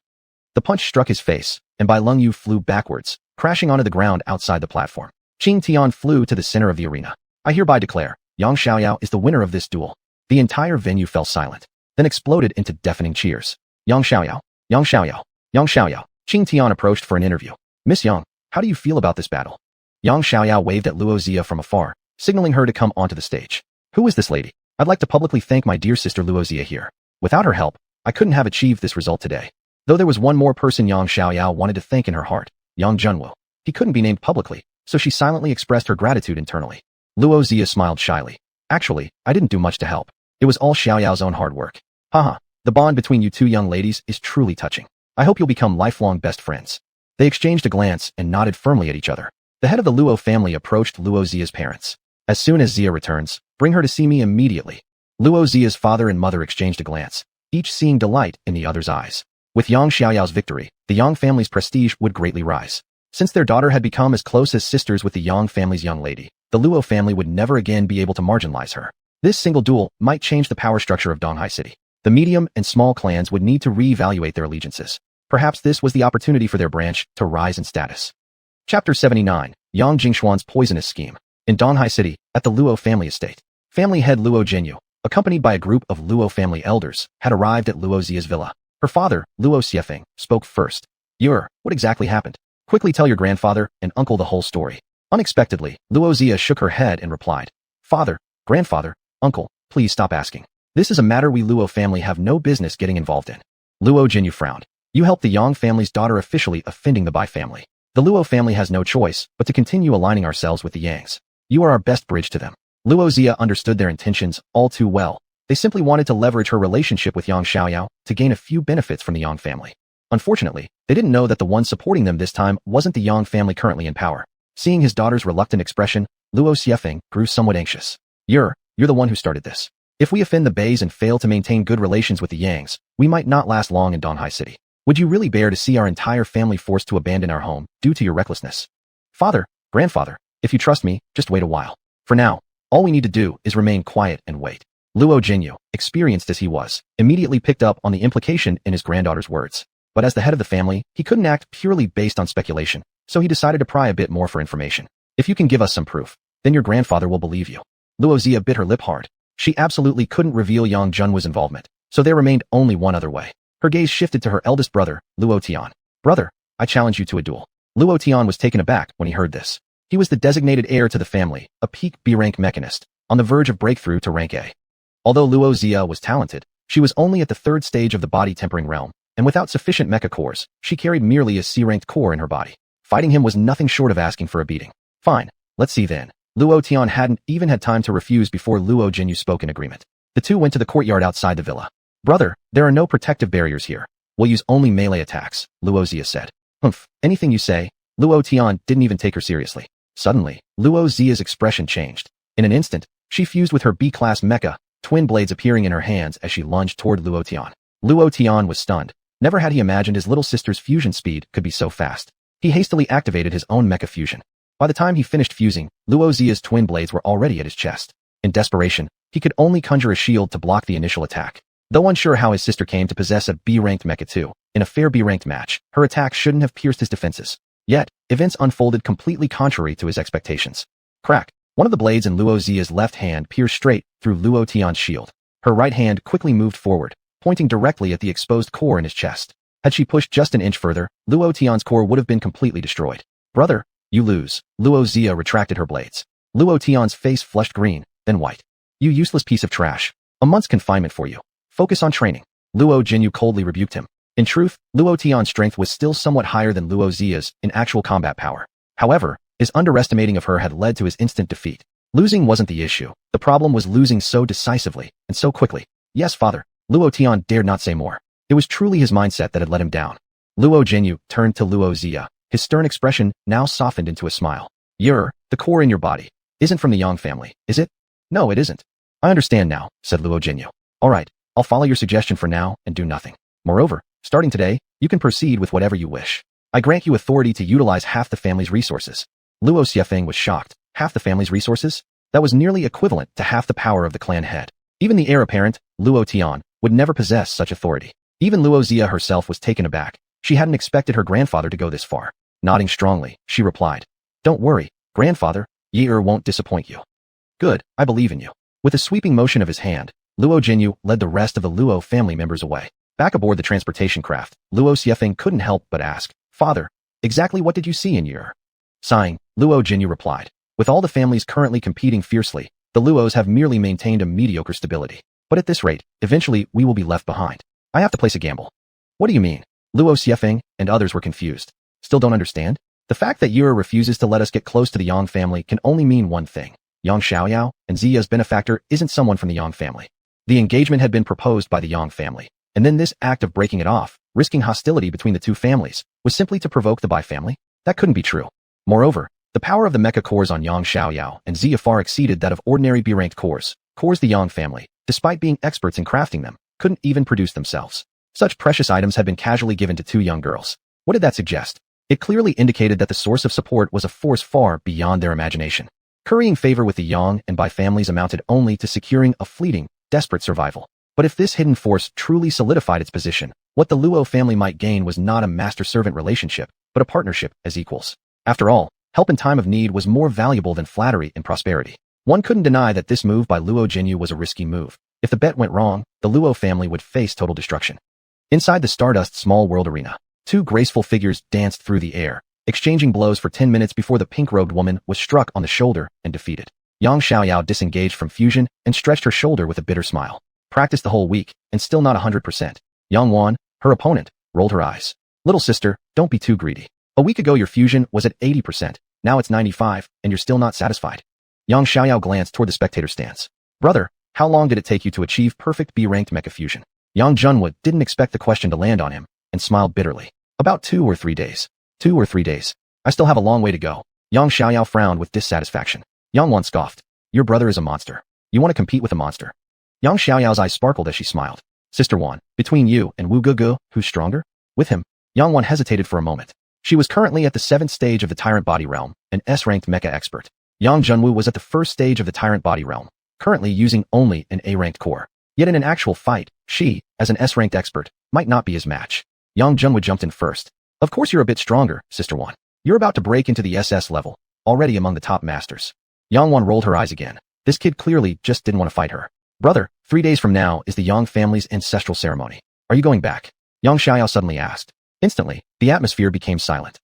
The punch struck his face, and Bai Lungyu flew backwards, crashing onto the ground outside the platform. Qing Tian flew to the center of the arena. I hereby declare, Yang Xiaoyao is the winner of this duel. The entire venue fell silent, then exploded into deafening cheers. Yang Xiaoyao, Yang Xiaoyao, Yang Xiaoyao. Qing Tian approached for an interview. Miss Yang, how do you feel about this battle? Yang Xiaoyao waved at Luozia from afar, signaling her to come onto the stage. Who is this lady? I'd like to publicly thank my dear sister Luozia here. Without her help, I couldn't have achieved this result today. Though there was one more person Yang Xiaoyao wanted to thank in her heart, Yang Junwu. He couldn't be named publicly, so she silently expressed her gratitude internally. Luozia smiled shyly. Actually, I didn't do much to help. It was all Xiaoyao's own hard work. Haha, the bond between you two young ladies is truly touching. I hope you'll become lifelong best friends. They exchanged a glance and nodded firmly at each other. The head of the Luo family approached Luozia's parents. As soon as Zia returns, bring her to see me immediately. Luozia's father and mother exchanged a glance, each seeing delight in the other's eyes. With Yang Xiaoyao's victory, the Yang family's prestige would greatly rise. Since their daughter had become as close as sisters with the Yang family's young lady, the Luo family would never again be able to marginalize her. This single duel might change the power structure of Donghai City. The medium and small clans would need to re-evaluate their allegiances. Perhaps this was the opportunity for their branch to rise in status. Chapter 79, Yang Jingxuan's Poisonous Scheme. In Donghai City, at the Luo family estate, family head Luo Jinyu, accompanied by a group of Luo family elders, had arrived at Luozia's villa. Her father, Luo Xiefeng, spoke first. What exactly happened? Quickly tell your grandfather and uncle the whole story. Unexpectedly, Luozia shook her head and replied, Father, grandfather, uncle, please stop asking. This is a matter we Luo family have no business getting involved in. Luo Jinyu frowned. You helped the Yang family's daughter officially offending the Bai family. The Luo family has no choice but to continue aligning ourselves with the Yangs. You are our best bridge to them. Luozia understood their intentions all too well. They simply wanted to leverage her relationship with Yang Xiaoyao to gain a few benefits from the Yang family. Unfortunately, they didn't know that the one supporting them this time wasn't the Yang family currently in power. Seeing his daughter's reluctant expression, Luo Xiefeng grew somewhat anxious. You're the one who started this. If we offend the Beis and fail to maintain good relations with the Yangs, we might not last long in Donghai City. Would you really bear to see our entire family forced to abandon our home due to your recklessness? Father, grandfather, if you trust me, just wait a while. For now, all we need to do is remain quiet and wait. Luo Jinyu, experienced as he was, immediately picked up on the implication in his granddaughter's words. But as the head of the family, he couldn't act purely based on speculation, so he decided to pry a bit more for information. If you can give us some proof, then your grandfather will believe you. Luozia bit her lip hard. She absolutely couldn't reveal Yang Junwu's involvement, so there remained only one other way. Her gaze shifted to her eldest brother, Luo Tian. Brother, I challenge you to a duel. Luo Tian was taken aback when he heard this. He was the designated heir to the family, a peak B-rank mechanist, on the verge of breakthrough to rank A. Although Luozia was talented, she was only at the 3rd stage of the body-tempering realm, and without sufficient mecha cores, she carried merely a C-ranked core in her body. Fighting him was nothing short of asking for a beating. Fine, let's see then. Luo Tian hadn't even had time to refuse before Luo Jinyu spoke in agreement. The two went to the courtyard outside the villa. Brother, there are no protective barriers here. We'll use only melee attacks, Luozia said. Anything you say. Luo Tian didn't even take her seriously. Suddenly, Luozia's expression changed. In an instant, she fused with her B-class mecha, twin blades appearing in her hands as she lunged toward Luo Tian. Luo Tian was stunned. Never had he imagined his little sister's fusion speed could be so fast. He hastily activated his own mecha fusion. By the time he finished fusing, Luozia's twin blades were already at his chest. In desperation, he could only conjure a shield to block the initial attack. Though unsure how his sister came to possess a B-ranked mecha too, in a fair B-ranked match, her attack shouldn't have pierced his defenses. Yet, events unfolded completely contrary to his expectations. Crack! One of the blades in Luozia's left hand pierced straight through Luo Tian's shield. Her right hand quickly moved forward, pointing directly at the exposed core in his chest. Had she pushed just an inch further, Luo Tian's core would have been completely destroyed. Brother, you lose. Luo Xia retracted her blades. Luo Tian's face flushed green, then white. You useless piece of trash. A month's confinement for you. Focus on training. Luo Jinyu coldly rebuked him. In truth, Luo Tian's strength was still somewhat higher than Luo Xia's in actual combat power. However, his underestimating of her had led to his instant defeat. Losing wasn't the issue. The problem was losing so decisively and so quickly. Yes, father. Luo Tian dared not say more. It was truly his mindset that had let him down. Luo Jinyu turned to Luo Xia. His stern expression now softened into a smile. The core in your body isn't from the Yang family, is it? No, it isn't. I understand now, said Luo Jinyu. All right, I'll follow your suggestion for now and do nothing. Moreover, starting today, you can proceed with whatever you wish. I grant you authority to utilize half the family's resources. Luo Xiafeng was shocked. Half the family's resources? That was nearly equivalent to half the power of the clan head. Even the heir apparent, Luo Tian, would never possess such authority. Even Luo Xia herself was taken aback. She hadn't expected her grandfather to go this far. Nodding strongly, she replied, Don't worry, grandfather, Yi won't disappoint you. Good, I believe in you. With a sweeping motion of his hand, Luo Jinyu led the rest of the Luo family members away. Back aboard the transportation craft, Luo Xiafeng couldn't help but ask, Father, exactly what did you see in Yi? Sighing, Luo Jinyu replied, With all the families currently competing fiercely, the Luos have merely maintained a mediocre stability. But at this rate, eventually we will be left behind. I have to place a gamble. What do you mean? Luo Xiafeng and others were confused. Still don't understand? The fact that Yi refuses to let us get close to the Yang family can only mean one thing. Yang Xiaoyao and Ziya's benefactor isn't someone from the Yang family. The engagement had been proposed by the Yang family, and then this act of breaking it off, risking hostility between the two families, was simply to provoke the Bai family? That couldn't be true. Moreover, the power of the mecha cores on Yang Xiaoyao and Ziya far exceeded that of ordinary B-ranked cores. Cores the Yang family, despite being experts in crafting them, couldn't even produce themselves. Such precious items had been casually given to two young girls. What did that suggest? It clearly indicated that the source of support was a force far beyond their imagination. Currying favor with the Yang and Bai families amounted only to securing a fleeting, desperate survival. But if this hidden force truly solidified its position, what the Luo family might gain was not a master-servant relationship, but a partnership as equals. After all, help in time of need was more valuable than flattery in prosperity. One couldn't deny that this move by Luo Jinyu was a risky move. If the bet went wrong, the Luo family would face total destruction. Inside the Stardust Small World Arena, two graceful figures danced through the air, exchanging blows for 10 minutes before the pink-robed woman was struck on the shoulder and defeated. Yang Xiaoyao disengaged from fusion and stretched her shoulder with a bitter smile. Practiced the whole week, and still not 100%. Xuanhuan, her opponent, rolled her eyes. Little sister, don't be too greedy. A week ago your fusion was at 80%, now it's 95, and you're still not satisfied. Yang Xiaoyao glanced toward the spectator stance. Brother, how long did it take you to achieve perfect B-ranked mecha fusion? Yang Junhua didn't expect the question to land on him, and smiled bitterly. About 2 or 3 days. 2 or 3 days. I still have a long way to go. Yang Xiaoyao frowned with dissatisfaction. Xuanhuan scoffed. Your brother is a monster. You want to compete with a monster? Yang Xiaoyao's eyes sparkled as she smiled. Sister Wan, between you and Wu Gugu, who's stronger? With him. Yang Wan hesitated for a moment. She was currently at the 7th stage of the Tyrant Body Realm, an S-ranked mecha expert. Yang Junwu was at the 1st stage of the Tyrant Body Realm, currently using only an A-ranked core. Yet in an actual fight, she, as an S-ranked expert, might not be his match. Yang Junwu jumped in first. Of course you're a bit stronger, Sister Wan. You're about to break into the SS level, already among the top masters. Yang Wan rolled her eyes again. This kid clearly just didn't want to fight her. Brother, 3 days from now is the Yang family's ancestral ceremony. Are you going back? Yang Xiaoyao suddenly asked. Instantly, the atmosphere became silent.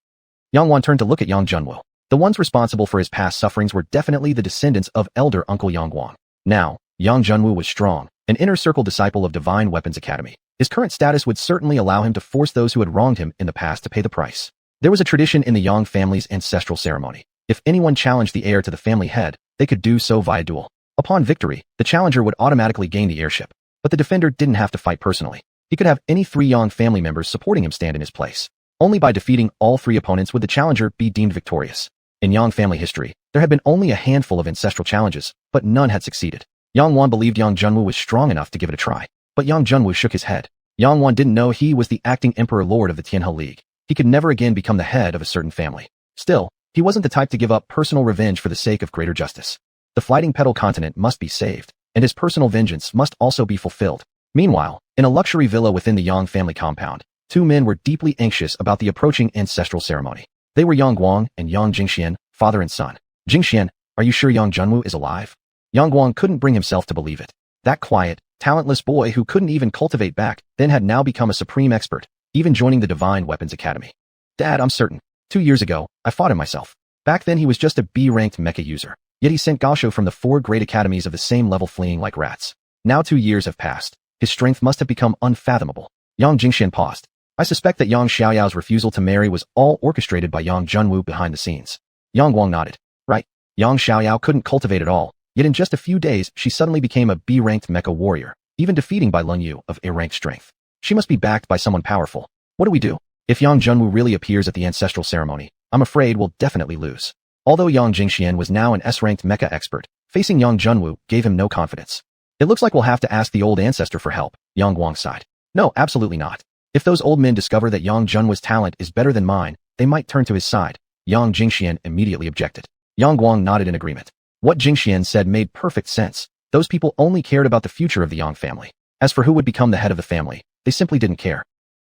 Yang Wan turned to look at Yang Junwu. The ones responsible for his past sufferings were definitely the descendants of elder Uncle Yang Guang. Now, Yang Junwu was strong, an inner circle disciple of Divine Weapons Academy. His current status would certainly allow him to force those who had wronged him in the past to pay the price. There was a tradition in the Yang family's ancestral ceremony. If anyone challenged the heir to the family head, they could do so via duel. Upon victory, the challenger would automatically gain the heirship. But the defender didn't have to fight personally. He could have any 3 Yang family members supporting him stand in his place. Only by defeating all 3 opponents would the challenger be deemed victorious. In Yang family history, there had been only a handful of ancestral challenges, but none had succeeded. Yang Wan believed Yang Junwu was strong enough to give it a try. But Yang Junwu shook his head. Yang Wan didn't know he was the acting Emperor Lord of the Tianhe League. He could never again become the head of a certain family. Still, he wasn't the type to give up personal revenge for the sake of greater justice. The Flighting Petal continent must be saved, and his personal vengeance must also be fulfilled. Meanwhile, in a luxury villa within the Yang family compound, 2 men were deeply anxious about the approaching ancestral ceremony. They were Yang Guang and Yang Xiuxian, father and son. Xiuxian, are you sure Yang Junwu is alive? Yang Guang couldn't bring himself to believe it. That quiet, talentless boy who couldn't even cultivate back then had now become a supreme expert. even joining the Divine Weapons Academy. Dad, I'm certain. 2 years ago, I fought him myself. Back then he was just a B-ranked mecha user. Yet he sent Gaosho from the 4 great academies of the same level fleeing like rats. Now 2 years have passed. His strength must have become unfathomable. Yang Jingxian paused. I suspect that Yang Xiaoyao's refusal to marry was all orchestrated by Yang Junwu behind the scenes. Yang Guang nodded. Right. Yang Xiaoyao couldn't cultivate at all, yet in just a few days she suddenly became a B-ranked mecha warrior, even defeating Bai Lunyu of A-ranked strength. She must be backed by someone powerful. What do we do? If Yang Junwu really appears at the ancestral ceremony, I'm afraid we'll definitely lose. Although Yang Jingxian was now an S-ranked mecha expert, facing Yang Junwu gave him no confidence. It looks like we'll have to ask the old ancestor for help, Yang Guang sighed. No, absolutely not. If those old men discover that Yang Junwu's talent is better than mine, they might turn to his side. Yang Jingxian immediately objected. Yang Guang nodded in agreement. What Jingxian said made perfect sense. Those people only cared about the future of the Yang family. As for who would become the head of the family, they simply didn't care.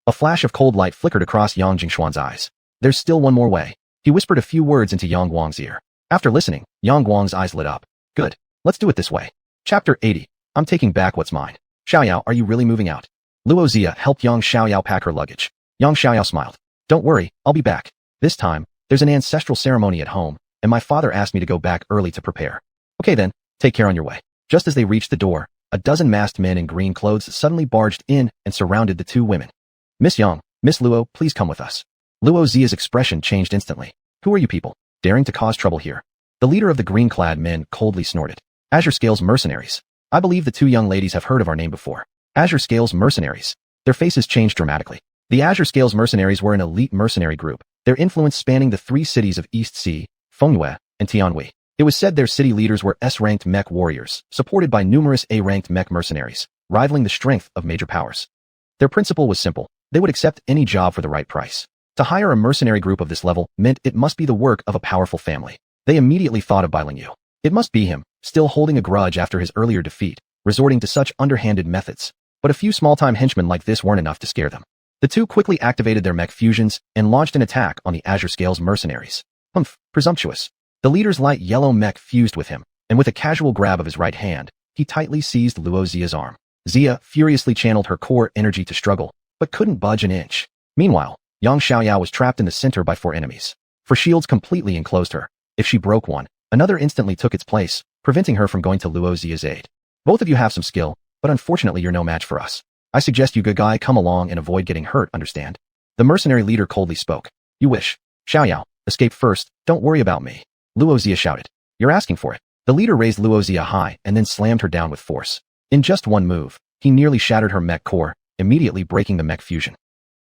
A flash of cold light flickered across Yang Jingshuan's eyes. There's still one more way. He whispered a few words into Yang Guang's ear. After listening, Yang Guang's eyes lit up. Good. Let's do it this way. Chapter 80. I'm taking back what's mine. Xiaoyao, are you really moving out? Luozia helped Yang Xiaoyao pack her luggage. Yang Xiaoyao smiled. Don't worry, I'll be back. This time, there's an ancestral ceremony at home, and my father asked me to go back early to prepare. Okay then, take care on your way. Just as they reached the door, a dozen masked men in green clothes suddenly barged in and surrounded the 2 women. Miss Yang, Miss Luo, please come with us. Luozia's expression changed instantly. Who are you people, daring to cause trouble here? The leader of the green-clad men coldly snorted. Azure Scales mercenaries. I believe the 2 young ladies have heard of our name before. Azure Scales mercenaries. Their faces changed dramatically. The Azure Scales mercenaries were an elite mercenary group, their influence spanning the 3 cities of East Sea, Fengyue, and Tianhui. It was said their city leaders were S-ranked mech warriors, supported by numerous A-ranked mech mercenaries, rivaling the strength of major powers. Their principle was simple. They would accept any job for the right price. To hire a mercenary group of this level meant it must be the work of a powerful family. They immediately thought of Bai Lunyu. It must be him, still holding a grudge after his earlier defeat, resorting to such underhanded methods. But a few small-time henchmen like this weren't enough to scare them. The 2 quickly activated their mech fusions and launched an attack on the Azure Scales mercenaries. Humph, presumptuous. The leader's light yellow mech fused with him, and with a casual grab of his right hand, he tightly seized Luo Zia's arm. Zia furiously channeled her core energy to struggle, but couldn't budge an inch. Meanwhile, Yang Xiaoyao was trapped in the center by 4 enemies. 4 shields completely enclosed her. If she broke one, another instantly took its place, preventing her from going to Luo Zia's aid. Both of you have some skill, but unfortunately you're no match for us. I suggest you good guy come along and avoid getting hurt, understand? The mercenary leader coldly spoke. You wish. Xiaoyao, escape first, don't worry about me. Luo Zia shouted. You're asking for it. The leader raised Luo Zia high and then slammed her down with force. In just one move, he nearly shattered her mech core, immediately breaking the mech fusion.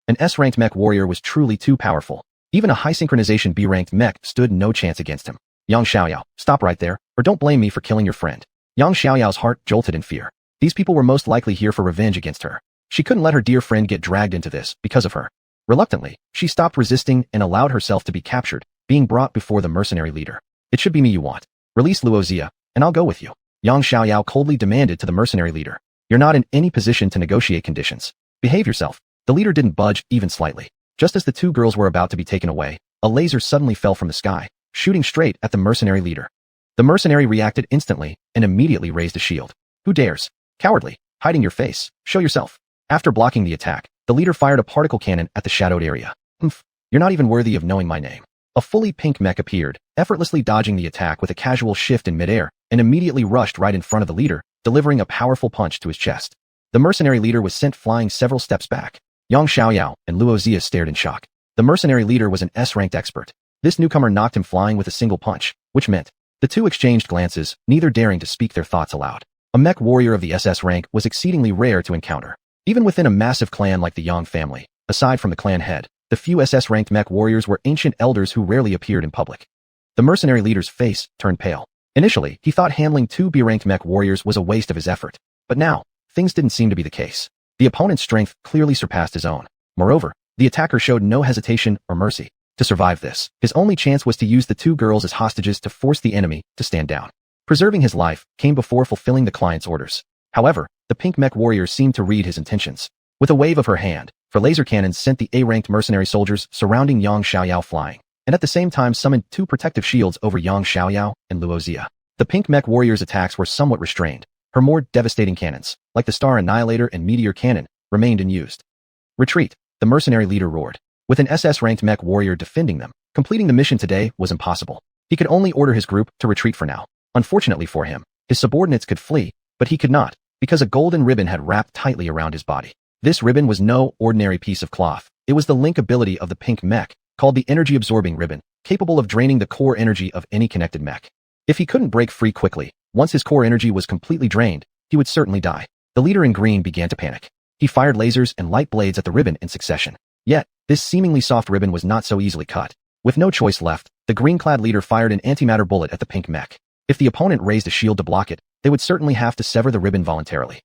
An S-ranked mech warrior was truly too powerful. Even a high synchronization B-ranked mech stood no chance against him. Yang Xiaoyao, stop right there, or don't blame me for killing your friend. Yang Xiaoyao's heart jolted in fear. These people were most likely here for revenge against her. She couldn't let her dear friend get dragged into this because of her. Reluctantly, she stopped resisting and allowed herself to be captured, being brought before the mercenary leader. It should be me you want. Release Luo Zia, and I'll go with you. Yang Xiaoyao coldly demanded to the mercenary leader. You're not in any position to negotiate conditions. Behave yourself. The leader didn't budge even slightly. Just as the 2 girls were about to be taken away, a laser suddenly fell from the sky, shooting straight at the mercenary leader. The mercenary reacted instantly and immediately raised a shield. Who dares? Cowardly. Hiding your face. Show yourself. After blocking the attack, the leader fired a particle cannon at the shadowed area. Humph. You're not even worthy of knowing my name. A fully pink mech appeared, effortlessly dodging the attack with a casual shift in midair, and immediately rushed right in front of the leader, delivering a powerful punch to his chest. The mercenary leader was sent flying several steps back. Yang Xiaoyao and Luo Zia stared in shock. The mercenary leader was an S-ranked expert. This newcomer knocked him flying with a single punch, which meant the 2 exchanged glances, neither daring to speak their thoughts aloud. A mech warrior of the SS rank was exceedingly rare to encounter. Even within a massive clan like the Yang family, aside from the clan head, the few SS-ranked mech warriors were ancient elders who rarely appeared in public. The mercenary leader's face turned pale. Initially, he thought handling 2 B-ranked mech warriors was a waste of his effort. But now, things didn't seem to be the case. The opponent's strength clearly surpassed his own. Moreover, the attacker showed no hesitation or mercy. To survive this, his only chance was to use the 2 girls as hostages to force the enemy to stand down. Preserving his life came before fulfilling the client's orders. However, the pink mech warrior seemed to read his intentions. With a wave of her hand, 4 laser cannons sent the A-ranked mercenary soldiers surrounding Yang Xiaoyao flying, and at the same time summoned 2 protective shields over Yang Xiaoyao and Luo Zia. The pink mech warrior's attacks were somewhat restrained. Her more devastating cannons, like the Star Annihilator and Meteor Cannon, remained unused. Retreat. the mercenary leader roared. With an SS-ranked mech warrior defending them, completing the mission today was impossible. He could only order his group to retreat for now. Unfortunately for him, his subordinates could flee, but he could not, because a golden ribbon had wrapped tightly around his body. This ribbon was no ordinary piece of cloth. It was the link ability of the pink mech, called the energy-absorbing ribbon, capable of draining the core energy of any connected mech. If he couldn't break free quickly, once his core energy was completely drained, he would certainly die. The leader in green began to panic. He fired lasers and light blades at the ribbon in succession. Yet, this seemingly soft ribbon was not so easily cut. With no choice left, the green-clad leader fired an antimatter bullet at the pink mech. If the opponent raised a shield to block it, they would certainly have to sever the ribbon voluntarily.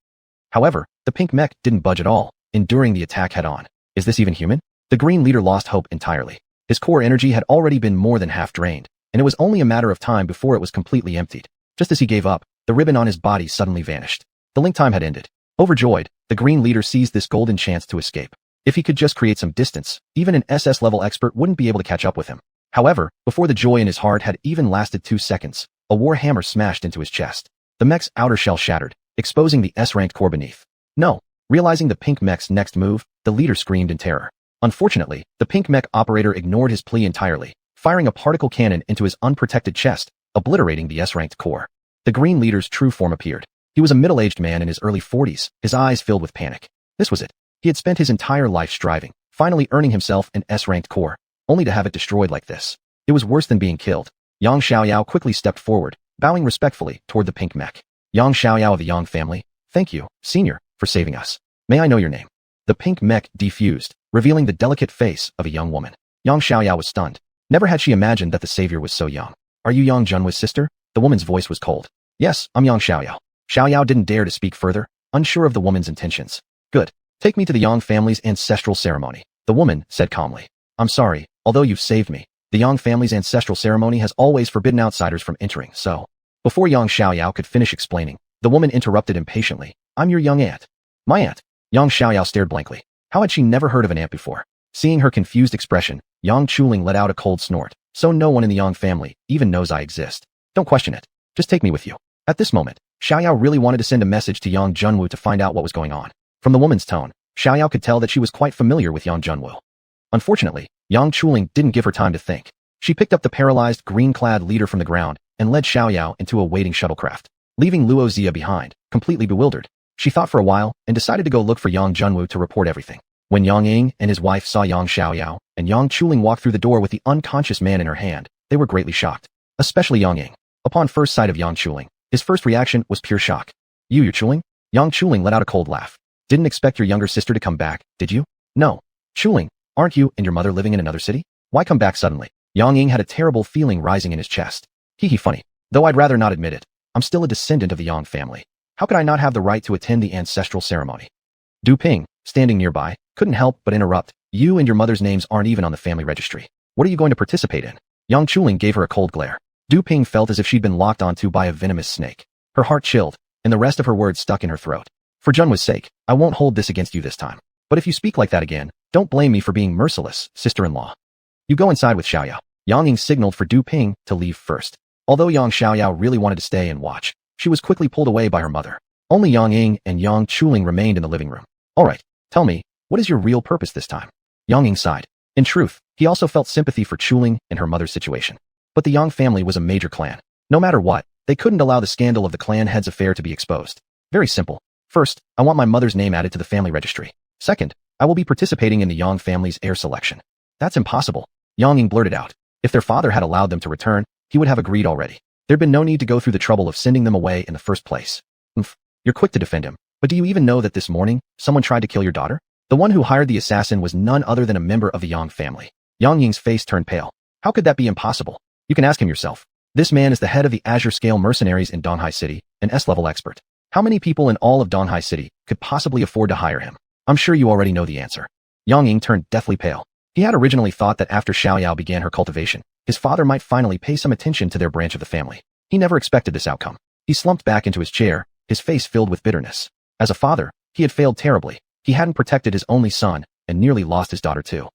However, the pink mech didn't budge at all, enduring the attack head-on. Is this even human? The green leader lost hope entirely. His core energy had already been more than half drained, and it was only a matter of time before it was completely emptied. Just as he gave up, the ribbon on his body suddenly vanished. The link time had ended. Overjoyed, the green leader seized this golden chance to escape. If he could just create some distance, even an SS-level expert wouldn't be able to catch up with him. However, before the joy in his heart had even lasted 2 seconds, a war hammer smashed into his chest. The mech's outer shell shattered, exposing the S-ranked core beneath. No! Realizing the pink mech's next move, the leader screamed in terror. Unfortunately, the pink mech operator ignored his plea entirely, firing a particle cannon into his unprotected chest, obliterating the S-ranked core. The green leader's true form appeared. He was a middle-aged man in his early 40s, his eyes filled with panic. This was it. He had spent his entire life striving, finally earning himself an S-ranked core, only to have it destroyed like this. It was worse than being killed. Yang Xiaoyao quickly stepped forward, bowing respectfully toward the pink mech. Yang Xiaoyao of the Yang family, thank you, senior, for saving us. May I know your name? The pink mech defused, revealing the delicate face of a young woman. Yang Xiaoyao was stunned. Never had she imagined that the savior was so young. Are you Yang Junhua's sister? The woman's voice was cold. Yes, I'm Yang Xiaoyao. Xiaoyao didn't dare to speak further, unsure of the woman's intentions. Good. Take me to the Yang family's ancestral ceremony. The woman said calmly. I'm sorry, although you've saved me. The Yang family's ancestral ceremony has always forbidden outsiders from entering, so. Before Yang Xiaoyao could finish explaining, the woman interrupted impatiently. I'm your young aunt. My aunt. Yang Xiaoyao stared blankly. How had she never heard of an aunt before? Seeing her confused expression, Yang Chuling let out a cold snort. So no one in the Yang family even knows I exist. Don't question it. Just take me with you. At this moment, Xiaoyao really wanted to send a message to Yang Junhu to find out what was going on. From the woman's tone, Xiaoyao could tell that she was quite familiar with Yang Junhu. Unfortunately, Yang Chuling didn't give her time to think. She picked up the paralyzed, green-clad leader from the ground and led Xiaoyao into a waiting shuttlecraft, leaving Luo Xia behind, completely bewildered. She thought for a while and decided to go look for Yang Junhu to report everything. When Yang Ying and his wife saw Yang Xiaoyao and Yang Chuling walk through the door with the unconscious man in her hand, they were greatly shocked. Especially Yang Ying. Upon first sight of Yang Chuling, his first reaction was pure shock. You Chuling? Yang Chuling let out a cold laugh. Didn't expect your younger sister to come back, did you? No. Chuling, aren't you and your mother living in another city? Why come back suddenly? Yang Ying had a terrible feeling rising in his chest. Hee funny. Though I'd rather not admit it, I'm still a descendant of the Yang family. How could I not have the right to attend the ancestral ceremony? Du Ping, standing nearby, couldn't help but interrupt. You and your mother's names aren't even on the family registry. What are you going to participate in? Yang Chuling gave her a cold glare. Du Ping felt as if she'd been locked onto by a venomous snake. Her heart chilled, and the rest of her words stuck in her throat. For Junhua's sake, I won't hold this against you this time. But if you speak like that again, don't blame me for being merciless, sister-in-law. You go inside with Xiaoyao. Yang Ying signaled for Du Ping to leave first. Although Yang Xiaoyao really wanted to stay and watch, she was quickly pulled away by her mother. Only Yang Ying and Yang Chuling remained in the living room. Alright, tell me, what is your real purpose this time? Yang Ying sighed. In truth, he also felt sympathy for Chuling and her mother's situation. But the Yang family was a major clan. No matter what, they couldn't allow the scandal of the clan head's affair to be exposed. Very simple. First, I want my mother's name added to the family registry. Second, I will be participating in the Yang family's heir selection. That's impossible. Yang Ying blurted out. If their father had allowed them to return, he would have agreed already. There'd been no need to go through the trouble of sending them away in the first place. You're quick to defend him. But do you even know that this morning, someone tried to kill your daughter? The one who hired the assassin was none other than a member of the Yang family. Yang Ying's face turned pale. How could that be impossible? You can ask him yourself. This man is the head of the Azure Scale mercenaries in Donghai City, an S-level expert. How many people in all of Donghai City could possibly afford to hire him? I'm sure you already know the answer. Yang Ying turned deathly pale. He had originally thought that after Xiaoyao began her cultivation, his father might finally pay some attention to their branch of the family. He never expected this outcome. He slumped back into his chair, his face filled with bitterness. As a father, he had failed terribly. He hadn't protected his only son, and nearly lost his daughter too.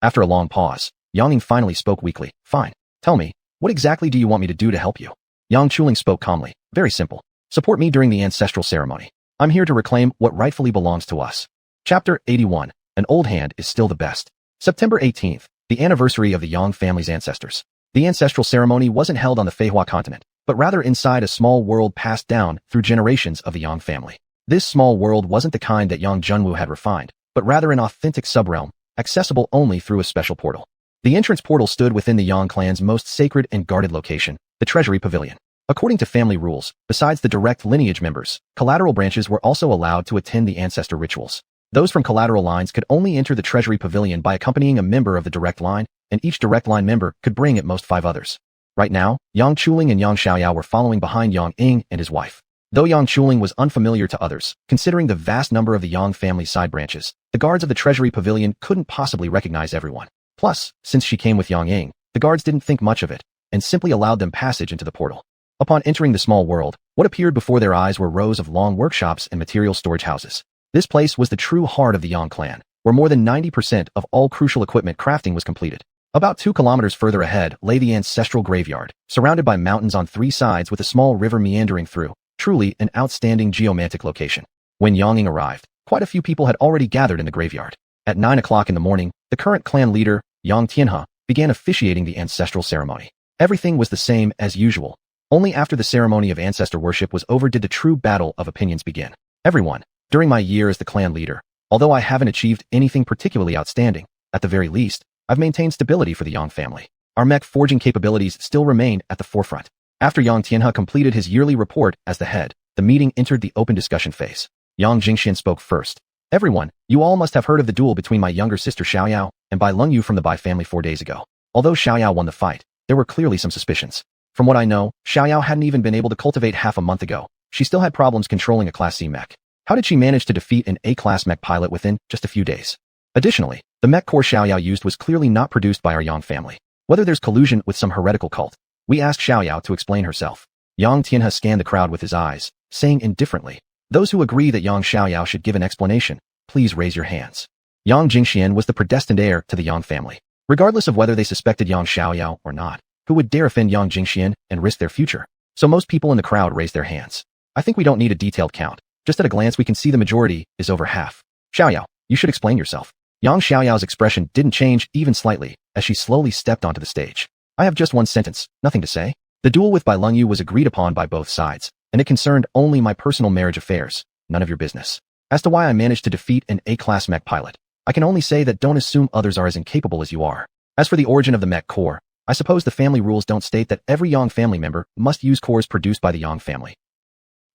After a long pause, Yang Ying finally spoke weakly. Fine. Tell me, what exactly do you want me to do to help you? Yang Chuling spoke calmly. Very simple. Support me during the ancestral ceremony. I'm here to reclaim what rightfully belongs to us. Chapter 81. an old hand is still the best. September 18th, the anniversary of the Yang family's ancestors. The ancestral ceremony wasn't held on the Feihua continent, but rather inside a small world passed down through generations of the Yang family. This small world wasn't the kind that Yang Junwu had refined, but rather an authentic subrealm, accessible only through a special portal. The entrance portal stood within the Yang clan's most sacred and guarded location, the Treasury Pavilion. According to family rules, besides the direct lineage members, collateral branches were also allowed to attend the ancestor rituals. Those from collateral lines could only enter the Treasury Pavilion by accompanying a member of the direct line, and each direct line member could bring at most 5 others. Right now, Yang Chuling and Yang Xiaoyao were following behind Yang Ying and his wife. Though Yang Chuling was unfamiliar to others, considering the vast number of the Yang family's side branches, the guards of the Treasury Pavilion couldn't possibly recognize everyone. Plus, since she came with Yang Ying, the guards didn't think much of it, and simply allowed them passage into the portal. Upon entering the small world, what appeared before their eyes were rows of long workshops and material storage houses. This place was the true heart of the Yang clan, where more than 90% of all crucial equipment crafting was completed. About 2 kilometers further ahead lay the ancestral graveyard, surrounded by mountains on 3 sides with a small river meandering through, truly an outstanding geomantic location. When Yang Ying arrived, quite a few people had already gathered in the graveyard. At 9 o'clock in the morning, the current clan leader, Yang Tianhe, began officiating the ancestral ceremony. Everything was the same as usual. Only after the ceremony of ancestor worship was over did the true battle of opinions begin. Everyone, during my year as the clan leader, although I haven't achieved anything particularly outstanding, at the very least, I've maintained stability for the Yang family. Our mech forging capabilities still remain at the forefront. After Yang Tianhe completed his yearly report as the head, the meeting entered the open discussion phase. Yang Jingxian spoke first. Everyone, you all must have heard of the duel between my younger sister Xiaoyao and Bai Lengyu from the Bai family 4 days ago. Although Xiaoyao won the fight, there were clearly some suspicions. From what I know, Xiaoyao hadn't even been able to cultivate half a month ago. She still had problems controlling a Class C mech. How did she manage to defeat an A-class mech pilot within just a few days? Additionally, the mech core Xiaoyao used was clearly not produced by our Yang family. Whether there's collusion with some heretical cult, we asked Xiaoyao to explain herself. Yang Tianhe scanned the crowd with his eyes, saying indifferently, "Those who agree that Yang Xiaoyao should give an explanation, please raise your hands." Yang Jingxian was the predestined heir to the Yang family. Regardless of whether they suspected Yang Xiaoyao or not, who would dare offend Yang Jingxian and risk their future? So most people in the crowd raised their hands. I think we don't need a detailed count. Just at a glance we can see the majority is over half. Xiaoyao, you should explain yourself. Yang Xiaoyao's expression didn't change even slightly as she slowly stepped onto the stage. I have just one sentence, nothing to say. The duel with Bai Lengyu was agreed upon by both sides, and it concerned only my personal marriage affairs, none of your business. As to why I managed to defeat an A-class mech pilot, I can only say that don't assume others are as incapable as you are. As for the origin of the mech core, I suppose the family rules don't state that every Yang family member must use cores produced by the Yang family.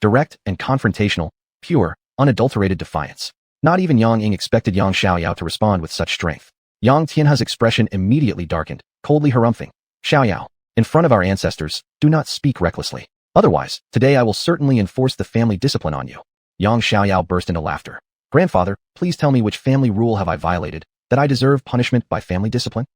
Direct and confrontational, pure, unadulterated defiance. Not even Yang Ying expected Yang Xiaoyao to respond with such strength. Yang Tianhe's expression immediately darkened, coldly harumphing. Xiaoyao, in front of our ancestors, do not speak recklessly. Otherwise, today I will certainly enforce the family discipline on you. Yang Xiaoyao burst into laughter. Grandfather, please tell me which family rule have I violated, that I deserve punishment by family discipline?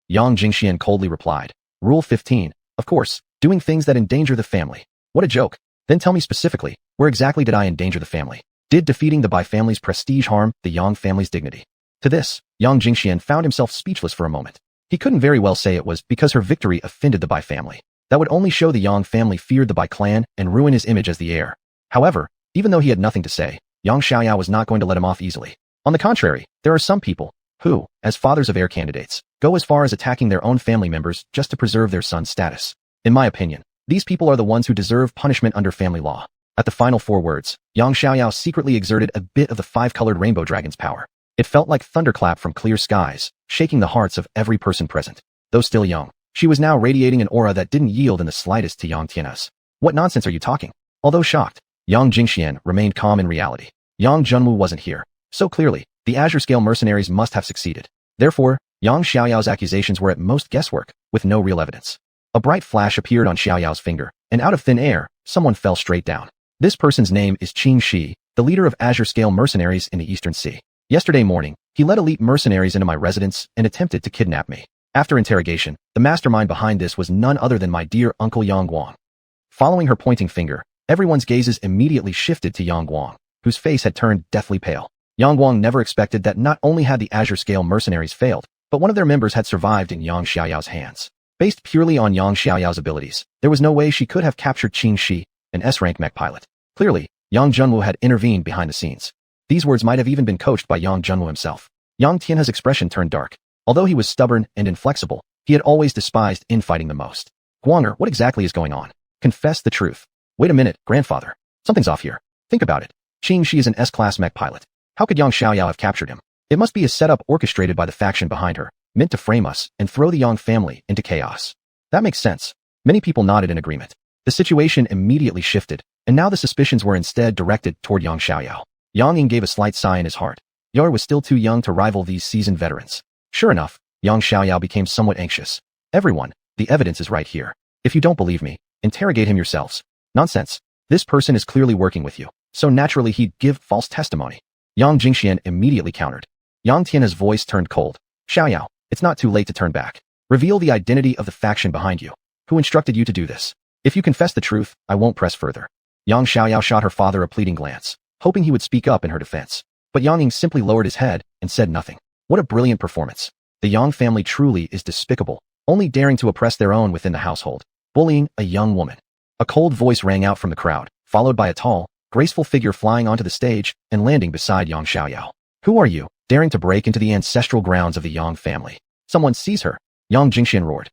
Yang Jingxian coldly replied. Rule 15, of course, doing things that endanger the family. What a joke. Then tell me specifically, where exactly did I endanger the family? Did defeating the Bai family's prestige harm the Yang family's dignity? To this, Yang Jingxian found himself speechless for a moment. He couldn't very well say it was because her victory offended the Bai family. That would only show the Yang family feared the Bai clan and ruin his image as the heir. However, even though he had nothing to say, Yang Xiaoyao was not going to let him off easily. On the contrary, there are some people who, as fathers of heir candidates, go as far as attacking their own family members just to preserve their son's status. In my opinion, these people are the ones who deserve punishment under family law. At the final 4 words, Yang Xiaoyao secretly exerted a bit of the 5-colored rainbow dragon's power. It felt like thunderclap from clear skies, shaking the hearts of every person present. Though still young, she was now radiating an aura that didn't yield in the slightest to Yang Tianhe's. What nonsense are you talking? Although shocked, Yang Jingxian remained calm in reality. Yang Junwu wasn't here. So clearly, the Azure scale mercenaries must have succeeded. Therefore, Yang Xiaoyao's accusations were at most guesswork, with no real evidence. A bright flash appeared on Xiaoyao's finger, and out of thin air, someone fell straight down. This person's name is Qing Shi, the leader of Azure scale mercenaries in the Eastern Sea. Yesterday morning, he led elite mercenaries into my residence and attempted to kidnap me. After interrogation, the mastermind behind this was none other than my dear uncle Yang Guang. Following her pointing finger, everyone's gazes immediately shifted to Yang Guang, whose face had turned deathly pale. Yang Guang never expected that not only had the Azure scale mercenaries failed, but one of their members had survived in Yang Xiaoyao's hands. Based purely on Yang Xiaoyao's abilities, there was no way she could have captured Qing Shi, an S-rank mech pilot. Clearly, Yang Junwu had intervened behind the scenes. These words might have even been coached by Yang Junwu himself. Yang Tianhe's expression turned dark. Although he was stubborn and inflexible, he had always despised infighting the most. Guanger, what exactly is going on? Confess the truth. Wait a minute, grandfather. Something's off here. Think about it. Xianxia is an S-class mech pilot. How could Yang Xiaoyao have captured him? It must be a setup orchestrated by the faction behind her, meant to frame us and throw the Yang family into chaos. That makes sense. Many people nodded in agreement. The situation immediately shifted, and now the suspicions were instead directed toward Yang Xiaoyao. Yang Ying gave a slight sigh in his heart. Yar was still too young to rival these seasoned veterans. Sure enough, Yang Xiaoyao became somewhat anxious. Everyone, the evidence is right here. If you don't believe me, interrogate him yourselves. Nonsense. This person is clearly working with you, so naturally he'd give false testimony. Yang Xiuxian immediately countered. Yang Tianhe's voice turned cold. Xiaoyao, it's not too late to turn back. Reveal the identity of the faction behind you. Who instructed you to do this? If you confess the truth, I won't press further. Yang Xiaoyao shot her father a pleading glance, hoping he would speak up in her defense. But Yang Ying simply lowered his head and said nothing. What a brilliant performance. The Yang family truly is despicable, only daring to oppress their own within the household, bullying a young woman. A cold voice rang out from the crowd, followed by a tall, graceful figure flying onto the stage and landing beside Yang Xiaoyao. Who are you, daring to break into the ancestral grounds of the Yang family? Someone seize her. Yang Jingxian roared.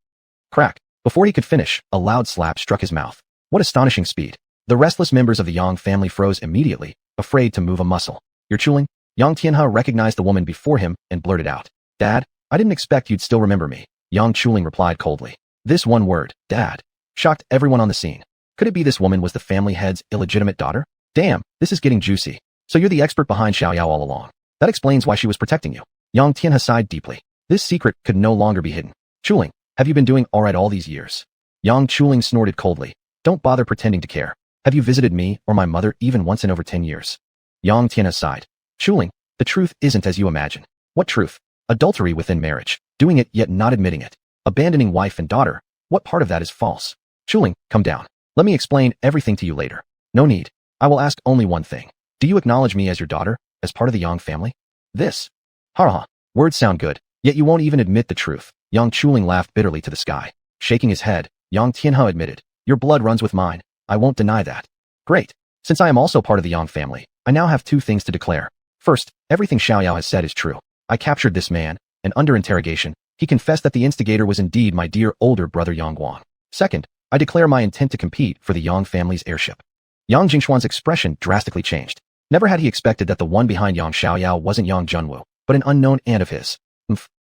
Crack. Before he could finish, a loud slap struck his mouth. What astonishing speed. The restless members of the Yang family froze immediately, afraid to move a muscle. You're Chuling? Yang Tianhe recognized the woman before him and blurted out. Dad, I didn't expect you'd still remember me. Yang Chuling replied coldly. This one word, Dad, shocked everyone on the scene. Could it be this woman was the family head's illegitimate daughter? Damn, this is getting juicy. So you're the expert behind Xiaoyao all along. That explains why she was protecting you. Yang Tianhe sighed deeply. This secret could no longer be hidden. Chuling, have you been doing all right all these years? Yang Chuling snorted coldly. Don't bother pretending to care. Have you visited me or my mother even once in over 10 years? Yang Tianhe sighed. Chuling, the truth isn't as you imagine. What truth? Adultery within marriage. Doing it yet not admitting it. Abandoning wife and daughter. What part of that is false? Chuling, come down. Let me explain everything to you later. No need. I will ask only one thing. Do you acknowledge me as your daughter, as part of the Yang family? This. Ha. Words sound good, yet you won't even admit the truth. Yang Chuling laughed bitterly to the sky. Shaking his head, Yang Tianhe admitted. Your blood runs with mine. I won't deny that. Great. Since I am also part of the Yang family, I now have two things to declare. First, everything Xiaoyao has said is true. I captured this man, and under interrogation, he confessed that the instigator was indeed my dear older brother Xuanhuan. Second, I declare my intent to compete for the Yang family's heirship. Yang Jingxuan's expression drastically changed. Never had he expected that the one behind Yang Xiaoyao wasn't Yang Junwu, but an unknown aunt of his.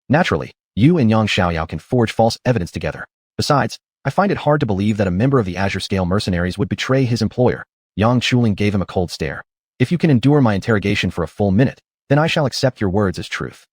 Naturally, you and Yang Xiaoyao can forge false evidence together. Besides, I find it hard to believe that a member of the Azure Scale mercenaries would betray his employer. Yang Chuling gave him a cold stare. If you can endure my interrogation for a full minute, then I shall accept your words as truth.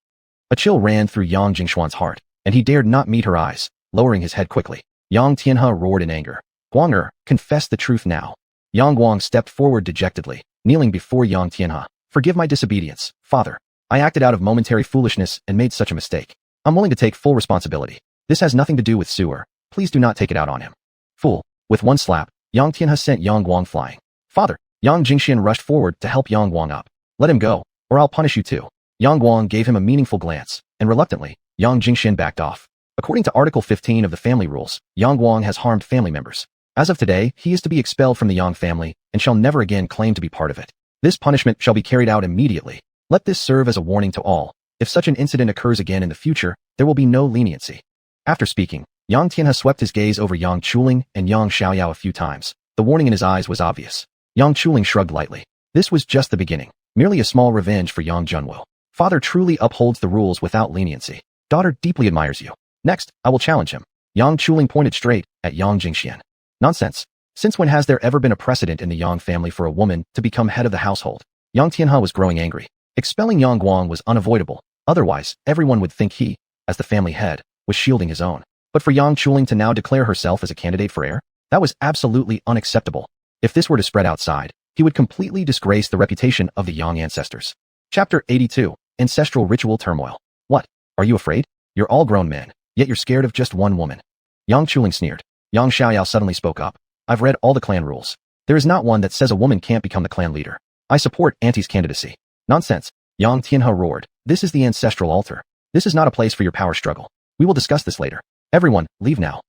A chill ran through Yang Jingxuan's heart, and he dared not meet her eyes, lowering his head quickly. Yang Tianhe roared in anger. Guanger, confess the truth now. Yang Guang stepped forward dejectedly, kneeling before Yang Tianhe. Forgive my disobedience, father. I acted out of momentary foolishness and made such a mistake. I'm willing to take full responsibility. This has nothing to do with Sewer. Please do not take it out on him. Fool. With one slap, Yang Tianhe sent Yang Guang flying. Father. Yang Jingxian rushed forward to help Yang Guang up. Let him go, or I'll punish you too. Yang Guang gave him a meaningful glance, and reluctantly, Yang Jingxian backed off. According to Article 15 of the family rules, Yang Guang has harmed family members. As of today, he is to be expelled from the Yang family and shall never again claim to be part of it. This punishment shall be carried out immediately. Let this serve as a warning to all. If such an incident occurs again in the future, there will be no leniency. After speaking, Yang Tianhe swept his gaze over Yang Chuling and Yang Xiaoyao a few times. The warning in his eyes was obvious. Yang Chuling shrugged lightly. This was just the beginning, merely a small revenge for Yang Junwu. Father truly upholds the rules without leniency. Daughter deeply admires you. Next, I will challenge him. Yang Chuling pointed straight at Yang Jingxian. Nonsense. Since when has there ever been a precedent in the Yang family for a woman to become head of the household? Yang Tianhe was growing angry. Expelling Yang Guang was unavoidable. Otherwise, everyone would think he, as the family head, was shielding his own. But for Yang Chuling to now declare herself as a candidate for heir, that was absolutely unacceptable. If this were to spread outside, he would completely disgrace the reputation of the Yang ancestors. Chapter 82. Ancestral Ritual Turmoil. What? Are you afraid? You're all grown men, yet you're scared of just one woman. Yang Chuling sneered. Yang Xiaoyao suddenly spoke up. I've read all the clan rules. There is not one that says a woman can't become the clan leader. I support Auntie's candidacy. Nonsense. Yang Tianhe roared. This is the ancestral altar. This is not a place for your power struggle. We will discuss this later. Everyone, leave now.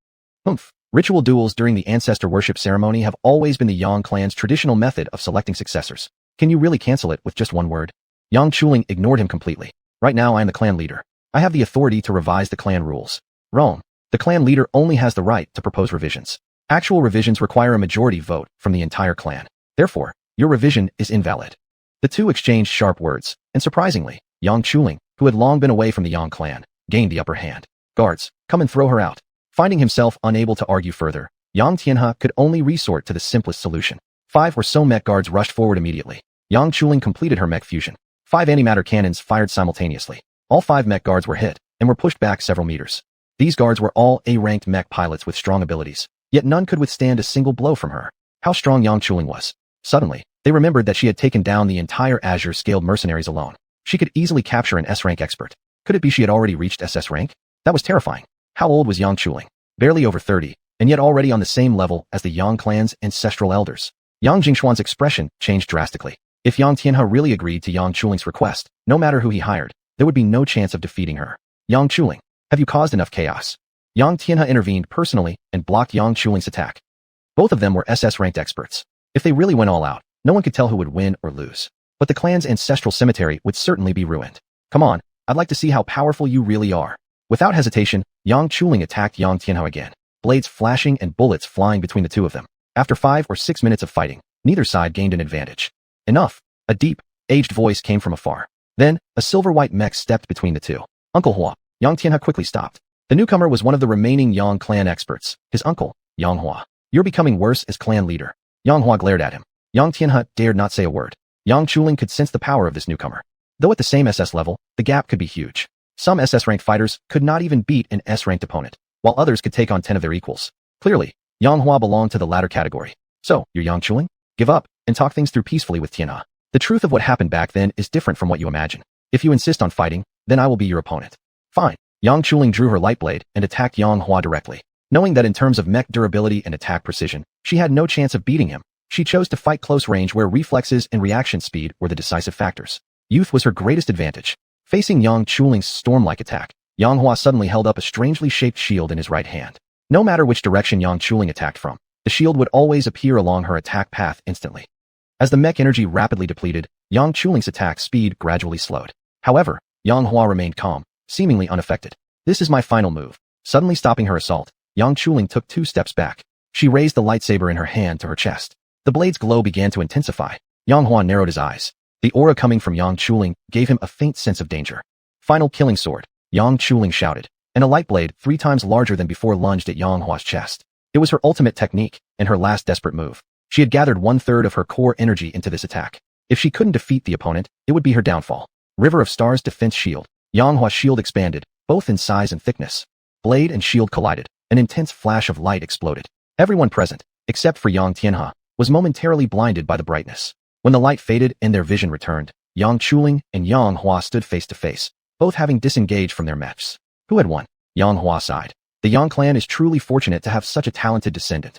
Ritual duels during the ancestor worship ceremony have always been the Yang clan's traditional method of selecting successors. Can you really cancel it with just one word? Yang Chuling ignored him completely. Right now I am the clan leader. I have the authority to revise the clan rules. Wrong. The clan leader only has the right to propose revisions. Actual revisions require a majority vote from the entire clan. Therefore, your revision is invalid. The two exchanged sharp words, and surprisingly, Yang Chuling, who had long been away from the Yang clan, gained the upper hand. Guards, come and throw her out. Finding himself unable to argue further, Yang Tianhe could only resort to the simplest solution. 5 or so mech guards rushed forward immediately. Yang Chuling completed her mech fusion. 5 antimatter cannons fired simultaneously. All 5 mech guards were hit, and were pushed back several meters. These guards were all A-ranked mech pilots with strong abilities, yet none could withstand a single blow from her. How strong Yang Chuling was. Suddenly, they remembered that she had taken down the entire Azure-scaled mercenaries alone. She could easily capture an S-rank expert. Could it be she had already reached SS rank? That was terrifying. How old was Yang Chuling? Barely over 30, and yet already on the same level as the Yang clan's ancestral elders. Yang Jingxuan's expression changed drastically. If Yang Tianhe really agreed to Yang Chuling's request, no matter who he hired, there would be no chance of defeating her. Yang Chuling, have you caused enough chaos? Yang Tianhe intervened personally and blocked Yang Chuling's attack. Both of them were SS-ranked experts. If they really went all out, no one could tell who would win or lose. But the clan's ancestral cemetery would certainly be ruined. Come on, I'd like to see how powerful you really are. Without hesitation, Yang Chuling attacked Yang Tianhe again, blades flashing and bullets flying between the two of them. After 5 or 6 minutes of fighting, neither side gained an advantage. Enough! A deep, aged voice came from afar. Then, a silver-white mech stepped between the two. Uncle Hua. Yang Tianhe quickly stopped. The newcomer was one of the remaining Yang clan experts, his uncle, Xuanhuan. You're becoming worse as clan leader. Xuanhuan glared at him. Yang Tianhe dared not say a word. Yang Chuling could sense the power of this newcomer. Though at the same SS level, the gap could be huge. Some SS-ranked fighters could not even beat an S-ranked opponent, while others could take on 10 of their equals. Clearly, Xuanhuan belonged to the latter category. So, you're Yang Chuling? Give up, and talk things through peacefully with Tianhe. The truth of what happened back then is different from what you imagine. If you insist on fighting, then I will be your opponent. Fine. Yang Chuling drew her light blade and attacked Xuanhuan directly. Knowing that in terms of mech durability and attack precision, she had no chance of beating him, she chose to fight close range where reflexes and reaction speed were the decisive factors. Youth was her greatest advantage. Facing Yang Chuling's storm-like attack, Xuanhuan suddenly held up a strangely shaped shield in his right hand. No matter which direction Yang Chuling attacked from, the shield would always appear along her attack path instantly. As the mech energy rapidly depleted, Yang Chuling's attack speed gradually slowed. However, Xuanhuan remained calm, seemingly unaffected. This is my final move. Suddenly stopping her assault, Yang Chuling took 2 steps back. She raised the lightsaber in her hand to her chest. The blade's glow began to intensify. Xuanhuan narrowed his eyes. The aura coming from Yang Chuling gave him a faint sense of danger. Final killing sword, Yang Chuling shouted, and a light blade 3 times larger than before lunged at Xuanhuan's chest. It was her ultimate technique, and her last desperate move. She had gathered 1/3 of her core energy into this attack. If she couldn't defeat the opponent, it would be her downfall. River of Stars defense shield. Xuanhua's shield expanded, both in size and thickness. Blade and shield collided. An intense flash of light exploded. Everyone present, except for Yang Tianhe, was momentarily blinded by the brightness. When the light faded and their vision returned, Yang Chuling and Xuanhuan stood face to face, both having disengaged from their mechs. Who had won? Xuanhuan sighed. The Yang clan is truly fortunate to have such a talented descendant.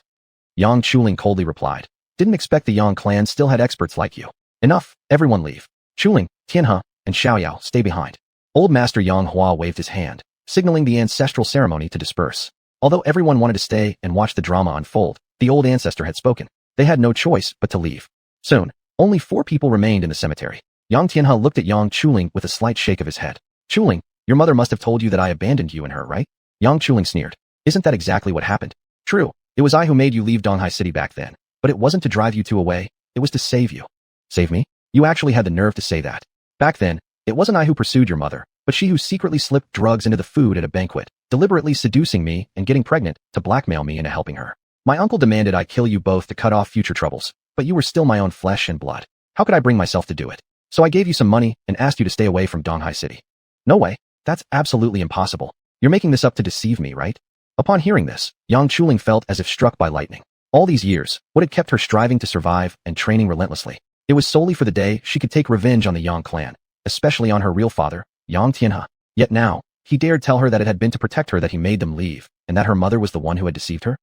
Yang Chuling coldly replied. Didn't expect the Yang clan still had experts like you. Enough, everyone leave. Chuling, Tianhe, and Xiaoyao stay behind. Old Master Xuanhuan waved his hand, signaling the ancestral ceremony to disperse. Although everyone wanted to stay and watch the drama unfold, the old ancestor had spoken. They had no choice but to leave. Soon, only 4 people remained in the cemetery. Yang Tianhe looked at Yang Chuling with a slight shake of his head. Chuling, your mother must have told you that I abandoned you and her, right? Yang Chuling sneered. Isn't that exactly what happened? True, it was I who made you leave Donghua City back then, but it wasn't to drive you two away, it was to save you. Save me? You actually had the nerve to say that. Back then, it wasn't I who pursued your mother, but she who secretly slipped drugs into the food at a banquet, deliberately seducing me and getting pregnant to blackmail me into helping her. My uncle demanded I kill you both to cut off future troubles, but you were still my own flesh and blood. How could I bring myself to do it? So I gave you some money and asked you to stay away from Donghua City. No way, that's absolutely impossible. You're making this up to deceive me, right? Upon hearing this, Yang Chuling felt as if struck by lightning. All these years, what had kept her striving to survive and training relentlessly? It was solely for the day she could take revenge on the Yang clan, especially on her real father, Yang Tianhe. Yet now, he dared tell her that it had been to protect her that he made them leave, and that her mother was the one who had deceived her?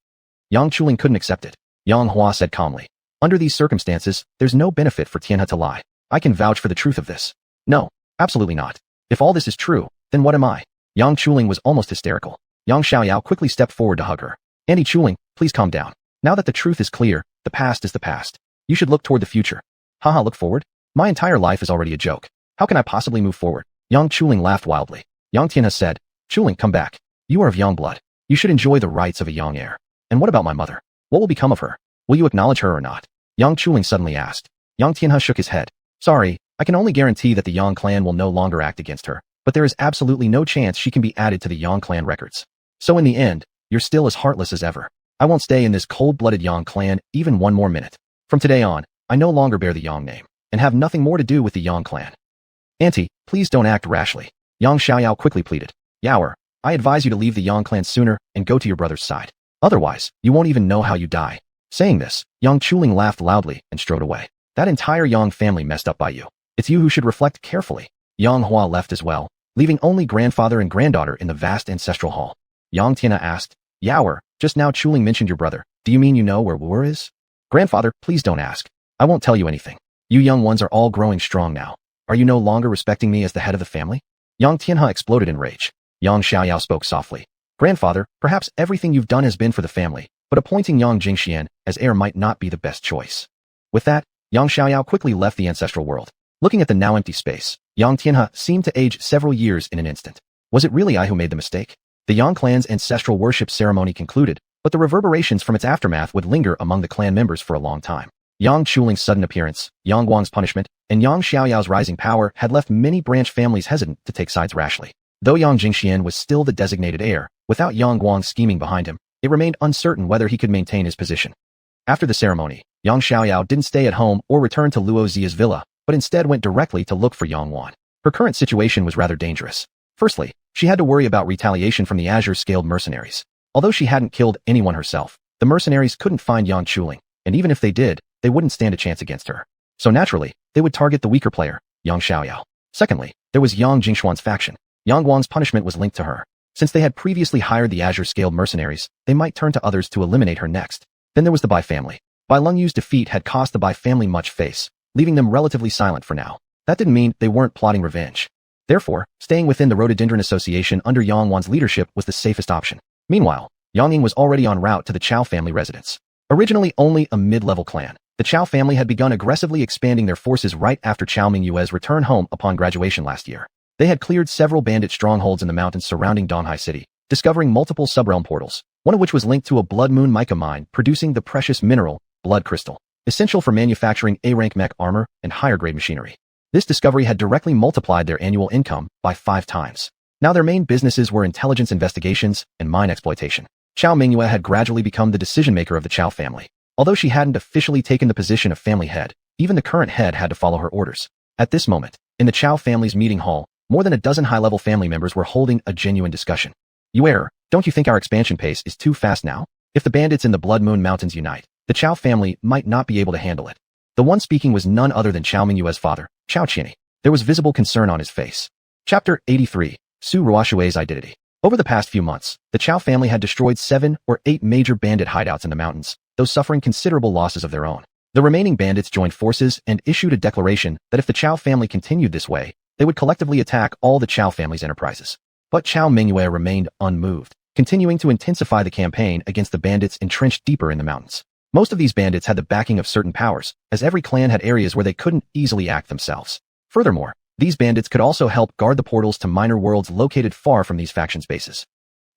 Yang Chuling couldn't accept it. Xuanhuan said calmly. Under these circumstances, there's no benefit for Tianhe to lie. I can vouch for the truth of this. No, absolutely not. If all this is true, then what am I? Yang Chuling was almost hysterical. Yang Xiaoyao quickly stepped forward to hug her. Auntie Chuling, please calm down. Now that the truth is clear, the past is the past. You should look toward the future. Haha, look forward? My entire life is already a joke. How can I possibly move forward? Yang Chuling laughed wildly. Yang Tianhe said, Chuling, come back. You are of Yang blood. You should enjoy the rights of a Yang heir. And what about my mother? What will become of her? Will you acknowledge her or not? Yang Chuling suddenly asked. Yang Tianhe shook his head. Sorry, I can only guarantee that the Yang clan will no longer act against her, but there is absolutely no chance she can be added to the Yang clan records. So in the end, you're still as heartless as ever. I won't stay in this cold-blooded Yang clan even one more minute. From today on, I no longer bear the Yang name, and have nothing more to do with the Yang clan. Auntie, please don't act rashly. Yang Xiaoyao quickly pleaded. Yaoer, I advise you to leave the Yang clan sooner and go to your brother's side. Otherwise, you won't even know how you die. Saying this, Yang Chuling laughed loudly and strode away. That entire Yang family messed up by you. It's you who should reflect carefully. Xuanhuan left as well, leaving only grandfather and granddaughter in the vast ancestral hall. Yang Tianhe asked, Yaoer, just now Chuling mentioned your brother. Do you mean you know where Wu is? Grandfather, please don't ask. I won't tell you anything. You young ones are all growing strong now. Are you no longer respecting me as the head of the family? Yang Tianhe exploded in rage. Yang Xiaoyao spoke softly. Grandfather, perhaps everything you've done has been for the family, but appointing Yang Xiuxian as heir might not be the best choice. With that, Yang Xiaoyao quickly left the ancestral world. Looking at the now empty space, Yang Tianhe seemed to age several years in an instant. Was it really I who made the mistake? The Yang clan's ancestral worship ceremony concluded, but the reverberations from its aftermath would linger among the clan members for a long time. Yang Chuling's sudden appearance, Yang Guang's punishment, and Yang Xiaoyao's rising power had left many branch families hesitant to take sides rashly. Though Yang Xiuxian was still the designated heir, without Yang Guang scheming behind him, it remained uncertain whether he could maintain his position. After the ceremony, Yang Xiaoyao didn't stay at home or return to Luo Zia's villa, but instead went directly to look for Yang Huan. Her current situation was rather dangerous. Firstly, she had to worry about retaliation from the Azure-scaled mercenaries. Although she hadn't killed anyone herself, the mercenaries couldn't find Yang Chuling, and even if they did, they wouldn't stand a chance against her. So naturally, they would target the weaker player, Yang Xiaoyao. Secondly, there was Yang Jingxuan's faction. Yang Guang's punishment was linked to her. Since they had previously hired the Azure-scaled mercenaries, they might turn to others to eliminate her next. Then there was the Bai family. Bai Lungyu's defeat had cost the Bai family much face, leaving them relatively silent for now. That didn't mean they weren't plotting revenge. Therefore, staying within the Rhododendron Association under Yang Wan's leadership was the safest option. Meanwhile, Yang Ying was already en route to the Chao family residence. Originally only a mid-level clan, the Chao family had begun aggressively expanding their forces right after Chao Mingyue's return home upon graduation last year. They had cleared several bandit strongholds in the mountains surrounding Donghai City, discovering multiple subrealm portals, one of which was linked to a blood moon mica mine producing the precious mineral, blood crystal, essential for manufacturing A-rank mech armor and higher-grade machinery. This discovery had directly multiplied their annual income by 5 times. Now their main businesses were intelligence investigations and mine exploitation. Chao Mingyue had gradually become the decision-maker of the Chao family. Although she hadn't officially taken the position of family head, even the current head had to follow her orders. At this moment, in the Chao family's meeting hall, more than a dozen high-level family members were holding a genuine discussion. Yuer, don't you think our expansion pace is too fast now? If the bandits in the Blood Moon Mountains unite, the Chao family might not be able to handle it. The one speaking was none other than Chao Mingyue's father, xiuxian. There was visible concern on his face. Chapter 83, Su Ruoshui's identity. Over the past few months, the Chao family had destroyed 7 or 8 major bandit hideouts in the mountains, though suffering considerable losses of their own. The remaining bandits joined forces and issued a declaration that if the Chao family continued this way, they would collectively attack all the Chao family's enterprises. But Chao Mingyue remained unmoved, continuing to intensify the campaign against the bandits entrenched deeper in the mountains. Most of these bandits had the backing of certain powers, as every clan had areas where they couldn't easily act themselves. Furthermore, these bandits could also help guard the portals to minor worlds located far from these factions' bases.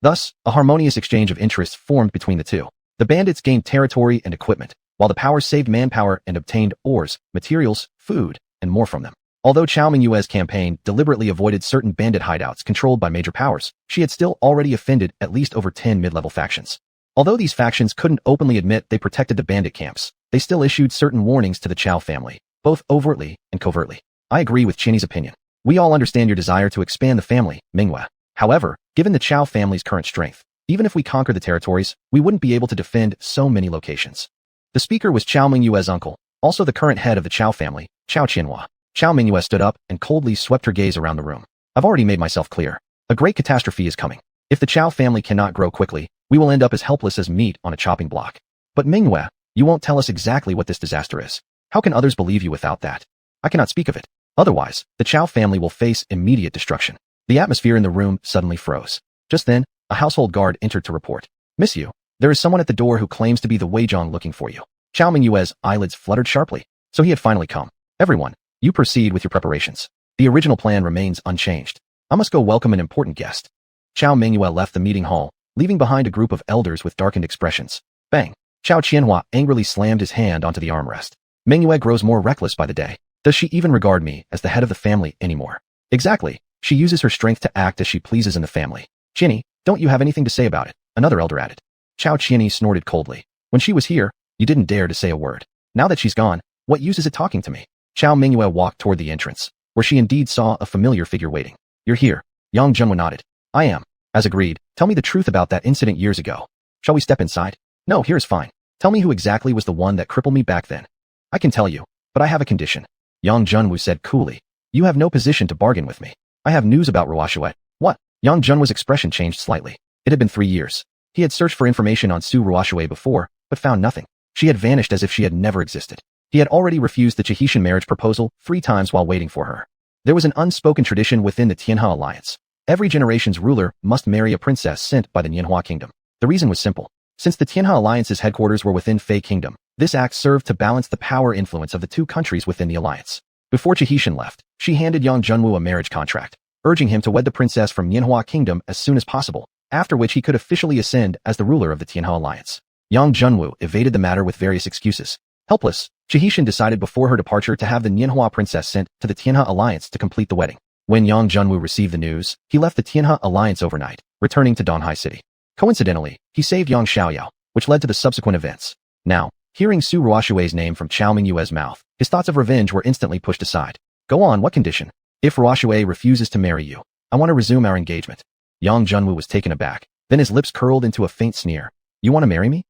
Thus, a harmonious exchange of interests formed between the two. The bandits gained territory and equipment, while the powers saved manpower and obtained ores, materials, food, and more from them. Although Chao Mingyue's campaign deliberately avoided certain bandit hideouts controlled by major powers, she had still already offended at least over 10 mid-level factions. Although these factions couldn't openly admit they protected the bandit camps, they still issued certain warnings to the Chao family, both overtly and covertly. I agree with Chinny's opinion. We all understand your desire to expand the family, Mingyue. However, given the Chao family's current strength, even if we conquer the territories, we wouldn't be able to defend so many locations. The speaker was Chao Mingyue's uncle, also the current head of the Chao family, xiuxian. Chao Mingyue stood up and coldly swept her gaze around the room. I've already made myself clear. A great catastrophe is coming. If the Chao family cannot grow quickly, we will end up as helpless as meat on a chopping block. But Mingyue, you won't tell us exactly what this disaster is. How can others believe you without that? I cannot speak of it. Otherwise, the Chao family will face immediate destruction. The atmosphere in the room suddenly froze. Just then, a household guard entered to report. Miss you, there is someone at the door who claims to be the Weizhong looking for you. Chao Mingyue's eyelids fluttered sharply. So he had finally come. Everyone, you proceed with your preparations. The original plan remains unchanged. I must go welcome an important guest. Xiao Mingyue left the meeting hall, leaving behind a group of elders with darkened expressions. Bang! Xiuxian angrily slammed his hand onto the armrest. Mingyue grows more reckless by the day. Does she even regard me as the head of the family anymore? Exactly. She uses her strength to act as she pleases in the family. Chinny, don't you have anything to say about it? Another elder added. Xiao Qianyi snorted coldly. When she was here, you didn't dare to say a word. Now that she's gone, what use is it talking to me? Xiao Mingyue walked toward the entrance, where she indeed saw a familiar figure waiting. You're here. Yang Junhua nodded. I am. As agreed, tell me the truth about that incident years ago. Shall we step inside? No, here is fine. Tell me who exactly was the one that crippled me back then. I can tell you, but I have a condition. Yang Junhua said coolly. You have no position to bargain with me. I have news about Ruoshuet. What? Yang Junhua's expression changed slightly. It had been 3 years. He had searched for information on Su Ruoshuet before, but found nothing. She had vanished as if she had never existed. He had already refused the xiuxian marriage proposal 3 times while waiting for her. There was an unspoken tradition within the Tianhe alliance. Every generation's ruler must marry a princess sent by the Nianhua kingdom. The reason was simple. Since the Tianhe alliance's headquarters were within Fei kingdom, this act served to balance the power influence of the 2 countries within the alliance. Before xiuxian left, she handed Yang Junhua a marriage contract, urging him to wed the princess from Nianhua kingdom as soon as possible, after which he could officially ascend as the ruler of the Tianhe alliance. Yang Junhua evaded the matter with various excuses. Helpless, xiuxian decided before her departure to have the Nianhua princess sent to the Tianhe alliance to complete the wedding. When Yang Junhua received the news, he left the Tianhe alliance overnight, returning to Donghai City. Coincidentally, he saved Yang Xiaoyao, which led to the subsequent events. Now, hearing Su Ruoshue's name from Xiao Mingyue's mouth, his thoughts of revenge were instantly pushed aside. Go on, what condition? If Ruoshue refuses to marry you, I want to resume our engagement. Yang Junhua was taken aback, then his lips curled into a faint sneer. You want to marry me?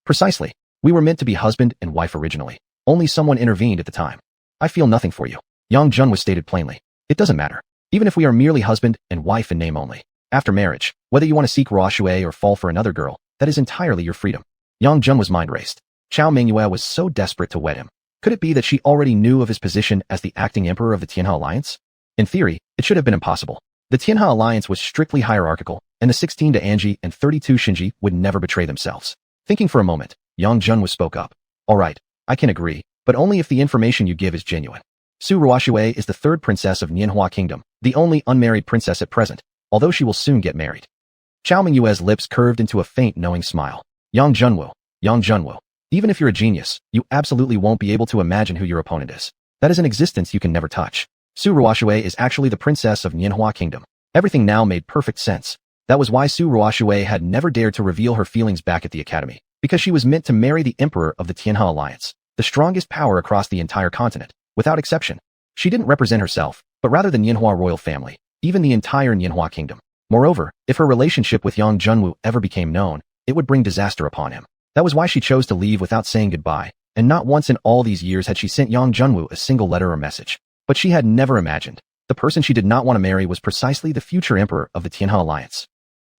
Precisely. We were meant to be husband and wife originally. Only someone intervened at the time. I feel nothing for you. Yang Junhua stated plainly. It doesn't matter. Even if we are merely husband and wife in name only. After marriage, whether you want to seek Ruoshue or fall for another girl, that is entirely your freedom. Yang Junhua's mind raced. Xiao Mingyue was so desperate to wed him. Could it be that she already knew of his position as the acting emperor of the Tianhe alliance? In theory, it should have been impossible. The Tianhe alliance was strictly hierarchical, and the 16 Anji and 32 Shinji would never betray themselves. Thinking for a moment, Yang Junhua spoke up. All right, I can agree, but only if the information you give is genuine. Su Ruoshue is the 3rd princess of Nianhua kingdom, the only unmarried princess at present, although she will soon get married. Xiao Mingyue's lips curved into a faint knowing smile. Yang Junhua, even if you're a genius, you absolutely won't be able to imagine who your opponent is. That is an existence you can never touch. Su Ruoshue is actually the princess of Nianhua kingdom. Everything now made perfect sense. That was why Su Ruoshue had never dared to reveal her feelings back at the academy, because she was meant to marry the emperor of the Tianhe alliance, the strongest power across the entire continent, without exception. She didn't represent herself, but rather the Nianhua royal family, even the entire Nianhua kingdom. Moreover, if her relationship with Yang Junhua ever became known, it would bring disaster upon him. That was why she chose to leave without saying goodbye, and not once in all these years had she sent Yang Junhua a single letter or message. But she had never imagined the person she did not want to marry was precisely the future emperor of the Tianhe alliance.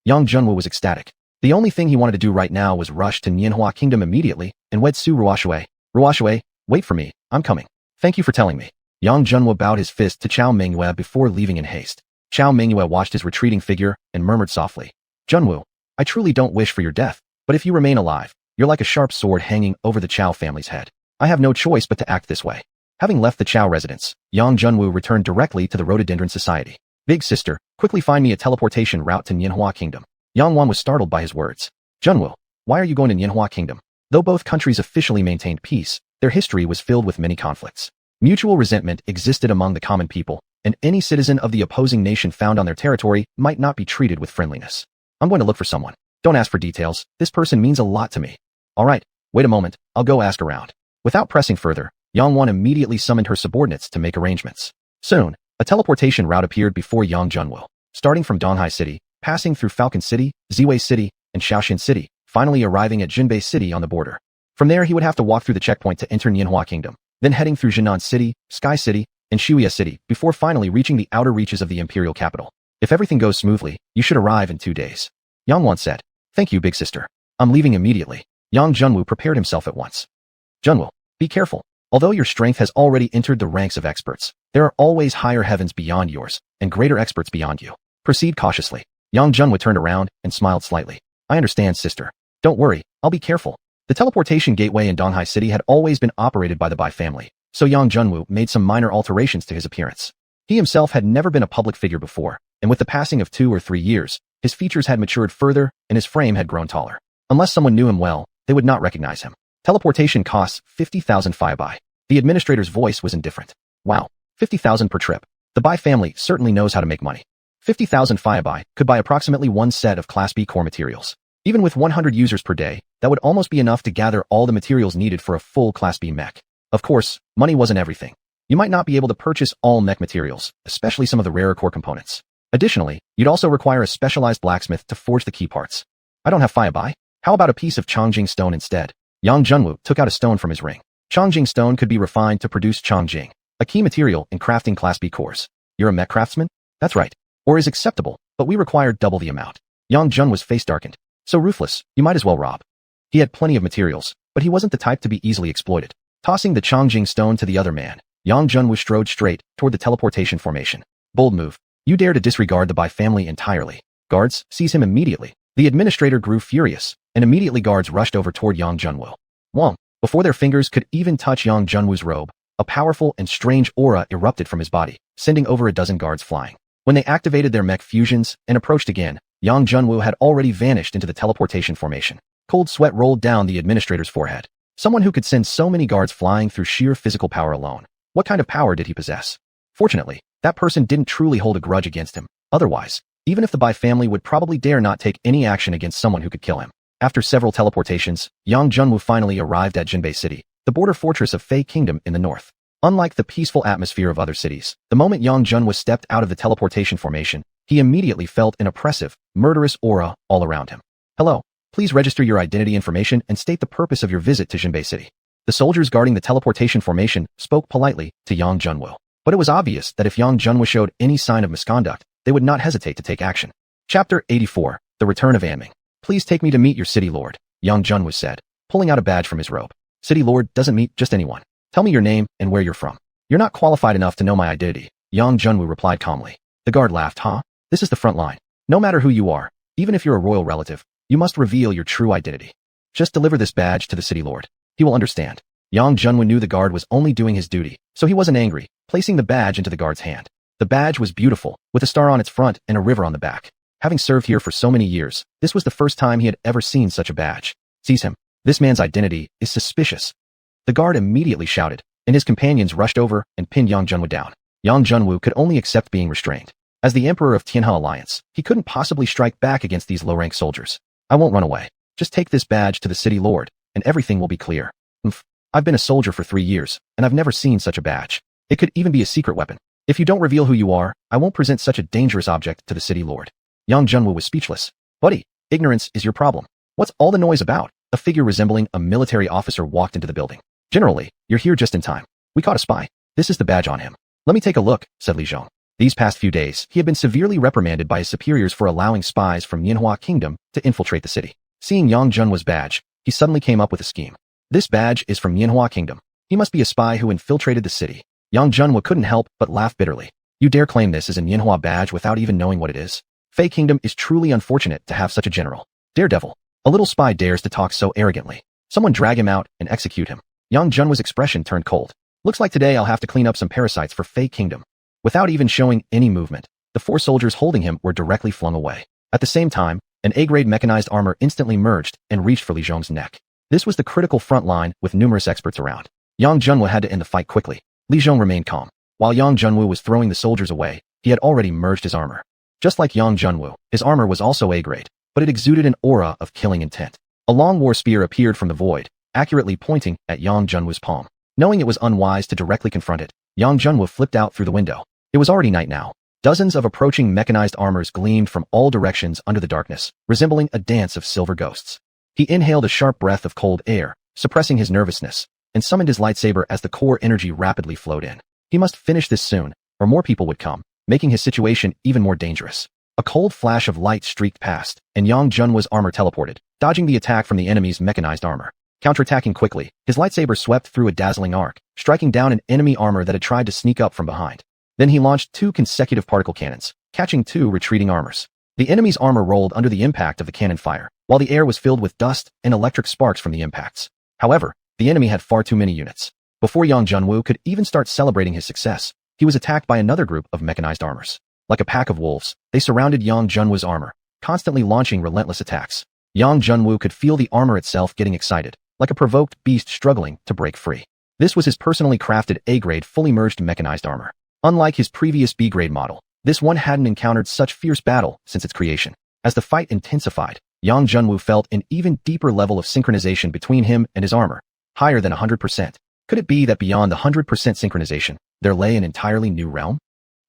Yang Junhua was ecstatic. The only thing he wanted to do right now was rush to Nianhua kingdom immediately and wed Su Ruoshue. Ruoshue, wait for me, I'm coming. Thank you for telling me. Yang Junhua bowed his fist to Xiao Mingyue before leaving in haste. Xiao Mingyue watched his retreating figure and murmured softly. Junhua, I truly don't wish for your death, but if you remain alive, you're like a sharp sword hanging over the Qiao family's head. I have no choice but to act this way. Having left the Qiao residence, Yang Junhua returned directly to the Rhododendron Society. Big sister, quickly find me a teleportation route to Nianhua kingdom. Yang Huan was startled by his words. Junhua, why are you going to Nianhua kingdom? Though both countries officially maintained peace, their history was filled with many conflicts. Mutual resentment existed among the common people, and any citizen of the opposing nation found on their territory might not be treated with friendliness. I'm going to look for someone. Don't ask for details, this person means a lot to me. All right, wait a moment, I'll go ask around. Without pressing further, Yang Huan immediately summoned her subordinates to make arrangements. Soon, a teleportation route appeared before Yang Junhua, starting from Donghai City, passing through Falcon City, Ziwei City, and Xiuxian City, finally arriving at Jinbei City on the border. From there he would have to walk through the checkpoint to enter Nianhua kingdom, then heading through Jinan City, Sky City, and Xiuya City before finally reaching the outer reaches of the imperial capital. If everything goes smoothly, you should arrive in 2 days. Yang Huan said. Thank you, big sister. I'm leaving immediately. Yang Junhua prepared himself at once. Junhua, be careful. Although your strength has already entered the ranks of experts, there are always higher heavens beyond yours, and greater experts beyond you. Proceed cautiously. Yang Junhua turned around and smiled slightly. I understand, sister. Don't worry, I'll be careful. The teleportation gateway in Donghai City had always been operated by the Bai family, so Yang Junhua made some minor alterations to his appearance. He himself had never been a public figure before, and with the passing of 2 or 3 years, his features had matured further and his frame had grown taller. Unless someone knew him well, they would not recognize him. Teleportation costs 50,000 Bai. The administrator's voice was indifferent. Wow, 50,000 per trip. The Bai family certainly knows how to make money. 50,000 Bai could buy approximately 1 set of Class B core materials. Even with 100 users per day, that would almost be enough to gather all the materials needed for a full Class B mech. Of course, money wasn't everything. You might not be able to purchase all mech materials, especially some of the rarer core components. Additionally, you'd also require a specialized blacksmith to forge the key parts. I don't have Bai. How about a piece of Chongjing stone instead? Yang Junwu took out a stone from his ring. Chongjing stone could be refined to produce Chongjing, a key material in crafting Class B cores. You're a mech craftsman? That's right. Or is acceptable, but we require double the amount. Yang Junwu's face darkened. So ruthless, you might as well rob. He had plenty of materials, but he wasn't the type to be easily exploited. Tossing the Chongjing stone to the other man, Yang Junwu strode straight toward the teleportation formation. Bold move. You dare to disregard the Bai family entirely. Guards, seize him immediately. The administrator grew furious, and immediately guards rushed over toward Yang Junwu. Wong. Before their fingers could even touch Yang Junwu's robe, a powerful and strange aura erupted from his body, sending over a dozen guards flying. When they activated their mech fusions and approached again, Yang Junwu had already vanished into the teleportation formation. Cold sweat rolled down the administrator's forehead. Someone who could send so many guards flying through sheer physical power alone. What kind of power did he possess? Fortunately, that person didn't truly hold a grudge against him. Otherwise, even if the Bai family would probably dare not take any action against someone who could kill him. After several teleportations, Yang Junwu finally arrived at Jinbei City, the border fortress of Fei Kingdom in the north. Unlike the peaceful atmosphere of other cities, the moment Yang Junwu stepped out of the teleportation formation, he immediately felt an oppressive, murderous aura all around him. Hello, please register your identity information and state the purpose of your visit to Jinbei City. The soldiers guarding the teleportation formation spoke politely to Yang Junwu. But it was obvious that if Yang Junwu showed any sign of misconduct, they would not hesitate to take action. Chapter 84, The Return of Anming. Please take me to meet your city lord, Yang Junwu said, pulling out a badge from his robe. City lord doesn't meet just anyone. Tell me your name and where you're from. You're not qualified enough to know my identity, Yang Junwu replied calmly. The guard laughed. This is the front line. No matter who you are, even if you're a royal relative, you must reveal your true identity. Just deliver this badge to the city lord. He will understand. Yang Junwu knew the guard was only doing his duty, so he wasn't angry, placing the badge into the guard's hand. The badge was beautiful, with a star on its front and a river on the back. Having served here for so many years, this was the first time he had ever seen such a badge. Seize him. This man's identity is suspicious. The guard immediately shouted, and his companions rushed over and pinned Yang Junwu down. Yang Junwu could only accept being restrained. As the emperor of Tianhe Alliance, he couldn't possibly strike back against these low-rank soldiers. I won't run away. Just take this badge to the city lord, and everything will be clear. I've been a soldier for 3 years, and I've never seen such a badge. It could even be a secret weapon. If you don't reveal who you are, I won't present such a dangerous object to the city lord. Yang Junwu was speechless. Buddy, ignorance is your problem. What's all the noise about? A figure resembling a military officer walked into the building. Generally, you're here just in time. We caught a spy. This is the badge on him. Let me take a look, said Li Zhong. These past few days, he had been severely reprimanded by his superiors for allowing spies from Nianhua Kingdom to infiltrate the city. Seeing Yang Junwu's badge, he suddenly came up with a scheme. This badge is from Nianhua Kingdom. He must be a spy who infiltrated the city. Yang Junwu couldn't help but laugh bitterly. You dare claim this is a Nianhua badge without even knowing what it is? Fei Kingdom is truly unfortunate to have such a general. Daredevil. A little spy dares to talk so arrogantly. Someone drag him out and execute him. Yang Junwu's expression turned cold. Looks like today I'll have to clean up some parasites for Fei Kingdom. Without even showing any movement, the 4 soldiers holding him were directly flung away. At the same time, an A-grade mechanized armor instantly merged and reached for Li Zhong's neck. This was the critical front line with numerous experts around. Yang Junwu had to end the fight quickly. Li Zhong remained calm. While Yang Junwu was throwing the soldiers away, he had already merged his armor. Just like Yang Junwu, his armor was also A-grade, but it exuded an aura of killing intent. A long war spear appeared from the void, accurately pointing at Yang Junwu's palm. Knowing it was unwise to directly confront it, Yang Junwu flipped out through the window. It was already night now. Dozens of approaching mechanized armors gleamed from all directions under the darkness, resembling a dance of silver ghosts. He inhaled a sharp breath of cold air, suppressing his nervousness, and summoned his lightsaber as the core energy rapidly flowed in. He must finish this soon, or more people would come, making his situation even more dangerous. A cold flash of light streaked past, and Yang Junwu's armor teleported, dodging the attack from the enemy's mechanized armor. Counterattacking quickly, his lightsaber swept through a dazzling arc, striking down an enemy armor that had tried to sneak up from behind. Then he launched 2 consecutive particle cannons, catching 2 retreating armors. The enemy's armor rolled under the impact of the cannon fire, while the air was filled with dust and electric sparks from the impacts. However, the enemy had far too many units. Before Yang Junwu could even start celebrating his success, he was attacked by another group of mechanized armors. Like a pack of wolves, they surrounded Yang Junwu's armor, constantly launching relentless attacks. Yang Junwu could feel the armor itself getting excited, like a provoked beast struggling to break free. This was his personally crafted A-grade fully merged mechanized armor. Unlike his previous B-grade model, this one hadn't encountered such fierce battle since its creation. As the fight intensified, Yang Junwu felt an even deeper level of synchronization between him and his armor, higher than 100%. Could it be that beyond the 100% synchronization, there lay an entirely new realm?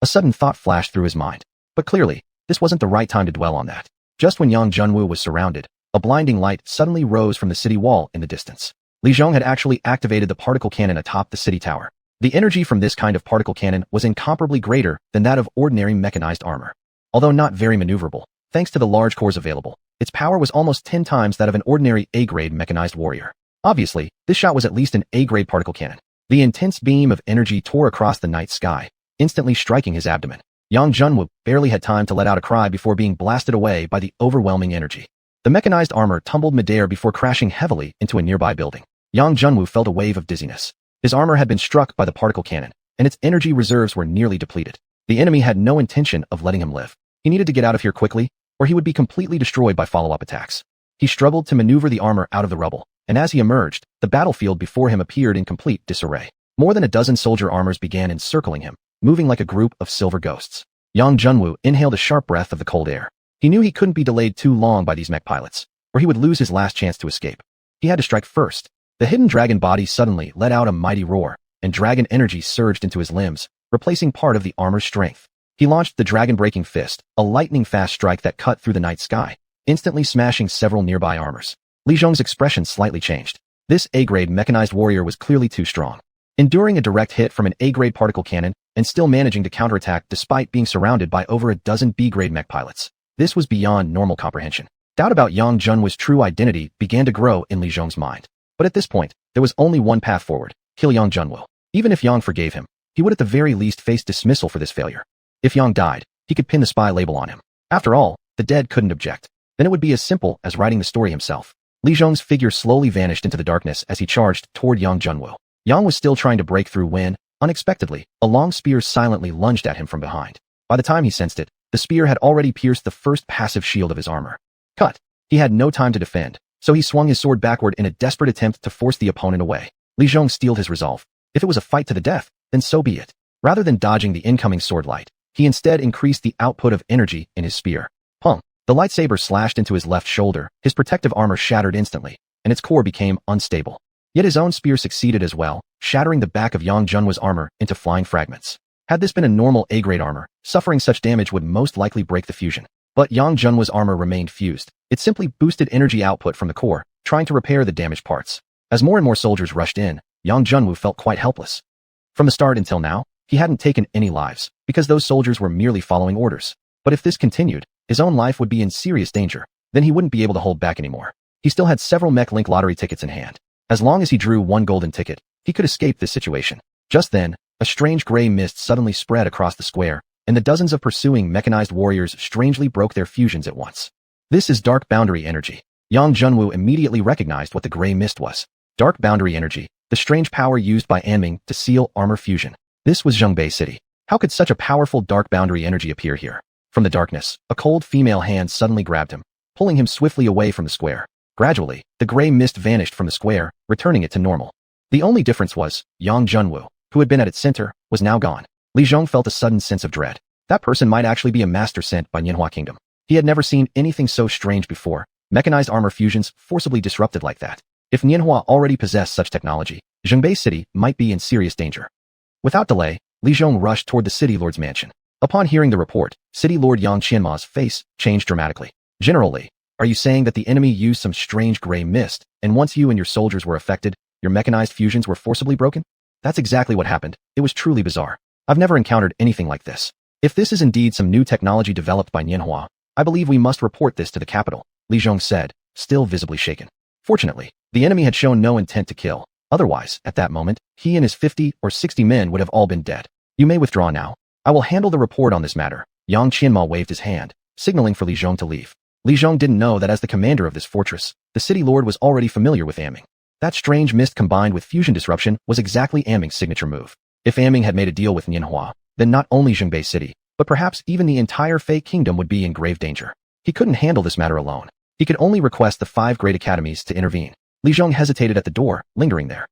A sudden thought flashed through his mind. But clearly, this wasn't the right time to dwell on that. Just when Yang Junwu was surrounded, a blinding light suddenly rose from the city wall in the distance. Li Zhong had actually activated the particle cannon atop the city tower. The energy from this kind of particle cannon was incomparably greater than that of ordinary mechanized armor. Although not very maneuverable, thanks to the large cores available, its power was almost 10 times that of an ordinary A-grade mechanized warrior. Obviously, this shot was at least an A-grade particle cannon. The intense beam of energy tore across the night sky, instantly striking his abdomen. Yang Junwu barely had time to let out a cry before being blasted away by the overwhelming energy. The mechanized armor tumbled midair before crashing heavily into a nearby building. Yang Junwu felt a wave of dizziness. His armor had been struck by the particle cannon, and its energy reserves were nearly depleted. The enemy had no intention of letting him live. He needed to get out of here quickly, or he would be completely destroyed by follow-up attacks. He struggled to maneuver the armor out of the rubble, and as he emerged, the battlefield before him appeared in complete disarray. More than a dozen soldier armors began encircling him, moving like a group of silver ghosts. Yang Junwu inhaled a sharp breath of the cold air. He knew he couldn't be delayed too long by these mech pilots, or he would lose his last chance to escape. He had to strike first. The hidden dragon body suddenly let out a mighty roar, and dragon energy surged into his limbs, replacing part of the armor's strength. He launched the dragon-breaking fist, a lightning-fast strike that cut through the night sky, instantly smashing several nearby armors. Li Zhong's expression slightly changed. This A-grade mechanized warrior was clearly too strong. Enduring a direct hit from an A-grade particle cannon and still managing to counterattack despite being surrounded by over a dozen B-grade mech pilots. This was beyond normal comprehension. Doubt about Yang Junwu's true identity began to grow in Li Zhong's mind. But at this point, there was only one path forward: kill Yang Junwu. Even if Yang forgave him, he would at the very least face dismissal for this failure. If Yang died, he could pin the spy label on him. After all, the dead couldn't object. Then it would be as simple as writing the story himself. Li Zhong's figure slowly vanished into the darkness as he charged toward Yang Junwu. Yang was still trying to break through when, unexpectedly, a long spear silently lunged at him from behind. By the time he sensed it, the spear had already pierced the first passive shield of his armor. Cut! He had no time to defend, so he swung his sword backward in a desperate attempt to force the opponent away. Li Zhong steeled his resolve. If it was a fight to the death, then so be it. Rather than dodging the incoming sword light, he instead increased the output of energy in his spear. Pong! The lightsaber slashed into his left shoulder, his protective armor shattered instantly, and its core became unstable. Yet his own spear succeeded as well, shattering the back of Yang Junwu's armor into flying fragments. Had this been a normal A-grade armor, suffering such damage would most likely break the fusion. But Yang Junwu's armor remained fused. It simply boosted energy output from the core, trying to repair the damaged parts. As more and more soldiers rushed in, Yang Junwu felt quite helpless. From the start until now, he hadn't taken any lives, because those soldiers were merely following orders. But if this continued, his own life would be in serious danger. Then he wouldn't be able to hold back anymore. He still had several Mecha LINK lottery tickets in hand. As long as he drew one golden ticket, he could escape this situation. Just then, a strange gray mist suddenly spread across the square, and the dozens of pursuing mechanized warriors strangely broke their fusions at once. This is dark boundary energy. Yang Junwu immediately recognized what the gray mist was. Dark boundary energy, the strange power used by Anming to seal armor fusion. This was Zhengbei City. How could such a powerful dark boundary energy appear here? From the darkness, a cold female hand suddenly grabbed him, pulling him swiftly away from the square. Gradually, the gray mist vanished from the square, returning it to normal. The only difference was, Yang Junwu, who had been at its center, was now gone. Li Zhong felt a sudden sense of dread. That person might actually be a master sent by Nianhua Kingdom. He had never seen anything so strange before, mechanized armor fusions forcibly disrupted like that. If Nianhua already possessed such technology, Zhengbei City might be in serious danger. Without delay, Li Zhong rushed toward the city lord's mansion. Upon hearing the report, City Lord Yang Qianma's face changed dramatically. Generally, are you saying that the enemy used some strange gray mist, and once you and your soldiers were affected, your mechanized fusions were forcibly broken? That's exactly what happened. It was truly bizarre. I've never encountered anything like this. If this is indeed some new technology developed by Nianhua, I believe we must report this to the capital, Li Zhong said, still visibly shaken. Fortunately, the enemy had shown no intent to kill. Otherwise, at that moment, he and his 50 or 60 men would have all been dead. You may withdraw now. I will handle the report on this matter. Yang Qianma waved his hand, signaling for Li Zhong to leave. Li Zhong didn't know that as the commander of this fortress, the city lord was already familiar with Anming. That strange mist combined with fusion disruption was exactly Anming's signature move. If Aming had made a deal with Nianhua, then not only Zhengbei City, but perhaps even the entire Fei Kingdom would be in grave danger. He couldn't handle this matter alone. He could only request the 5 great academies to intervene. Li Zhong hesitated at the door, lingering there.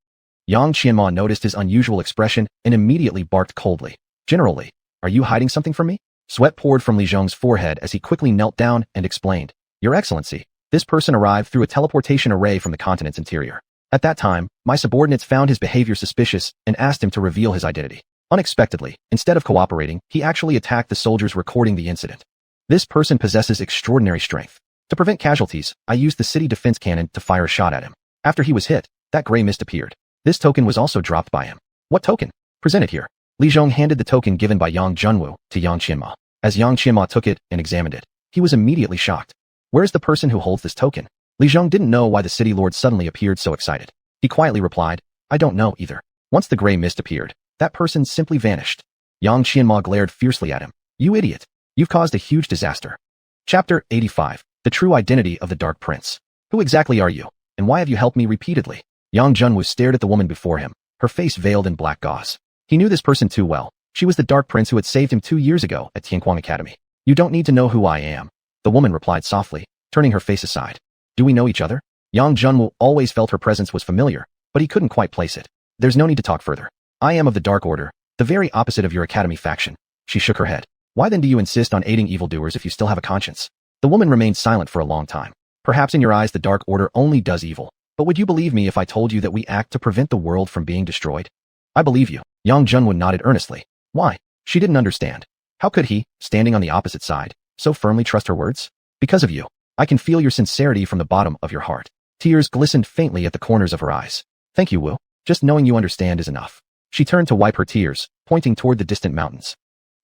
Yang Qianma noticed his unusual expression and immediately barked coldly. General Li, are you hiding something from me? Sweat poured from Li Zhong's forehead as he quickly knelt down and explained. Your Excellency, this person arrived through a teleportation array from the continent's interior. At that time, my subordinates found his behavior suspicious and asked him to reveal his identity. Unexpectedly, instead of cooperating, he actually attacked the soldiers recording the incident. This person possesses extraordinary strength. To prevent casualties, I used the city defense cannon to fire a shot at him. After he was hit, that gray mist appeared. This token was also dropped by him. What token? Present it here. Li Zhong handed the token given by Yang Junwu to Yang Qianma. As Yang Qianma took it and examined it, he was immediately shocked. Where is the person who holds this token? Li Zhong didn't know why the city lord suddenly appeared so excited. He quietly replied, I don't know either. Once the gray mist appeared, that person simply vanished. Yang Qianma glared fiercely at him. You idiot. You've caused a huge disaster. Chapter 85. The True Identity of the Dark Prince. Who exactly are you, and why have you helped me repeatedly? Yang Junwu stared at the woman before him, her face veiled in black gauze. He knew this person too well. She was the Dark Prince who had saved him 2 years ago at Tianquang Academy. You don't need to know who I am. The woman replied softly, turning her face aside. Do we know each other? Yang Junwu always felt her presence was familiar, but he couldn't quite place it. There's no need to talk further. I am of the Dark Order, the very opposite of your academy faction. She shook her head. Why then do you insist on aiding evildoers if you still have a conscience? The woman remained silent for a long time. Perhaps in your eyes the Dark Order only does evil, but would you believe me if I told you that we act to prevent the world from being destroyed? I believe you. Yang Junwu nodded earnestly. Why? She didn't understand. How could he, standing on the opposite side, so firmly trust her words? Because of you. I can feel your sincerity from the bottom of your heart. Tears glistened faintly at the corners of her eyes. Thank you, Wu. Just knowing you understand is enough. She turned to wipe her tears, pointing toward the distant mountains.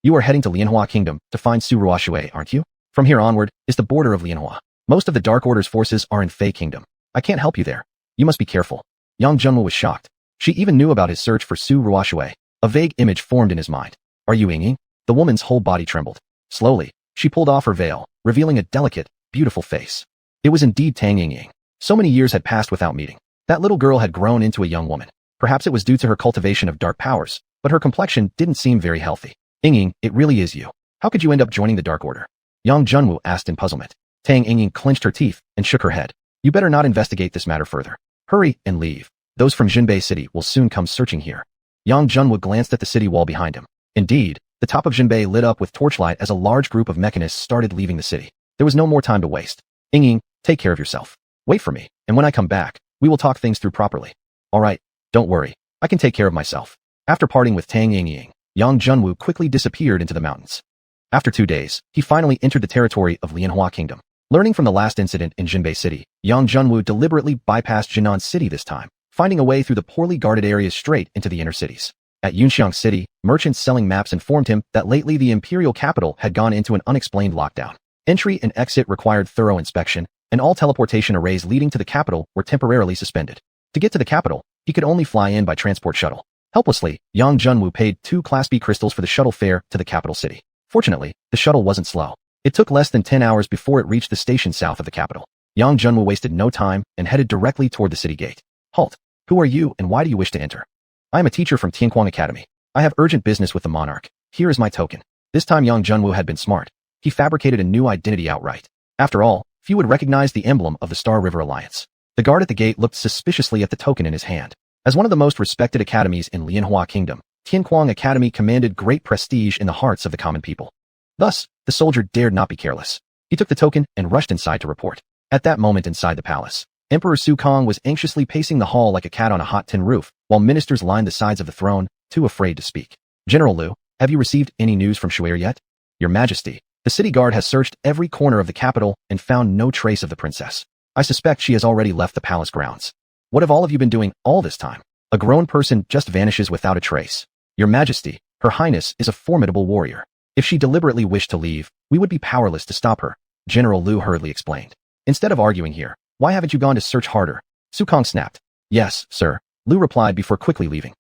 You are heading to Lianhua Kingdom to find Su Ruoshui, aren't you? From here onward is the border of Lianhua. Most of the Dark Order's forces are in Fei Kingdom. I can't help you there. You must be careful. Yang Junwu was shocked. She even knew about his search for Su Ruoshui. A vague image formed in his mind. Are you Ying? The woman's whole body trembled. Slowly, she pulled off her veil, revealing a delicate, beautiful face. It was indeed Tang Ying. So many years had passed without meeting. That little girl had grown into a young woman. Perhaps it was due to her cultivation of dark powers, but her complexion didn't seem very healthy. Ying, it really is you. How could you end up joining the Dark Order? Yang Junwu asked in puzzlement. Tang Ying clenched her teeth and shook her head. You better not investigate this matter further. Hurry and leave. Those from Zhengbei City will soon come searching here. Yang Junwu glanced at the city wall behind him. Indeed, the top of Zhengbei lit up with torchlight as a large group of mechanists started leaving the city. There was no more time to waste. Ying, take care of yourself. Wait for me, and when I come back, we will talk things through properly. All right, don't worry. I can take care of myself. After parting with Tang Ying, Yang Junwu quickly disappeared into the mountains. After 2 days, he finally entered the territory of Lianhua Kingdom. Learning from the last incident in Zhengbei City, Yang Junwu deliberately bypassed Jinan City this time, finding a way through the poorly guarded areas straight into the inner cities. At Yunxiang City, merchants selling maps informed him that lately the imperial capital had gone into an unexplained lockdown. Entry and exit required thorough inspection, and all teleportation arrays leading to the capital were temporarily suspended. To get to the capital, he could only fly in by transport shuttle. Helplessly, Yang Junwu paid 2 Class B crystals for the shuttle fare to the capital city. Fortunately, the shuttle wasn't slow. It took less than 10 hours before it reached the station south of the capital. Yang Junwu wasted no time and headed directly toward the city gate. Halt! Who are you and why do you wish to enter? I am a teacher from Tianquang Academy. I have urgent business with the monarch. Here is my token. This time Yang Junwu had been smart. He fabricated a new identity outright. After all, few would recognize the emblem of the Star River Alliance. The guard at the gate looked suspiciously at the token in his hand. As one of the most respected academies in Lianhua Kingdom, Tianquang Academy commanded great prestige in the hearts of the common people. Thus, the soldier dared not be careless. He took the token and rushed inside to report. At that moment inside the palace, Emperor Su Kong was anxiously pacing the hall like a cat on a hot tin roof, while ministers lined the sides of the throne, too afraid to speak. General Liu, have you received any news from Shu'er yet? Your Majesty, the city guard has searched every corner of the capital and found no trace of the princess. I suspect she has already left the palace grounds. What have all of you been doing all this time? A grown person just vanishes without a trace. Your Majesty, Her Highness is a formidable warrior. If she deliberately wished to leave, we would be powerless to stop her, General Liu hurriedly explained. Instead of arguing here, why haven't you gone to search harder? Su Kong snapped. Yes, sir, Liu replied before quickly leaving.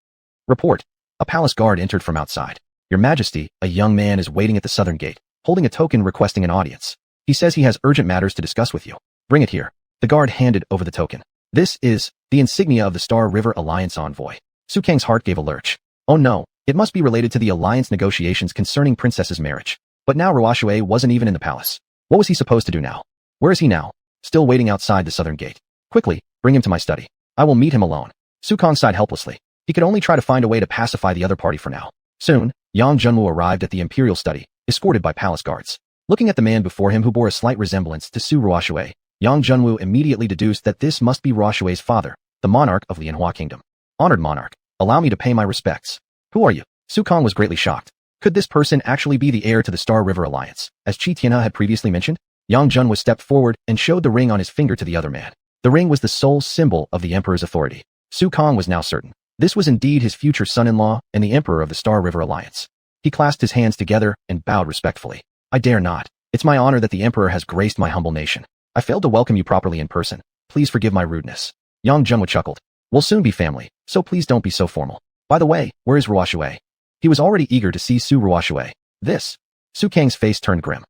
Report. A palace guard entered from outside. Your Majesty, a young man is waiting at the southern gate, holding a token requesting an audience. He says he has urgent matters to discuss with you. Bring it here. The guard handed over the token. This is the insignia of the Star River Alliance envoy. Su Kang's heart gave a lurch. Oh no, It must be related to the alliance negotiations concerning Princess's marriage. But now Ruoshui wasn't even in the palace. What was he supposed to do now? Where is he now? Still waiting outside the southern gate. Quickly, bring him to my study. I will meet him alone. Su Kong sighed helplessly. He could only try to find a way to pacify the other party for now. Soon, Yang Junwu arrived at the imperial study, escorted by palace guards. Looking at the man before him who bore a slight resemblance to Su Ruoshui, Yang Junwu immediately deduced that this must be Ruoshui's father, the monarch of Lianhua Kingdom. Honored monarch, allow me to pay my respects. Who are you? Su Kong was greatly shocked. Could this person actually be the heir to the Star River Alliance, as Qi Tianhe had previously mentioned? Yang Junwu stepped forward and showed the ring on his finger to the other man. The ring was the sole symbol of the emperor's authority. Su Kong was now certain. This was indeed his future son-in-law and the emperor of the Star River Alliance. He clasped his hands together and bowed respectfully. I dare not. It's my honor that the emperor has graced my humble nation. I failed to welcome you properly in person. Please forgive my rudeness. Yang Junwu chuckled. We'll soon be family, so please don't be so formal. By the way, where is Ruoshui? He was already eager to see Su Ruoshui. This. Su Kang's face turned grim.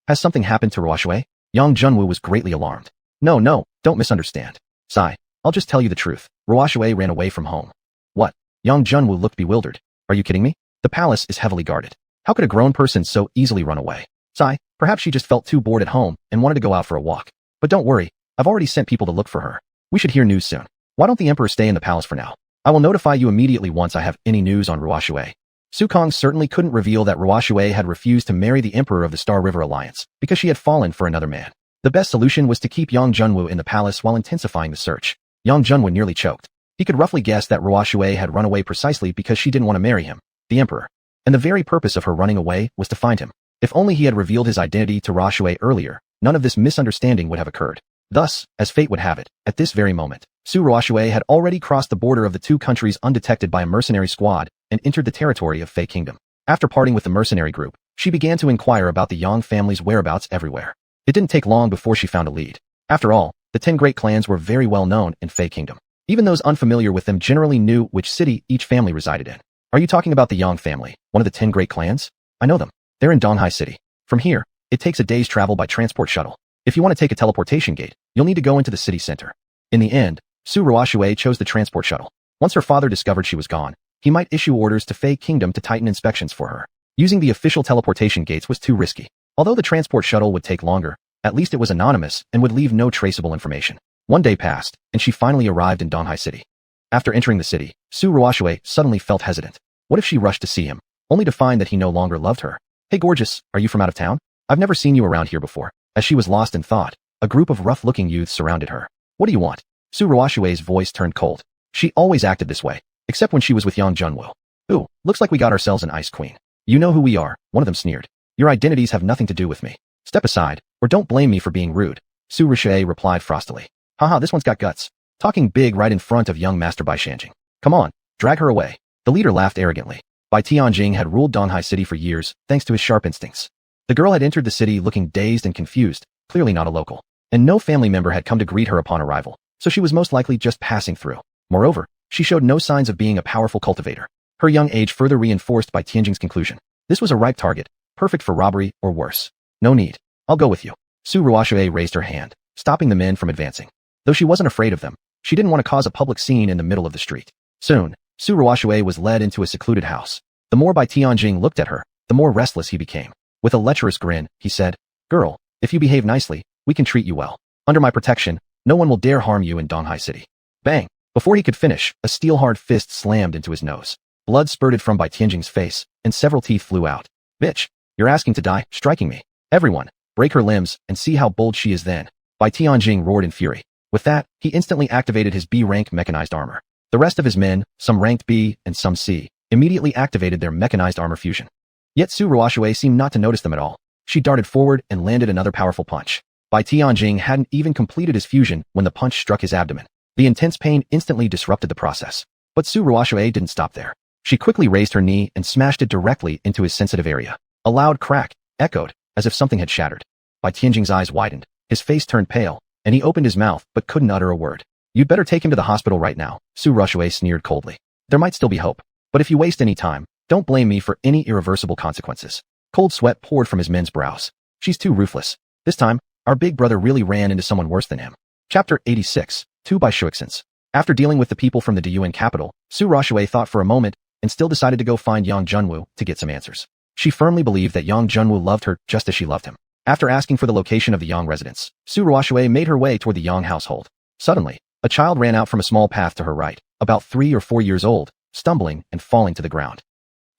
Has something happened to Ruoshui? Yang Junwu was greatly alarmed. No, don't misunderstand. Sigh. I'll just tell you the truth. Ruoshui ran away from home. What? Yang Junwu looked bewildered. Are you kidding me? The palace is heavily guarded. How could a grown person so easily run away? Sigh. Perhaps she just felt too bored at home and wanted to go out for a walk. But don't worry. I've already sent people to look for her. We should hear news soon. Why don't the emperor stay in the palace for now? I will notify you immediately once I have any news on Ruoshui. Su Kong certainly couldn't reveal that Ruoshui had refused to marry the emperor of the Star River Alliance because she had fallen for another man. The best solution was to keep Yang Junwu in the palace while intensifying the search. Yang Junwu nearly choked. He could roughly guess that Ruoshui had run away precisely because she didn't want to marry him, the emperor. And the very purpose of her running away was to find him. If only he had revealed his identity to Ruoshui earlier, none of this misunderstanding would have occurred. Thus, as fate would have it, at this very moment, Su Ruoshui had already crossed the border of the two countries undetected by a mercenary squad and entered the territory of Fei Kingdom. After parting with the mercenary group, she began to inquire about the Yang family's whereabouts everywhere. It didn't take long before she found a lead. After all, the 10 great clans were very well known in Fei Kingdom. Even those unfamiliar with them generally knew which city each family resided in. Are you talking about the Yang family, one of the 10 great clans? I know them. They're in Donghua City. From here, it takes a day's travel by transport shuttle. If you want to take a teleportation gate, you'll need to go into the city center. In the end, Su Ruoshui chose the transport shuttle. Once her father discovered she was gone, he might issue orders to Fei Kingdom to tighten inspections for her. Using the official teleportation gates was too risky. Although the transport shuttle would take longer, at least it was anonymous and would leave no traceable information. One day passed, and she finally arrived in Donghua City. After entering the city, Su Ruoshui suddenly felt hesitant. What if she rushed to see him, only to find that he no longer loved her? Hey gorgeous, are you from out of town? I've never seen you around here before. As she was lost in thought, a group of rough-looking youths surrounded her. What do you want? Su Ruoshui's voice turned cold. She always acted this way, except when she was with Yang Junwu. Ooh, looks like we got ourselves an ice queen. You know who we are, one of them sneered. Your identities have nothing to do with me. Step aside, or don't blame me for being rude. Su Ruoshui replied frostily. Haha, this one's got guts. Talking big right in front of young Master Bai Shanjing. Come on, drag her away. The leader laughed arrogantly. Bai Tianjing had ruled Donghua City for years, thanks to his sharp instincts. The girl had entered the city looking dazed and confused, clearly not a local. And no family member had come to greet her upon arrival, so she was most likely just passing through. Moreover, she showed no signs of being a powerful cultivator. Her young age further reinforced Bai Tianjing's conclusion. This was a ripe target, perfect for robbery or worse. No need. I'll go with you. Su Ruoshui raised her hand, stopping the men from advancing. Though she wasn't afraid of them, she didn't want to cause a public scene in the middle of the street. Soon, Su Ruoshui was led into a secluded house. The more Bai Tianjing looked at her, the more restless he became. With a lecherous grin, he said, Girl, if you behave nicely, we can treat you well. Under my protection, no one will dare harm you in Donghua City. Bang! Before he could finish, a steel-hard fist slammed into his nose. Blood spurted from Bai Tianjing's face, and several teeth flew out. Bitch! You're asking to die, striking me. Everyone, break her limbs, and see how bold she is then. Bai Tianjing roared in fury. With that, he instantly activated his B-rank mechanized armor. The rest of his men, some ranked B and some C, immediately activated their mechanized armor fusion. Yet Su Ruoshui seemed not to notice them at all. She darted forward and landed another powerful punch. Bai Tianjing hadn't even completed his fusion when the punch struck his abdomen. The intense pain instantly disrupted the process. But Su Ruoshui didn't stop there. She quickly raised her knee and smashed it directly into his sensitive area. A loud crack echoed, as if something had shattered. Bai Tianjing's eyes widened, his face turned pale, and he opened his mouth but couldn't utter a word. You'd better take him to the hospital right now, Su Ruoshui sneered coldly. There might still be hope. But if you waste any time, don't blame me for any irreversible consequences. Cold sweat poured from his men's brows. She's too ruthless. This time, our big brother really ran into someone worse than him. Chapter 86, 2 by xiuxians. After dealing with the people from the Diyuan capital, Su Ruoshui thought for a moment and still decided to go find Yang Junwoo to get some answers. She firmly believed that Yang Junwoo loved her just as she loved him. After asking for the location of the Yang residence, Su Ruoxue made her way toward the Yang household. Suddenly, a child ran out from a small path to her right, about 3 or 4 years old, stumbling and falling to the ground.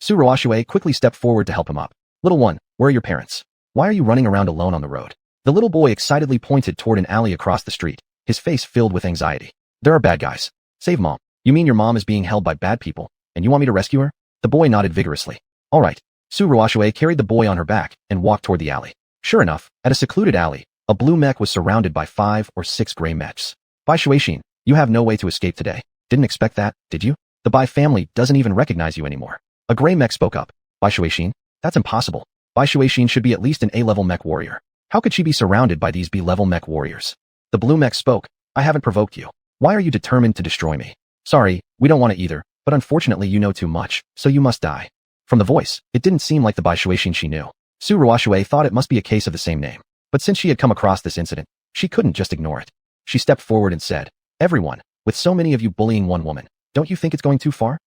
Su Ruoxue quickly stepped forward to help him up. "Little one, where are your parents? Why are you running around alone on the road?" The little boy excitedly pointed toward an alley across the street, his face filled with anxiety. "There are bad guys. Save Mom." "You mean your mom is being held by bad people, and you want me to rescue her?" The boy nodded vigorously. "All right." Su Ruoxue carried the boy on her back and walked toward the alley. Sure enough, at a secluded alley, a blue mech was surrounded by 5 or 6 gray mechs. "Bai Xuexian, you have no way to escape today. Didn't expect that, did you? The Bai family doesn't even recognize you anymore." A gray mech spoke up. "Bai Xuexian? That's impossible. Bai Xuexian should be at least an A-level mech warrior. How could she be surrounded by these B-level mech warriors?" The blue mech spoke. "I haven't provoked you. Why are you determined to destroy me?" "Sorry, we don't want to either, but unfortunately you know too much, so you must die." From the voice, it didn't seem like the Bai Xuexian she knew. Su Ruoxue thought it must be a case of the same name. But since she had come across this incident, she couldn't just ignore it. She stepped forward and said, "Everyone, with so many of you bullying one woman, don't you think it's going too far?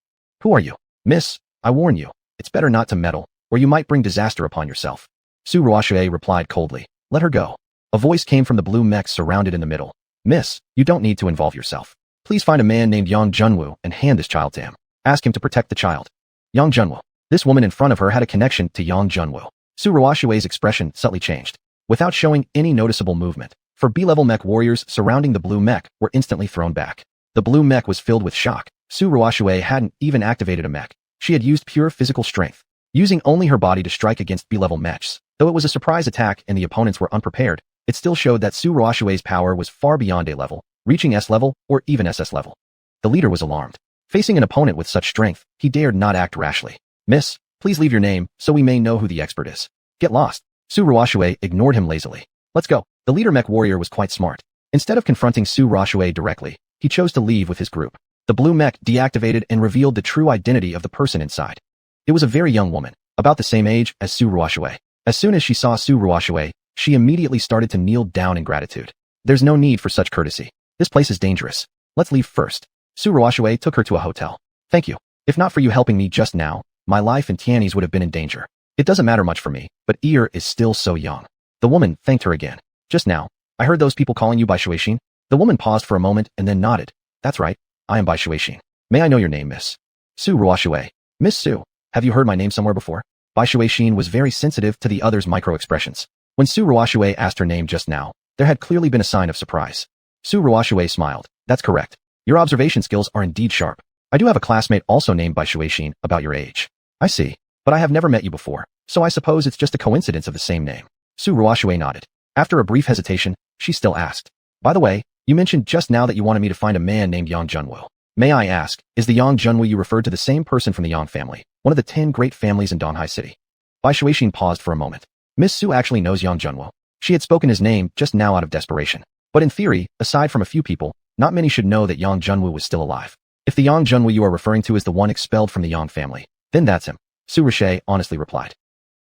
Who are you? Miss, I warn you, it's better not to meddle, or you might bring disaster upon yourself." Su Ruoxue replied coldly, "Let her go." A voice came from the blue mech surrounded in the middle. "Miss, you don't need to involve yourself. Please find a man named Yang Junwoo and hand this child to him. Ask him to protect the child." Yang Junwoo. This woman in front of her had a connection to Yang Junwoo. Su Ruoxue's expression subtly changed, without showing any noticeable movement, for B-level mech warriors surrounding the blue mech were instantly thrown back. The blue mech was filled with shock. Su Ruoxue hadn't even activated a mech. She had used pure physical strength, using only her body to strike against B-level mechs. Though it was a surprise attack and the opponents were unprepared, it still showed that Su Ruoxue's power was far beyond A level, reaching S level or even SS level. The leader was alarmed. Facing an opponent with such strength, he dared not act rashly. "Miss, please leave your name so we may know who the expert is." "Get lost." Su Ruoxue ignored him lazily. "Let's go." The leader mech warrior was quite smart. Instead of confronting Su Ruoxue directly, he chose to leave with his group. The blue mech deactivated and revealed the true identity of the person inside. It was a very young woman, about the same age as Su Ruoxue. As soon as she saw Su Ruoxue, she immediately started to kneel down in gratitude. "There's no need for such courtesy. This place is dangerous. Let's leave first." Su Ruoxue took her to a hotel. "Thank you. If not for you helping me just now, my life and Tiany's would have been in danger. It doesn't matter much for me, but Ear is still so young." The woman thanked her again. "Just now, I heard those people calling you Bai Xuexian." The woman paused for a moment and then nodded. "That's right. I am Bai Xuexian. May I know your name, miss?" Su Ruoxue. "Miss Su, have you heard my name somewhere before?" Bai Xuexian was very sensitive to the other's micro-expressions. When Su Ruoxue asked her name just now, there had clearly been a sign of surprise. Su Ruoxue smiled. "That's correct. Your observation skills are indeed sharp. I do have a classmate also named Bai Xuexian about your age." "I see. But I have never met you before, so I suppose it's just a coincidence of the same name." Su Ruoxue nodded. After a brief hesitation, she still asked, "By the way, you mentioned just now that you wanted me to find a man named Yang Junwoo. May I ask, is the Yang Junwoo you referred to the same person from the Yang family, one of the 10 great families in Donghua City?" Bai Xuexian paused for a moment. Miss Su actually knows Yang Junwoo. She had spoken his name just now out of desperation. But in theory, aside from a few people, not many should know that Yang Junwoo was still alive. If the Yang Junwoo you are referring to is the one expelled from the Yang family, then that's him. Su Ruoxue honestly replied.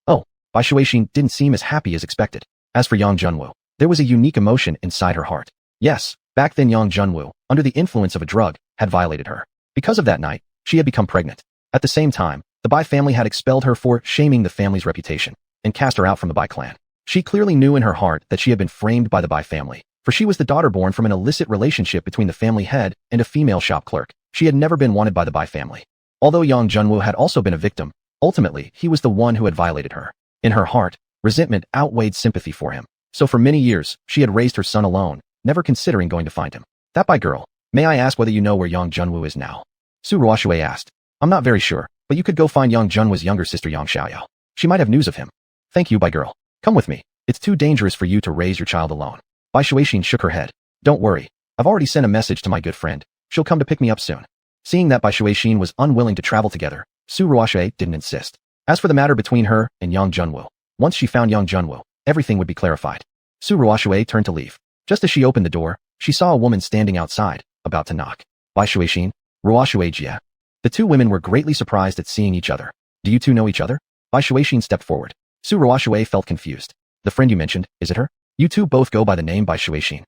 "Oh." Bai Xuexian didn't seem as happy as expected. As for Yang Junwoo, there was a unique emotion inside her heart. Yes, back then Yang Junwoo, under the influence of a drug, had violated her. Because of that night, she had become pregnant. At the same time, the Bai family had expelled her for shaming the family's reputation and cast her out from the Bai clan. She clearly knew in her heart that she had been framed by the Bai family, for she was the daughter born from an illicit relationship between the family head and a female shop clerk. She had never been wanted by the Bai family. Although Yang Junwoo had also been a victim, ultimately he was the one who had violated her. In her heart, resentment outweighed sympathy for him. So for many years, she had raised her son alone, never considering going to find him. "That Bai girl, may I ask whether you know where Yang Junwoo is now?" Su Ruoxue asked. "I'm not very sure, but you could go find Yang Junwoo's younger sister xiaoxian. She might have news of him." "Thank you, Bai girl. Come with me. It's too dangerous for you to raise your child alone." Bai Xuexian shook her head. "Don't worry. I've already sent a message to my good friend. She'll come to pick me up soon." Seeing that Bai Xuexian was unwilling to travel together, Su Ruoxue didn't insist. As for the matter between her and Yang Junwoo, once she found Yang Junwoo, everything would be clarified. Su Ruoxue turned to leave. Just as she opened the door, she saw a woman standing outside, about to knock. Bai Xuexian, Ruoxue Jia. The two women were greatly surprised at seeing each other. "Do you two know each other?" Bai Xuexian stepped forward. Su Ruoxue felt confused. "The friend you mentioned, is it her? You two both go by the name Bai Xuexian."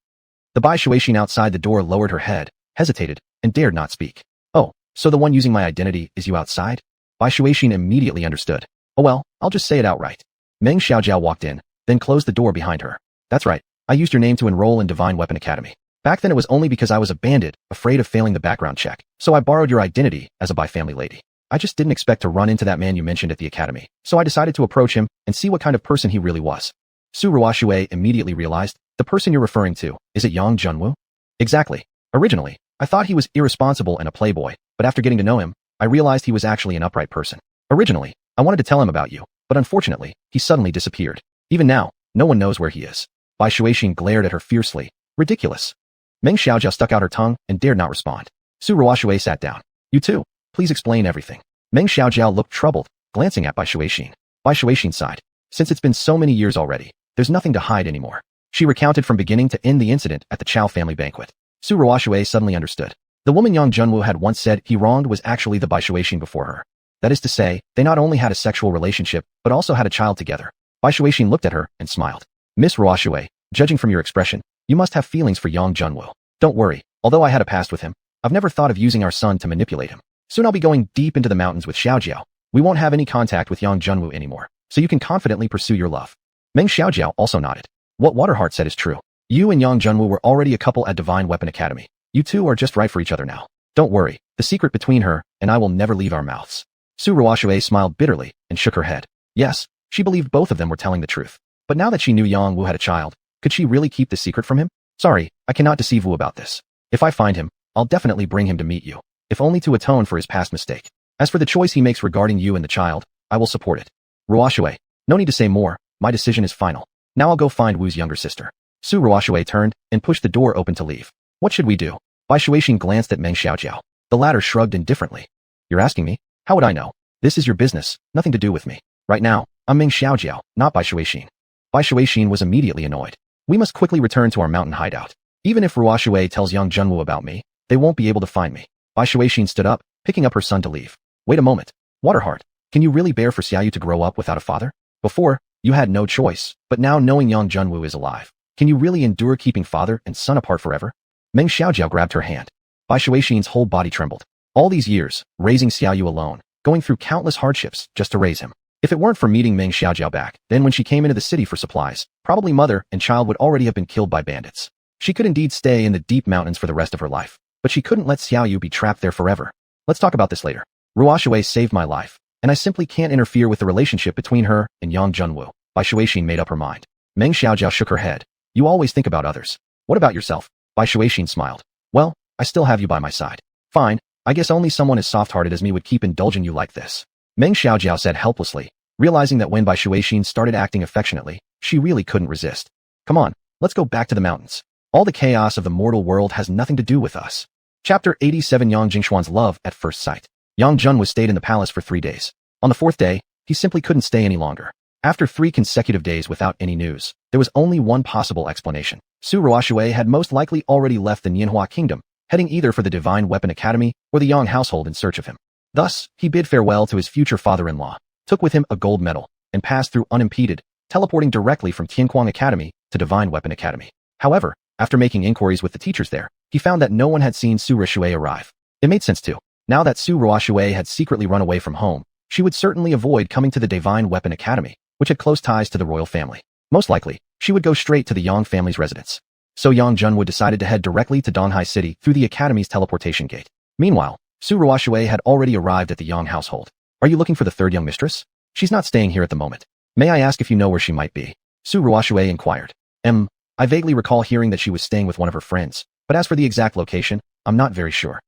The Bai Xuexian outside the door lowered her head, hesitated, and dared not speak. "Oh, So the one using my identity is you outside? Bai Xuanxin immediately understood. Oh well, I'll just say it outright. Meng Xiaojiao walked in, then closed the door behind her. That's right, I used your name to enroll in Divine Weapon Academy. Back then it was only because I was a bandit, afraid of failing the background check. So I borrowed your identity as a Bai family lady. I just didn't expect to run into that man you mentioned at the academy. So I decided to approach him and see what kind of person he really was. Su Ruoxue immediately realized, the person you're referring to, is it Yang Junwu? Exactly. Originally, I thought he was irresponsible and a playboy, but after getting to know him, I realized he was actually an upright person. Originally, I wanted to tell him about you, but unfortunately, he suddenly disappeared. Even now, no one knows where he is. Bai Xuanxin glared at her fiercely. Ridiculous. Meng Xiaojiao stuck out her tongue and dared not respond. Su Ruoxue sat down. You too. Please explain everything. Meng Xiaojiao looked troubled, glancing at Bai Xuanxin. Bai Xuanxin sighed. Since it's been so many years already, there's nothing to hide anymore. She recounted from beginning to end the incident at the Chao family banquet. Su Ruoxue suddenly understood. The woman Yang Junwu had once said he wronged was actually the Bai Xuanxin before her. That is to say, they not only had a sexual relationship, but also had a child together. Bai Xuanxin looked at her and smiled. Miss Ruoxue, judging from your expression, you must have feelings for Yang Junwu. Don't worry, although I had a past with him, I've never thought of using our son to manipulate him. Soon I'll be going deep into the mountains with Xiaojiao. We won't have any contact with Yang Junwu anymore, so you can confidently pursue your love. Meng Xiaojiao also nodded. What Waterheart said is true. You and Yang Junwu were already a couple at Divine Weapon Academy. You two are just right for each other now. Don't worry, the secret between her and I will never leave our mouths. Su Ruoxue smiled bitterly and shook her head. Yes, she believed both of them were telling the truth. But now that she knew Yang Wu had a child, could she really keep the secret from him? Sorry, I cannot deceive Wu about this. If I find him, I'll definitely bring him to meet you, if only to atone for his past mistake. As for the choice he makes regarding you and the child, I will support it. Ruoxue, no need to say more, my decision is final. Now I'll go find Wu's younger sister. Su Ruoxue turned and pushed the door open to leave. What should we do? Bai Xuanxin glanced at Meng Xiaojiao. The latter shrugged indifferently. You're asking me? How would I know? This is your business, nothing to do with me. Right now, I'm Meng Xiaojiao, not Bai Xuanxin. Bai Xuanxin was immediately annoyed. We must quickly return to our mountain hideout. Even if Ruoxue tells Yang Junwu about me, they won't be able to find me. Bai Xuanxin stood up, picking up her son to leave. Wait a moment. Waterheart, can you really bear for Xiaoyu to grow up without a father? Before, you had no choice, but now knowing Yang Junwu is alive, can you really endure keeping father and son apart forever? Meng Xiaojiao grabbed her hand. Bai Xuanxin's whole body trembled. All these years, raising Xiaoyu alone, going through countless hardships just to raise him. If it weren't for meeting Meng Xiaojiao back, then when she came into the city for supplies, probably mother and child would already have been killed by bandits. She could indeed stay in the deep mountains for the rest of her life, but she couldn't let Xiaoyu be trapped there forever. Let's talk about this later. Ruoxue saved my life, and I simply can't interfere with the relationship between her and Yang Junwu. Bai Xuanxin made up her mind. Meng Xiaojiao shook her head. You always think about others. What about yourself? Bai Xuanxin smiled. Well, I still have you by my side. Fine, I guess only someone as soft-hearted as me would keep indulging you like this. Meng Xiaojiao said helplessly, realizing that when Bai Xuanxin started acting affectionately, she really couldn't resist. Come on, let's go back to the mountains. All the chaos of the mortal world has nothing to do with us. Chapter 87 Yang Jingxuan's Love at First Sight. Yang Jun was stayed in the palace for 3 days. On the 4th day, he simply couldn't stay any longer. After 3 consecutive days without any news, there was only one possible explanation. Su Ruoxue had most likely already left the Nianhua kingdom, heading either for the Divine Weapon Academy or the Yang household in search of him. Thus, he bid farewell to his future father-in-law, took with him a gold medal, and passed through unimpeded, teleporting directly from Tianquang Academy to Divine Weapon Academy. However, after making inquiries with the teachers there, he found that no one had seen Su Ruoxue arrive. It made sense too. Now that Su Ruoxue had secretly run away from home, she would certainly avoid coming to the Divine Weapon Academy, which had close ties to the royal family. Most likely, she would go straight to the Yang family's residence. So Yang Junwu decided to head directly to Donghai City through the academy's teleportation gate. Meanwhile, Su Ruoxue had already arrived at the Yang household. Are you looking for the third young mistress? She's not staying here at the moment. May I ask if you know where she might be? Su Ruoxue inquired. I vaguely recall hearing that she was staying with one of her friends, but as for the exact location, I'm not very sure.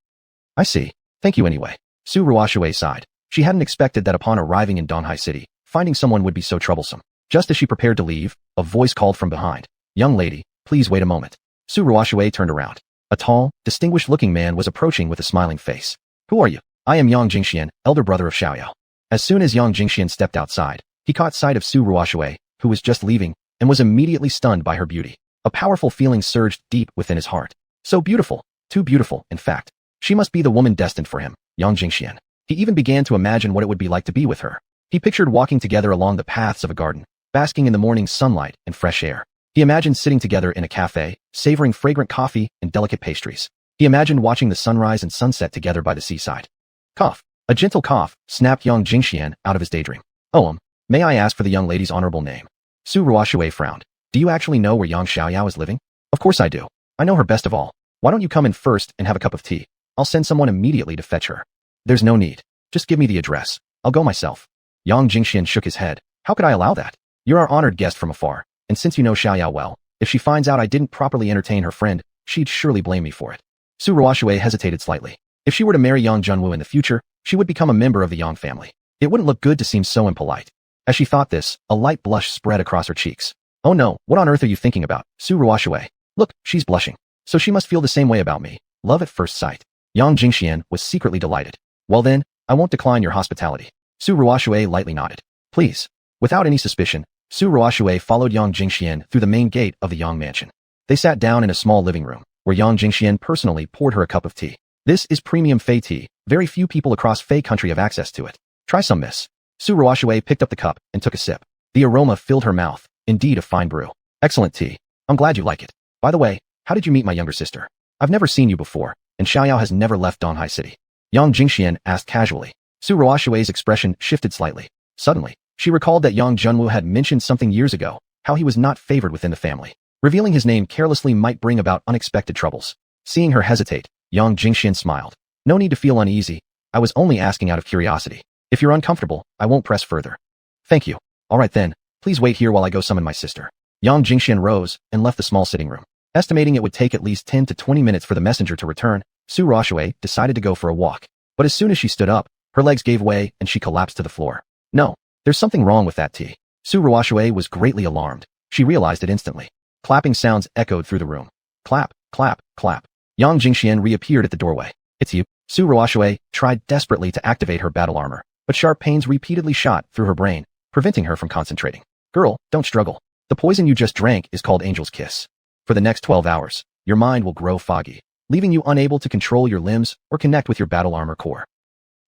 I see. Thank you anyway. Su Ruoxue sighed. She hadn't expected that upon arriving in Donghai City, finding someone would be so troublesome. Just as she prepared to leave, a voice called from behind. Young lady, please wait a moment. Su Ruoxue turned around. A tall, distinguished-looking man was approaching with a smiling face. Who are you? I am Yang Jingxian, elder brother of Xiaoyao. As soon as Yang Jingxian stepped outside, he caught sight of Su Ruoxue, who was just leaving, and was immediately stunned by her beauty. A powerful feeling surged deep within his heart. So beautiful, too beautiful, in fact. She must be the woman destined for him, Yang Jingxian. He even began to imagine what it would be like to be with her. He pictured walking together along the paths of a garden, basking in the morning sunlight and fresh air. He imagined sitting together in a cafe, savoring fragrant coffee and delicate pastries. He imagined watching the sunrise and sunset together by the seaside. Cough. A gentle cough snapped young Xiuxian out of his daydream. Oh, may I ask for the young lady's honorable name? Su Ruoshui frowned. Do you actually know where young Xiaoyao is living? Of course I do. I know her best of all. Why don't you come in first and have a cup of tea? I'll send someone immediately to fetch her. There's no need. Just give me the address. I'll go myself. Yang Jingxian shook his head. How could I allow that? You're our honored guest from afar, and since you know Xiaoyao well, if she finds out I didn't properly entertain her friend, she'd surely blame me for it. Su Ruoshui hesitated slightly. If she were to marry Yang Junwu in the future, she would become a member of the Yang family. It wouldn't look good to seem so impolite. As she thought this, a light blush spread across her cheeks. Oh no, what on earth are you thinking about, Su Ruoshui? Look, she's blushing. So she must feel the same way about me. Love at first sight. Yang Jingxian was secretly delighted. Well then, I won't decline your hospitality. Su Ruoshui lightly nodded. Please. Without any suspicion, Su Ruoshui followed Yang Jingxian through the main gate of the Yang mansion. They sat down in a small living room, where Yang Jingxian personally poured her a cup of tea. This is premium Fei tea. Very few people across Fei country have access to it. Try some, miss. Su Ruoshui picked up the cup and took a sip. The aroma filled her mouth. Indeed a fine brew. Excellent tea. I'm glad you like it. By the way, how did you meet my younger sister? I've never seen you before, and Xiaoyao has never left Donghai City. Yang Jingxian asked casually. Su Ruoshui's expression shifted slightly. Suddenly, she recalled that Yang Junwu had mentioned something years ago, how he was not favored within the family. Revealing his name carelessly might bring about unexpected troubles. Seeing her hesitate, Yang Jingxian smiled. No need to feel uneasy. I was only asking out of curiosity. If you're uncomfortable, I won't press further. Thank you. All right then, please wait here while I go summon my sister. Yang Jingxian rose and left the small sitting room. Estimating it would take at least 10 to 20 minutes for the messenger to return, Su Ruoshui decided to go for a walk. But as soon as she stood up, her legs gave way and she collapsed to the floor. No, there's something wrong with that tea. Su Ruoshui was greatly alarmed. She realized it instantly. Clapping sounds echoed through the room. Clap, clap, clap. Yang Jingxian reappeared at the doorway. It's you. Su Ruoshui tried desperately to activate her battle armor, but sharp pains repeatedly shot through her brain, preventing her from concentrating. Girl, don't struggle. The poison you just drank is called Angel's Kiss. For the next 12 hours, your mind will grow foggy, leaving you unable to control your limbs or connect with your battle armor core.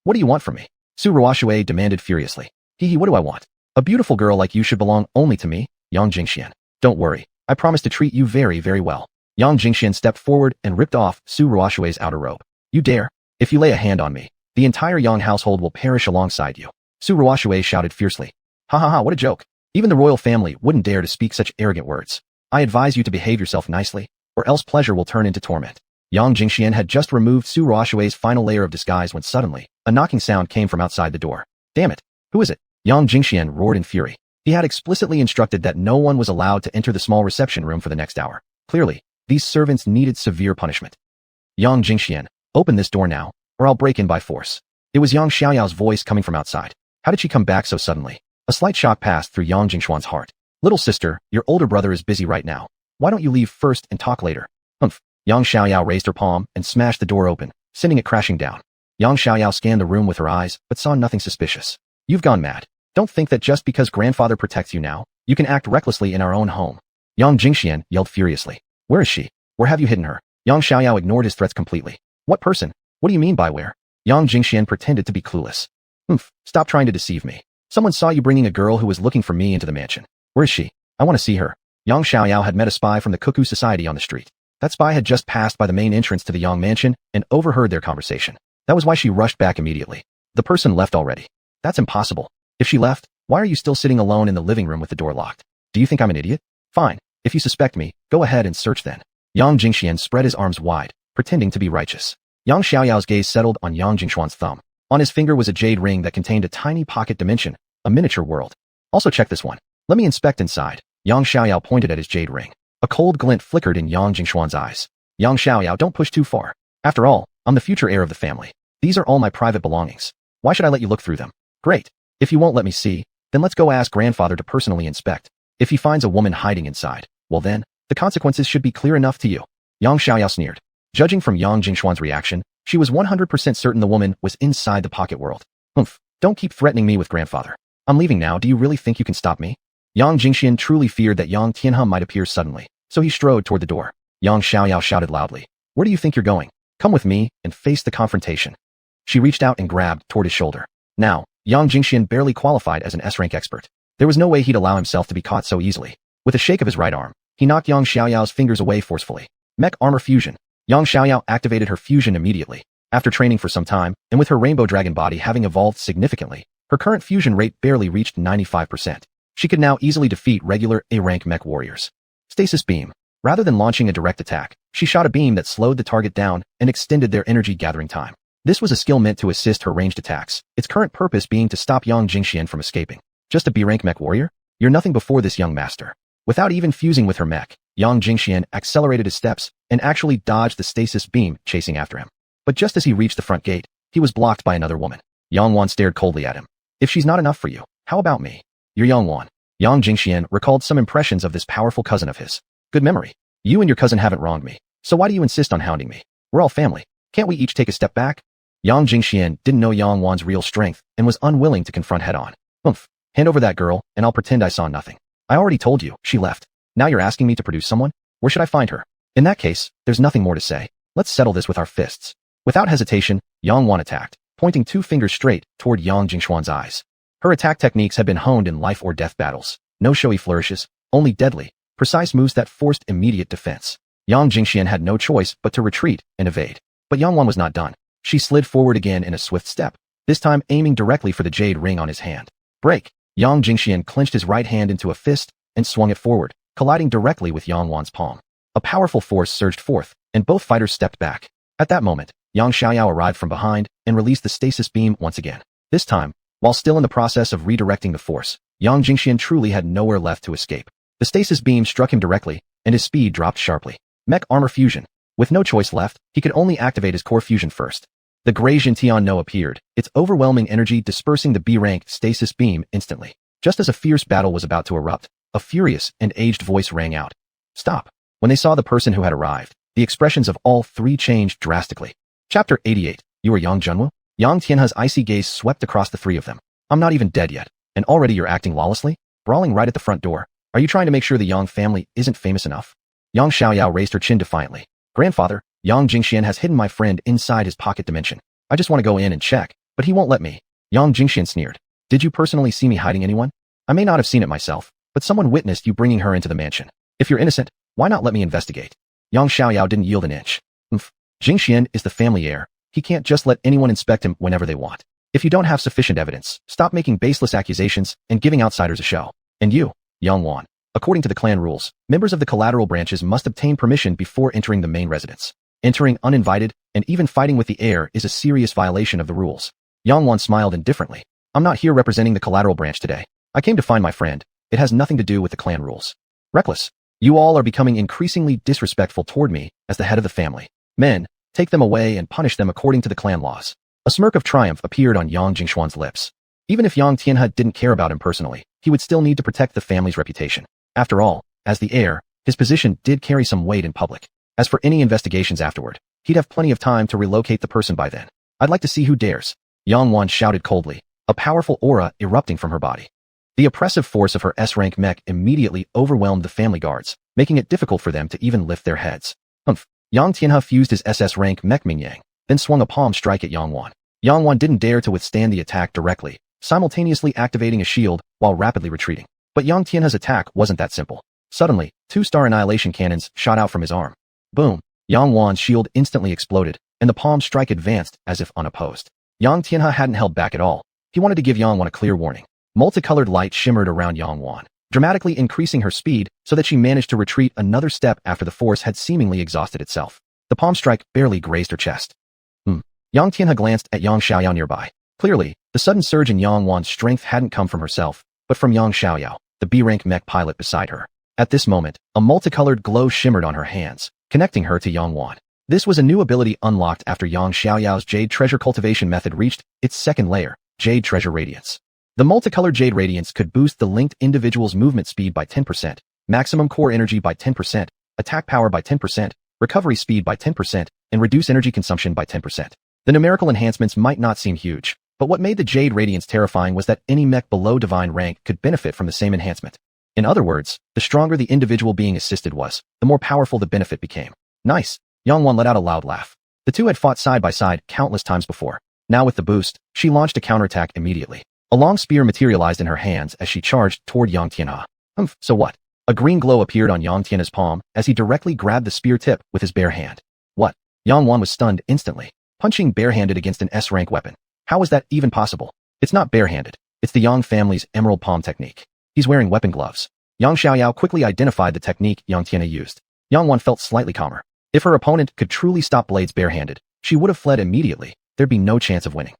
What do you want from me? Su Ruoshui demanded furiously. Hee, what do I want? A beautiful girl like you should belong only to me, Yang Jingxian. Don't worry, I promise to treat you very, very well. Yang Jingxian stepped forward and ripped off Su Ruoshui's outer robe. You dare? If you lay a hand on me, the entire Yang household will perish alongside you. Su Ruoshui shouted fiercely. Ha ha ha, what a joke. Even the royal family wouldn't dare to speak such arrogant words. I advise you to behave yourself nicely, or else pleasure will turn into torment. Yang Jingxian had just removed Su Ruoshui's final layer of disguise when suddenly, a knocking sound came from outside the door. Damn it! Who is it? Yang Jingxian roared in fury. He had explicitly instructed that no one was allowed to enter the small reception room for the next hour. Clearly, these servants needed severe punishment. Yang Jingxian, open this door now, or I'll break in by force. It was Yang Xiaoyao's voice coming from outside. How did she come back so suddenly? A slight shock passed through Yang Jingxuan's heart. Little sister, your older brother is busy right now. Why don't you leave first and talk later? Humph. Yang Xiaoyao raised her palm and smashed the door open, sending it crashing down. Yang Xiaoyao scanned the room with her eyes, but saw nothing suspicious. You've gone mad. Don't think that just because grandfather protects you now, you can act recklessly in our own home. Yang Jingxian yelled furiously. Where is she? Where have you hidden her? Yang Xiaoyao ignored his threats completely. What person? What do you mean by where? Yang Jingxian pretended to be clueless. Humph, stop trying to deceive me. Someone saw you bringing a girl who was looking for me into the mansion. Where is she? I want to see her. Yang Xiaoyao had met a spy from the Cuckoo Society on the street. That spy had just passed by the main entrance to the Yang mansion and overheard their conversation. That was why she rushed back immediately. The person left already. That's impossible. If she left, why are you still sitting alone in the living room with the door locked? Do you think I'm an idiot? Fine. If you suspect me, go ahead and search then. Yang Jingxian spread his arms wide, pretending to be righteous. Yang Xiaoyao's gaze settled on Yang Jingxuan's thumb. On his finger was a jade ring that contained a tiny pocket dimension, a miniature world. Also check this one. Let me inspect inside. Yang Xiaoyao pointed at his jade ring. A cold glint flickered in Yang Jingxuan's eyes. Yang Xiaoyao, don't push too far. After all, I'm the future heir of the family. These are all my private belongings. Why should I let you look through them? Great. If you won't let me see, then let's go ask grandfather to personally inspect. If he finds a woman hiding inside, well then, the consequences should be clear enough to you. Yang Xiaoyao sneered. Judging from Yang Jingxuan's reaction, she was 100% certain the woman was inside the pocket world. Humph, don't keep threatening me with grandfather. I'm leaving now, do you really think you can stop me? Yang Jingxian truly feared that Yang Tianhe might appear suddenly, so he strode toward the door. Yang Xiaoyao shouted loudly. Where do you think you're going? Come with me and face the confrontation. She reached out and grabbed toward his shoulder. Now, Yang Jingxian barely qualified as an S-rank expert. There was no way he'd allow himself to be caught so easily. With a shake of his right arm, he knocked Yang Xiaoyao's fingers away forcefully. Mech armor fusion. Yang Xiaoyao activated her fusion immediately. After training for some time, and with her rainbow dragon body having evolved significantly, her current fusion rate barely reached 95%. She could now easily defeat regular A-rank mech warriors. Stasis Beam. Rather than launching a direct attack, she shot a beam that slowed the target down and extended their energy gathering time. This was a skill meant to assist her ranged attacks, its current purpose being to stop xiuxian from escaping. Just a B-rank mech warrior? You're nothing before this young master. Without even fusing with her mech, xiuxian accelerated his steps and actually dodged the stasis beam chasing after him. But just as he reached the front gate, he was blocked by another woman. Xuanhuan stared coldly at him. If she's not enough for you, how about me? You're Xuanhuan. Xiuxian recalled some impressions of this powerful cousin of his. Good memory. You and your cousin haven't wronged me, so why do you insist on hounding me? We're all family. Can't we each take a step back? Xiuxian didn't know Xuanhuan's real strength and was unwilling to confront head-on. Hand over that girl, and I'll pretend I saw nothing. I already told you, she left. Now you're asking me to produce someone? Where should I find her? In that case, there's nothing more to say. Let's settle this with our fists. Without hesitation, Xuanhuan attacked, pointing 2 fingers straight toward Xiuxian's eyes. Her attack techniques had been honed in life or death battles. No showy flourishes, only deadly, precise moves that forced immediate defense. Xiuxian had no choice but to retreat and evade. But Xuanhuan was not done. She slid forward again in a swift step, this time aiming directly for the jade ring on his hand. Break! Xiuxian clenched his right hand into a fist and swung it forward, colliding directly with Xuanhuan's palm. A powerful force surged forth, and both fighters stepped back. At that moment, xiaoxiao arrived from behind and released the stasis beam once again. This time, while still in the process of redirecting the force, Xiuxian truly had nowhere left to escape. The stasis beam struck him directly, and his speed dropped sharply. Mech armor fusion. With no choice left, he could only activate his core fusion first. The Grey Xintian No appeared, its overwhelming energy dispersing the B-rank stasis beam instantly. Just as a fierce battle was about to erupt, a furious and aged voice rang out. Stop! When they saw the person who had arrived, the expressions of all 3 changed drastically. Chapter 88. You are Yang Junwu? Yang Tianhe's icy gaze swept across the 3 of them. I'm not even dead yet, and already you're acting lawlessly? Brawling right at the front door. Are you trying to make sure the Yang family isn't famous enough? Yang Xiaoyao raised her chin defiantly. Grandfather, Xiuxian has hidden my friend inside his pocket dimension. I just want to go in and check, but he won't let me. Xiuxian sneered. Did you personally see me hiding anyone? I may not have seen it myself, but someone witnessed you bringing her into the mansion. If you're innocent, why not let me investigate? Yang Xiaoyao didn't yield an inch. Jingxian is the family heir. He can't just let anyone inspect him whenever they want. If you don't have sufficient evidence, stop making baseless accusations and giving outsiders a show. And you, Xuanhuan. According to the clan rules, members of the collateral branches must obtain permission before entering the main residence. Entering uninvited and even fighting with the heir is a serious violation of the rules. Xuanhuan smiled indifferently. I'm not here representing the collateral branch today. I came to find my friend. It has nothing to do with the clan rules. Reckless. You all are becoming increasingly disrespectful toward me as the head of the family. Men, take them away and punish them according to the clan laws. A smirk of triumph appeared on Yang Jingxuan's lips. Even if Yang Tianhe didn't care about him personally, he would still need to protect the family's reputation. After all, as the heir, his position did carry some weight in public. As for any investigations afterward, he'd have plenty of time to relocate the person by then. I'd like to see who dares. Xuanhuan shouted coldly, a powerful aura erupting from her body. The oppressive force of her S-rank mech immediately overwhelmed the family guards, making it difficult for them to even lift their heads. Yang Tianhe fused his SS-rank mech Mingyang, then swung a palm strike at Xuanhuan. Xuanhuan didn't dare to withstand the attack directly, simultaneously activating a shield while rapidly retreating. But Yang Tianhe's attack wasn't that simple. Suddenly, 2-star annihilation cannons shot out from his arm. Boom! Xuanhuan's shield instantly exploded, and the palm strike advanced as if unopposed. Yang Tianhe hadn't held back at all. He wanted to give Xuanhuan a clear warning. Multicolored light shimmered around Xuanhuan, dramatically increasing her speed so that she managed to retreat another step after the force had seemingly exhausted itself. The palm strike barely grazed her chest. Yang Tianhe glanced at Yang Xiaoyao nearby. Clearly, the sudden surge in Xuanhuan's strength hadn't come from herself, but from Yang Xiaoyao, the B-rank mech pilot beside her. At this moment, a multicolored glow shimmered on her hands, connecting her to Xuanhuan. This was a new ability unlocked after Yang Xiaoyao's Jade Treasure cultivation method reached its second layer, Jade Treasure Radiance. The multicolored Jade Radiance could boost the linked individual's movement speed by 10%, maximum core energy by 10%, attack power by 10%, recovery speed by 10%, and reduce energy consumption by 10%. The numerical enhancements might not seem huge, but what made the Jade Radiance terrifying was that any mech below divine rank could benefit from the same enhancement. In other words, the stronger the individual being assisted was, the more powerful the benefit became. Nice! Xuanhuan let out a loud laugh. The two had fought side by side countless times before. Now with the boost, she launched a counterattack immediately. A long spear materialized in her hands as she charged toward Yang Tianhe. So what? A green glow appeared on Yang Tianhe's palm as he directly grabbed the spear tip with his bare hand. What? Xuanhuan was stunned instantly. punching barehanded against an S-rank weapon. How was that even possible? It's not barehanded. It's the Yang family's emerald palm technique. He's wearing weapon gloves. Yang Xiaoyao quickly identified the technique Yang Tianhe used. Xuanhuan felt slightly calmer. If her opponent could truly stop blades barehanded, she would have fled immediately. There'd be no chance of winning.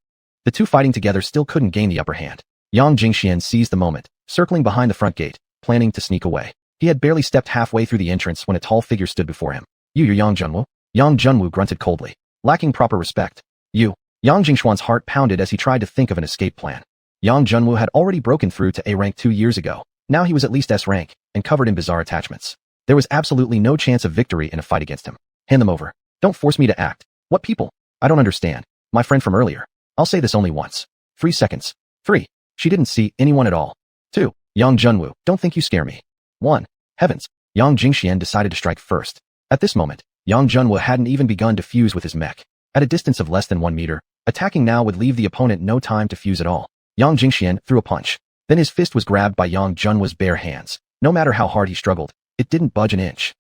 The two fighting together still couldn't gain the upper hand. Yang Xiuxian seized the moment, circling behind the front gate, planning to sneak away. He had barely stepped halfway through the entrance when a tall figure stood before him. You're Yang Junwu? Yang Junwu grunted coldly, lacking proper respect. You. Yang Jingxuan's heart pounded as he tried to think of an escape plan. Yang Junwu had already broken through to A rank 2 years ago. Now he was at least S rank, and covered in bizarre attachments. There was absolutely no chance of victory in a fight against him. Hand them over. Don't force me to act. What people? I don't understand. My friend from earlier. I'll say this only once. 3 seconds. 3. She didn't see anyone at all. 2. Yang Junwu, don't think you scare me. 1. Heavens. Yang Jingxian decided to strike first. At this moment, Yang Junwu hadn't even begun to fuse with his mech. At a distance of less than 1 meter, attacking now would leave the opponent no time to fuse at all. Yang Jingxian threw a punch. Then his fist was grabbed by Yang Junwu's bare hands. No matter how hard he struggled, it didn't budge an inch.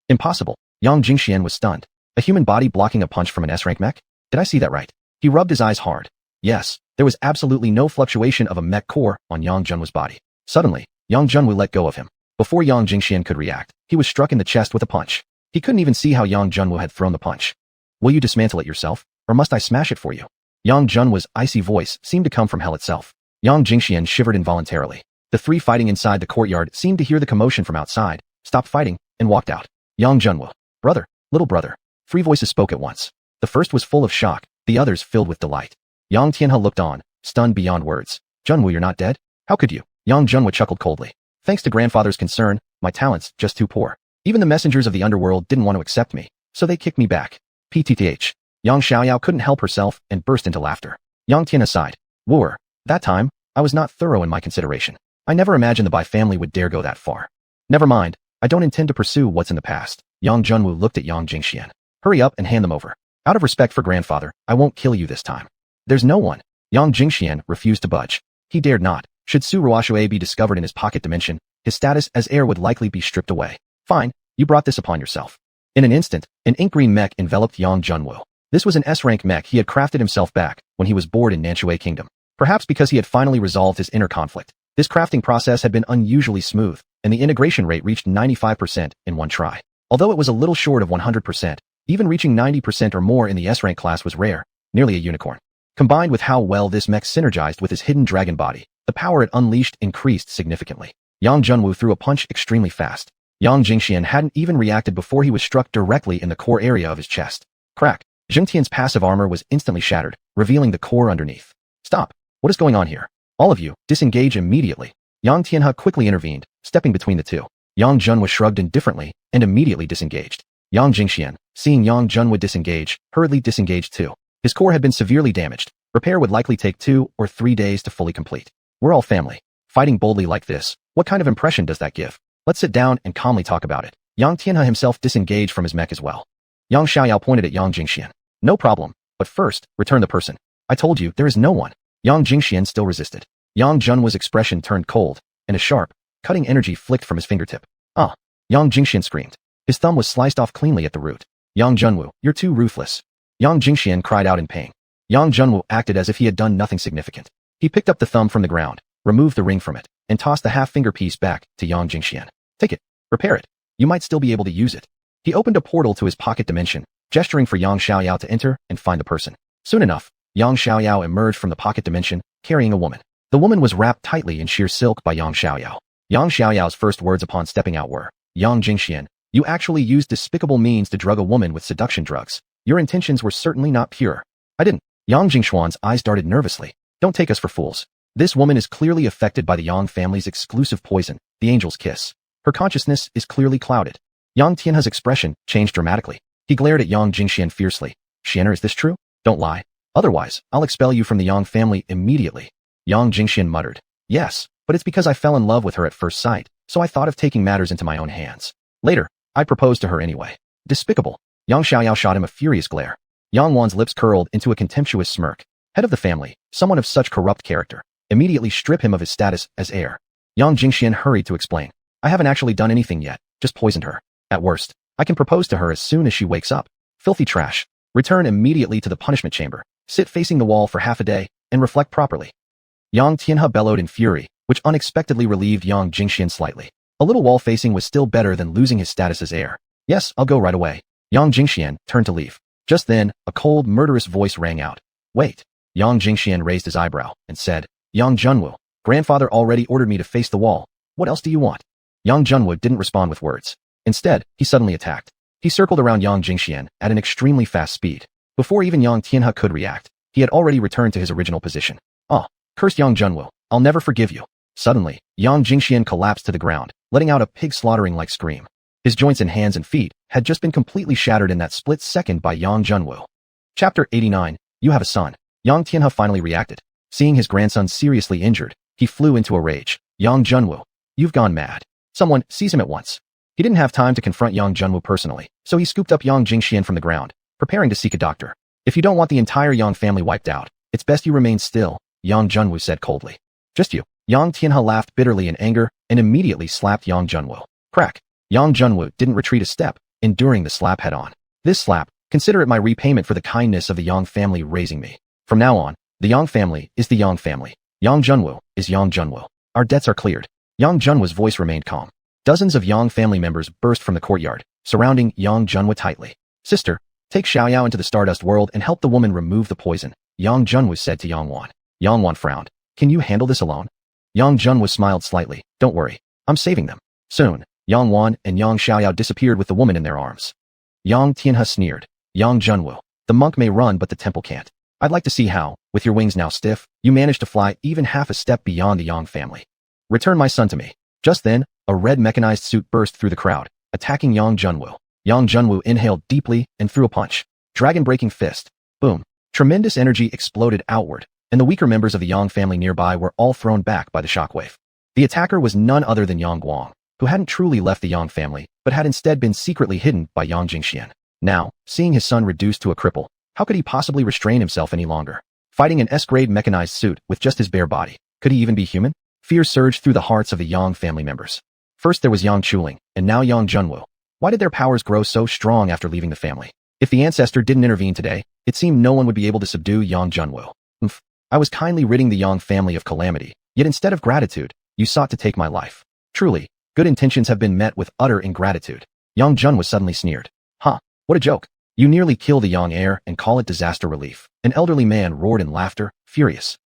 Impossible. Yang Jingxian was stunned. A human body blocking a punch from an S-rank mech? Did I see that right? He rubbed his eyes hard. Yes, there was absolutely no fluctuation of a mech core on Yang Junwu's body. Suddenly, Yang Junwu let go of him. Before Yang Jingxian could react, he was struck in the chest with a punch. He couldn't even see how Yang Junwu had thrown the punch. Will you dismantle it yourself, or must I smash it for you? Yang Junwu's icy voice seemed to come from hell itself. Yang Jingxian shivered involuntarily. The three fighting inside the courtyard seemed to hear the commotion from outside, stopped fighting, and walked out. Yang Junwu. Brother, little brother. 3 voices spoke at once. The first was full of shock, the others filled with delight. Yang Tianhe looked on, stunned beyond words. Junwu, you're not dead? How could you? Yang Junwu chuckled coldly. Thanks to grandfather's concern, my talent's just too poor. Even the messengers of the underworld didn't want to accept me, so they kicked me back. PTTH. Yang Xiaoyao couldn't help herself and burst into laughter. Yang Tianhe sighed. Wooer. That time, I was not thorough in my consideration. I never imagined the Bai family would dare go that far. Never mind, I don't intend to pursue what's in the past. Yang Junwu looked at Yang Jingxian. Hurry up and hand them over. Out of respect for grandfather, I won't kill you this time. There's no one. Yang Jingxian refused to budge. He dared not. Should Su Ruoxue be discovered in his pocket dimension, his status as heir would likely be stripped away. Fine, you brought this upon yourself. In an instant, an ink-green mech enveloped Yang Junwu. This was an S-rank mech he had crafted himself back when he was bored in Nanshui Kingdom. Perhaps because he had finally resolved his inner conflict. This crafting process had been unusually smooth, and the integration rate reached 95% in one try. Although it was a little short of 100%, even reaching 90% or more in the S-rank class was rare, nearly a unicorn. Combined with how well this mech synergized with his hidden dragon body, the power it unleashed increased significantly. Yang Junwu threw a punch extremely fast. Yang Jingxian hadn't even reacted before he was struck directly in the core area of his chest. Crack. Zheng Tian's passive armor was instantly shattered, revealing the core underneath. Stop. What is going on here? All of you, disengage immediately. Yang Tianhe quickly intervened, stepping between the two. Yang Junwu shrugged indifferently and immediately disengaged. Yang Jingxian, seeing Yang Junwu disengage, hurriedly disengaged too. His core had been severely damaged. Repair would likely take 2 or 3 days to fully complete. We're all family. Fighting boldly like this, what kind of impression does that give? Let's sit down and calmly talk about it. Yang Tianhe himself disengaged from his mech as well. Yang Xiaoyao pointed at Yang Jingxian. No problem, but first, return the person. I told you, there is no one. Yang Jingxian still resisted. Yang Junwu's expression turned cold, and a sharp, cutting energy flicked from his fingertip. Ah! Yang Jingxian screamed. His thumb was sliced off cleanly at the root. Yang Junwu, you're too ruthless. Yang Jingxian cried out in pain. Yang Junwu acted as if he had done nothing significant. He picked up the thumb from the ground, removed the ring from it, and tossed the half-finger piece back to Yang Jingxian. Take it. Repair it. You might still be able to use it. He opened a portal to his pocket dimension, gesturing for Yang Xiaoyao to enter and find the person. Soon enough, Yang Xiaoyao emerged from the pocket dimension, carrying a woman. The woman was wrapped tightly in sheer silk by Yang Xiaoyao. Yang Xiaoyao's first words upon stepping out were, Yang Jingxian, you actually used despicable means to drug a woman with seduction drugs. Your intentions were certainly not pure. I didn't. Yang Jingxuan's eyes darted nervously. Don't take us for fools. This woman is clearly affected by the Yang family's exclusive poison, the angel's kiss. Her consciousness is clearly clouded. Yang Tianhe's expression changed dramatically. He glared at Yang Jingxian fiercely. Xianer, is this true? Don't lie. Otherwise, I'll expel you from the Yang family immediately. Yang Jingxian muttered. Yes, but it's because I fell in love with her at first sight, so I thought of taking matters into my own hands. Later, I proposed to her anyway. Despicable. Yang Xiaoyao shot him a furious glare. Yang Wan's lips curled into a contemptuous smirk. Head of the family, someone of such corrupt character, immediately strip him of his status as heir. Yang Jingxian hurried to explain. I haven't actually done anything yet, just poisoned her. At worst, I can propose to her as soon as she wakes up. Filthy trash. Return immediately to the punishment chamber. Sit facing the wall for half a day and reflect properly. Yang Tianhe bellowed in fury, which unexpectedly relieved Yang Jingxian slightly. A little wall facing was still better than losing his status as heir. Yes, I'll go right away. Yang Jingxian turned to leave. Just then, a cold, murderous voice rang out. Wait. Yang Jingxian raised his eyebrow and said, Yang Junwu, grandfather already ordered me to face the wall. What else do you want? Yang Junwu didn't respond with words. Instead, he suddenly attacked. He circled around Yang Jingxian at an extremely fast speed. Before even Yang Tianhe could react, he had already returned to his original position. Ah, cursed Yang Junwu, I'll never forgive you. Suddenly, Yang Jingxian collapsed to the ground, letting out a pig-slaughtering-like scream. His joints and hands and feet had just been completely shattered in that split second by Yang Junwu. Chapter 89, You Have a Son. Yang Tianhe finally reacted. Seeing his grandson seriously injured, he flew into a rage. Yang Junwu, you've gone mad. Someone seize him at once. He didn't have time to confront Yang Junwu personally, so he scooped up Yang Jingxian from the ground, preparing to seek a doctor. If you don't want the entire Yang family wiped out, it's best you remain still, Yang Junwu said coldly. Just you. Yang Tianhe laughed bitterly in anger and immediately slapped Yang Junwu. Crack. Yang Junwu didn't retreat a step, enduring the slap head-on. This slap, consider it my repayment for the kindness of the Yang family raising me. From now on, the Yang family is the Yang family. Yang Junwu is Yang Junwu. Our debts are cleared. Yang Junwu's voice remained calm. Dozens of Yang family members burst from the courtyard, surrounding Yang Junwu tightly. Sister, take Xiaoyao into the Stardust world and help the woman remove the poison, Yang Junwu said to Xuanhuan. Xuanhuan frowned. Can you handle this alone? Yang Junwu smiled slightly. Don't worry. I'm saving them. Soon, Xuanhuan and Yang Xiaoyao disappeared with the woman in their arms. Yang Tianhe sneered. Yang Junwu, the monk may run but the temple can't. I'd like to see how, with your wings now stiff, you managed to fly even half a step beyond the Yang family. Return my son to me. Just then, a red mechanized suit burst through the crowd, attacking Yang Junwu. Yang Junwu inhaled deeply and threw a punch. Dragon-breaking fist. Boom. Tremendous energy exploded outward, and the weaker members of the Yang family nearby were all thrown back by the shockwave. The attacker was none other than Yang Guang, who hadn't truly left the Yang family, but had instead been secretly hidden by Yang Jingxian. Now, seeing his son reduced to a cripple, how could he possibly restrain himself any longer? Fighting an S-grade mechanized suit with just his bare body, could he even be human? Fear surged through the hearts of the Yang family members. First there was Yang Chuling, and now Yang Junwu. Why did their powers grow so strong after leaving the family? If the ancestor didn't intervene today, it seemed no one would be able to subdue Yang Junwu. I was kindly ridding the Yang family of calamity, yet instead of gratitude, you sought to take my life. Truly, good intentions have been met with utter ingratitude. Yang Junwu suddenly sneered. Huh, what a joke. You nearly kill the Yang heir and call it disaster relief. An elderly man roared in laughter, furious.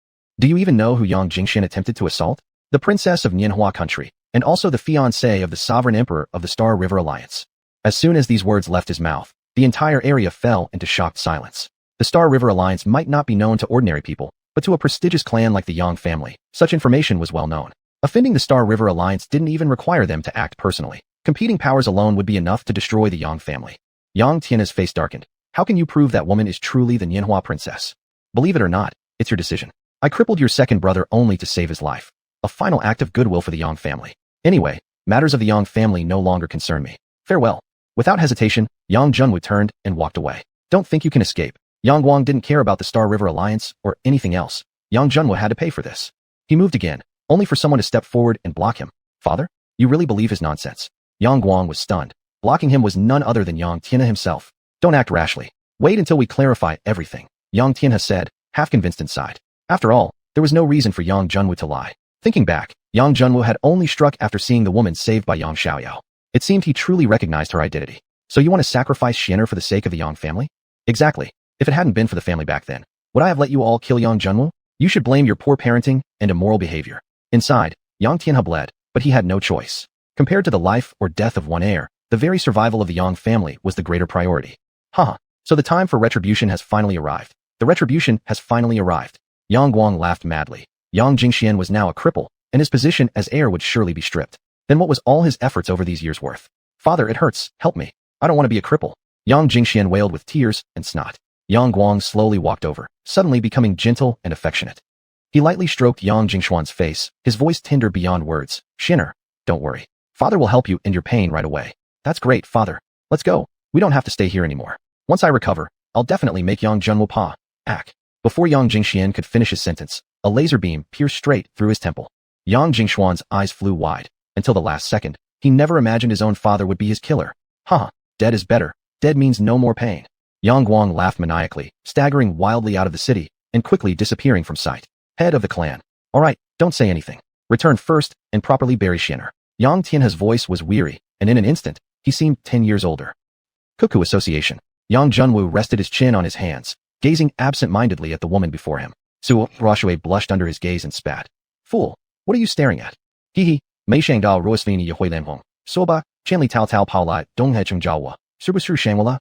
Do you even know who Yang Jingxian attempted to assault? The princess of Nianhua country, and also the fiancée of the sovereign emperor of the Star River Alliance. As soon as these words left his mouth, the entire area fell into shocked silence. The Star River Alliance might not be known to ordinary people, but to a prestigious clan like the Yang family, such information was well known. Offending the Star River Alliance didn't even require them to act personally. Competing powers alone would be enough to destroy the Yang family. Yang Tianhe's face darkened. How can you prove that woman is truly the Nianhua princess? Believe it or not, it's your decision. I crippled your second brother only to save his life. A final act of goodwill for the Yang family. Anyway, matters of the Yang family no longer concern me. Farewell. Without hesitation, Yang Junwu turned and walked away. Don't think you can escape. Yang Guang didn't care about the Star River Alliance or anything else. Yang Junwu had to pay for this. He moved again, only for someone to step forward and block him. Father? You really believe his nonsense? Yang Guang was stunned. Blocking him was none other than Yang Tianhe himself. Don't act rashly. Wait until we clarify everything, Yang Tianhe said, half convinced inside. After all, there was no reason for Yang Junwu to lie. Thinking back, Yang Junwu had only struck after seeing the woman saved by Yang Xiaoyao. It seemed he truly recognized her identity. So you want to sacrifice Xian'er for the sake of the Yang family? Exactly. If it hadn't been for the family back then, would I have let you all kill Yang Junwu? You should blame your poor parenting and immoral behavior. Inside, Yang Tianhe bled, but he had no choice. Compared to the life or death of one heir, the very survival of the Yang family was the greater priority. So the time for retribution has finally arrived. The retribution has finally arrived. Yang Guang laughed madly. Yang Jingxian was now a cripple, and his position as heir would surely be stripped. Then what was all his efforts over these years worth? Father, it hurts. Help me. I don't want to be a cripple. Yang Jingxian wailed with tears and snot. Yang Guang slowly walked over, suddenly becoming gentle and affectionate. He lightly stroked Yang Jingxuan's face, his voice tender beyond words. Xian'er, don't worry. Father will help you end your pain right away. That's great, Father. Let's go. We don't have to stay here anymore. Once I recover, I'll definitely make Yang Junwu pa. Ack. Before Yang Jingxian could finish his sentence, a laser beam pierced straight through his temple. Yang Jingxuan's eyes flew wide. Until the last second, he never imagined his own father would be his killer. Dead is better. Dead means no more pain. Yang Guang laughed maniacally, staggering wildly out of the city, and quickly disappearing from sight. Head of the clan. All right, don't say anything. Return first, and properly bury Xianer. Yang Tianhe's voice was weary, and in an instant, he seemed 10 years older. Cuckoo Association. Yang Junwu rested his chin on his hands, gazing absent-mindedly at the woman before him. Xuanhuan blushed under his gaze and spat. Fool, what are you staring at? Hee, Mei Shangdao Ruosvini Yahui Lanhong, Soba, Chanli Tao Tao Paolai, Donghua Jiawa, Subasru Shangwala?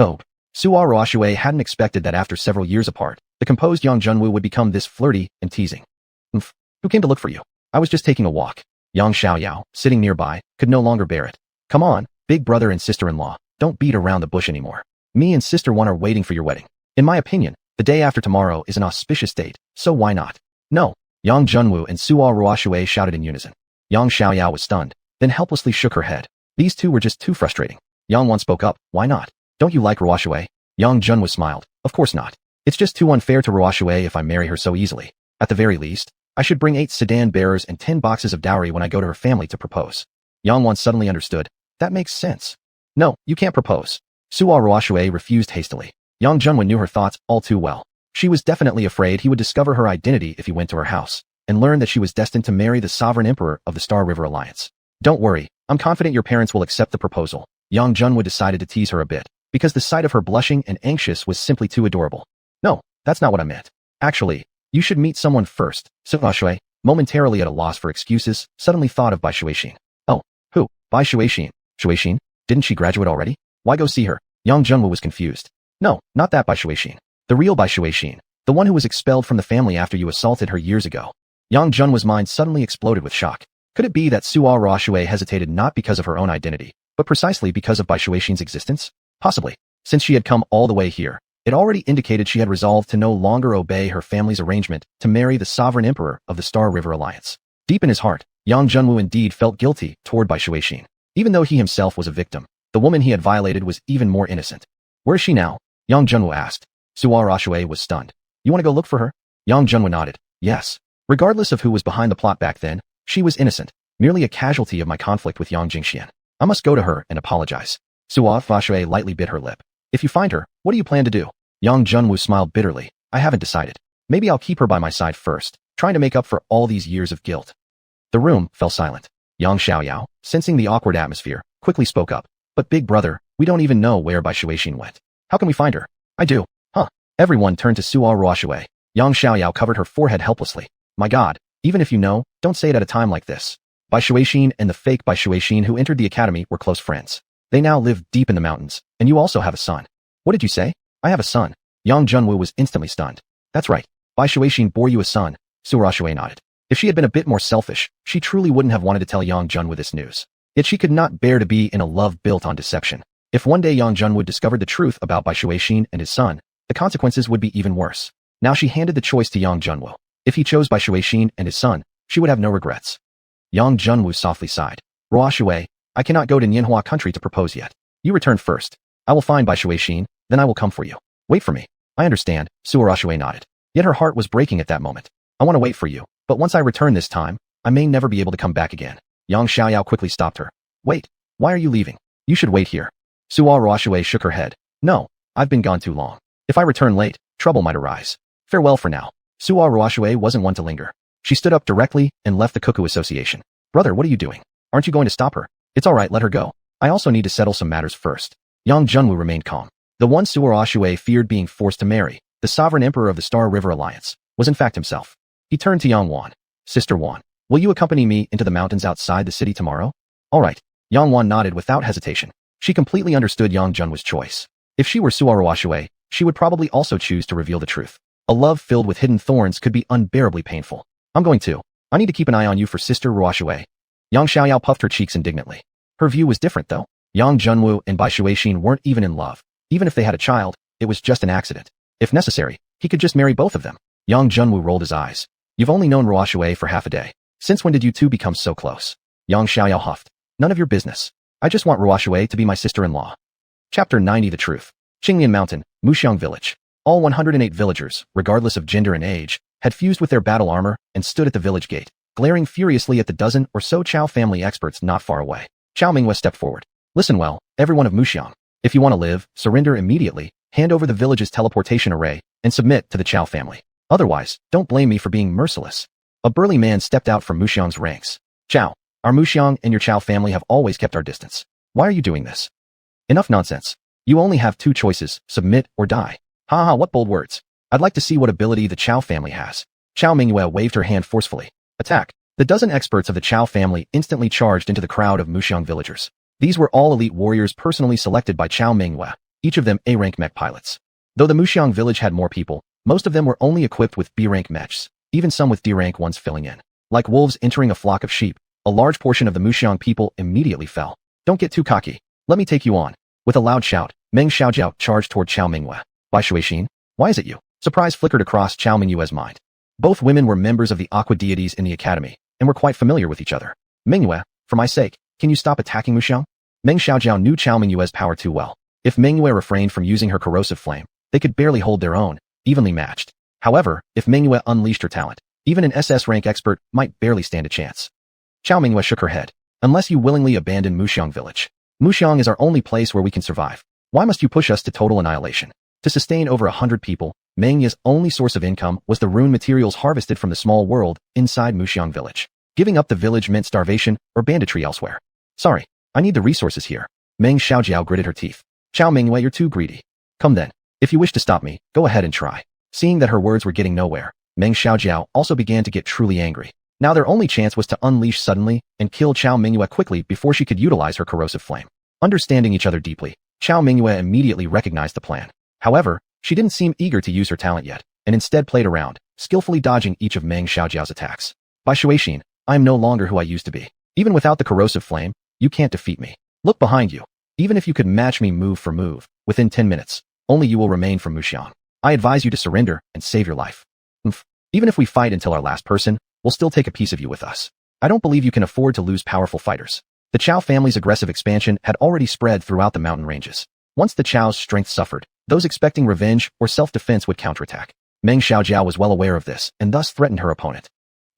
Oh, Xuanhuan hadn't expected that after several years apart, the composed Yang Junwu would become this flirty and teasing. Who came to look for you? I was just taking a walk. Yang Xiaoyao, sitting nearby, could no longer bear it. Come on, big brother and sister-in-law, don't beat around the bush anymore. Me and Sister One are waiting for your wedding. In my opinion, the day after tomorrow is an auspicious date, so why not? No. Yang Junwu and Xuanhuan shouted in unison. Yang Xiaoyao was stunned, then helplessly shook her head. These two were just too frustrating. Yang Wan spoke up, why not? Don't you like Ruoshui? Yang Junwu smiled, of course not. It's just too unfair to Ruoshui if I marry her so easily. At the very least, I should bring 8 sedan bearers and 10 boxes of dowry when I go to her family to propose. Yang Wan suddenly understood. That makes sense. No, you can't propose. Xuanhuan refused hastily. Yang Junwu knew her thoughts all too well. She was definitely afraid he would discover her identity if he went to her house, and learn that she was destined to marry the sovereign emperor of the Star River Alliance. Don't worry, I'm confident your parents will accept the proposal. Yang Junwu decided to tease her a bit, because the sight of her blushing and anxious was simply too adorable. No, that's not what I meant. Actually, you should meet someone first. Xuanhuan, momentarily at a loss for excuses, suddenly thought of Bai Xuexian. Oh, who? Bai Xuexian? Xuexian? Didn't she graduate already? Why go see her? Yang Junwu was confused. No, not that Bai Xuexian. The real Bai Xuexian. The one who was expelled from the family after you assaulted her years ago. Yang Junwu's mind suddenly exploded with shock. Could it be that Xuanhuan hesitated not because of her own identity, but precisely because of Bai Xuexian's existence? Possibly. Since she had come all the way here, it already indicated she had resolved to no longer obey her family's arrangement to marry the sovereign emperor of the Star River Alliance. Deep in his heart, Yang Junwu indeed felt guilty toward Bai Xuexian. Even though he himself was a victim, the woman he had violated was even more innocent. Where is she now? Yang Junwu asked. Xuanhuan was stunned. You want to go look for her? Yang Junwu nodded. Yes. Regardless of who was behind the plot back then, she was innocent, merely a casualty of my conflict with Yang Jingxian. I must go to her and apologize. Xuanhuan lightly bit her lip. If you find her, what do you plan to do? Yang Junwu smiled bitterly. I haven't decided. Maybe I'll keep her by my side first, trying to make up for all these years of guilt. The room fell silent. Yang Xiaoyao, sensing the awkward atmosphere, quickly spoke up. But big brother, we don't even know where Bai Xuexian went. How can we find her? I do. Huh. Everyone turned to Xuanhuan. Yang Xiaoyao covered her forehead helplessly. My god, even if you know, don't say it at a time like this. Bai Xuexian and the fake Bai Xuexian who entered the academy were close friends. They now live deep in the mountains, and you also have a son. What did you say? I have a son. Yang Junwu was instantly stunned. That's right. Bai Xuexian bore you a son. Xuanhuan nodded. If she had been a bit more selfish, she truly wouldn't have wanted to tell Yang Junwu this news. Yet she could not bear to be in a love built on deception. If one day Yang Junwu discovered the truth about Bai Xuexian and his son, the consequences would be even worse. Now she handed the choice to Yang Junwu. If he chose Bai Xuexian and his son, she would have no regrets. Yang Junwu softly sighed. Ruoshui, I cannot go to Nianhua country to propose yet. You return first. I will find Bai Xuexian, then I will come for you. Wait for me. I understand, Xuanhuan nodded. Yet her heart was breaking at that moment. I want to wait for you, but once I return this time, I may never be able to come back again. Yang Xiaoyao quickly stopped her. Wait, why are you leaving? You should wait here. Xuanhuan shook her head. No, I've been gone too long. If I return late, trouble might arise. Farewell for now. Xuanhuan wasn't one to linger. She stood up directly and left the Cuckoo Association. Brother, what are you doing? Aren't you going to stop her? It's all right, let her go. I also need to settle some matters first. Yang Junwu remained calm. The one Xuanhuan feared being forced to marry, the sovereign emperor of the Star River Alliance, was in fact himself. He turned to Yang Wan. Sister Wan, will you accompany me into the mountains outside the city tomorrow? All right. Yang Wan nodded without hesitation. She completely understood Yang Junwu's choice. If she were Xuanhuan, she would probably also choose to reveal the truth. A love filled with hidden thorns could be unbearably painful. I'm going to. I need to keep an eye on you for Sister Ruoshui. Yang Xiaoyao puffed her cheeks indignantly. Her view was different though. Yang Junwu and Bai Xuexian weren't even in love. Even if they had a child, it was just an accident. If necessary, he could just marry both of them. Yang Junwu rolled his eyes. You've only known Ruoshui for half a day. Since when did you two become so close? Yang Xiaoyao huffed. None of your business. I just want Ruoshui to be my sister-in-law. Chapter 90 The Truth. Qinglian Mountain, Muxiang Village. All 108 villagers, regardless of gender and age, had fused with their battle armor and stood at the village gate, glaring furiously at the dozen or so Chao family experts not far away. Chao Minghua stepped forward. Listen well, everyone of Muxiang. If you want to live, surrender immediately, hand over the village's teleportation array, and submit to the Qiao family. Otherwise, don't blame me for being merciless. A burly man stepped out from Muxiang's ranks. Qiao, our Muxiang and your Qiao family have always kept our distance. Why are you doing this? Enough nonsense. You only have two choices, submit or die. Ha, what bold words. I'd like to see what ability the Qiao family has. Qiao Mingyue waved her hand forcefully. Attack. The dozen experts of the Qiao family instantly charged into the crowd of Muxiang villagers. These were all elite warriors personally selected by Qiao Mingyue, each of them A-rank mech pilots. Though the Muxiang village had more people, most of them were only equipped with B-rank mechs, even some with D-rank ones filling in. Like wolves entering a flock of sheep, a large portion of the Muxiang people immediately fell. Don't get too cocky. Let me take you on. With a loud shout, Meng Xiaojiao charged toward Qiao Mingyue. Why Xuexin? Why is it you? Surprise flickered across Qiao Mingyue's mind. Both women were members of the aqua deities in the academy, and were quite familiar with each other. Mingyue, for my sake, can you stop attacking Muxiang? Meng Xiaojiao knew Qiao Mingyue's power too well. If Mingyue refrained from using her corrosive flame, they could barely hold their own, evenly matched. However, if Mingyue unleashed her talent, even an SS rank expert might barely stand a chance. Qiao Mingyue shook her head. Unless you willingly abandon Muxiang village. Muxiang is our only place where we can survive. Why must you push us to total annihilation? To sustain over 100 people, Mingyue's only source of income was the rune materials harvested from the small world inside Muxiang village. Giving up the village meant starvation or banditry elsewhere. Sorry, I need the resources here. Meng Xiaojiao gritted her teeth. Qiao Mingyue, you're too greedy. Come then. If you wish to stop me, go ahead and try. Seeing that her words were getting nowhere, Meng Xiaojiao also began to get truly angry. Now their only chance was to unleash suddenly and kill Qiao Mingyue quickly before she could utilize her corrosive flame. Understanding each other deeply, Qiao Mingyue immediately recognized the plan. However, she didn't seem eager to use her talent yet, and instead played around, skillfully dodging each of Meng Xiaojiao's attacks. By Xuexin, I am no longer who I used to be. Even without the corrosive flame, you can't defeat me. Look behind you. Even if you could match me move for move, within 10 minutes, only you will remain from Muxiang. I advise you to surrender and save your life. Even if we fight until our last person, we'll still take a piece of you with us. I don't believe you can afford to lose powerful fighters. The Qiao family's aggressive expansion had already spread throughout the mountain ranges. Once the Qiao's strength suffered, those expecting revenge or self-defense would counterattack. Meng Xiaojiao was well aware of this and thus threatened her opponent.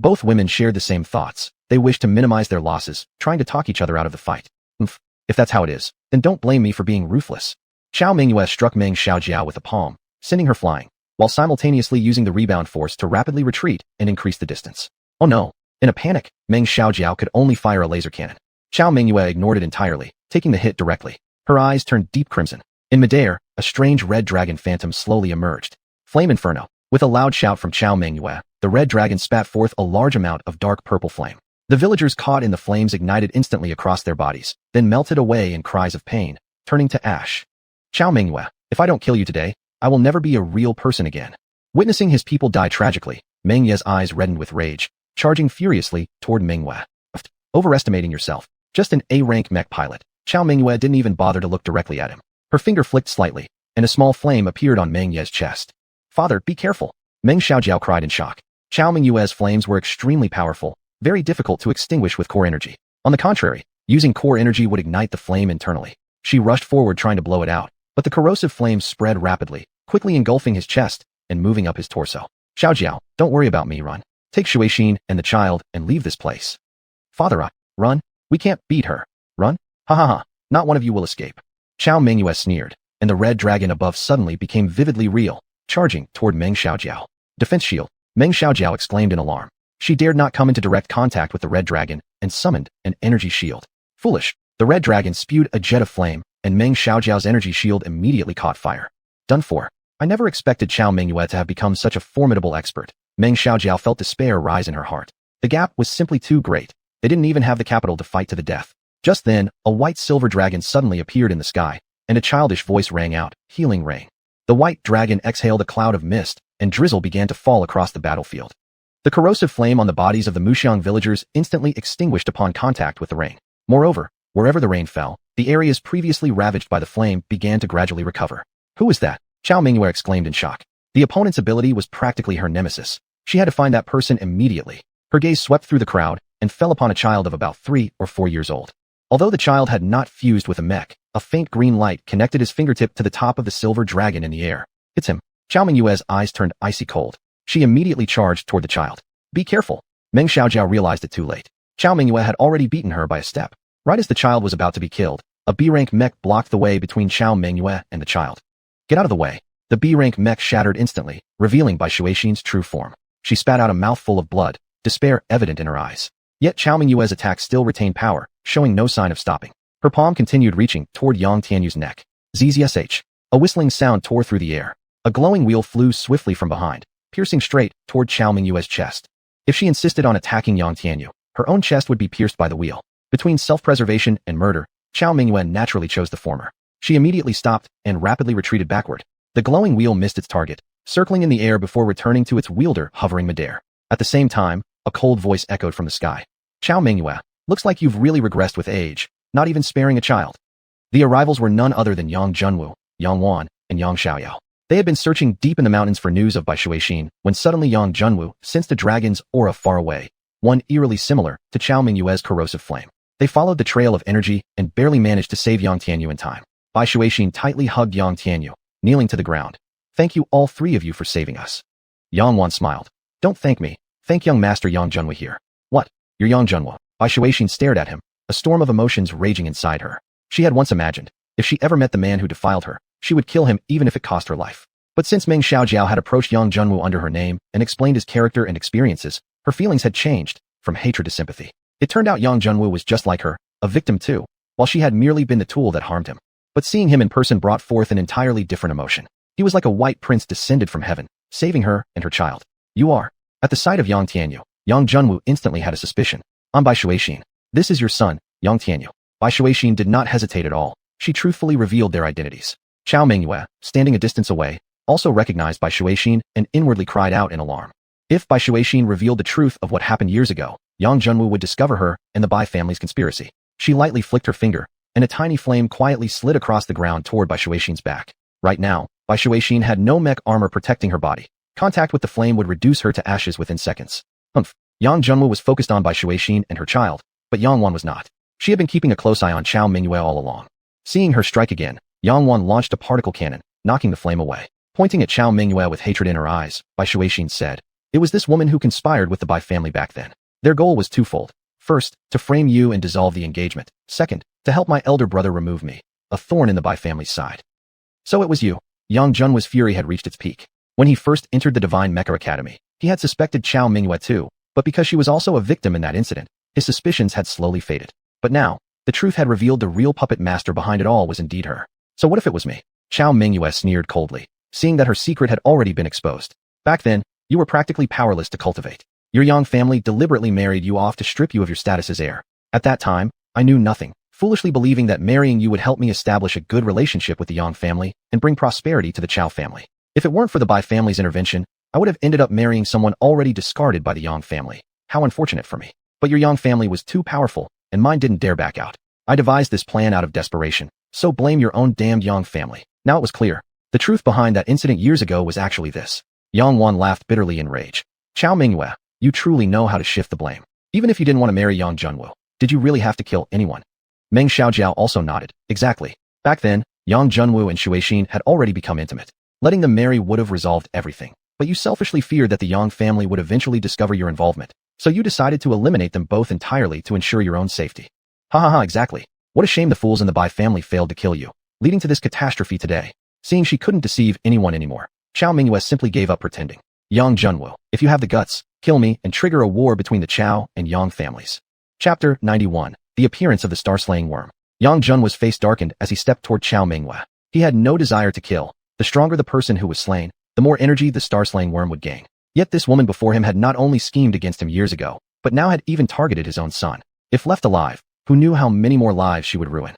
Both women shared the same thoughts. They wished to minimize their losses, trying to talk each other out of the fight. If that's how it is, then don't blame me for being ruthless. Qiao Mingyue struck Meng Xiaojiao with a palm, sending her flying, while simultaneously using the rebound force to rapidly retreat and increase the distance. Oh no! In a panic, Meng Xiaojiao could only fire a laser cannon. Qiao Mingyue ignored it entirely, taking the hit directly. Her eyes turned deep crimson. In midair, a strange red dragon phantom slowly emerged. Flame Inferno. With a loud shout from Qiao Mingyue, the red dragon spat forth a large amount of dark purple flame. The villagers caught in the flames ignited instantly across their bodies, then melted away in cries of pain, turning to ash. Qiao Mingyue, if I don't kill you today, I will never be a real person again. Witnessing his people die tragically, Mingyue's eyes reddened with rage, charging furiously toward Mingyue. Overestimating yourself. Just an A-rank mech pilot. Qiao Mingyue didn't even bother to look directly at him. Her finger flicked slightly, and a small flame appeared on Mingyue's chest. Father, be careful. Meng Xiaojiao cried in shock. Qiao Mingyue's flames were extremely powerful, very difficult to extinguish with core energy. On the contrary, using core energy would ignite the flame internally. She rushed forward trying to blow it out, but the corrosive flames spread rapidly, quickly engulfing his chest and moving up his torso. Xiaojiao, don't worry about me, run. Take Xuexin and the child and leave this place. Father, run? We can't beat her. Run? Ha ha ha, not one of you will escape. Qiao Mingyue sneered, and the red dragon above suddenly became vividly real, charging toward Meng Xiaojiao. Defense shield, Meng Xiaojiao exclaimed in alarm. She dared not come into direct contact with the red dragon and summoned an energy shield. Foolish, the red dragon spewed a jet of flame, and Meng Xiaojiao's energy shield immediately caught fire. Done for. I never expected Qiao Mingyue to have become such a formidable expert. Meng Xiaojiao felt despair rise in her heart. The gap was simply too great. They didn't even have the capital to fight to the death. Just then, a white silver dragon suddenly appeared in the sky, and a childish voice rang out, healing rain. The white dragon exhaled a cloud of mist, and drizzle began to fall across the battlefield. The corrosive flame on the bodies of the Muxiang villagers instantly extinguished upon contact with the rain. Moreover, wherever the rain fell, the areas previously ravaged by the flame began to gradually recover. Who is that? Qiao Mingyue exclaimed in shock. The opponent's ability was practically her nemesis. She had to find that person immediately. Her gaze swept through the crowd and fell upon a child of about 3 or 4 years old. Although the child had not fused with a mech, a faint green light connected his fingertip to the top of the silver dragon in the air. It's him. Qiao Mingyue's eyes turned icy cold. She immediately charged toward the child. Be careful. Meng Xiaojiao realized it too late. Qiao Mingyue had already beaten her by a step. Right as the child was about to be killed, a B-rank mech blocked the way between Qiao Mingyue and the child. Get out of the way. The B-rank mech shattered instantly, revealing Bai Xuexian's true form. She spat out a mouthful of blood, despair evident in her eyes. Yet Chao Mingyue's attack still retained power, showing no sign of stopping. Her palm continued reaching toward Yang Tianyu's neck. Zzsh. A whistling sound tore through the air. A glowing wheel flew swiftly from behind, piercing straight toward Chao Mingyue's chest. If she insisted on attacking Yang Tianyu, her own chest would be pierced by the wheel. Between self-preservation and murder, Chao Mingyue naturally chose the former. She immediately stopped and rapidly retreated backward. The glowing wheel missed its target, circling in the air before returning to its wielder hovering midair. At the same time, a cold voice echoed from the sky. Chao Mingyue, looks like you've really regressed with age, not even sparing a child. The arrivals were none other than Yang Junwu, Xuanhuan, and Yang Xiaoyao. They had been searching deep in the mountains for news of Bai Xuexian when suddenly Yang Junwu sensed a dragon's aura far away, one eerily similar to Chao Mingyue's corrosive flame. They followed the trail of energy and barely managed to save Yang Tianyu in time. Bai Xuexian tightly hugged Yang Tianyu, kneeling to the ground. Thank you all three of you for saving us. Xuanhuan smiled. Don't thank me. Thank young master Yang Junwu here. What? You're Yang Junwu. Bai Xuexian stared at him, a storm of emotions raging inside her. She had once imagined, if she ever met the man who defiled her, she would kill him even if it cost her life. But since Meng Xiaojiao had approached Yang Junwu under her name and explained his character and experiences, her feelings had changed, from hatred to sympathy. It turned out Yang Junwu was just like her, a victim too, while she had merely been the tool that harmed him. But seeing him in person brought forth an entirely different emotion. He was like a white prince descended from heaven, saving her and her child. You are. At the sight of Yang Tianyu, Yang Junwu instantly had a suspicion. I'm Bai Xuexian. This is your son, Yang Tianyu. Bai Xuexian did not hesitate at all. She truthfully revealed their identities. Chao Mingyue, standing a distance away, also recognized Bai Xuexian and inwardly cried out in alarm. If Bai Xuexian revealed the truth of what happened years ago, Yang Junwu would discover her and the Bai family's conspiracy. She lightly flicked her finger, and a tiny flame quietly slid across the ground toward Bai Xuexian's back. Right now, Bai Xuexian had no mech armor protecting her body. Contact with the flame would reduce her to ashes within seconds. Yang Junwu was focused on Bai Xuexian and her child, but Xuanhuan was not. She had been keeping a close eye on Chao Mingyue all along. Seeing her strike again, Xuanhuan launched a particle cannon, knocking the flame away. Pointing at Chao Mingyue with hatred in her eyes, Bai Xuexian said, it was this woman who conspired with the Bai family back then. Their goal was twofold. First, to frame you and dissolve the engagement. Second, to help my elder brother remove me, a thorn in the Bai family's side. So it was you. Yang Junwu's fury had reached its peak. When he first entered the Divine Mecha Academy, he had suspected Chao Mingyue too, but because she was also a victim in that incident, his suspicions had slowly faded. But now, the truth had revealed the real puppet master behind it all was indeed her. So what if it was me? Chao Mingyue sneered coldly, seeing that her secret had already been exposed. Back then, you were practically powerless to cultivate. Your Yang family deliberately married you off to strip you of your status as heir. At that time, I knew nothing, foolishly believing that marrying you would help me establish a good relationship with the Yang family and bring prosperity to the Chao family. If it weren't for the Bai family's intervention, I would have ended up marrying someone already discarded by the Yang family. How unfortunate for me. But your Yang family was too powerful, and mine didn't dare back out. I devised this plan out of desperation, so blame your own damned Yang family. Now it was clear. The truth behind that incident years ago was actually this. Xuanhuan laughed bitterly in rage. Chao Mingyue, you truly know how to shift the blame. Even if you didn't want to marry Yang Junwu, did you really have to kill anyone? Meng Xiaojiao also nodded. Exactly. Back then, Yang Junwu and Xuexian had already become intimate. Letting them marry would have resolved everything. But you selfishly feared that the Yang family would eventually discover your involvement, so you decided to eliminate them both entirely to ensure your own safety. Exactly. What a shame the fools in the Bai family failed to kill you, leading to this catastrophe today. Seeing she couldn't deceive anyone anymore, Chao Mingyue simply gave up pretending. Yang Junwu, if you have the guts, kill me and trigger a war between the Chao and Yang families. Chapter 91. The Appearance of the Star-Slaying Worm. Yang Junwu's face darkened as he stepped toward Chao Mingyue. He had no desire to kill. The stronger the person who was slain, the more energy the Star-Slaying Worm would gain. Yet this woman before him had not only schemed against him years ago, but now had even targeted his own son. If left alive, who knew how many more lives she would ruin?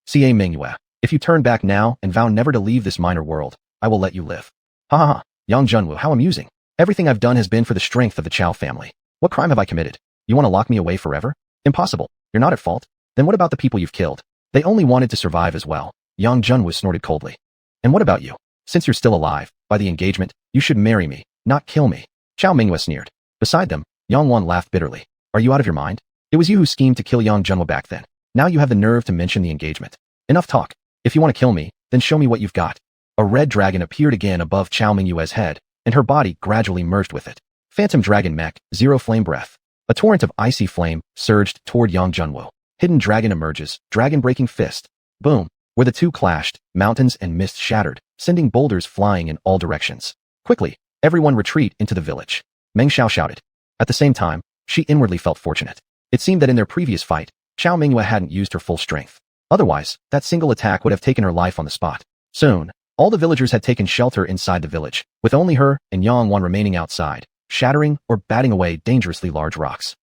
Ca Mingyue, if you turn back now and vow never to leave this minor world, I will let you live. Yang Junwu, how amusing. Everything I've done has been for the strength of the Chao family. What crime have I committed? You want to lock me away forever? Impossible. You're not at fault. Then what about the people you've killed? They only wanted to survive as well. Yang Junwu snorted coldly. And what about you? Since you're still alive, by the engagement, you should marry me, not kill me. Chao Mingyue sneered. Beside them, Xuanhuan laughed bitterly. Are you out of your mind? It was you who schemed to kill Yang Junwu back then. Now you have the nerve to mention the engagement. Enough talk. If you want to kill me, then show me what you've got. A red dragon appeared again above Chao Mingyue's head, and her body gradually merged with it. Phantom Dragon Mech, Zero Flame Breath. A torrent of icy flame surged toward Yang Junwu. Hidden Dragon emerges, Dragon Breaking Fist. Boom. Where the two clashed, mountains and mist shattered, sending boulders flying in all directions. Quickly, everyone retreat into the village. Meng Xiao shouted. At the same time, she inwardly felt fortunate. It seemed that in their previous fight, Xiao Mingyue hadn't used her full strength. Otherwise, that single attack would have taken her life on the spot. Soon, all the villagers had taken shelter inside the village, with only her and Xuanhuan remaining outside, shattering or batting away dangerously large rocks.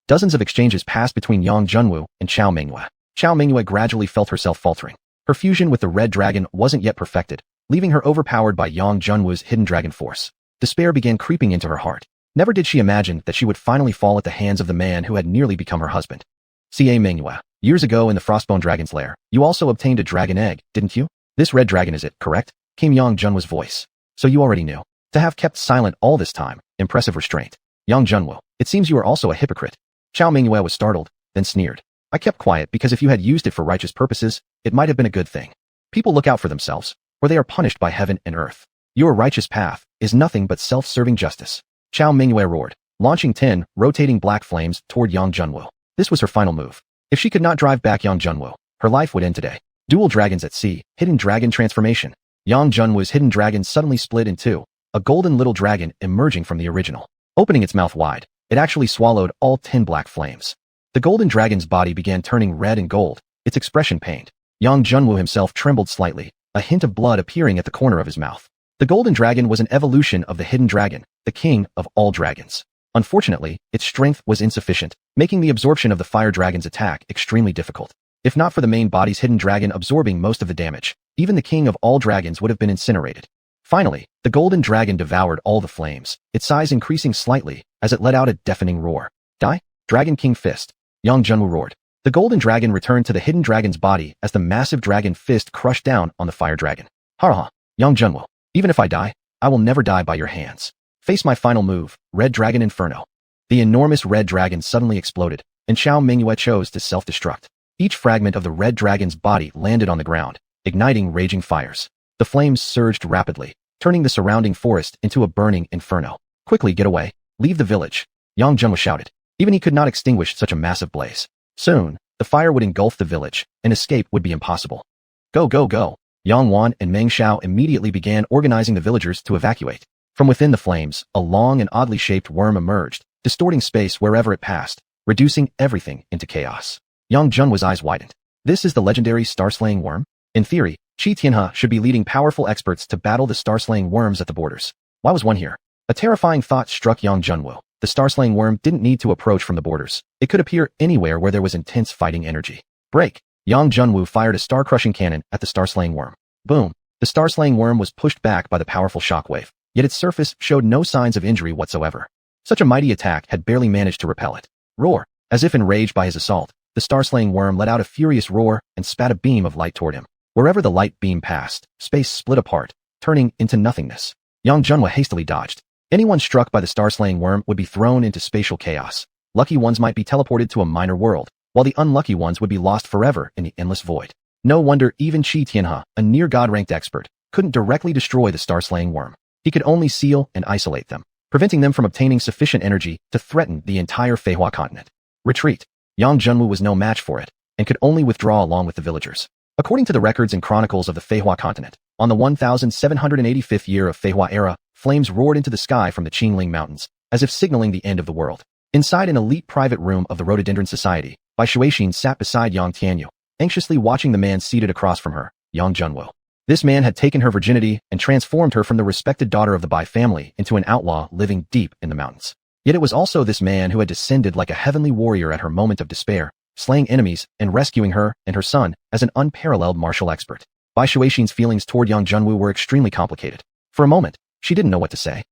Dozens of exchanges passed between Yang Junwu and Xiao Mingyue. Xiao Mingyue gradually felt herself faltering. Her fusion with the red dragon wasn't yet perfected, leaving her overpowered by Yang Junwu's hidden dragon force. Despair began creeping into her heart. Never did she imagine that she would finally fall at the hands of the man who had nearly become her husband. Xiao Mingyue, years ago in the Frostbone Dragon's lair, you also obtained a dragon egg, didn't you? This red dragon is it, correct? Came Yang Junwu's voice. So you already knew. To have kept silent all this time, impressive restraint. Yang Junwu, it seems you are also a hypocrite. Xiao Mingyue was startled, then sneered. I kept quiet because if you had used it for righteous purposes, it might have been a good thing. People look out for themselves, or they are punished by heaven and earth. Your righteous path is nothing but self-serving justice. Xiao Mingyue roared, launching 10 rotating black flames toward Yang Junwu. This was her final move. If she could not drive back Yang Junwu, her life would end today. Dual dragons at sea, hidden dragon transformation. Yang Junwu's hidden dragon suddenly split in two, a golden little dragon emerging from the original. Opening its mouth wide, it actually swallowed all 10 black flames. The golden dragon's body began turning red and gold, its expression pained. Yang Junwu himself trembled slightly, a hint of blood appearing at the corner of his mouth. The golden dragon was an evolution of the hidden dragon, the king of all dragons. Unfortunately, its strength was insufficient, making the absorption of the fire dragon's attack extremely difficult. If not for the main body's hidden dragon absorbing most of the damage, even the king of all dragons would have been incinerated. Finally, the golden dragon devoured all the flames, its size increasing slightly as it let out a deafening roar. Die? Dragon King Fist. Yang Junwu roared. The golden dragon returned to the hidden dragon's body as the massive dragon fist crushed down on the fire dragon. Ha! Yang Junwu, even if I die, I will never die by your hands. Face my final move, Red Dragon Inferno. The enormous red dragon suddenly exploded, and Xiao Mingyue chose to self-destruct. Each fragment of the red dragon's body landed on the ground, igniting raging fires. The flames surged rapidly, turning the surrounding forest into a burning inferno. Quickly get away, leave the village, Yang Junwu shouted. Even he could not extinguish such a massive blaze. Soon, the fire would engulf the village, and escape would be impossible. Go! Xuanhuan and Meng Xiao immediately began organizing the villagers to evacuate. From within the flames, a long and oddly shaped worm emerged, distorting space wherever it passed, reducing everything into chaos. Yang Junwu's eyes widened. This is the legendary star-slaying worm? In theory, Xianxia should be leading powerful experts to battle the star-slaying worms at the borders. Why was one here? A terrifying thought struck Yang Junwu. The star-slaying worm didn't need to approach from the borders. It could appear anywhere where there was intense fighting energy. Break! Yang Junwu fired a star-crushing cannon at the star-slaying worm. Boom! The star-slaying worm was pushed back by the powerful shockwave, yet its surface showed no signs of injury whatsoever. Such a mighty attack had barely managed to repel it. Roar! As if enraged by his assault, the star-slaying worm let out a furious roar and spat a beam of light toward him. Wherever the light beam passed, space split apart, turning into nothingness. Yang Junwu hastily dodged. Anyone struck by the star-slaying worm would be thrown into spatial chaos. Lucky ones might be teleported to a minor world, while the unlucky ones would be lost forever in the endless void. No wonder even Xianxia, a near god-ranked expert, couldn't directly destroy the star-slaying worm. He could only seal and isolate them, preventing them from obtaining sufficient energy to threaten the entire Feihua continent. Retreat. Yang Junwu was no match for it, and could only withdraw along with the villagers. According to the records and chronicles of the Feihua continent, on the 1785th year of Feihua era, flames roared into the sky from the Qingling Mountains, as if signaling the end of the world. Inside an elite private room of the Rhododendron Society, Bai Xuanhuan sat beside Yang Tianyu, anxiously watching the man seated across from her, Yang Junwu. This man had taken her virginity and transformed her from the respected daughter of the Bai family into an outlaw living deep in the mountains. Yet it was also this man who had descended like a heavenly warrior at her moment of despair, slaying enemies and rescuing her and her son as an unparalleled martial expert. Bai Xuanhuan's feelings toward Yang Junwu were extremely complicated. For a moment, she didn't know what to say.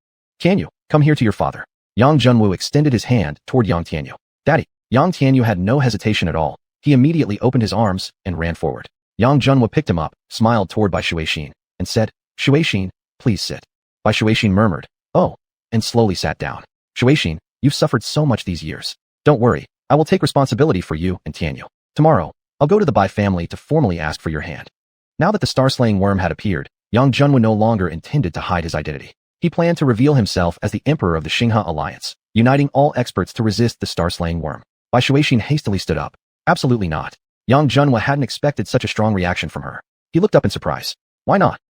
Tianyu, come here to your father. Yang Junwu extended his hand toward Yang Tianyu. Daddy. Yang Tianyu had no hesitation at all. He immediately opened his arms and ran forward. Yang Junwu picked him up, smiled toward Bai Xuanhuan, and said, Xuanhuan, please sit. Bai Xuanhuan murmured, oh, and slowly sat down. Xuanhuan, you've suffered so much these years. Don't worry, I will take responsibility for you and Tianyu. Tomorrow, I'll go to the Bai family to formally ask for your hand. Now that the star-slaying worm had appeared, Yang Junwu no longer intended to hide his identity. He planned to reveal himself as the emperor of the Xinghua alliance, uniting all experts to resist the star-slaying worm. Bai Xuanhuan hastily stood up. Absolutely not. Yang Junwu hadn't expected such a strong reaction from her. He looked up in surprise. Why not?